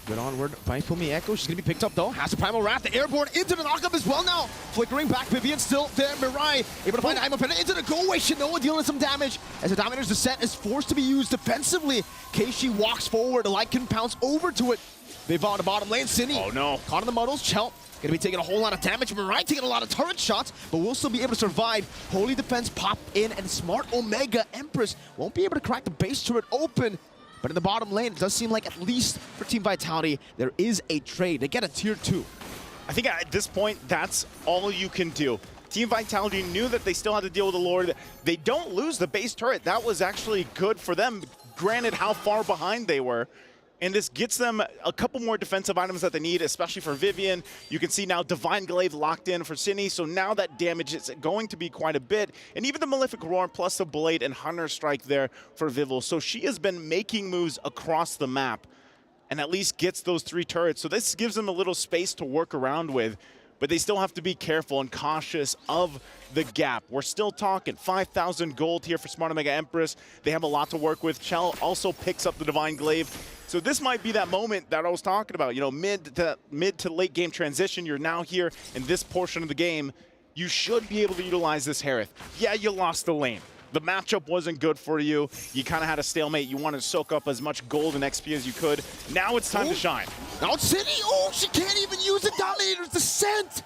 Good onward by Fumi Echo. She's going to be picked up, though. Has the Primal Wrath, the airborne into the knockup as well now. Flickering back, Vivian still there. Mirai able to find I'm offended into the go-away. Shinoa dealing with some damage as the Dominator's Descent is forced to be used defensively. Keishi walks forward. The light can pounce over to it. Viva on the bottom lane. Cindy. Oh, no. Caught in the muddles. Chelt going to be taking a whole lot of damage. Mirai taking a lot of turret shots, but will still be able to survive. Holy Defense pop in, and Smart Omega Empress won't be able to crack the base turret open. But in the bottom lane, it does seem like, at least for Team Vitality, there is a trade. They get a tier 2. I think at this point, that's all you can do. Team Vitality knew that they still had to deal with the Lord. They don't lose the base turret. That was actually good for them, granted how far behind they were. And this gets them a couple more defensive items that they need, especially for Vivian. You can see now Divine Glaive locked in for Cine, so now that damage is going to be quite a bit. And even the Malefic Roar plus the Blade and Hunter Strike there for Vivil. So she has been making moves across the map and at least gets those 3 turrets. So this gives them a little space to work around with, but they still have to be careful and cautious of the gap. We're still talking 5,000 gold here for Smart Omega Empress. They have a lot to work with. Chell also picks up the Divine Glaive. So this might be that moment that I was talking about, you know, mid to late game transition. You're now here in this portion of the game. You should be able to utilize this Harith. Yeah, you lost the lane. The matchup wasn't good for you. You kind of had a stalemate. You wanted to soak up as much gold and XP as you could. Now it's time to shine. Now City, oh, she can't even use the Dominator's Descent.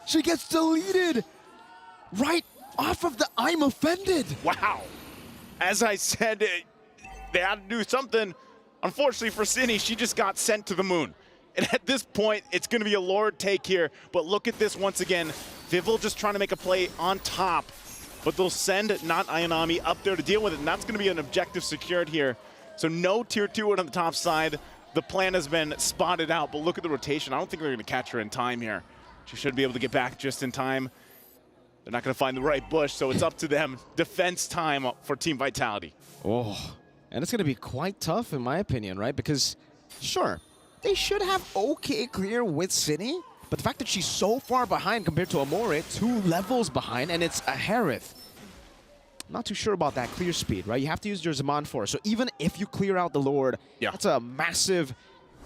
She gets deleted right off of the I'm offended. Wow. As I said, they had to do something. Unfortunately for Cine, she just got sent to the moon. And at this point, it's going to be a Lord take here. But look at this once again. Vivil just trying to make a play on top. But they'll send not Ayanami up there to deal with it. And that's going to be an objective secured here. So no tier 2 on the top side. The plan has been spotted out. But look at the rotation. I don't think they're going to catch her in time here. She should be able to get back just in time. They're not going to find the right bush. So it's up to them. Defense time for Team Vitality. Oh. And it's going to be quite tough, in my opinion, right? Because, sure, they should have okay clear with Cine, but the fact that she's so far behind compared to Amore, 2 levels behind, and it's a Harith. I'm not too sure about that clear speed, right? You have to use your Zaman Force. So even if you clear out the Lord, that's a massive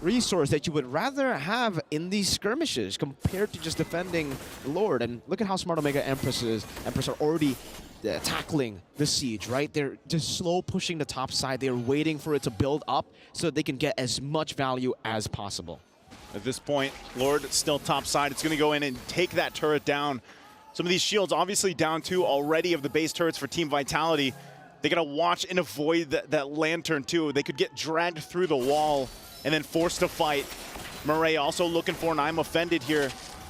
resource that you would rather have in these skirmishes compared to just defending the Lord. And look at how Smart Omega Empress are already tackling the siege, right? They're just slow pushing the top side. They're waiting for it to build up so that they can get as much value as possible. At this point, Lord still top side. It's going to go in and take that turret down. Some of these shields obviously down 2 already of the base turrets for Team Vitality. They got to watch and avoid that lantern too. They could get dragged through the wall and then forced to fight. Murray also looking for an I'm offended here.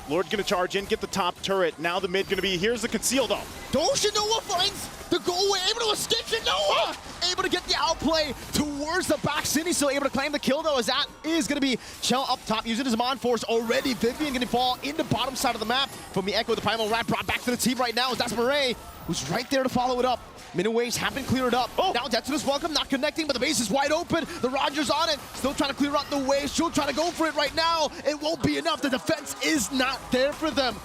Lord gonna charge in, get the top turret. Now the mid gonna be, here's the conceal though. Shinoa finds the go-away, able to escape Shinoa! Able to get the outplay towards the back. City still able to claim the kill though, as that is gonna be Chell up top, using his Mon Force already. Vivian gonna fall in the bottom side of the map. From the Echo, the Primal Rat brought back to the team right now, as that's Murray, who's right there to follow it up. Mini waves have been cleared up. Now Tetsuna's welcome, not connecting, but the base is wide open. The Roger's on it, still trying to clear out the waves. Still trying to go for it right now. It won't be enough. The defense is not there for them.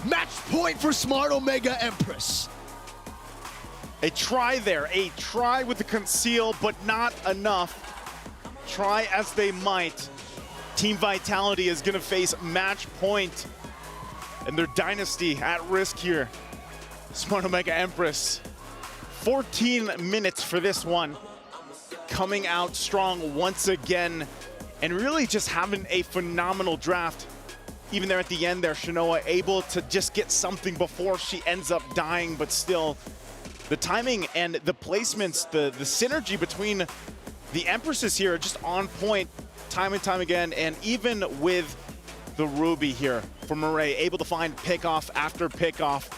Match point for Smart Omega Empress. A try there, a try with the conceal, but not enough. Try as they might. Team Vitality is gonna face match point and their dynasty at risk here. Smart Omega Empress, 14 minutes for this one. Coming out strong once again and really just having a phenomenal draft. Even there at the end there, Shanoa able to just get something before she ends up dying, but still the timing and the placements, the synergy between the Empresses here are just on point time and time again. And even with the Ruby here from Murray, able to find pickoff after pickoff,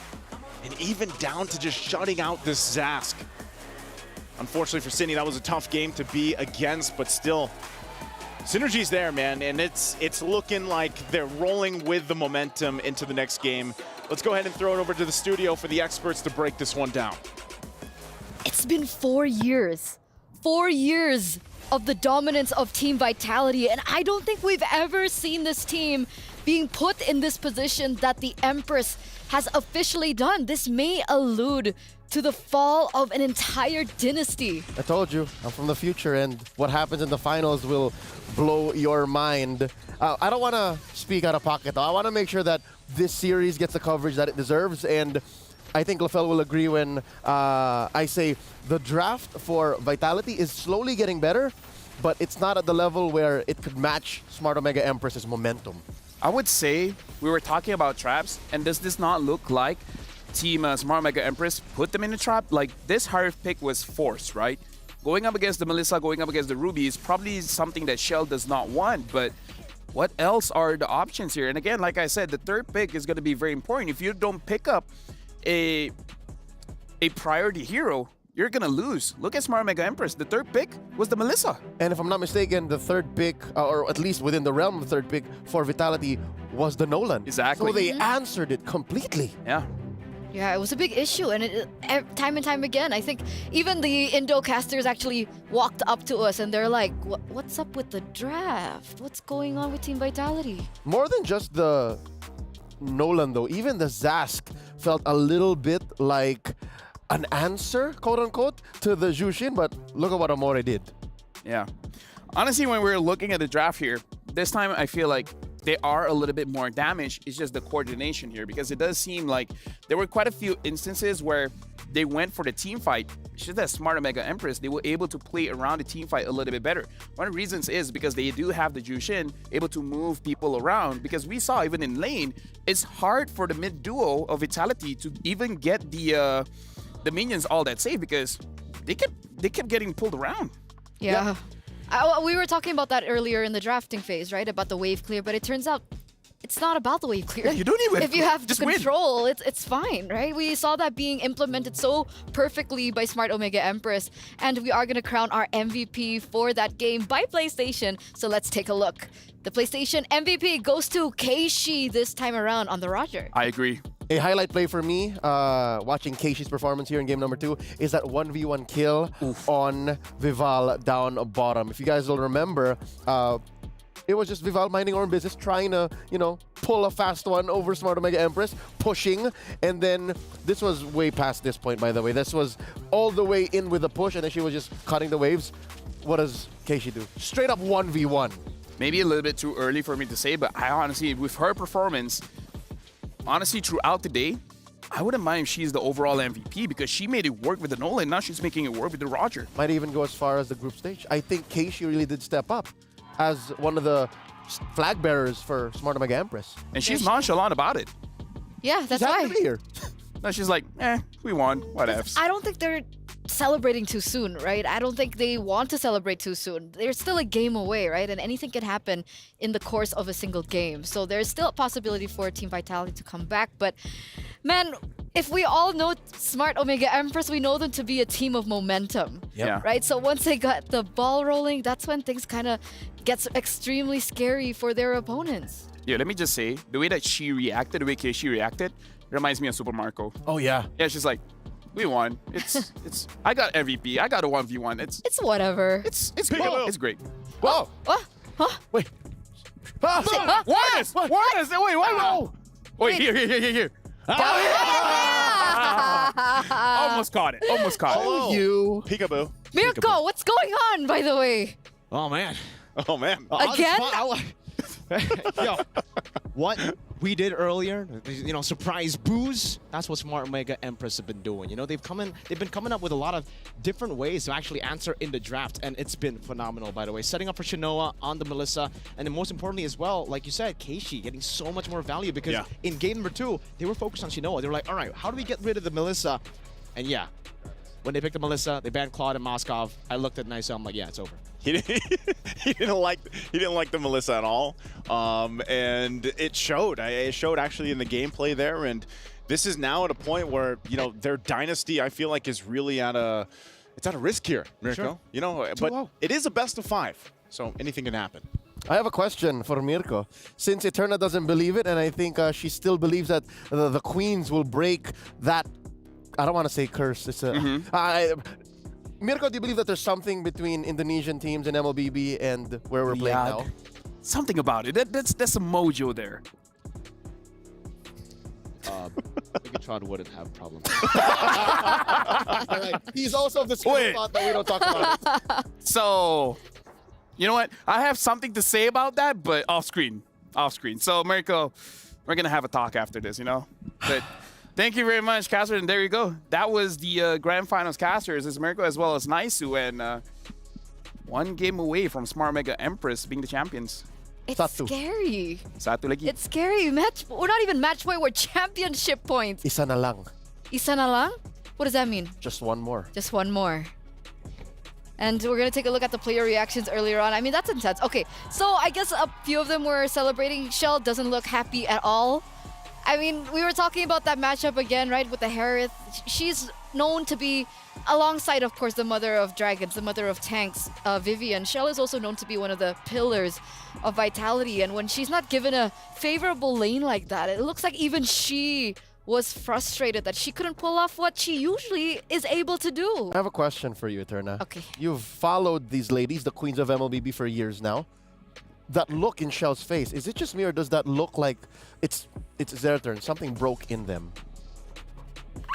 and even down to just shutting out this Zask. Unfortunately for Sydney, that was a tough game to be against, but still, synergy's there, man, and it's looking like they're rolling with the momentum into the next game. Let's go ahead and throw it over to the studio for the experts to break this one down. It's been 4 years. 4 years of the dominance of Team Vitality, and I don't think we've ever seen this team being put in this position that the Empress has officially done. This may allude to the fall of an entire dynasty. I told you, I'm from the future, and what happens in the finals will blow your mind. I don't want to speak out of pocket, though. I want to make sure that this series gets the coverage that it deserves, and I think LaFell will agree when I say the draft for Vitality is slowly getting better, but it's not at the level where it could match Smart Omega Empress's momentum. I would say we were talking about traps, and does this not look like Team Smart Omega Empress put them in a trap? Like, this hard pick was forced, right? Going up against the Melissa, going up against the Ruby is probably something that Shell does not want, but what else are the options here? And again, like I said, the third pick is going to be very important. If you don't pick up a priority hero, you're going to lose. Look at Smart Omega Empress. The third pick was the Melissa. And if I'm not mistaken, the third pick, or at least within the realm of the third pick for Vitality, was the Nolan. Exactly. So they answered it completely. Yeah. Yeah, it was a big issue, and time and time again, I think even the Indo casters actually walked up to us and they're like, what's up with the draft? What's going on with Team Vitality? More than just the Nolan, though, even the Zask felt a little bit like an answer, quote-unquote, to the Jushin, but look at what Amore did. Yeah. Honestly, when we're looking at the draft here, this time I feel like they are a little bit more damaged. It's just the coordination here, because it does seem like there were quite a few instances where they went for the team fight. It's just that Smart Omega Empress, they were able to play around the team fight a little bit better. One of the reasons is because they do have the Jushin able to move people around, because we saw even in lane, it's hard for the mid duo of Vitality to even get the minions all that safe, because they kept getting pulled around. Yeah. We were talking about that earlier in the drafting phase, right? About the wave clear, but it turns out it's not about the wave clear. Yeah, you don't even. If you have the just win. control, it's fine, right? We saw that being implemented so perfectly by Smart Omega Empress, and we are going to crown our MVP for that game by PlayStation. So let's take a look. The PlayStation MVP goes to Keishi this time around on the Roger. I agree. A highlight play for me, watching Keishi's performance here in game number 2, is that 1v1 kill on Vival down bottom. If you guys will remember, it was just Vival minding her own business, trying to, pull a fast one over Smart Omega Empress, pushing, and then this was way past this point, by the way. This was all the way in with the push, and then she was just cutting the waves. What does Keishi do? Straight up 1v1. Maybe a little bit too early for me to say, but I honestly, with her performance, honestly, throughout the day, I wouldn't mind if she's the overall MVP, because she made it work with the Nolan. Now she's making it work with the Roger. Might even go as far as the group stage. I think Keishi really did step up as one of the flag bearers for Smart Omega Empress. And she's nonchalant about it. Yeah, that's She's happy why. to be here. No, she's like, we won, whatever. I don't think they're celebrating too soon, right? I don't think they want to celebrate too soon. They're still a game away, right? And anything can happen in the course of a single game. So there's still a possibility for Team Vitality to come back. But man, if we all know Smart Omega Empress, we know them to be a team of momentum, Yeah. right? So once they got the ball rolling, that's when things kind of gets extremely scary for their opponents. Yeah, let me just say, the way that she reacted, the way Keishi reacted, reminds me of Super Marco. Oh, yeah. Yeah, she's like, We won. It's I got MVP. I got a 1v1. It's whatever. It's great. It's great. Whoa! Wait. Warners! Warners! Wait, whoa! Wait, here. Almost caught it. Almost caught it. Oh, you. Peekaboo. Mirko, what's going on, by the way? Oh, man. Oh, man. Again? Yo, what we did earlier, surprise booze. That's what Smart Omega Empress have been doing. They've been coming up with a lot of different ways to actually answer in the draft, and it's been phenomenal, by the way. Setting up for Shinoa on the Melissa, and then most importantly as well, like you said, Keishi getting so much more value because in game number 2, they were focused on Shinoa. They were like, all right, how do we get rid of the Melissa? And yeah, when they picked the Melissa, they banned Claude and Moskov. I looked at Nice, I'm like, yeah, it's over. He didn't like the Melissa at all, and it showed. It showed actually in the gameplay there, and this is now at a point where their dynasty I feel like is really at a risk here, Mirko. Sure. But it is a best of 5, so anything can happen. I have a question for Mirko. Since Eterna doesn't believe it, and I think she still believes that the Queens will break that. I don't want to say curse. It's a. Mirko, do you believe that there's something between Indonesian teams and MLBB and where we're playing now? Something about it. That's a mojo there. Megatron wouldn't have problems. He's also of the school of thought that we don't talk about it. So, you know what? I have something to say about that, but off screen. So, Mirko, we're going to have a talk after this, But thank you very much, Caster, and there you go. That was the Grand Finals Casters. It's Mirko as well as Naisu, and 1 game away from Smart Mega Empress being the champions. It's scary. Satu lagi. It's scary. We're not even match point, we're championship points. Isa na lang. Isa na lang? What does that mean? Just one more. Just one more. And we're going to take a look at the player reactions earlier on. I mean, that's intense. Okay, so I guess a few of them were celebrating. Shell doesn't look happy at all. I mean, we were talking about that matchup again, right, with the Harith. She's known to be, alongside, of course, the mother of dragons, the mother of tanks, Vivian. Shell is also known to be one of the pillars of Vitality. And when she's not given a favorable lane like that, it looks like even she was frustrated that she couldn't pull off what she usually is able to do. I have a question for you, Eterna. Okay. You've followed these ladies, the queens of MLBB, for years now. That look in Shell's face, is it just me or does that look like it's their turn? Something broke in them.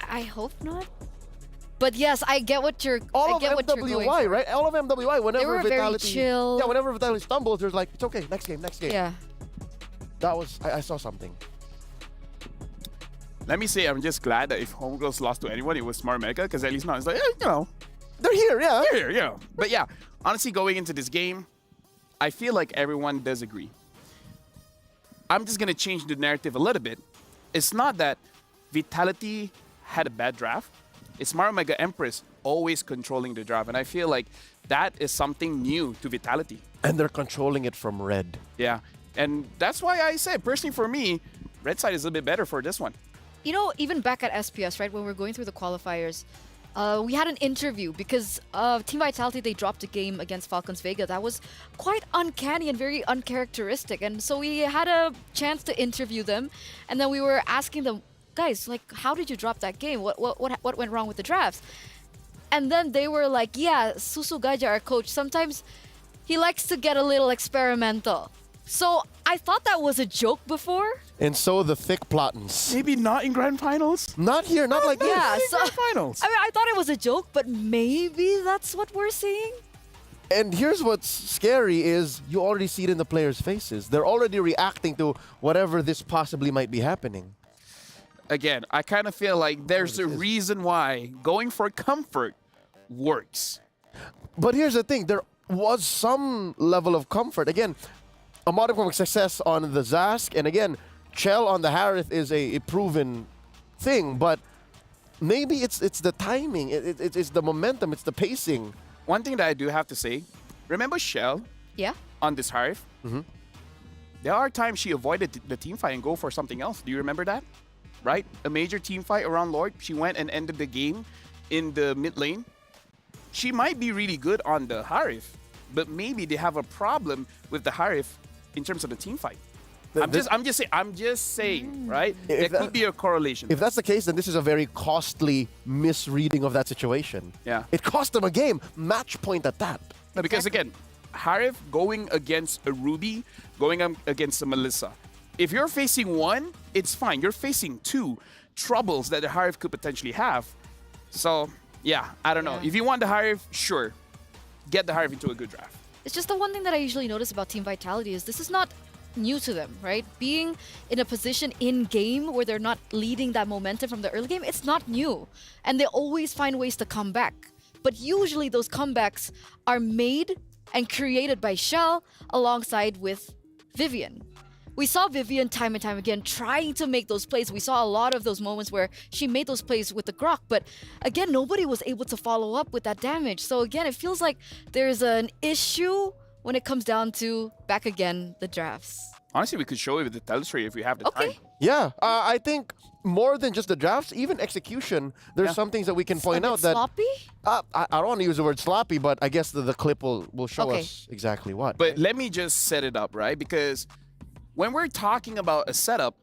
I hope not. But yes, I get what you're. All I get of what you're going MWI, for. right? All of MWI. Whenever They were Vitality, very chill. Yeah, whenever Vitality stumbles, there's like, it's okay. Next game. Yeah. That was. I saw something. Let me say, I'm just glad that if Homegirls lost to anyone, it was Smart Mega, because at least now it's like, they're here, yeah. They're here. But yeah, honestly, going into this game, I feel like everyone does agree. I'm just going to change the narrative a little bit. It's not that Vitality had a bad draft. It's Smart Mega Empress always controlling the draft. And I feel like that is something new to Vitality. And they're controlling it from red. Yeah. And that's why I said, personally for me, red side is a bit better for this one. Even back at SPS, right, when we were going through the qualifiers, we had an interview because Team Vitality, they dropped a game against Falcons Vega. That was quite uncanny and very uncharacteristic. And so we had a chance to interview them. And then we were asking them, guys, like, how did you drop that game? What went wrong with the drafts? And then they were like, yeah, Susu Gaja, our coach, sometimes he likes to get a little experimental. So I thought that was a joke before. And so the thick plottins. Maybe not in Grand Finals? Not here, not like this. Yeah, so Grand Finals. I mean, I thought it was a joke, but maybe that's what we're seeing. And here's what's scary is you already see it in the players' faces. They're already reacting to whatever this possibly might be happening. Again, I kind of feel like there's a reason why going for comfort works. But here's the thing. There was some level of comfort. Again, a modicum of success on the Zask, and again, Chell on the Harith is a proven thing, but maybe it's the timing, it's the momentum, it's the pacing. One thing that I do have to say, remember Shell? Yeah. On this Harith? There are times she avoided the team fight and go for something else. Do you remember that? Right? A major team fight around Lord. She went and ended the game in the mid lane. She might be really good on the Harith, but maybe they have a problem with the Harith in terms of the team fight. I'm just saying, right? There could be a correlation. If that's the case, then this is a very costly misreading of that situation. Yeah. It cost them a game, match point at that. No, because again, Harif going against a Ruby, going against a Melissa. If you're facing one, it's fine. You're facing two troubles that the Harif could potentially have. So, yeah, I don't know. If you want the Harif, sure. Get the Harif into a good draft. It's just the one thing that I usually notice about Team Vitality is this is not new to them, right? Being in a position in game where they're not leading that momentum from the early game, it's not new. And they always find ways to come back. But usually those comebacks are made and created by Shell alongside with Vivian. We saw Vivian time and time again trying to make those plays. We saw a lot of those moments where she made those plays with the Grok, but again, nobody was able to follow up with that damage. So again, it feels like there's an issue when it comes down to, back again, the drafts. Honestly, we could show it with the telemetry if we have the time. Yeah, I think more than just the drafts, even execution, there's some things that we can point out that... sloppy? I don't want to use the word sloppy, but I guess the clip will show us exactly what. But let me just set it up, right? Because when we're talking about a setup,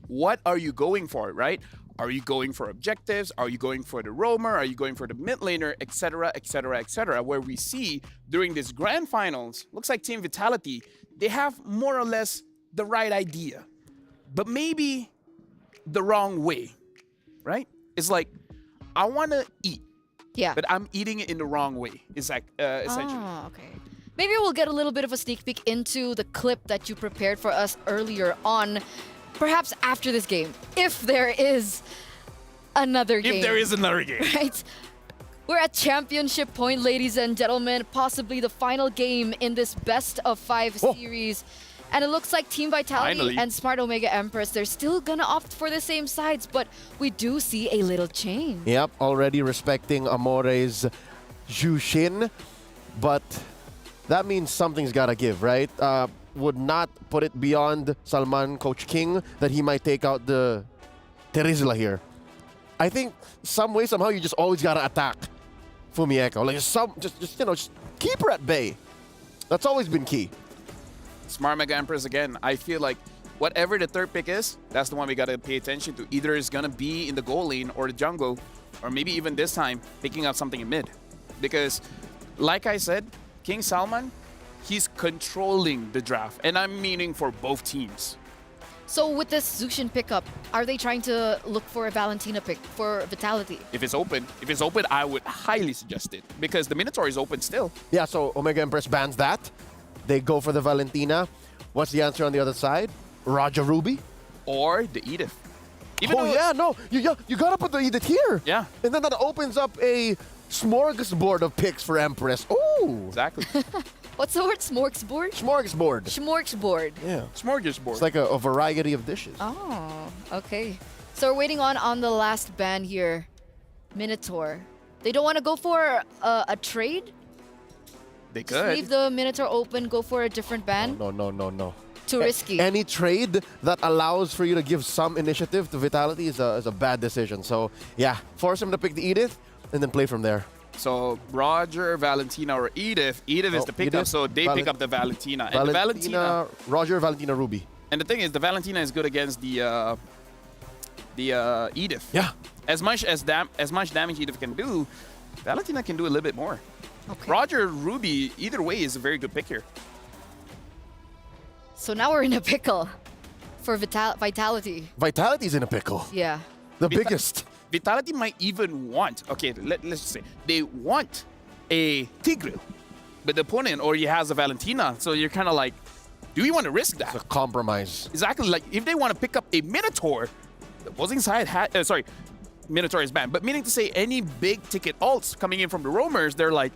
what are you going for, right? Are you going for objectives? Are you going for the roamer? Are you going for the mid laner, etc., etc., etc.? Where we see during this grand finals, looks like Team Vitality, they have more or less the right idea, but maybe the wrong way, right? It's like, I want to eat, but I'm eating it in the wrong way. It's like, essentially. Oh, okay. Maybe we'll get a little bit of a sneak peek into the clip that you prepared for us earlier on, perhaps after this game, if there is another game. If there is another game. Right? We're at championship point, ladies and gentlemen, possibly the final game in this best of 5 series. And it looks like Team Vitality and Smart Omega Empress, they're still gonna opt for the same sides, but we do see a little change. Yep, already respecting Amore's Jushin, but that means something's gotta give, right? Would not put it beyond Salman, Coach King, that he might take out the Terizla here. I think some way, somehow, you just always gotta attack Fumieko. Like just keep her at bay. That's always been key. Smart Mega Empress again. I feel like whatever the third pick is, that's the one we gotta pay attention to. Either it's gonna be in the goal lane or the jungle, or maybe even this time picking up something in mid. Because, like I said, King Salman, he's controlling the draft, and I'm meaning for both teams. So with this Zushin pickup, are they trying to look for a Valentina pick for Vitality? If it's open, I would highly suggest it because the Minotaur is open still. Yeah, so Omega Empress bans that. They go for the Valentina. What's the answer on the other side? Raja Ruby? Or the Edith. You gotta put the Edith here. Yeah. And then that opens up a smorgasbord of picks for Empress. Ooh. Exactly. What's the word? Smorgasbord? Smorgasbord. Smorgasbord. Yeah. Smorgasbord. It's like a variety of dishes. Oh, okay. So we're waiting on the last ban here. Minotaur. They don't want to go for a trade? They Just could. leave the Minotaur open, go for a different ban? No. Too risky. Any trade that allows for you to give some initiative to Vitality is a bad decision. So, yeah, force him to pick the Edith and then play from there. So, Roger, Valentina, or Edith. Edith is the pickup, so they pick up the Valentina. And the Valentina... Roger, Valentina, Ruby. And the thing is, the Valentina is good against the Edith. Yeah. As much damage Edith can do, Valentina can do a little bit more. Okay. Roger, Ruby, either way is a very good pick here. So now we're in a pickle for Vitality. Vitality's in a pickle. Yeah. The biggest. Vitality might even want, okay, let's just say, they want a Tigreal, but the opponent already has a Valentina, so you're kind of like, do you want to risk that? It's a compromise. Exactly, like if they want to pick up a Minotaur, the opposing side Minotaur is banned, but meaning to say any big ticket ults coming in from the roamers, they're like,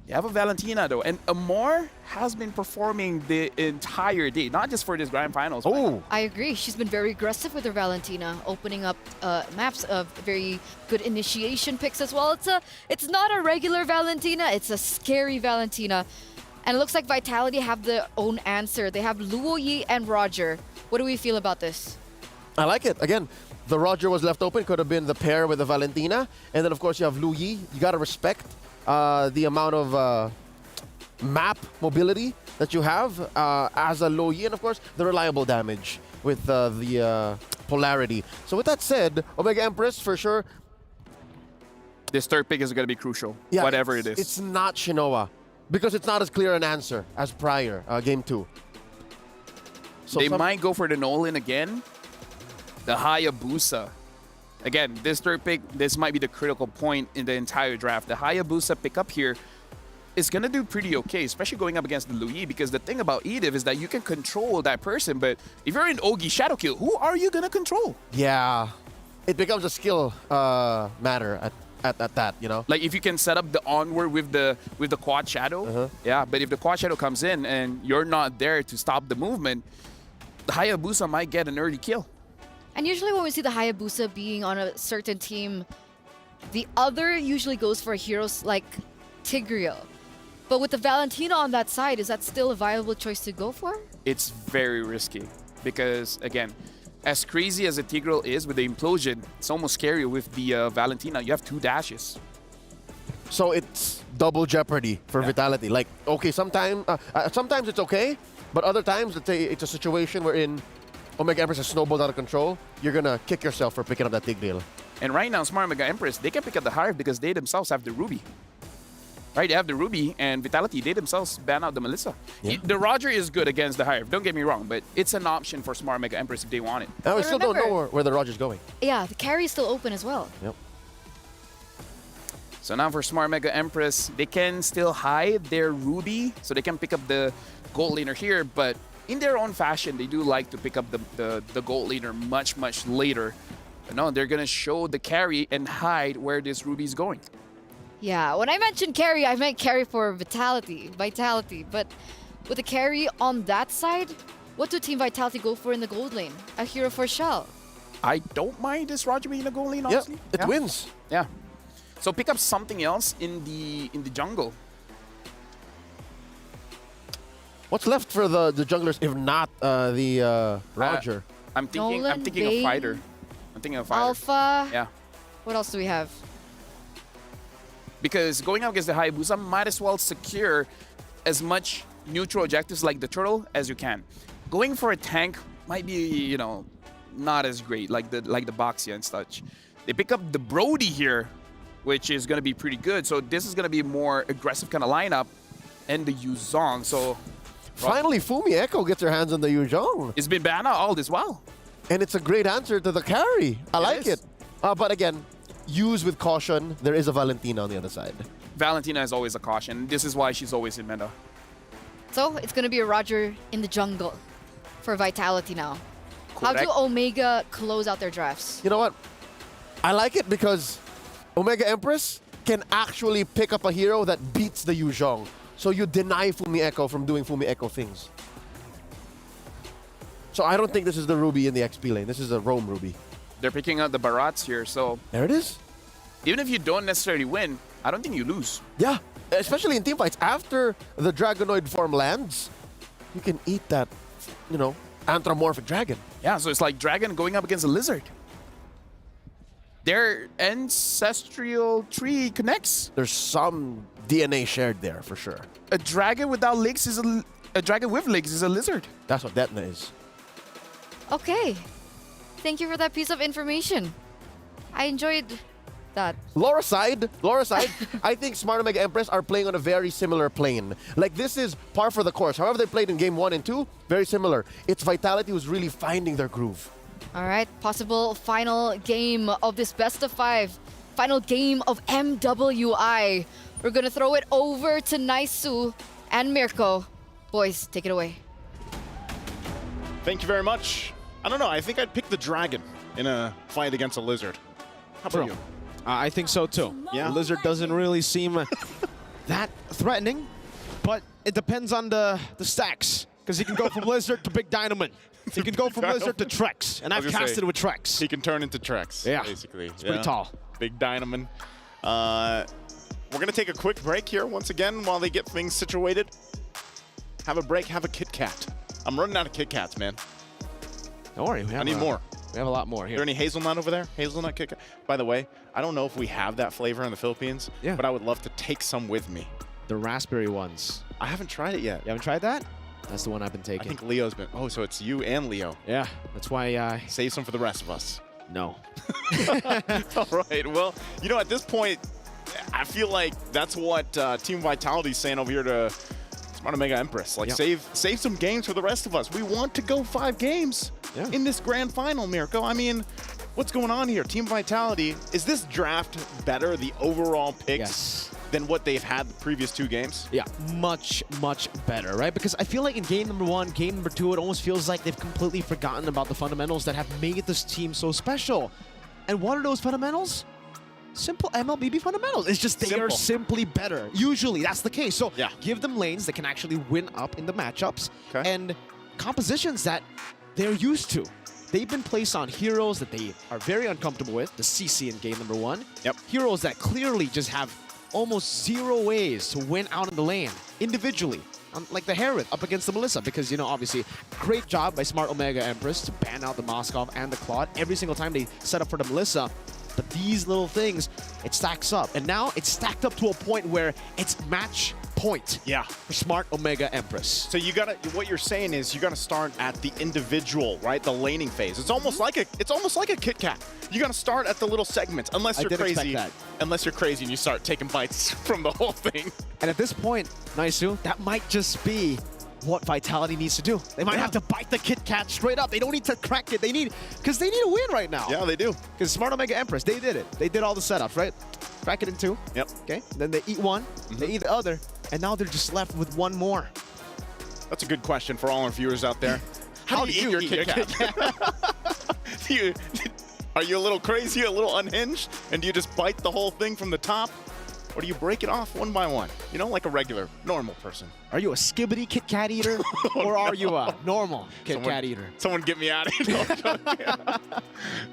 you have a Valentina though, and Amor has been performing the entire day, not just for this grand finals. Oh, I agree. She's been very aggressive with her Valentina, opening up maps of very good initiation picks as well. It's not a regular Valentina, it's a scary Valentina. And it looks like Vitality have their own answer. They have Luo Yi and Roger. What do we feel about this? I like it. Again, the Roger was left open. Could have been the pair with the Valentina. And then, of course, you have Lu Yi. You got to respect the amount of map mobility that you have as a low Yi, and of course, the reliable damage with the polarity. So with that said, Omega Empress, for sure, This third pick is going to be crucial, yeah, whatever it is. It's not Shinoa, because it's not as clear an answer as prior, Game 2. So they might go for the Nolan again. The Hayabusa. Again, this third pick, this might be the critical point in the entire draft. The Hayabusa pickup here is going to do pretty okay, especially going up against the Lui, because the thing about EDIV is that you can control that person, but if you're in Ogi Shadow Kill, who are you going to control? Yeah, it becomes a skill matter at that, you know? Like if you can set up the onward with the quad shadow, yeah, but if the quad shadow comes in and you're not there to stop the movement, the Hayabusa might get an early kill. And usually when we see the Hayabusa being on a certain team, the other usually goes for heroes like Tigreal. But with the Valentina on that side, is that still a viable choice to go for? It's very risky because, again, as crazy as the Tigreal is with the implosion, it's almost scary with the Valentina. You have 2 dashes. So it's double jeopardy for Vitality. Like, okay, sometimes it's okay, but other times it's a situation wherein Omega Empress has snowballed out of control. You're going to kick yourself for picking up that Tigreal. And right now, Smart Omega Empress, they can pick up the Hive because they themselves have the Ruby. Right, they have the Ruby, and Vitality, they themselves ban out the Melissa. Yeah. The Roger is good against the Hive, don't get me wrong, but it's an option for Smart Omega Empress if they want it. And we still don't know where the Roger's going. Yeah, the carry is still open as well. Yep. So now for Smart Mega Empress, they can still hide their Ruby, so they can pick up the gold laner here, but in their own fashion, they do like to pick up the gold laner much, much later. But no, they're going to show the carry and hide where this Ruby is going. Yeah, when I mentioned carry, I meant carry for Vitality. But with the carry on that side, what do Team Vitality go for in the gold lane? A hero for Shell. I don't mind this Roger being in the gold lane, honestly. It wins. Yeah. So pick up something else in the jungle. What's left for the junglers if not the Roger? I'm thinking Nolan, of Vayne, fighter. I'm thinking of fighter. Alpha. Yeah. What else do we have? Because going up against the Hayabusa, might as well secure as much neutral objectives like the turtle as you can. Going for a tank might be, you know, not as great like the Boxia and such. They pick up the Brody here, which is going to be pretty good. So this is going to be a more aggressive kind of lineup, and the Yuzong. So finally, Fumi Echo gets her hands on the Yuzong. It's been banned out all this while. And it's a great answer to the carry. I like it. But again, use with caution. There is a Valentina on the other side. Valentina is always a caution. This is why she's always in meta. So it's going to be a Roger in the jungle for Vitality now. Correct. How do Omega close out their drafts? You know what? I like it because Omega Empress can actually pick up a hero that beats the Yuzhong. So you deny Fumi Echo from doing Fumi Echo things. So I don't think this is the Ruby in the XP lane. This is a Roam Ruby. They're picking up the Barats here, so... There it is. Even if you don't necessarily win, I don't think you lose. Yeah, especially in team fights. After the Dragonoid form lands, you can eat that, you know, anthropomorphic dragon. Yeah, so it's like dragon going up against a lizard. Their ancestral tree connects. There's some DNA shared there for sure. A dragon without legs is a dragon with legs is a lizard. That's what Detna is. Okay. Thank you for that piece of information. I enjoyed that. Laura side, I think Smart Omega Empress are playing on a very similar plane. Like, this is par for the course. However they played in game 1 and 2, very similar. It's Vitality who's really finding their groove. All right, possible final game of this best of 5. Final game of MWI. We're gonna throw it over to Naisu and Mirko. Boys, take it away. Thank you very much. I don't know, I think I'd pick the dragon in a fight against a lizard. How about you? I think so too. Yeah. The lizard doesn't really seem that threatening, but it depends on the stacks. Because he can go from lizard to big dynamite. He can go from lizard to Trex, and I've casted with Trex. He can turn into Trex, yeah, basically. It's pretty tall. Big dynamite. We're going to take a quick break here once again while they get things situated. Have a break, have a Kit Kat. I'm running out of Kit Kats, man. Don't worry, I need more. We have a lot more here. Is there any hazelnut over there? Hazelnut Kit Kat? By the way, I don't know if we have that flavor in the Philippines, but I would love to take some with me. The raspberry ones. I haven't tried it yet. You haven't tried that? That's the one I've been I taking. think Leo's been. Oh, so it's you and Leo. Yeah, that's why Save some for the rest of us. No. All right. Well, you know, at this point, I feel like that's what Team Vitality's saying over here to Smart Omega Empress. Like, save some games for the rest of us. We want to go 5 games in this grand final, Mirko. I mean, what's going on here? Team Vitality, is this draft better, the overall picks, than what they've had the previous 2 games? Yeah, much, much better, right? Because I feel like in game number 1, game number 2, it almost feels like they've completely forgotten about the fundamentals that have made this team so special. And what are those fundamentals? Simple MLBB fundamentals. It's just they are simply better. Usually, that's the case. So give them lanes that can actually win up in the matchups and compositions that they're used to. They've been placed on heroes that they are very uncomfortable with, the CC in game number 1. Heroes that clearly just have almost 0 ways to win out in the lane individually. Like the Harith up against the Melissa, because, you know, obviously, great job by Smart Omega Empress to ban out the Moskov and the Claude every single time they set up for the Melissa. But these little things, it stacks up. And now it's stacked up to a point where it's match point for Smart Omega Empress. So you gotta, what you're saying is you gotta start at the individual, right? The laning phase. It's almost like a Kit Kat. You gotta start at the little segments, unless you're crazy. Unless you're crazy and you start taking bites from the whole thing. And at this point, Naisu, that might just be what Vitality needs to do. They might have to bite the Kit Kat straight up. They don't need to crack it. They need, because they need a win right now. Yeah, they do. Because Smart Omega Empress, they did it. They did all the setups, right? Crack it in 2. Yep. Okay. Then they eat 1. They eat the other. And now they're just left with 1 more. That's a good question for all our viewers out there. How do you eat your Kit Kat? Are you a little crazy, a little unhinged? And do you just bite the whole thing from the top? Or do you break it off one by one? You know, like a regular, normal person. Are you a skibbity Kit Kat eater? Or are you a normal Kit Kat eater? Someone get me out of here.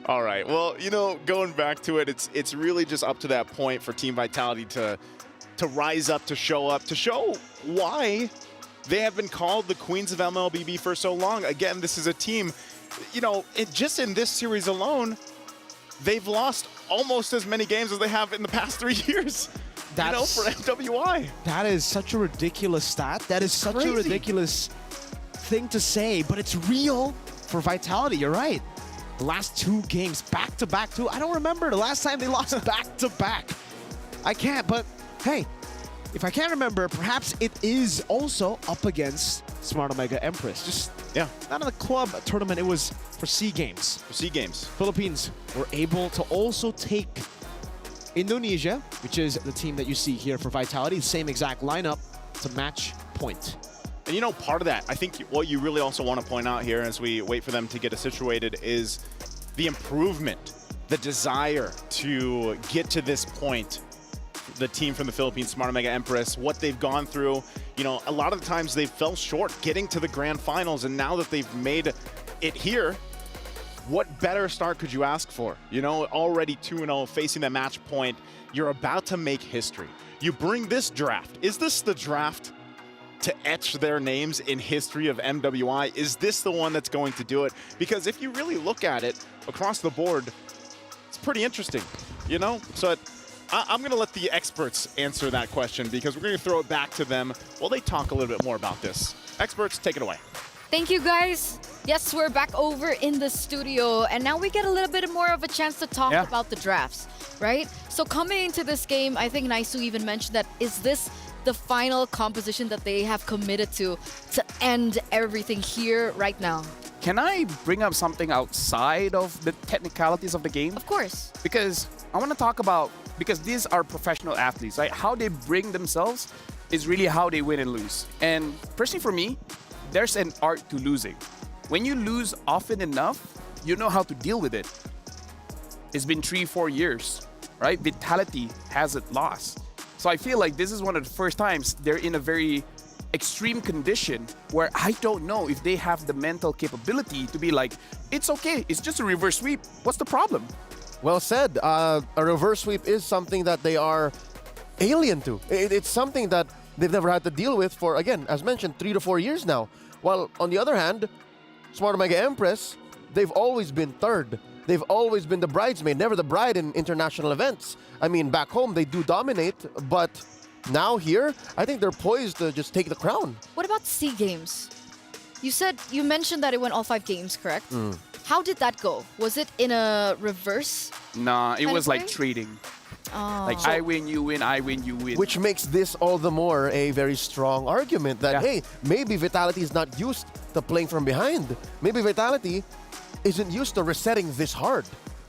All right. Well, you know, going back to it, it's really just up to that point for Team Vitality to rise up, to show why they have been called the Queens of MLBB for so long. Again, this is a team, you know, just in this series alone, they've lost almost as many games as they have in the past 3 years. You know, for MWI. That is such a ridiculous stat. That is such a ridiculous thing to say, but it's real for Vitality. You're right. The last 2 games, back-to-back 2. I don't remember the last time they lost back-to-back. I can't, but hey, if I can't remember, perhaps it is also up against Smart Omega Empress. Just, not in the club tournament, it was for SEA Games. For SEA Games. Philippines were able to also take Indonesia, which is the team that you see here for Vitality, same exact lineup to match point. And you know, part of that, I think what you really also want to point out here as we wait for them to get us situated is the improvement, the desire to get to this point. The team from the Philippines, Smart Omega Empress, what they've gone through. You know, a lot of the times they fell short getting to the grand finals, and now that they've made it here, what better start could you ask for? You know, already 2-0, facing the match point. You're about to make history. You bring this draft. Is this the draft to etch their names in history of MWI? Is this the one that's going to do it? Because if you really look at it across the board, it's pretty interesting, you know? So I'm going to let the experts answer that question, because we're going to throw it back to them while they talk a little bit more about this. Experts, take it away. Thank you, guys. Yes, we're back over in the studio, and now we get a little bit more of a chance to talk about the drafts, right? So coming into this game, I think Naisu even mentioned that, is this the final composition that they have committed to end everything here right now? Can I bring up something outside of the technicalities of the game? Of course. Because I want to talk about, because these are professional athletes, right? How they bring themselves is really how they win and lose. And personally for me, there's an art to losing. When you lose often enough, you know how to deal with it. It's been 3-4 years, right? Vitality hasn't lost. So I feel like this is one of the first times they're in a very extreme condition where I don't know if they have the mental capability to be like, it's okay, it's just a reverse sweep. What's the problem? Well said. A reverse sweep is something that they are alien to. It's something that they've never had to deal with for, again, as mentioned, 3 to 4 years now. While on the other hand, Smart Omega Empress, they've always been third. They've always been the bridesmaid, never the bride in international events. I mean, back home, they do dominate, but now here, I think they're poised to just take the crown. What about SEA Games? You mentioned that it went all 5 games, correct? How did that go? Was it in a reverse? Nah, it kind was of like way? trading. Oh. Like I win, you win, I win, you win. Which makes this all the more a very strong argument that, hey, maybe Vitality is not used to playing from behind. Maybe Vitality isn't used to resetting this hard.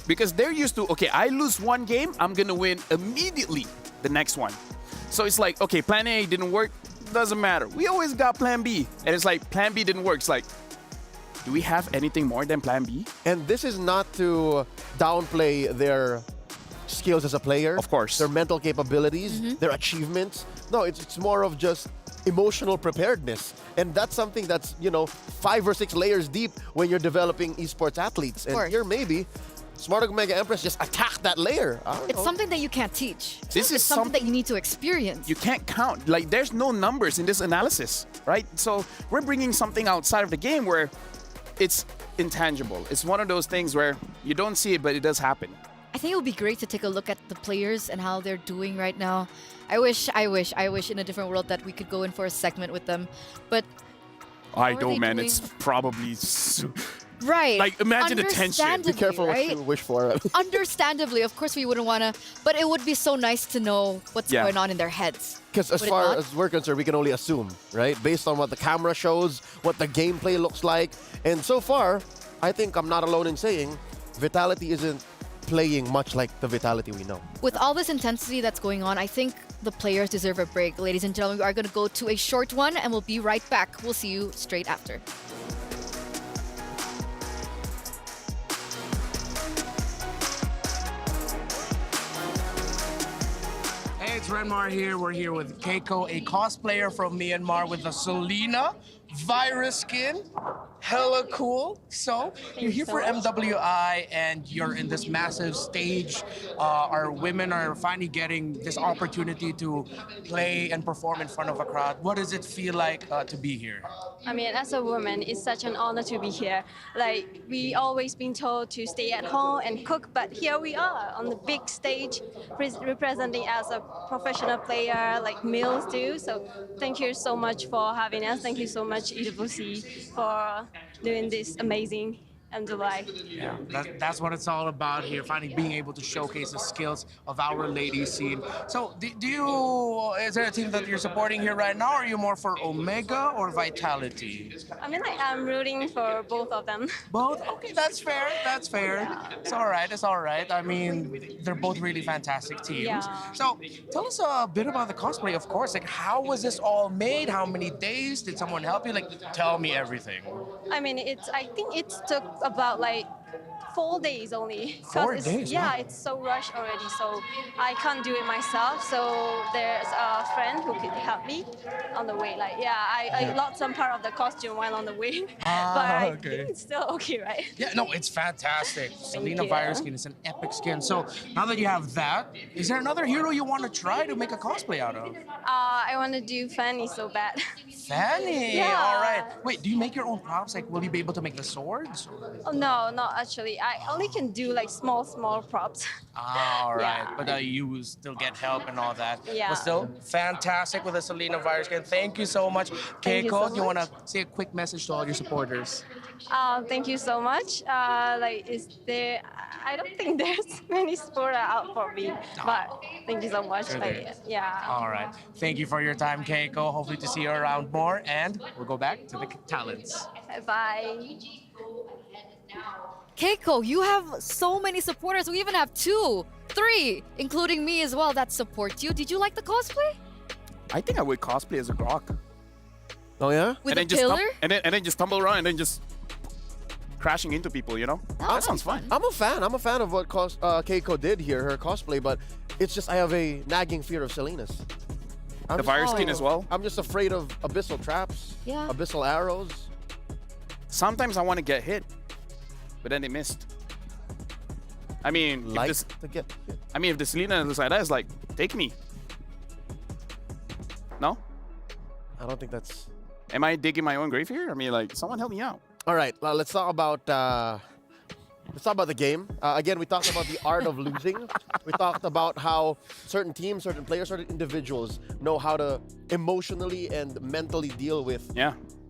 Because they're used to, okay, I lose one game, I'm going to win immediately the next one. So it's like, okay, plan A didn't work, doesn't matter. We always got plan B. And it's like, plan B didn't work. It's like, do we have anything more than plan B? And this is not to downplay their skills as a player. Of course. Their mental capabilities, their achievements. No, it's more of just emotional preparedness. And that's something that's, 5 or 6 layers deep when you're developing esports athletes. And here maybe Smart Omega Empress just attacked that layer. It's something that you can't teach. This It's is something that you need to experience. You can't count. Like, there's no numbers in this analysis, right? So we're bringing something outside of the game where it's intangible. It's one of those things where you don't see it, but it does happen. I think it would be great to take a look at the players and how they're doing right now. I wish in a different world that we could go in for a segment with them. But I are don't, they man. doing? It's probably... right. Like, imagine the tension. Be careful what you wish for. Understandably, of course we wouldn't want to, but it would be so nice to know what's going on in their heads. Because as Would it far not? as we're concerned, we can only assume, right? Based on what the camera shows, what the gameplay looks like. And so far, I think I'm not alone in saying Vitality isn't playing much like the Vitality we know. With all this intensity that's going on, I think the players deserve a break. Ladies and gentlemen, we are going to go to a short one and we'll be right back. We'll see you straight after. Hey, it's Renmar here. We're here with Keiko, a cosplayer from Myanmar with the Selena virus skin. Hella cool. So, you're here for MWI and you're in this massive stage. Our women are finally getting this opportunity to play and perform in front of a crowd. What does it feel like to be here? I mean, as a woman, it's such an honor to be here. Like, we always been told to stay at home and cook, but here we are on the big stage, representing as a professional player, like males do. So thank you so much for having us. Thank you so much, EWC, for doing this amazing MWI. Yeah, that's what it's all about here, finally being able to showcase the skills of our ladies scene. So, is there a team that you're supporting here right now, or are you more for Omega or Vitality? I mean, like, I'm rooting for both of them. Both? Okay, that's fair, that's fair. Yeah. It's all right. I mean, they're both really fantastic teams. Yeah. So, tell us a bit about the cosplay, of course. Like, how was this all made? How many days? Did someone help you? Like, tell me everything. I mean, I think it took about like 4 days only. 4 days? Yeah, Wow. it's so rushed already, so I can't do it myself. So there's a friend who could help me on the way. Like, I lost some part of the costume while on the way, but I think it's still okay, right? Yeah, no, it's fantastic. Selena you. Virus skin is an epic skin. So now that you have that, is there another hero you want to try to make a cosplay out of? I want to do Fanny so bad. Fanny! Yeah. All right. Wait, do you make your own props? Like, will you be able to make the swords? Oh, no, not actually. I only can do like small props. All right. Yeah. But you still get help and all that. Yeah. But still, fantastic with the Selena Virus skin. Thank you so much. Thank you so Keiko, do you want to much. say a quick message to all your supporters? Thank you so much. I don't think there's many supporters out for me, but thank you so much. Sure there is. Yeah. All right. Thank you for your time, Keiko. Hopefully to see you around more. And we'll go back to the talents. Bye. Keiko, you have so many supporters. We even have 2, 3, including me as well, that support you. Did you like the cosplay? I think I would cosplay as a Grok. Oh, yeah? With and a then pillar? and then just tumble around and then just crashing into people, you know? That sounds fun. I'm a fan. I'm a fan of what Keiko did here, her cosplay, but it's just I have a nagging fear of Selena's. The virus skin as well? I'm just afraid of abyssal traps, Yeah. abyssal arrows. Sometimes I want to get hit, but then they missed. I mean, if the Selena looks like that, it's like, take me. No? I don't think that's... Am I digging my own grave here? I mean, like, someone help me out. All right, let's talk about Let's talk about the game. Again, we talked about the art of losing. We talked about how certain teams, certain players, certain individuals know how to emotionally and mentally deal with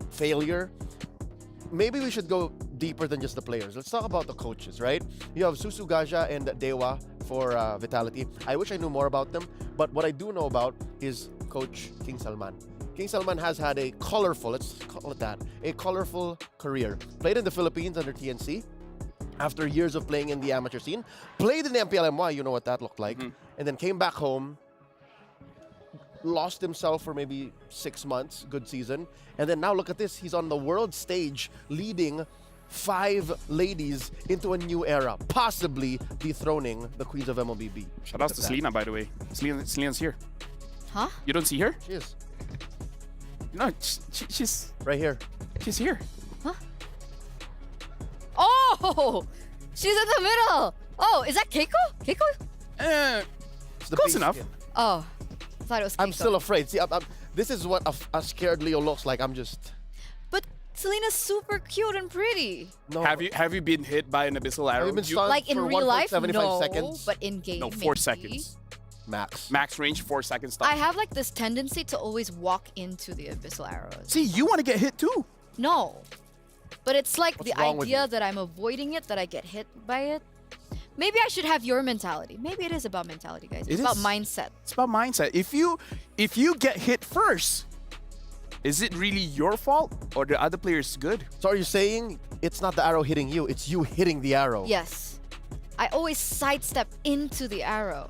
failure. Maybe we should go deeper than just the players. Let's talk about the coaches, right? You have Susu Gaja and Dewa for Vitality. I wish I knew more about them, but what I do know about is Coach King Salman. King Salman has had a colorful, let's call it that, a colorful career. Played in the Philippines under TNC. After years of playing in the amateur scene, played in the MPL-MWI, you know what that looked like, and then came back home, lost himself for maybe 6 months, good season, and then now look at this, he's on the world stage leading 5 ladies into a new era, possibly dethroning the Queens of MLBB. Shout out to Selena, by the way. Selena's here. Huh? You don't see her? She is. No, she's... Right here. She's here. Oh! She's in the middle! Oh, is that Keiko? Keiko? Close enough. Oh, I thought it was Keiko. I'm still afraid. See, this is what a scared Leo looks like. I'm just... But Selena's super cute and pretty. No. Have you been hit by an abyssal arrow? Have you been stunned Like in for real life, 1.75 no, seconds? but in game, No, 4 maybe. seconds. Max. Max range, 4 seconds stop. I have like this tendency to always walk into the abyssal arrows. See, you want to get hit too. No. But it's like What's the wrong with idea you? that I'm avoiding it, that I get hit by it. Maybe I should have your mentality. Maybe it is about mentality, guys. It's about mindset. It's about mindset. If you get hit first, is it really your fault or the other player's good? So are you saying it's not the arrow hitting you, it's you hitting the arrow? Yes. I always sidestep into the arrow.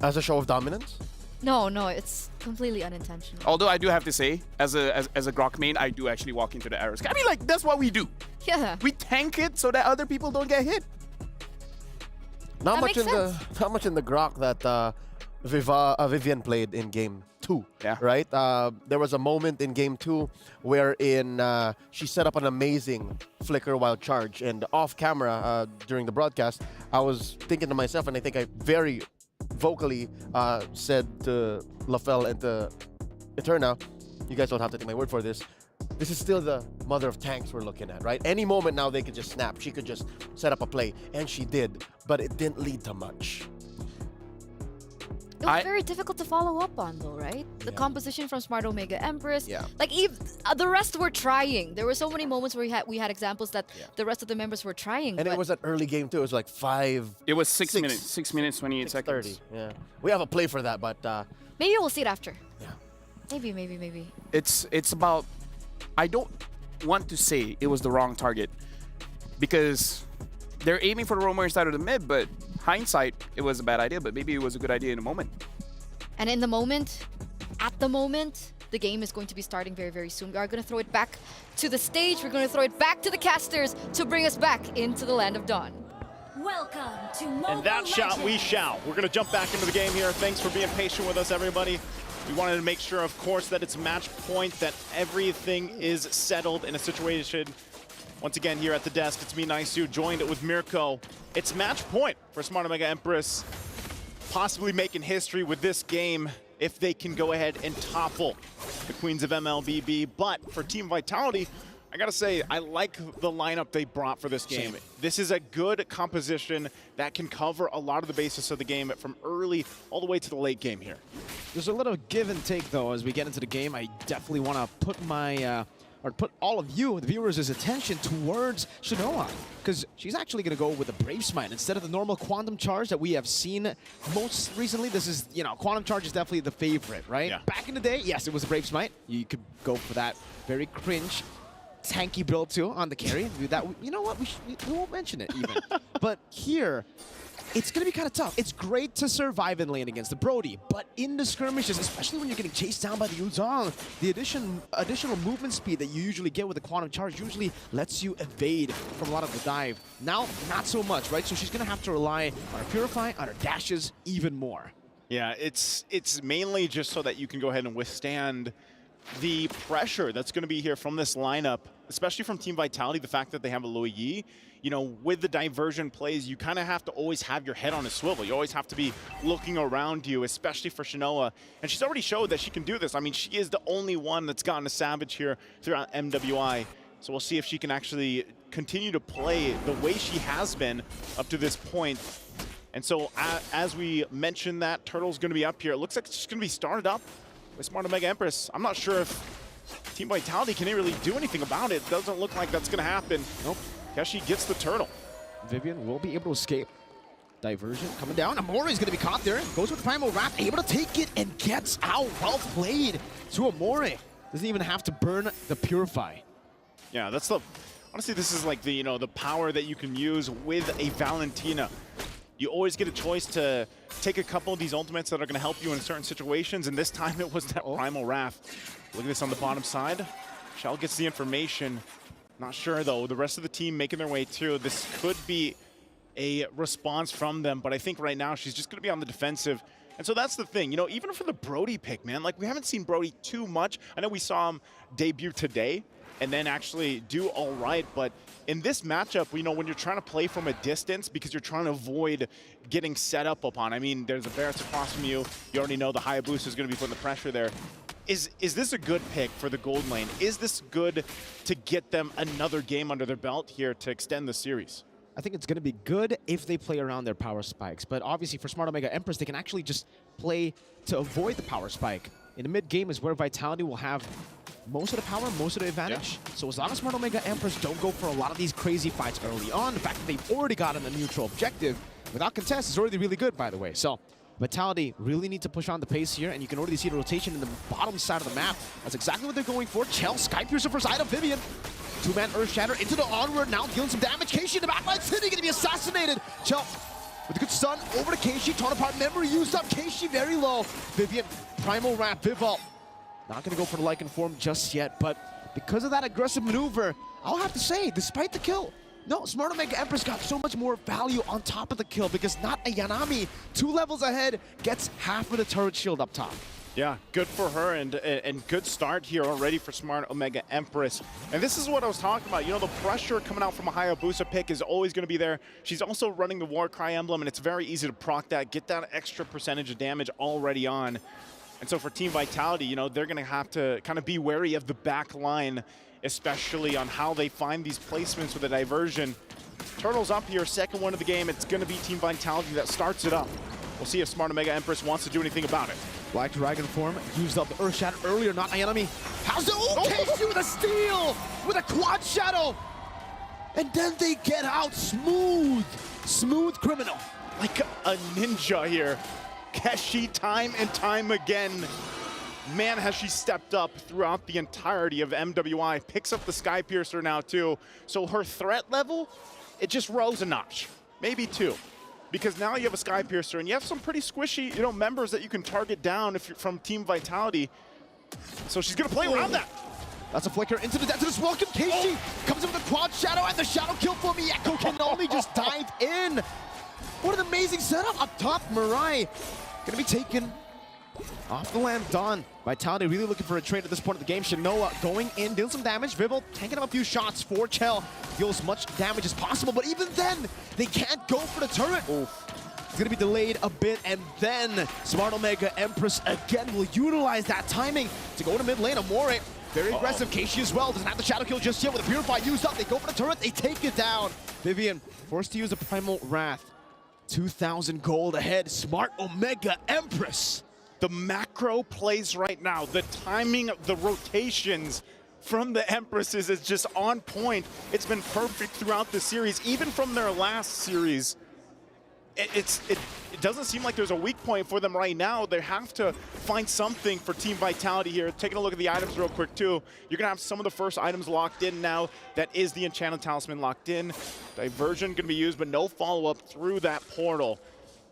As a show of dominance? No, it's completely unintentional. Although I do have to say, as a Grok main, I do actually walk into the arrows. I mean, like, that's what we do. Yeah. We tank it so that other people don't get hit. Not much in the Grok that Vivian played in game 2. Yeah. Right? There was a moment in game 2 wherein she set up an amazing flicker wild charge, and off camera during the broadcast, I was thinking to myself, and I think I very vocally said to Lafel and to Eterna, you guys don't have to take my word for this. This is still the mother of tanks we're looking at, right? Any moment now they could just snap. She could just set up a play, and she did, but it didn't lead to much. It was very difficult to follow up on, though, right? The composition from Smart Omega Empress. Yeah. Like, the rest were trying. There were so many moments where we had examples that the rest of the members were trying. And it was an early game, too. It was like 5... It was 6 minutes. 6 minutes, 28 seconds. 30, yeah. We have a play for that, but... maybe we'll see it after. Yeah. Maybe. It's about... I don't want to say it was the wrong target because they're aiming for the roamer inside of the mid, but hindsight, it was a bad idea, but maybe it was a good idea in the moment. And in the moment, at the moment, the game is going to be starting very, very soon. We are going to throw it back to the stage. We're going to throw it back to the casters to bring us back into the Land of Dawn. Welcome to Mobile And that shot Legends. we shall. We're going to jump back into the game here. Thanks for being patient with us, everybody. We wanted to make sure, of course, that it's match point, that everything is settled in a situation. Once again, here at the desk, it's me, Naisu, joined with Mirko. It's match point for Smart Omega Empress, possibly making history with this game if they can go ahead and topple the Queens of MLBB. But for Team Vitality, I gotta say, I like the lineup they brought for this game. This is a good composition that can cover a lot of the basis of the game from early all the way to the late game here. There's a little give and take, though, as we get into the game. I definitely want to put my, or put all of you, the viewers' attention towards Shinoa, because she's actually going to go with a Brave Smite instead of the normal Quantum Charge that we have seen most recently. This is, Quantum Charge is definitely the favorite, right? Yeah. Back in the day, yes, it was a Brave Smite. You could go for that very cringe, tanky build too on the carry. That, you know what? We won't mention it even. But here, it's going to be kind of tough. It's great to survive in lane against the Brody, but in the skirmishes, especially when you're getting chased down by the Yuzong, the additional movement speed that you usually get with the Quantum Charge usually lets you evade from a lot of the dive. Now, not so much, right? So she's going to have to rely on her Purify, on her dashes even more. Yeah, it's mainly just so that you can go ahead and withstand the pressure that's going to be here from this lineup, especially from Team Vitality, the fact that they have a Louis Yi. With the diversion plays, you kind of have to always have your head on a swivel. You always have to be looking around you, especially for Shinoa. And she's already showed that she can do this. I mean, she is the only one that's gotten a Savage here throughout MWI. So we'll see if she can actually continue to play the way she has been up to this point. And so as we mentioned that, Turtle's going to be up here. It looks like it's just going to be started up with Smart Omega Empress. I'm not sure if Team Vitality can really do anything about it. Doesn't look like that's going to happen. Nope. Keshi gets the Turtle. Vivian will be able to escape. Diversion coming down. Amore is going to be caught there. Goes with the Primal Wrath, able to take it and gets out. Well played to Amore. Doesn't even have to burn the Purify. Yeah, that's the... Honestly, this is like the, you know, the power that you can use with a Valentina. You always get a choice to take a couple of these ultimates that are going to help you in certain situations, and this time it was that Primal Wrath. Look at this on the bottom side. Shell gets the information. Not sure, though. The rest of the team making their way through. This could be a response from them, but I think right now she's just going to be on the defensive. And so that's the thing, you know, even for the Brody pick, man, like we haven't seen Brody too much. I know we saw him debut today and then actually do all right, but in this matchup, you know, when you're trying to play from a distance because you're trying to avoid getting set up upon, I mean, there's a Barret's across from you. You already know the Hayabusa is going to be putting the pressure there. Is this a good pick for the gold lane? Is this good to get them another game under their belt here to extend the series? I think it's going to be good if they play around their power spikes. But obviously for Smart Omega Empress, they can actually just play to avoid the power spike. In the mid-game is where Vitality will have most of the power, most of the advantage. Yeah. So as long as Smart Omega Empress don't go for a lot of these crazy fights early on, the fact that they've already gotten a neutral objective without contest is already really good, by the way. So Vitality really need to push on the pace here, and you can already see the rotation in the bottom side of the map. That's exactly what they're going for. Chell, Skypiercer first item, Vivian. Two-man Earth Shatter into the onward, now dealing some damage. Keishi in the backline, City gonna be assassinated. Chell with a good stun over to Keishi, torn apart, memory used up, Keishi very low. Vivian, Primal Wrath, Vivalt. Not gonna go for the Lycan form just yet, but because of that aggressive maneuver, I'll have to say, despite the kill, no, Smart Omega Empress got so much more value on top of the kill because not a Yanami, 2 levels ahead, gets half of the turret shield up top. Yeah, good for her and good start here already for Smart Omega Empress. And this is what I was talking about. You know, the pressure coming out from a Hayabusa pick is always going to be there. She's also running the Warcry emblem, and it's very easy to proc that, get that extra percentage of damage already on. And so for Team Vitality, you know, they're going to have to kind of be wary of the back line, especially on how they find these placements with a diversion. Turtle's up here, second one of the game. It's going to be Team Vitality that starts it up. We'll see if Smart Omega Empress wants to do anything about it. Black Dragon form used up the Earth Shatter earlier, not Ayanami. How's the Keishi with a steal, with a quad shadow, and then they get out smooth criminal. Like a ninja here. Keshi time and time again. Man, has she stepped up throughout the entirety of MWI. Picks up the Skypiercer now too. So her threat level, it just rose a notch, maybe 2. Because now you have a Skypiercer and you have some pretty squishy, you know, members that you can target down if you're from Team Vitality. So she's gonna play around that. That's a flicker into the depth of this welcome. Keishi comes in with a quad shadow and the shadow kill for Miyako can only just dive in. What an amazing setup up top. Mirai gonna be taken off the land. Dawn. Vitality really looking for a trade at this point of the game. Shinoa going in, dealing some damage. Vivalt tanking up a few shots for Chell. Deals as much damage as possible, but even then, they can't go for the turret. It's gonna be delayed a bit, and then Smart Omega Empress again will utilize that timing to go to mid lane. Amore, very aggressive. Keishi as well, doesn't have the shadow kill just yet with the Purify used up. They go for the turret, they take it down. Vivian forced to use a Primal Wrath. 2,000 gold ahead, Smart Omega Empress. The macro plays right now, the timing of the rotations from the Empresses is just on point. It's been perfect throughout the series, even from their last series. It doesn't seem like there's a weak point for them right now. They have to find something for Team Vitality here. Taking a look at the items real quick too. You're gonna have some of the first items locked in now. That is the Enchanted Talisman locked in. Diversion gonna be used, but no follow-up through that portal.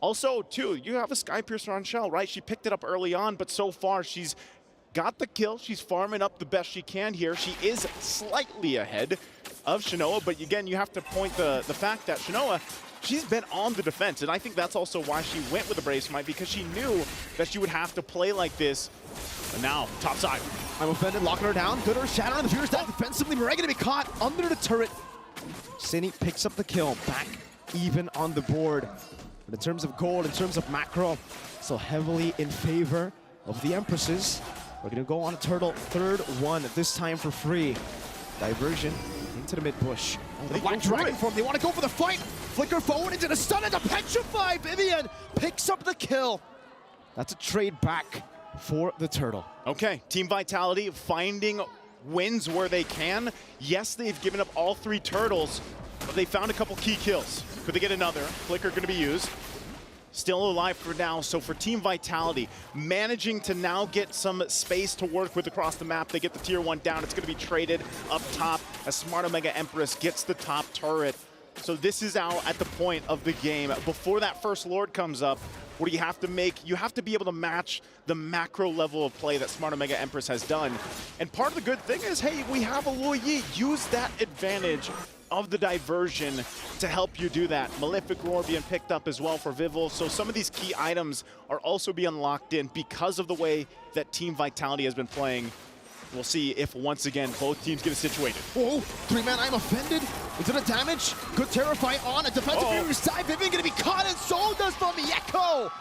Also, too, you have a Skypiercer on Shell, right? She picked it up early on, but so far she's got the kill. She's farming up the best she can here. She is slightly ahead of Shinoa, but again, you have to point the fact that Shinoa, she's been on the defense, and I think that's also why she went with the Brave Smite, because she knew that she would have to play like this. And now, top side. I'm offended, locking her down. Good Earth Shatter on the Fierce Death defensively. Mirai gonna be caught under the turret. Cine picks up the kill, back even on the board. But in terms of gold, in terms of macro, still heavily in favor of the Empresses. We're gonna go on a turtle, third one, this time for free. Diversion into the mid bush. Oh, the Black go for Dragon it. form. They want to go for the fight. Flicker forward into the stun and the petrify. Vivian picks up the kill. That's a trade back for the turtle. Okay, Team Vitality finding wins where they can. Yes, they've given up all 3 turtles, but they found a couple key kills. Could they get another? Flicker going to be used. Still alive for now. So for Team Vitality, managing to now get some space to work with across the map. They get the tier 1 down. It's going to be traded up top as Smart Omega Empress gets the top turret. So this is now at the point of the game. Before that first Lord comes up, what do you have to make? You have to be able to match the macro level of play that Smart Omega Empress has done. And part of the good thing is, hey, we have a Luo Yi. Use that advantage of the diversion to help you do that. Malefic Roar being picked up as well for Vival. So some of these key items are also being locked in because of the way that Team Vitality has been playing. We'll see if, once again, both teams get it situated. Oh, 3-man, I'm offended. Into the damage. Good Terrify on a defensive furious dive. Vivian gonna be caught, and so does Mieko.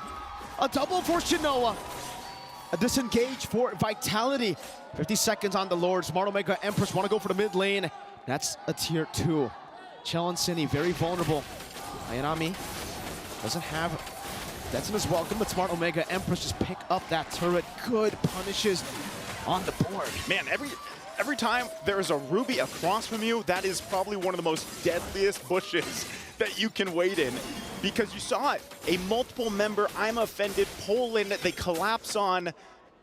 A double for Shinoa. A disengage for Vitality. 50 seconds on the Lord. Smart Omega Empress want to go for the mid lane. That's a tier 2. Chell and Cine very vulnerable. Ayanami doesn't have Detsuma's welcome, but Smart Omega Empress just pick up that turret. Good punishes on the board. Man, every time there is a Ruby across from you, that is probably one of the most deadliest bushes that you can wait in. Because you saw it, a multiple member I'm offended pull in that they collapse on,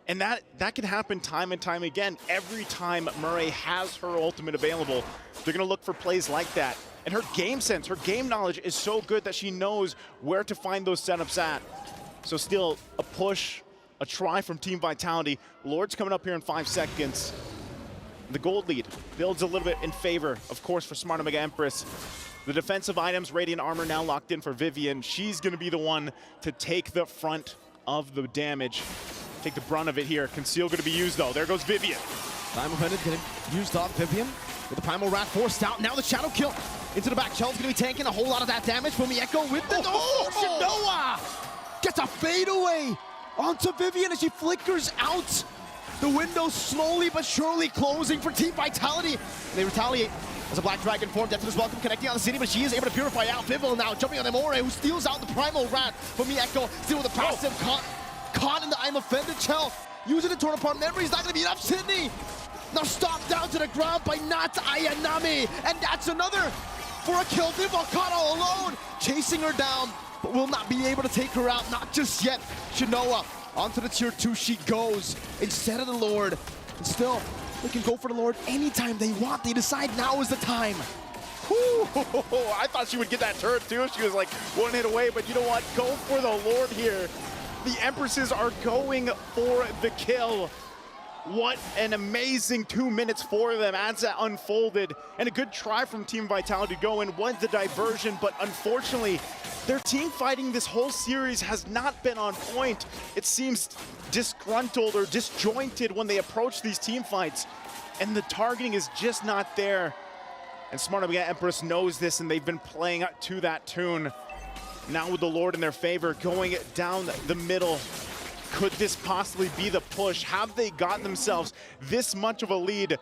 and that can happen time and time again. Every time Murray has her ultimate available, they're gonna look for plays like that. And her game sense, her game knowledge is so good that she knows where to find those setups at. So still a push, a try from Team Vitality. Lord's coming up here in 5 seconds. The gold lead builds a little bit in favor, of course, for Smart Omega Empress. The defensive items, Radiant Armor now locked in for Vivian. She's gonna be the one to take the front of the damage. Take the brunt of it here. Conceal gonna be used though. There goes Vivian. Time offended getting used off Vivian. With the Primal Wrath forced out. Now the Shadow Kill into the back. Chell's gonna be tanking a whole lot of that damage. Mieko with the Shinoa! Gets a fadeaway onto Vivian as she flickers out. The window slowly but surely closing for Team Vitality. They retaliate as a Black Dragon form. Death is welcome, connecting on the city, but she is able to purify out. Vival now jumping on Amore, who steals out the Primal Wrath for Mieko. Still with the passive caught in the I'm offended. Chell using the torn apart memory. He's not going to beat up Sydney. Now stomped down to the ground by not Ayanami. And that's another for a kill. Vival caught all alone, chasing her down, but will not be able to take her out. Not just yet. Shinoa onto the tier 2 she goes instead of the Lord. And still, they can go for the Lord anytime they want. They decide now is the time. I thought she would get that turret too. She was like 1 hit away, but you know what? Go for the Lord here. The Empresses are going for the kill. What an amazing 2 minutes for them as that unfolded. And a good try from Team Vitality to go in. Won the diversion, but unfortunately, their team fighting this whole series has not been on point. It seems disgruntled or disjointed when they approach these team fights. And the targeting is just not there. And Smart Omega Empress knows this, and they've been playing to that tune. Now with the Lord in their favor, going down the middle. Could this possibly be the push? Have they gotten themselves this much of a lead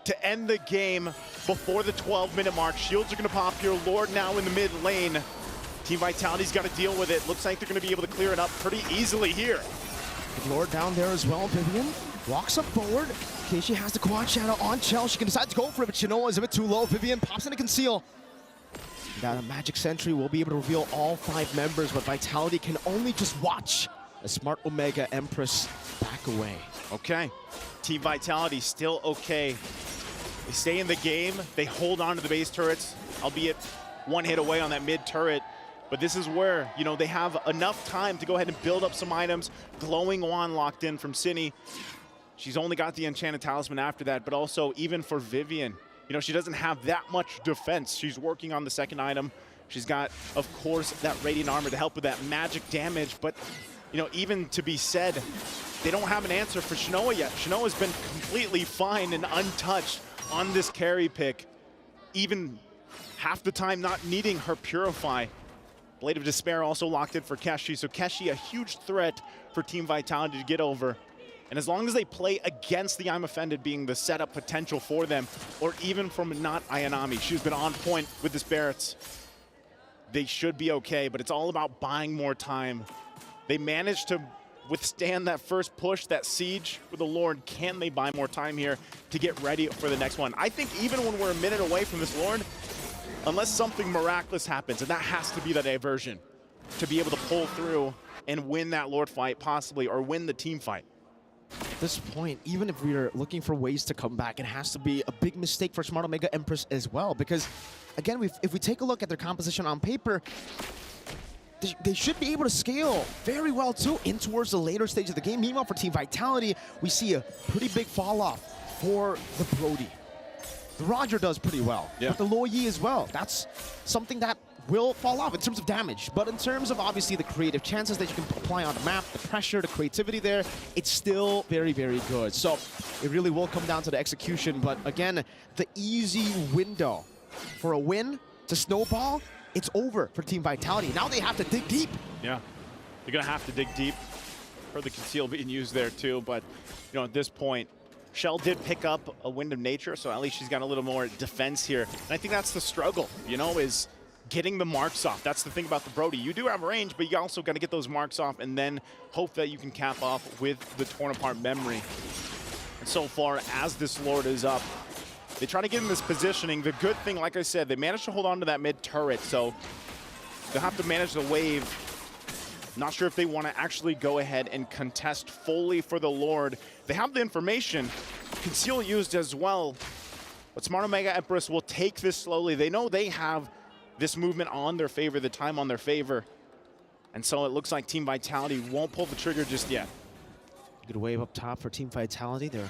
to end the game before the 12-minute mark? Shields are gonna pop here. Lord now in the mid lane. Team Vitality's got to deal with it. Looks like they're gonna be able to clear it up pretty easily here. Lord down there as well. Vivian walks up forward. Okay, she has the quad shadow on Chell. She can decide to go for it, but Shinoa is a bit too low. Vivian pops into conceal. That Magic Sentry will be able to reveal all 5 members, but Vitality can only just watch as Smart Omega Empress back away. Okay, Team Vitality still okay. They stay in the game. They hold on to the base turrets, albeit 1 hit away on that mid turret. But this is where, you know, they have enough time to go ahead and build up some items. Glowing Wand locked in from Cine. She's only got the Enchanted Talisman after that, but also even for Vivian, you know, she doesn't have that much defense. She's working on the second item. She's got, of course, that Radiant Armor to help with that magic damage. But, you know, even to be said, they don't have an answer for Shinoa yet. Shinoa's been completely fine and untouched on this carry pick. Even half the time not needing her Purify. Blade of Despair also locked in for Keshi. So Keshi, a huge threat for Team Vitality to get over. And as long as they play against the I'm Offended being the setup potential for them, or even from not Ayanami, she's been on point with this Barrett's, they should be okay, but it's all about buying more time. They managed to withstand that first push, that siege with the Lord. Can they buy more time here to get ready for the next one? I think even when we're a minute away from this Lord, unless something miraculous happens, and that has to be the diversion, to be able to pull through and win that Lord fight possibly, or win the team fight. At this point, even if we are looking for ways to come back, it has to be a big mistake for Smart Omega Empress as well. Because, again, if we take a look at their composition on paper, they should be able to scale very well, too, in towards the later stage of the game. Meanwhile, for Team Vitality, we see a pretty big fall-off for the Brody. The Roger does pretty well, but the Lo Yi as well. That's something that will fall off in terms of damage. But in terms of, obviously, the creative chances that you can apply on the map, the pressure, the creativity there, it's still very, very good. So it really will come down to the execution. But again, the easy window for a win to snowball, it's over for Team Vitality. Now they have to dig deep. Yeah, they're going to have to dig deep. Heard the conceal being used there, too. But, you know, at this point, Shell did pick up a Wind of Nature, so at least she's got a little more defense here. And I think that's the struggle, you know, is getting the marks off. That's the thing about the Brody. You do have range, but you also got to get those marks off and then hope that you can cap off with the torn apart memory. And so far, as this Lord is up, they try to get in this positioning. The good thing, like I said, they managed to hold on to that mid turret, so they'll have to manage the wave. Not sure if they want to actually go ahead and contest fully for the Lord. They have the information. Conceal used as well. But Smart Omega Empress will take this slowly. They know they have this movement on their favor, the time on their favor. And so it looks like Team Vitality won't pull the trigger just yet. Good wave up top for Team Vitality. They're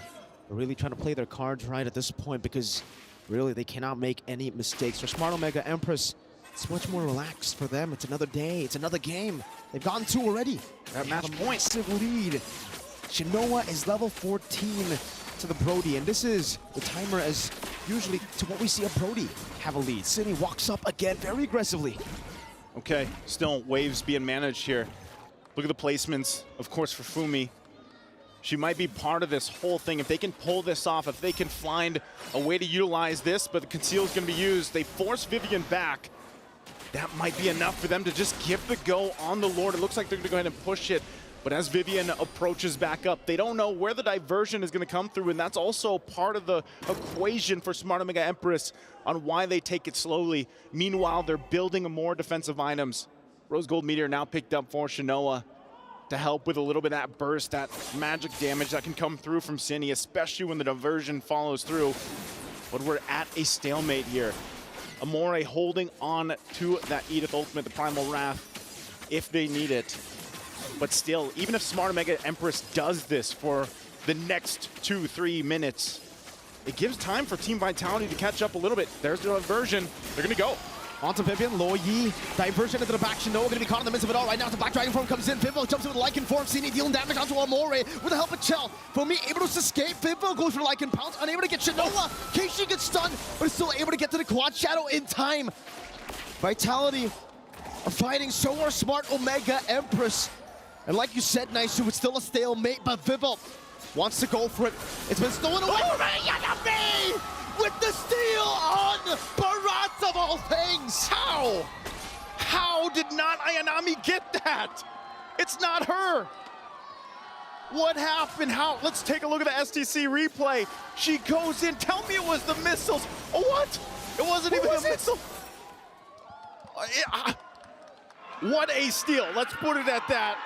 really trying to play their cards right at this point because really they cannot make any mistakes. For Smart Omega Empress, it's much more relaxed for them. It's another day. It's another game. They've gotten 2 already. That match point. Massive lead. Shinoa is level 14 to the Brody, and this is the timer as usually to what we see a Brody have a lead. Cine walks up again very aggressively. Okay, still waves being managed here. Look at the placements, of course, for Fumi. She might be part of this whole thing. If they can pull this off, if they can find a way to utilize this, but the conceal is going to be used. They force Vivian back. That might be enough for them to just give the go on the Lord. It looks like they're going to go ahead and push it. But as Vivian approaches back up, they don't know where the diversion is going to come through, and that's also part of the equation for Smart Omega Empress on why they take it slowly. Meanwhile, they're building more defensive items. Rose Gold Meteor now picked up for Shinoa to help with a little bit of that burst, that magic damage that can come through from Cine, especially when the diversion follows through. But we're at a stalemate here. Amore holding on to that Edith Ultimate, the Primal Wrath, if they need it. But still, even if Smart Omega Empress does this for the next 2-3 minutes, it gives time for Team Vitality to catch up a little bit. There's the diversion. They're going to go. Onto Vivian, Lo Yi, diversion into the back. Shinoa going to be caught in the midst of it all right now. The Black Dragon form comes in. Vivo jumps into the Lycan form. Cine dealing damage onto Amore with the help of Chell. Fumi able to escape. Vivo goes for the Lycan pounce, unable to get Shinoa. Keishi gets stunned, but is still able to get to the Quad Shadow in time. Vitality are fighting, so are Smart Omega Empress. And like you said, Naisu, it's still a stalemate, but Vivo wants to go for it. It's been stolen away from Ayanami with the steal on Barat of all things. How? How did not Ayanami get that? It's not her. What happened? How? Let's take a look at the STC replay. She goes in. Tell me it was the missiles. Oh, what? It wasn't even the missile. What a steal. Let's put it at that.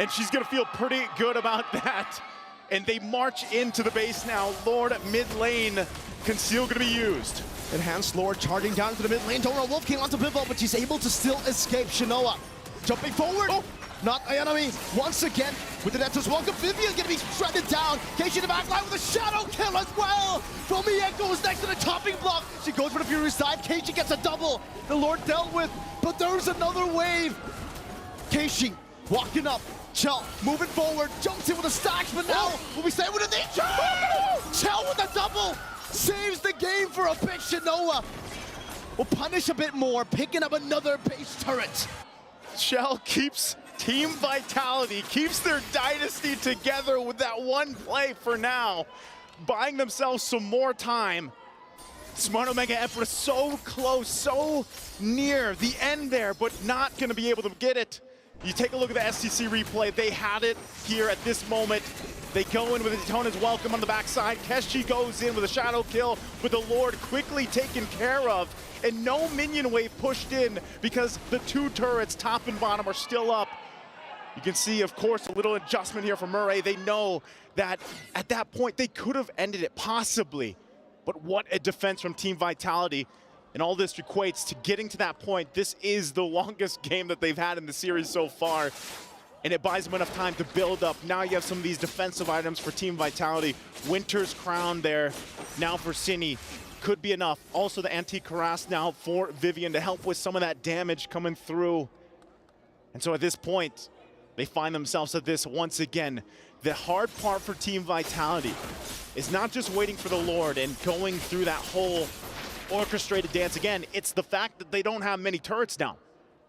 And she's going to feel pretty good about that. And they march into the base now. Lord mid lane. Conceal going to be used. Enhanced Lord charging down to the mid lane. Dora Wolf came onto Vivo, but she's able to still escape. Shinoa jumping forward. Oh. Not Ayanami. Once again with the Nexus. Welcome. Vivian going to be shredded down. Keishi in the back line with a shadow kill as well. Fumi goes next to the topping block. She goes for the Fury side. Keishi gets a double. The Lord dealt with, but there's another wave. Keishi walking up. Chell moving forward, jumps in with a stacks, but now will we stay with a nature? Chell with a double, saves the game for a big Shinoa. Will punish a bit more, picking up another base turret. Chell keeps Team Vitality keeps their dynasty together with that one play for now, buying themselves some more time. Smart Omega Empress so close, so near the end there, but not going to be able to get it. You take a look at the STC replay. They had it here at this moment. They go in with a Daytona's welcome on the backside. Keshi goes in with a shadow kill, with the Lord quickly taken care of. And no minion wave pushed in because the two turrets, top and bottom, are still up. You can see, of course, a little adjustment here from Murray. They know that at that point, they could have ended it possibly. But what a defense from Team Vitality. And all this equates to getting to that point. This is the longest game that they've had in the series so far. And it buys them enough time to build up. Now you have some of these defensive items for Team Vitality. Winter's Crown there, now for Cine. Could be enough. Also the Antique Cuirass now for Vivian to help with some of that damage coming through. And so at this point, they find themselves at this once again. The hard part for Team Vitality is not just waiting for the Lord and going through that whole orchestrated dance again. It's the fact that they don't have many turrets down.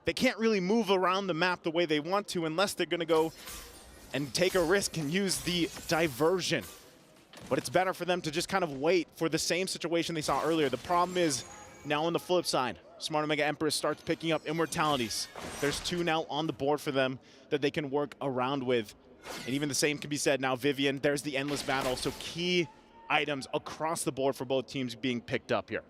They can't really move around the map the way they want to unless they're going to go and take a risk and use the diversion. But it's better for them to just kind of wait for the same situation they saw earlier. The problem is now on the flip side, Smart Omega Empress starts picking up immortalities. There's two now on the board for them that they can work around with. And even the same can be said now, Vivian, there's the endless battle. So key items across the board for both teams being picked up here.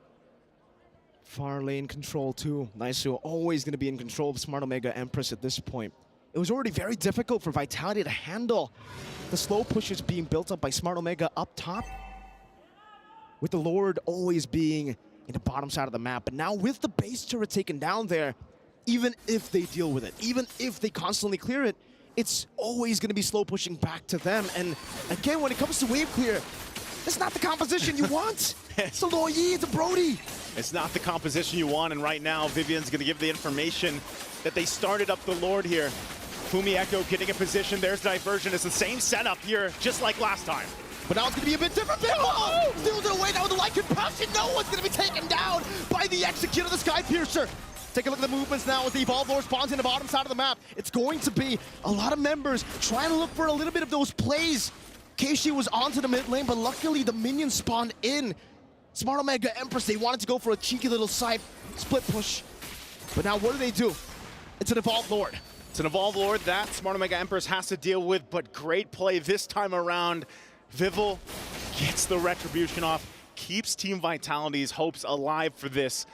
Far lane control too. Niceyo always going to be in control of Smart Omega Empress at this point. It was already very difficult for Vitality to handle the slow pushes being built up by Smart Omega up top, with the Lord always being in the bottom side of the map. But now with the base turret taken down there, even if they deal with it, even if they constantly clear it, it's always going to be slow pushing back to them. And again, when it comes to wave clear, it's not the composition you want. It's a Loyi, it's a Brody. It's not the composition you want, and right now, Vivian's going to give the information that they started up the Lord here. Fumi Echo getting a position. There's diversion. It's the same setup here, just like last time. But now it's going to be a bit different. Oh! Steals it away now with the light compassion. No one's going to be taken down by the execute of the Sky Piercer. Take a look at the movements now as the Evolve Lord spawns in the bottom side of the map. It's going to be a lot of members trying to look for a little bit of those plays. Keishi was onto the mid lane, but luckily the minions spawned in. Smart Omega Empress, they wanted to go for a cheeky little side split push. But now what do? It's an Evolve Lord. It's an Evolve Lord that Smart Omega Empress has to deal with, but great play this time around. Vivel gets the retribution off, keeps Team Vitality's hopes alive for this.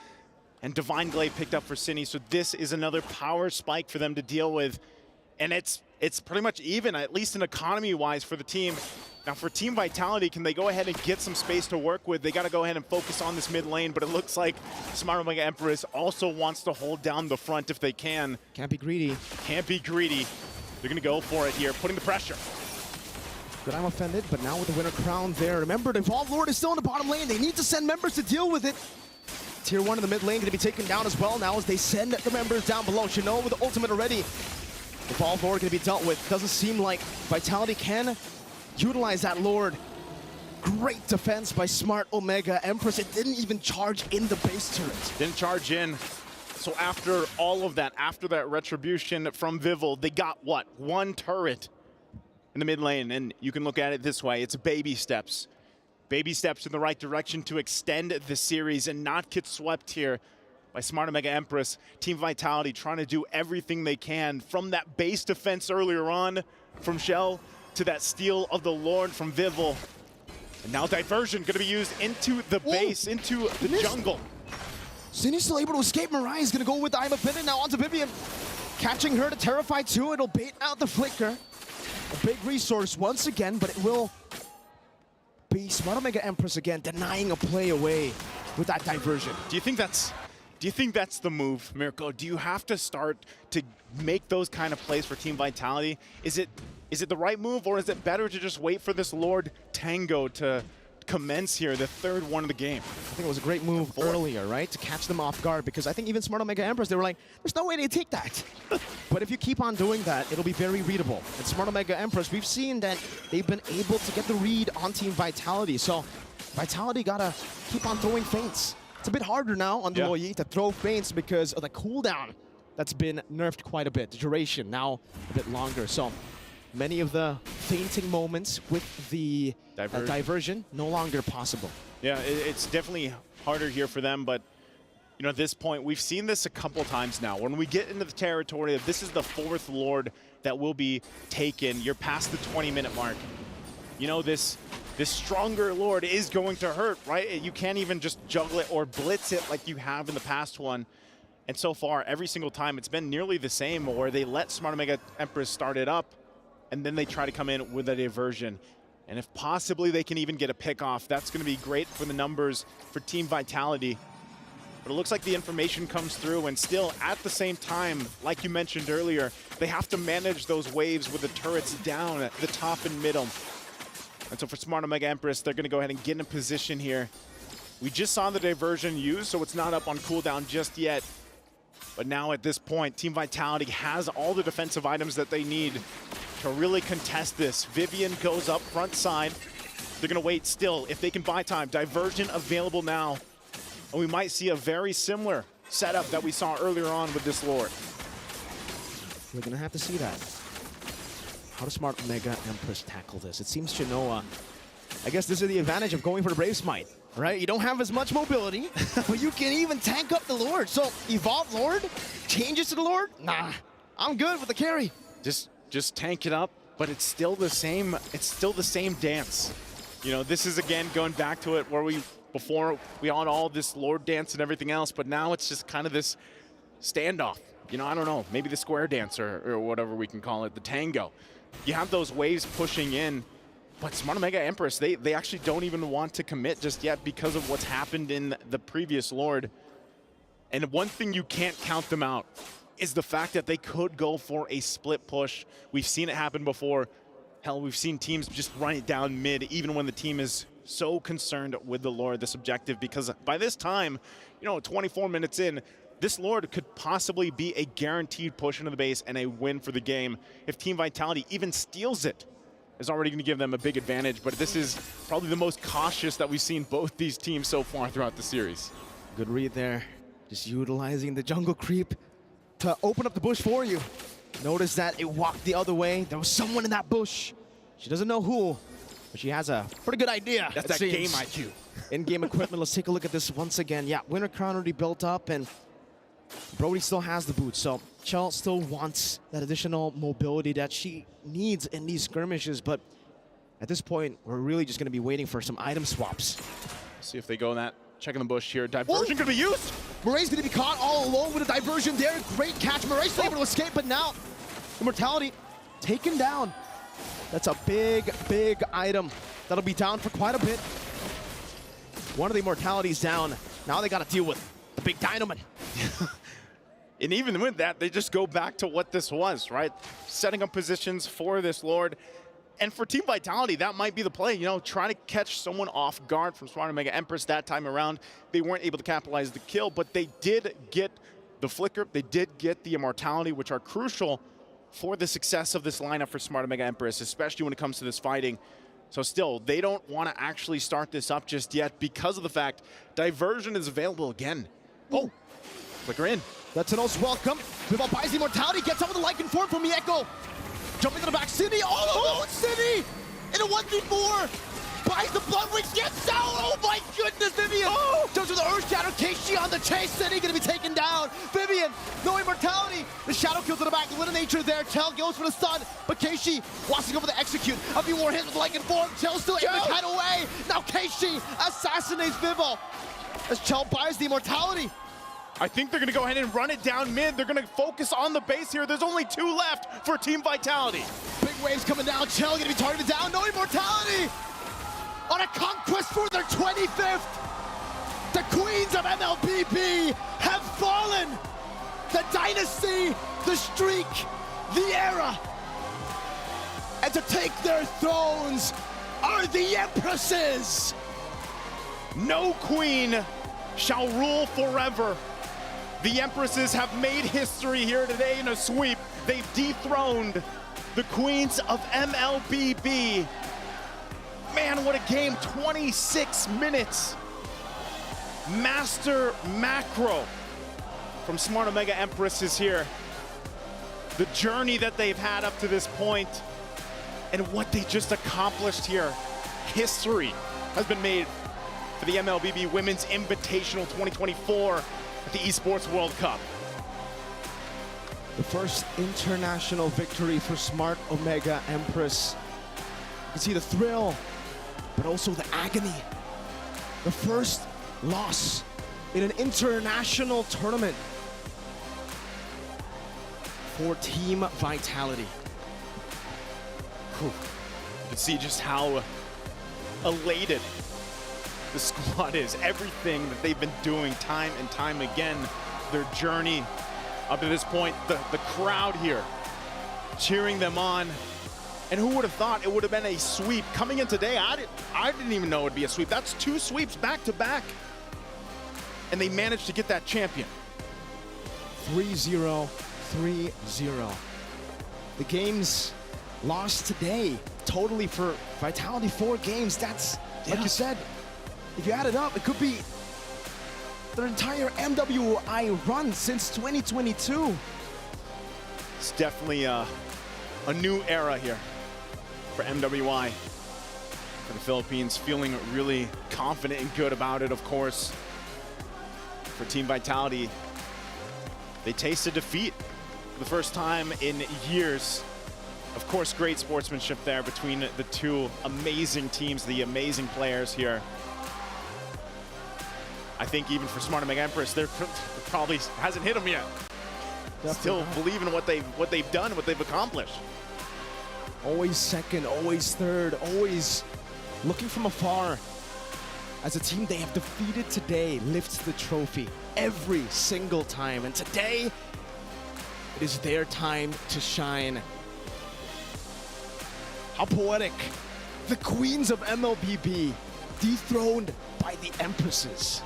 And Divine Glaive picked up for Cine, so this is another power spike for them to deal with. And it's pretty much even, at least in economy-wise, for the team. Now for Team Vitality, can they go ahead and get some space to work with? They got to go ahead and focus on this mid lane, but it looks like Smart Omega Empress also wants to hold down the front if they can. Can't be greedy. Can't be greedy. They're going to go for it here, putting the pressure. But I'm offended, but now with the Winter Crown there, remember the Evolve Lord is still in the bottom lane. They need to send members to deal with it. Tier 1 in the mid lane going to be taken down as well now as they send the members down below. Chanel with the ultimate already. Evolve Lord going to be dealt with. Doesn't seem like Vitality can utilize that Lord. Great defense by Smart Omega Empress. It didn't even charge in the base turret. Didn't charge in. So after all of that, after that retribution from Vivel, they got what? One turret in the mid lane. And you can look at it this way. It's baby steps. Baby steps in the right direction to extend the series and not get swept here by Smart Omega Empress. Team Vitality trying to do everything they can from that base defense earlier on from Shell to that steal of the Lord from Vivel. And now diversion going to be used into the base, into the jungle. Cine's still able to escape. Mariah is going to go with the I'm Offended now onto Vivian. Catching her to Terrify too. It'll bait out the flicker. A big resource once again, but it will be Smart Omega Empress again denying a play away with that diversion. Do you think that's the move, Mirko? Do you have to start to make those kind of plays for Team Vitality? Is it the right move, or is it better to just wait for this Lord Tango to commence here, the third one of the game? I think it was a great move earlier, right? To catch them off guard, because I think even Smart Omega Empress, they were like, there's no way they take that. But if you keep on doing that, it'll be very readable. And Smart Omega Empress, we've seen that they've been able to get the read on Team Vitality. So Vitality gotta keep on throwing feints. It's a bit harder now on the Loyi to throw feints because of the cooldown that's been nerfed quite a bit. The duration now a bit longer. So many of the fainting moments with the diversion no longer possible. Yeah, it's definitely harder here for them, but you know, at this point, we've seen this a couple times now. When we get into the territory of this is the 4th Lord that will be taken, you're past the 20-minute mark. You know, this stronger Lord is going to hurt, right? You can't even just juggle it or blitz it like you have in the past one. And so far, every single time, it's been nearly the same, where they let Smart Omega Empress start it up, and then they try to come in with a diversion. And if possibly they can even get a pick off, that's going to be great for the numbers for Team Vitality. But it looks like the information comes through, and still at the same time, like you mentioned earlier, they have to manage those waves with the turrets down at the top and middle. And so for Smart Omega Empress, they're going to go ahead and get in a position here. We just saw the diversion used, so it's not up on cooldown just yet. But now at this point, Team Vitality has all the defensive items that they need to really contest this. Vivian goes up front side. They're going to wait still if they can buy time. Diversion available now. And we might see a very similar setup that we saw earlier on with this Lord. We're going to have to see that. How does Smart Omega Empress tackle this? It seems Chinoa, I guess this is the advantage of going for the Brave Smite, right? You don't have as much mobility, but you can even tank up the Lord. So Evolve Lord, changes to the Lord? Nah, I'm good with the carry. Just tank it up, but it's still the same dance. You know, this is again going back to it where before we on all this Lord dance and everything else, but now it's just kind of this standoff. You know, I don't know, maybe the square dance or whatever we can call it, the tango. You have those waves pushing in, but Smart Omega Empress, they actually don't even want to commit just yet because of what's happened in the previous Lord. And one thing you can't count them out is the fact that they could go for a split push. We've seen it happen before. Hell, we've seen teams just run it down mid, even when the team is so concerned with the Lord, this objective, because by this time, you know, 24 minutes in, this Lord could possibly be a guaranteed push into the base and a win for the game. If Team Vitality even steals it, is already going to give them a big advantage, but this is probably the most cautious that we've seen both these teams so far throughout the series. Good read there. Just utilizing the jungle creep to open up the bush for you. Notice that it walked the other way. There was someone in that bush. She doesn't know who, but she has a pretty good idea. That's that game IQ. In-game equipment, let's take a look at this once again. Yeah, Winter Crown already built up, and Brody still has the boots, so Chell still wants that additional mobility that she needs in these skirmishes, but at this point, we're really just going to be waiting for some item swaps. See if they go in that. Checking the bush here. Diversion going to be used. Moray's going to be caught all alone with a diversion there. Great catch. Moray's able to escape, but now Immortality taken down. That's a big, big item. That'll be down for quite a bit. One of the Immortalities down. Now they got to deal with the big Dynaman. And even with that, they just go back to what this was, right? Setting up positions for this Lord. And for Team Vitality, that might be the play, you know, try to catch someone off guard from Smart Omega Empress that time around. They weren't able to capitalize the kill, but they did get the Flicker, they did get the Immortality, which are crucial for the success of this lineup for Smart Omega Empress, especially when it comes to this fighting. So still, they don't want to actually start this up just yet because of the fact Diversion is available again. Oh, Flicker in. That's an most welcome. Vival buys the Immortality, gets up with the Lycan form from Mieko. Jumping to the back, City, all alone, City! In a 1v4! Buys the Blood Wings, gets out! Oh my goodness, Vivian! Oh! Goes with the Earth Shadow, Keishi on the chase, City gonna be taken down! Vivian, no Immortality! The Shadow kill to the back, Little Nature there, Chell goes for the stun, but Keishi wants to go for the execute. A few more hits with Lycan form, Chell still able to kite away! Now Keishi assassinates Vival as Chell buys the Immortality. I think they're going to go ahead and run it down mid. They're going to focus on the base here. There's only 2 left for Team Vitality. Big waves coming down. Chell going to be targeted down. No Immortality. On a conquest for their 25th. The queens of MLBB have fallen. The dynasty, the streak, the era. And to take their thrones are the Empresses. No queen shall rule forever. The Empresses have made history here today in a sweep. They've dethroned the queens of MLBB. Man, what a game, 26 minutes. Master Macro from Smart Omega Empresses here. The journey that they've had up to this point and what they just accomplished here. History has been made for the MLBB Women's Invitational 2024 at the Esports World Cup. The first international victory for Smart Omega Empress. You can see the thrill, but also the agony. The first loss in an international tournament for Team Vitality. Whew. You can see just how elated the squad is. Everything that they've been doing time and time again, their journey up to this point, the crowd here cheering them on. And who would have thought it would have been a sweep? Coming in today, I didn't even know it would be a sweep. That's 2 sweeps back to back. And they managed to get that champion. 3-0, 3-0. The games lost today, totally for Vitality, 4 games. That's, like you said, if you add it up, it could be their entire MWI run since 2022. It's definitely a new era here for MWI. For the Philippines, feeling really confident and good about it, of course. For Team Vitality, they tasted defeat for the first time in years. Of course, great sportsmanship there between the two amazing teams, the amazing players here. I think even for Smart Omega Empress, they're probably hasn't hit them yet. Still believe in what they've done, what they've accomplished. Always second, always third, always looking from afar. As a team they have defeated today lifts the trophy every single time. And today, it is their time to shine. How poetic. The queens of MLBB dethroned by the Empresses.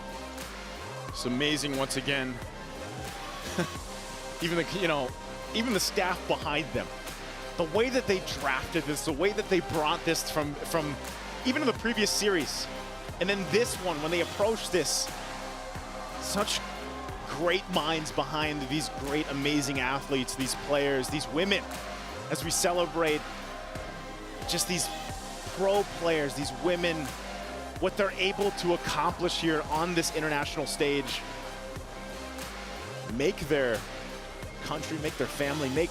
It's amazing once again. Even the staff behind them. The way that they drafted this, the way that they brought this from even in the previous series. And then this one, when they approached this, such great minds behind these great, amazing athletes, these players, these women, as we celebrate just these pro players, these women, what they're able to accomplish here on this international stage. Make their country, make their family, make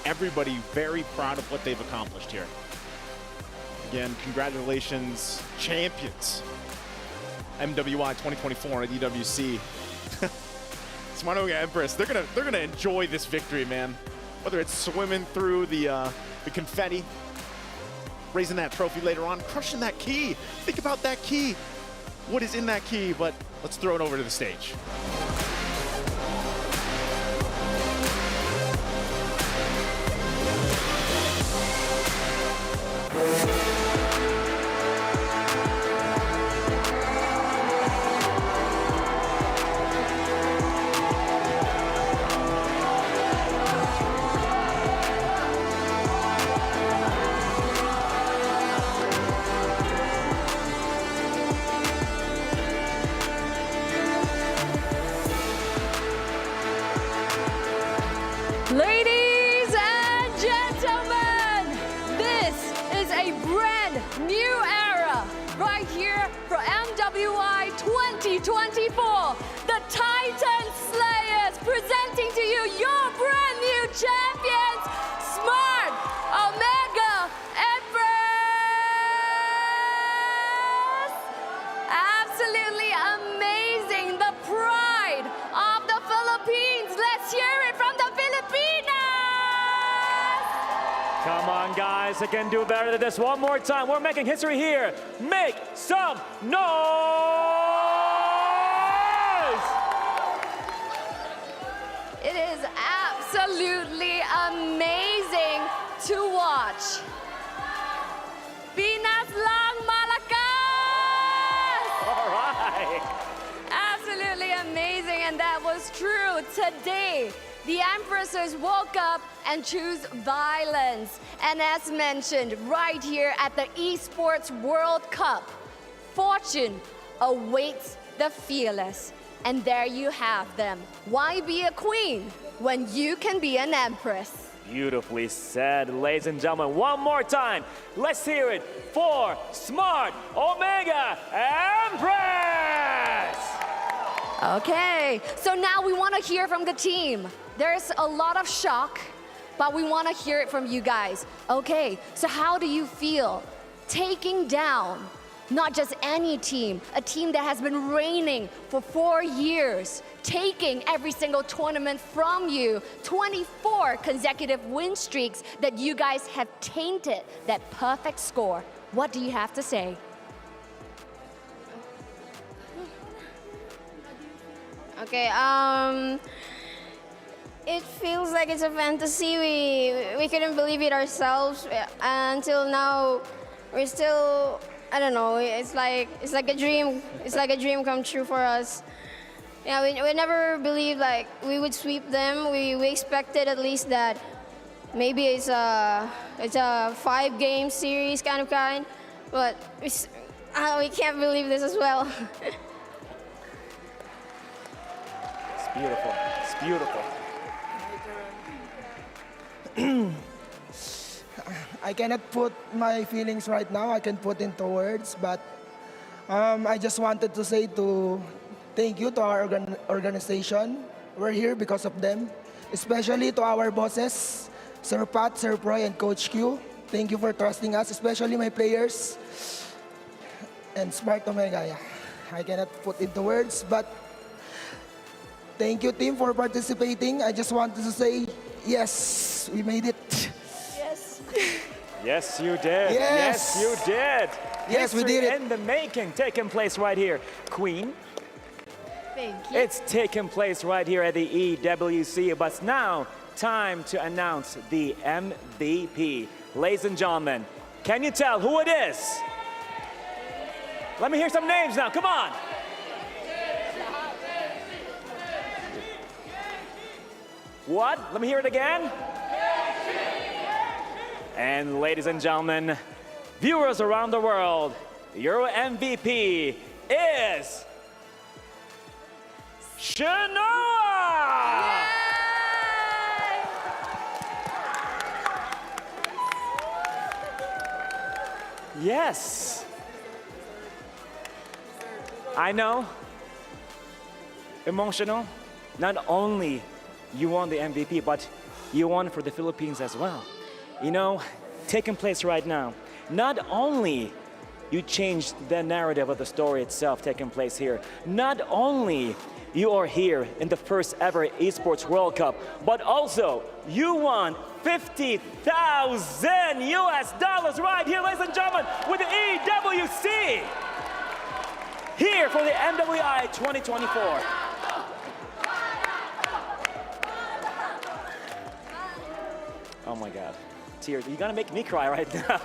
everybody very proud of what they've accomplished here. Again, congratulations, champions. MWI 2024 at EWC. Smart Omega Empress, they're gonna enjoy this victory, man. Whether it's swimming through the confetti, raising that trophy later on, crushing that key. Think about that key. What is in that key? But let's throw it over to the stage. Ladies and gentlemen, this is a brand new era right here for MWI 2024. The Titan Slayers presenting to you your brand new champions, Smart Omega Empress. Absolutely amazing, the pride of the Philippines. Let's hear it from the Filipinas. Come on, guys, I can do better than this. One more time. We're making history here. Make some noise! It is absolutely amazing to watch. Pinas lang malakas! All right. Absolutely amazing, and that was true. Today, the Empresses woke up and choose violence. And as mentioned, right here at the Esports World Cup, fortune awaits the fearless. And there you have them. Why be a queen when you can be an empress? Beautifully said, ladies and gentlemen. One more time. Let's hear it for Smart Omega Empress! Okay, so now we want to hear from the team. There's a lot of shock, but we want to hear it from you guys. Okay, so how do you feel taking down not just any team, a team that has been reigning for 4 years, taking every single tournament from you, 24 consecutive win streaks that you guys have tainted that perfect score? What do you have to say? Okay, it feels like it's a fantasy. We couldn't believe it ourselves. Until now, we're still, I don't know, it's like a dream. It's like a dream come true for us. Yeah, we never believed like we would sweep them. We expected at least that maybe it's a 5-game series kind, but we can't believe this as well. It's beautiful. It's beautiful. I cannot put my feelings right now. I can put into words, but I just wanted to say thank you to our organization. We're here because of them, especially to our bosses, Sir Pat, Sir Proy, and Coach Q. Thank you for trusting us, especially my players and Smart Omega. Yeah. I cannot put into words, but thank you, team, for participating. I just wanted to say, yes, we made it. Yes. Yes, you did. Yes. Yes, you did. Yes, we did it. In the making, taking place right here. Queen, thank you. it's taking place right here at the EWC, but now time to announce the MVP. Ladies and gentlemen, can you tell who it is? Let me hear some names now, come on. What? Let me hear it again. And ladies and gentlemen, viewers around the world, your MVP is Shanoa! Yes. I know. Emotional. Not only you won the MVP, but you won for the Philippines as well. You know, taking place right now, not only you changed the narrative of the story itself taking place here, not only you are here in the first ever Esports World Cup, but also you won $50,000 right here, ladies and gentlemen, with the EWC here for the MWI 2024. Oh my God. Tears. You're gonna make me cry right now.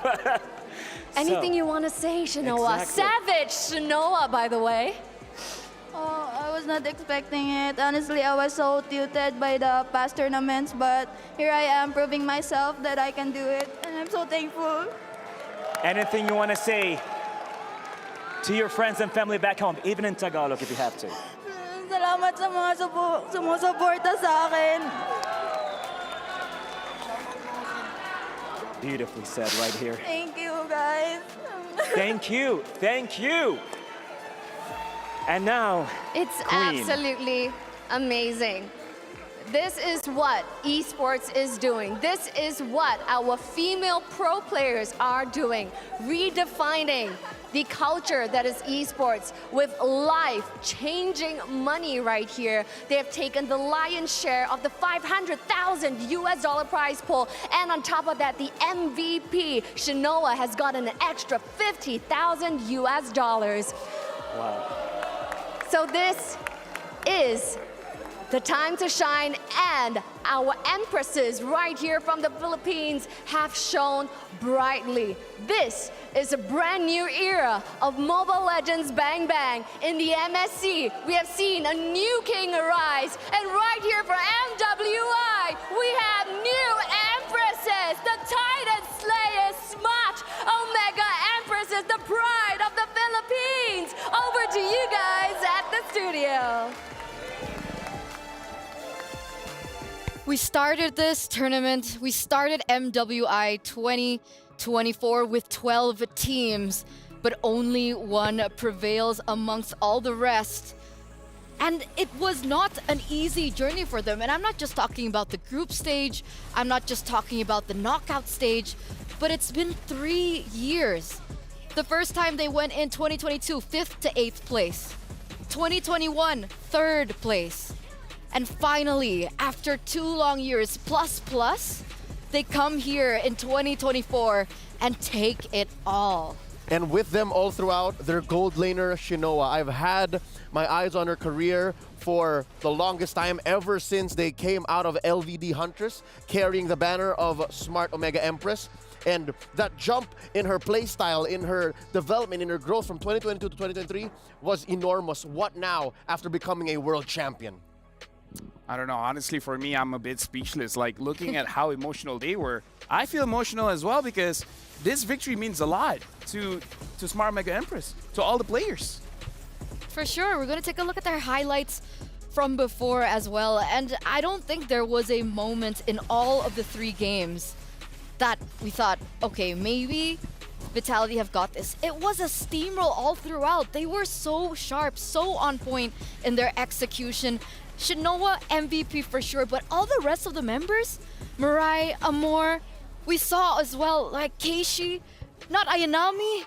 Anything you want to say, Shanoa? Exactly. Savage Shanoa, by the way. Oh, I was not expecting it. Honestly, I was so tilted by the past tournaments, but here I am proving myself that I can do it, and I'm so thankful. Anything you want to say to your friends and family back home, even in Tagalog if you have to? Salamat sa mga sumusuporta sa akin. Beautifully said right here. Thank you, guys. Thank you. Thank you. And now, It's Queen. absolutely amazing. This is what esports is doing. This is what our female pro players are doing, redefining the culture that is esports with life-changing money right here. They have taken the lion's share of the $500,000 US prize pool, and on top of that, the MVP, Shanoa, has gotten an extra $50,000 US. Wow. So this is the time to shine, and our empresses right here from the Philippines have shone brightly. This is a brand new era of Mobile Legends Bang Bang. In the MSC, we have seen a new king arise, and right here for MWI, we have new empresses, the Titan Slayers, Smart Omega Empresses, the pride of the Philippines. Over to you guys at the studio. We started this tournament, we started MWI 2024 with 12 teams, but only one prevails amongst all the rest. And it was not an easy journey for them. And I'm not just talking about the group stage, I'm not just talking about the knockout stage, but it's been 3 years. The first time they went in 2022, 5th to 8th place. 2021, 3rd place. And finally, after 2 long years plus, they come here in 2024 and take it all. And with them all throughout, their gold laner, Shinoa. I've had my eyes on her career for the longest time, ever since they came out of LVD Huntress, carrying the banner of Smart Omega Empress. And that jump in her playstyle, in her development, in her growth from 2022 to 2023 was enormous. What now after becoming a world champion? I don't know. Honestly, for me, I'm a bit speechless. Like, looking at how emotional they were, I feel emotional as well because this victory means a lot to Smart Mega Empress, to all the players. For sure, we're going to take a look at their highlights from before as well. And I don't think there was a moment in all of the 3 games that we thought, okay, maybe Vitality have got this. It was a steamroll all throughout. They were so sharp, so on point in their execution. Shinoa MVP for sure, but all the rest of the members, Mirai, Amor, we saw as well, like Keishi, not Ayanami.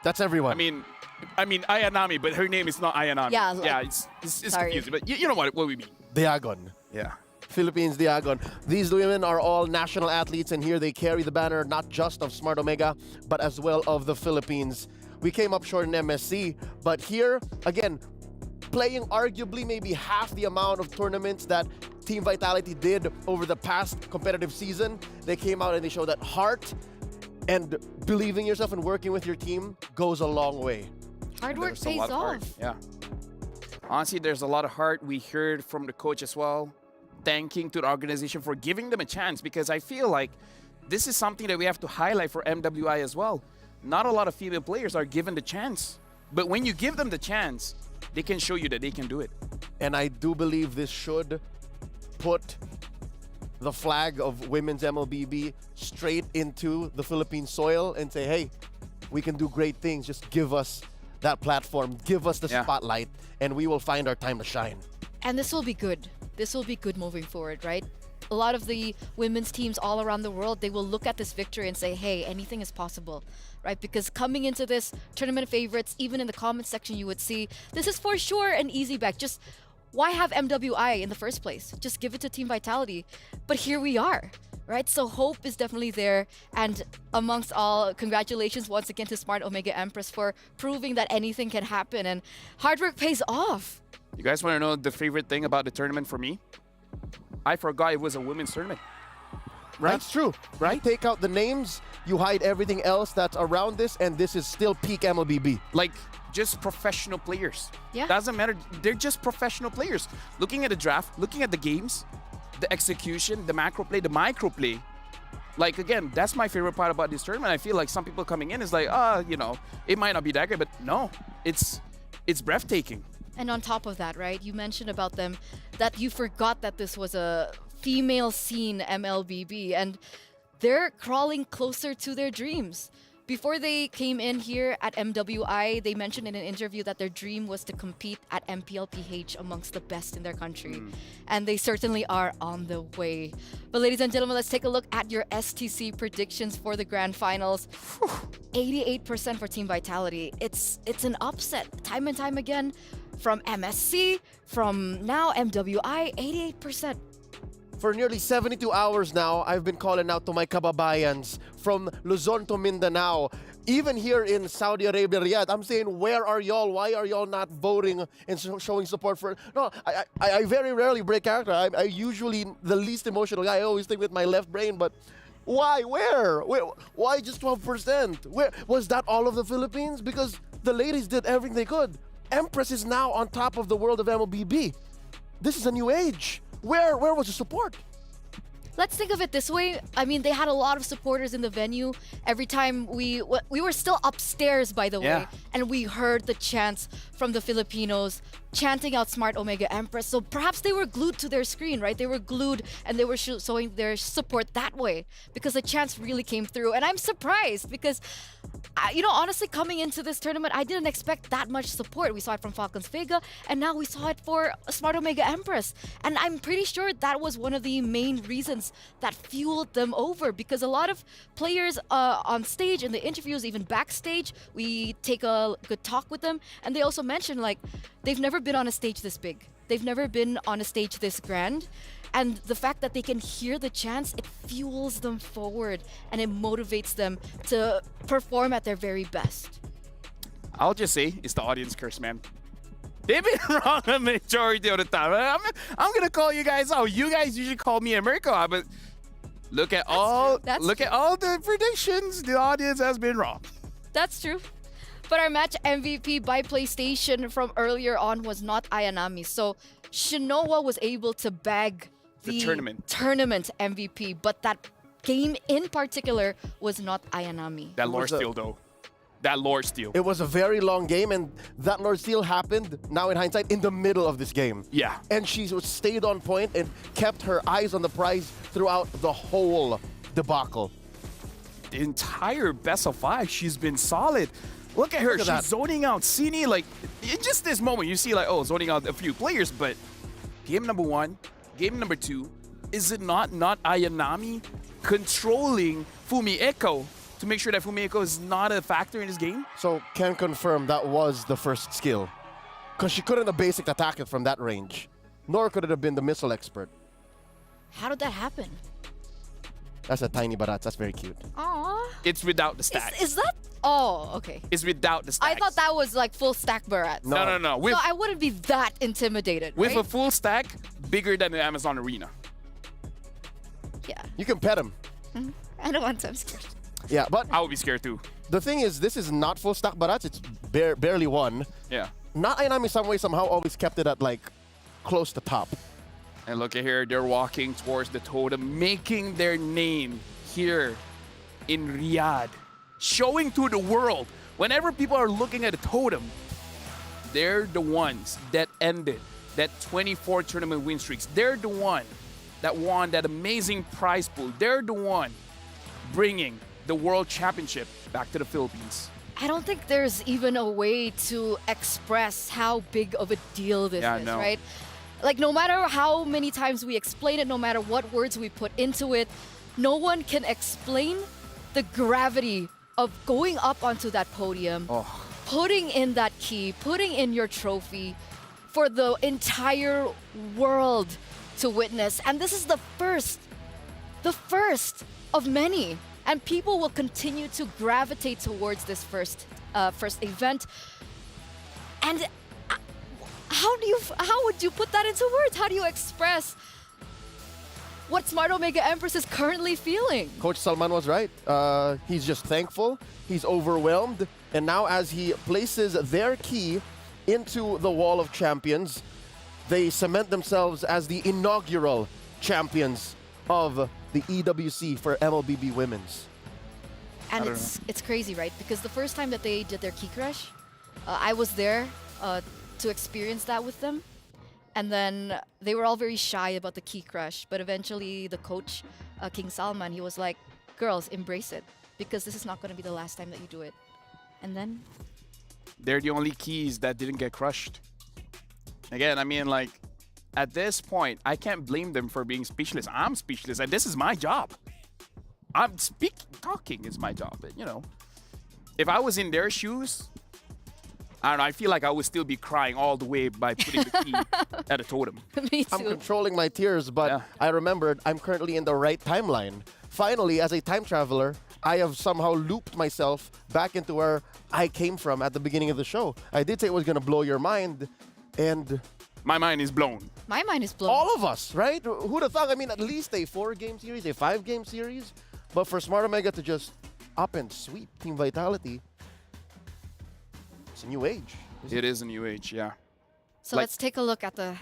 That's everyone. I mean Ayanami, but her name is not Ayanami. Yeah, like, yeah, it's confusing, but you know what we mean. Diagon. Yeah. Philippines Diagon. These women are all national athletes, and here they carry the banner not just of Smart Omega, but as well of the Philippines. We came up short in MSC, but here, again, playing arguably maybe half the amount of tournaments that Team Vitality did over the past competitive season. They came out and they showed that heart and believing yourself and working with your team goes a long way. Hard work pays off. Yeah. Honestly, there's a lot of heart. We heard from the coach as well, thanking to the organization for giving them a chance, because I feel like this is something that we have to highlight for MWI as well. Not a lot of female players are given the chance, but when you give them the chance, they can show you that they can do it. And I do believe this should put the flag of women's MLBB straight into the Philippine soil and say, hey, we can do great things. Just give us that platform, give us the spotlight, and we will find our time to shine. And this will be good. This will be good moving forward, right? A lot of the women's teams all around the world, they will look at this victory and say, hey, anything is possible, right? Because coming into this tournament favorites, even in the comment section, you would see this is for sure an easy bet. Just why have MWI in the first place? Just give it to Team Vitality. But here we are, right? So hope is definitely there. And amongst all, congratulations once again to Smart Omega Empress for proving that anything can happen. And hard work pays off. You guys want to know the favorite thing about the tournament for me? I forgot it was a women's tournament. Right? That's true. Right? You take out the names, you hide everything else that's around this, and this is still peak MLBB. Like, just professional players. Yeah. Doesn't matter. They're just professional players. Looking at the draft, looking at the games, the execution, the macro play, the micro play. Like, again, that's my favorite part about this tournament. I feel like some people coming in is like, you know, it might not be that great, but no, it's breathtaking. And on top of that, right, you mentioned about them that you forgot that this was a female scene MLBB, and they're crawling closer to their dreams. Before they came in here at MWI, they mentioned in an interview that their dream was to compete at MPLPH amongst the best in their country. And they certainly are on the way. But ladies and gentlemen, let's take a look at your STC predictions for the grand finals. 88% for Team Vitality. It's an upset time and time again. From MSC, from now MWI, 88%. For nearly 72 hours now, I've been calling out to my kababayans from Luzon to Mindanao. Even here in Saudi Arabia, Riyadh, I'm saying, where are y'all? Why are y'all not voting and showing support for... No, I very rarely break character. I usually the least emotional guy. I always think with my left brain, but why? Where? Why just 12%? Where? Was that all of the Philippines? Because the ladies did everything they could. Empress is now on top of the world of MLBB. This is a new age. Where was the support? let's think of it this way. I mean, they had a lot of supporters in the venue. Every time we were still upstairs, by the way, Yeah. and we heard the chants from the Filipinos chanting out Smart Omega Empress. So perhaps they were glued to their screen, right? They were glued and they were showing their support that way because the chants really came through. And I'm surprised because, honestly, coming into this tournament, I didn't expect that much support. We saw it from Falcons Vega, and now we saw it for Smart Omega Empress. And I'm pretty sure that was one of the main reasons that fueled them over, because a lot of players on stage, in the interviews, even backstage, we take a good talk with them, and they also mention like they've never been on a stage this big. They've never been on a stage this grand. And the fact that they can hear the chants, it fuels them forward and it motivates them to perform at their very best. I'll just say it's the audience curse, man. They've been wrong a majority of the time. I'm gonna call you guys out. You guys usually call me America, but look at all the predictions. The audience has been wrong. That's true. But our match MVP by PlayStation from earlier on was not Ayanami. So Shinoa was able to bag The tournament. tournament MVP, but that game in particular was not Ayanami. That lore steal, though. That lore steal. It was a very long game, and that Lord Steal happened, now in hindsight, in the middle of this game. Yeah. And she stayed on point and kept her eyes on the prize throughout the whole debacle. The entire best of 5, she's been solid. Look at her. Look at She's that. zoning out Cine. Like, in just this moment, you see, like, oh, zoning out a few players, but game number 1, game number 2, is it not Ayanami controlling Fumi Echo to make sure that Fumi Echo is not a factor in this game? So, can confirm that was the first skill. Because she couldn't have basic attack it from that range. Nor could it have been the missile expert. How did that happen? That's a tiny barats. That's very cute. Aww. It's without the stacks. Is that? Oh, okay. It's without the stacks. I thought that was like full stack Barat. No. So I wouldn't be that intimidated, With right? a full stack, bigger than the Amazon Arena. Yeah. You can pet him. I don't want to. I'm scared. Yeah, but I would be scared too. The thing is, this is not full stack barats. It's barely one. Yeah. Not Ayanami some way somehow always kept it at like close to top. And look at here, they're walking towards the totem, making their name here in Riyadh. Showing to the world, whenever people are looking at a totem, they're the ones that ended that 24 tournament win streaks. They're the one that won that amazing prize pool. They're the one bringing the World Championship back to the Philippines. I don't think there's even a way to express how big of a deal this Yeah, is, no. right? Like, no matter how many times we explain it, no matter what words we put into it, no one can explain the gravity of going up onto that podium, putting in that key, putting in your trophy for the entire world to witness. And this is the first of many. And people will continue to gravitate towards this first event. And how would you put that into words? How do you express what Smart Omega Empress is currently feeling? Coach Salman was right. He's just thankful. He's overwhelmed. And now as he places their key into the Wall of Champions, they cement themselves as the inaugural champions of the EWC for MLBB Women's. And it's crazy, right? Because the first time that they did their key crash, I was there to experience that with them. And then they were all very shy about the key crash. But eventually the coach, King Salman, he was like, girls, embrace it. Because this is not going to be the last time that you do it. And then? They're the only keys that didn't get crushed. Again, I mean, like, at this point, I can't blame them for being speechless. I'm speechless, and this is my job. Talking is my job, but, you know. If I was in their shoes, I don't know, I feel like I would still be crying all the way by putting the key at a totem. Me too. I'm controlling my tears, but I remembered I'm currently in the right timeline. Finally, as a time traveler, I have somehow looped myself back into where I came from at the beginning of the show. I did say it was going to blow your mind, and... My mind is blown. My mind is blown. All of us, right? Who'd have thought? I mean, at least a 4-game series, a 5-game series. But for Smart Omega to just up and sweep Team Vitality, it's a new age. It is a new age, yeah. So let's take a look at the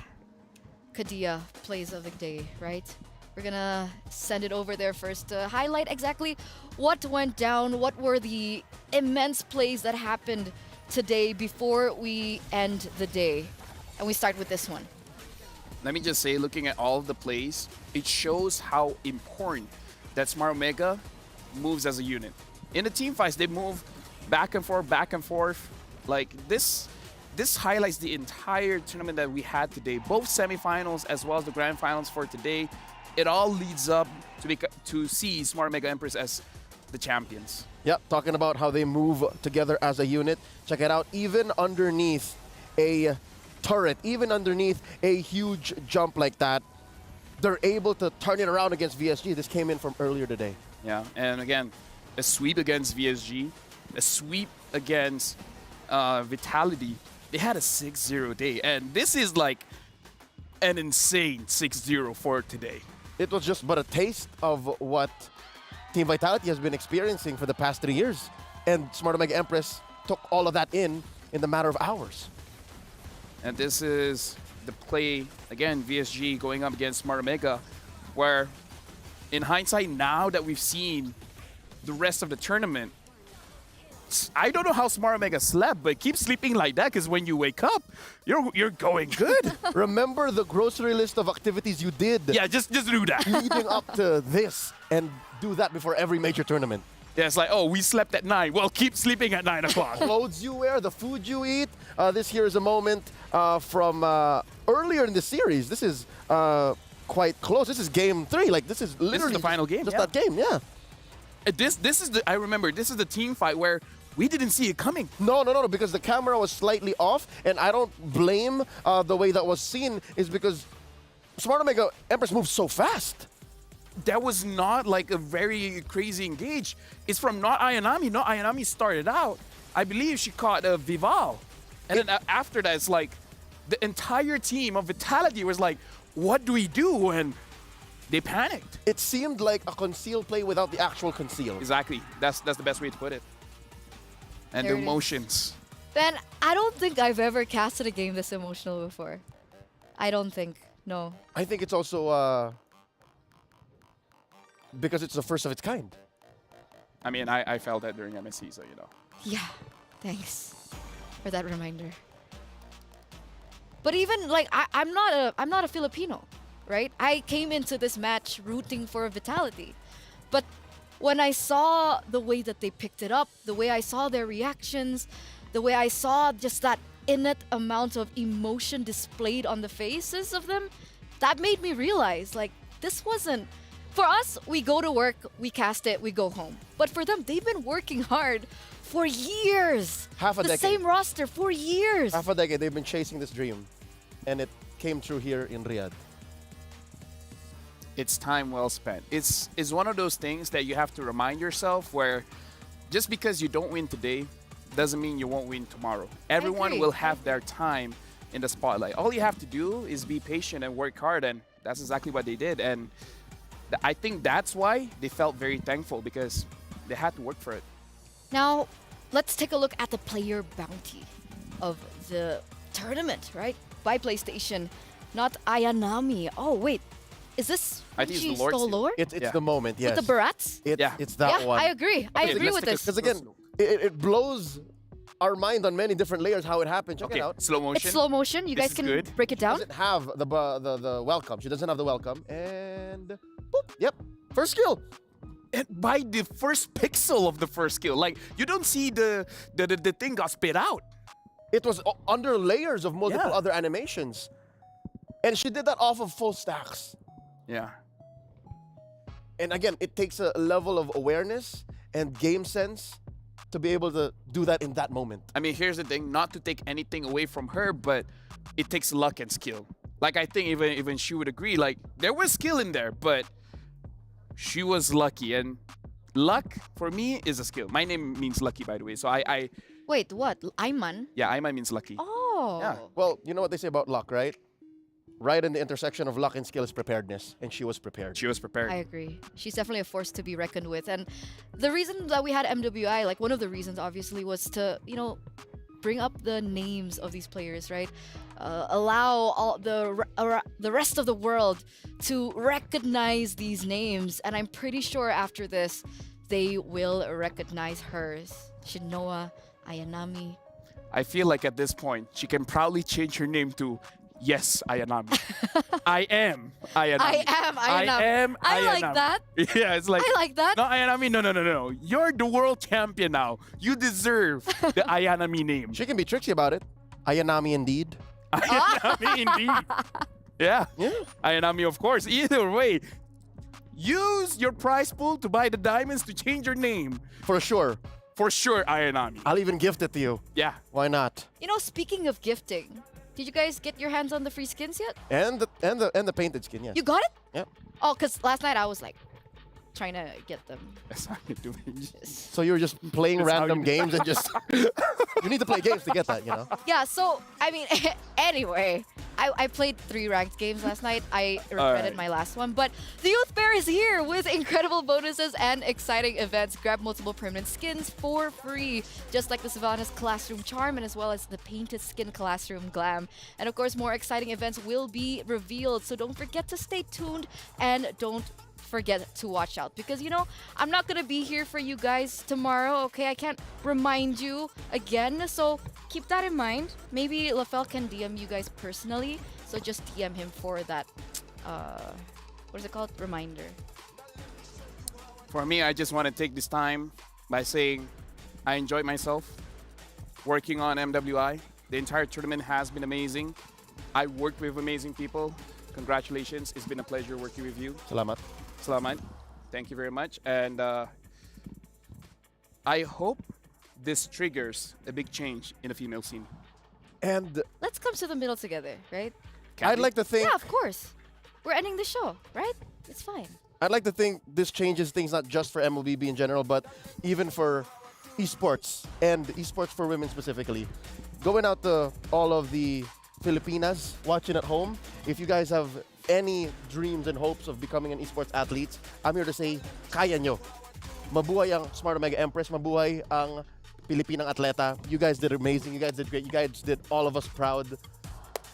Kadia plays of the day, right? We're gonna send it over there first to highlight exactly what went down, what were the immense plays that happened today before we end the day. And we start with this one. Let me just say, looking at all of the plays, it shows how important that Smart Omega moves as a unit. In the team fights, they move back and forth. Like this highlights the entire tournament that we had today, both semifinals as well as the grand finals for today. It all leads up to see Smart Omega Empress as the champions. Yep, talking about how they move together as a unit. Check it out, even underneath a turret, even underneath a huge jump like that, they're able to turn it around against VSG. This came in from earlier today. Yeah, and again, a sweep against VSG, a sweep against Vitality. They had a 6-0 day, and this is like an insane 6-0 for today. It was just but a taste of what Team Vitality has been experiencing for the past 3 years. And Smart Omega Empress took all of that in the matter of hours. And this is the play, again, VSG going up against Smart Omega, where in hindsight, now that we've seen the rest of the tournament, I don't know how Smart Omega slept, but keep sleeping like that, because when you wake up, you're going good. Remember the grocery list of activities you did. Yeah, just do that. Leading up to this, and do that before every major tournament. Yeah, it's like, oh, we slept at 9. Well, keep sleeping at 9 o'clock. Clothes you wear, the food you eat. This here is a moment from earlier in the series. This is quite close. This is game 3. Like, this is literally this is the final game. Just that game, yeah. This is the, I remember, this is the team fight where we didn't see it coming. No, because the camera was slightly off, and I don't blame the way that was seen is because Smart Omega Empress moves so fast. That was not like a very crazy engage. It's from not Ayanami. Not Ayanami started out. I believe she caught a Vival. And then after that, it's like the entire team of Vitality was like, what do we do? And they panicked. It seemed like a concealed play without the actual conceal. Exactly. That's the best way to put it. And There the it is. emotions. Ben, I don't think I've ever casted a game this emotional before. I don't think. No. I think it's also because it's the first of its kind. I mean, I felt that during MSC, so you know. Yeah, thanks for that reminder. But even like I'm not a Filipino, right? I came into this match rooting for Vitality. But when I saw the way that they picked it up, the way I saw their reactions, the way I saw just that innate amount of emotion displayed on the faces of them, that made me realize like this wasn't for us. We go to work, we cast it, we go home. But for them, they've been working hard for years. Half a decade. The same roster for years. Half a decade, they've been chasing this dream, and it came true here in Riyadh. It's time well spent. It's one of those things that you have to remind yourself where just because you don't win today doesn't mean you won't win tomorrow. Everyone will have their time in the spotlight. All you have to do is be patient and work hard, and that's exactly what they did. And I think that's why they felt very thankful, because they had to work for it. Now, let's take a look at the player bounty of the tournament, right? By PlayStation, not Ayanami. Oh, wait. Is this I think she it's the Lord stole seal. Lord? It's the moment, yes. With the Barats? It's that yeah, one. I agree. I agree with this. Because again, it blows our mind on many different layers how it happened. Check it out. Slow motion. It's slow motion. You guys can break it down. She doesn't have the welcome. She doesn't have the welcome. And boop. Yep. First skill. And by the first pixel of the first skill, like you don't see the thing got spit out. It was under layers of multiple other animations. And she did that off of full stacks. Yeah. And again, it takes a level of awareness and game sense to be able to do that in that moment. I mean, here's the thing, not to take anything away from her, but it takes luck and skill. Like, I think even she would agree, like, there was skill in there, but she was lucky. And luck, for me, is a skill. My name means lucky, by the way. So I Wait, what? Ayman? Yeah, Ayman means lucky. Oh. Yeah. Well, you know what they say about luck, right? Right in the intersection of luck and skill is preparedness, and she was prepared. She was prepared. I agree. She's definitely a force to be reckoned with. And the reason that we had MWI, like one of the reasons obviously, was to, bring up the names of these players, right? Allow all the rest of the world to recognize these names, and I'm pretty sure after this, they will recognize hers. Shinoa, Ayanami. I feel like at this point, she can proudly change her name to Yes, Ayanami. I am Ayanami. I am Ayanami. I am I like Ayanami. that. Yeah, it's like I like that. No, Ayanami, no. You're the world champion now. You deserve the Ayanami name. She can be tricksy about it. Ayanami indeed. Ayanami indeed. Yeah. Ayanami, of course. Either way, use your prize pool to buy the diamonds to change your name. For sure. For sure, Ayanami. I'll even gift it to you. Yeah. Why not? You know, speaking of gifting, did you guys get your hands on the free skins yet? And the painted skin, yeah. You got it? Yep. Oh, because last night I was like trying to get them. That's how you do it. So you were just playing That's how random you- games and just... You need to play games to get that, you know? Yeah, so, I mean, anyway, I played 3 ranked games last night. I regretted Alright. my last one, but the Youth Fair is here with incredible bonuses and exciting events. Grab multiple permanent skins for free, just like the Savannah's Classroom Charm and as well as the Painted Skin Classroom Glam. And of course, more exciting events will be revealed, so don't forget to stay tuned and don't forget to watch out, because you know I'm not gonna be here for you guys tomorrow. Okay, I can't remind you again, so keep that in mind. Maybe LaFell can DM you guys personally, so just DM him for that what is it called, reminder. For me, I just want to take this time by saying I enjoyed myself working on MWI. The entire tournament has been amazing. I worked with amazing people. Congratulations. It's been a pleasure working with you. Salamat. Salamat. Thank you very much. And I hope this triggers a big change in the female scene. And Let's come to the middle together, right? I'd like to think... Yeah, of course. We're ending the show, right? It's fine. I'd like to think this changes things not just for MLBB in general, but even for esports and esports for women specifically. Going out to all of the Filipinas watching at home, if you guys have any dreams and hopes of becoming an esports athlete, I'm here to say, kaya nyo. Mabuhay ang Smart Omega Empress, mabuhay ang Pilipinang atleta. You guys did amazing, you guys did great, you guys did all of us proud.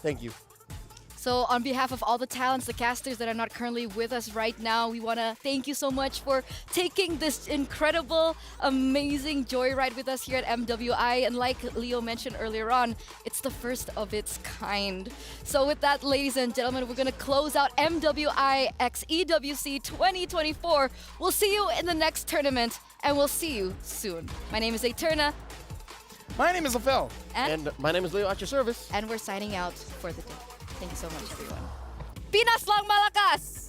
Thank you. So on behalf of all the talents, the casters that are not currently with us right now, we want to thank you so much for taking this incredible, amazing joyride with us here at MWI. And like Leo mentioned earlier on, it's the first of its kind. So with that, ladies and gentlemen, we're going to close out MWI x EWC 2024. We'll see you in the next tournament, and we'll see you soon. My name is Eterna. My name is LaFell. And my name is Leo at your service. And we're signing out for the day. Thank you so much, everyone. Pinas lang malakas!